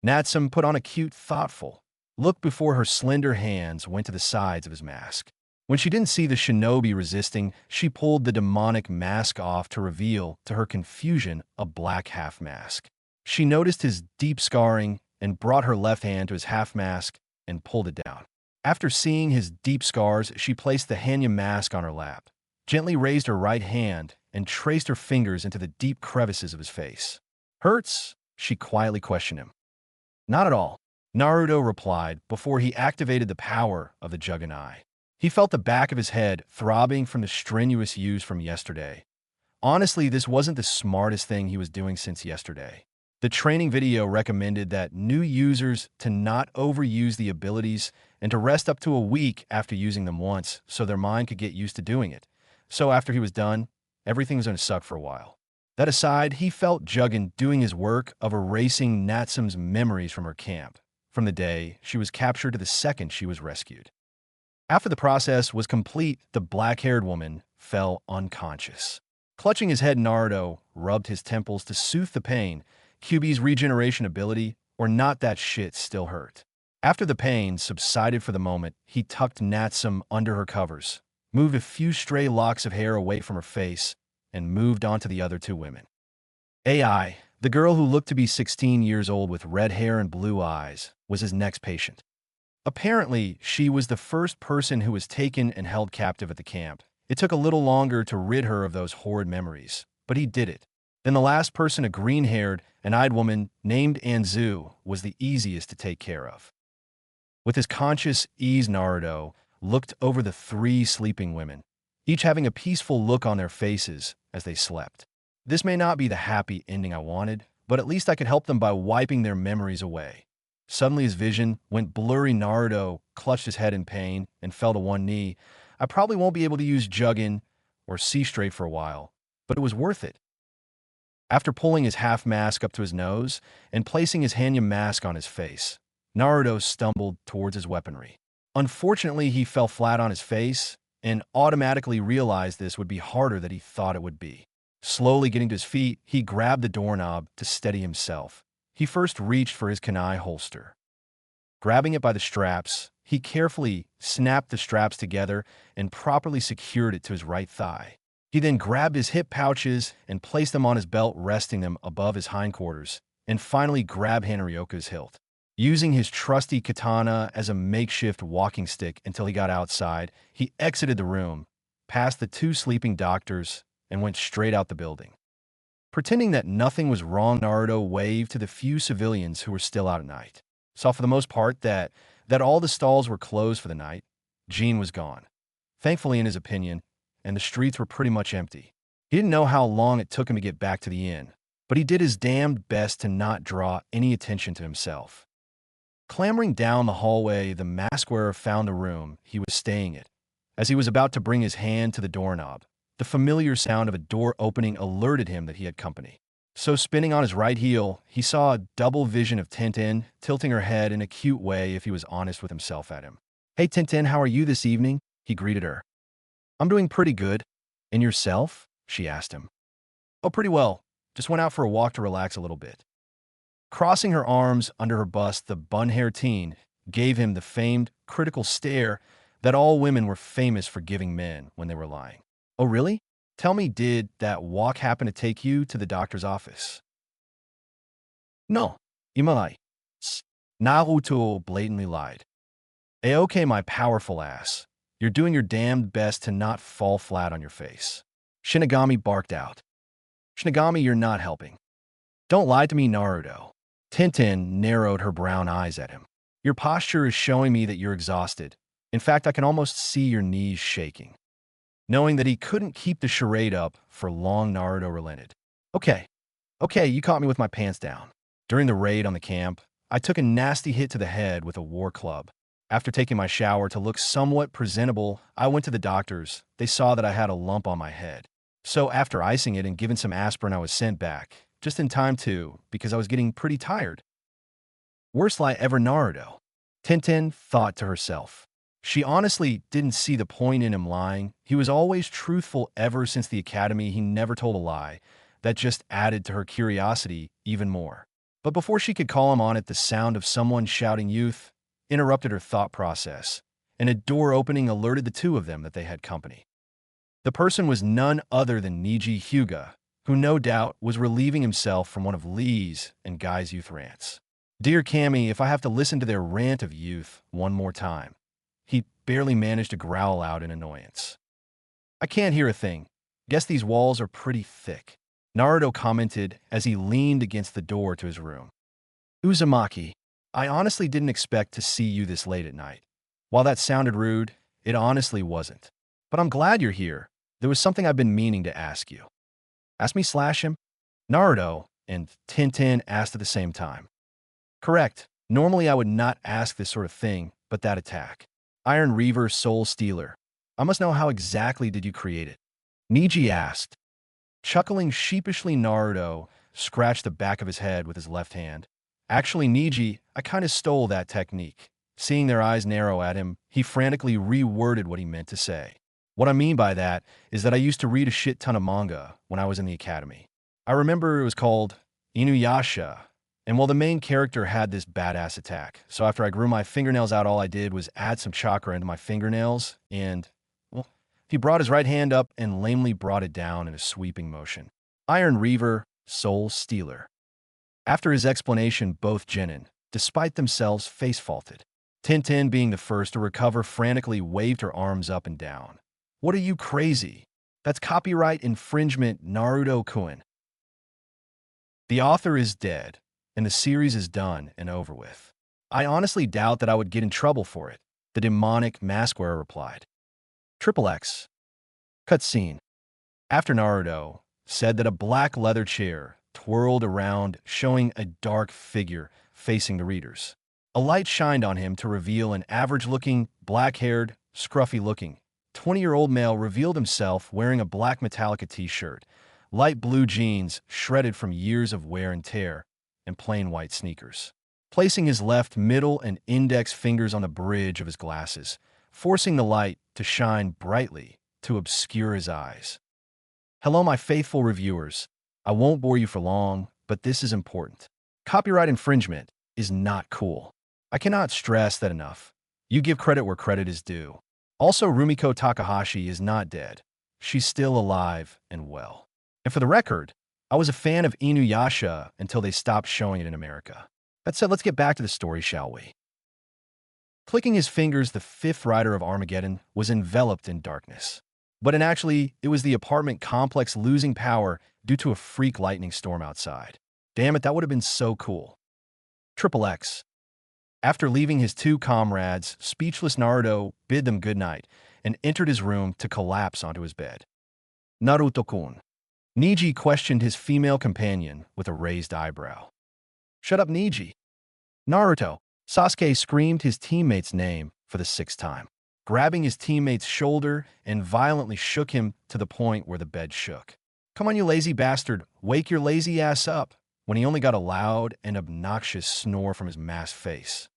Natsum put on a cute, thoughtful look before her slender hands went to the sides of his mask. When she didn't see the shinobi resisting, she pulled the demonic mask off to reveal, to her confusion, a black half mask. She noticed his deep scarring and brought her left hand to his half mask and pulled it down. After seeing his deep scars, she placed the Hanya mask on her lap, gently raised her right hand, and traced her fingers into the deep crevices of his face. "Hurts?" she quietly questioned him. "Not at all," Naruto replied before he activated the power of the Juggernaut. He felt the back of his head throbbing from the strenuous use from yesterday. Honestly, this wasn't the smartest thing he was doing since yesterday. The training video recommended that new users to not overuse the abilities and to rest up to a week after using them once so their mind could get used to doing it. So after he was done, everything was going to suck for a while. That aside, he felt Juggin doing his work of erasing Natsum's memories from her camp, from the day she was captured to the second she was rescued. After the process was complete, the black-haired woman fell unconscious. Clutching his head, Naruto rubbed his temples to soothe the pain. QB's regeneration ability, or not that shit, still hurt. After the pain subsided for the moment, he tucked Natsum under her covers, moved a few stray locks of hair away from her face, and moved on to the other two women. AI, the girl who looked to be 16 years old with red hair and blue eyes, was his next patient. Apparently, she was the first person who was taken and held captive at the camp. It took a little longer to rid her of those horrid memories, but he did it. Then the last person, a green-haired and eyed woman named Anzu, was the easiest to take care of. With his conscious ease, Naruto looked over the three sleeping women, each having a peaceful look on their faces as they slept. This may not be the happy ending I wanted, but at least I could help them by wiping their memories away. Suddenly his vision went blurry. Naruto clutched his head in pain and fell to one knee. I probably won't be able to use Juggin or see straight for a while, but it was worth it. After pulling his half mask up to his nose and placing his Hanya mask on his face, Naruto stumbled towards his weaponry. Unfortunately, he fell flat on his face and automatically realized this would be harder than he thought it would be. Slowly getting to his feet, he grabbed the doorknob to steady himself. He first reached for his kunai holster. Grabbing it by the straps, He carefully snapped the straps together and properly secured it to his right thigh. He then grabbed his hip pouches and placed them on his belt, resting them above his hindquarters, and finally grabbed Hanrioka's hilt. Using his trusty katana as a makeshift walking stick until he got outside, he exited the room, past the two sleeping doctors, and went straight out the building. Pretending that nothing was wrong, Naruto waved to the few civilians who were still out at night. Saw for the most part that all the stalls were closed for the night. Jean was gone, thankfully in his opinion, and the streets were pretty much empty. He didn't know how long it took him to get back to the inn, but he did his damned best to not draw any attention to himself. Clambering down the hallway, the mask wearer found the room he was staying in. As he was about to bring his hand to the doorknob, the familiar sound of a door opening alerted him that he had company. So spinning on his right heel, he saw a double vision of Tintin, tilting her head in a cute way if he was honest with himself at him. "Hey Tintin, how are you this evening?" he greeted her. "I'm doing pretty good. And yourself?" she asked him. "Oh, pretty well. Just went out for a walk to relax a little bit." Crossing her arms under her bust, the bun-haired teen gave him the famed critical stare that all women were famous for giving men when they were lying. "Oh, really? Tell me, did that walk happen to take you to the doctor's office?" "No, imalai." Naruto blatantly lied. "Okay, my powerful ass. You're doing your damned best to not fall flat on your face." Shinigami barked out. "Shinigami, you're not helping. Don't lie to me, Naruto." Tintin narrowed her brown eyes at him. "Your posture is showing me that you're exhausted. In fact, I can almost see your knees shaking." Knowing that he couldn't keep the charade up for long, Naruto relented. Okay, you caught me with my pants down. During the raid on the camp, I took a nasty hit to the head with a war club. After taking my shower to look somewhat presentable, I went to the doctors. They saw that I had a lump on my head. So after icing it and given some aspirin, I was sent back. Just in time too, because I was getting pretty tired. Worst lie ever, Naruto, Tintin thought to herself. She honestly didn't see the point in him lying. He was always truthful ever since the academy. He never told a lie. That just added to her curiosity even more. But before she could call him on it, the sound of someone shouting "youth" interrupted her thought process, and a door opening alerted the two of them that they had company. The person was none other than Niji Hyuga, who no doubt was relieving himself from one of Lee's and Guy's youth rants. "Dear Cammy, if I have to listen to their rant of youth one more time," he barely managed to growl out in annoyance. "I can't hear a thing. Guess these walls are pretty thick," Naruto commented as he leaned against the door to his room. "Uzumaki, I honestly didn't expect to see you this late at night. While that sounded rude, it honestly wasn't. But I'm glad you're here. There was something I've been meaning to ask you." "Ask me slash him?" Naruto and Tintin asked at the same time. "Correct. Normally I would not ask this sort of thing, but that attack. Iron Reaver Soul Stealer. I must know, how exactly did you create it?" Niji asked. Chuckling sheepishly, Naruto scratched the back of his head with his left hand. "Actually, Niji, I kind of stole that technique." Seeing their eyes narrow at him, he frantically reworded what he meant to say. "What I mean by that is that I used to read a shit ton of manga when I was in the academy. I remember it was called Inuyasha, and well, the main character had this badass attack. So after I grew my fingernails out, all I did was add some chakra into my fingernails, and, well, he brought his right hand up and lamely brought it down in a sweeping motion. Iron Reaver, Soul Stealer." After his explanation, both genin, despite themselves, face-faulted. Tintin, being the first to recover, frantically waved her arms up and down. "What are you, crazy? That's copyright infringement, Naruto-kun. The author is dead, and the series is done and over with. I honestly doubt that I would get in trouble for it," the demonic mask wearer replied. XXX. Cutscene. After Naruto said that, a black leather chair twirled around, showing a dark figure facing the readers. A light shined on him to reveal an average-looking, black-haired, scruffy-looking 20-year-old male revealed himself wearing a black Metallica t-shirt, light blue jeans shredded from years of wear and tear, and plain white sneakers. Placing his left middle and index fingers on the bridge of his glasses, forcing the light to shine brightly to obscure his eyes. "Hello, my faithful reviewers. I won't bore you for long, but this is important. Copyright infringement is not cool. I cannot stress that enough. You give credit where credit is due. Also, Rumiko Takahashi is not dead. She's still alive and well. And for the record, I was a fan of Inuyasha until they stopped showing it in America. That said, let's get back to the story, shall we? Clicking his fingers, the fifth rider of Armageddon was enveloped in darkness. Actually, it was the apartment complex losing power due to a freak lightning storm outside. Damn it, that would have been so cool. Triple X. After leaving his two comrades, speechless Naruto bid them goodnight and entered his room to collapse onto his bed. Naruto-kun. Niji questioned his female companion with a raised eyebrow. Shut up, Niji. Naruto. Sasuke screamed his teammate's name for the sixth time, grabbing his teammate's shoulder and violently shook him to the point where the bed shook. Come on, you lazy bastard, wake your lazy ass up, when he only got a loud and obnoxious snore from his masked face.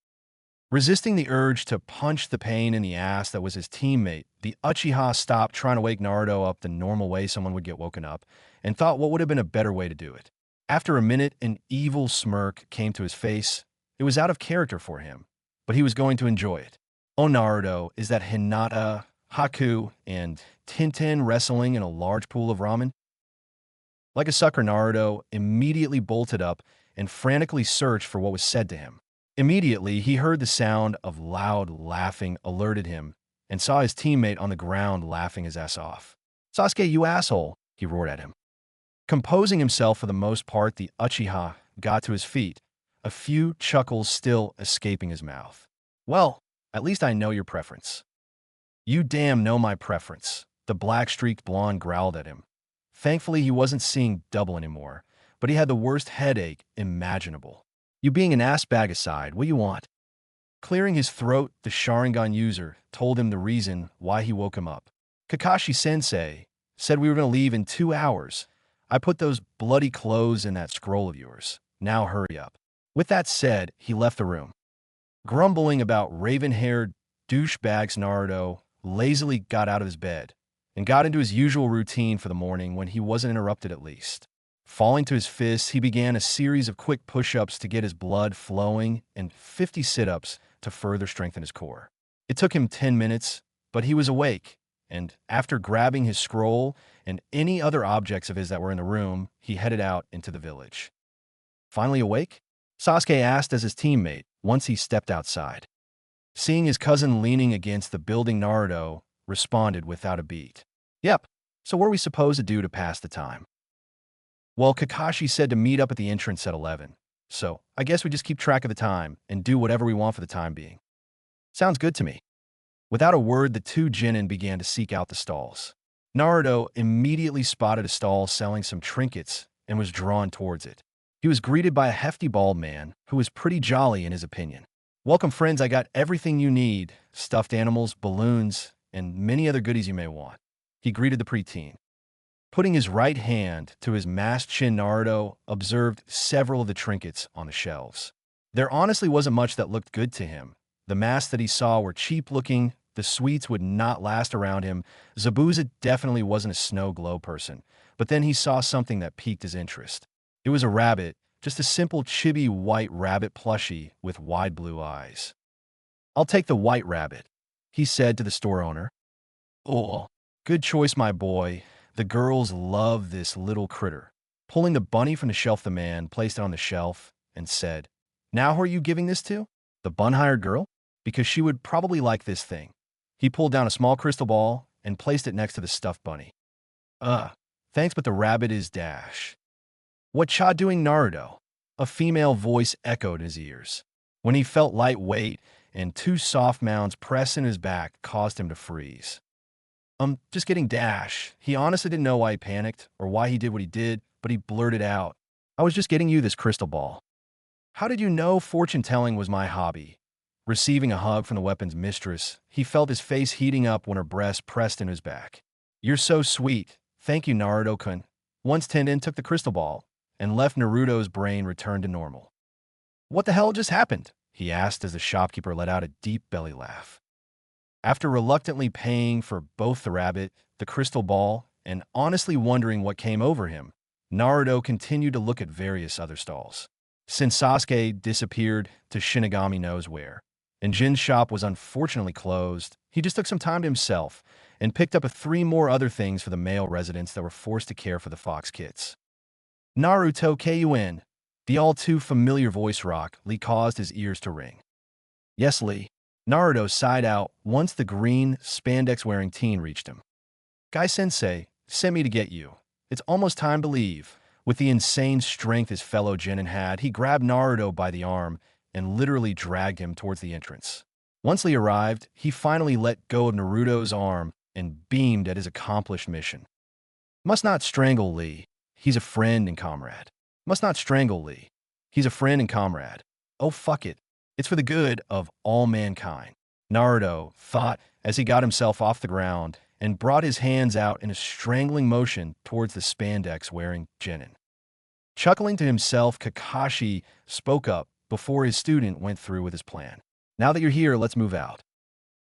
Resisting the urge to punch the pain in the ass that was his teammate, the Uchiha stopped trying to wake Naruto up the normal way someone would get woken up, and thought what would have been a better way to do it. After a minute, an evil smirk came to his face. It was out of character for him, but he was going to enjoy it. Oh, Naruto, is that Hinata, Haku, and Tintin wrestling in a large pool of ramen? Like a sucker, Naruto immediately bolted up and frantically searched for what was said to him. Immediately, he heard the sound of loud laughing alerted him and saw his teammate on the ground laughing his ass off. Sasuke, you asshole, he roared at him. Composing himself for the most part, the Uchiha got to his feet, a few chuckles still escaping his mouth. Well, at least I know your preference. You damn know my preference, the black-streaked blonde growled at him. Thankfully, he wasn't seeing double anymore, but he had the worst headache imaginable. You being an ass bag aside, what you want? Clearing his throat, the Sharingan user told him the reason why he woke him up. Kakashi-sensei said we were going to leave in 2 hours. I put those bloody clothes in that scroll of yours. Now hurry up. With that said, he left the room. Grumbling about raven-haired douchebags, Naruto lazily got out of his bed and got into his usual routine for the morning when he wasn't interrupted at least. Falling to his fists, he began a series of quick push-ups to get his blood flowing and 50 sit-ups to further strengthen his core. It took him 10 minutes, but he was awake, and after grabbing his scroll and any other objects of his that were in the room, he headed out into the village. Finally awake? Sasuke asked as his teammate once he stepped outside. Seeing his cousin leaning against the building, Naruto responded without a beat. Yep, so what are we supposed to do to pass the time? Well, Kakashi said to meet up at the entrance at 11, so I guess we just keep track of the time and do whatever we want for the time being. Sounds good to me. Without a word, the two genin began to seek out the stalls. Naruto immediately spotted a stall selling some trinkets and was drawn towards it. He was greeted by a hefty bald man who was pretty jolly in his opinion. Welcome, friends, I got everything you need, stuffed animals, balloons, and many other goodies you may want. He greeted the preteen. Putting his right hand to his masked chin, Naruto observed several of the trinkets on the shelves. There honestly wasn't much that looked good to him. The masks that he saw were cheap-looking, the sweets would not last around him. Zabuza definitely wasn't a snow globe person, but then he saw something that piqued his interest. It was a rabbit, just a simple chibi white rabbit plushie with wide blue eyes. I'll take the white rabbit, he said to the store owner. Oh, good choice, my boy. The girls love this little critter. Pulling the bunny from the shelf, the man placed it on the shelf and said, Now who are you giving this to? The bun-hired girl? Because she would probably like this thing. He pulled down a small crystal ball and placed it next to the stuffed bunny. Thanks, but the rabbit is dash. What cha doing, Naruto? A female voice echoed in his ears. When he felt lightweight and two soft mounds pressed in his back caused him to freeze. Just getting dash. He honestly didn't know why he panicked or why he did what he did, but he blurted out, I was just getting you this crystal ball. How did you know fortune-telling was my hobby? Receiving a hug from the weapon's mistress, he felt his face heating up when her breast pressed in his back. You're so sweet. Thank you, Naruto-kun. Once Tendon took the crystal ball and left Naruto's brain returned to normal. What the hell just happened? He asked as the shopkeeper let out a deep belly laugh. After reluctantly paying for both the rabbit, the crystal ball, and honestly wondering what came over him, Naruto continued to look at various other stalls. Since Sasuke disappeared to Shinigami knows where, and Jin's shop was unfortunately closed. He just took some time to himself and picked up 3 more other things for the male residents that were forced to care for the Fox kids. Naruto Kun. The all-too-familiar voice rock Lee caused his ears to ring. Yes, Lee. Naruto sighed out once the green, spandex-wearing teen reached him. Guy-sensei sent me to get you. It's almost time to leave. With the insane strength his fellow genin had, he grabbed Naruto by the arm and literally dragged him towards the entrance. Once Lee arrived, he finally let go of Naruto's arm and beamed at his accomplished mission. Must not strangle Lee. He's a friend and comrade. Must not strangle Lee. He's a friend and comrade. Oh, fuck it. It's for the good of all mankind, Naruto thought as he got himself off the ground and brought his hands out in a strangling motion towards the spandex-wearing genin. Chuckling to himself, Kakashi spoke up before his student went through with his plan. Now that you're here, let's move out.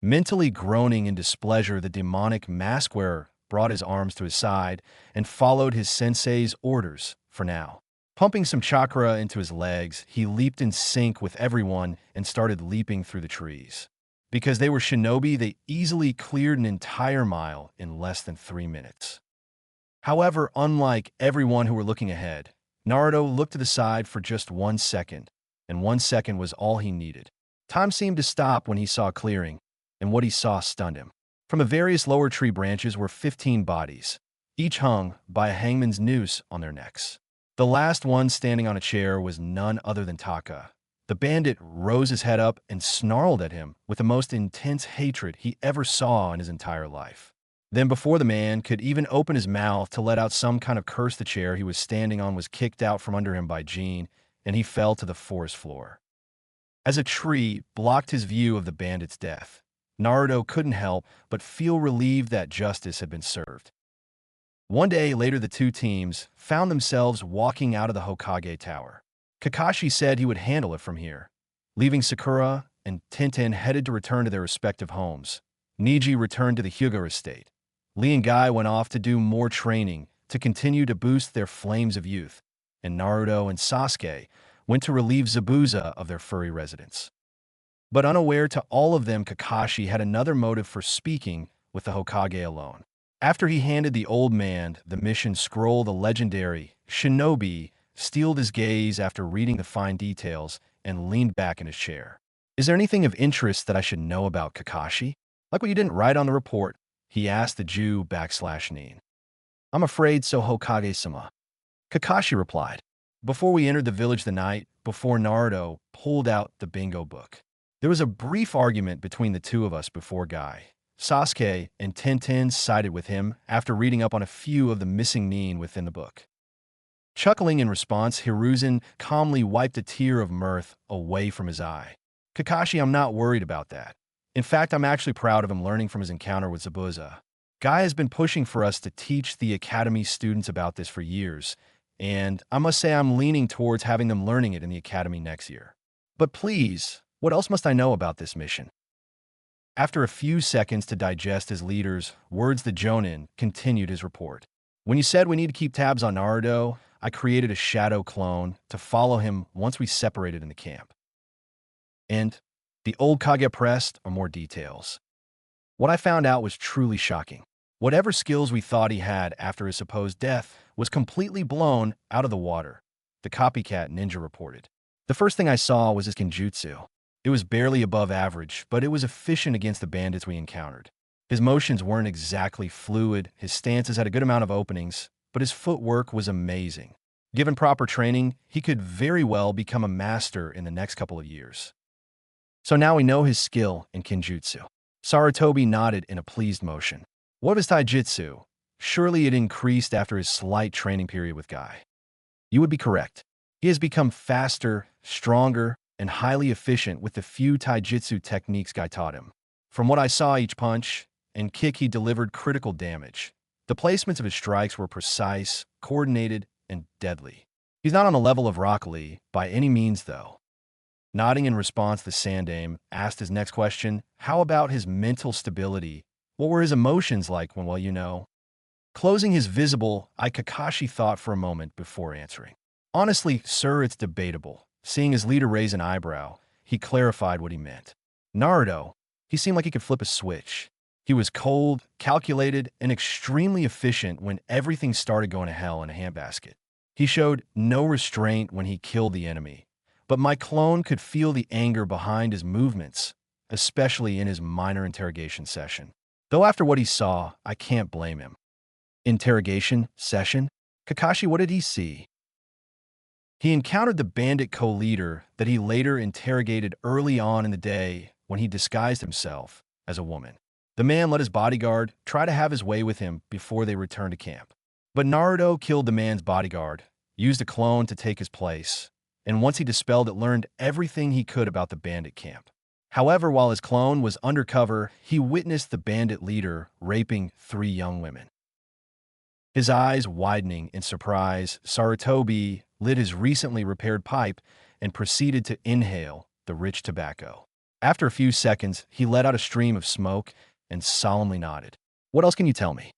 Mentally groaning in displeasure, the demonic mask-wearer brought his arms to his side and followed his sensei's orders for now. Pumping some chakra into his legs, he leaped in sync with everyone and started leaping through the trees. Because they were shinobi, they easily cleared an entire mile in less than 3 minutes. However, unlike everyone who were looking ahead, Naruto looked to the side for just 1 second, and 1 second was all he needed. Time seemed to stop when he saw a clearing, and what he saw stunned him. From the various lower tree branches were 15 bodies, each hung by a hangman's noose on their necks. The last one standing on a chair was none other than Taka. The bandit rose his head up and snarled at him with the most intense hatred he ever saw in his entire life. Then, before the man could even open his mouth to let out some kind of curse, the chair he was standing on was kicked out from under him by Jin, and he fell to the forest floor. As a tree blocked his view of the bandit's death, Naruto couldn't help but feel relieved that justice had been served. One day later, the two teams found themselves walking out of the Hokage Tower. Kakashi said he would handle it from here. Leaving Sakura and Tenten headed to return to their respective homes. Niji returned to the Hyuga estate. Lee and Guy went off to do more training to continue to boost their flames of youth, and Naruto and Sasuke went to relieve Zabuza of their furry residence. But unaware to all of them, Kakashi had another motive for speaking with the Hokage alone. After he handed the old man the mission scroll, the legendary Shinobi steeled his gaze after reading the fine details and leaned back in his chair. Is there anything of interest that I should know about, Kakashi? Like what you didn't write on the report? He asked the Jew/Nin. I'm afraid so, Hokage-sama. Kakashi replied. Before we entered the village the night before, Naruto pulled out the bingo book. There was a brief argument between the two of us before Guy. Sasuke and Tenten sided with him after reading up on a few of the missing nin within the book. Chuckling in response, Hiruzen calmly wiped a tear of mirth away from his eye. Kakashi, I'm not worried about that. In fact, I'm actually proud of him learning from his encounter with Zabuza. Guy has been pushing for us to teach the academy students about this for years, and I must say I'm leaning towards having them learning it in the academy next year. But please, what else must I know about this mission? After a few seconds to digest his leader's words, the Jonin continued his report. When you said we need to keep tabs on Naruto, I created a shadow clone to follow him once we separated in the camp. And the old Kage pressed for more details. What I found out was truly shocking. Whatever skills we thought he had after his supposed death was completely blown out of the water, the copycat ninja reported. The first thing I saw was his genjutsu. It was barely above average, but it was efficient against the bandits we encountered. His motions weren't exactly fluid, his stances had a good amount of openings, but his footwork was amazing. Given proper training, he could very well become a master in the next couple of years. So now we know his skill in Kenjutsu. Sarutobi nodded in a pleased motion. What of his taijutsu? Surely it increased after his slight training period with Guy. You would be correct. He has become faster, stronger, and highly efficient with the few taijutsu techniques Guy taught him. From what I saw, each punch and kick he delivered critical damage. The placements of his strikes were precise, coordinated, and deadly. He's not on the level of Rock Lee by any means, though. Nodding in response, the Sandaime asked his next question, how about his mental stability? What were his emotions like when, well, you know? Closing his visible eye, Kakashi thought for a moment before answering. Honestly, sir, it's debatable. Seeing his leader raise an eyebrow, he clarified what he meant. Naruto, he seemed like he could flip a switch. He was cold, calculated, and extremely efficient when everything started going to hell in a handbasket. He showed no restraint when he killed the enemy, but my clone could feel the anger behind his movements, especially in his minor interrogation session. Though after what he saw, I can't blame him. Interrogation session? Kakashi, what did he see? He encountered the bandit co-leader that he later interrogated early on in the day when he disguised himself as a woman. The man let his bodyguard try to have his way with him before they returned to camp. But Naruto killed the man's bodyguard, used a clone to take his place, and once he dispelled it, learned everything he could about the bandit camp. However, while his clone was undercover, he witnessed the bandit leader raping 3 young women. His eyes widening in surprise, Sarutobi lit his recently repaired pipe and proceeded to inhale the rich tobacco. After a few seconds, he let out a stream of smoke and solemnly nodded. What else can you tell me?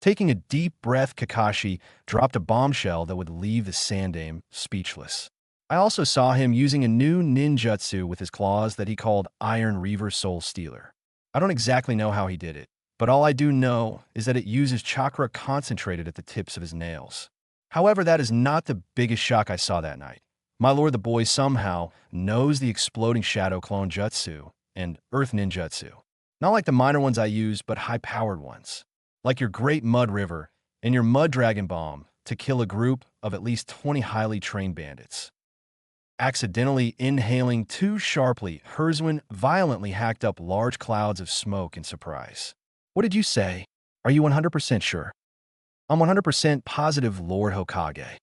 Taking a deep breath, Kakashi dropped a bombshell that would leave the Sandaime speechless. I also saw him using a new ninjutsu with his claws that he called Iron Reaver Soul Stealer. I don't exactly know how he did it, but all I do know is that it uses chakra concentrated at the tips of his nails. However, that is not the biggest shock I saw that night. My lord, the boy somehow knows the exploding shadow clone jutsu and earth ninjutsu. Not like the minor ones I use, but high-powered ones. Like your Great Mud River and your Mud Dragon Bomb to kill a group of at least 20 highly trained bandits. Accidentally inhaling too sharply, Herzwin violently hacked up large clouds of smoke in surprise. What did you say? Are you 100% sure? I'm 100% positive, Lord Hokage.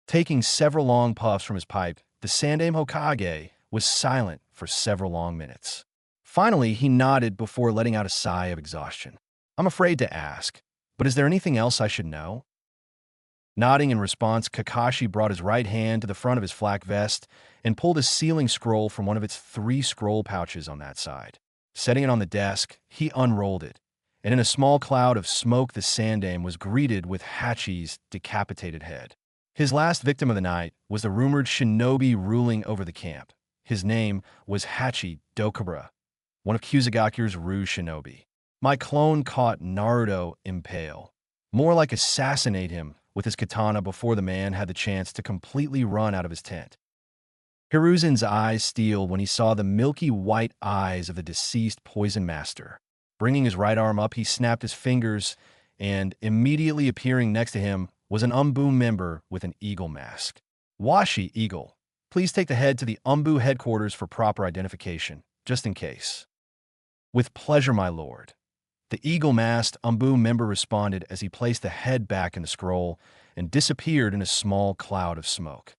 Taking several long puffs from his pipe, the Sandaime Hokage was silent for several long minutes. Finally, he nodded before letting out a sigh of exhaustion. I'm afraid to ask, but is there anything else I should know? Nodding in response, Kakashi brought his right hand to the front of his flak vest and pulled a sealing scroll from one of its 3 scroll pouches on that side. Setting it on the desk, he unrolled it, and in a small cloud of smoke, the Sandaime was greeted with Hachi's decapitated head. His last victim of the night was the rumored shinobi ruling over the camp. His name was Hachi Dokabara, one of Kusagaku's Rouge shinobi. My clone caught Naruto impale, more like assassinate him with his katana before the man had the chance to completely run out of his tent. Hiruzen's eyes steeled when he saw the milky white eyes of the deceased poison master. Bringing his right arm up, he snapped his fingers, and immediately appearing next to him was an Umbu member with an eagle mask. Washi Eagle, please take the head to the Umbu headquarters for proper identification, just in case. With pleasure, my lord. The eagle-masked Umbu member responded as he placed the head back in the scroll and disappeared in a small cloud of smoke.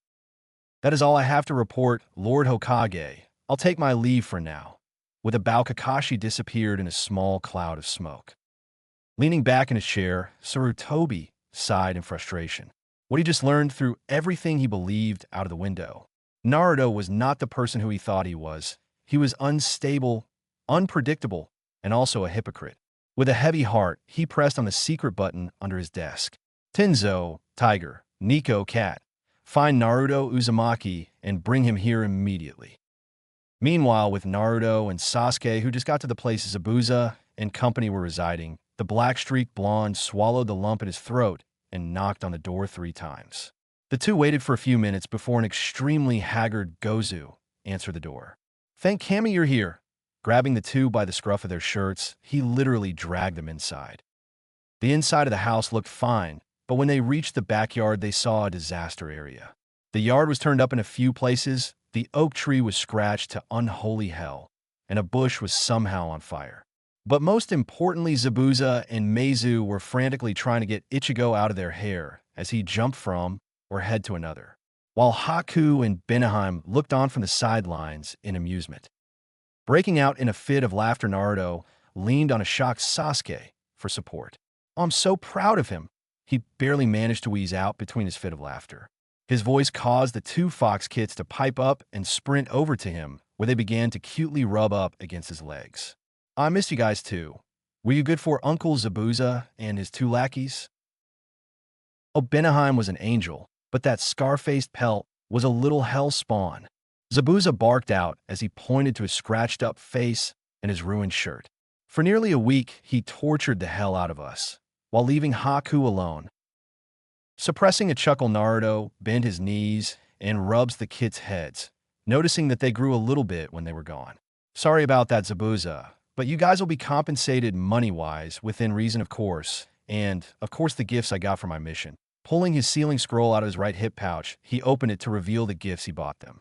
That is all I have to report, Lord Hokage. I'll take my leave for now. With a bow, Kakashi disappeared in a small cloud of smoke. Leaning back in his chair, Sarutobi sighed in frustration. What he just learned threw everything he believed out of the window. Naruto was not the person who he thought he was. He was unstable, unpredictable, and also a hypocrite. With a heavy heart, he pressed on the secret button under his desk. Tenzo, Tiger, Nico, Cat, find Naruto Uzumaki and bring him here immediately. Meanwhile, with Naruto and Sasuke, who just got to the place Zabuza and company were residing, the black-streaked blonde swallowed the lump in his throat and knocked on the door 3 times. The two waited for a few minutes before an extremely haggard Gozu answered the door. Thank Kami you're here. Grabbing the two by the scruff of their shirts, he literally dragged them inside. The inside of the house looked fine, but when they reached the backyard, they saw a disaster area. The yard was turned up in a few places, the oak tree was scratched to unholy hell, and a bush was somehow on fire. But most importantly, Zabuza and Meizu were frantically trying to get Ichigo out of their hair as he jumped from or head to another, while Haku and Benaheim looked on from the sidelines in amusement. Breaking out in a fit of laughter, Naruto leaned on a shocked Sasuke for support. Oh, I'm so proud of him. He barely managed to wheeze out between his fit of laughter. His voice caused the 2 fox kids to pipe up and sprint over to him, where they began to cutely rub up against his legs. I missed you guys too. Were you good for Uncle Zabuza and his 2 lackeys? Oh, Benaheim was an angel, but that scar-faced pelt was a little hell spawn. Zabuza barked out as he pointed to his scratched-up face and his ruined shirt. For nearly a week, he tortured the hell out of us, while leaving Haku alone. Suppressing a chuckle, Naruto bent his knees and rubs the kids' heads, noticing that they grew a little bit when they were gone. Sorry about that, Zabuza, but you guys will be compensated money-wise, within reason, of course, and, of course, the gifts I got for my mission. Pulling his sealing scroll out of his right hip pouch, he opened it to reveal the gifts he bought them.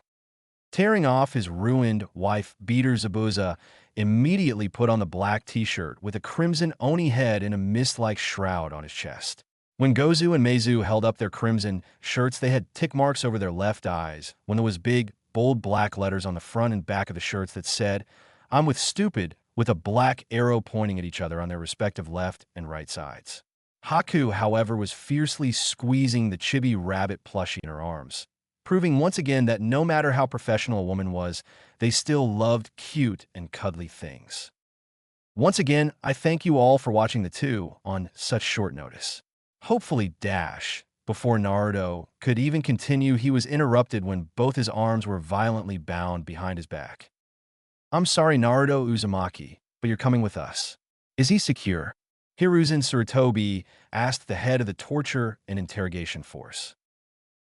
Tearing off his ruined wife-beater, Zabuza immediately put on the black t-shirt with a crimson Oni head and a mist-like shroud on his chest. When Gozu and Meizu held up their crimson shirts, they had tick marks over their left eyes when there was big, bold black letters on the front and back of the shirts that said, "I'm with Stupid," with a black arrow pointing at each other on their respective left and right sides. Haku, however, was fiercely squeezing the chibi rabbit plushie in her arms, proving once again that no matter how professional a woman was, they still loved cute and cuddly things. Once again, I thank you all for watching the two on such short notice. Hopefully before Naruto could even continue, he was interrupted when both his arms were violently bound behind his back. "I'm sorry, Naruto Uzumaki, but you're coming with us. Is he secure?" Hiruzen Sarutobi asked the head of the torture and interrogation force.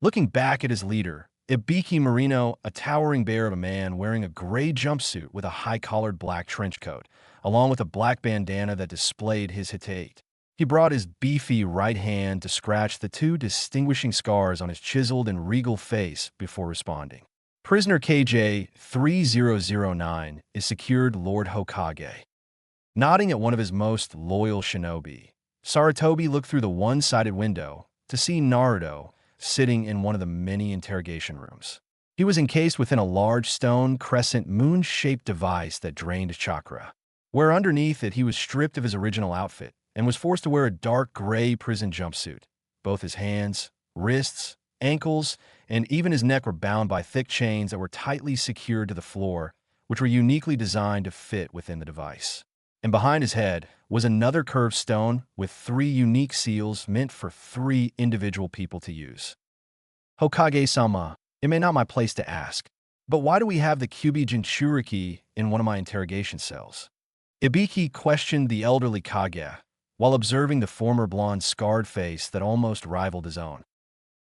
Looking back at his leader, Ibiki Marino, a towering bear of a man wearing a gray jumpsuit with a high-collared black trench coat, along with a black bandana that displayed his hitate. He brought his beefy right hand to scratch the two distinguishing scars on his chiseled and regal face before responding. "Prisoner KJ-3009 is secured, Lord Hokage." Nodding at one of his most loyal shinobi, Sarutobi looked through the one-sided window to see Naruto sitting in one of the many interrogation rooms. He was encased within a large stone crescent moon-shaped device that drained chakra, where underneath it he was stripped of his original outfit and was forced to wear a dark gray prison jumpsuit. Both his hands, wrists, ankles, and even his neck were bound by thick chains that were tightly secured to the floor, which were uniquely designed to fit within the device. And behind his head was another curved stone with 3 unique seals meant for 3 individual people to use. "Hokage-sama, it may not my place to ask, but why do we have the Kyubi Jinchuriki in one of my interrogation cells?" Ibiki questioned the elderly Kage, while observing the former blonde's scarred face that almost rivaled his own.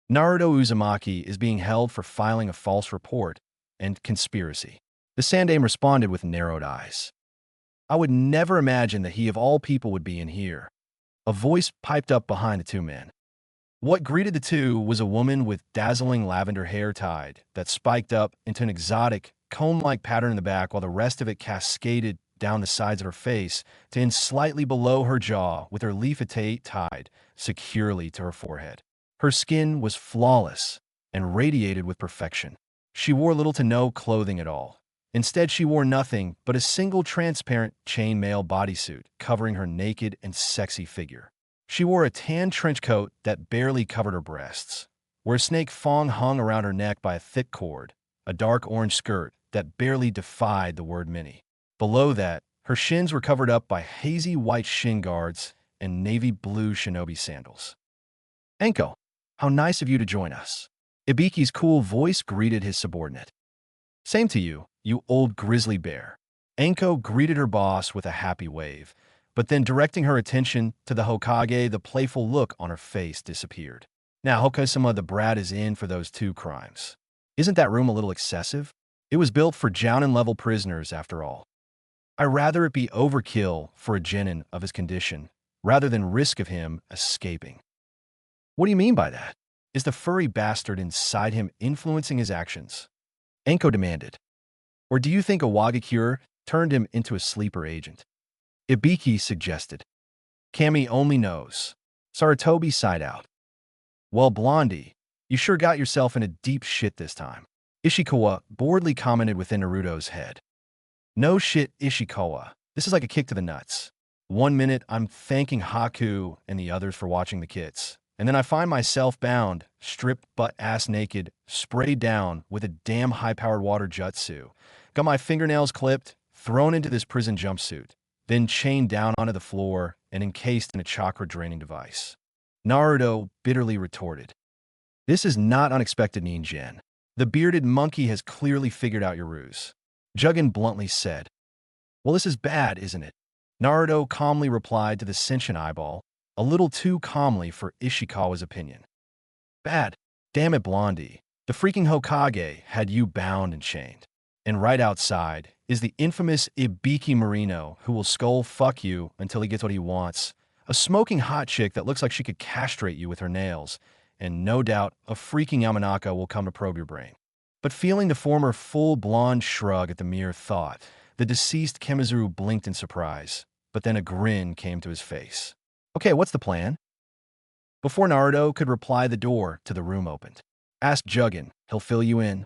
"Naruto Uzumaki is being held for filing a false report and conspiracy." The Sandaime responded with narrowed eyes. "I would never imagine that he of all people would be in here." A voice piped up behind the two men. What greeted the two was a woman with dazzling lavender hair tied that spiked up into an exotic, comb-like pattern in the back, while the rest of it cascaded down the sides of her face to end slightly below her jaw, with her leafetate tied securely to her forehead. Her skin was flawless and radiated with perfection. She wore little to no clothing at all. Instead, she wore nothing but a single transparent chainmail bodysuit covering her naked and sexy figure. She wore a tan trench coat that barely covered her breasts, where a snake thong hung around her neck by a thick cord, a dark orange skirt that barely defied the word mini. Below that, her shins were covered up by hazy white shin guards and navy blue shinobi sandals. "Enko, how nice of you to join us." Ibiki's cool voice greeted his subordinate. "Same to you, you old grizzly bear." Enko greeted her boss with a happy wave, but then directing her attention to the Hokage, the playful look on her face disappeared. "Now, Hokage-sama, the brat is in for those 2 crimes. Isn't that room a little excessive? It was built for Jounin-level prisoners, after all. I'd rather it be overkill for a genin of his condition, rather than risk of him escaping." "What do you mean by that? Is the furry bastard inside him influencing his actions?" Enko demanded. "Or do you think a Wagakure turned him into a sleeper agent?" Ibiki suggested. "Kami only knows." Sarutobi sighed out. "Well, Blondie, you sure got yourself into deep shit this time," Ishikawa boredly commented within Naruto's head. "No shit, Ishikawa. This is like a kick to the nuts. One minute, I'm thanking Haku and the others for watching the kids, and then I find myself bound, stripped butt-ass naked, sprayed down with a damn high-powered water jutsu, got my fingernails clipped, thrown into this prison jumpsuit, then chained down onto the floor and encased in a chakra-draining device." Naruto bitterly retorted. "This is not unexpected, Ninjen. The bearded monkey has clearly figured out your ruse. Juggin bluntly said. Well, this is bad, isn't it? Naruto calmly replied to the sentient eyeball, a little too calmly for Ishikawa's opinion. Bad. Damn it, Blondie. The freaking Hokage had you bound and chained. And right outside is the infamous Ibiki Marino who will skull fuck you until he gets what he wants. A smoking hot chick that looks like she could castrate you with her nails. And no doubt, a freaking Yamanaka will come to probe your brain. But feeling the former full blonde shrug at the mere thought, the deceased Kemizuru blinked in surprise, but then a grin came to his face. Okay, what's the plan? Before Naruto could reply, the door to the room opened. Ask Juggin, he'll fill you in.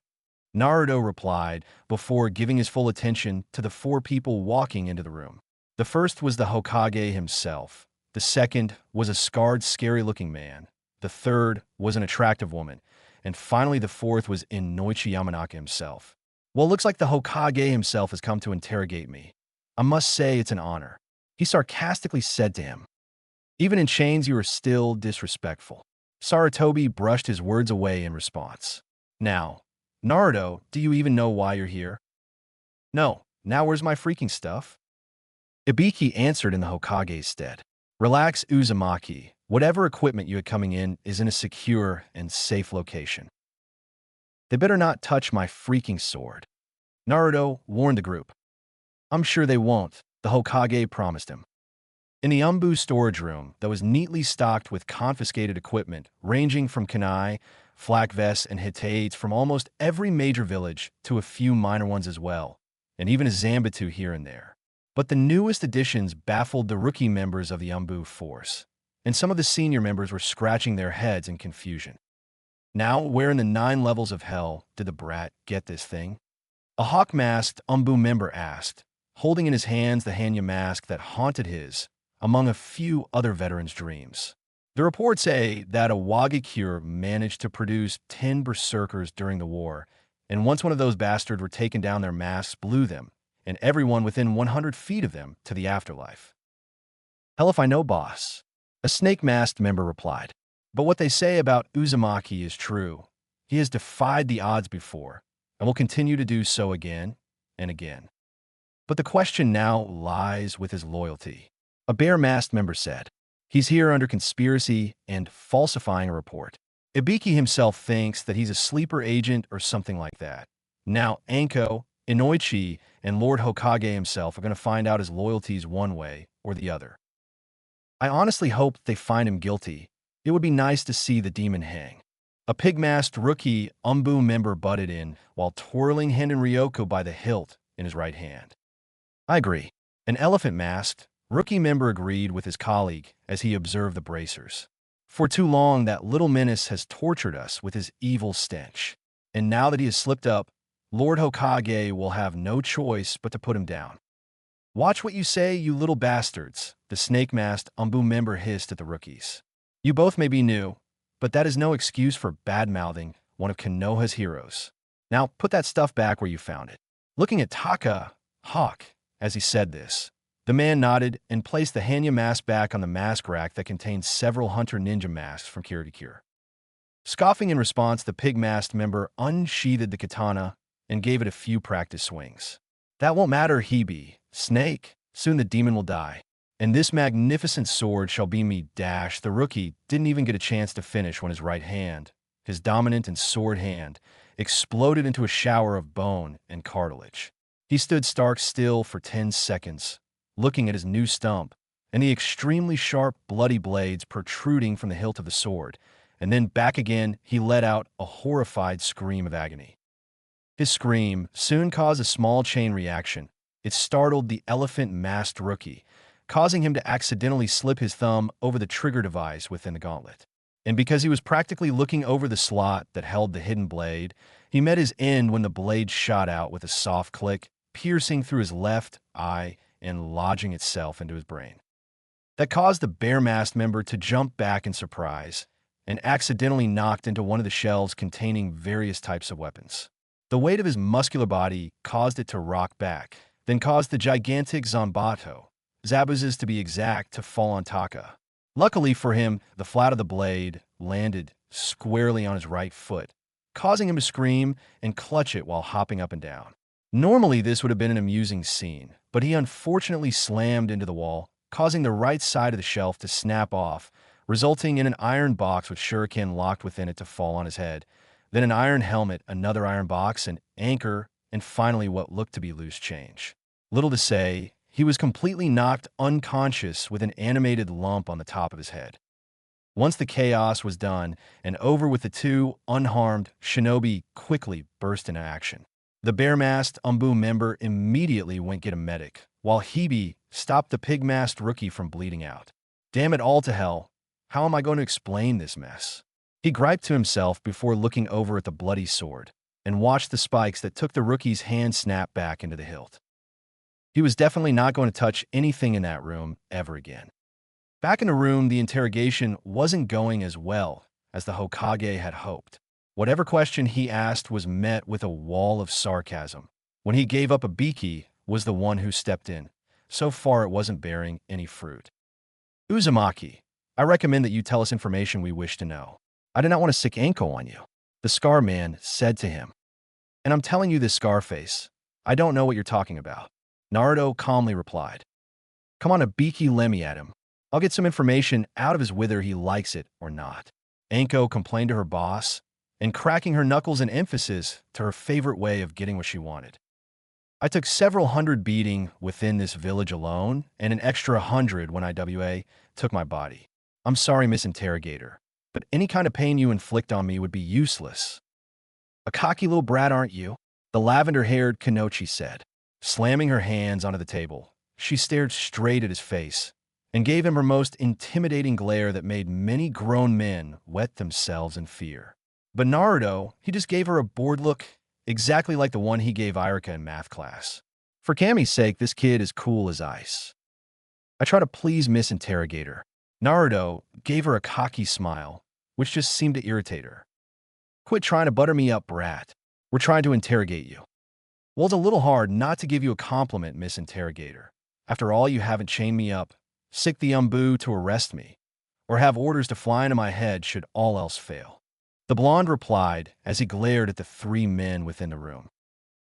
Naruto replied before giving his full attention to the four people walking into the room. The first was the Hokage himself. The second was a scarred, scary-looking man. The third was an attractive woman. And finally, the fourth was Inoichi Yamanaka himself. Well, looks like the Hokage himself has come to interrogate me. I must say it's an honor. He sarcastically said to him. Even in chains, you are still disrespectful. Sarutobi brushed his words away in response. Now, Naruto, do you even know why you're here? No. Now where's my freaking stuff? Ibiki answered in the Hokage's stead. Relax, Uzumaki. Whatever equipment you had coming in is in a secure and safe location. They better not touch my freaking sword. Naruto warned the group. I'm sure they won't, the Hokage promised him. In the Umbu storage room that was neatly stocked with confiscated equipment ranging from kunai, flak vests, and hitates from almost every major village to a few minor ones as well, and even a Zanbatsu here and there. But the newest additions baffled the rookie members of the Umbu force, and some of the senior members were scratching their heads in confusion. Now, where in the 9 levels of hell did the brat get this thing? A hawk-masked Umbu member asked, holding in his hands the Hanya mask that haunted his, among a few other veterans' dreams. The reports say that a Wagakure managed to produce 10 berserkers during the war, and once one of those bastards were taken down, their masks blew them, and everyone within 100 feet of them, to the afterlife. Hell if I know, boss. A snake-masked member replied. But what they say about Uzumaki is true. He has defied the odds before, and will continue to do so again and again. But the question now lies with his loyalty. A bear-masked member said, he's here under conspiracy and falsifying a report. Ibiki himself thinks that he's a sleeper agent or something like that. Now, Anko, Inoichi, and Lord Hokage himself are going to find out his loyalties one way or the other. I honestly hope they find him guilty. It would be nice to see the demon hang. A pig-masked rookie Umbu member butted in while twirling Henden Ryoko by the hilt in his right hand. I agree. An elephant-masked rookie member agreed with his colleague as he observed the bracers. For too long, that little menace has tortured us with his evil stench. And now that he has slipped up, Lord Hokage will have no choice but to put him down. Watch what you say, you little bastards, the snake-masked Umbu member hissed at the rookies. You both may be new, but that is no excuse for bad-mouthing one of Konoha's heroes. Now put that stuff back where you found it. Looking at Taka, Hawk, as he said this, the man nodded and placed the Hanya mask back on the mask rack that contained several hunter ninja masks from Kirikure. Scoffing in response, the pig-masked member unsheathed the katana and gave it a few practice swings. That won't matter, Hebe. Snake, soon the demon will die. And this magnificent sword shall be me dash. The rookie didn't even get a chance to finish when his right hand, his dominant and sword hand, exploded into a shower of bone and cartilage. He stood stark still for 10 seconds, looking at his new stump and the extremely sharp, bloody blades protruding from the hilt of the sword, and then back again. He let out a horrified scream of agony. His scream soon caused a small chain reaction. It startled the elephant-masked rookie, causing him to accidentally slip his thumb over the trigger device within the gauntlet. And because he was practically looking over the slot that held the hidden blade, he met his end when the blade shot out with a soft click, piercing through his left eye and lodging itself into his brain. That caused the bear-masked member to jump back in surprise and accidentally knocked into one of the shelves containing various types of weapons. The weight of his muscular body caused it to rock back, then caused the gigantic Zanbato, Zabuzes to be exact, to fall on Taka. Luckily for him, the flat of the blade landed squarely on his right foot, causing him to scream and clutch it while hopping up and down. Normally, this would have been an amusing scene, but he unfortunately slammed into the wall, causing the right side of the shelf to snap off, resulting in an iron box with shuriken locked within it to fall on his head, then an iron helmet, another iron box, an anchor, and finally what looked to be loose change. Little to say, he was completely knocked unconscious with an animated lump on the top of his head. Once the chaos was done and over with, the two unharmed shinobi quickly burst into action. The bare-masked Umbu member immediately went get a medic, while Hebe stopped the pig-masked rookie from bleeding out. Damn it all to hell, how am I going to explain this mess? He griped to himself before looking over at the bloody sword and watched the spikes that took the rookie's hand snap back into the hilt. He was definitely not going to touch anything in that room ever again. Back in the room, the interrogation wasn't going as well as the Hokage had hoped. Whatever question he asked was met with a wall of sarcasm. When he gave up, Abiki was the one who stepped in. So far, it wasn't bearing any fruit. Uzumaki, I recommend that you tell us information we wish to know. I do not want to sick ankle on you, the Scar Man said to him. And I'm telling you this, Scarface, I don't know what you're talking about. Naruto calmly replied. Come on, Abiki, let me at him. I'll get some information out of his whether he likes it or not. Anko complained to her boss, and cracking her knuckles in emphasis to her favorite way of getting what she wanted. I took several hundred beating within this village alone, and an extra 100 when IWA took my body. I'm sorry, Miss Interrogator, but any kind of pain you inflict on me would be useless. A cocky little brat, aren't you? The lavender-haired Kanochi said. Slamming her hands onto the table, she stared straight at his face and gave him her most intimidating glare that made many grown men wet themselves in fear. But Naruto, he just gave her a bored look, exactly like the one he gave Irika in math class. For Kami's sake, this kid is cool as ice. I try to please Miss Interrogator. Naruto gave her a cocky smile, which just seemed to irritate her. Quit trying to butter me up, brat. We're trying to interrogate you. Well, it's a little hard not to give you a compliment, Miss Interrogator. After all, you haven't chained me up, sick the Umbu to arrest me, or have orders to fly into my head should all else fail. The blonde replied as he glared at the three men within the room.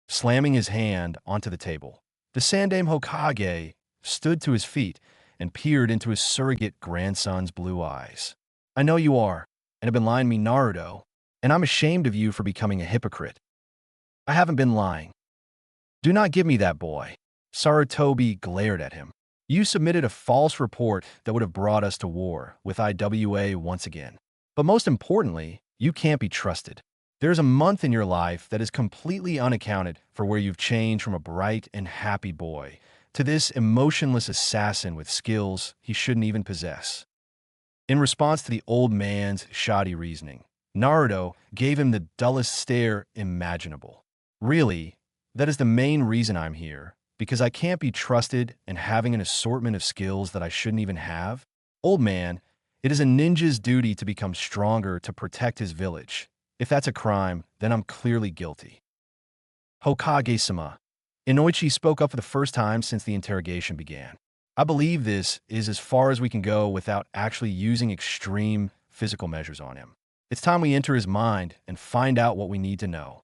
Slamming his hand onto the table, the Sandaime Hokage stood to his feet and peered into his surrogate grandson's blue eyes. I know you are, and have been lying to me, Naruto, and I'm ashamed of you for becoming a hypocrite. I haven't been lying. Do not give me that boy. Sarutobi glared at him. You submitted a false report that would have brought us to war with IWA once again. But most importantly, you can't be trusted. There's a month in your life that is completely unaccounted for where you've changed from a bright and happy boy to this emotionless assassin with skills he shouldn't even possess. In response to the old man's shoddy reasoning, Naruto gave him the dullest stare imaginable. Really, that is the main reason I'm here, because I can't be trusted and having an assortment of skills that I shouldn't even have? Old man, it is a ninja's duty to become stronger to protect his village. If that's a crime, then I'm clearly guilty. Hokage-sama. Inoichi spoke up for the first time since the interrogation began. I believe this is as far as we can go without actually using extreme physical measures on him. It's time we enter his mind and find out what we need to know.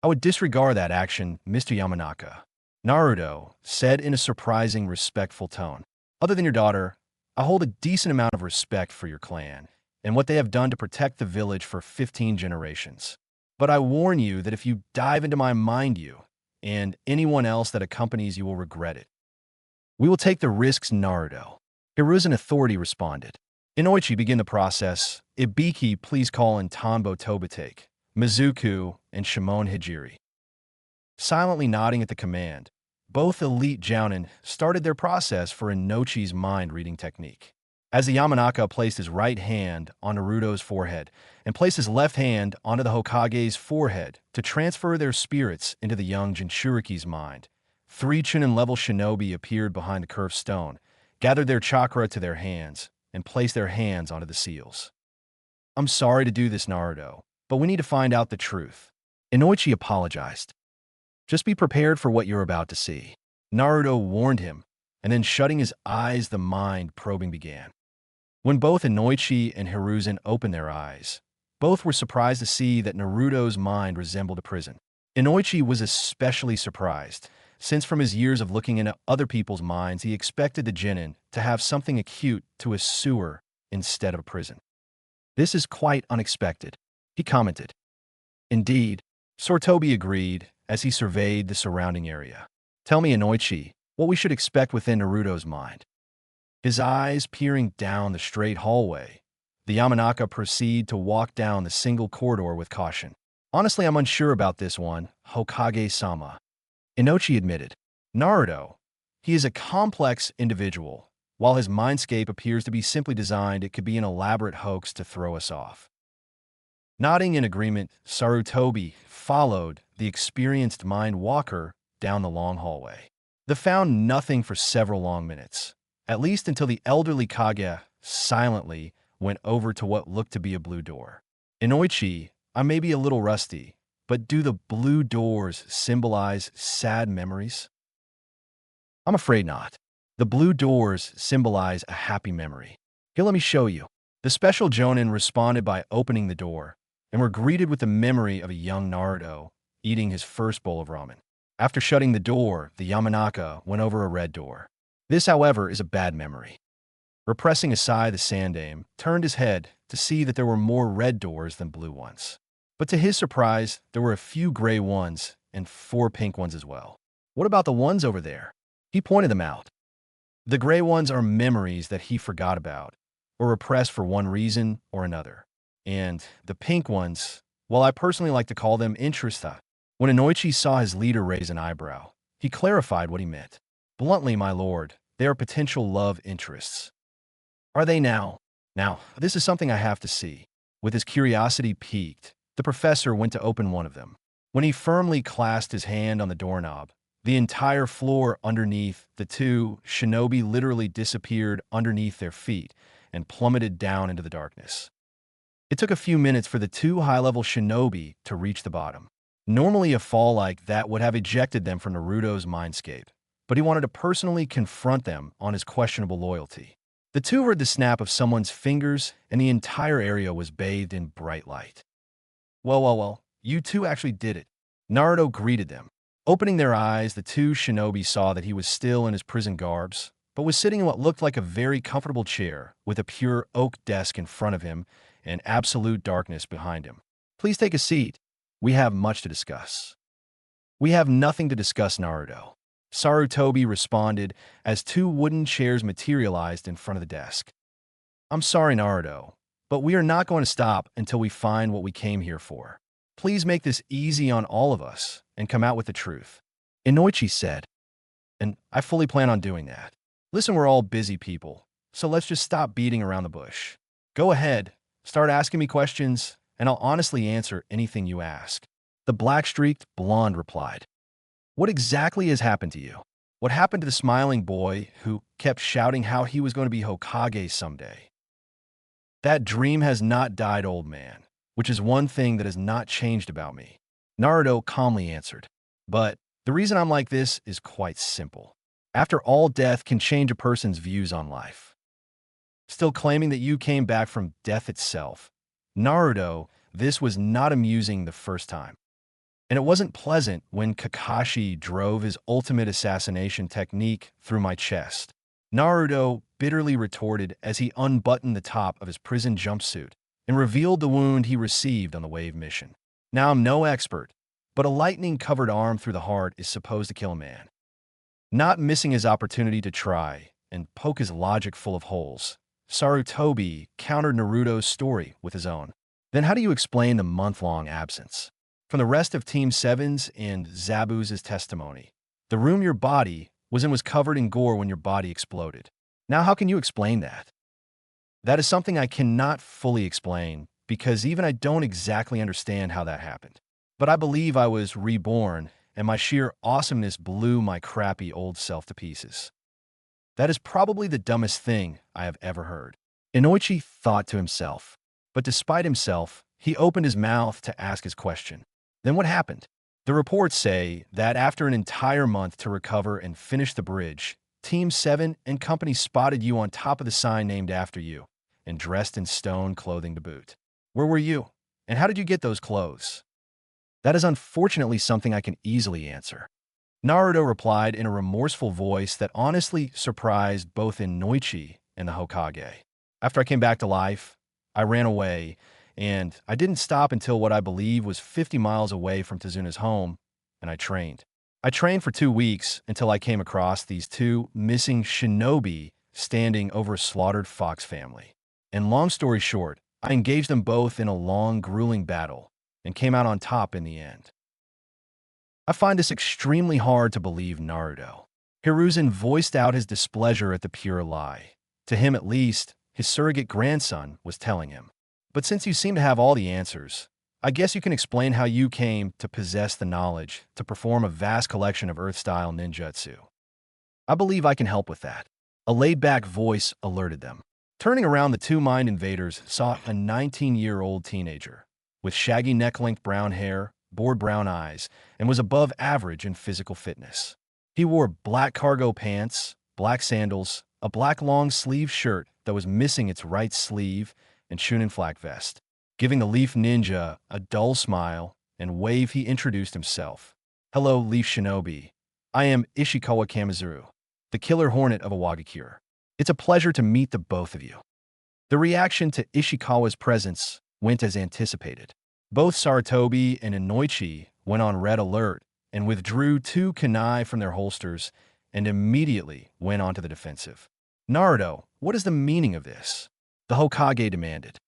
I would disregard that action, Mr. Yamanaka. Naruto said in a surprising, respectful tone. Other than your daughter, I hold a decent amount of respect for your clan and what they have done to protect the village for 15 generations. But I warn you that if you dive into my mind, you and anyone else that accompanies you will regret it. We will take the risks, Naruto. Hiruzen authority responded. Inoichi, begin the process. Ibiki, please call in Tanbo Tobatake, Mizuku, and Shimon Hijiri. Silently nodding at the command, both elite jounin started their process for Inoichi's mind-reading technique. As the Yamanaka placed his right hand on Naruto's forehead and placed his left hand onto the Hokage's forehead to transfer their spirits into the young Jinchuriki's mind, three Chunin-level shinobi appeared behind the curved stone, gathered their chakra to their hands, and placed their hands onto the seals. I'm sorry to do this, Naruto, but we need to find out the truth. Inoichi apologized. Just be prepared for what you're about to see. Naruto warned him, and then shutting his eyes, the mind probing began. When both Inoichi and Hiruzen opened their eyes, Both were surprised to see that Naruto's mind resembled a prison. Inoichi was especially surprised, since from his years of looking into other people's minds, he expected the genin to have something acute to a sewer instead of a prison. This is quite unexpected, he commented. Indeed, Sortobi agreed as he surveyed the surrounding area. Tell me, Inoichi, what we should expect within Naruto's mind. His eyes peering down the straight hallway, the Yamanaka proceed to walk down the single corridor with caution. Honestly, I'm unsure about this one, Hokage-sama. Inoichi admitted. Naruto, he is a complex individual. While his mindscape appears to be simply designed, it could be an elaborate hoax to throw us off. Nodding in agreement, Sarutobi followed the experienced mind walker down the long hallway. They found nothing for several long minutes, at least until the elderly Kage silently went over to what looked to be a blue door. Inoichi, I may be a little rusty, but do the blue doors symbolize sad memories? I'm afraid not. The blue doors symbolize a happy memory. Here, let me show you. The special Jonin responded by opening the door, and were greeted with the memory of a young Naruto eating his first bowl of ramen. After shutting the door, the Yamanaka went over a red door. This, however, is a bad memory. Repressing a sigh, the Sandame turned his head to see that there were more red doors than blue ones. But to his surprise, there were a few gray ones and 4 pink ones as well. What about the ones over there? He pointed them out. The gray ones are memories that he forgot about, or repressed for one reason or another. And the pink ones, well, I personally like to call them interesta. When Inoichi saw his leader raise an eyebrow, he clarified what he meant. Bluntly, my lord, they are potential love interests. Are they now? Now, this is something I have to see. With his curiosity piqued, the professor went to open one of them. When he firmly clasped his hand on the doorknob, the entire floor underneath the two shinobi literally disappeared underneath their feet and plummeted down into the darkness. It took a few minutes for the 2 high-level shinobi to reach the bottom. Normally, a fall like that would have ejected them from Naruto's mindscape, but he wanted to personally confront them on his questionable loyalty. The 2 heard the snap of someone's fingers, and the entire area was bathed in bright light. Well, you 2 actually did it. Naruto greeted them. Opening their eyes, the 2 shinobi saw that he was still in his prison garbs, but was sitting in what looked like a very comfortable chair with a pure oak desk in front of him and absolute darkness behind him. Please take a seat. We have much to discuss. We have nothing to discuss, Naruto. Sarutobi responded as 2 wooden chairs materialized in front of the desk. I'm sorry, Naruto, but we are not going to stop until we find what we came here for. Please make this easy on all of us and come out with the truth. Inoichi said, and I fully plan on doing that. Listen, we're all busy people, so let's just stop beating around the bush. Go ahead, start asking me questions, and I'll honestly answer anything you ask. The black-streaked blonde replied. What exactly has happened to you? What happened to the smiling boy who kept shouting how he was going to be Hokage someday? That dream has not died, old man, which is one thing that has not changed about me. Naruto calmly answered. But the reason I'm like this is quite simple. After all, death can change a person's views on life. Still claiming that you came back from death itself. Naruto, this was not amusing the first time. And it wasn't pleasant when Kakashi drove his ultimate assassination technique through my chest. Naruto bitterly retorted as he unbuttoned the top of his prison jumpsuit and revealed the wound he received on the wave mission. Now, I'm no expert, but a lightning-covered arm through the heart is supposed to kill a man. Not missing his opportunity to try and poke his logic full of holes, Sarutobi countered Naruto's story with his own. Then how do you explain the month-long absence? From the rest of Team 7's and Zabu's testimony, the room your body was in was covered in gore when your body exploded. Now how can you explain that? That is something I cannot fully explain because even I don't exactly understand how that happened. But I believe I was reborn and my sheer awesomeness blew my crappy old self to pieces. That is probably the dumbest thing I have ever heard. Inoichi thought to himself, but despite himself, he opened his mouth to ask his question. Then what happened? The reports say that after an entire month to recover and finish the bridge, Team 7 and company spotted you on top of the sign named after you, and dressed in stone clothing to boot. Where were you? And how did you get those clothes? That is unfortunately something I can easily answer. Naruto replied in a remorseful voice that honestly surprised both Inoichi and the Hokage. After I came back to life, I ran away, and I didn't stop until what I believe was 50 miles away from Tezuna's home, and I trained. I trained for 2 weeks until I came across these two missing shinobi standing over a slaughtered fox family. And long story short, I engaged them both in a long, grueling battle and came out on top in the end. I find this extremely hard to believe, Naruto. Hiruzen voiced out his displeasure at the pure lie. To him at least, his surrogate grandson was telling him. But since you seem to have all the answers, I guess you can explain how you came to possess the knowledge to perform a vast collection of Earth-style ninjutsu. I believe I can help with that. A laid-back voice alerted them. Turning around, the two mind invaders saw a 19-year-old teenager with shaggy neck-length brown hair, bored brown eyes, and was above average in physical fitness. He wore black cargo pants, black sandals, a black long-sleeve shirt that was missing its right sleeve, and Chunin flak vest. Giving the Leaf Ninja a dull smile and wave, he introduced himself. "Hello, Leaf Shinobi. I am Ishikawa Kamizuru, the Killer Hornet of Awagakure. It's a pleasure to meet the both of you." The reaction to Ishikawa's presence went as anticipated. Both Sarutobi and Inoichi went on red alert and withdrew two kunai from their holsters and immediately went onto the defensive. "Naruto, what is the meaning of this?" the Hokage demanded.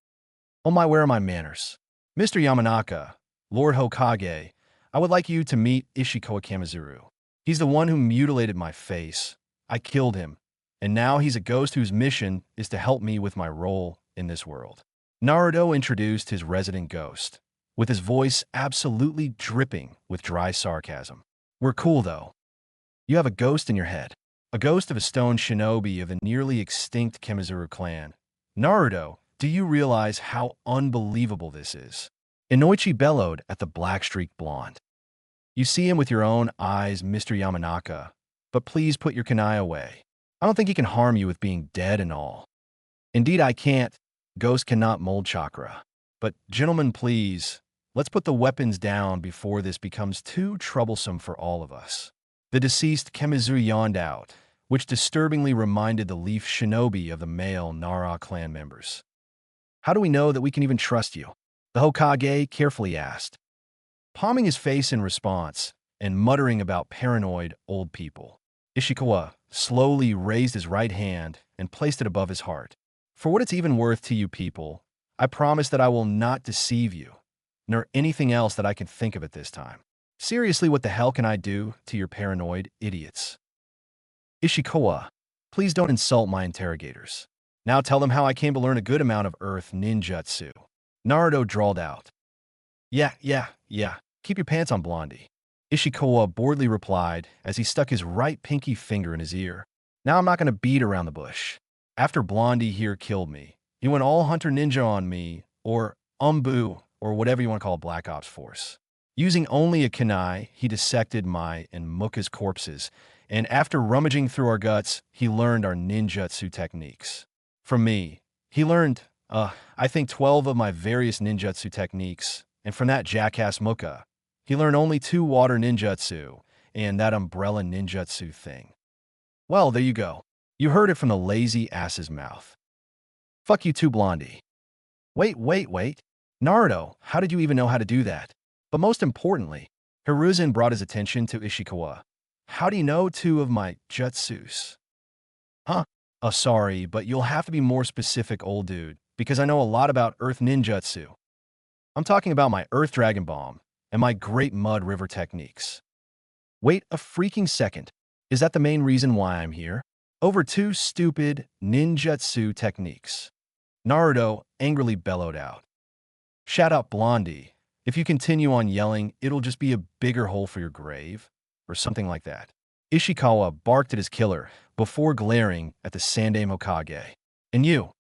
"Oh my, where are my manners? Mr. Yamanaka, Lord Hokage, I would like you to meet Ishikawa Kamizuru. He's the one who mutilated my face. I killed him, and now he's a ghost whose mission is to help me with my role in this world." Naruto introduced his resident ghost, with his voice absolutely dripping with dry sarcasm. "We're cool, though. You have a ghost in your head. A ghost of a stone shinobi of the nearly extinct Kamizuru clan. Naruto, do you realize how unbelievable this is?" Inoichi bellowed at the black-streaked blonde. "You see him with your own eyes, Mr. Yamanaka, but please put your kunai away. I don't think he can harm you with being dead and all." "Indeed I can't. Ghost cannot mold chakra. But gentlemen, please, let's put the weapons down before this becomes too troublesome for all of us." The deceased Kamizuru yawned out, which disturbingly reminded the Leaf Shinobi of the male Nara clan members. "How do we know that we can even trust you?" the Hokage carefully asked, palming his face in response and muttering about paranoid old people. Ishikawa slowly raised his right hand and placed it above his heart. "For what it's even worth to you people, I promise that I will not deceive you, nor anything else that I can think of at this time. Seriously, what the hell can I do to your paranoid idiots?" "Ishikawa, please don't insult my interrogators. Now tell them how I came to learn a good amount of Earth ninjutsu." Naruto drawled out. Yeah. Keep your pants on, Blondie." Ishikawa boredly replied as he stuck his right pinky finger in his ear. "Now I'm not going to beat around the bush. After Blondie here killed me, he went all Hunter Ninja on me, or Umbu, or whatever you want to call Black Ops Force. Using only a kunai, he dissected my and Muka's corpses, and after rummaging through our guts, he learned our ninjutsu techniques. From me, he learned, I think 12 of my various ninjutsu techniques, and from that jackass Muka, he learned only 2 water ninjutsu and that umbrella ninjutsu thing. Well, there you go. You heard it from the lazy ass's mouth. Fuck you too, Blondie." Wait. Naruto, how did you even know how to do that?" But most importantly, Hiruzen brought his attention to Ishikawa. "How do you know 2 of my jutsus?" "Huh? Oh, sorry, but you'll have to be more specific, old dude, because I know a lot about Earth ninjutsu. I'm talking about my Earth Dragon Bomb and my Great Mud River techniques." "Wait a freaking second. Is that the main reason why I'm here? Over 2 stupid ninjutsu techniques?" Naruto angrily bellowed out. "Shut up, Blondie. If you continue on yelling, it'll just be a bigger hole for your grave," or something like that. Ishikawa barked at his killer before glaring at the Sandaime Hokage. "And you,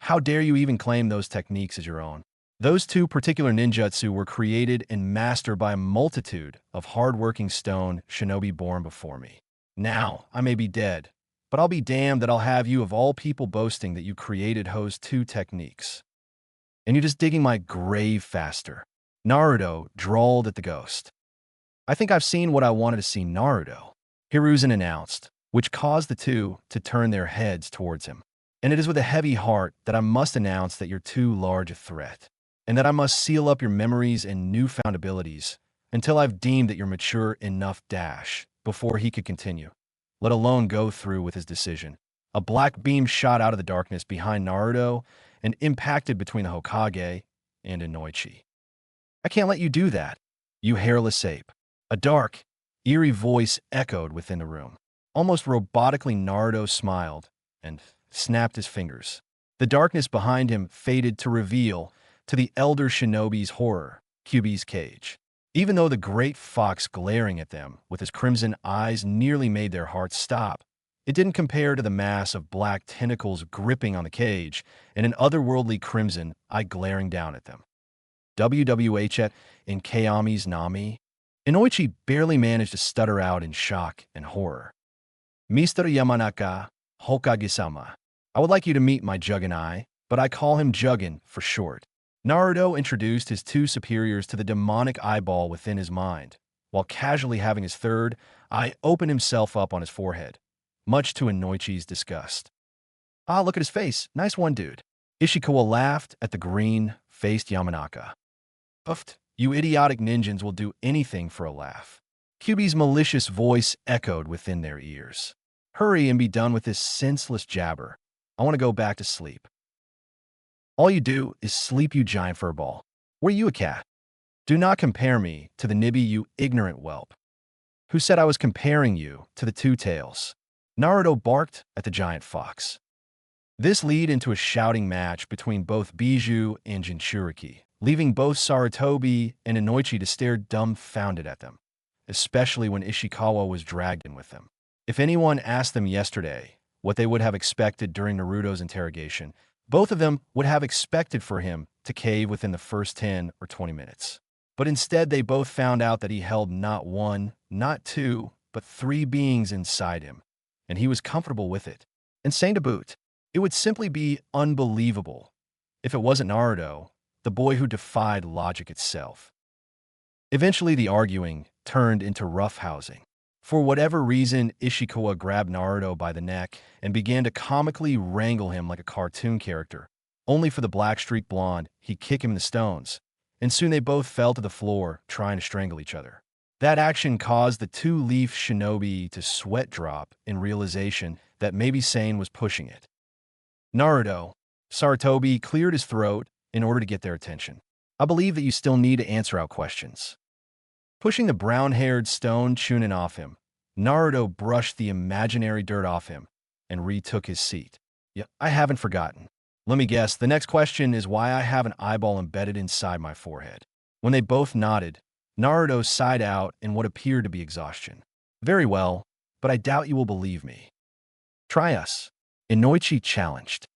how dare you even claim those techniques as your own? Those 2 particular ninjutsu were created and mastered by a multitude of hard-working stone shinobi born before me. Now, I may be dead, but I'll be damned that I'll have you of all people boasting that you created those 2 techniques." and you're just digging my grave faster. Naruto drawled at the ghost. I think I've seen what I wanted to see, Naruto, Hiruzen announced, which caused the two to turn their heads towards him. And it is with a heavy heart that I must announce that you're too large a threat, and that I must seal up your memories and newfound abilities until I've deemed that you're mature enough before he could continue, let alone go through with his decision. A black beam shot out of the darkness behind Naruto and impacted between the Hokage and Inoichi. I can't let you do that, you hairless ape. A dark, eerie voice echoed within the room. Almost robotically, Naruto smiled and snapped his fingers. The darkness behind him faded to reveal, to the elder shinobi's horror, Kyuubi's cage. Even though the great fox glaring at them with his crimson eyes nearly made their hearts stop, it didn't compare to the mass of black tentacles gripping on the cage and an otherworldly crimson eye glaring down at them. WWH in Kayami's Nami, Inoichi barely managed to stutter out in shock and horror. Mr. Yamanaka, Hokage-sama. I would like you to meet my Juggin Eye, but I call him Juggin for short. Naruto introduced his two superiors to the demonic eyeball within his mind, while casually having his third eye open himself up on his forehead, much to Inoichi's disgust. Ah, look at his face. Nice one, dude. Ishikawa laughed at the green-faced Yamanaka. Puffed. You idiotic ninjas will do anything for a laugh. Kyuubi's malicious voice echoed within their ears. Hurry and be done with this senseless jabber. I want to go back to sleep. All you do is sleep, you giant furball. Were you a cat? Do not compare me to the Nibby, you ignorant whelp. Who said I was comparing you to the Two Tails? Naruto barked at the giant fox. This led into a shouting match between both Bijou and Jinchuriki, leaving both Sarutobi and Inoichi to stare dumbfounded at them, especially when Ishikawa was dragged in with them. If anyone asked them yesterday what they would have expected during Naruto's interrogation, both of them would have expected for him to cave within the first 10 or 20 minutes. But instead, they both found out that he held not one, not two, but three beings inside him, and he was comfortable with it. Insane to boot. It would simply be unbelievable if it wasn't Naruto, the boy who defied logic itself. Eventually, the arguing turned into roughhousing. For whatever reason, Ishikawa grabbed Naruto by the neck and began to comically wrangle him like a cartoon character, only for the black-streaked blonde he'd kick him in the stones, and soon they both fell to the floor trying to strangle each other. That action caused the two-leaf shinobi to sweat drop in realization that maybe Sane was pushing it. Naruto, Sarutobi cleared his throat in order to get their attention. I believe that you still need to answer our questions. Pushing the brown-haired stone Chunin off him, Naruto brushed the imaginary dirt off him and retook his seat. Yeah, I haven't forgotten. Let me guess, the next question is why I have an eyeball embedded inside my forehead. When they both nodded, Naruto sighed out in what appeared to be exhaustion. Very well, but I doubt you will believe me. Try us. Inoichi challenged.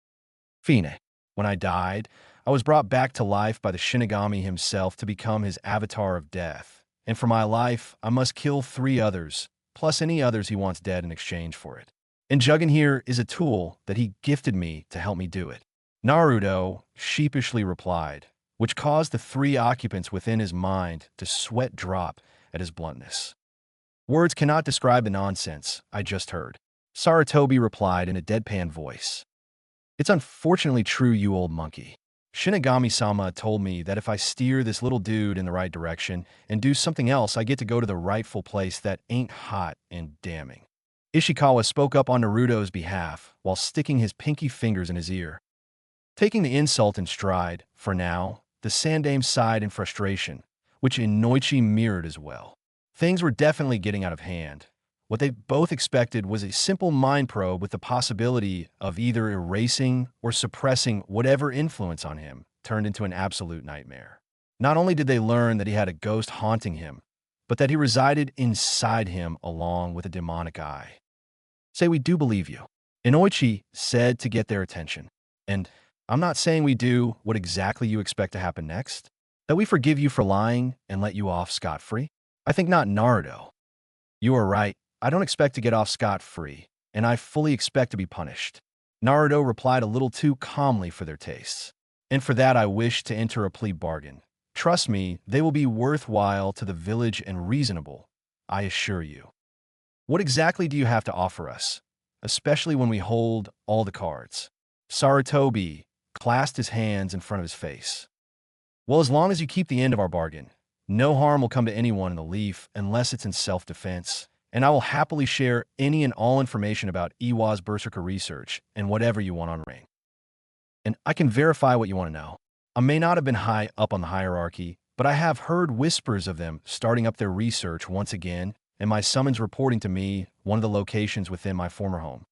Fine. When I died, I was brought back to life by the Shinigami himself to become his avatar of death. And for my life, I must kill 3 others, plus any others he wants dead in exchange for it. And Juggin here is a tool that he gifted me to help me do it. Naruto sheepishly replied, which caused the 3 occupants within his mind to sweat drop at his bluntness. Words cannot describe the nonsense I just heard. Sarutobi replied in a deadpan voice. It's unfortunately true, you old monkey. Shinigami-sama told me that if I steer this little dude in the right direction and do something else, I get to go to the rightful place that ain't hot and damning. Ishikawa spoke up on Naruto's behalf while sticking his pinky fingers in his ear. Taking the insult in stride, for now, the Sandame sighed in frustration, which Inoichi mirrored as well. Things were definitely getting out of hand. What they both expected was a simple mind probe with the possibility of either erasing or suppressing whatever influence on him turned into an absolute nightmare. Not only did they learn that he had a ghost haunting him, but that he resided inside him along with a demonic eye. Say we do believe you, Inoichi said to get their attention. And I'm not saying we do what exactly you expect to happen next, that we forgive you for lying and let you off scot-free. I think not, Naruto. You are right. I don't expect to get off scot-free, and I fully expect to be punished. Naruto replied a little too calmly for their tastes. And for that I wish to enter a plea bargain. Trust me, they will be worthwhile to the village and reasonable, I assure you. What exactly do you have to offer us, especially when we hold all the cards? Sarutobi clasped his hands in front of his face. Well, as long as you keep the end of our bargain, no harm will come to anyone in the Leaf unless it's in self-defense, and I will happily share any and all information about Iwa's Berserker research and whatever you want on Ring. And I can verify what you want to know. I may not have been high up on the hierarchy, but I have heard whispers of them starting up their research once again, and my summons reporting to me one of the locations within my former home.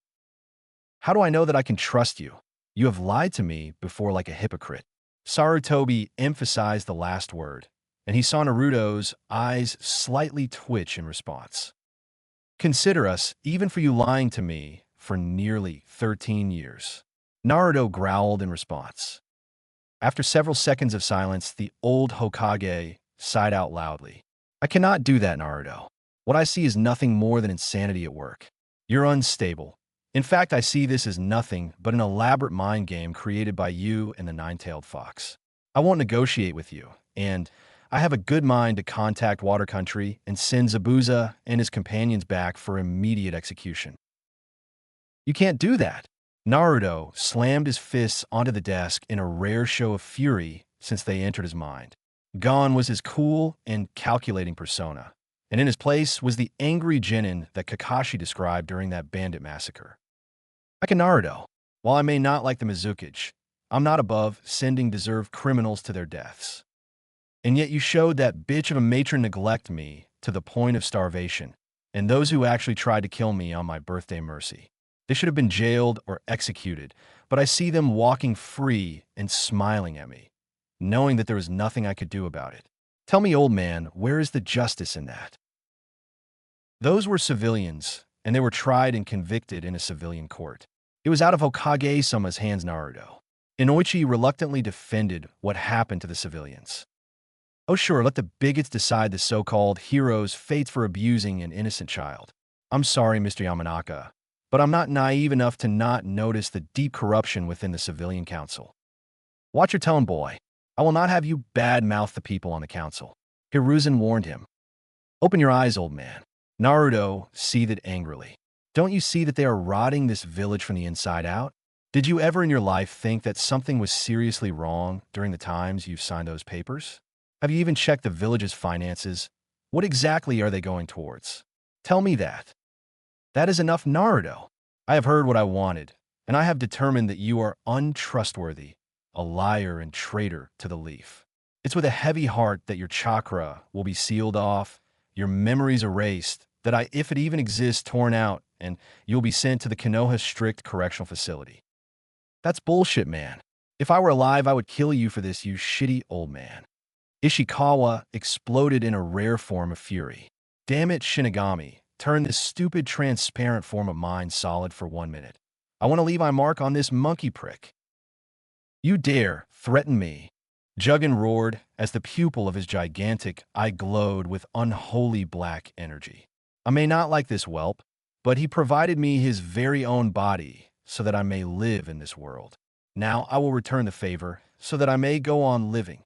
How do I know that I can trust you? You have lied to me before like a hypocrite. Sarutobi emphasized the last word, and he saw Naruto's eyes slightly twitch in response. Consider us, even for you lying to me, for nearly 13 years. Naruto growled in response. After several seconds of silence, the old Hokage sighed out loudly. I cannot do that, Naruto. What I see is nothing more than insanity at work. You're unstable. In fact, I see this as nothing but an elaborate mind game created by you and the nine-tailed fox. I won't negotiate with you, and I have a good mind to contact Water Country and send Zabuza and his companions back for immediate execution. You can't do that. Naruto slammed his fists onto the desk in a rare show of fury since they entered his mind. Gone was his cool and calculating persona, and in his place was the angry genin that Kakashi described during that bandit massacre. Like a Naruto, while I may not like the Mizukage, I'm not above sending deserved criminals to their deaths. And yet you showed that bitch of a matron neglect me to the point of starvation, and those who actually tried to kill me on my birthday mercy. They should have been jailed or executed, but I see them walking free and smiling at me, knowing that there was nothing I could do about it. Tell me, old man, where is the justice in that? Those were civilians, and they were tried and convicted in a civilian court. It was out of Hokage-sama's hands, Naruto. Inoichi reluctantly defended what happened to the civilians. Oh sure, let the bigots decide the so-called hero's fates for abusing an innocent child. I'm sorry, Mr. Yamanaka, but I'm not naive enough to not notice the deep corruption within the civilian council. Watch your tone, boy. I will not have you bad-mouth the people on the council. Hiruzen warned him. Open your eyes, old man. Naruto seethed angrily. Don't you see that they are rotting this village from the inside out? Did you ever in your life think that something was seriously wrong during the times you've signed those papers? Have you even checked the village's finances? What exactly are they going towards? Tell me that. That is enough, Naruto. I have heard what I wanted, and I have determined that you are untrustworthy, a liar and traitor to the Leaf. It's with a heavy heart that your chakra will be sealed off, your memories erased, that if it even exists, torn out, and you'll be sent to the Konoha Strict Correctional Facility. That's bullshit, man. If I were alive, I would kill you for this, you shitty old man. Ishikawa exploded in a rare form of fury. Damn it, Shinigami. Turn this stupid, transparent form of mine solid for 1 minute. I want to leave my mark on this monkey prick. You dare threaten me? Juggin roared as the pupil of his gigantic eye glowed with unholy black energy. I may not like this whelp, but he provided me his very own body so that I may live in this world. Now I will return the favor so that I may go on living.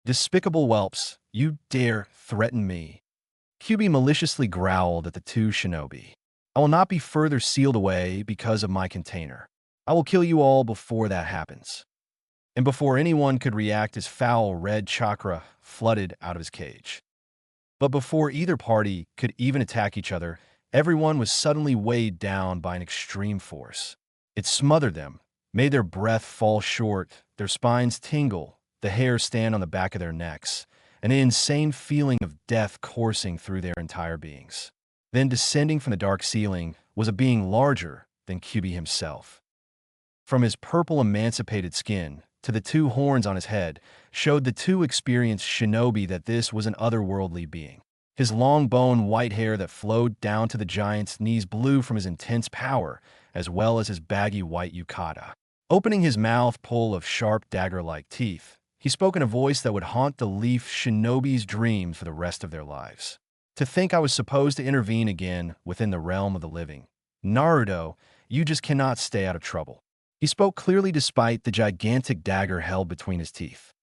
Despicable whelps, you dare threaten me? Kyuubi maliciously growled at the two shinobi. I will not be further sealed away because of my container. I will kill you all before that happens. And before anyone could react, his foul red chakra flooded out of his cage. But before either party could even attack each other, everyone was suddenly weighed down by an extreme force. It smothered them, made their breath fall short, their spines tingle, the hair stand on the back of their necks, an insane feeling of death coursing through their entire beings. Then descending from the dark ceiling was a being larger than Kyuubi himself. From his purple emancipated skin to the two horns on his head showed the two experienced shinobi that this was an otherworldly being. His long bone white hair that flowed down to the giant's knees blew from his intense power, as well as his baggy white yukata. Opening his mouth full of sharp dagger-like teeth, he spoke in a voice that would haunt the Leaf shinobi's dreams for the rest of their lives. To think I was supposed to intervene again within the realm of the living. Naruto, you just cannot stay out of trouble. He spoke clearly despite the gigantic dagger held between his teeth.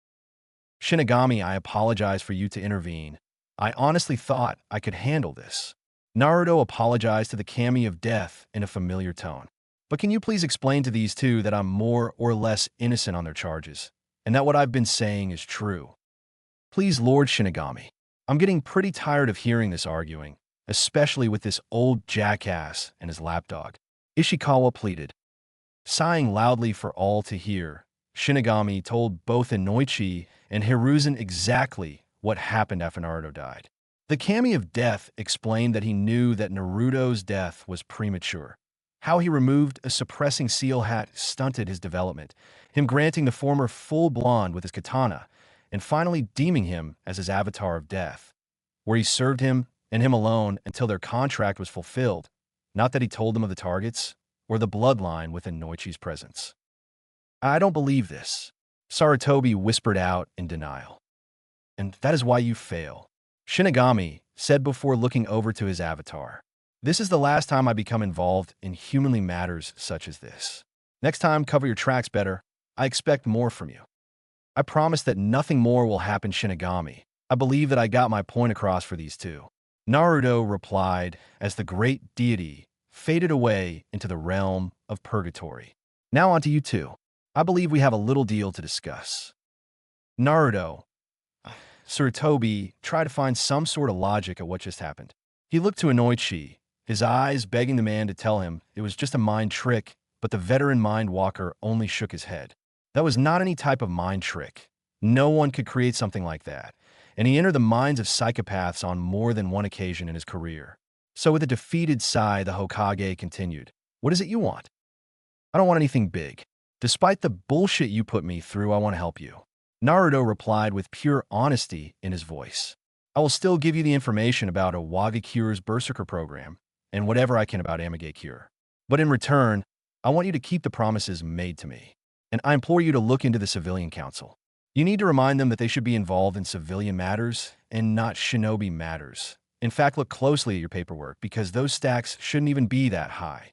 Shinigami, I apologize for you to intervene. I honestly thought I could handle this. Naruto apologized to the Kami of Death in a familiar tone. But can you please explain to these two that I'm more or less innocent on their charges, and that what I've been saying is true? Please, Lord Shinigami. I'm getting pretty tired of hearing this arguing, especially with this old jackass and his lapdog. Ishikawa pleaded. Sighing loudly for all to hear, Shinigami told both Inoichi and Hiruzen exactly what happened after Naruto died. The Kami of Death explained that he knew that Naruto's death was premature. How he removed a suppressing seal hat stunted his development, him granting the former full blonde with his katana, and finally deeming him as his avatar of death, where he served him and him alone until their contract was fulfilled, not that he told them of the targets or the bloodline within Noichi's presence. I don't believe this, Sarutobi whispered out in denial. And that is why you fail, Shinigami said before looking over to his avatar. This is the last time I become involved in humanly matters such as this. Next time, cover your tracks better. I expect more from you. I promise that nothing more will happen, Shinigami. I believe that I got my point across for these two. Naruto replied as the great deity faded away into the realm of purgatory. Now on to you two. I believe we have a little deal to discuss. Naruto, Sarutobi tried to find some sort of logic at what just happened. He looked to Inoichi, his eyes begging the man to tell him it was just a mind trick, but the veteran mind walker only shook his head. That was not any type of mind trick. No one could create something like that, and he entered the minds of psychopaths on more than one occasion in his career. So with a defeated sigh, the Hokage continued, What is it you want? I don't want anything big. Despite the bullshit you put me through, I want to help you. Naruto replied with pure honesty in his voice. I will still give you the information about Wagakure's Berserker program, and whatever I can about Amigakure. But in return, I want you to keep the promises made to me. And I implore you to look into the Civilian Council. You need to remind them that they should be involved in civilian matters and not shinobi matters. In fact, look closely at your paperwork because those stacks shouldn't even be that high.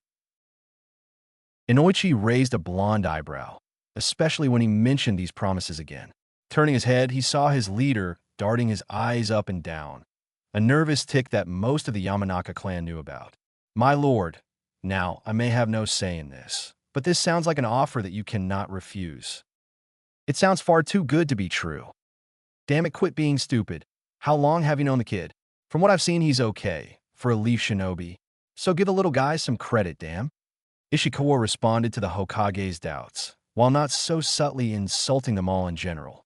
Inoichi raised a blonde eyebrow, especially when he mentioned these promises again. Turning his head, he saw his leader darting his eyes up and down, a nervous tic that most of the Yamanaka clan knew about. My lord, now, I may have no say in this, but this sounds like an offer that you cannot refuse. It sounds far too good to be true. Damn it, quit being stupid. How long have you known the kid? From what I've seen, he's okay, for a leaf shinobi. So give the little guy some credit, damn. Ishikawa responded to the Hokage's doubts, while not so subtly insulting them all in general.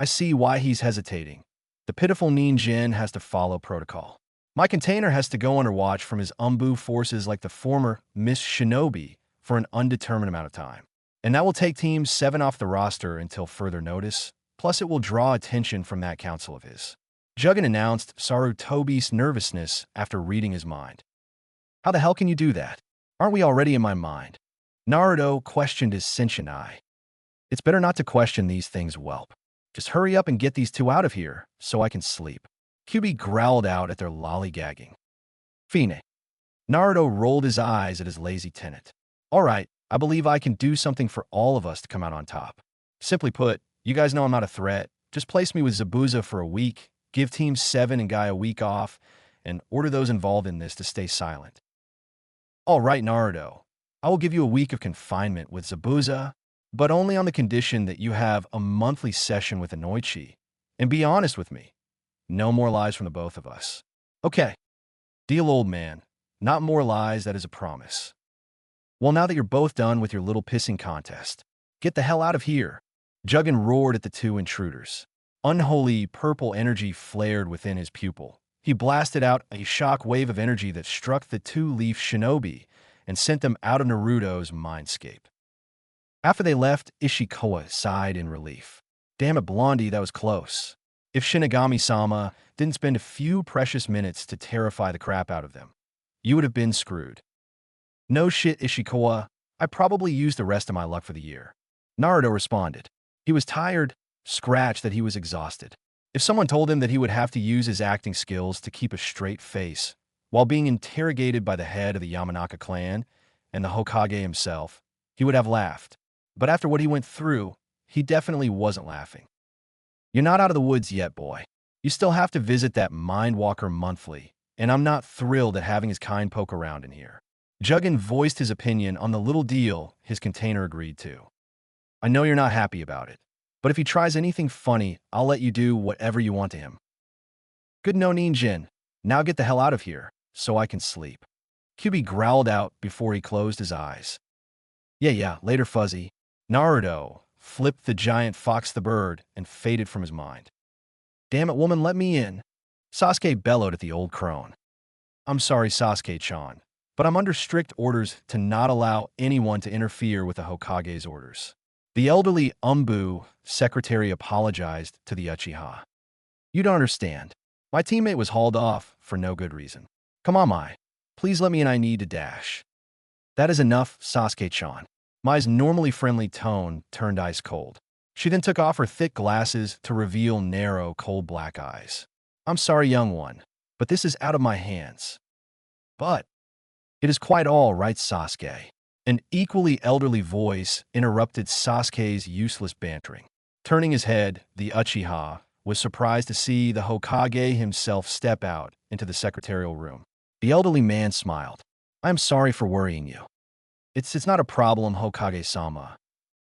I see why he's hesitating. The pitiful ninjin has to follow protocol. My container has to go under watch from his Umbu forces like the former Miss Shinobi for an undetermined amount of time. And that will take Team 7 off the roster until further notice, plus it will draw attention from that council of his. Juggin announced Sarutobi's nervousness after reading his mind. How the hell can you do that? Aren't we already in my mind? Naruto questioned his sentient eye. It's better not to question these things, whelp. Just hurry up and get these two out of here so I can sleep. Kyubi growled out at their lollygagging. Fine. Naruto rolled his eyes at his lazy tenant. All right, I believe I can do something for all of us to come out on top. Simply put, you guys know I'm not a threat. Just place me with Zabuza for a week, give Team 7 and Guy a week off, and order those involved in this to stay silent. All right, Naruto. I will give you a week of confinement with Zabuza, but only on the condition that you have a monthly session with Inoichi. And be honest with me. No more lies from the both of us. Okay. Deal, old man. Not more lies, that is a promise. Well, now that you're both done with your little pissing contest, get the hell out of here. Juggin roared at the two intruders. Unholy purple energy flared within his pupil. He blasted out a shock wave of energy that struck the two-leaf shinobi and sent them out of Naruto's mindscape. After they left, Ishikawa sighed in relief. Damn it, Blondie, that was close. If Shinigami-sama didn't spend a few precious minutes to terrify the crap out of them, you would have been screwed. No shit, Ishikawa. I probably used the rest of my luck for the year. Naruto responded. He was tired, scratched that he was exhausted. If someone told him that he would have to use his acting skills to keep a straight face while being interrogated by the head of the Yamanaka clan and the Hokage himself, he would have laughed. But after what he went through, he definitely wasn't laughing. You're not out of the woods yet, boy. You still have to visit that Mindwalker monthly, and I'm not thrilled at having his kind poke around in here. Juggin voiced his opinion on the little deal his container agreed to. I know you're not happy about it, but if he tries anything funny, I'll let you do whatever you want to him. Good no Jin. Now get the hell out of here, so I can sleep. QB growled out before he closed his eyes. Yeah, later, Fuzzy. Naruto flipped the giant fox the bird and faded from his mind. Damn it, woman, let me in. Sasuke bellowed at the old crone. I'm sorry, Sasuke-chan, but I'm under strict orders to not allow anyone to interfere with the Hokage's orders. The elderly Umbu secretary apologized to the Uchiha. You don't understand. My teammate was hauled off for no good reason. Come on, Mai. Please let me in, I need to dash. That is enough, Sasuke-chan. Mai's normally friendly tone turned ice cold. She then took off her thick glasses to reveal narrow, cold black eyes. I'm sorry, young one, but this is out of my hands. But it is quite all right, Sasuke. An equally elderly voice interrupted Sasuke's useless bantering. Turning his head, the Uchiha was surprised to see the Hokage himself step out into the secretarial room. The elderly man smiled. I am sorry for worrying you. It's not a problem, Hokage-sama.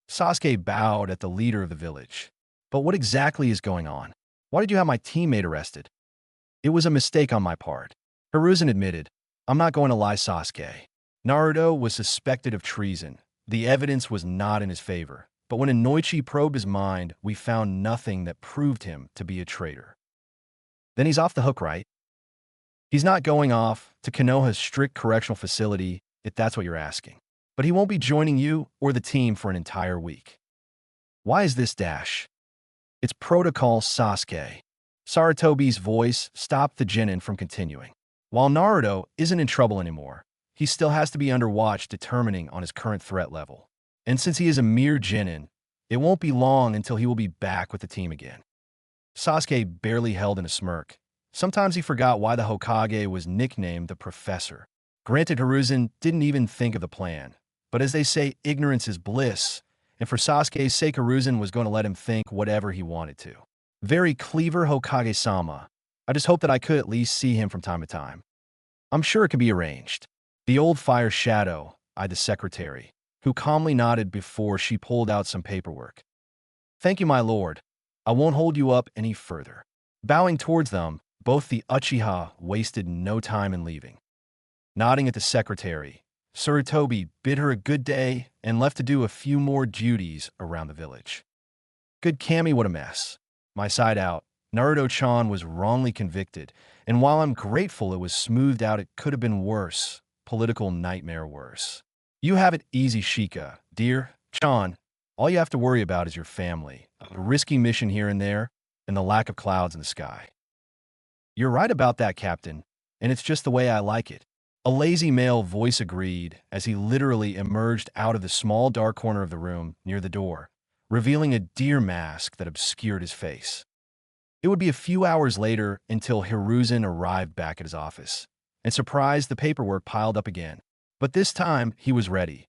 Sasuke bowed at the leader of the village. But what exactly is going on? Why did you have my teammate arrested? It was a mistake on my part. Hiruzen admitted. I'm not going to lie, Sasuke. Naruto was suspected of treason. The evidence was not in his favor. But when Inoichi probed his mind, we found nothing that proved him to be a traitor. Then he's off the hook, right? He's not going off to Konoha's strict correctional facility, if that's what you're asking. But he won't be joining you or the team for an entire week. Why is this dash? It's protocol, Sasuke. Sarutobi's voice stopped the genin from continuing. While Naruto isn't in trouble anymore, he still has to be under watch determining on his current threat level. And since he is a mere genin, it won't be long until he will be back with the team again. Sasuke barely held in a smirk. Sometimes he forgot why the Hokage was nicknamed the Professor. Granted, Hiruzen didn't even think of the plan. But as they say, ignorance is bliss, and for Sasuke's sake, Hiruzen was going to let him think whatever he wanted to. Very clever Hokage-sama. I just hope that I could at least see him from time to time. I'm sure it can be arranged. The old fire shadow eyed the secretary, who calmly nodded before she pulled out some paperwork. Thank you, my lord. I won't hold you up any further. Bowing towards them, both the Uchiha wasted no time in leaving. Nodding at the secretary, Sarutobi bid her a good day and left to do a few more duties around the village. Good Kami, what a mess. My side out, Naruto-chan was wrongly convicted, and while I'm grateful it was smoothed out, it could have been worse. Political nightmare worse. You have it easy, Shika. Dear Chan, all you have to worry about is your family, a risky mission here and there, and the lack of clouds in the sky. You're right about that, Captain, and it's just the way I like it. A lazy male voice agreed as he literally emerged out of the small dark corner of the room near the door, revealing a deer mask that obscured his face. It would be a few hours later until Hiruzen arrived back at his office, and surprised the paperwork piled up again. But this time, he was ready.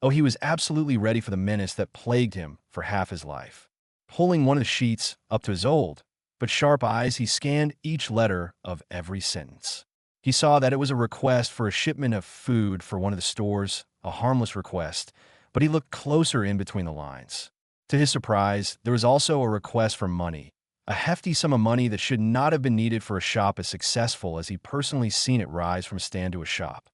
Oh, he was absolutely ready for the menace that plagued him for half his life. Pulling one of the sheets up to his old, but sharp eyes, he scanned each letter of every sentence. He saw that it was a request for a shipment of food for one of the stores, a harmless request, but he looked closer in between the lines. To his surprise, there was also a request for money, a hefty sum of money that should not have been needed for a shop as successful as he personally seen it rise from a stand to a shop.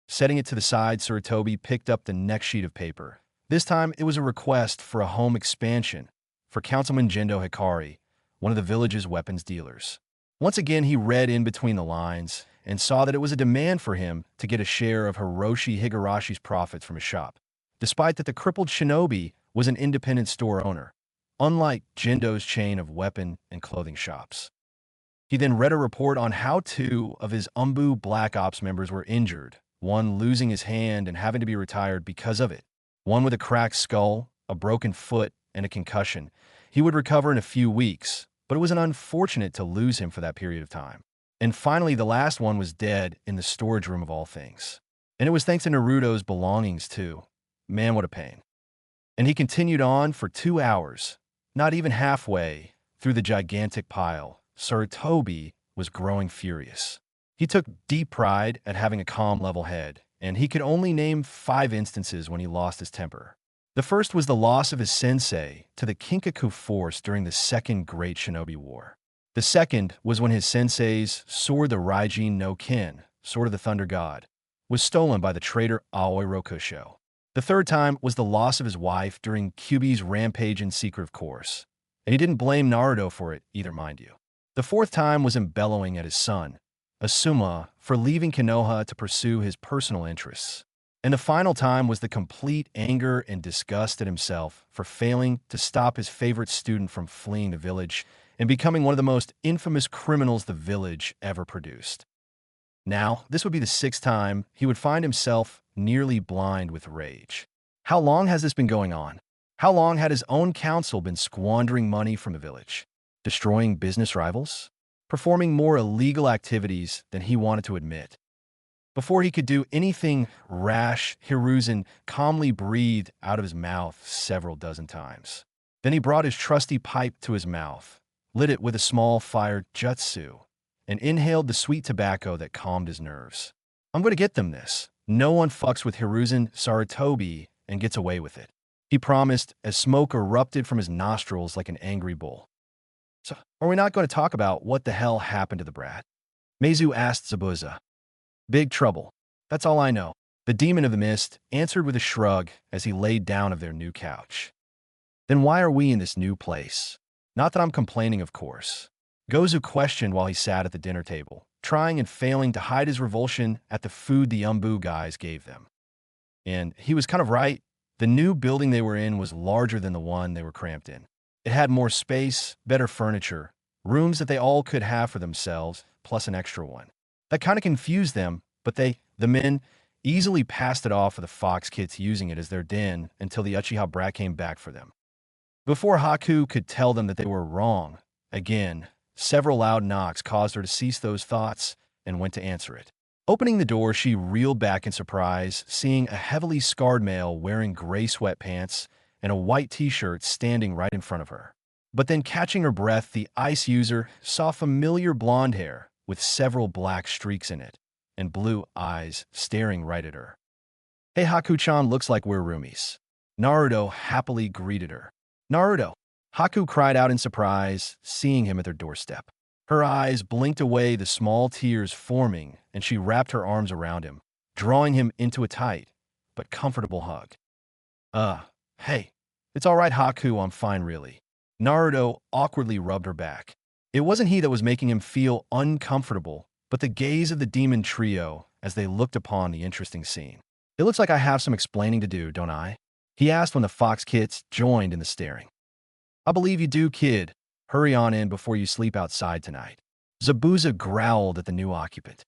Setting it to the side, Sarutobi picked up the next sheet of paper. This time, it was a request for a home expansion for Councilman Gendo Hikari, one of the village's weapons dealers. Once again, he read in between the lines and saw that it was a demand for him to get a share of Hiroshi Higarashi's profits from his shop, despite that the crippled shinobi was an independent store owner, unlike Gendo's chain of weapon and clothing shops. He then read a report on how two of his Umbu Black Ops members were injured, one losing his hand and having to be retired because of it, one with a cracked skull, a broken foot, and a concussion. He would recover in a few weeks, but it was unfortunate to lose him for that period of time. And finally, the last one was dead in the storage room of all things. And it was thanks to Naruto's belongings, too. Man, what a pain. And he continued on for 2 hours. Not even halfway through the gigantic pile, Sarutobi was growing furious. He took deep pride at having a calm, level head, and he could only name 5 instances when he lost his temper. The first was the loss of his sensei to the Kinkaku force during the Second Great Shinobi War. The second was when his sensei's sword, the Raijin no Kin, Sword of the Thunder God, was stolen by the traitor Aoi Rokusho. The third time was the loss of his wife during Kyuubi's rampage in secret, of course, and he didn't blame Naruto for it either, mind you. The fourth time was him bellowing at his son, Asuma, for leaving Konoha to pursue his personal interests. And the final time was the complete anger and disgust at himself for failing to stop his favorite student from fleeing the village and becoming one of the most infamous criminals the village ever produced. Now, this would be the 6th time he would find himself nearly blind with rage. How long has this been going on? How long had his own council been squandering money from the village, destroying business rivals, performing more illegal activities than he wanted to admit? Before he could do anything rash, Hiruzen calmly breathed out of his mouth several dozen times. Then he brought his trusty pipe to his mouth, lit it with a small fire jutsu, and inhaled the sweet tobacco that calmed his nerves. I'm going to get them this. No one fucks with Hiruzen Sarutobi and gets away with it, he promised as smoke erupted from his nostrils like an angry bull. So, are we not going to talk about what the hell happened to the brat? Meizu asked Zabuza. Big trouble. That's all I know. The demon of the mist answered with a shrug as he laid down of their new couch. Then why are we in this new place? Not that I'm complaining, of course. Gozu questioned while he sat at the dinner table, trying and failing to hide his revulsion at the food the Umbu guys gave them. And he was kind of right. The new building they were in was larger than the one they were cramped in. It had more space, better furniture, rooms that they all could have for themselves, plus an extra one. That kind of confused them, but the men, easily passed it off for the Fox kids using it as their den until the Uchiha brat came back for them. Before Haku could tell them that they were wrong, again, several loud knocks caused her to cease those thoughts and went to answer it. Opening the door, she reeled back in surprise, seeing a heavily scarred male wearing gray sweatpants and a white t-shirt standing right in front of her. But then catching her breath, the ice user saw familiar blonde hair with several black streaks in it and blue eyes staring right at her. Hey Haku-chan, looks like we're roomies. Naruto happily greeted her. Naruto! Haku cried out in surprise, seeing him at their doorstep. Her eyes blinked away, the small tears forming, and she wrapped her arms around him, drawing him into a tight but comfortable hug. Hey, it's all right, Haku, I'm fine, really. Naruto awkwardly rubbed her back. It wasn't he that was making him feel uncomfortable, but the gaze of the demon trio as they looked upon the interesting scene. It looks like I have some explaining to do, don't I? He asked when the Fox kids joined in the staring. I believe you do, kid. Hurry on in before you sleep outside tonight. Zabuza growled at the new occupant.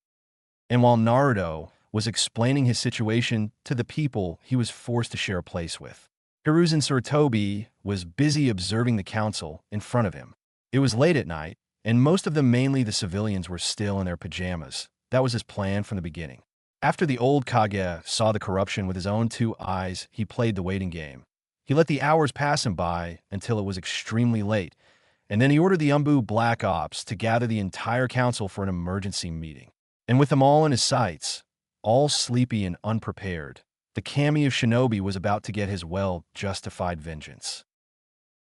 And while Naruto was explaining his situation to the people he was forced to share a place with, Hiruzen Sarutobi was busy observing the council in front of him. It was late at night, and most of them, mainly the civilians, were still in their pajamas. That was his plan from the beginning. After the old Kage saw the corruption with his own 2 eyes, he played the waiting game. He let the hours pass him by until it was extremely late, and then he ordered the Umbu Black Ops to gather the entire council for an emergency meeting. And with them all in his sights, all sleepy and unprepared, the kami of Shinobi was about to get his well-justified vengeance.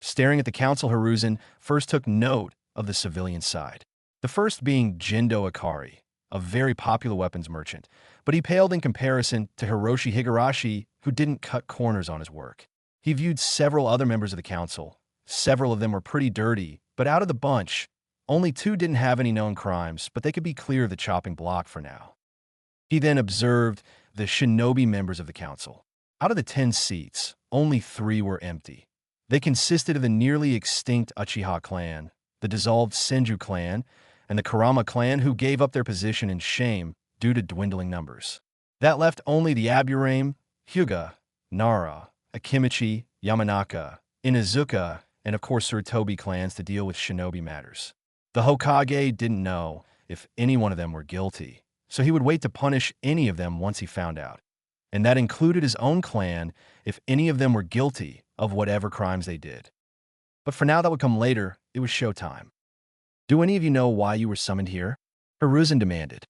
Staring at the council, Hiruzen first took note of the civilian side. The first being Jindo Akari, a very popular weapons merchant, but he paled in comparison to Hiroshi Higurashi, who didn't cut corners on his work. He viewed several other members of the council. Several of them were pretty dirty, but out of the bunch, only 2 didn't have any known crimes, but they could be clear of the chopping block for now. He then observed the shinobi members of the council. Out of the 10 seats, only 3 were empty. They consisted of the nearly extinct Uchiha clan, the dissolved Senju clan, and the Kurama clan, who gave up their position in shame due to dwindling numbers. That left only the Aburame, Hyuga, Nara, Akimichi, Yamanaka, Inuzuka, and of course Sarutobi clans to deal with shinobi matters. The Hokage didn't know if any one of them were guilty, so he would wait to punish any of them once he found out. and that included his own clan if any of them were guilty of whatever crimes they did. But for now, that would come later. It was showtime. Do any of you know why you were summoned here? Hiruzen demanded.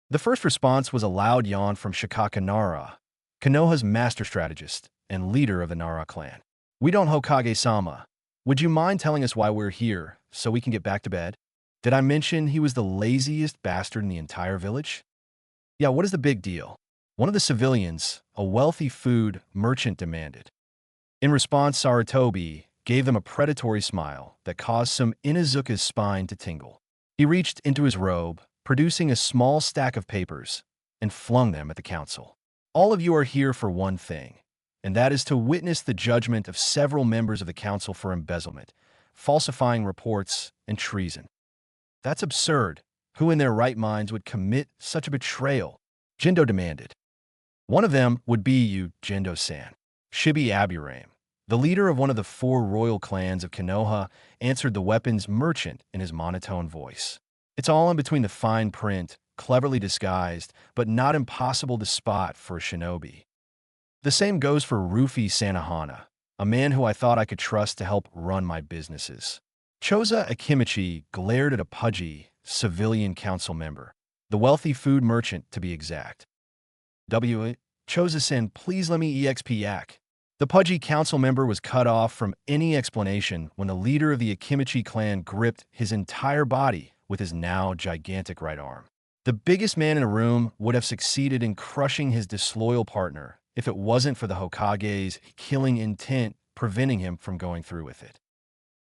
The first response was a loud yawn from Shikaka Nara, Konoha's master strategist and leader of the Nara clan. We don't, Hokage-sama. Would you mind telling us why we're here so we can get back to bed? Did I mention he was the laziest bastard in the entire village? Yeah, what is the big deal? One of the civilians, a wealthy food merchant, demanded. In response, Sarutobi gave them a predatory smile that caused some Inuzuka's spine to tingle. He reached into his robe, producing a small stack of papers, and flung them at the council. All of you are here for one thing, and that is to witness the judgment of several members of the council for embezzlement, falsifying reports, and treason. That's absurd. Who in their right minds would commit such a betrayal? Jindo demanded. One of them would be you, Jindo-san. Shibi Aburame, the leader of one of the 4 royal clans of Konoha, answered the weapons merchant in his monotone voice. It's all in between the fine print, cleverly disguised, but not impossible to spot for a shinobi. The same goes for Rufi Sanohana, a man who I thought I could trust to help run my businesses. Choza Akimichi glared at a pudgy, civilian council member, the wealthy food merchant to be exact. Choza-san, please let me exp yak. The pudgy council member was cut off from any explanation when the leader of the Akimichi clan gripped his entire body with his now gigantic right arm. The biggest man in a room would have succeeded in crushing his disloyal partner if it wasn't for the Hokage's killing intent preventing him from going through with it.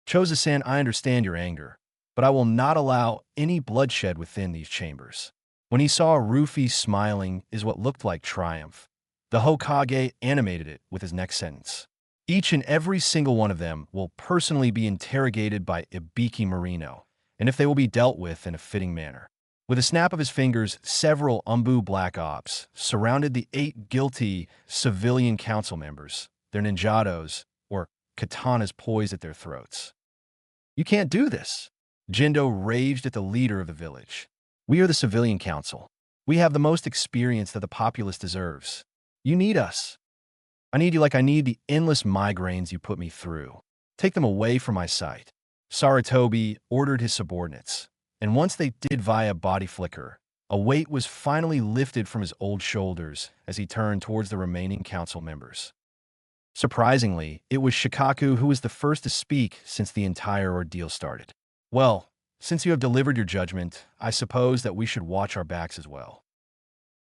Choza-san, I understand your anger, but I will not allow any bloodshed within these chambers. When he saw Rufi smiling is what looked like triumph, the Hokage animated it with his next sentence. Each and every single one of them will personally be interrogated by Ibiki Marino, and if they will be dealt with in a fitting manner. With a snap of his fingers, several Umbu Black Ops surrounded the 8 guilty civilian council members, their ninjados, or katanas poised at their throats. You can't do this! Jindo raged at the leader of the village. We are the civilian council. We have the most experience that the populace deserves. You need us. I need you like I need the endless migraines you put me through. Take them away from my sight. Sarutobi ordered his subordinates, and once they did via body flicker, a weight was finally lifted from his old shoulders as he turned towards the remaining council members. Surprisingly, it was Shikaku who was the first to speak since the entire ordeal started. Well, since you have delivered your judgment, I suppose that we should watch our backs as well.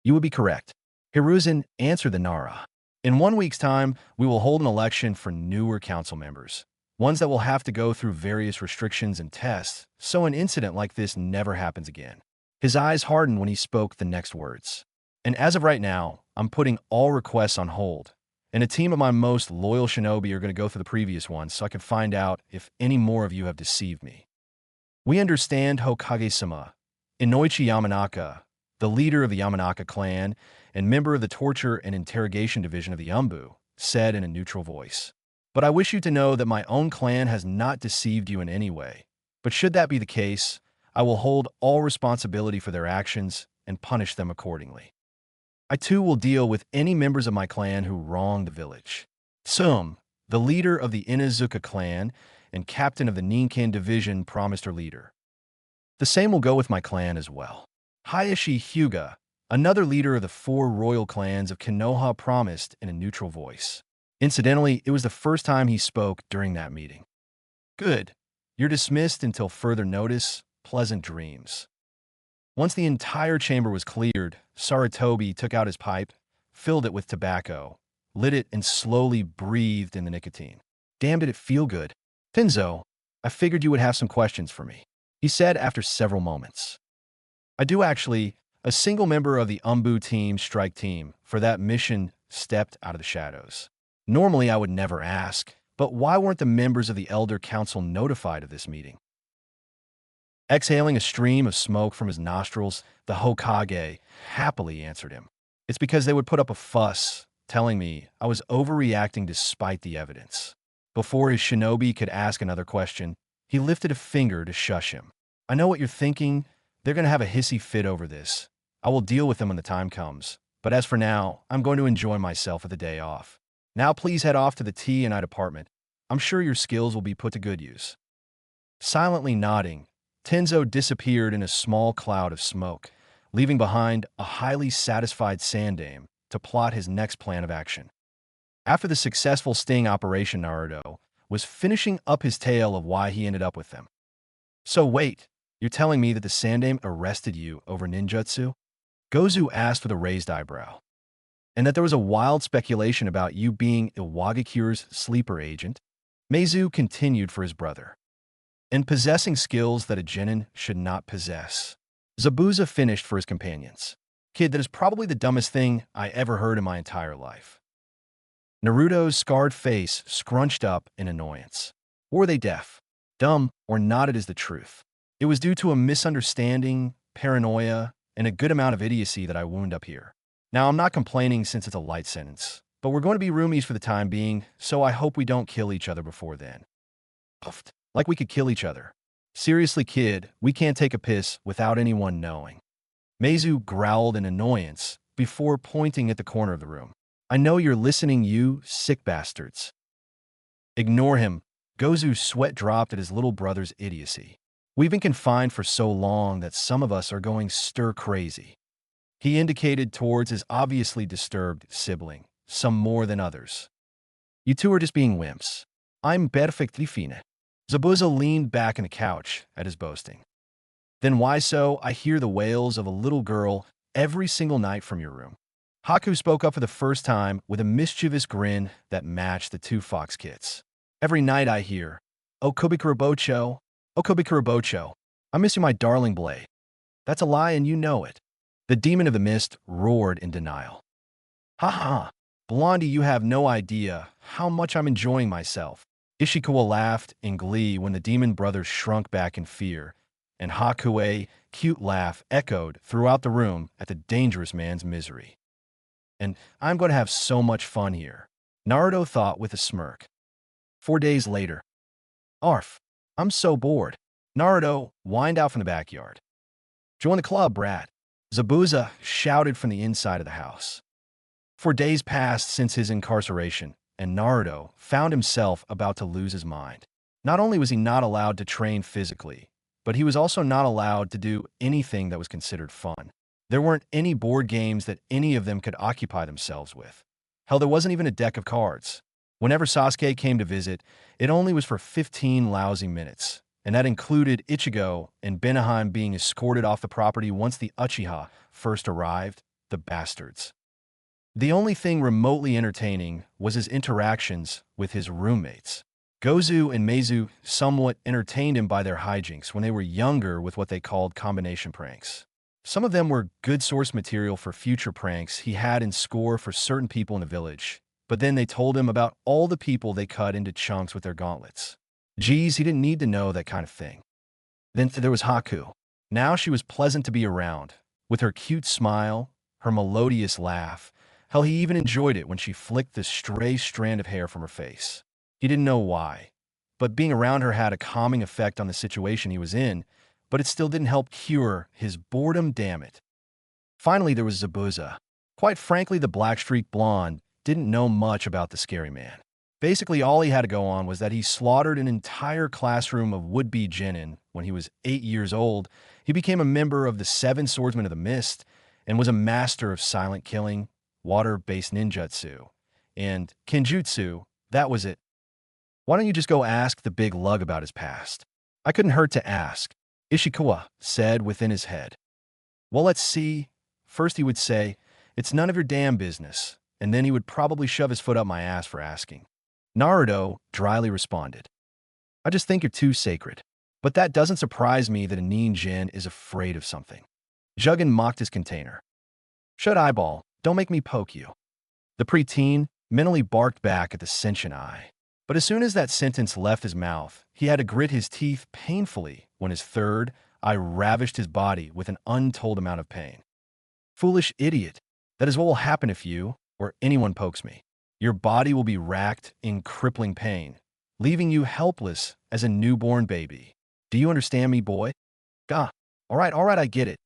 You would be correct. Hiruzen answered the Nara. In 1 week's time, we will hold an election for newer council members, ones that will have to go through various restrictions and tests, so an incident like this never happens again. His eyes hardened when he spoke the next words. And as of right now, I'm putting all requests on hold, and a team of my most loyal shinobi are going to go through the previous ones so I can find out if any more of you have deceived me. We understand, Hokage-sama. Inoichi Yamanaka, the leader of the Yamanaka clan and member of the torture and interrogation division of the Umbu, said in a neutral voice. But I wish you to know that my own clan has not deceived you in any way. But should that be the case, I will hold all responsibility for their actions and punish them accordingly. I too will deal with any members of my clan who wrong the village. Sum, the leader of the Inuzuka clan and captain of the Ninkan division, promised her leader. The same will go with my clan as well. Hayashi Hyuga, another leader of the 4 royal clans of Konoha, promised in a neutral voice. Incidentally, it was the first time he spoke during that meeting. Good. You're dismissed until further notice. Pleasant dreams. Once the entire chamber was cleared, Sarutobi took out his pipe, filled it with tobacco, lit it, and slowly breathed in the nicotine. Damn, did it feel good. Tenzo, I figured you would have some questions for me, he said after several moments. I do actually. A single member of the Umbu team strike team for that mission stepped out of the shadows. Normally I would never ask, but why weren't the members of the Elder Council notified of this meeting? Exhaling a stream of smoke from his nostrils, the Hokage happily answered him. It's because they would put up a fuss, telling me I was overreacting despite the evidence. Before his shinobi could ask another question, he lifted a finger to shush him. I know what you're thinking. They're going to have a hissy fit over this. I will deal with them when the time comes. But as for now, I'm going to enjoy myself with the day off. Now please head off to the T&I department. I'm sure your skills will be put to good use." Silently nodding, Tenzo disappeared in a small cloud of smoke, leaving behind a highly satisfied Sandame to plot his next plan of action. After the successful sting operation, Naruto was finishing up his tale of why he ended up with them. "So wait, you're telling me that the Sandame arrested you over ninjutsu?" Gozu asked with a raised eyebrow. "And that there was a wild speculation about you being Iwagakure's sleeper agent?" Meizu continued for his brother. "And possessing skills that a genin should not possess." Zabuza finished for his companions. "Kid, that is probably the dumbest thing I ever heard in my entire life." Naruto's scarred face scrunched up in annoyance. Were they deaf, dumb, or not? It is the truth. It was due to a misunderstanding, paranoia, and a good amount of idiocy that I wound up here. Now, I'm not complaining since it's a light sentence, but we're going to be roomies for the time being, so I hope we don't kill each other before then. Puffed. Like we could kill each other. Seriously, kid, we can't take a piss without anyone knowing. Meizu growled in annoyance before pointing at the corner of the room. "I know you're listening, you sick bastards." "Ignore him." Gozu's sweat dropped at his little brother's idiocy. "We've been confined for so long that some of us are going stir-crazy." He indicated towards his obviously disturbed sibling, some more than others. "You two are just being wimps. I'm perfectly fine." Zabuza leaned back in the couch at his boasting. "Then why so I hear the wails of a little girl every single night from your room?" Haku spoke up for the first time with a mischievous grin that matched the two fox kits. "Every night I hear, 'Oh Kubikurabocho, oh Kubikurabocho, I miss you, my darling Blade.' That's a lie and you know it." The demon of the mist roared in denial. "Ha ha, Blondie, you have no idea how much I'm enjoying myself." Ishikawa laughed in glee when the demon brothers shrunk back in fear, and Haku's cute laugh echoed throughout the room at the dangerous man's misery. "And I'm going to have so much fun here," Naruto thought with a smirk. 4 days later. "Arf, I'm so bored." Naruto whined out from the backyard. "Join the club, brat." Zabuza shouted from the inside of the house. 4 days passed since his incarceration, and Naruto found himself about to lose his mind. Not only was he not allowed to train physically, but he was also not allowed to do anything that was considered fun. There weren't any board games that any of them could occupy themselves with. Hell, there wasn't even a deck of cards. Whenever Sasuke came to visit, it only was for 15 lousy minutes, and that included Ichigo and Benaheim being escorted off the property once the Uchiha first arrived, the bastards. The only thing remotely entertaining was his interactions with his roommates. Gozu and Meizu somewhat entertained him by their hijinks when they were younger with what they called combination pranks. Some of them were good source material for future pranks he had in store for certain people in the village, but then they told him about all the people they cut into chunks with their gauntlets. Geez, he didn't need to know that kind of thing. Then there was Haku. Now she was pleasant to be around, with her cute smile, her melodious laugh. Hell, he even enjoyed it when she flicked the stray strand of hair from her face. He didn't know why, but being around her had a calming effect on the situation he was in, but it still didn't help cure his boredom, damn it. Finally, there was Zabuza. Quite frankly, the black-streaked blonde didn't know much about the scary man. Basically, all he had to go on was that he slaughtered an entire classroom of would-be genin when he was 8 years old. He became a member of the 7 Swordsmen of the Mist and was a master of silent killing, water-based ninjutsu, and kenjutsu. That was it. Why don't you just go ask the big lug about his past? I couldn't hurt to ask, Ishikawa said within his head. Well, let's see. First he would say, "It's none of your damn business," and then he would probably shove his foot up my ass for asking. Naruto dryly responded, "I just think you're too sacred." But that doesn't surprise me that a ninjin is afraid of something. Juggin mocked his container. "Shut eyeball, don't make me poke you." The preteen mentally barked back at the sentient eye. But as soon as that sentence left his mouth, he had to grit his teeth painfully when his third eye ravished his body with an untold amount of pain. "Foolish idiot, that is what will happen if you or anyone pokes me. Your body will be racked in crippling pain, leaving you helpless as a newborn baby. Do you understand me, boy?" "Gah, all right, I get it."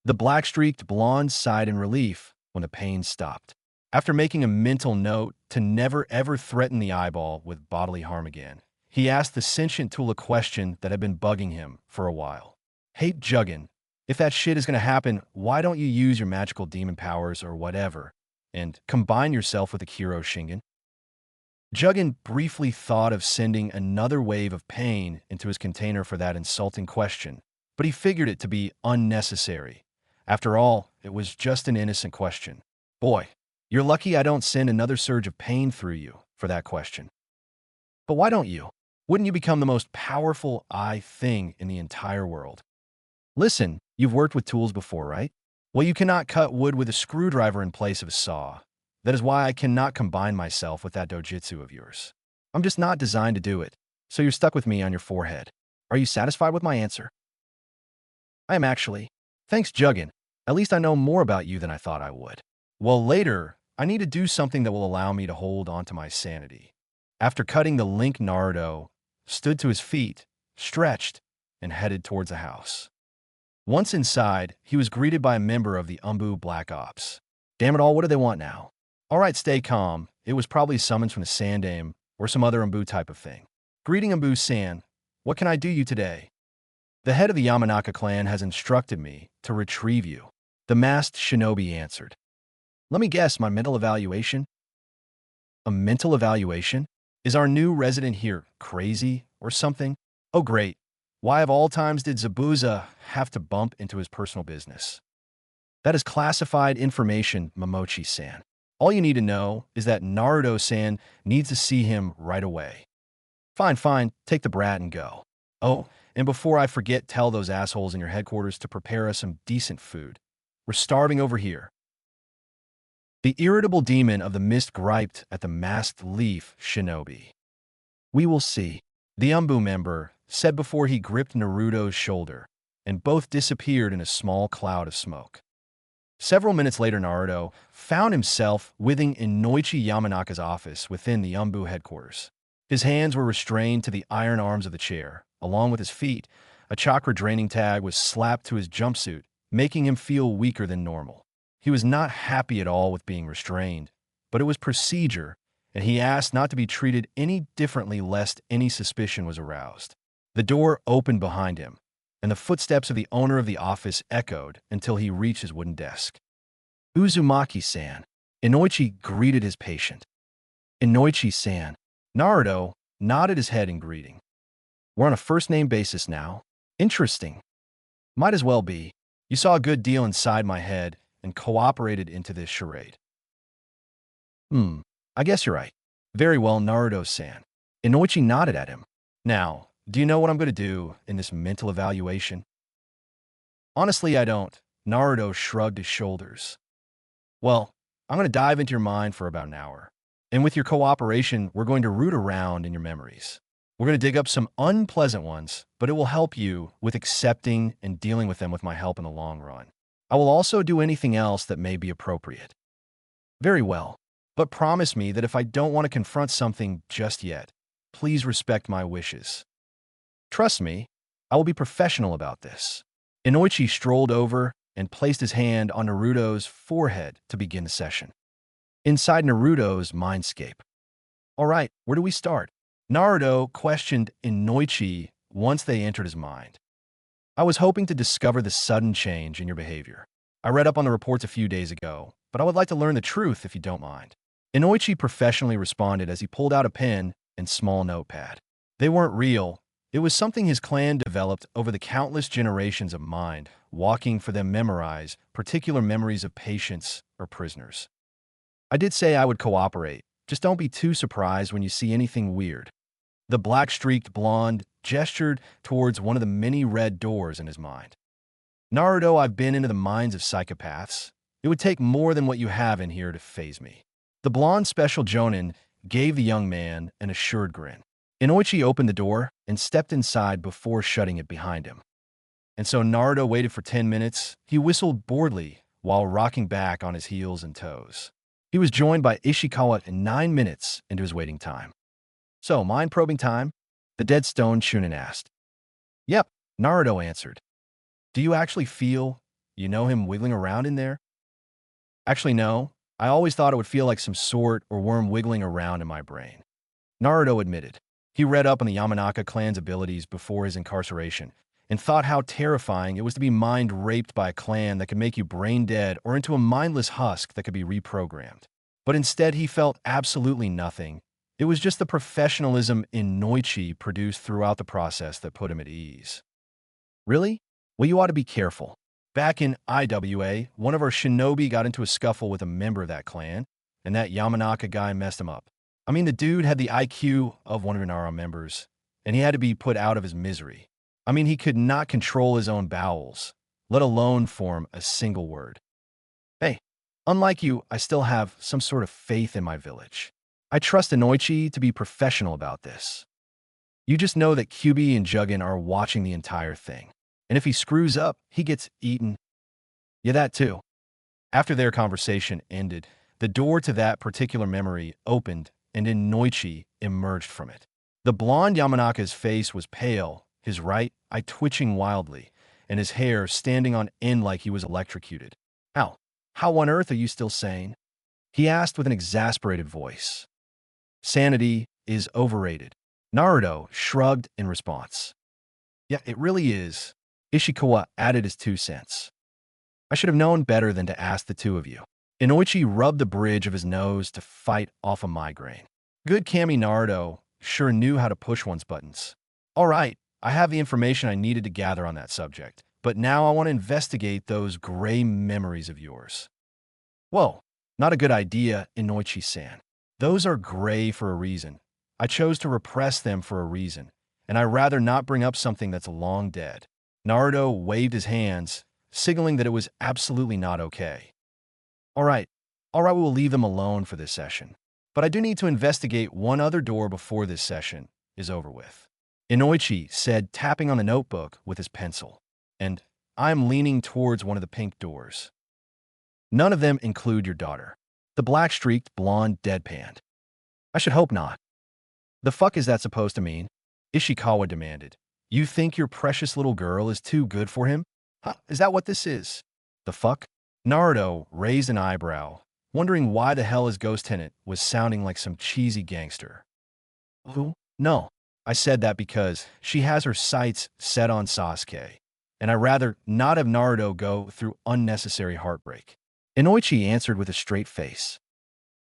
The black-streaked blonde sighed in relief when the pain stopped. After making a mental note to never ever threaten the eyeball with bodily harm again, he asked the sentient tool a question that had been bugging him for a while. Hey, Juggin, if that shit is going to happen, why don't you use your magical demon powers or whatever and combine yourself with Akiro Shingen? Juggin briefly thought of sending another wave of pain into his container for that insulting question, but he figured it to be unnecessary. After all, it was just an innocent question. Boy, you're lucky I don't send another surge of pain through you for that question. But why don't you? Wouldn't you become the most powerful thing in the entire world? Listen, you've worked with tools before, right? Well, you cannot cut wood with a screwdriver in place of a saw. That is why I cannot combine myself with that dojutsu of yours. I'm just not designed to do it, so you're stuck with me on your forehead. Are you satisfied with my answer? I am actually. Thanks, Juggin. At least I know more about you than I thought I would. Well, later, I need to do something that will allow me to hold on to my sanity. After cutting the link, Naruto stood to his feet, stretched, and headed towards the house. Once inside, he was greeted by a member of the Umbu Black Ops. Damn it all, what do they want now? All right, stay calm. It was probably a summons from the Sandame or some other Umbu type of thing. Greeting, Umbu-san. What can I do you today? The head of the Yamanaka clan has instructed me to retrieve you. The masked shinobi answered. Let me guess, my mental evaluation? A mental evaluation? Is our new resident here crazy or something? Oh great. Why of all times did Zabuza have to bump into his personal business? That is classified information, Momochi-san. All you need to know is that Naruto-san needs to see him right away. Fine, take the brat and go. Oh, and before I forget, tell those assholes in your headquarters to prepare us some decent food. We're starving over here. The irritable demon of the mist griped at the masked leaf shinobi. We will see, the Umbu member said before he gripped Naruto's shoulder, and both disappeared in a small cloud of smoke. Several minutes later, Naruto found himself within Inoichi Yamanaka's office within the Umbu headquarters. His hands were restrained to the iron arms of the chair. Along with his feet, a chakra draining tag was slapped to his jumpsuit, making him feel weaker than normal. He was not happy at all with being restrained, but it was procedure, and he asked not to be treated any differently lest any suspicion was aroused. The door opened behind him, and the footsteps of the owner of the office echoed until he reached his wooden desk. Uzumaki-san. Inoichi greeted his patient. Inoichi-san. Naruto nodded his head in greeting. We're on a first-name basis now. Interesting. Might as well be. You saw a good deal inside my head and cooperated into this charade. I guess you're right. Very well, Naruto-san. Inoichi nodded at him. Now, do you know what I'm going to do in this mental evaluation? Honestly, I don't. Naruto shrugged his shoulders. Well, I'm going to dive into your mind for about an hour. And with your cooperation, we're going to root around in your memories. We're going to dig up some unpleasant ones, but it will help you with accepting and dealing with them with my help in the long run. I will also do anything else that may be appropriate. Very well, but promise me that if I don't want to confront something just yet, please respect my wishes. Trust me, I will be professional about this. Inoichi strolled over and placed his hand on Naruto's forehead to begin the session. Inside Naruto's mindscape. All right, where do we start? Naruto questioned Inoichi once they entered his mind. I was hoping to discover the sudden change in your behavior. I read up on the reports a few days ago, but I would like to learn the truth if you don't mind. Inoichi professionally responded as he pulled out a pen and small notepad. They weren't real. It was something his clan developed over the countless generations of mind, walking for them memorize particular memories of patients or prisoners. I did say I would cooperate. Just don't be too surprised when you see anything weird. The black-streaked blonde gestured towards one of the many red doors in his mind. Naruto, I've been into the minds of psychopaths. It would take more than what you have in here to faze me. The blonde special jonin gave the young man an assured grin. Inoichi opened the door and stepped inside before shutting it behind him. And so Naruto waited for 10 minutes. He whistled boredly while rocking back on his heels and toes. He was joined by Ishikawa 9 minutes into his waiting time. So, mind-probing time? The dead stone Chunin asked. Yep, Naruto answered. Do you actually feel you know him wiggling around in there? Actually, no. I always thought it would feel like some sort or worm wiggling around in my brain. Naruto admitted. He read up on the Yamanaka clan's abilities before his incarceration and thought how terrifying it was to be mind raped by a clan that could make you brain dead or into a mindless husk that could be reprogrammed. But instead, he felt absolutely nothing. It was just the professionalism in Noichi produced throughout the process that put him at ease. Really? Well, you ought to be careful. Back in IWA, one of our shinobi got into a scuffle with a member of that clan, and that Yamanaka guy messed him up. I mean, the dude had the IQ of one of our members, and he had to be put out of his misery. I mean, he could not control his own bowels, let alone form a single word. Hey, unlike you, I still have some sort of faith in my village. I trust Inoichi to be professional about this. You just know that QB and Juggin are watching the entire thing. And if he screws up, he gets eaten. Yeah, that too. After their conversation ended, the door to that particular memory opened and Inoichi emerged from it. The blonde Yamanaka's face was pale, his right eye twitching wildly, and his hair standing on end like he was electrocuted. How on earth are you still sane? He asked with an exasperated voice. Sanity is overrated. Naruto shrugged in response. Yeah, it really is. Ishikawa added his 2 cents. I should have known better than to ask the two of you. Inoichi rubbed the bridge of his nose to fight off a migraine. Good Kami Naruto sure knew how to push one's buttons. All right, I have the information I needed to gather on that subject, but now I want to investigate those gray memories of yours. Whoa, not a good idea, Inoichi-san. Those are gray for a reason. I chose to repress them for a reason, and I'd rather not bring up something that's long dead. Naruto waved his hands, signaling that it was absolutely not okay. All right, we will leave them alone for this session. But I do need to investigate one other door before this session is over with. Inoichi said, tapping on the notebook with his pencil. And I'm leaning towards one of the pink doors. None of them include your daughter. The black-streaked blonde deadpanned. I should hope not. The fuck is that supposed to mean? Ishikawa demanded. You think your precious little girl is too good for him? Huh? Is that what this is? The fuck? Naruto raised an eyebrow, wondering why the hell his ghost tenant was sounding like some cheesy gangster. Who? No. I said that because she has her sights set on Sasuke, and I'd rather not have Naruto go through unnecessary heartbreak. Inoichi answered with a straight face.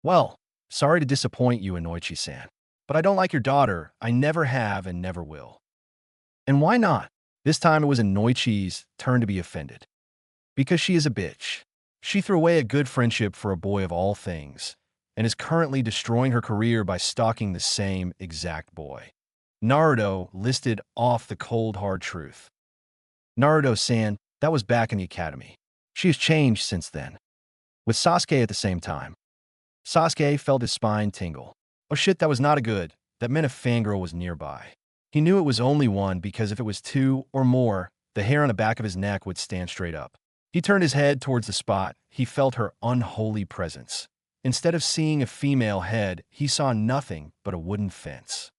Well, sorry to disappoint you, Inoichi-san, but I don't like your daughter. I never have and never will. And why not? This time it was Inoichi's turn to be offended. Because she is a bitch. She threw away a good friendship for a boy of all things, and is currently destroying her career by stalking the same exact boy. Naruto listed off the cold, hard truth. Naruto-san, that was back in the academy. She has changed since then. With Sasuke at the same time. Sasuke felt his spine tingle. Oh shit, that was not a good. That meant a fangirl was nearby. He knew it was only one because if it was two or more, the hair on the back of his neck would stand straight up. He turned his head towards the spot. He felt her unholy presence. Instead of seeing a female head, he saw nothing but a wooden fence.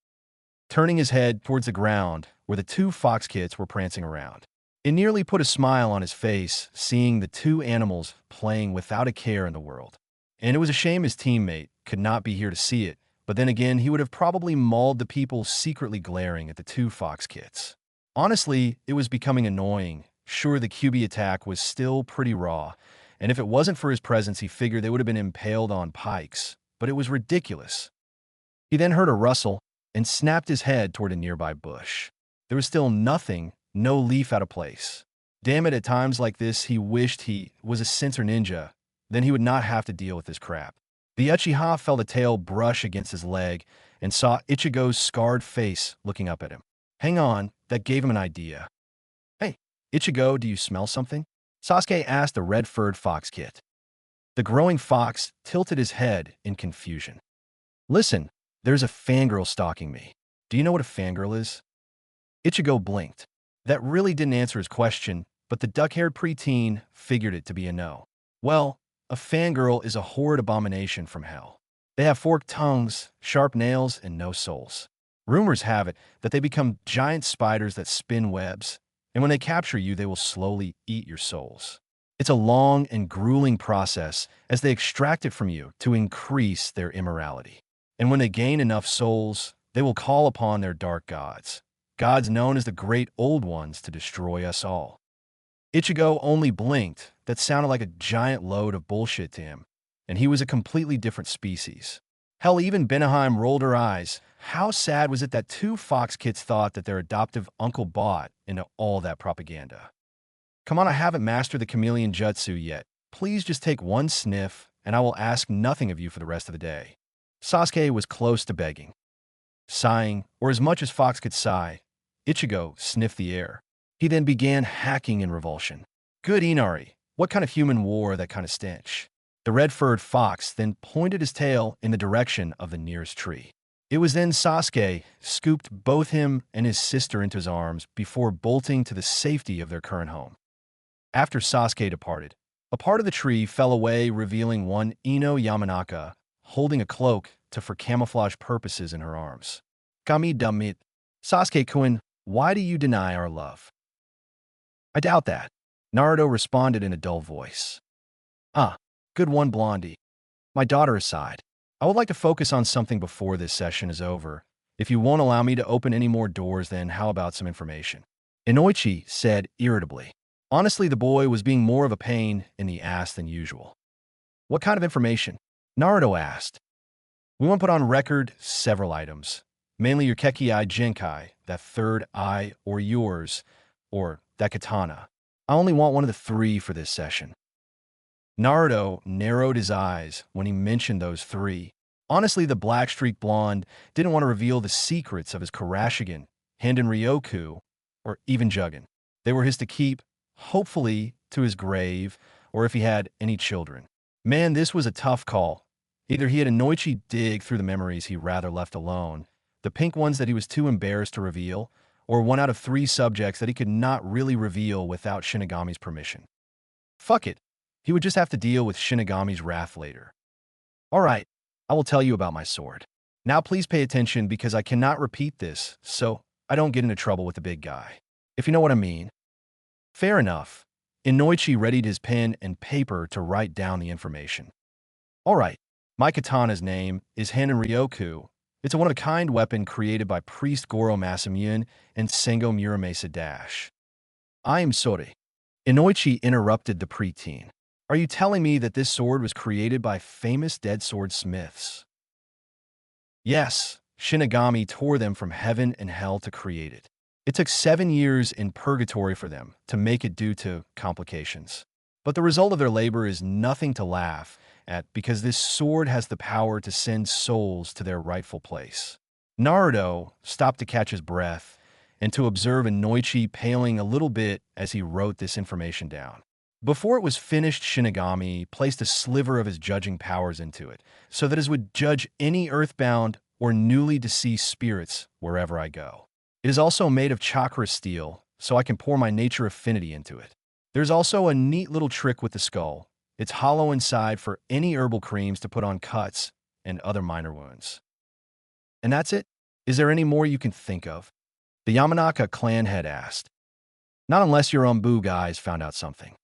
Turning his head towards the ground where the two fox kids were prancing around. It nearly put a smile on his face, seeing the two animals playing without a care in the world. And it was a shame his teammate could not be here to see it, but then again, he would have probably mauled the people secretly glaring at the two fox kids. Honestly, it was becoming annoying. Sure, the QB attack was still pretty raw, and if it wasn't for his presence, he figured they would have been impaled on pikes, but it was ridiculous. He then heard a rustle and snapped his head toward a nearby bush. There was still nothing, no leaf out of place. Damn it, at times like this, he wished he was a sensor ninja. Then he would not have to deal with this crap. The Uchiha felt a tail brush against his leg and saw Ichigo's scarred face looking up at him. Hang on, that gave him an idea. Hey, Ichigo, do you smell something? Sasuke asked the red-furred fox kid. The growing fox tilted his head in confusion. Listen, there's a fangirl stalking me. Do you know what a fangirl is? Ichigo blinked. That really didn't answer his question, but the duck-haired preteen figured it to be a no. Well, a fangirl is a horrid abomination from hell. They have forked tongues, sharp nails, and no souls. Rumors have it that they become giant spiders that spin webs, and when they capture you, they will slowly eat your souls. It's a long and grueling process as they extract it from you to increase their immorality. And when they gain enough souls, they will call upon their dark gods, gods known as the Great Old Ones, to destroy us all. Ichigo only blinked. That sounded like a giant load of bullshit to him, and he was a completely different species. Hell, even Benaheim rolled her eyes. How sad was it that two fox kids thought that their adoptive uncle bought into all that propaganda? Come on, I haven't mastered the chameleon jutsu yet. Please just take one sniff, and I will ask nothing of you for the rest of the day. Sasuke was close to begging. Sighing, or as much as Fox could sigh, Ichigo sniffed the air. He then began hacking in revulsion. Good Inari, what kind of human wore that kind of stench? The red-furred fox then pointed his tail in the direction of the nearest tree. It was then Sasuke scooped both him and his sister into his arms before bolting to the safety of their current home. After Sasuke departed, a part of the tree fell away, revealing one Ino Yamanaka holding a cloak for camouflage purposes in her arms. Kami damit. Sasuke-kun, why do you deny our love? I doubt that. Naruto responded in a dull voice. Ah, good one, Blondie. My daughter aside, I would like to focus on something before this session is over. If you won't allow me to open any more doors, then how about some information? Inoichi said irritably. Honestly, the boy was being more of a pain in the ass than usual. What kind of information? Naruto asked. We want to put on record several items, mainly your Kekkei Jinkai, that third eye, or yours, or that katana. I only want one of the three for this session. Naruto narrowed his eyes when he mentioned those three. Honestly, the black-streaked blonde didn't want to reveal the secrets of his Kurashigan, Handen Ryoku, or even Jugen. They were his to keep, hopefully to his grave, or if he had any children. Man, this was a tough call. Either he had Inoichi dig through the memories he rather left alone, the pink ones that he was too embarrassed to reveal, or one out of three subjects that he could not really reveal without Shinigami's permission. Fuck it. He would just have to deal with Shinigami's wrath later. All right, I will tell you about my sword. Now please pay attention because I cannot repeat this, so I don't get into trouble with the big guy. If you know what I mean. Fair enough. Inoichi readied his pen and paper to write down the information. All right, my katana's name is Handen Ryoku. It's a one-of-a-kind weapon created by Priest Goro Masamune and Sengo Muramasa Dash. I am sorry. Inoichi interrupted the preteen. Are you telling me that this sword was created by famous dead sword smiths? Yes, Shinigami tore them from heaven and hell to create it. It took 7 years in purgatory for them to make it due to complications. But the result of their labor is nothing to laugh at because this sword has the power to send souls to their rightful place. Naruto stopped to catch his breath and to observe Inoichi paling a little bit as he wrote this information down. Before it was finished, Shinigami placed a sliver of his judging powers into it, so that it would judge any earthbound or newly deceased spirits wherever I go. It is also made of chakra steel, so I can pour my nature affinity into it. There's also a neat little trick with the skull. It's hollow inside for any herbal creams to put on cuts and other minor wounds. And that's it? Is there any more you can think of? The Yamanaka clan head asked. Not unless your Umbu guys found out something.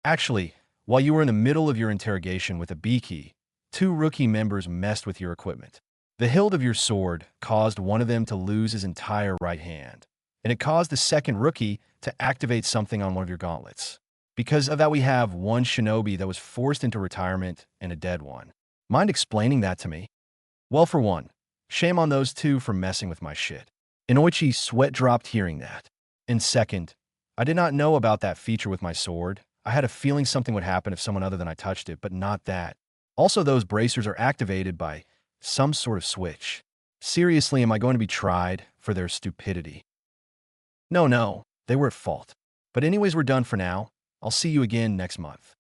Actually, while you were in the middle of your interrogation with a Biki, 2 rookie members messed with your equipment. The hilt of your sword caused one of them to lose his entire right hand, and it caused the second rookie to activate something on one of your gauntlets. Because of that, we have one shinobi that was forced into retirement and a dead one. Mind explaining that to me? Well, for one, shame on those 2 for messing with my shit. Inoichi's sweat dropped hearing that. And second, I did not know about that feature with my sword. I had a feeling something would happen if someone other than I touched it, but not that. Also, those bracers are activated by some sort of switch. Seriously, am I going to be tried for their stupidity? No, they were at fault. But anyways, we're done for now. I'll see you again next month.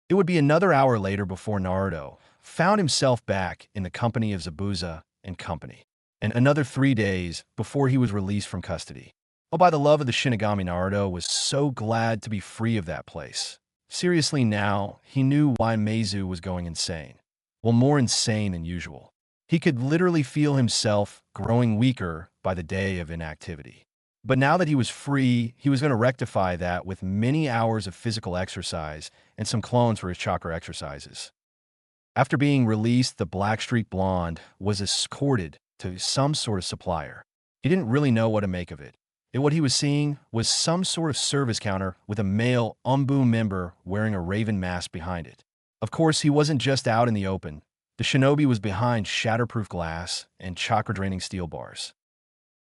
It would be another hour later before Naruto found himself back in the company of Zabuza and company, and another 3 days before he was released from custody. Oh, by the love of the Shinigami, Naruto was so glad to be free of that place. Seriously, now he knew why Meizu was going insane. Well, more insane than usual. He could literally feel himself growing weaker by the day of inactivity. But now that he was free, he was going to rectify that with many hours of physical exercise and some clones for his chakra exercises. After being released, the Black Streak Blonde was escorted to some sort of supplier. He didn't really know what to make of it. And what he was seeing was some sort of service counter with a male Umbu member wearing a raven mask behind it. Of course, he wasn't just out in the open. The shinobi was behind shatterproof glass and chakra-draining steel bars.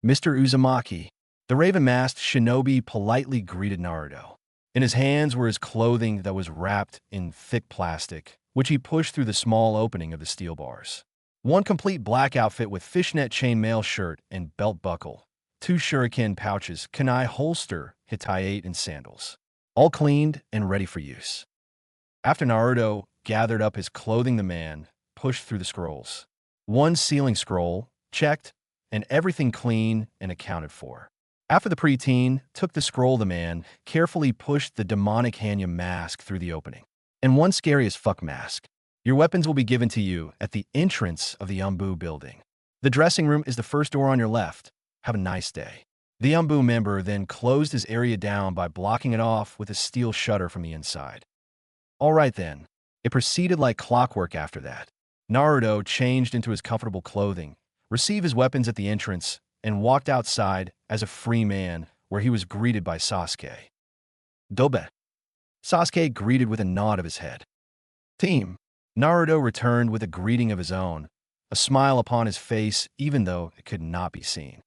Mr. Uzumaki, the raven-masked shinobi politely greeted Naruto. In his hands were his clothing that was wrapped in thick plastic, which he pushed through the small opening of the steel bars. One complete black outfit with fishnet chainmail shirt and belt buckle, 2 shuriken pouches, kunai holster, hitayate, and sandals. All cleaned and ready for use. After Naruto gathered up his clothing, the man pushed through the scrolls. 1 sealing scroll, checked, and everything clean and accounted for. After the preteen took the scroll, the man carefully pushed the demonic Hanya mask through the opening. And 1 scary as fuck mask. Your weapons will be given to you at the entrance of the Umbu building. The dressing room is the first door on your left. Have a nice day. The Umbu member then closed his area down by blocking it off with a steel shutter from the inside. All right then. It proceeded like clockwork after that. Naruto changed into his comfortable clothing, received his weapons at the entrance, and walked outside as a free man, where he was greeted by Sasuke. Dobe. Sasuke greeted with a nod of his head. Team. Naruto returned with a greeting of his own, a smile upon his face even though it could not be seen.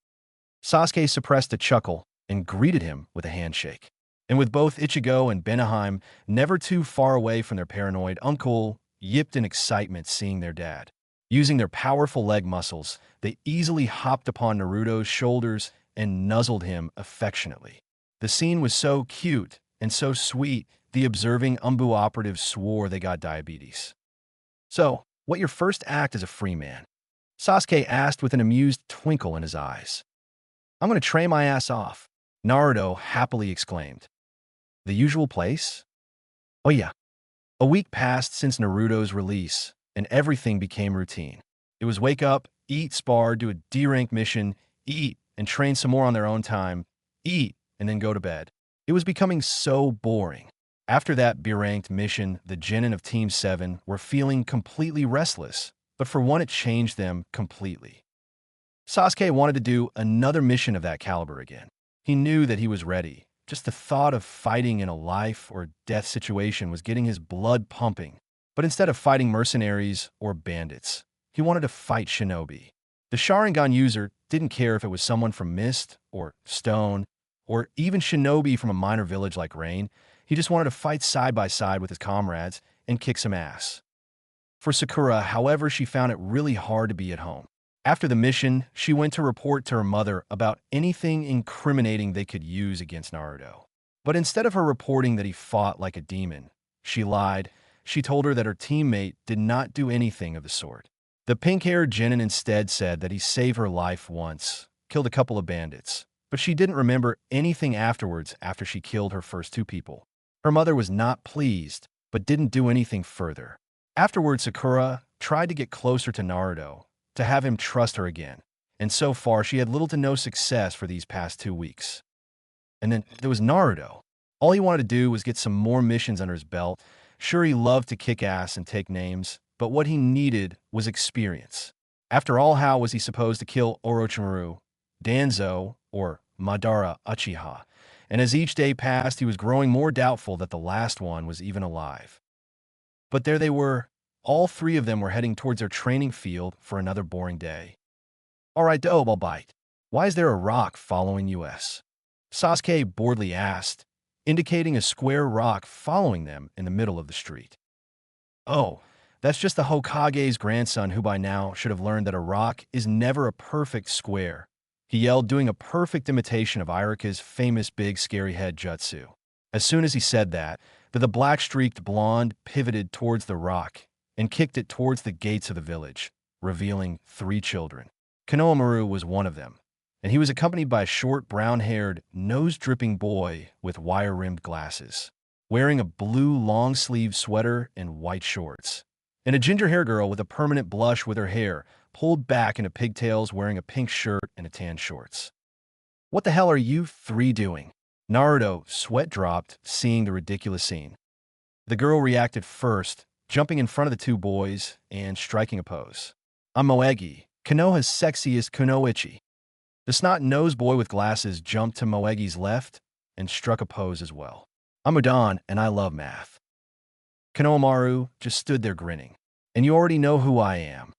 Sasuke suppressed a chuckle and greeted him with a handshake. And with both Ichigo and Benaheim never too far away from their paranoid uncle, yipped in excitement seeing their dad. Using their powerful leg muscles, they easily hopped upon Naruto's shoulders and nuzzled him affectionately. The scene was so cute and so sweet, the observing Umbu operatives swore they got diabetes. So, what your first act as a free man? Sasuke asked with an amused twinkle in his eyes. I'm going to train my ass off, Naruto happily exclaimed. The usual place? Oh yeah. A week passed since Naruto's release, and everything became routine. It was wake up, eat, spar, do a D-rank mission, eat, and train some more on their own time, eat, and then go to bed. It was becoming so boring. After that B-ranked mission, the genin of Team 7 were feeling completely restless, but for one it changed them completely. Sasuke wanted to do another mission of that caliber again. He knew that he was ready. Just the thought of fighting in a life or death situation was getting his blood pumping. But instead of fighting mercenaries or bandits, he wanted to fight shinobi. The Sharingan user didn't care if it was someone from Mist or Stone or even shinobi from a minor village like Rain. He just wanted to fight side by side with his comrades and kick some ass. For Sakura, however, she found it really hard to be at home. After the mission, she went to report to her mother about anything incriminating they could use against Naruto. But instead of her reporting that he fought like a demon, she lied. She told her that her teammate did not do anything of the sort. The pink-haired genin instead said that he saved her life once, killed a couple of bandits, but she didn't remember anything afterwards after she killed her first 2 people. Her mother was not pleased, but didn't do anything further. Afterwards, Sakura tried to get closer to Naruto, to have him trust her again, and so far she had little to no success for these past 2 weeks. And then there was Naruto. All he wanted to do was get some more missions under his belt. Sure, he loved to kick ass and take names, but what he needed was experience. After all, how was he supposed to kill Orochimaru, Danzo, or Madara Uchiha? And as each day passed, he was growing more doubtful that the last one was even alive. But there they were. All 3 of them were heading towards their training field for another boring day. All right, dope, I'll bite. Why is there a rock following us? Sasuke boredly asked, indicating a square rock following them in the middle of the street. Oh, that's just the Hokage's grandson who by now should have learned that a rock is never a perfect square. He yelled, doing a perfect imitation of Iruka's famous big scary head jutsu. As soon as he said that, the black-streaked blonde pivoted towards the rock and kicked it towards the gates of the village, revealing 3 children. Konohamaru was one of them, and he was accompanied by a short, brown-haired, nose-dripping boy with wire-rimmed glasses, wearing a blue long-sleeve sweater and white shorts, and a ginger-haired girl with a permanent blush with her hair pulled back into pigtails, wearing a pink shirt and a tan shorts. What the hell are you three doing? Naruto, sweat dropped, seeing the ridiculous scene. The girl reacted first, jumping in front of the two boys and striking a pose. I'm Moegi, Konoha's sexiest kunoichi. The snot-nosed boy with glasses jumped to Moegi's left and struck a pose as well. I'm Udon, and I love math. Konohamaru just stood there grinning. And you already know who I am.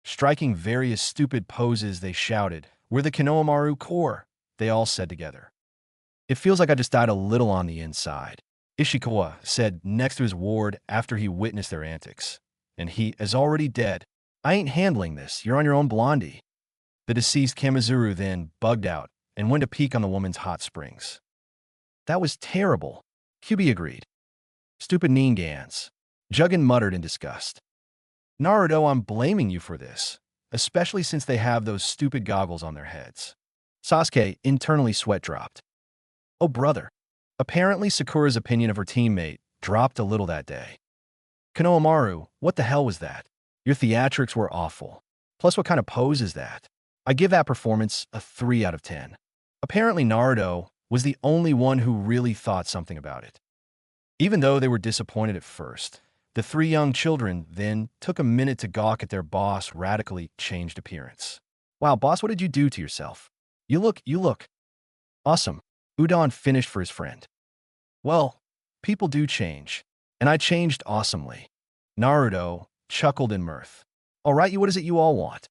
Striking various stupid poses, they shouted, "We're the Konohamaru Corps," they all said together. It feels like I just died a little on the inside, Ishikawa said next to his ward after he witnessed their antics. And he is already dead. I ain't handling this. You're on your own, Blondie. The deceased Kamizuru then bugged out and went to peek on the woman's hot springs. That was terrible, Kyubi agreed. Stupid Ningans. Juggin muttered in disgust. Naruto, I'm blaming you for this, especially since they have those stupid goggles on their heads. Sasuke internally sweat dropped. Oh, brother. Apparently Sakura's opinion of her teammate dropped a little that day. Konohamaru, what the hell was that? Your theatrics were awful. Plus, what kind of pose is that? I give that performance a 3 out of 10. Apparently Naruto was the only one who really thought something about it. Even though they were disappointed at first, the three young children then took a minute to gawk at their boss' radically changed appearance. Wow, boss, what did you do to yourself? You look. Awesome. Udon finished for his friend. Well, people do change, and I changed awesomely. Naruto chuckled in mirth. All right, what is it you all want?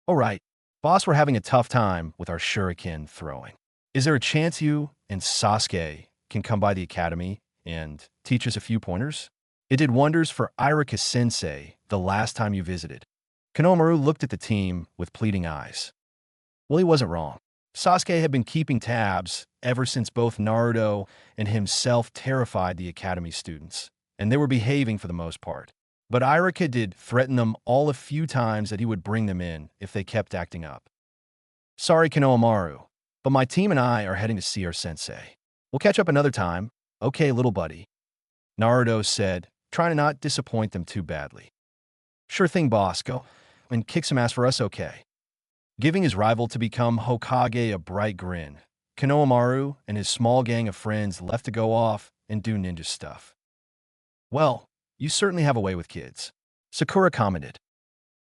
All right, boss, we're having a tough time with our shuriken throwing. Is there a chance you and Sasuke can come by the academy and teach us a few pointers? It did wonders for Irika-sensei the last time you visited. Konohamaru looked at the team with pleading eyes. Well, he wasn't wrong. Sasuke had been keeping tabs ever since both Naruto and himself terrified the academy students, and they were behaving for the most part. But Irika did threaten them all a few times that he would bring them in if they kept acting up. Sorry, Konohamaru, but my team and I are heading to see our sensei. We'll catch up another time. Okay, little buddy, Naruto said, trying to not disappoint them too badly. Sure thing, boss. Go and kick some ass for us, okay? Giving his rival to become Hokage a bright grin, Konohamaru and his small gang of friends left to go off and do ninja stuff. Well, you certainly have a way with kids, Sakura commented.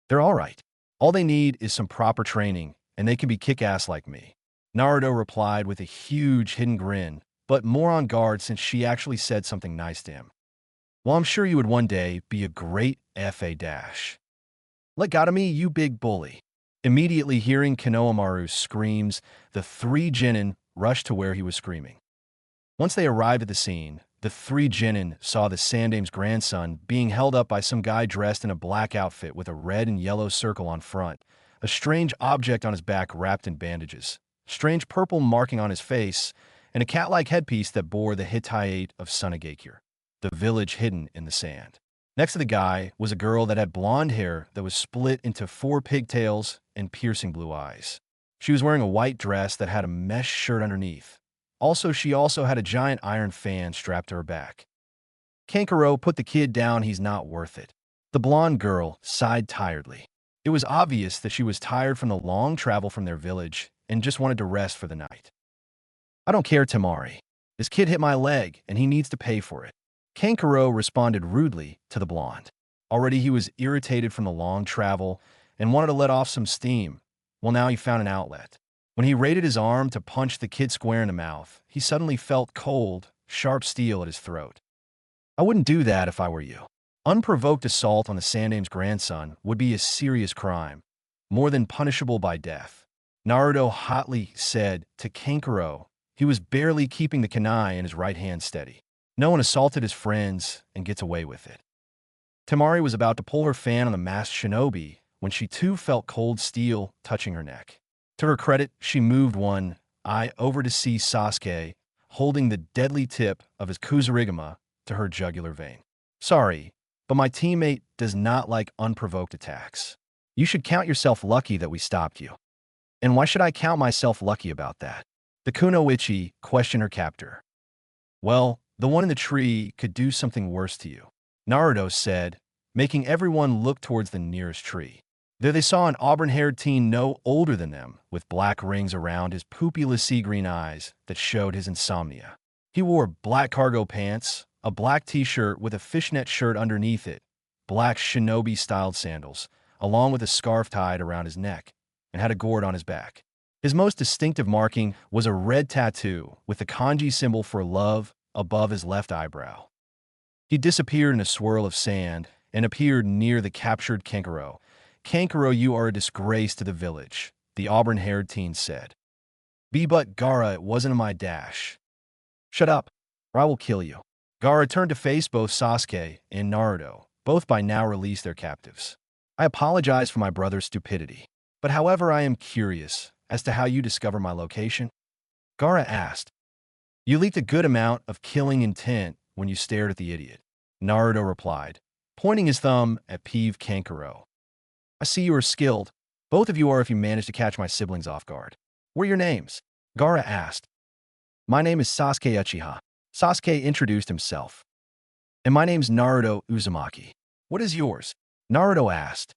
They're all right. All they need is some proper training, and they can be kick-ass like me. Naruto replied with a huge hidden grin, but more on guard since she actually said something nice to him. Well, I'm sure you would one day be a great FA dash. Let go of me, you big bully. Immediately hearing Konohamaru's screams, the three genin rushed to where he was screaming. Once they arrived at the scene, the three genin saw the Sandame's grandson being held up by some guy dressed in a black outfit with a red and yellow circle on front, a strange object on his back wrapped in bandages, strange purple marking on his face, and a cat-like headpiece that bore the Hittite of Sunagakure, the village hidden in the sand. Next to the guy was a girl that had blonde hair that was split into 4 pigtails and piercing blue eyes. She was wearing a white dress that had a mesh shirt underneath. She also had a giant iron fan strapped to her back. Kankuro, put the kid down, he's not worth it. The blonde girl sighed tiredly. It was obvious that she was tired from the long travel from their village and just wanted to rest for the night. I don't care, Temari. This kid hit my leg, and he needs to pay for it. Kankuro responded rudely to the blonde. Already he was irritated from the long travel and wanted to let off some steam. Well, now he found an outlet. When he raised his arm to punch the kid square in the mouth, he suddenly felt cold, sharp steel at his throat. I wouldn't do that if I were you. Unprovoked assault on the Sandame's grandson would be a serious crime, more than punishable by death. Naruto hotly said to Kankuro he was barely keeping the kunai in his right hand steady. No one assaulted his friends and gets away with it. Temari was about to pull her fan on the masked shinobi when she too felt cold steel touching her neck. To her credit, she moved one eye over to see Sasuke holding the deadly tip of his Kuzurigama to her jugular vein. Sorry, but my teammate does not like unprovoked attacks. You should count yourself lucky that we stopped you. And why should I count myself lucky about that? The kunoichi questioned her captor. Well, the one in the tree could do something worse to you, Naruto said, making everyone look towards the nearest tree. There they saw an auburn-haired teen no older than them, with black rings around his pupilless sea-green eyes that showed his insomnia. He wore black cargo pants, a black t-shirt with a fishnet shirt underneath it, black shinobi-styled sandals, along with a scarf tied around his neck, and had a gourd on his back. His most distinctive marking was a red tattoo with the kanji symbol for love above his left eyebrow. He disappeared in a swirl of sand and appeared near the captured Kankuro. "Kankuro, you are a disgrace to the village," the auburn-haired teen said. But Gaara, it wasn't my dash." "Shut up, or I will kill you." Gaara turned to face both Sasuke and Naruto, both by now released their captives. "I apologize for my brother's stupidity. But however, I am curious as to how you discover my location?" Gaara asked. "You leaked a good amount of killing intent when you stared at the idiot," Naruto replied, pointing his thumb at peeved Kankuro. "I see you are skilled. Both of you are if you manage to catch my siblings off guard. What are your names?" Gaara asked. "My name is Sasuke Uchiha." Sasuke introduced himself. "And my name's Naruto Uzumaki." "What is yours?" Naruto asked.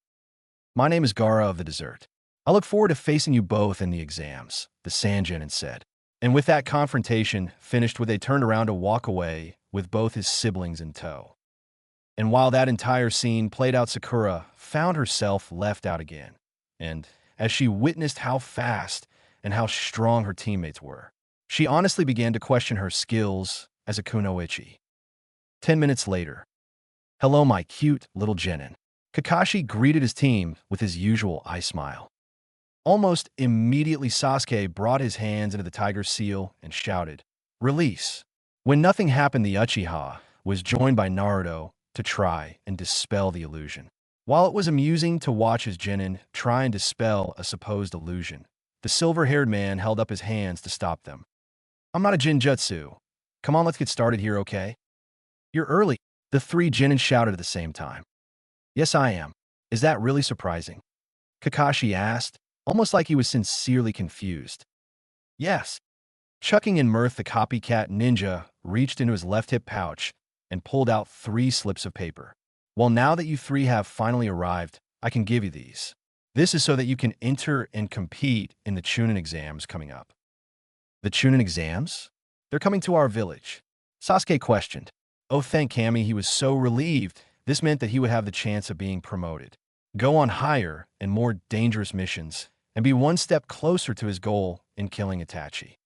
"My name is Gaara of the Desert. I look forward to facing you both in the exams," the Sanjinin said. And with that confrontation finished with, they turned around to walk away with both his siblings in tow. And while that entire scene played out, Sakura found herself left out again. And as she witnessed how fast and how strong her teammates were, she honestly began to question her skills as a kunoichi. 10 minutes later. "Hello, my cute little genin." Kakashi greeted his team with his usual eye smile. Almost immediately, Sasuke brought his hands into the tiger seal and shouted, "Release!" When nothing happened, the Uchiha was joined by Naruto to try and dispel the illusion. While it was amusing to watch his genin try and dispel a supposed illusion, the silver-haired man held up his hands to stop them. "I'm not a Jinjutsu. Come on, let's get started here, okay?" "You're early," the three genin shouted at the same time. "Yes, I am. Is that really surprising?" Kakashi asked, almost like he was sincerely confused. "Yes." Chucking in mirth, the copycat ninja reached into his left hip pouch and pulled out 3 slips of paper. "Well, now that you 3 have finally arrived, I can give you these. This is so that you can enter and compete in the Chunin exams coming up." "The Chunin exams? They're coming to our village?" Sasuke questioned. Oh, thank Kami, he was so relieved. This meant that he would have the chance of being promoted, go on higher and more dangerous missions, and be one step closer to his goal in killing Itachi.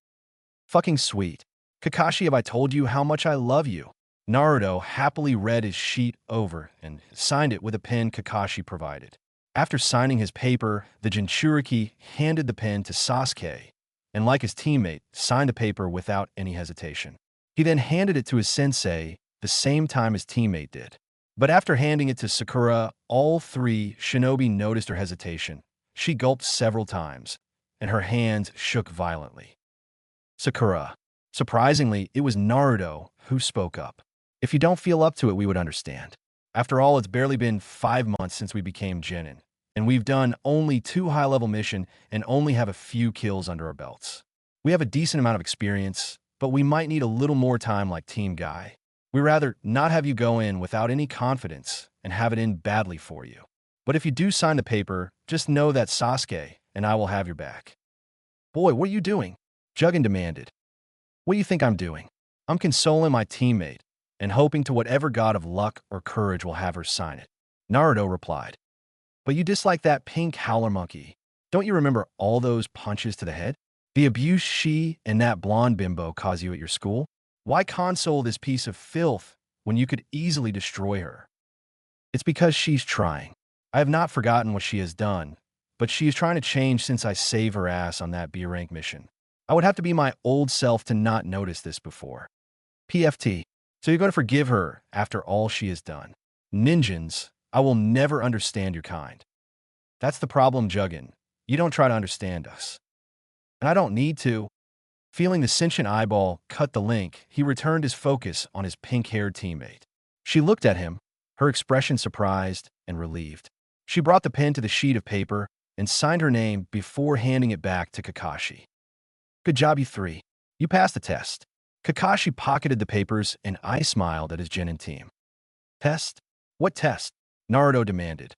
"Fucking sweet. Kakashi, have I told you how much I love you?" Naruto happily read his sheet over and signed it with a pen Kakashi provided. After signing his paper, the Jinchuriki handed the pen to Sasuke, and like his teammate, signed the paper without any hesitation. He then handed it to his sensei the same time his teammate did. But after handing it to Sakura, all 3 shinobi noticed her hesitation. She gulped several times, and her hands shook violently. "Sakura." Surprisingly, it was Naruto who spoke up. "If you don't feel up to it, we would understand. After all, it's barely been 5 months since we became genin, and we've done only 2 high-level missions and only have a few kills under our belts. We have a decent amount of experience, but we might need a little more time like Team Guy. We'd rather not have you go in without any confidence and have it end badly for you. But if you do sign the paper, just know that Sasuke and I will have your back." "Boy, what are you doing?" Juggin demanded. "What do you think I'm doing? I'm consoling my teammate and hoping to whatever god of luck or courage will have her sign it," Naruto replied. "But you dislike that pink howler monkey. Don't you remember all those punches to the head? The abuse she and that blonde bimbo cause you at your school? Why console this piece of filth when you could easily destroy her?" "It's because she's trying. I have not forgotten what she has done, but she is trying to change since I saved her ass on that B-rank mission. I would have to be my old self to not notice this before. PFT. So you're going to forgive her after all she has done? Ninjins, I will never understand your kind." "That's the problem, Juggin. You don't try to understand us." "And I don't need to." Feeling the sentient eyeball cut the link, he returned his focus on his pink-haired teammate. She looked at him, her expression surprised and relieved. She brought the pen to the sheet of paper and signed her name before handing it back to Kakashi. "Good job, you 3. You passed the test." Kakashi pocketed the papers and I smiled at his genin team. "Test? What test?" Naruto demanded.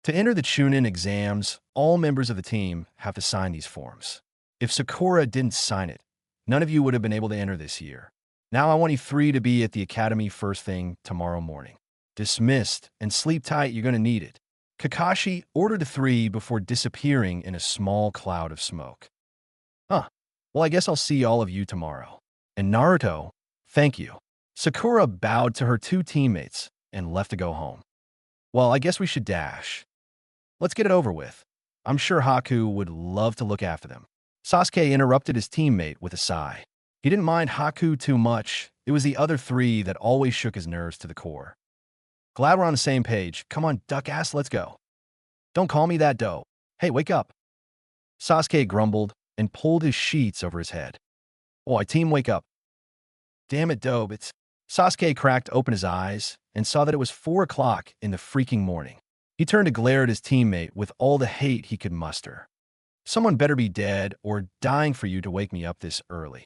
To enter the Chunin exams, all members of the team have to sign these forms. If Sakura didn't sign it, none of you would have been able to enter this year. Now I want you three to be at the academy first thing tomorrow morning. Dismissed, and sleep tight, you're going to need it. Kakashi ordered the three before disappearing in a small cloud of smoke. Huh. Well, I guess I'll see all of you tomorrow. And Naruto, thank you. Sakura bowed to her two teammates and left to go home. Well, I guess we should dash. Let's get it over with. I'm sure Haku would love to look after them. Sasuke interrupted his teammate with a sigh. He didn't mind Haku too much. It was the other three that always shook his nerves to the core. Glad we're on the same page. Come on, duck ass, let's go. Don't call me that, dough. Hey, wake up. Sasuke grumbled and pulled his sheets over his head. Oi, team, wake up. Damn it, Dobe, it's... Sasuke cracked open his eyes and saw that it was 4 o'clock in the freaking morning. He turned to glare at his teammate with all the hate he could muster. Someone better be dead or dying for you to wake me up this early.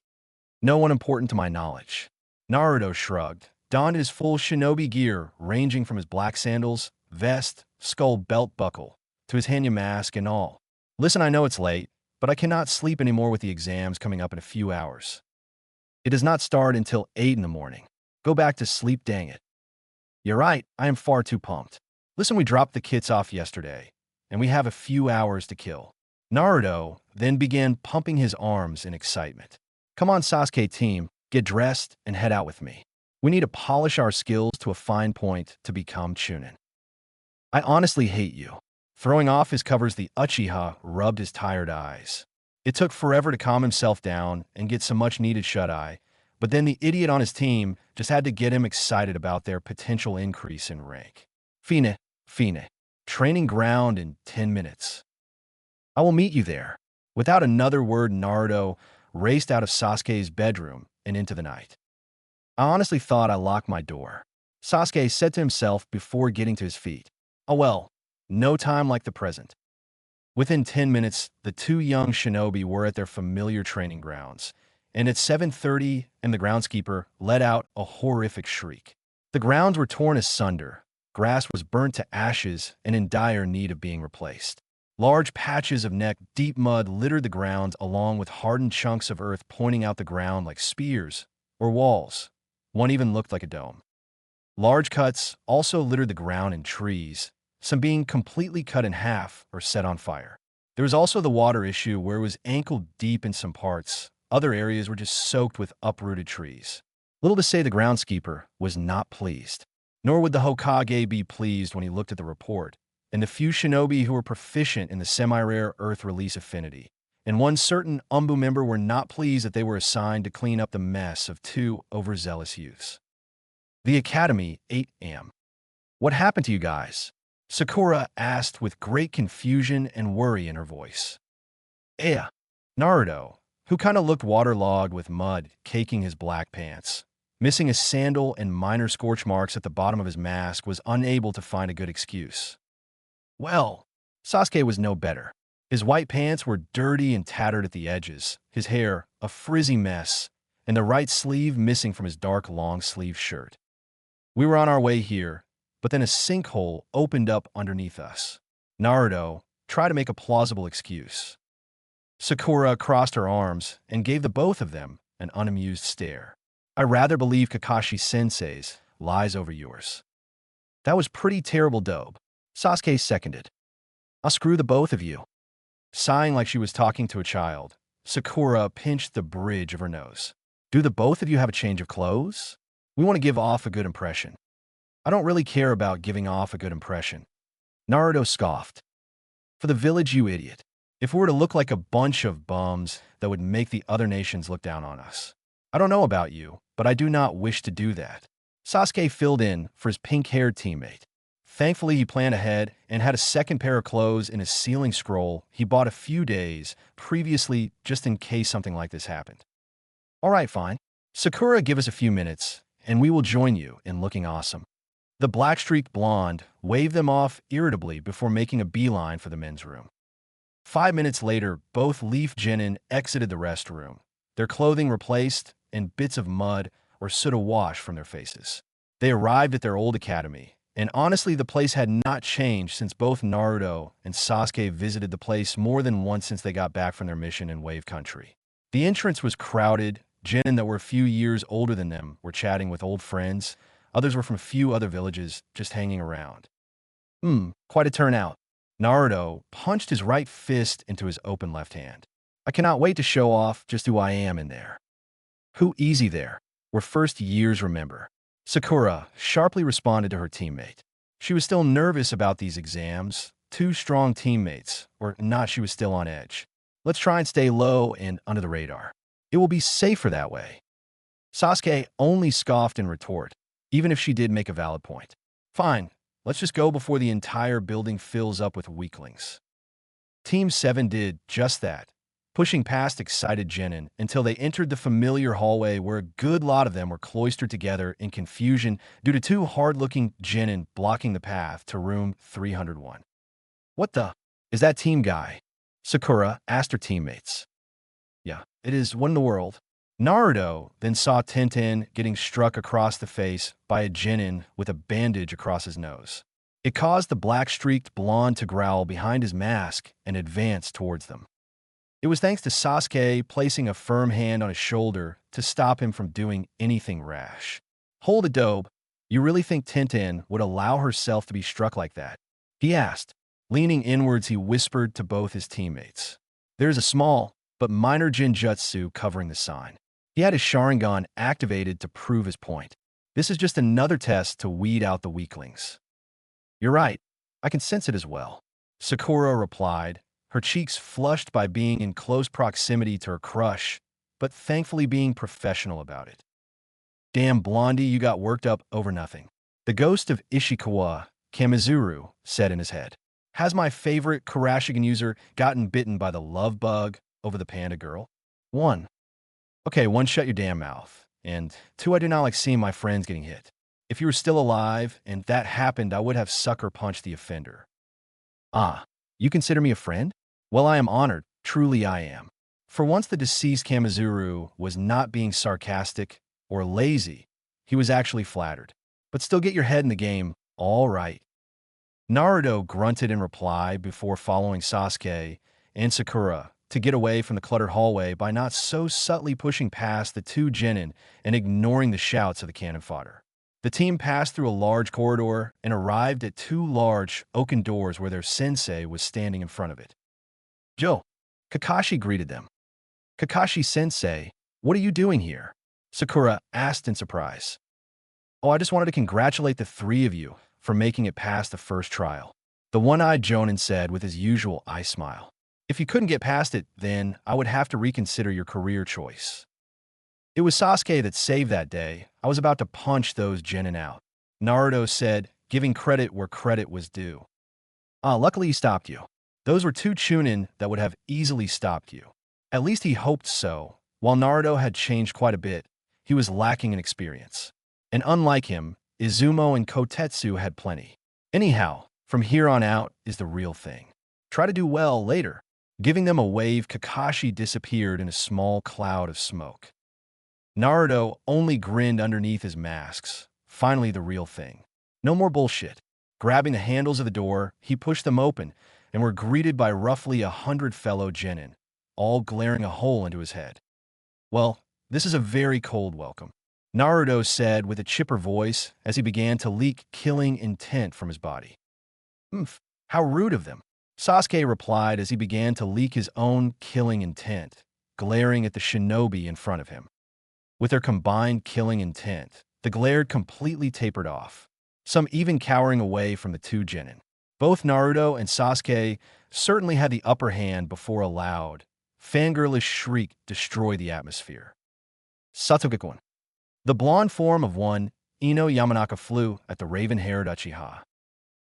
No one important to my knowledge. Naruto shrugged, donned his full shinobi gear ranging from his black sandals, vest, skull belt buckle, to his Hanya mask and all. Listen, I know it's late, but I cannot sleep anymore with the exams coming up in a few hours. It does not start until 8 in the morning. Go back to sleep, dang it. You're right, I am far too pumped. Listen, we dropped the kits off yesterday, and we have a few hours to kill. Naruto then began pumping his arms in excitement. Come on, Sasuke team, get dressed and head out with me. We need to polish our skills to a fine point to become Chunin. I honestly hate you. Throwing off his covers, the Uchiha rubbed his tired eyes. It took forever to calm himself down and get some much-needed shut-eye, but then the idiot on his team just had to get him excited about their potential increase in rank. Fine, training ground in 10 minutes. I will meet you there. Without another word, Naruto raced out of Sasuke's bedroom and into the night. I honestly thought I locked my door, Sasuke said to himself before getting to his feet. Oh well, no time like the present. Within 10 minutes, the two young shinobi were at their familiar training grounds, and at 7:30, and the groundskeeper let out a horrific shriek. The grounds were torn asunder, grass was burnt to ashes and in dire need of being replaced. Large patches of neck-deep mud littered the ground along with hardened chunks of earth pointing out the ground like spears or walls. One even looked like a dome. Large cuts also littered the ground and trees, some being completely cut in half or set on fire. There was also the water issue where it was ankle-deep in some parts. Other areas were just soaked with uprooted trees. Little to say the groundskeeper was not pleased. Nor would the Hokage be pleased when he looked at the report, and the few shinobi who were proficient in the semi-rare earth release affinity, and one certain Umbu member were not pleased that they were assigned to clean up the mess of two overzealous youths. The academy, 8 a.m. What happened to you guys? Sakura asked with great confusion and worry in her voice. Naruto, who kind of looked waterlogged with mud caking his black pants, missing a sandal and minor scorch marks at the bottom of his mask, was unable to find a good excuse. Well, Sasuke was no better. His white pants were dirty and tattered at the edges, his hair a frizzy mess, and the right sleeve missing from his dark long-sleeve shirt. We were on our way here, but then a sinkhole opened up underneath us. Naruto tried to make a plausible excuse. Sakura crossed her arms and gave the both of them an unamused stare. I rather believe Kakashi-sensei's lies over yours. That was pretty terrible, Dobe. Sasuke seconded. I'll screw the both of you. Sighing like she was talking to a child, Sakura pinched the bridge of her nose. Do the both of you have a change of clothes? We want to give off a good impression. I don't really care about giving off a good impression. Naruto scoffed. For the village, you idiot. If we were to look like a bunch of bums, that would make the other nations look down on us. I don't know about you, but I do not wish to do that. Sasuke filled in for his pink-haired teammate. Thankfully, he planned ahead and had a second pair of clothes in his sealing scroll he bought a few days previously just in case something like this happened. All right, fine. Sakura, give us a few minutes, and we will join you in looking awesome. The black-streaked blonde waved them off irritably before making a beeline for the men's room. 5 minutes later, both Leaf Genin exited the restroom, their clothing replaced and bits of mud or soot awash from their faces. They arrived at their old academy, And honestly, the place had not changed since both Naruto and Sasuke visited the place more than once since they got back from their mission in Wave Country. The entrance was crowded. Genin that were a few years older than them were chatting with old friends. Others were from a few other villages, just hanging around. Quite a turnout. Naruto punched his right fist into his open left hand. I cannot wait to show off just who I am in there. Who easy there? Were first years remember. Sakura sharply responded to her teammate. She was still nervous about these exams. Two strong teammates, or not, she was still on edge. Let's try and stay low and under the radar. It will be safer that way. Sasuke only scoffed in retort, even if she did make a valid point. Fine, let's just go before the entire building fills up with weaklings. Team 7 did just that, pushing past excited Genin until they entered the familiar hallway where a good lot of them were cloistered together in confusion due to two hard-looking Genin blocking the path to room 301. What the? Is that team guy? Sakura asked her teammates. Yeah, it is. What in the world? Naruto then saw Tenten getting struck across the face by a Genin with a bandage across his nose. It caused the black-streaked blonde to growl behind his mask and advance towards them. It was thanks to Sasuke placing a firm hand on his shoulder to stop him from doing anything rash. Hold it, Dobe. You really think Tenten would allow herself to be struck like that? He asked. Leaning inwards, he whispered to both his teammates. There's a small but minor Jinjutsu covering the sign. He had his Sharingan activated to prove his point. This is just another test to weed out the weaklings. You're right. I can sense it as well. Sakura replied, her cheeks flushed by being in close proximity to her crush, but thankfully being professional about it. Damn, Blondie, you got worked up over nothing. The ghost of Ishikawa, Kamizuru, said in his head. Has my favorite Kurashigan user gotten bitten by the love bug over the panda girl? 1. Okay, 1, shut your damn mouth. And 2, I do not like seeing my friends getting hit. If you were still alive and that happened, I would have sucker punched the offender. Ah, you consider me a friend? Well, I am honored. Truly I am. For once, the deceased Kamizuru was not being sarcastic or lazy. He was actually flattered. But still, get your head in the game. All right. Naruto grunted in reply before following Sasuke and Sakura to get away from the cluttered hallway by not so subtly pushing past the two Genin and ignoring the shouts of the cannon fodder. The team passed through a large corridor and arrived at two large oaken doors where their sensei was standing in front of it. Joe, Kakashi greeted them. Kakashi-sensei, what are you doing here? Sakura asked in surprise. Oh, I just wanted to congratulate the three of you for making it past the first trial. The one-eyed Jonin said with his usual eye smile. If you couldn't get past it, then I would have to reconsider your career choice. It was Sasuke that saved that day. I was about to punch those Genin out. Naruto said, giving credit where credit was due. Luckily he stopped you. Those were two Chunin that would have easily stopped you. At least he hoped so. While Naruto had changed quite a bit, he was lacking in experience. And unlike him, Izumo and Kotetsu had plenty. Anyhow, from here on out is the real thing. Try to do well later. Giving them a wave, Kakashi disappeared in a small cloud of smoke. Naruto only grinned underneath his masks. Finally, the real thing. No more bullshit. Grabbing the handles of the door, he pushed them open and were greeted by roughly 100 fellow Genin, all glaring a hole into his head. Well, this is a very cold welcome, Naruto said with a chipper voice as he began to leak killing intent from his body. How rude of them. Sasuke replied as he began to leak his own killing intent, glaring at the shinobi in front of him. With their combined killing intent, the glare completely tapered off, some even cowering away from the two Genin. Both Naruto and Sasuke certainly had the upper hand before a loud, fangirlish shriek destroyed the atmosphere. Satogakun. The blonde form of one, Ino Yamanaka, flew at the raven-haired Uchiha.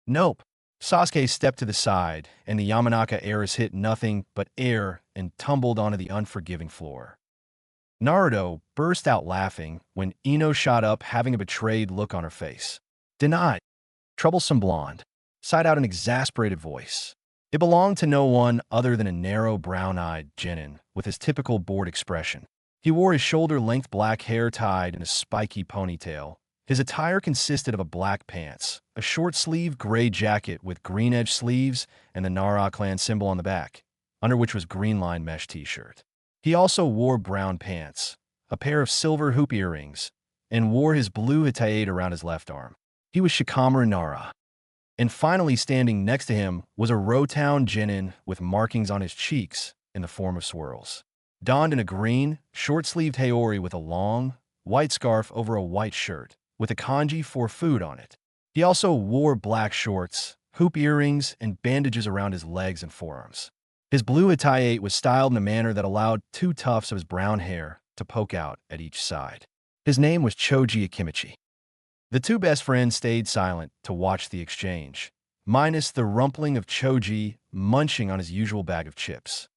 Nope. Sasuke stepped to the side, and the Yamanaka heiress hit nothing but air and tumbled onto the unforgiving floor. Naruto burst out laughing when Ino shot up, having a betrayed look on her face. Denied. Troublesome blonde. Sighed out an exasperated voice. It belonged to no one other than a narrow, brown-eyed Genin with his typical bored expression. He wore his shoulder-length black hair tied in a spiky ponytail, His attire consisted of a black pants, a short-sleeved gray jacket with green-edged sleeves and the Nara clan symbol on the back, under which was green-lined mesh t-shirt. He also wore brown pants, a pair of silver hoop earrings, and wore his blue hitayate around his left arm. He was Shikamaru Nara. And finally standing next to him was a Rotown genin with markings on his cheeks in the form of swirls. Donned in a green, short-sleeved haori with a long, white scarf over a white shirt, with a kanji for food on it. He also wore black shorts, hoop earrings, and bandages around his legs and forearms. His blue hitayate was styled in a manner that allowed 2 tufts of his brown hair to poke out at each side. His name was Choji Akimichi. The 2 best friends stayed silent to watch the exchange, minus the rumpling of Choji munching on his usual bag of chips.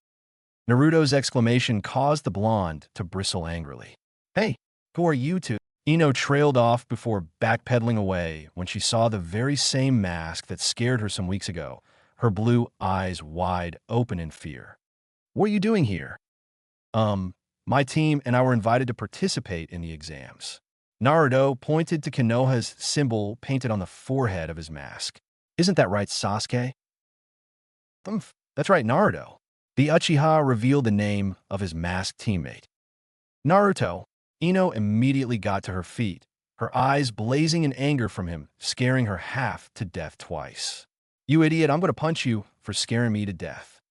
Naruto's exclamation caused the blonde to bristle angrily. "Hey, who are you two?" Ino trailed off before backpedaling away when she saw the very same mask that scared her some weeks ago, her blue eyes wide open in fear. "What are you doing here?" My team and I were invited to participate in the exams." Naruto pointed to Konoha's symbol painted on the forehead of his mask. "Isn't that right, Sasuke?" That's right, Naruto." The Uchiha revealed the name of his masked teammate. "Naruto." Ino immediately got to her feet, her eyes blazing in anger from him, scaring her half to death twice. "You idiot, I'm going to punch you for scaring me to death."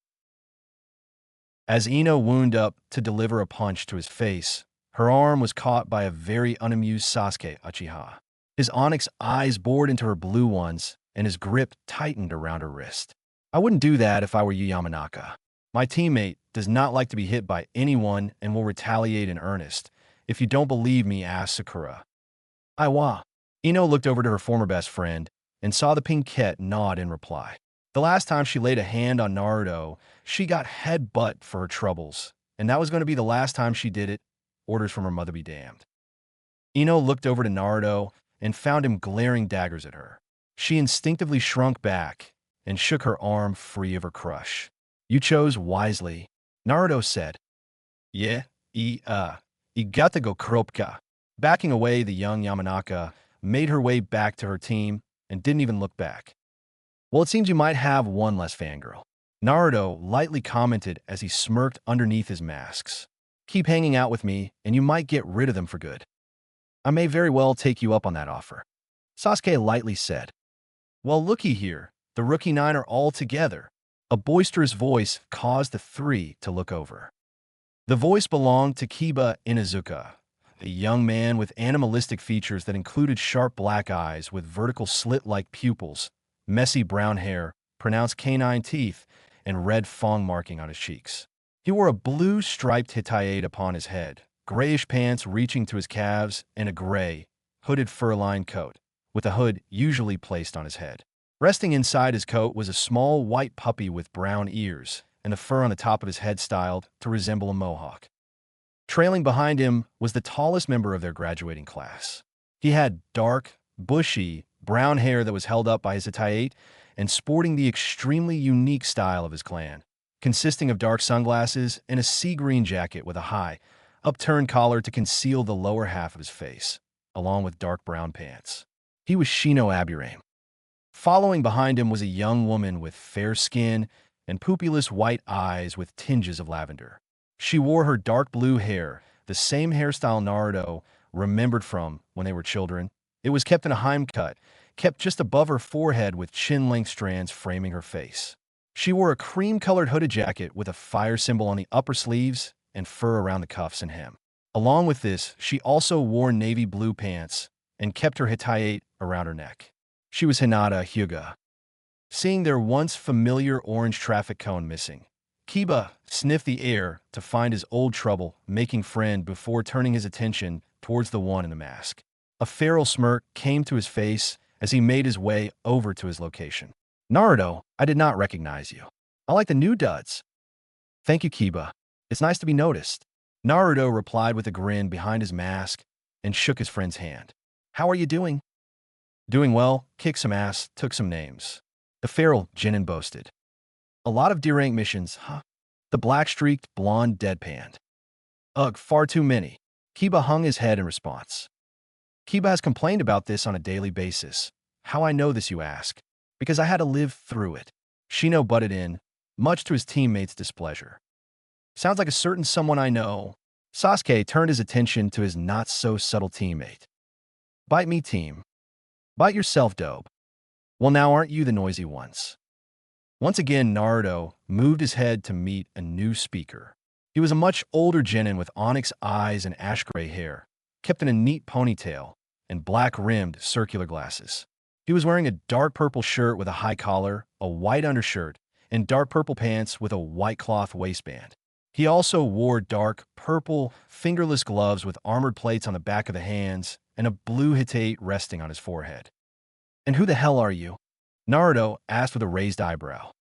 As Ino wound up to deliver a punch to his face, her arm was caught by a very unamused Sasuke Uchiha. His onyx eyes bored into her blue ones, and his grip tightened around her wrist. "I wouldn't do that if I were you, Yamanaka. My teammate does not like to be hit by anyone and will retaliate in earnest. If you don't believe me, ask Sakura." "Aiwa." Ino looked over to her former best friend and saw the pinkette nod in reply. The last time she laid a hand on Naruto, she got headbutt for her troubles, and that was going to be the last time she did it. Orders from her mother be damned. Ino looked over to Naruto and found him glaring daggers at her. She instinctively shrunk back and shook her arm free of her crush. "You chose wisely," Naruto said. "Yeah, you gotta go Kropka." Backing away, the young Yamanaka made her way back to her team and didn't even look back. "Well, it seems you might have one less fangirl," Naruto lightly commented as he smirked underneath his masks. "Keep hanging out with me, and you might get rid of them for good. I may very well take you up on that offer," Sasuke lightly said. "Well, looky here, the Rookie 9 are all together." A boisterous voice caused the 3 to look over. The voice belonged to Kiba Inuzuka, a young man with animalistic features that included sharp black eyes with vertical slit-like pupils, messy brown hair, pronounced canine teeth, and red fang marking on his cheeks. He wore a blue striped hitayate upon his head, grayish pants reaching to his calves, and a gray, hooded fur-lined coat, with a hood usually placed on his head. Resting inside his coat was a small white puppy with brown ears, and the fur on the top of his head styled to resemble a mohawk. Trailing behind him was the tallest member of their graduating class. He had dark, bushy, brown hair that was held up by his hitayate and sporting the extremely unique style of his clan, consisting of dark sunglasses and a sea green jacket with a high, upturned collar to conceal the lower half of his face, along with dark brown pants. He was Shino Aburame. Following behind him was a young woman with fair skin and pupilless white eyes with tinges of lavender. She wore her dark blue hair, the same hairstyle Naruto remembered from when they were children. It was kept in a Heim cut, kept just above her forehead with chin-length strands framing her face. She wore a cream-colored hooded jacket with a fire symbol on the upper sleeves and fur around the cuffs and hem. Along with this, she also wore navy blue pants and kept her hitayate around her neck. She was Hinata Hyuga. Seeing their once familiar orange traffic cone missing, Kiba sniffed the air to find his old trouble making friend before turning his attention towards the one in the mask. A feral smirk came to his face as he made his way over to his location. "Naruto, I did not recognize you. I like the new duds." "Thank you, Kiba. It's nice to be noticed." Naruto replied with a grin behind his mask and shook his friend's hand. "How are you doing?" "Doing well, kicked some ass, took some names." The feral genin boasted. "A lot of D-rank missions, huh?" The black-streaked blonde deadpanned. "Ugh, far too many." Kiba hung his head in response. Kiba has complained about this on a daily basis. How I know this, you ask? Because I had to live through it. Shino butted in, much to his teammates' displeasure. Sounds like a certain someone I know. Sasuke turned his attention to his not-so-subtle teammate. Bite me, team. Bite yourself, dope. Well, now aren't you the noisy ones? Once again, Naruto moved his head to meet a new speaker. He was a much older genin with onyx eyes and ash-gray hair, kept in a neat ponytail, and black-rimmed circular glasses. He was wearing a dark purple shirt with a high collar, a white undershirt, and dark purple pants with a white cloth waistband. He also wore dark purple, fingerless gloves with armored plates on the back of the hands and a blue hitate resting on his forehead. "And who the hell are you?" Naruto asked with a raised eyebrow.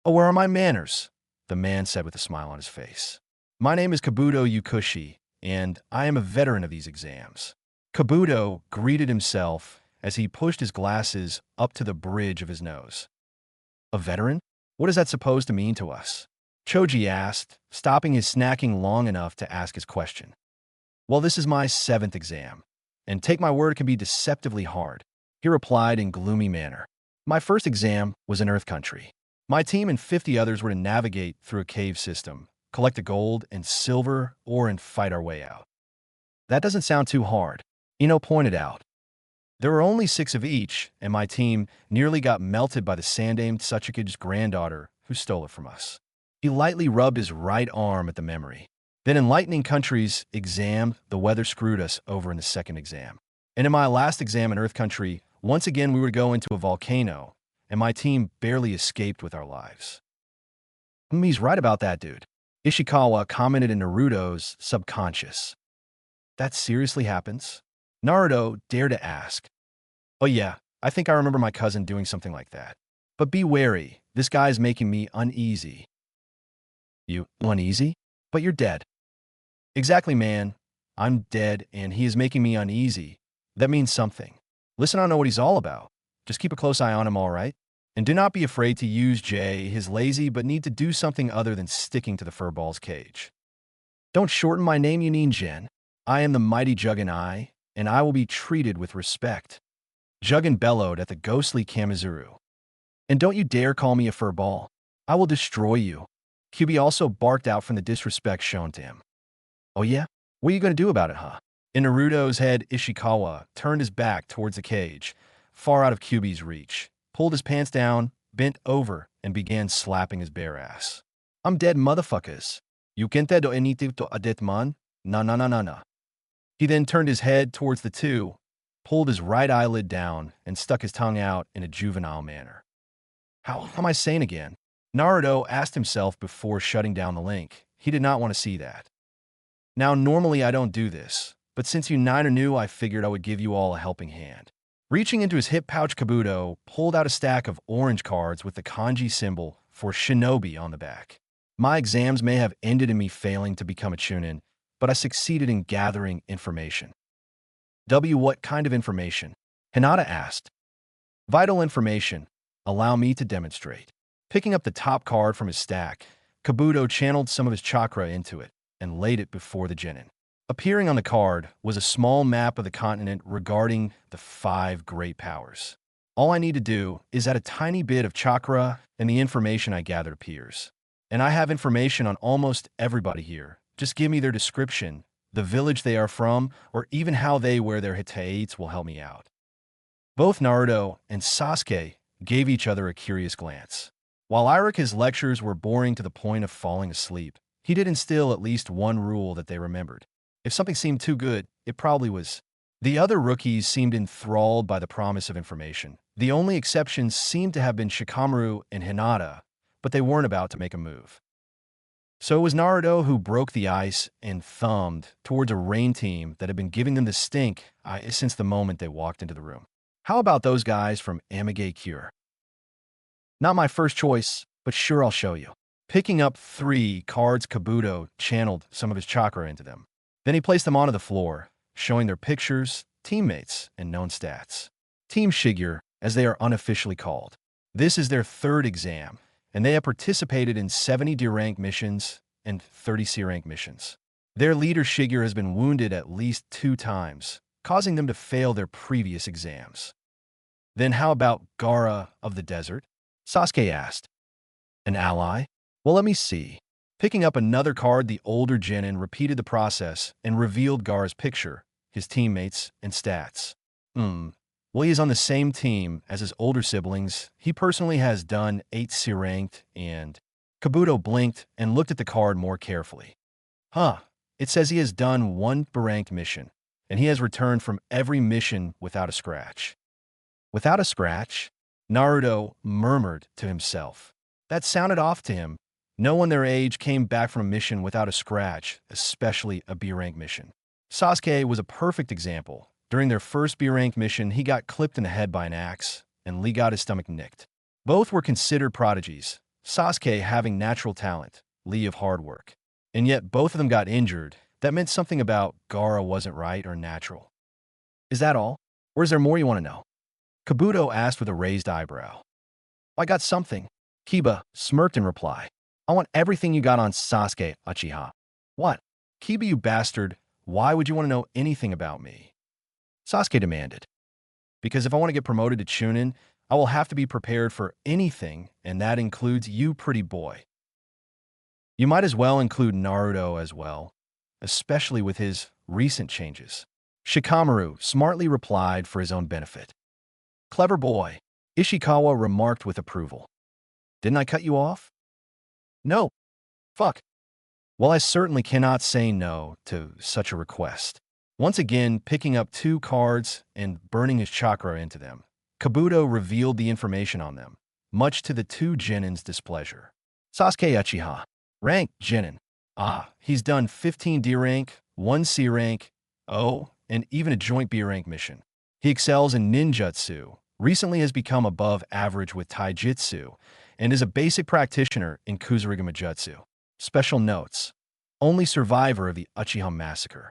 "Oh, where are my manners?" the man said with a smile on his face. "My name is Kabuto Yukushi, and I am a veteran of these exams." Kabuto greeted himself as he pushed his glasses up to the bridge of his nose. "A veteran? What is that supposed to mean to us?" Choji asked, stopping his snacking long enough to ask his question. "Well, this is my 7th exam, and take my word, it can be deceptively hard," he replied in gloomy manner. "My first exam was in Earth Country. My team and 50 others were to navigate through a cave system, collect the gold and silver ore, and fight our way out." "That doesn't sound too hard," Ino pointed out. "There were only 6 of each, and my team nearly got melted by the Sandaime Tsuchikage's granddaughter who stole it from us." He lightly rubbed his right arm at the memory. "Then in Lightning Country's exam, the weather screwed us over in the 2nd exam. And in my last exam in Earth Country, once again we were to go into a volcano, and my team barely escaped with our lives." "He's right about that, dude," Ishikawa commented in Naruto's subconscious. "That seriously happens?" Naruto dared to ask. "Oh yeah, I think I remember my cousin doing something like that. But be wary, this guy's making me uneasy." "You uneasy? But you're dead." "Exactly, man. I'm dead, and he is making me uneasy. That means something. Listen, I don't know what he's all about. Just keep a close eye on him, all right? And do not be afraid to use Jay. He's lazy, but need to do something other than sticking to the furball's cage. Don't shorten my name, you Jin. I am the mighty Juggin I, and I will be treated with respect." Juggin bellowed at the ghostly Kamizuru. "And don't you dare call me a furball. I will destroy you." Kyuubi also barked out from the disrespect shown to him. "Oh yeah? What are you going to do about it, huh?" In Naruto's head, Ishikawa turned his back towards the cage, far out of Kyuubi's reach, pulled his pants down, bent over, and began slapping his bare ass. "I'm dead, motherfuckers. You can't do anything to adet man? Na na na na na." He then turned his head towards the two, pulled his right eyelid down, and stuck his tongue out in a juvenile manner. How am I saying again?" Naruto asked himself before shutting down the link. He did not want to see that. "Now, normally I don't do this, but since you 9 are new, I figured I would give you all a helping hand." Reaching into his hip pouch, Kabuto pulled out a stack of orange cards with the kanji symbol for shinobi on the back. "My exams may have ended in me failing to become a chunin, but I succeeded in gathering information." What kind of information?" Hinata asked. "Vital information. Allow me to demonstrate." Picking up the top card from his stack, Kabuto channeled some of his chakra into it and laid it before the genin. Appearing on the card was a small map of the continent regarding the 5 great powers. "All I need to do is add a tiny bit of chakra and the information I gathered appears. And I have information on almost everybody here. Just give me their description, the village they are from, or even how they wear their hitates will help me out." Both Naruto and Sasuke gave each other a curious glance. While Irika's lectures were boring to the point of falling asleep, he did instill at least one rule that they remembered. If something seemed too good, it probably was. The other rookies seemed enthralled by the promise of information. The only exceptions seemed to have been Shikamaru and Hinata, but they weren't about to make a move. So it was Naruto who broke the ice and thumbed towards a rain team that had been giving them the stink since the moment they walked into the room. "How about those guys from Amage Cure?" "Not my first choice, but sure, I'll show you." Picking up 3 cards, Kabuto channeled some of his chakra into them. Then he placed them onto the floor, showing their pictures, teammates, and known stats. Team Shigur, as they are unofficially called. This is their 3rd exam, and they have participated in 70 D-rank missions and 30 C-rank missions. Their leader Shigur has been wounded at least 2 times, causing them to fail their previous exams. Then how about Gaara of the desert? Sasuke asked. An ally? Well, let me see. Picking up another card, the older genin repeated the process and revealed Gaara's picture, his teammates, and stats. Well, he is on the same team as his older siblings. He personally has done 8 C-ranked and... Kabuto blinked and looked at the card more carefully. It says he has done 1 B-ranked mission, and he has returned from every mission without a scratch. Without a scratch? Naruto murmured to himself. That sounded off to him. No one their age came back from a mission without a scratch, especially a B-rank mission. Sasuke was a perfect example. During their first B-rank mission, he got clipped in the head by an axe, and Lee got his stomach nicked. Both were considered prodigies, Sasuke having natural talent, Lee of hard work. And yet both of them got injured. That meant something about Gaara wasn't right or natural. Is that all? Or is there more you want to know? Kabuto asked with a raised eyebrow. I got something. Kiba smirked in reply. I want everything you got on Sasuke, Uchiha. What? Kiba, you bastard, why would you want to know anything about me? Sasuke demanded. Because if I want to get promoted to Chunin, I will have to be prepared for anything, and that includes you, pretty boy. You might as well include Naruto as well, especially with his recent changes. Shikamaru smartly replied for his own benefit. Clever boy, Ishikawa remarked with approval. Didn't I cut you off? No. Fuck. Well, I certainly cannot say no to such a request. Once again, picking up 2 cards and burning his chakra into them, Kabuto revealed the information on them, much to the 2 genins' displeasure. Sasuke Uchiha. Rank, genin. He's done 15 D rank, 1 C rank, and even a joint B rank mission. He excels in ninjutsu, recently has become above average with taijutsu, and is a basic practitioner in Kusarigama Jutsu. Special notes. Only survivor of the Uchiha massacre.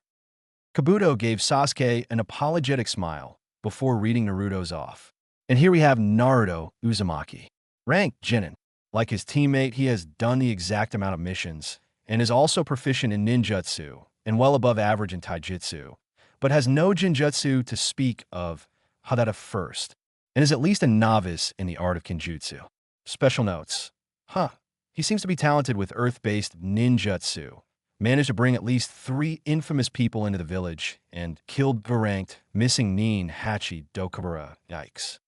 Kabuto gave Sasuke an apologetic smile before reading Naruto's off. And here we have Naruto Uzumaki. Rank, genin. Like his teammate, he has done the exact amount of missions, and is also proficient in ninjutsu, and well above average in taijutsu, but has no genjutsu to speak of, Hadada first, and is at least a novice in the art of kenjutsu. Special notes. He seems to be talented with earth-based ninjutsu, managed to bring at least 3 infamous people into the village, and killed B-ranked, missing Nin, Hachi, Dokabara. Yikes.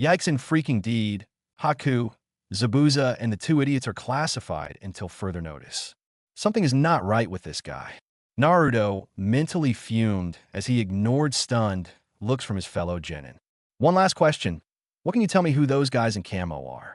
Yikes in freaking deed. Haku, Zabuza, and the 2 idiots are classified until further notice. Something is not right with this guy. Naruto mentally fumed as he ignored stunned looks from his fellow genin. One last question. What can you tell me who those guys in camo are?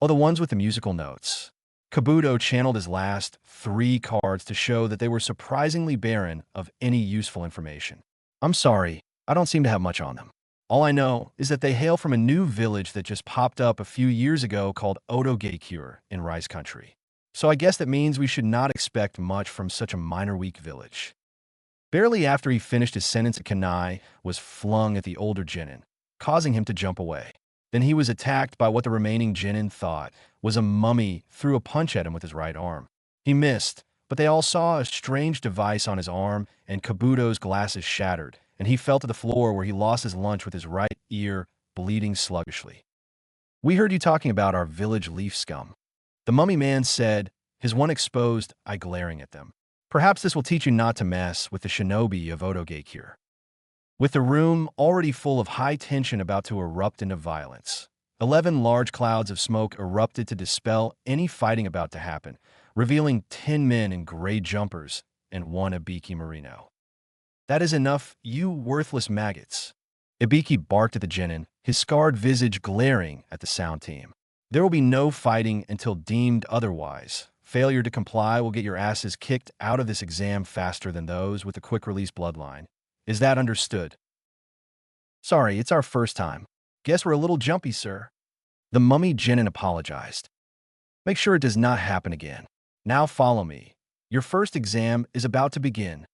Oh, the ones with the musical notes. Kabuto channeled his last 3 cards to show that they were surprisingly barren of any useful information. I'm sorry, I don't seem to have much on them. All I know is that they hail from a new village that just popped up a few years ago called Otogeikure in Rice Country. So I guess that means we should not expect much from such a minor weak village. Barely after he finished his sentence, a kunai was flung at the older genin, causing him to jump away. Then he was attacked by what the remaining genin thought was a mummy threw a punch at him with his right arm. He missed, but they all saw a strange device on his arm, and Kabuto's glasses shattered, and he fell to the floor where he lost his lunch with his right ear bleeding sluggishly. We heard you talking about our village leaf scum. The mummy man said, his one exposed eye glaring at them. Perhaps this will teach you not to mess with the shinobi of Otogeikure. With the room already full of high tension about to erupt into violence, 11 large clouds of smoke erupted to dispel any fighting about to happen, revealing 10 men in gray jumpers and 1 Ibiki Merino. That is enough, you worthless maggots. Ibiki barked at the genin, his scarred visage glaring at the sound team. There will be no fighting until deemed otherwise. Failure to comply will get your asses kicked out of this exam faster than those with the quick-release bloodline. Is that understood? Sorry, it's our first time. Guess we're a little jumpy, sir. The mummy genin apologized. Make sure it does not happen again. Now follow me. Your first exam is about to begin.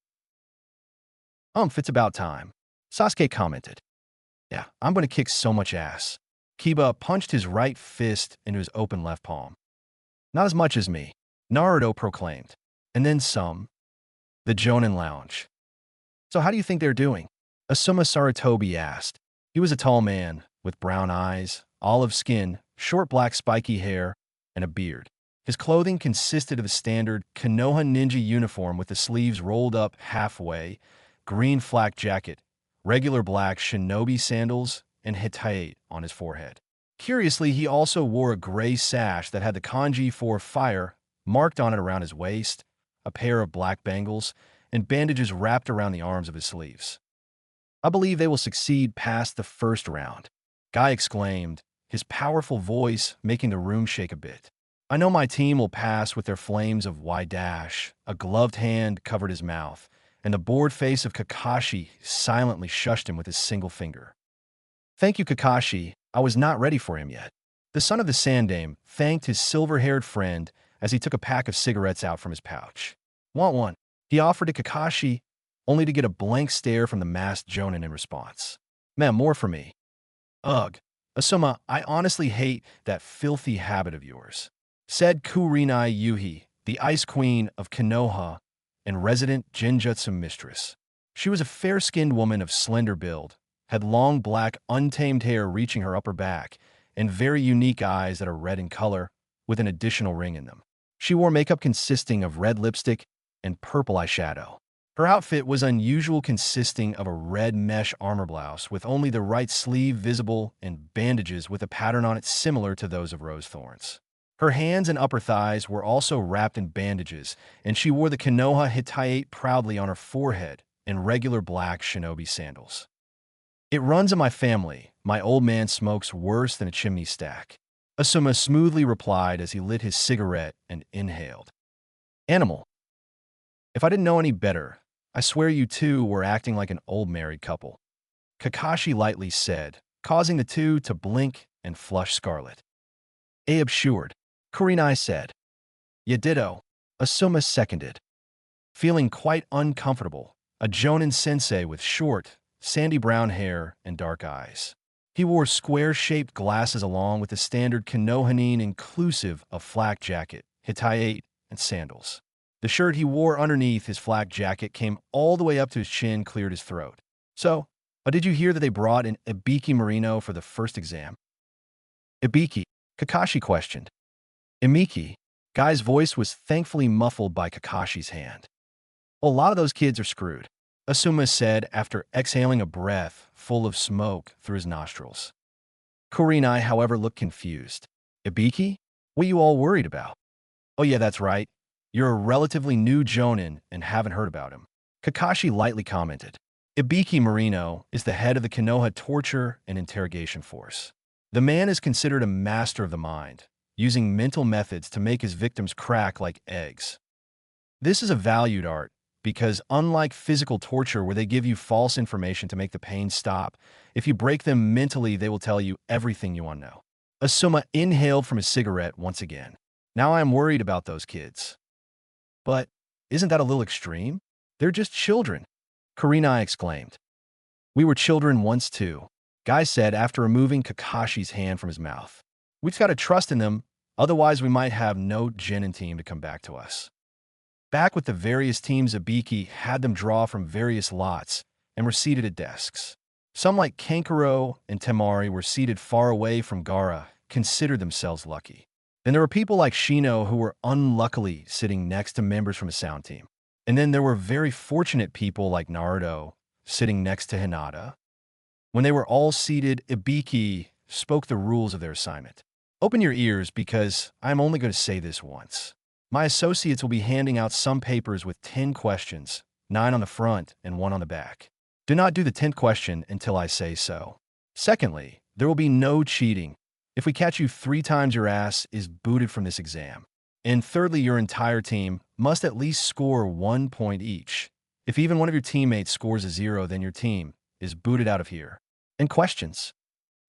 It's about time. Sasuke commented. Yeah, I'm going to kick so much ass. Kiba punched his right fist into his open left palm. Not as much as me, Naruto proclaimed. And then some. The Jonin Lounge. So how do you think they're doing? Asuma Saratobi asked. He was a tall man, with brown eyes, olive skin, short black spiky hair, and a beard. His clothing consisted of a standard Konoha ninja uniform with the sleeves rolled up halfway, green flak jacket, regular black shinobi sandals, and Hittite on his forehead. Curiously, he also wore a gray sash that had the kanji for fire marked on it around his waist, a pair of black bangles, and bandages wrapped around the arms of his sleeves. I believe they will succeed past the first round, Guy exclaimed, his powerful voice making the room shake a bit. I know my team will pass with their flames of Y-dash. A gloved hand covered his mouth, and the bored face of Kakashi silently shushed him with his single finger. Thank you, Kakashi. I was not ready for him yet. The son of the Sandame thanked his silver-haired friend as he took a pack of cigarettes out from his pouch. Want one? He offered to Kakashi, only to get a blank stare from the masked Jonin in response. Man, more for me. Ugh. Asuma, I honestly hate that filthy habit of yours, said Kurinai Yuhi, the ice queen of Konoha and resident Genjutsu mistress. She was a fair-skinned woman of slender build, had long black untamed hair reaching her upper back, and very unique eyes that are red in color, with an additional ring in them. She wore makeup consisting of red lipstick and purple eyeshadow. Her outfit was unusual, consisting of a red mesh armor blouse with only the right sleeve visible and bandages with a pattern on it similar to those of rose thorns. Her hands and upper thighs were also wrapped in bandages, and she wore the Konoha Hittite proudly on her forehead in regular black shinobi sandals. It runs in my family. My old man smokes worse than a chimney stack, Asuma smoothly replied as he lit his cigarette and inhaled. Animal. If I didn't know any better, I swear you two were acting like an old married couple, Kakashi lightly said, causing the two to blink and flush scarlet. Absurd, Kurinai said. Ya ditto, Asuma seconded. Feeling quite uncomfortable, a Jonin sensei with short, sandy brown hair and dark eyes. He wore square-shaped glasses along with the standard Konohanin inclusive of flak jacket, Hittite, and sandals. The shirt he wore underneath his flak jacket came all the way up to his chin, cleared his throat. So, did you hear that they brought in Ibiki Marino for the first exam? Ibiki, Kakashi questioned. Imiki, Guy's voice was thankfully muffled by Kakashi's hand. A lot of those kids are screwed, Asuma said after exhaling a breath full of smoke through his nostrils. Kurinai, however, looked confused. Ibiki? What are you all worried about? Oh yeah, that's right. You're a relatively new Jonin and haven't heard about him, Kakashi lightly commented. Ibiki Marino is the head of the Konoha torture and interrogation force. The man is considered a master of the mind, using mental methods to make his victims crack like eggs. This is a valued art, because unlike physical torture where they give you false information to make the pain stop, if you break them mentally, they will tell you everything you want to know. Asuma inhaled from his cigarette once again. Now I am worried about those kids. But isn't that a little extreme? They're just children, Kurinai exclaimed. We were children once too, Guy said after removing Kakashi's hand from his mouth. We've got to trust in them, otherwise we might have no Genin team to come back to us. Back with the various teams, Ibiki had them draw from various lots and were seated at desks. Some like Kankuro and Temari were seated far away from Gaara, considered themselves lucky. Then there were people like Shino who were unluckily sitting next to members from a sound team. And then there were very fortunate people like Naruto sitting next to Hinata. When they were all seated, Ibiki spoke the rules of their assignment. Open your ears because I'm only going to say this once. My associates will be handing out some papers with 10 questions, 9 on the front and 1 on the back. Do not do the 10th question until I say so. Secondly, there will be no cheating. If we catch you 3 times, your ass is booted from this exam. And thirdly, your entire team must at least score 1 point each. If even one of your teammates scores a 0, then your team is booted out of here. And questions?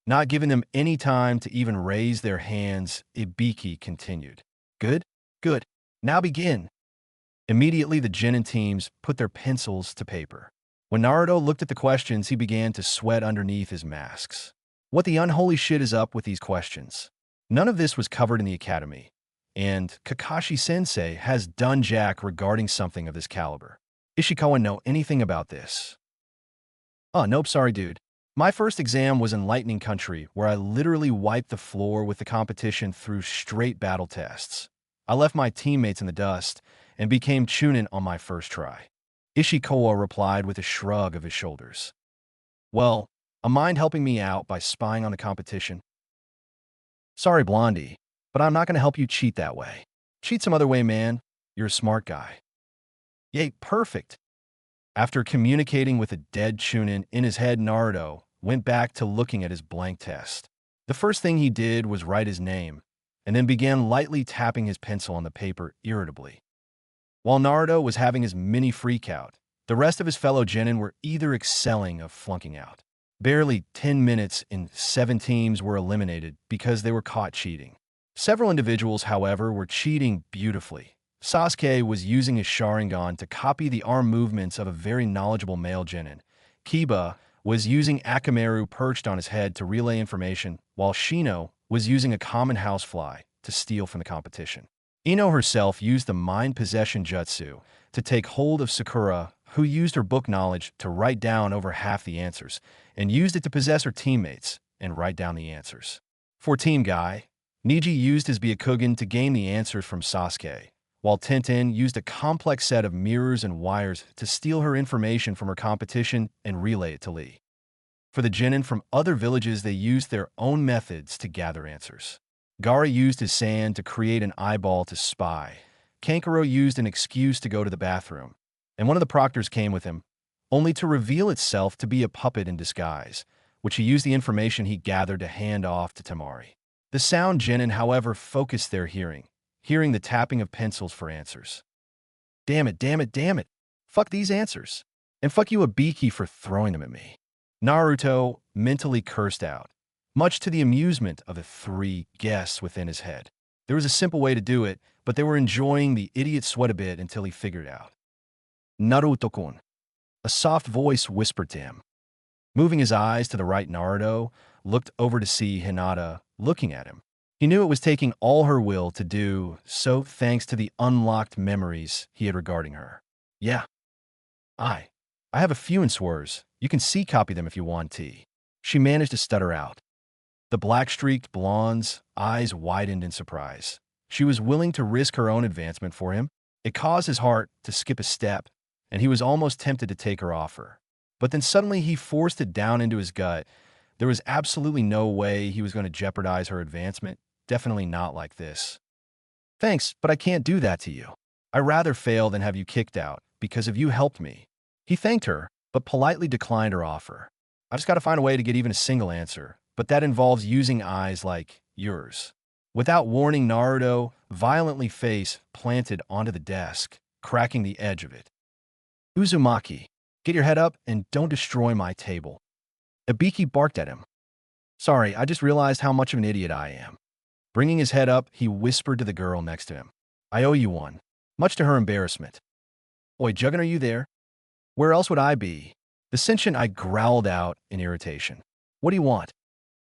Not giving them any time to even raise their hands, Ibiki continued. Good? Good. Now begin. Immediately, the Genin teams put their pencils to paper. When Naruto looked at the questions, he began to sweat underneath his masks. What the unholy shit is up with these questions? None of this was covered in the academy, and Kakashi-sensei has done jack regarding something of this caliber. Ishikawa know anything about this? Oh, nope, sorry, dude. My first exam was in Lightning Country, where I literally wiped the floor with the competition through straight battle tests. I left my teammates in the dust and became Chunin on my first try. Ishikawa replied with a shrug of his shoulders. Well, a mind helping me out by spying on the competition? Sorry, Blondie, but I'm not going to help you cheat that way. Cheat some other way, man. You're a smart guy. Yay, perfect. After communicating with a dead Chunin in his head, Naruto went back to looking at his blank test. The first thing he did was write his name, and then began lightly tapping his pencil on the paper irritably. While Naruto was having his mini freakout, the rest of his fellow genin were either excelling or flunking out. Barely 10 minutes and 7 teams were eliminated because they were caught cheating. Several individuals, however, were cheating beautifully. Sasuke was using his Sharingan to copy the arm movements of a very knowledgeable male genin. Kiba was using Akamaru perched on his head to relay information, while Shino was using a common housefly to steal from the competition. Ino herself used the mind possession jutsu to take hold of Sakura, who used her book knowledge to write down over half the answers, and used it to possess her teammates and write down the answers. For Team Guy, Niji used his Byakugan to gain the answers from Sasuke, while Tenten used a complex set of mirrors and wires to steal her information from her competition and relay it to Lee. For the genin from other villages, they used their own methods to gather answers. Gara used his sand to create an eyeball to spy. Kankuro used an excuse to go to the bathroom, and one of the proctors came with him, only to reveal itself to be a puppet in disguise, which he used the information he gathered to hand off to Tamari. The sound genin, however, focused their hearing the tapping of pencils for answers. Damn it, damn it, damn it. Fuck these answers. And fuck you, Abiki, for throwing them at me. Naruto mentally cursed out, much to the amusement of the 3 guests within his head. There was a simple way to do it, but they were enjoying the idiot sweat a bit until he figured it out. Naruto-kun. A soft voice whispered to him. Moving his eyes to the right, Naruto looked over to see Hinata looking at him. He knew it was taking all her will to do so thanks to the unlocked memories he had regarding her. Yeah. I have a few in Swerves. You can copy them if you want to. She managed to stutter out. The black-streaked blonde's eyes widened in surprise. She was willing to risk her own advancement for him. It caused his heart to skip a step, and he was almost tempted to take her offer. But then suddenly he forced it down into his gut. There was absolutely no way he was going to jeopardize her advancement. Definitely not like this. Thanks, but I can't do that to you. I'd rather fail than have you kicked out, because of you helped me. He thanked her, but politely declined her offer. I just got to find a way to get even a single answer, but that involves using eyes like yours. Without warning, Naruto violently face planted onto the desk, cracking the edge of it. Uzumaki, get your head up and don't destroy my table. Ibiki barked at him. Sorry, I just realized how much of an idiot I am. Bringing his head up, he whispered to the girl next to him. I owe you one, much to her embarrassment. Oi, Juggin, are you there? Where else would I be? The sentient I growled out in irritation. What do you want?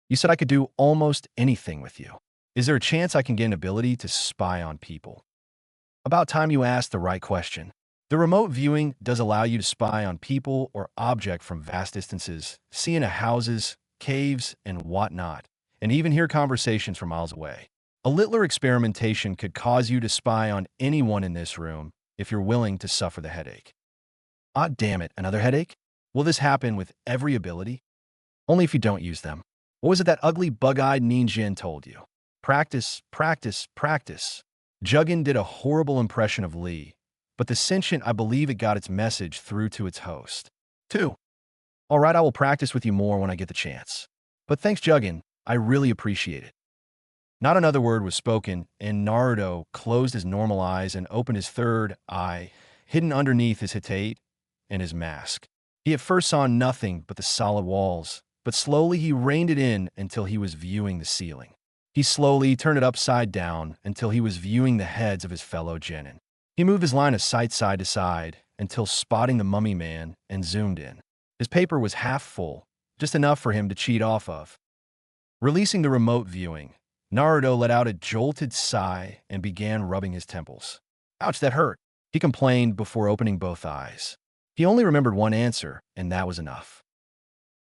You said I could do almost anything with you. Is there a chance I can get an ability to spy on people? About time you asked the right question. The remote viewing does allow you to spy on people or object from vast distances, see into houses, caves, and whatnot, and even hear conversations from miles away. A littler experimentation could cause you to spy on anyone in this room if you're willing to suffer the headache. Ah, damn it, another headache? Will this happen with every ability? Only if you don't use them. What was it that ugly bug-eyed ninja told you? Practice, practice, practice. Juggin did a horrible impression of Lee, but the sentient, I believe it got its message through to its host. 2. All right, I will practice with you more when I get the chance. But thanks, Juggin. I really appreciate it. Not another word was spoken, and Naruto closed his normal eyes and opened his third eye, hidden underneath his hitate and his mask. He at first saw nothing but the solid walls, but slowly he reined it in until he was viewing the ceiling. He slowly turned it upside down until he was viewing the heads of his fellow genin. He moved his line of sight side to side until spotting the mummy man and zoomed in. His paper was half full, just enough for him to cheat off of. Releasing the remote viewing, Naruto let out a jolted sigh and began rubbing his temples. Ouch, that hurt. He complained before opening both eyes. He only remembered one answer, and that was enough.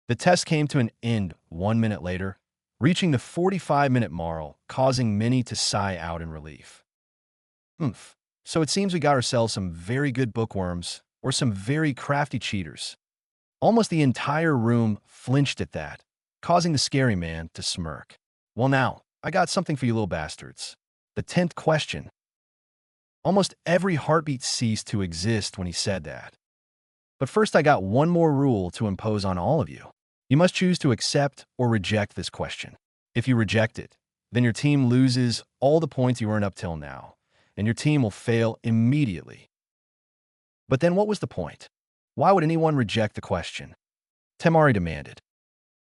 The test came to an end 1 minute later, reaching the 45-minute mark, causing many to sigh out in relief. Oomph. So it seems we got ourselves some very good bookworms, or some very crafty cheaters. Almost the entire room flinched at that, causing the scary man to smirk. Well now, I got something for you little bastards. The 10th question. Almost every heartbeat ceased to exist when he said that. But first I got one more rule to impose on all of you. You must choose to accept or reject this question. If you reject it, then your team loses all the points you earned up till now, and your team will fail immediately. But then what was the point? Why would anyone reject the question? Temari demanded.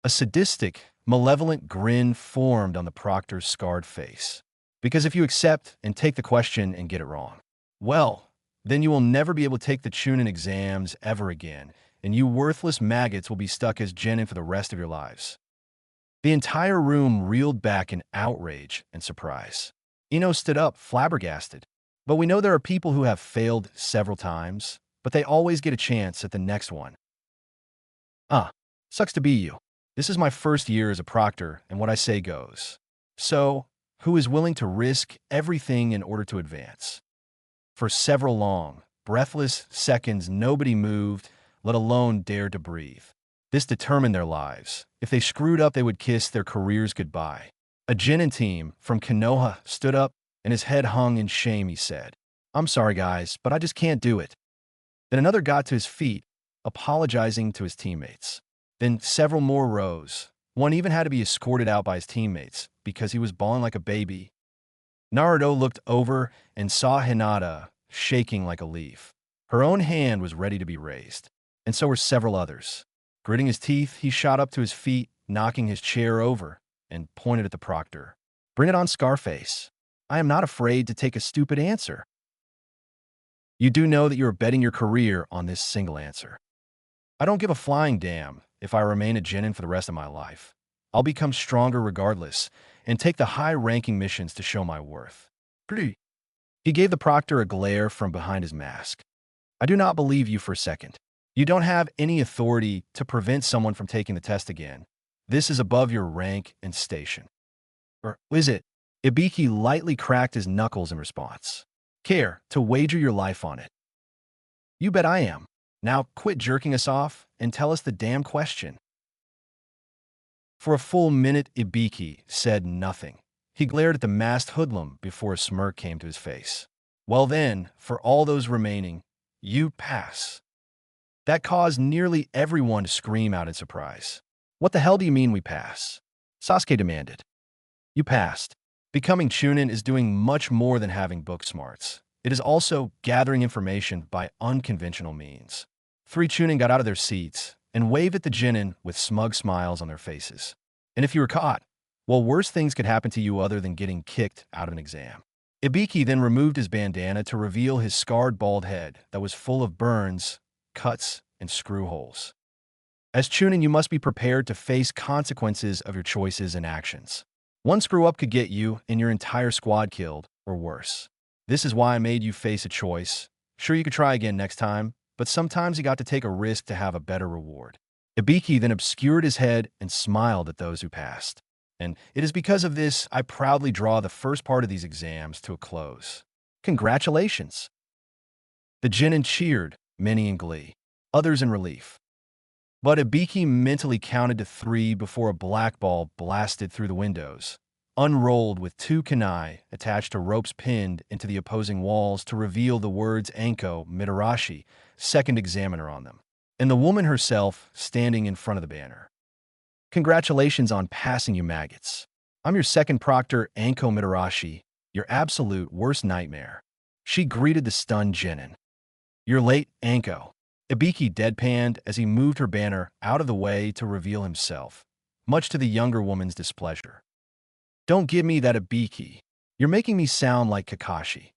A sadistic, malevolent grin formed on the proctor's scarred face. Because if you accept and take the question and get it wrong, well, then you will never be able to take the Chunin exams ever again, and you worthless maggots will be stuck as genin for the rest of your lives. The entire room reeled back in outrage and surprise. Ino stood up, flabbergasted. But we know there are people who have failed several times, but they always get a chance at the next one. Sucks to be you. This is my first year as a proctor, and what I say goes. So, who is willing to risk everything in order to advance? For several long, breathless seconds, nobody moved, let alone dared to breathe. This determined their lives. If they screwed up, they would kiss their careers goodbye. A genin team from Konoha stood up, and his head hung in shame. He said, "I'm sorry, guys, but I just can't do it." Then another got to his feet, apologizing to his teammates. Then several more rose. One even had to be escorted out by his teammates because he was bawling like a baby. Naruto looked over and saw Hinata shaking like a leaf. Her own hand was ready to be raised, and so were several others. Gritting his teeth, he shot up to his feet, knocking his chair over, and pointed at the proctor. "Bring it on, Scarface. I am not afraid to take a stupid answer. You do know that you are betting your career on this single answer. I don't give a flying damn if I remain a genin for the rest of my life. I'll become stronger regardless and take the high-ranking missions to show my worth." Pretty. He gave the proctor a glare from behind his mask. "I do not believe you for a second. You don't have any authority to prevent someone from taking the test again. This is above your rank and station." Or is it? Ibiki lightly cracked his knuckles in response. "Care to wager your life on it?" "You bet I am. Now quit jerking us off and tell us the damn question." For a full minute, Ibiki said nothing. He glared at the masked hoodlum before a smirk came to his face. "Well then, for all those remaining, you pass." That caused nearly everyone to scream out in surprise. "What the hell do you mean we pass?" Sasuke demanded. "You passed. Becoming Chunin is doing much more than having book smarts. It is also gathering information by unconventional means." 3 Chunin got out of their seats and waved at the genin with smug smiles on their faces. "And if you were caught, well, worse things could happen to you other than getting kicked out of an exam." Ibiki then removed his bandana to reveal his scarred bald head that was full of burns, cuts, and screw holes. As Chunin, you must be prepared to face consequences of your choices and actions. One screw-up could get you and your entire squad killed, or worse. This is why I made you face a choice. Sure, you could try again next time, but sometimes you got to take a risk to have a better reward. Ibiki then obscured his head and smiled at those who passed. And it is because of this I proudly draw the first part of these exams to a close. Congratulations! The genin cheered, many in glee, others in relief. But Ibiki mentally counted to 3 before a black ball blasted through the windows, unrolled with 2 kunai attached to ropes pinned into the opposing walls to reveal the words Anko Mitarashi, second examiner on them, and the woman herself standing in front of the banner. "Congratulations on passing, you maggots. I'm your second proctor, Anko Mitarashi, your absolute worst nightmare." She greeted the stunned genin. "You're late, Anko." Ibiki deadpanned as he moved her banner out of the way to reveal himself, much to the younger woman's displeasure. "Don't give me that, Ibiki. You're making me sound like Kakashi."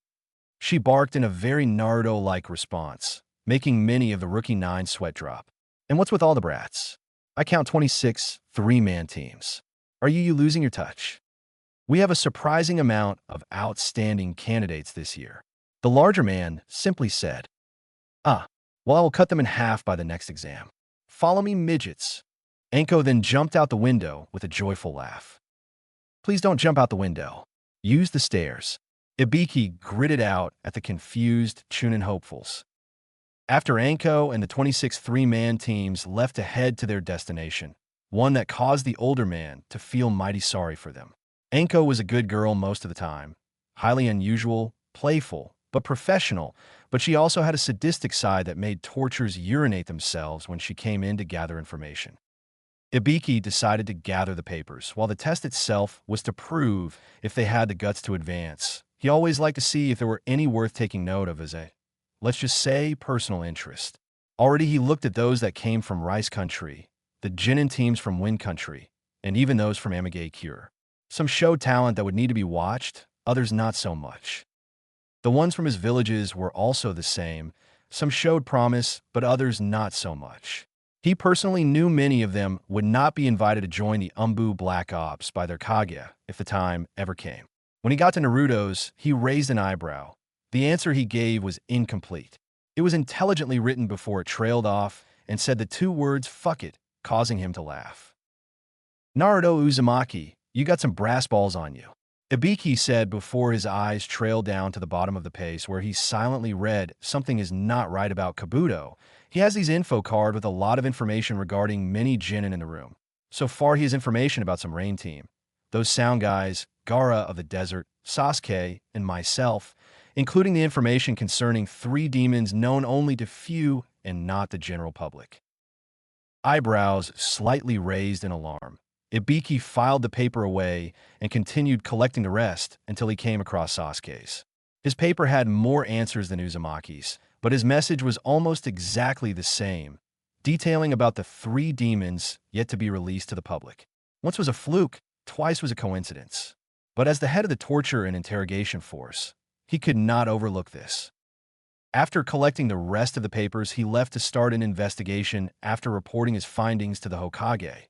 She barked in a very Naruto-like response, making many of the Rookie 9 sweat drop. "And what's with all the brats? I count 26 3-man teams. Are you losing your touch? We have a surprising amount of outstanding candidates this year." The larger man simply said, "Ah, well, I will cut them in half by the next exam. Follow me, midgets." Anko then jumped out the window with a joyful laugh. "Please don't jump out the window. Use the stairs." Ibiki gritted out at the confused Chunin hopefuls. After Anko and the 26 three-man teams left to head to their destination, one that caused the older man to feel mighty sorry for them. Anko was a good girl most of the time, highly unusual, playful, but professional, but she also had a sadistic side that made tortures urinate themselves when she came in to gather information. Ibiki decided to gather the papers, while the test itself was to prove if they had the guts to advance. He always liked to see if there were any worth taking note of as a, let's just say, personal interest. Already he looked at those that came from Rice Country, the Jinin teams from Wind Country, and even those from Amage Cure. Some showed talent that would need to be watched, others not so much. The ones from his villages were also the same. Some showed promise, but others not so much. He personally knew many of them would not be invited to join the Umbu Black Ops by their Kage if the time ever came. When he got to Naruto's, he raised an eyebrow. The answer he gave was incomplete. It was intelligently written before it trailed off and said the two words "fuck it," causing him to laugh. "Naruto Uzumaki, you got some brass balls on you," Ibiki said before his eyes trailed down to the bottom of the page where he silently read, "Something is not right about Kabuto. He has these info card with a lot of information regarding many Jinin in the room. So far he has information about some rain team, those sound guys, Gara of the desert, Sasuke, and myself, including the information concerning 3 demons known only to few and not the general public." Eyebrows slightly raised in alarm, Ibiki filed the paper away and continued collecting the rest until he came across Sasuke's. His paper had more answers than Uzumaki's, but his message was almost exactly the same, detailing about the 3 demons yet to be released to the public. Once was a fluke, twice was a coincidence. But as the head of the torture and interrogation force, he could not overlook this. After collecting the rest of the papers, he left to start an investigation after reporting his findings to the Hokage.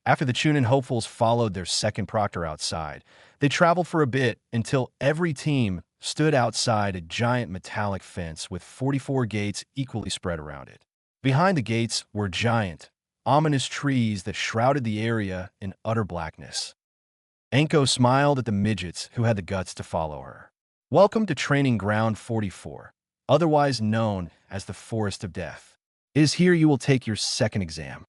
After the Chunin hopefuls followed their second proctor outside, they traveled for a bit until every team stood outside a giant metallic fence with 44 gates equally spread around it. Behind the gates were giant, ominous trees that shrouded the area in utter blackness. Anko smiled at the midgets who had the guts to follow her. "Welcome to Training Ground 44, otherwise known as the Forest of Death. It is here you will take your second exam."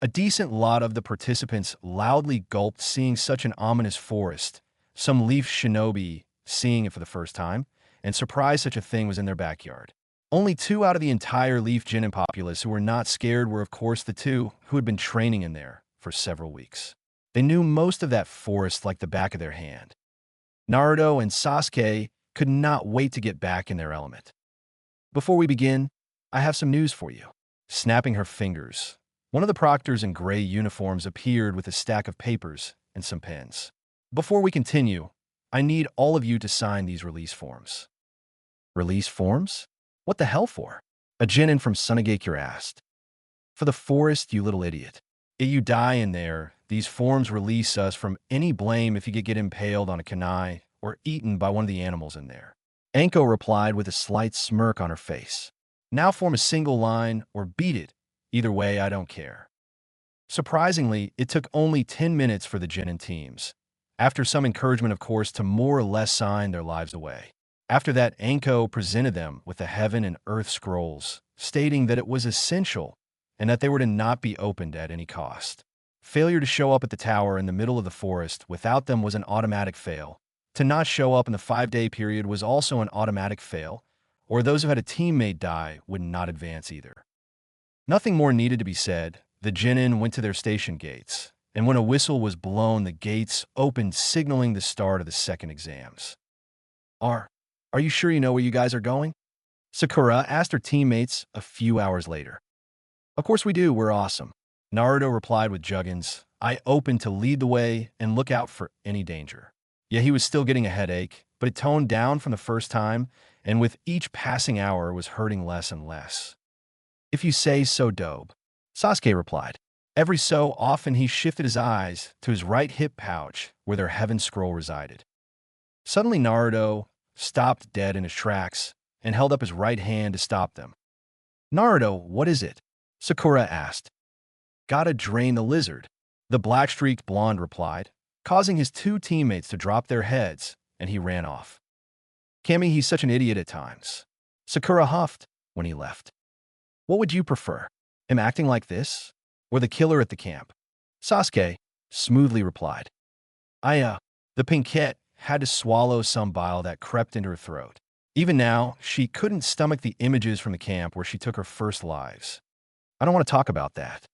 A decent lot of the participants loudly gulped seeing such an ominous forest, some leaf shinobi seeing it for the first time, and surprised such a thing was in their backyard. Only 2 out of the entire Leaf Jinin populace who were not scared were of course the 2 who had been training in there for several weeks. They knew most of that forest like the back of their hand. Naruto and Sasuke could not wait to get back in their element. "Before we begin, I have some news for you." Snapping her fingers, one of the proctors in gray uniforms appeared with a stack of papers and some pens. "Before we continue, I need all of you to sign these release forms." "Release forms? What the hell for?" a Jinin from Sunagakure asked. "For the forest, you little idiot. If you die in there, these forms release us from any blame if you get impaled on a kunai or eaten by one of the animals in there." Anko replied with a slight smirk on her face. "Now form a single line or beat it. Either way, I don't care." Surprisingly, it took only 10 minutes for the Jinin teams, after some encouragement of course, to more or less sign their lives away. After that, Anko presented them with the Heaven and Earth scrolls, stating that it was essential and that they were to not be opened at any cost. Failure to show up at the tower in the middle of the forest without them was an automatic fail. To not show up in the 5-day period was also an automatic fail, or those who had a teammate die would not advance either. Nothing more needed to be said. The Jinin went to their station gates, and when a whistle was blown, the gates opened, signaling the start of the second exams. Are you sure you know where you guys are going?" Sakura asked her teammates a few hours later. "Of course we do, we're awesome," Naruto replied with juggins, eye open to lead the way and look out for any danger. Yeah, he was still getting a headache, but it toned down from the first time, and with each passing hour was hurting less and less. "If you say so, Dobe," Sasuke replied. Every so often he shifted his eyes to his right hip pouch where their heaven scroll resided. Suddenly Naruto stopped dead in his tracks and held up his right hand to stop them. "Naruto, what is it?" Sakura asked. "Gotta drain the lizard," the black-streaked blonde replied, causing his two teammates to drop their heads, and he ran off. "Kami, he's such an idiot at times," Sakura huffed when he left. "What would you prefer, him acting like this, or the killer at the camp?" Sasuke smoothly replied. The pinkette had to swallow some bile that crept into her throat. Even now, she couldn't stomach the images from the camp where she took her first lives. "I don't want to talk about that."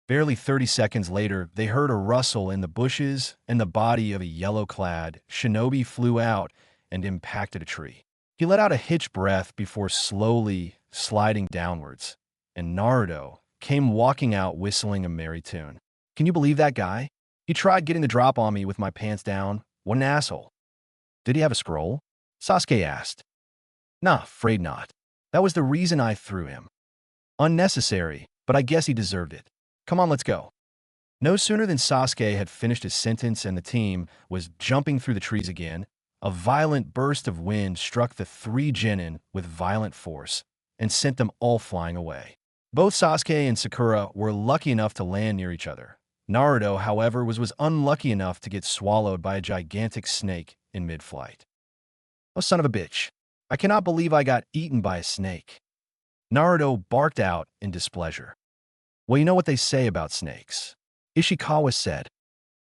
Barely 30 seconds later, they heard a rustle in the bushes, and the body of a yellow-clad shinobi flew out and impacted a tree. He let out a hitched breath before slowly sliding downwards, and Naruto came walking out whistling a merry tune. "Can you believe that guy? He tried getting the drop on me with my pants down. What an asshole." "Did he have a scroll?" Sasuke asked. "Nah, afraid not. That was the reason I threw him. Unnecessary, but I guess he deserved it. Come on, let's go." No sooner than Sasuke had finished his sentence and the team was jumping through the trees again, a violent burst of wind struck the three genin with violent force and sent them all flying away. Both Sasuke and Sakura were lucky enough to land near each other. Naruto, however, was unlucky enough to get swallowed by a gigantic snake in mid-flight. "Oh, son of a bitch. I cannot believe I got eaten by a snake." Naruto barked out in displeasure. "Well, you know what they say about snakes," Ishikawa said.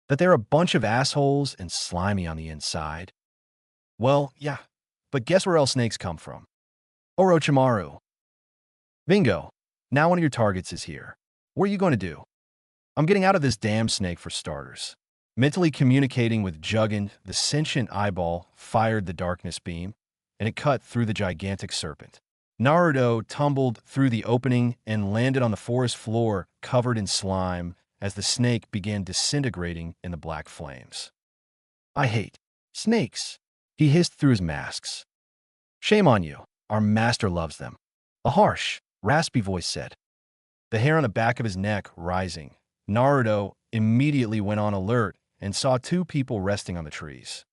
"That they're a bunch of assholes and slimy on the inside." "Well, yeah, but guess where else snakes come from? Orochimaru." "Bingo. Now one of your targets is here. What are you going to do?" "I'm getting out of this damn snake for starters." Mentally communicating with Juggin, the sentient eyeball fired the darkness beam, and it cut through the gigantic serpent. Naruto tumbled through the opening and landed on the forest floor covered in slime as the snake began disintegrating in the black flames. "I hate snakes," he hissed through his masks. "Shame on you. Our master loves them," a harsh, raspy voice said. The hair on the back of his neck rising, Naruto immediately went on alert and saw two people resting on the trees.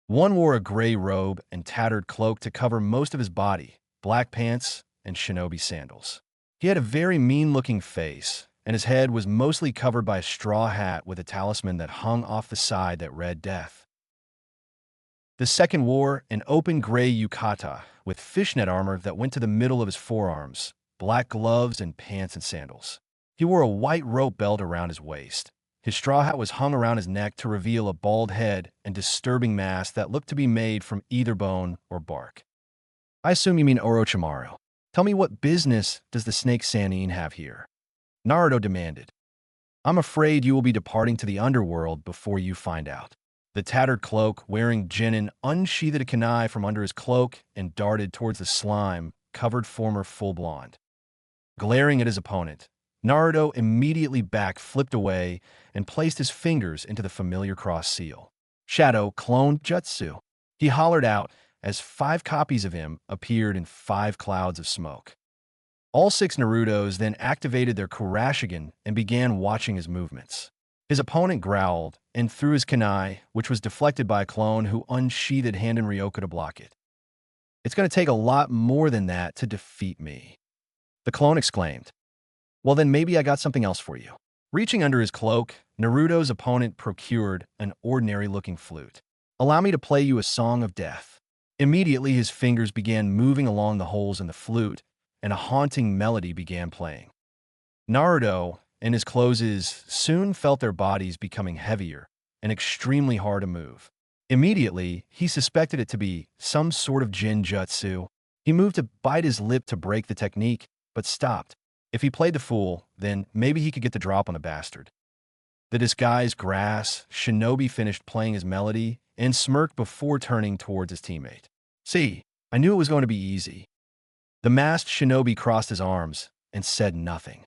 One wore a gray robe and tattered cloak to cover most of his body, black pants, and shinobi sandals. He had a very mean-looking face, and his head was mostly covered by a straw hat with a talisman that hung off the side that read death. The second wore an open gray yukata with fishnet armor that went to the middle of his forearms, black gloves, and pants and sandals. He wore a white rope belt around his waist. His straw hat was hung around his neck to reveal a bald head and disturbing mask that looked to be made from either bone or bark. "I assume you mean Orochimaru. Tell me, what business does the Snake Sannin have here?" Naruto demanded. "I'm afraid you will be departing to the underworld before you find out." The tattered cloak wearing genin unsheathed a kunai from under his cloak and darted towards the slime-covered former full blonde. Glaring at his opponent, Naruto immediately flipped away and placed his fingers into the familiar cross seal. "Shadow Clone Jutsu," he hollered out as 5 copies of him appeared in 5 clouds of smoke. All 6 Narutos then activated their Kurashigan and began watching his movements. His opponent growled and threw his kunai, which was deflected by a clone who unsheathed hand in Ryoka to block it. "It's going to take a lot more than that to defeat me," the clone exclaimed. "Well, then maybe I got something else for you." Reaching under his cloak, Naruto's opponent procured an ordinary-looking flute. "Allow me to play you a song of death." Immediately, his fingers began moving along the holes in the flute, and a haunting melody began playing. Naruto and his closes soon felt their bodies becoming heavier and extremely hard to move. Immediately, he suspected it to be some sort of Jin Jutsu. He moved to bite his lip to break the technique, but stopped. If he played the fool, then maybe he could get the drop on the bastard. The disguised grass shinobi finished playing his melody and smirked before turning towards his teammate. "See, I knew it was going to be easy." The masked shinobi crossed his arms and said nothing.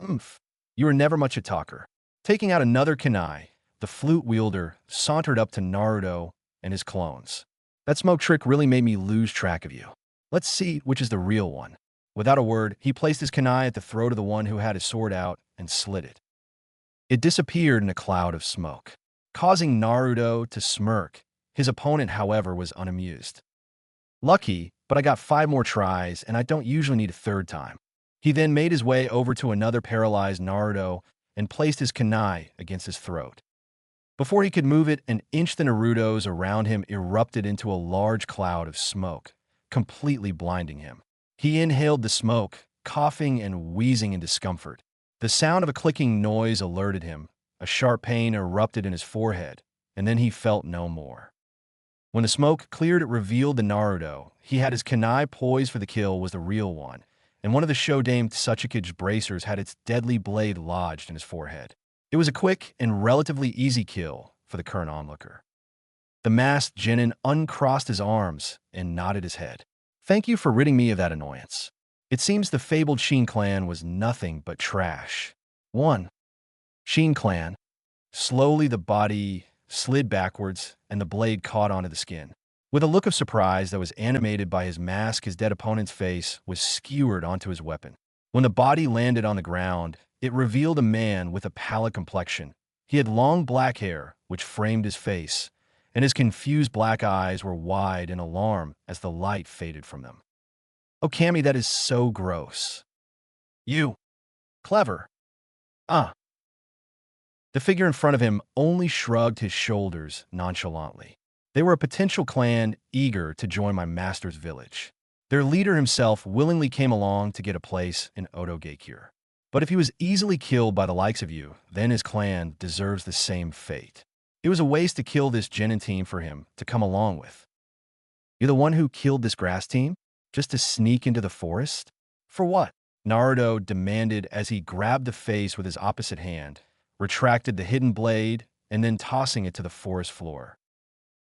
"Oomph, you were never much a talker." Taking out another kunai, the flute wielder sauntered up to Naruto and his clones. "That smoke trick really made me lose track of you. Let's see which is the real one." Without a word, he placed his kunai at the throat of the one who had his sword out and slit it. It disappeared in a cloud of smoke. Causing Naruto to smirk, His opponent, however, was unamused. Lucky, but I got 5 more tries, and I don't usually need a third time. He then made his way over to another paralyzed Naruto and placed his kunai against his throat. Before he could move it, an inch the Narutos around him erupted into a large cloud of smoke, completely blinding him. He inhaled the smoke, coughing and wheezing in discomfort. The sound of a clicking noise alerted him. A sharp pain erupted in his forehead, and then he felt no more. When the smoke cleared, it revealed the Naruto he had his kunai poised for the kill was the real one, and one of the Shodame Tsuchikage's bracers had its deadly blade lodged in his forehead. It was a quick and relatively easy kill for the current onlooker. The masked genin uncrossed his arms and nodded his head. Thank you for ridding me of that annoyance. It seems the fabled Shin clan was nothing but trash. 1. Shin clan. Slowly the body slid backwards and the blade caught onto the skin. With a look of surprise that was animated by his mask, his dead opponent's face was skewered onto his weapon. When the body landed on the ground, it revealed a man with a pallid complexion. He had long black hair, which framed his face, and his confused black eyes were wide in alarm as the light faded from them. Oh, Cammy, that is so gross. You. Clever. Ah. The figure in front of him only shrugged his shoulders nonchalantly. They were a potential clan eager to join my master's village. Their leader himself willingly came along to get a place in Oto Geikure. But if he was easily killed by the likes of you, then his clan deserves the same fate. It was a waste to kill this genin team for him to come along with. You're the one who killed this grass team? Just to sneak into the forest? For what? Naruto demanded as he grabbed the face with his opposite hand, retracted the hidden blade, and then tossing it to the forest floor.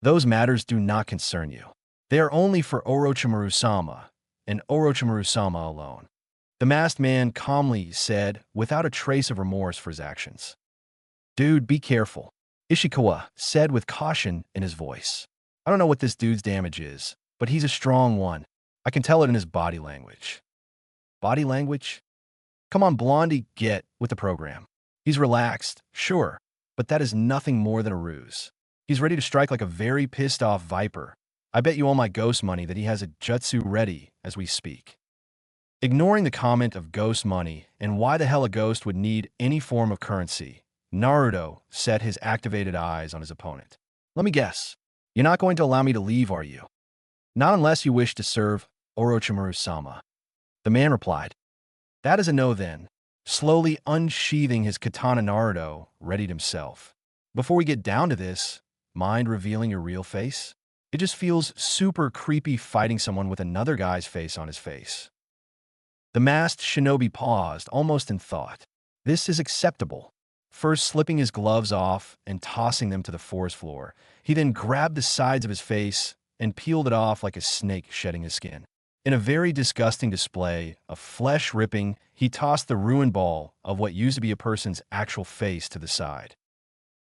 Those matters do not concern you. They are only for Orochimaru-sama, and Orochimaru-sama alone. The masked man calmly said, without a trace of remorse for his actions. Dude, be careful, Ishikawa said with caution in his voice. I don't know what this dude's damage is, but he's a strong one. I can tell it in his body language. Body language? Come on, Blondie, get with the program. He's relaxed, sure, but that is nothing more than a ruse. He's ready to strike like a very pissed-off viper. I bet you all my ghost money that he has a jutsu ready as we speak. Ignoring the comment of ghost money and why the hell a ghost would need any form of currency, Naruto set his activated eyes on his opponent. Let me guess. You're not going to allow me to leave, are you? Not unless you wish to serve Orochimaru-sama. The man replied. That is a no then. Slowly unsheathing his katana, Naruto readied himself. Before we get down to this, mind revealing your real face? It just feels super creepy fighting someone with another guy's face on his face. The masked shinobi paused, almost in thought. This is acceptable. First slipping his gloves off and tossing them to the forest floor, he then grabbed the sides of his face and peeled it off like a snake shedding his skin. In a very disgusting display of flesh ripping, he tossed the ruined ball of what used to be a person's actual face to the side.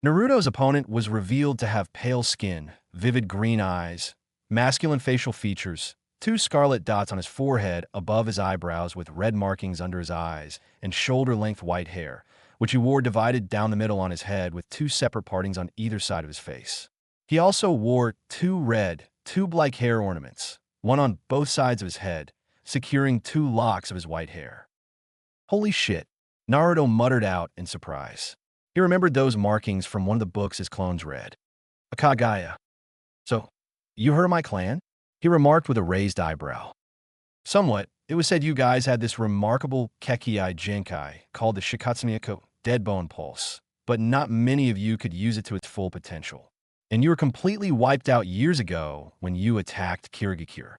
Naruto's opponent was revealed to have pale skin, vivid green eyes, masculine facial features, 2 scarlet dots on his forehead above his eyebrows with red markings under his eyes, and shoulder-length white hair, which he wore divided down the middle on his head with 2 separate partings on either side of his face. He also wore 2 red, tube-like hair ornaments, one on both sides of his head, securing 2 locks of his white hair. Holy shit, Naruto muttered out in surprise. He remembered those markings from one of the books his clones read. A Kagaya. So, you heard of my clan? He remarked with a raised eyebrow. Somewhat. It was said you guys had this remarkable Kekkei Genkai called the Shikatsumiako Dead Bone Pulse, but not many of you could use it to its full potential. And you were completely wiped out years ago when you attacked Kirigakure.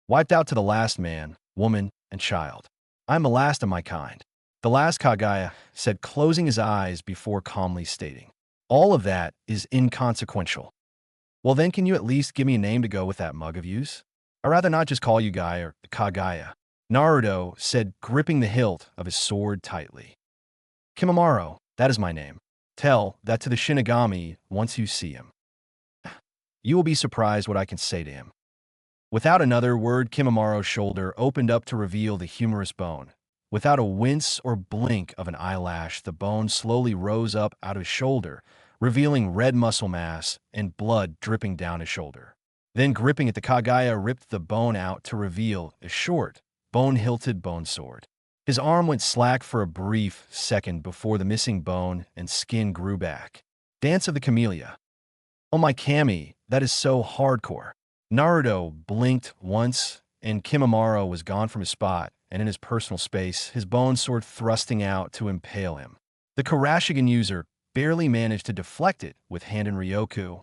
Wiped out to the last man, woman, and child. I'm the last of my kind. The last Kagaya said, closing his eyes before calmly stating. All of that is inconsequential. Well then, can you at least give me a name to go with that mug of yours? I'd rather not just call you Guy or Kagaya, Naruto said, gripping the hilt of his sword tightly. Kimimaro, that is my name. Tell that to the Shinigami once you see him. You will be surprised what I can say to him. Without another word, Kimimaro's shoulder opened up to reveal the humorous bone. Without a wince or blink of an eyelash, the bone slowly rose up out of his shoulder, revealing red muscle mass and blood dripping down his shoulder. Then, gripping it, the Kagaya ripped the bone out to reveal a short, bone-hilted bone sword. His arm went slack for a brief second before the missing bone and skin grew back. Dance of the Camellia. Oh my Kami, that is so hardcore. Naruto blinked once, and Kimimaro was gone from his spot, and in his personal space, his bone sword thrusting out to impale him. The Kurashigan user barely managed to deflect it with hand and Ryoku.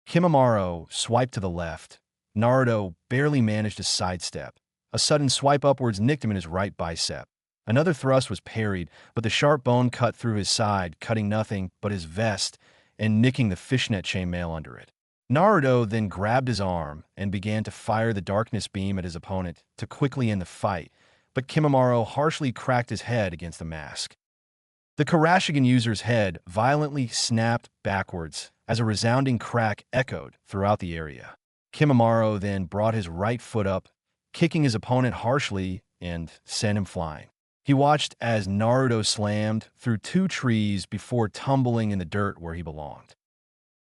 Kimimaro swiped to the left. Naruto barely managed to sidestep. A sudden swipe upwards nicked him in his right bicep. Another thrust was parried, but the sharp bone cut through his side, cutting nothing but his vest and nicking the fishnet chainmail under it. Naruto then grabbed his arm and began to fire the darkness beam at his opponent to quickly end the fight, but Kimimaro harshly cracked his head against the mask. The Kurashigan user's head violently snapped backwards as a resounding crack echoed throughout the area. Kimimaro then brought his right foot up, kicking his opponent harshly and sent him flying. He watched as Naruto slammed through two trees before tumbling in the dirt where he belonged.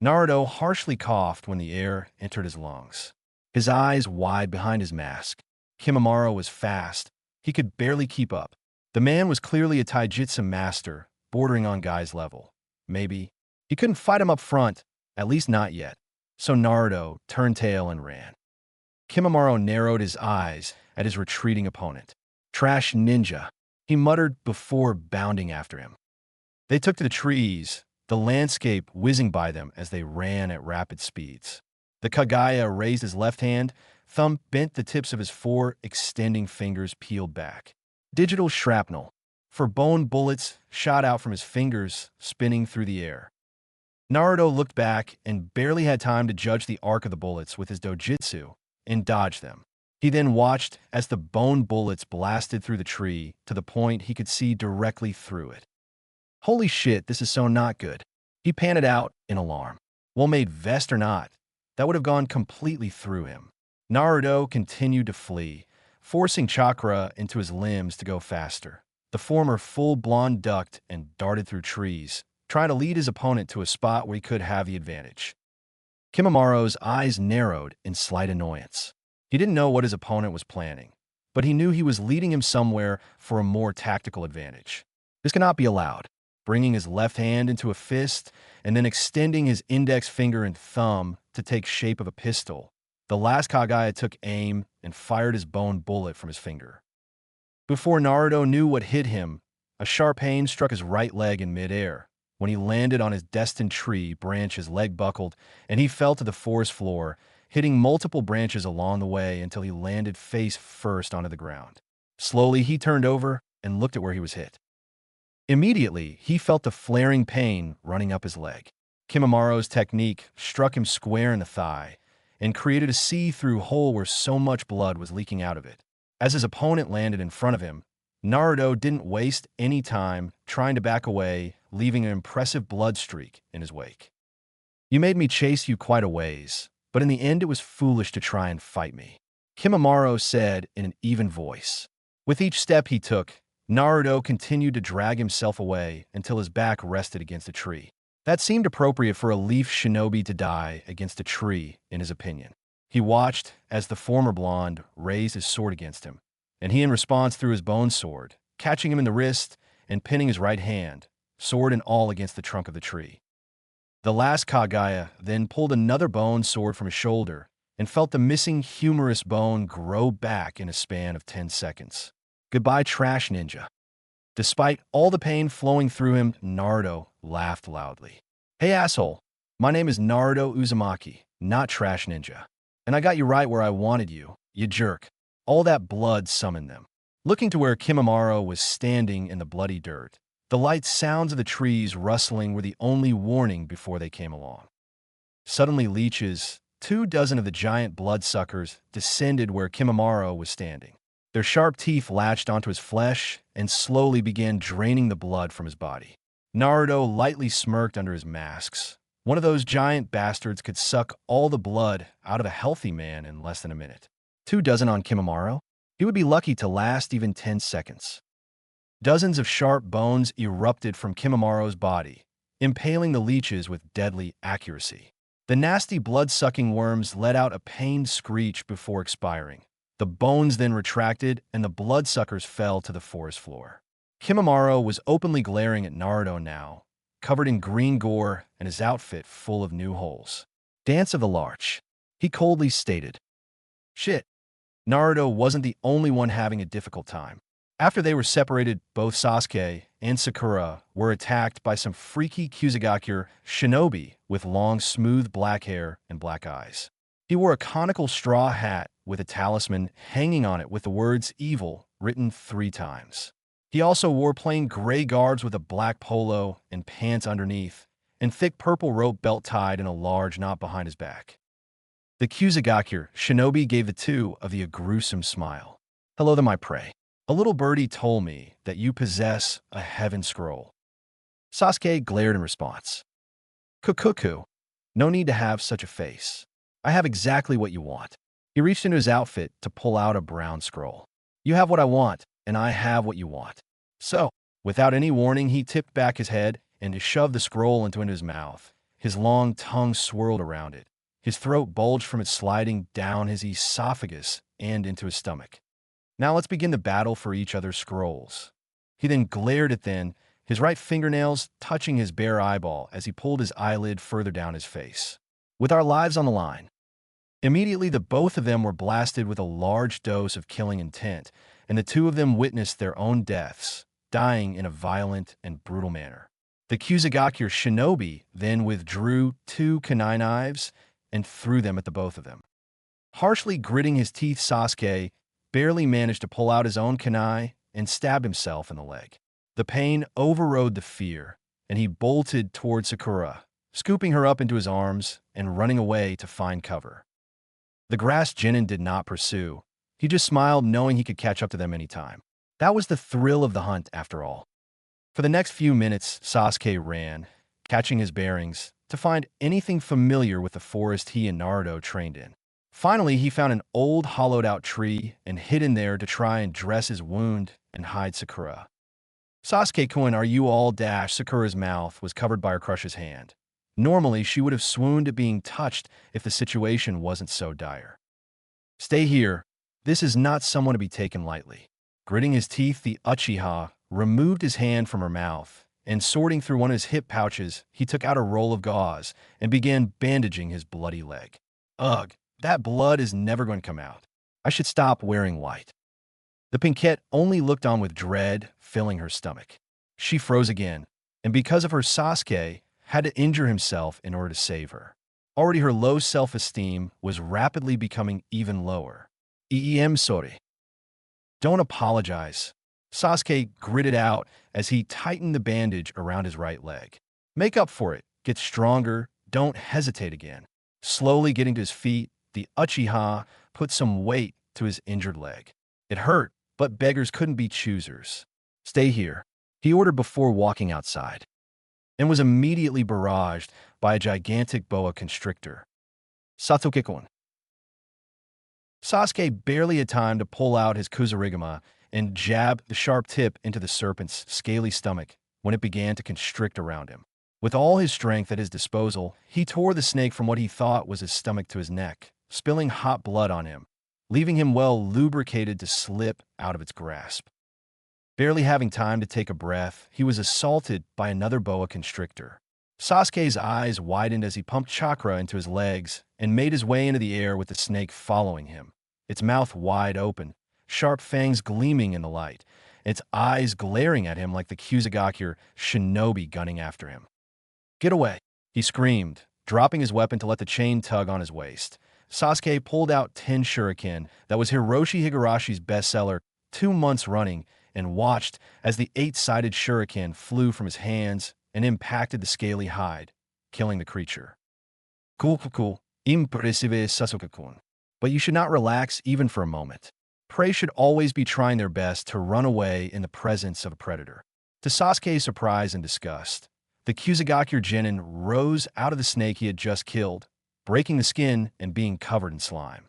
Naruto harshly coughed when the air entered his lungs, his eyes wide behind his mask. Kimimaro was fast. He could barely keep up. The man was clearly a taijutsu master, bordering on Guy's level. Maybe. He couldn't fight him up front, at least not yet. So Naruto turned tail and ran. Kimimaro narrowed his eyes at his retreating opponent. Trash ninja, he muttered before bounding after him. They took to the trees, the landscape whizzing by them as they ran at rapid speeds. The Kagaya raised his left hand, thumb bent, the tips of his four extending fingers peeled back. Digital shrapnel, for bone bullets, shot out from his fingers, spinning through the air. Naruto looked back and barely had time to judge the arc of the bullets with his dojutsu and dodge them. He then watched as the bone bullets blasted through the tree to the point he could see directly through it. Holy shit, this is so not good. He panted out in alarm. Well-made vest or not, that would have gone completely through him. Naruto continued to flee, forcing chakra into his limbs to go faster. The former full blonde ducked and darted through trees, trying to lead his opponent to a spot where he could have the advantage. Kimimaro's eyes narrowed in slight annoyance. He didn't know what his opponent was planning, but he knew he was leading him somewhere for a more tactical advantage. This cannot be allowed. Bringing his left hand into a fist and then extending his index finger and thumb to take shape of a pistol, the last Kagaya took aim and fired his bone bullet from his finger. Before Naruto knew what hit him, a sharp pain struck his right leg in midair. When he landed on his destined tree branch, his leg buckled, and he fell to the forest floor, hitting multiple branches along the way until he landed face first onto the ground. Slowly, he turned over and looked at where he was hit. Immediately, he felt the flaring pain running up his leg. Kimimaro's technique struck him square in the thigh and created a see-through hole where so much blood was leaking out of it. As his opponent landed in front of him, Naruto didn't waste any time trying to back away, leaving an impressive blood streak in his wake. You made me chase you quite a ways, but in the end it was foolish to try and fight me, Kimimaro said in an even voice. With each step he took, Naruto continued to drag himself away until his back rested against a tree. That seemed appropriate for a leaf shinobi to die against a tree, in his opinion. He watched as the former blonde raised his sword against him, and he in response threw his bone sword, catching him in the wrist and pinning his right hand, sword and all, against the trunk of the tree. The last Kagaya then pulled another bone sword from his shoulder and felt the missing humerus bone grow back in a span of 10 seconds. Goodbye, trash ninja. Despite all the pain flowing through him, Naruto laughed loudly. Hey asshole, my name is Naruto Uzumaki, not trash ninja. And I got you right where I wanted you, you jerk. All that blood summoned them. Looking to where Kimimaro was standing in the bloody dirt, the light sounds of the trees rustling were the only warning before they came along. Suddenly leeches, 24 of the giant bloodsuckers, descended where Kimimaro was standing. Their sharp teeth latched onto his flesh and slowly began draining the blood from his body. Naruto lightly smirked under his masks. One of those giant bastards could suck all the blood out of a healthy man in less than a minute. 24 on Kimimaro? He would be lucky to last even 10 seconds. Dozens of sharp bones erupted from Kimimaro's body, impaling the leeches with deadly accuracy. The nasty blood-sucking worms let out a pained screech before expiring. The bones then retracted, and the bloodsuckers fell to the forest floor. Kimimaro was openly glaring at Naruto now, covered in green gore and his outfit full of new holes. Dance of the Larch, he coldly stated. Shit, Naruto wasn't the only one having a difficult time. After they were separated, both Sasuke and Sakura were attacked by some freaky Kusagakure shinobi with long, smooth black hair and black eyes. He wore a conical straw hat with a talisman hanging on it with the words evil written 3 times. He also wore plain gray garbs with a black polo and pants underneath, and thick purple rope belt tied in a large knot behind his back. The Kusagakure shinobi gave the two of the a gruesome smile. Hello there, my prey. A little birdie told me that you possess a heaven scroll. Sasuke glared in response. Kukuku, no need to have such a face. I have exactly what you want. He reached into his outfit to pull out a brown scroll. You have what I want, and I have what you want. So, without any warning, he tipped back his head and shoved the scroll into his mouth. His long tongue swirled around it. His throat bulged from it, sliding down his esophagus and into his stomach. Now let's begin the battle for each other's scrolls. He then glared at them, his right fingernails touching his bare eyeball as he pulled his eyelid further down his face. With our lives on the line. Immediately, the both of them were blasted with a large dose of killing intent, and the two of them witnessed their own deaths, dying in a violent and brutal manner. The Kusagakure shinobi then withdrew 2 kunai knives and threw them at the both of them. Harshly gritting his teeth, Sasuke barely managed to pull out his own kunai and stab himself in the leg. The pain overrode the fear, and he bolted toward Sakura, scooping her up into his arms and running away to find cover. The grass genin did not pursue. He just smiled, knowing he could catch up to them anytime. That was the thrill of the hunt, after all. For the next few minutes, Sasuke ran, catching his bearings, to find anything familiar with the forest he and Naruto trained in. Finally, he found an old hollowed-out tree and hid in there to try and dress his wound and hide Sakura. Sasuke-kun, are you all dash? Sakura's mouth was covered by her crush's hand. Normally, she would have swooned at being touched if the situation wasn't so dire. Stay here. This is not someone to be taken lightly. Gritting his teeth, the Uchiha removed his hand from her mouth, and sorting through one of his hip pouches, he took out a roll of gauze and began bandaging his bloody leg. Ugh, that blood is never going to come out. I should stop wearing white. The Pinkette only looked on with dread, filling her stomach. She froze again, and because of her, Sasuke had to injure himself in order to save her. Already her low self-esteem was rapidly becoming even lower. Sorry. Don't apologize. Sasuke gritted out as he tightened the bandage around his right leg. Make up for it. Get stronger. Don't hesitate again. Slowly getting to his feet, the Uchiha put some weight to his injured leg. It hurt, but beggars couldn't be choosers. Stay here, he ordered before walking outside, and was immediately barraged by a gigantic boa constrictor. Satoke-kun. Sasuke barely had time to pull out his Kusarigama and jab the sharp tip into the serpent's scaly stomach when it began to constrict around him. With all his strength at his disposal, he tore the snake from what he thought was his stomach to his neck, spilling hot blood on him, leaving him well lubricated to slip out of its grasp. Barely having time to take a breath, he was assaulted by another boa constrictor. Sasuke's eyes widened as he pumped chakra into his legs and made his way into the air with the snake following him, its mouth wide open, sharp fangs gleaming in the light, its eyes glaring at him like the Kusagakure shinobi gunning after him. Get away, he screamed, dropping his weapon to let the chain tug on his waist. Sasuke pulled out 10 shuriken that was Hiroshi Higarashi's bestseller 2 months running and watched as the 8-sided shuriken flew from his hands and impacted the scaly hide, killing the creature. Cool, impressive, Sasuke-kun. But you should not relax even for a moment. Prey should always be trying their best to run away in the presence of a predator. To Sasuke's surprise and disgust, the Kusagakure genin rose out of the snake he had just killed, breaking the skin and being covered in slime.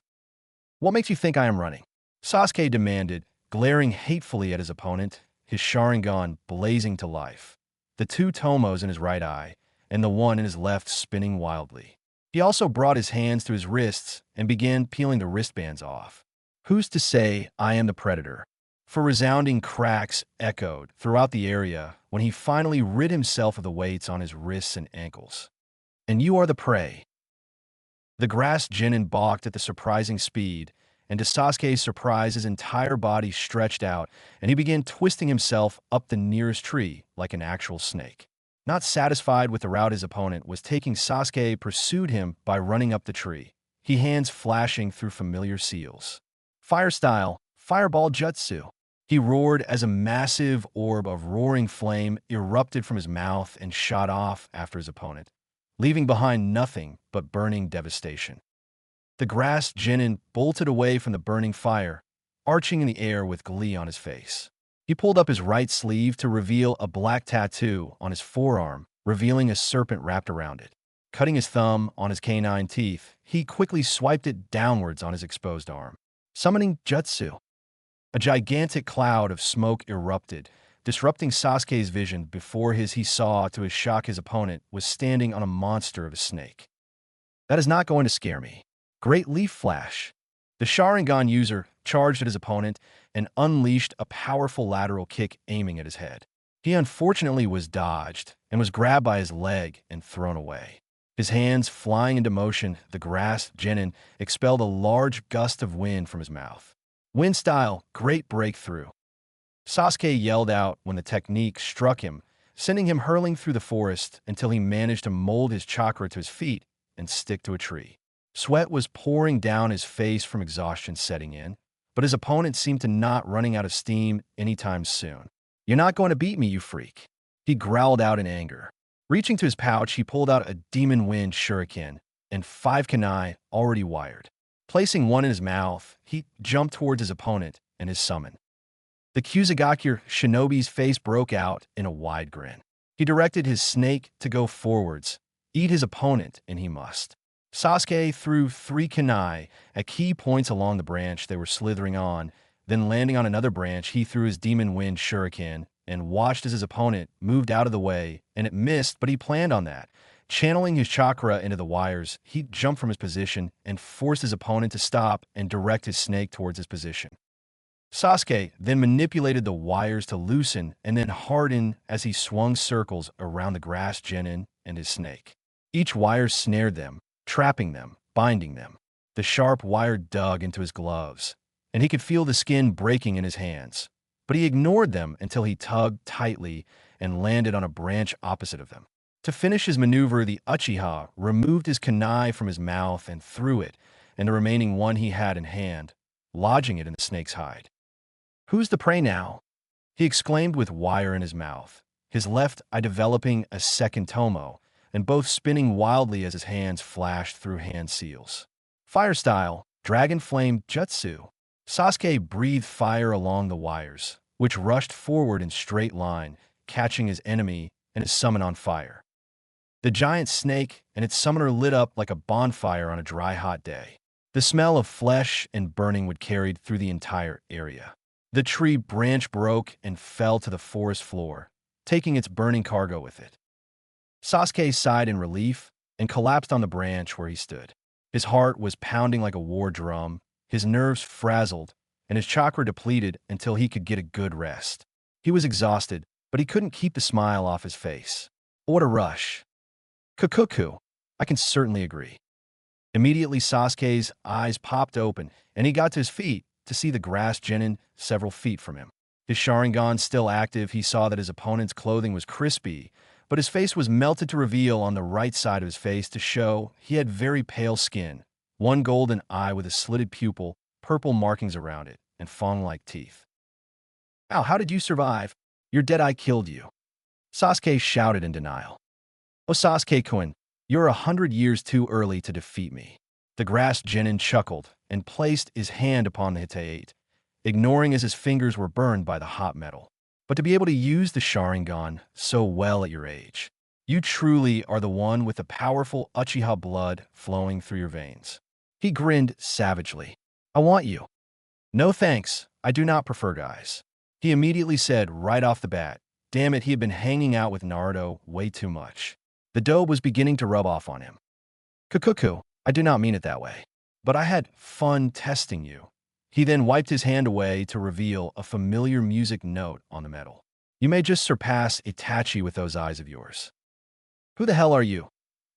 What makes you think I am running? Sasuke demanded, glaring hatefully at his opponent, his Sharingan blazing to life. The 2 tomos in his right eye, and the one in his left spinning wildly. He also brought his hands to his wrists and began peeling the wristbands off. Who's to say I am the predator? For resounding cracks echoed throughout the area when he finally rid himself of the weights on his wrists and ankles. And you are the prey. The grass genin balked at the surprising speed, and to Sasuke's surprise, his entire body stretched out, and he began twisting himself up the nearest tree like an actual snake. Not satisfied with the route his opponent was taking, Sasuke pursued him by running up the tree, his hands flashing through familiar seals. Fire style, fireball jutsu. He roared as a massive orb of roaring flame erupted from his mouth and shot off after his opponent, leaving behind nothing but burning devastation. The grass genin bolted away from the burning fire, arching in the air with glee on his face. He pulled up his right sleeve to reveal a black tattoo on his forearm, revealing a serpent wrapped around it. Cutting his thumb on his canine teeth, he quickly swiped it downwards on his exposed arm. Summoning jutsu. A gigantic cloud of smoke erupted, disrupting Sasuke's vision. Before he saw, to his shock, his opponent was standing on a monster of a snake. That is not going to scare me. Great Leaf Flash. The Sharingan user charged at his opponent and unleashed a powerful lateral kick aiming at his head. He unfortunately was dodged and was grabbed by his leg and thrown away. His hands flying into motion, the grass genin expelled a large gust of wind from his mouth. Wind style, great breakthrough. Sasuke yelled out when the technique struck him, sending him hurling through the forest until he managed to mold his chakra to his feet and stick to a tree. Sweat was pouring down his face from exhaustion setting in, but his opponent seemed to not running out of steam anytime soon. You're not going to beat me, you freak, he growled out in anger. Reaching to his pouch, he pulled out a demon wind shuriken and 5 kunai already wired. Placing one in his mouth, he jumped towards his opponent and his summon. The Kusagakure shinobi's face broke out in a wide grin. He directed his snake to go forwards, eat his opponent, and he must. Sasuke threw 3 kunai at key points along the branch they were slithering on, then landing on another branch, he threw his demon wind shuriken and watched as his opponent moved out of the way, and it missed, but he planned on that. Channeling his chakra into the wires, he jumped from his position and forced his opponent to stop and direct his snake towards his position. Sasuke then manipulated the wires to loosen and then harden as he swung circles around the grass genin and his snake. Each wire snared them, trapping them, binding them. The sharp wire dug into his gloves, and he could feel the skin breaking in his hands. But he ignored them until he tugged tightly and landed on a branch opposite of them. To finish his maneuver, the Uchiha removed his kunai from his mouth and threw it, and the remaining one he had in hand, lodging it in the snake's hide. Who's the prey now? He exclaimed with wire in his mouth, his left eye developing a second tomo, and both spinning wildly as his hands flashed through hand seals. Fire style, dragon flame jutsu. Sasuke breathed fire along the wires, which rushed forward in straight line, catching his enemy and his summon on fire. The giant snake and its summoner lit up like a bonfire on a dry, hot day. The smell of flesh and burning would carried through the entire area. The tree branch broke and fell to the forest floor, taking its burning cargo with it. Sasuke sighed in relief and collapsed on the branch where he stood. His heart was pounding like a war drum, his nerves frazzled, and his chakra depleted until he could get a good rest. He was exhausted, but he couldn't keep the smile off his face. What a rush. Kukuku, I can certainly agree. Immediately, Sasuke's eyes popped open, and he got to his feet to see the grass genin several feet from him. His Sharingan still active, he saw that his opponent's clothing was crispy, but his face was melted to reveal on the right side of his face to show he had very pale skin, one golden eye with a slitted pupil, purple markings around it, and fawn-like teeth. Ow, how did you survive? Your dead eye killed you. Sasuke shouted in denial. Oh, Sasuke-kun, you're 100 years too early to defeat me. The grass genin chuckled and placed his hand upon the Hittite, ignoring as his fingers were burned by the hot metal. But to be able to use the Sharingan so well at your age, you truly are the one with the powerful Uchiha blood flowing through your veins. He grinned savagely. I want you. No thanks, I do not prefer guys. He immediately said right off the bat. Damn it, he had been hanging out with Naruto way too much. The dough was beginning to rub off on him. Kukuku, I do not mean it that way. But I had fun testing you. He then wiped his hand away to reveal a familiar music note on the metal. You may just surpass Itachi with those eyes of yours. Who the hell are you?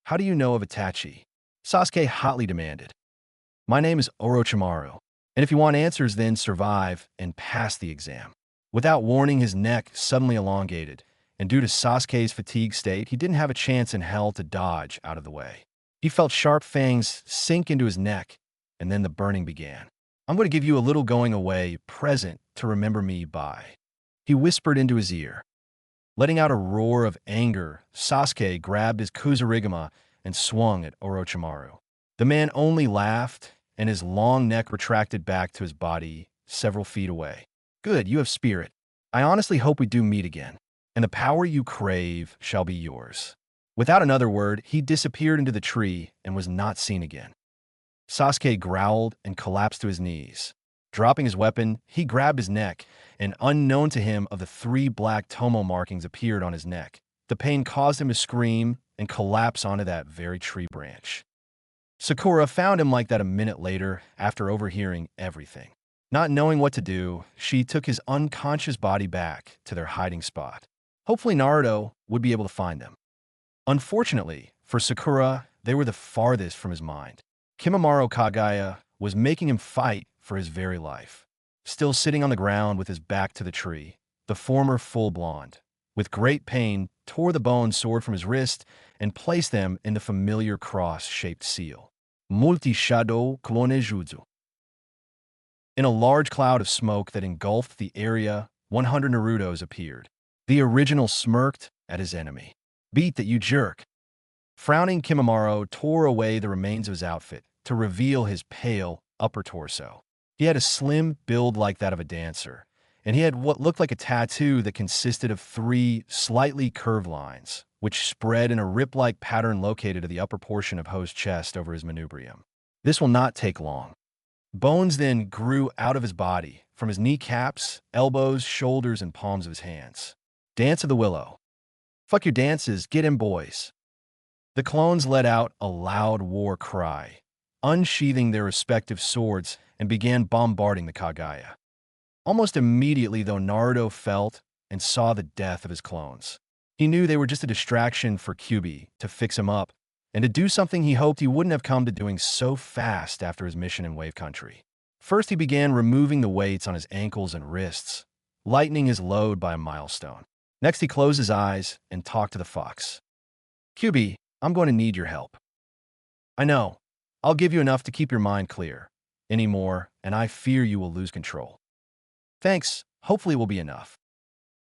How do you know of Itachi? Sasuke hotly demanded. My name is Orochimaru, and if you want answers, then survive and pass the exam. Without warning, his neck suddenly elongated, and due to Sasuke's fatigue state, he didn't have a chance in hell to dodge out of the way. He felt sharp fangs sink into his neck, and then the burning began. I'm going to give you a little going-away present to remember me by. He whispered into his ear. Letting out a roar of anger, Sasuke grabbed his Kuzurigama and swung at Orochimaru. The man only laughed, and his long neck retracted back to his body several feet away. Good, you have spirit. I honestly hope we do meet again, and the power you crave shall be yours. Without another word, he disappeared into the tree and was not seen again. Sasuke growled and collapsed to his knees. Dropping his weapon, he grabbed his neck, and unknown to him of the 3 black tomo markings appeared on his neck. The pain caused him to scream and collapse onto that very tree branch. Sakura found him like that a minute later after overhearing everything. Not knowing what to do, she took his unconscious body back to their hiding spot. Hopefully Naruto would be able to find them. Unfortunately, for Sakura, they were the farthest from his mind. Kimimaro Kagaya was making him fight for his very life. Still sitting on the ground with his back to the tree, the former full blonde, with great pain, tore the bone sword from his wrist and placed them in the familiar cross-shaped seal. Multi-Shadow Clone Jutsu. In a large cloud of smoke that engulfed the area, 100 Narutos appeared. The original smirked at his enemy. Beat that, you jerk. Frowning, Kimimaro tore away the remains of his outfit to reveal his pale upper torso. He had a slim build like that of a dancer, and he had what looked like a tattoo that consisted of 3 slightly curved lines, which spread in a rip-like pattern located at the upper portion of Ho's chest over his manubrium. This will not take long. Bones then grew out of his body, from his kneecaps, elbows, shoulders, and palms of his hands. Dance of the Willow. Fuck your dances, get in, boys. The clones let out a loud war cry, unsheathing their respective swords and began bombarding the Kagaya. Almost immediately, though, Naruto felt and saw the death of his clones. He knew they were just a distraction for Kyuubi to fix him up and to do something he hoped he wouldn't have come to doing so fast after his mission in Wave Country. First, he began removing the weights on his ankles and wrists, lightening his load by a milestone. Next, he closed his eyes and talked to the fox. Kyuubi, I'm going to need your help. I know. I'll give you enough to keep your mind clear. Any more, and I fear you will lose control. Thanks. Hopefully it will be enough.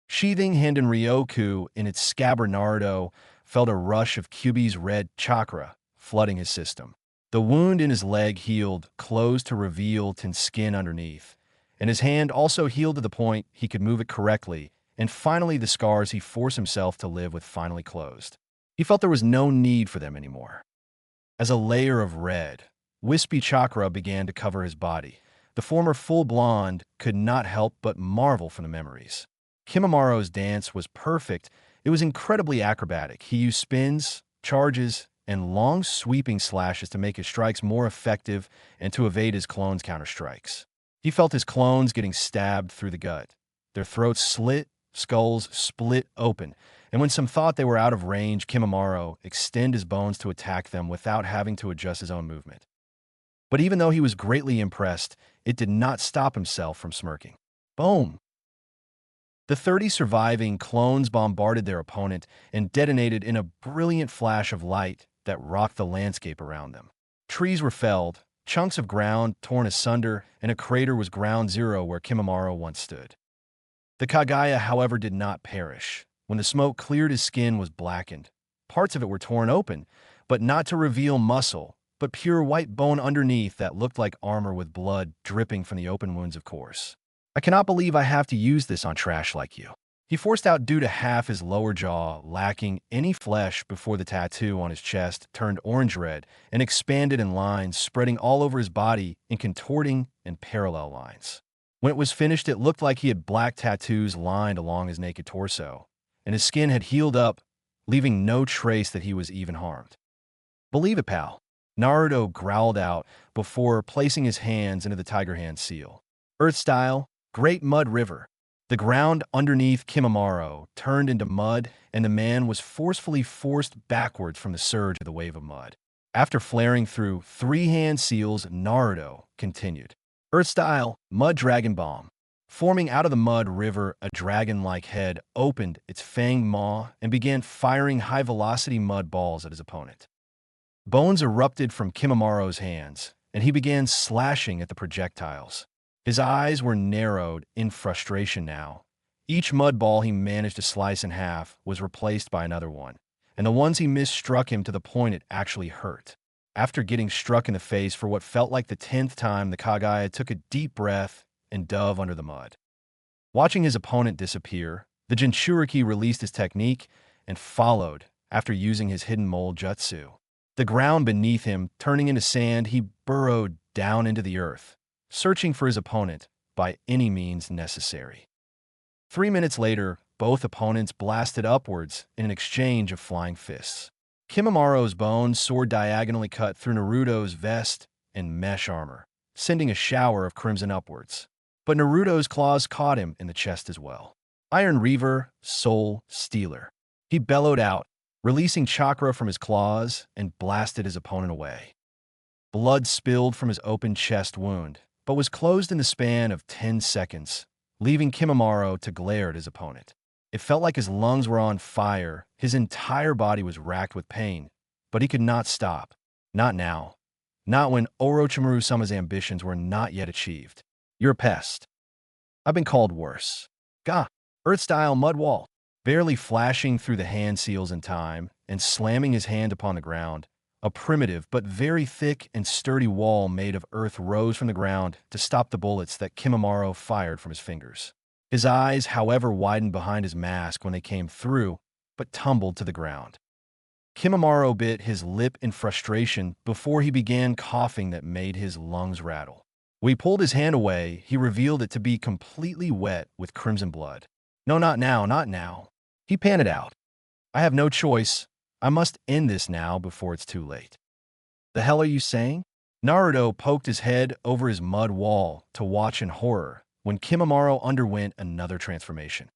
Sheathing Handen Ryoku in its scabbard, Naruto felt a rush of Kyuubi's red chakra flooding his system. The wound in his leg healed, closed to reveal thin skin underneath, and his hand also healed to the point he could move it correctly, and finally the scars he forced himself to live with finally closed. He felt there was no need for them anymore. As a layer of red, wispy chakra began to cover his body, the former full blonde could not help but marvel from the memories. Kimimaro's dance was perfect. It was incredibly acrobatic. He used spins, charges, and long sweeping slashes to make his strikes more effective and to evade his clones' counter-strikes. He felt his clones getting stabbed through the gut. Their throats slit, skulls split open, and when some thought they were out of range, Kimimaro extended his bones to attack them without having to adjust his own movement. But even though he was greatly impressed, it did not stop himself from smirking. Boom! The 30 surviving clones bombarded their opponent and detonated in a brilliant flash of light that rocked the landscape around them. Trees were felled, chunks of ground torn asunder, and a crater was ground zero where Kimimaro once stood. The Kagaya, however, did not perish. When the smoke cleared, his skin was blackened. Parts of it were torn open, but not to reveal muscle, but pure white bone underneath that looked like armor with blood dripping from the open wounds, of course. I cannot believe I have to use this on trash like you. He forced out due to half his lower jaw, lacking any flesh before the tattoo on his chest turned orange-red and expanded in lines, spreading all over his body in contorting and parallel lines. When it was finished, it looked like he had black tattoos lined along his naked torso, and his skin had healed up leaving no trace that he was even harmed. Believe it, pal. Naruto growled out before placing his hands into the Tiger Hand seal. Earth style, Great Mud River. The ground underneath Kimimaro turned into mud, and the man was forcefully forced backwards from the surge of the wave of mud. After flaring through 3-hand seals, Naruto continued. Earth style, Mud Dragon Bomb. Forming out of the mud river, a dragon-like head opened its fanged maw and began firing high-velocity mud balls at his opponent. Bones erupted from Kimimaro's hands, and he began slashing at the projectiles. His eyes were narrowed in frustration now. Each mud ball he managed to slice in half was replaced by another one, and the ones he missed struck him to the point it actually hurt. After getting struck in the face for what felt like the 10th time, the Kagaya took a deep breath and dove under the mud. Watching his opponent disappear, the Jinchuriki released his technique and followed after using his hidden mole jutsu. The ground beneath him turning into sand, he burrowed down into the earth, searching for his opponent by any means necessary. 3 minutes later, both opponents blasted upwards in an exchange of flying fists. Kimimaro's bones sword diagonally cut through Naruto's vest and mesh armor, sending a shower of crimson upwards. But Naruto's claws caught him in the chest as well. Iron Reaver, Soul Stealer. He bellowed out, releasing chakra from his claws, and blasted his opponent away. Blood spilled from his open chest wound, but was closed in the span of 10 seconds, leaving Kimimaro to glare at his opponent. It felt like his lungs were on fire, his entire body was racked with pain, but he could not stop. Not now. Not when Orochimaru-sama's ambitions were not yet achieved. You're a pest. I've been called worse. Gah! Earth-style mud wall. Barely flashing through the hand seals in time and slamming his hand upon the ground, a primitive but very thick and sturdy wall made of earth rose from the ground to stop the bullets that Kimimaro fired from his fingers. His eyes, however, widened behind his mask when they came through, but tumbled to the ground. Kimimaro bit his lip in frustration before he began coughing that made his lungs rattle. When he pulled his hand away, he revealed it to be completely wet with crimson blood. No, not now, not now. He panted out. I have no choice. I must end this now before it's too late. The hell are you saying? Naruto poked his head over his mud wall to watch in horror when Kimimaro underwent another transformation.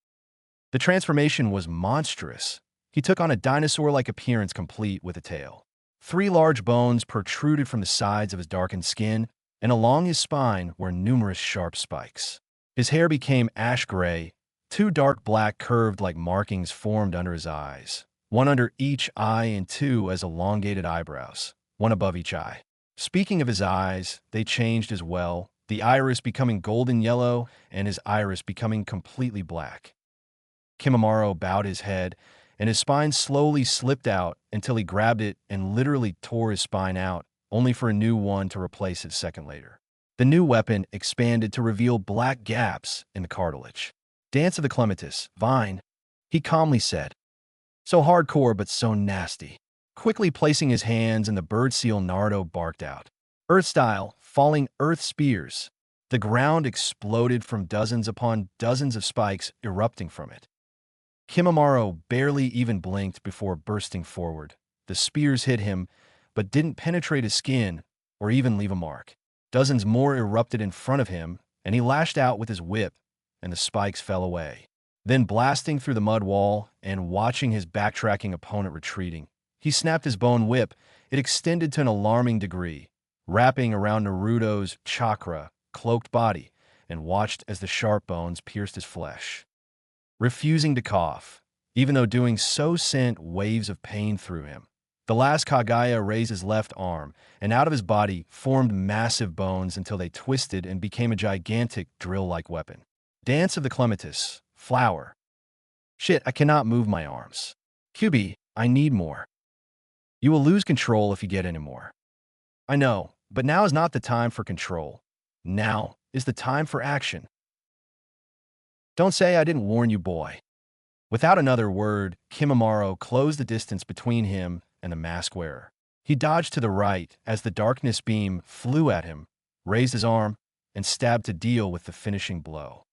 The transformation was monstrous. He took on a dinosaur-like appearance complete with a tail. 3 large bones protruded from the sides of his darkened skin, and along his spine were numerous sharp spikes. His hair became ash gray. 2 dark black curved like markings formed under his eyes, 1 under each eye and 2 as elongated eyebrows, 1 above each eye. Speaking of his eyes, they changed as well, the iris becoming golden yellow and his iris becoming completely black. Kimimaro bowed his head, and his spine slowly slipped out until he grabbed it and literally tore his spine out, only for a new one to replace it a second later. The new weapon expanded to reveal black gaps in the cartilage. Dance of the Clematis, Vine, he calmly said. So hardcore but so nasty. Quickly placing his hands in the bird seal, Naruto barked out. Earth-style, falling earth spears. The ground exploded from dozens upon dozens of spikes erupting from it. Kimimaro barely even blinked before bursting forward. The spears hit him, but didn't penetrate his skin or even leave a mark. Dozens more erupted in front of him, and he lashed out with his whip, and the spikes fell away. Then blasting through the mud wall and watching his backtracking opponent retreating, he snapped his bone whip. It extended to an alarming degree, wrapping around Naruto's chakra-cloaked body, and watched as the sharp bones pierced his flesh. Refusing to cough, even though doing so sent waves of pain through him, the last Kagaya raised his left arm, and out of his body formed massive bones until they twisted and became a gigantic drill-like weapon. Dance of the Clematis, Flower. Shit, I cannot move my arms. QB, I need more. You will lose control if you get any more. I know, but now is not the time for control. Now is the time for action. Don't say I didn't warn you, boy. Without another word, Kimimaro closed the distance between him and the mask wearer. He dodged to the right as the darkness beam flew at him, raised his arm, and stabbed to deal with the finishing blow.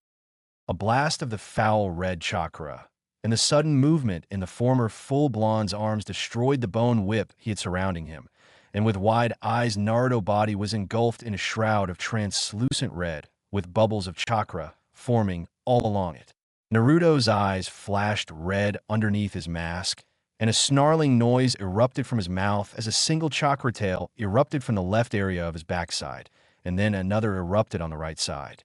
A blast of the foul red chakra and the sudden movement in the former full blonde's arms destroyed the bone whip he had surrounding him, and with wide eyes, Naruto's body was engulfed in a shroud of translucent red, with bubbles of chakra forming all along it. Naruto's eyes flashed red underneath his mask, and a snarling noise erupted from his mouth as a single chakra tail erupted from the left area of his backside, and then another erupted on the right side.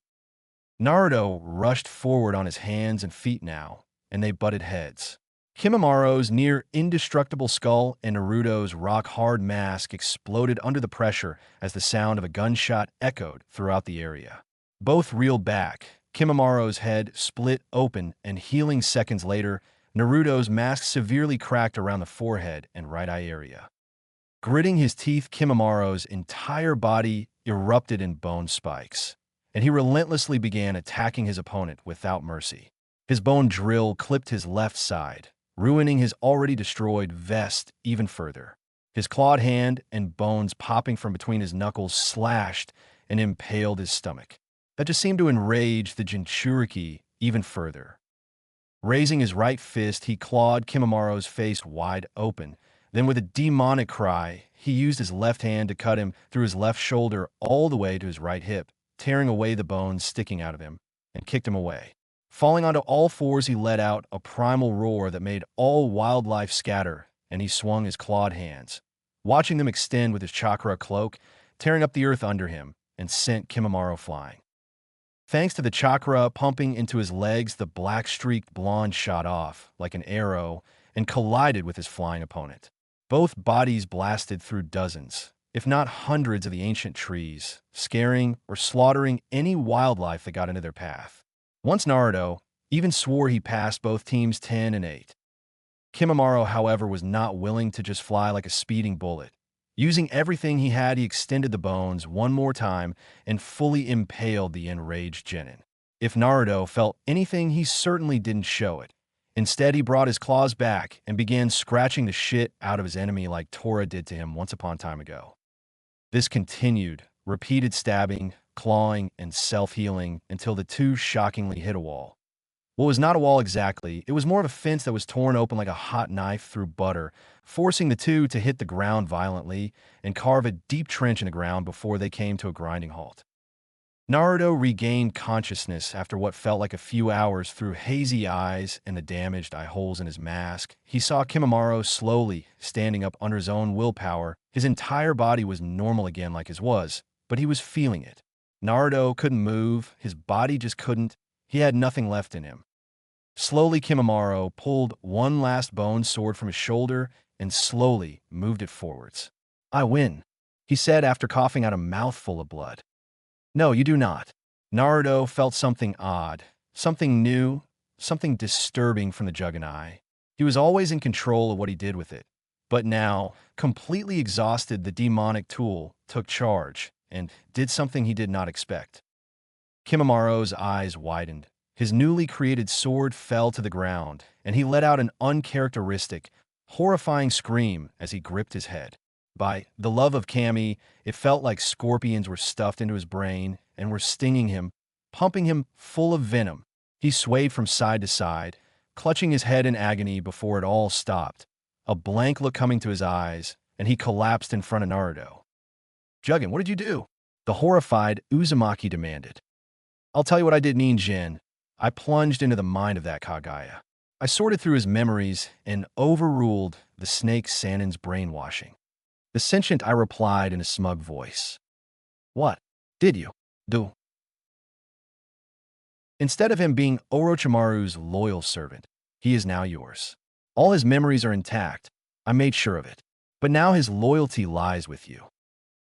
Naruto rushed forward on his hands and feet now, and they butted heads. Kimimura's near indestructible skull and Naruto's rock-hard mask exploded under the pressure as the sound of a gunshot echoed throughout the area. Both reeled back. Kimimura's head split open, and healing seconds later, Naruto's mask severely cracked around the forehead and right eye area. Gritting his teeth, Kimimura's entire body erupted in bone spikes, and he relentlessly began attacking his opponent without mercy. His bone drill clipped his left side, ruining his already destroyed vest even further. His clawed hand and bones popping from between his knuckles slashed and impaled his stomach. That just seemed to enrage the Jinchuriki even further. Raising his right fist, he clawed Kimimura's face wide open. Then with a demonic cry, he used his left hand to cut him through his left shoulder all the way to his right hip, tearing away the bones sticking out of him, and kicked him away. Falling onto all fours, he let out a primal roar that made all wildlife scatter, and he swung his clawed hands, watching them extend with his chakra cloak, tearing up the earth under him, and sent Kimimura flying. Thanks to the chakra pumping into his legs, the black-streaked blonde shot off like an arrow and collided with his flying opponent. Both bodies blasted through dozens, if not hundreds of the ancient trees, scaring or slaughtering any wildlife that got into their path. Once Naruto even swore he passed both teams 10 and 8. Kimimura, however, was not willing to just fly like a speeding bullet. Using everything he had, he extended the bones one more time and fully impaled the enraged genin. If Naruto felt anything, he certainly didn't show it. Instead, he brought his claws back and began scratching the shit out of his enemy like Tora did to him once upon a time ago. This continued, repeated stabbing, clawing, and self-healing until the two shockingly hit a wall. Well, it was not a wall exactly. It was more of a fence that was torn open like a hot knife through butter, forcing the two to hit the ground violently and carve a deep trench in the ground before they came to a grinding halt. Naruto regained consciousness after what felt like a few hours through hazy eyes and the damaged eye holes in his mask. He saw Kimimura slowly standing up under his own willpower. His entire body was normal again like his was, but he was feeling it. Naruto couldn't move, his body just couldn't. He had nothing left in him. Slowly, Kimimura pulled one last bone sword from his shoulder and slowly moved it forwards. "I win," he said after coughing out a mouthful of blood. "No, you do not." Naruto felt something odd, something new, something disturbing from the Juganai. He was always in control of what he did with it, but now, completely exhausted, the demonic tool took charge and did something he did not expect. Kimimura's eyes widened. His newly created sword fell to the ground, and he let out an uncharacteristic, horrifying scream as he gripped his head. By the love of Kami, it felt like scorpions were stuffed into his brain and were stinging him, pumping him full of venom. He swayed from side to side, clutching his head in agony before it all stopped, a blank look coming to his eyes, and he collapsed in front of Naruto. "Jugen, what did you do?" the horrified Uzumaki demanded. "I'll tell you what I did, Ninjin. I plunged into the mind of that Kagaya. I sorted through his memories and overruled the snake Sanin's brainwashing." The sentient I replied in a smug voice. "What did you do?" Instead of him being Orochimaru's loyal servant, he is now yours. All his memories are intact. I made sure of it. But now his loyalty lies with you.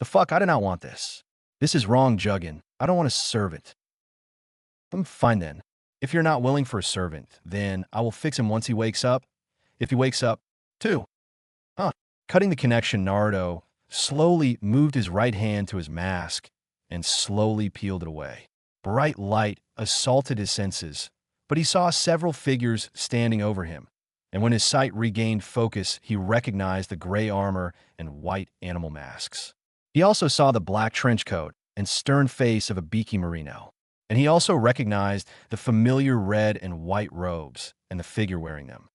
The fuck, I do not want this. This is wrong, Jugen. I don't want a servant. Fine then. If you're not willing for a servant, then I will fix him once he wakes up. If he wakes up, too. Cutting the connection, Naruto slowly moved his right hand to his mask and slowly peeled it away. Bright light assaulted his senses, but he saw several figures standing over him, and when his sight regained focus, he recognized the gray armor and white animal masks. He also saw the black trench coat and stern face of Ibiki Marino. And he also recognized the familiar red and white robes and the figure wearing them.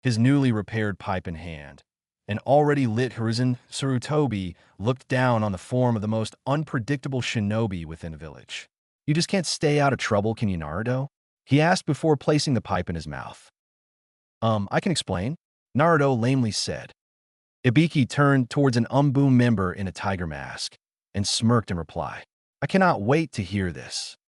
His newly repaired pipe in hand, an already lit Hiruzen Sarutobi looked down on the form of the most unpredictable shinobi within the village. You just can't stay out of trouble, can you, Naruto? He asked before placing the pipe in his mouth. I can explain, Naruto lamely said. Ibiki turned towards an Umbu member in a tiger mask and smirked in reply. I cannot wait to hear this.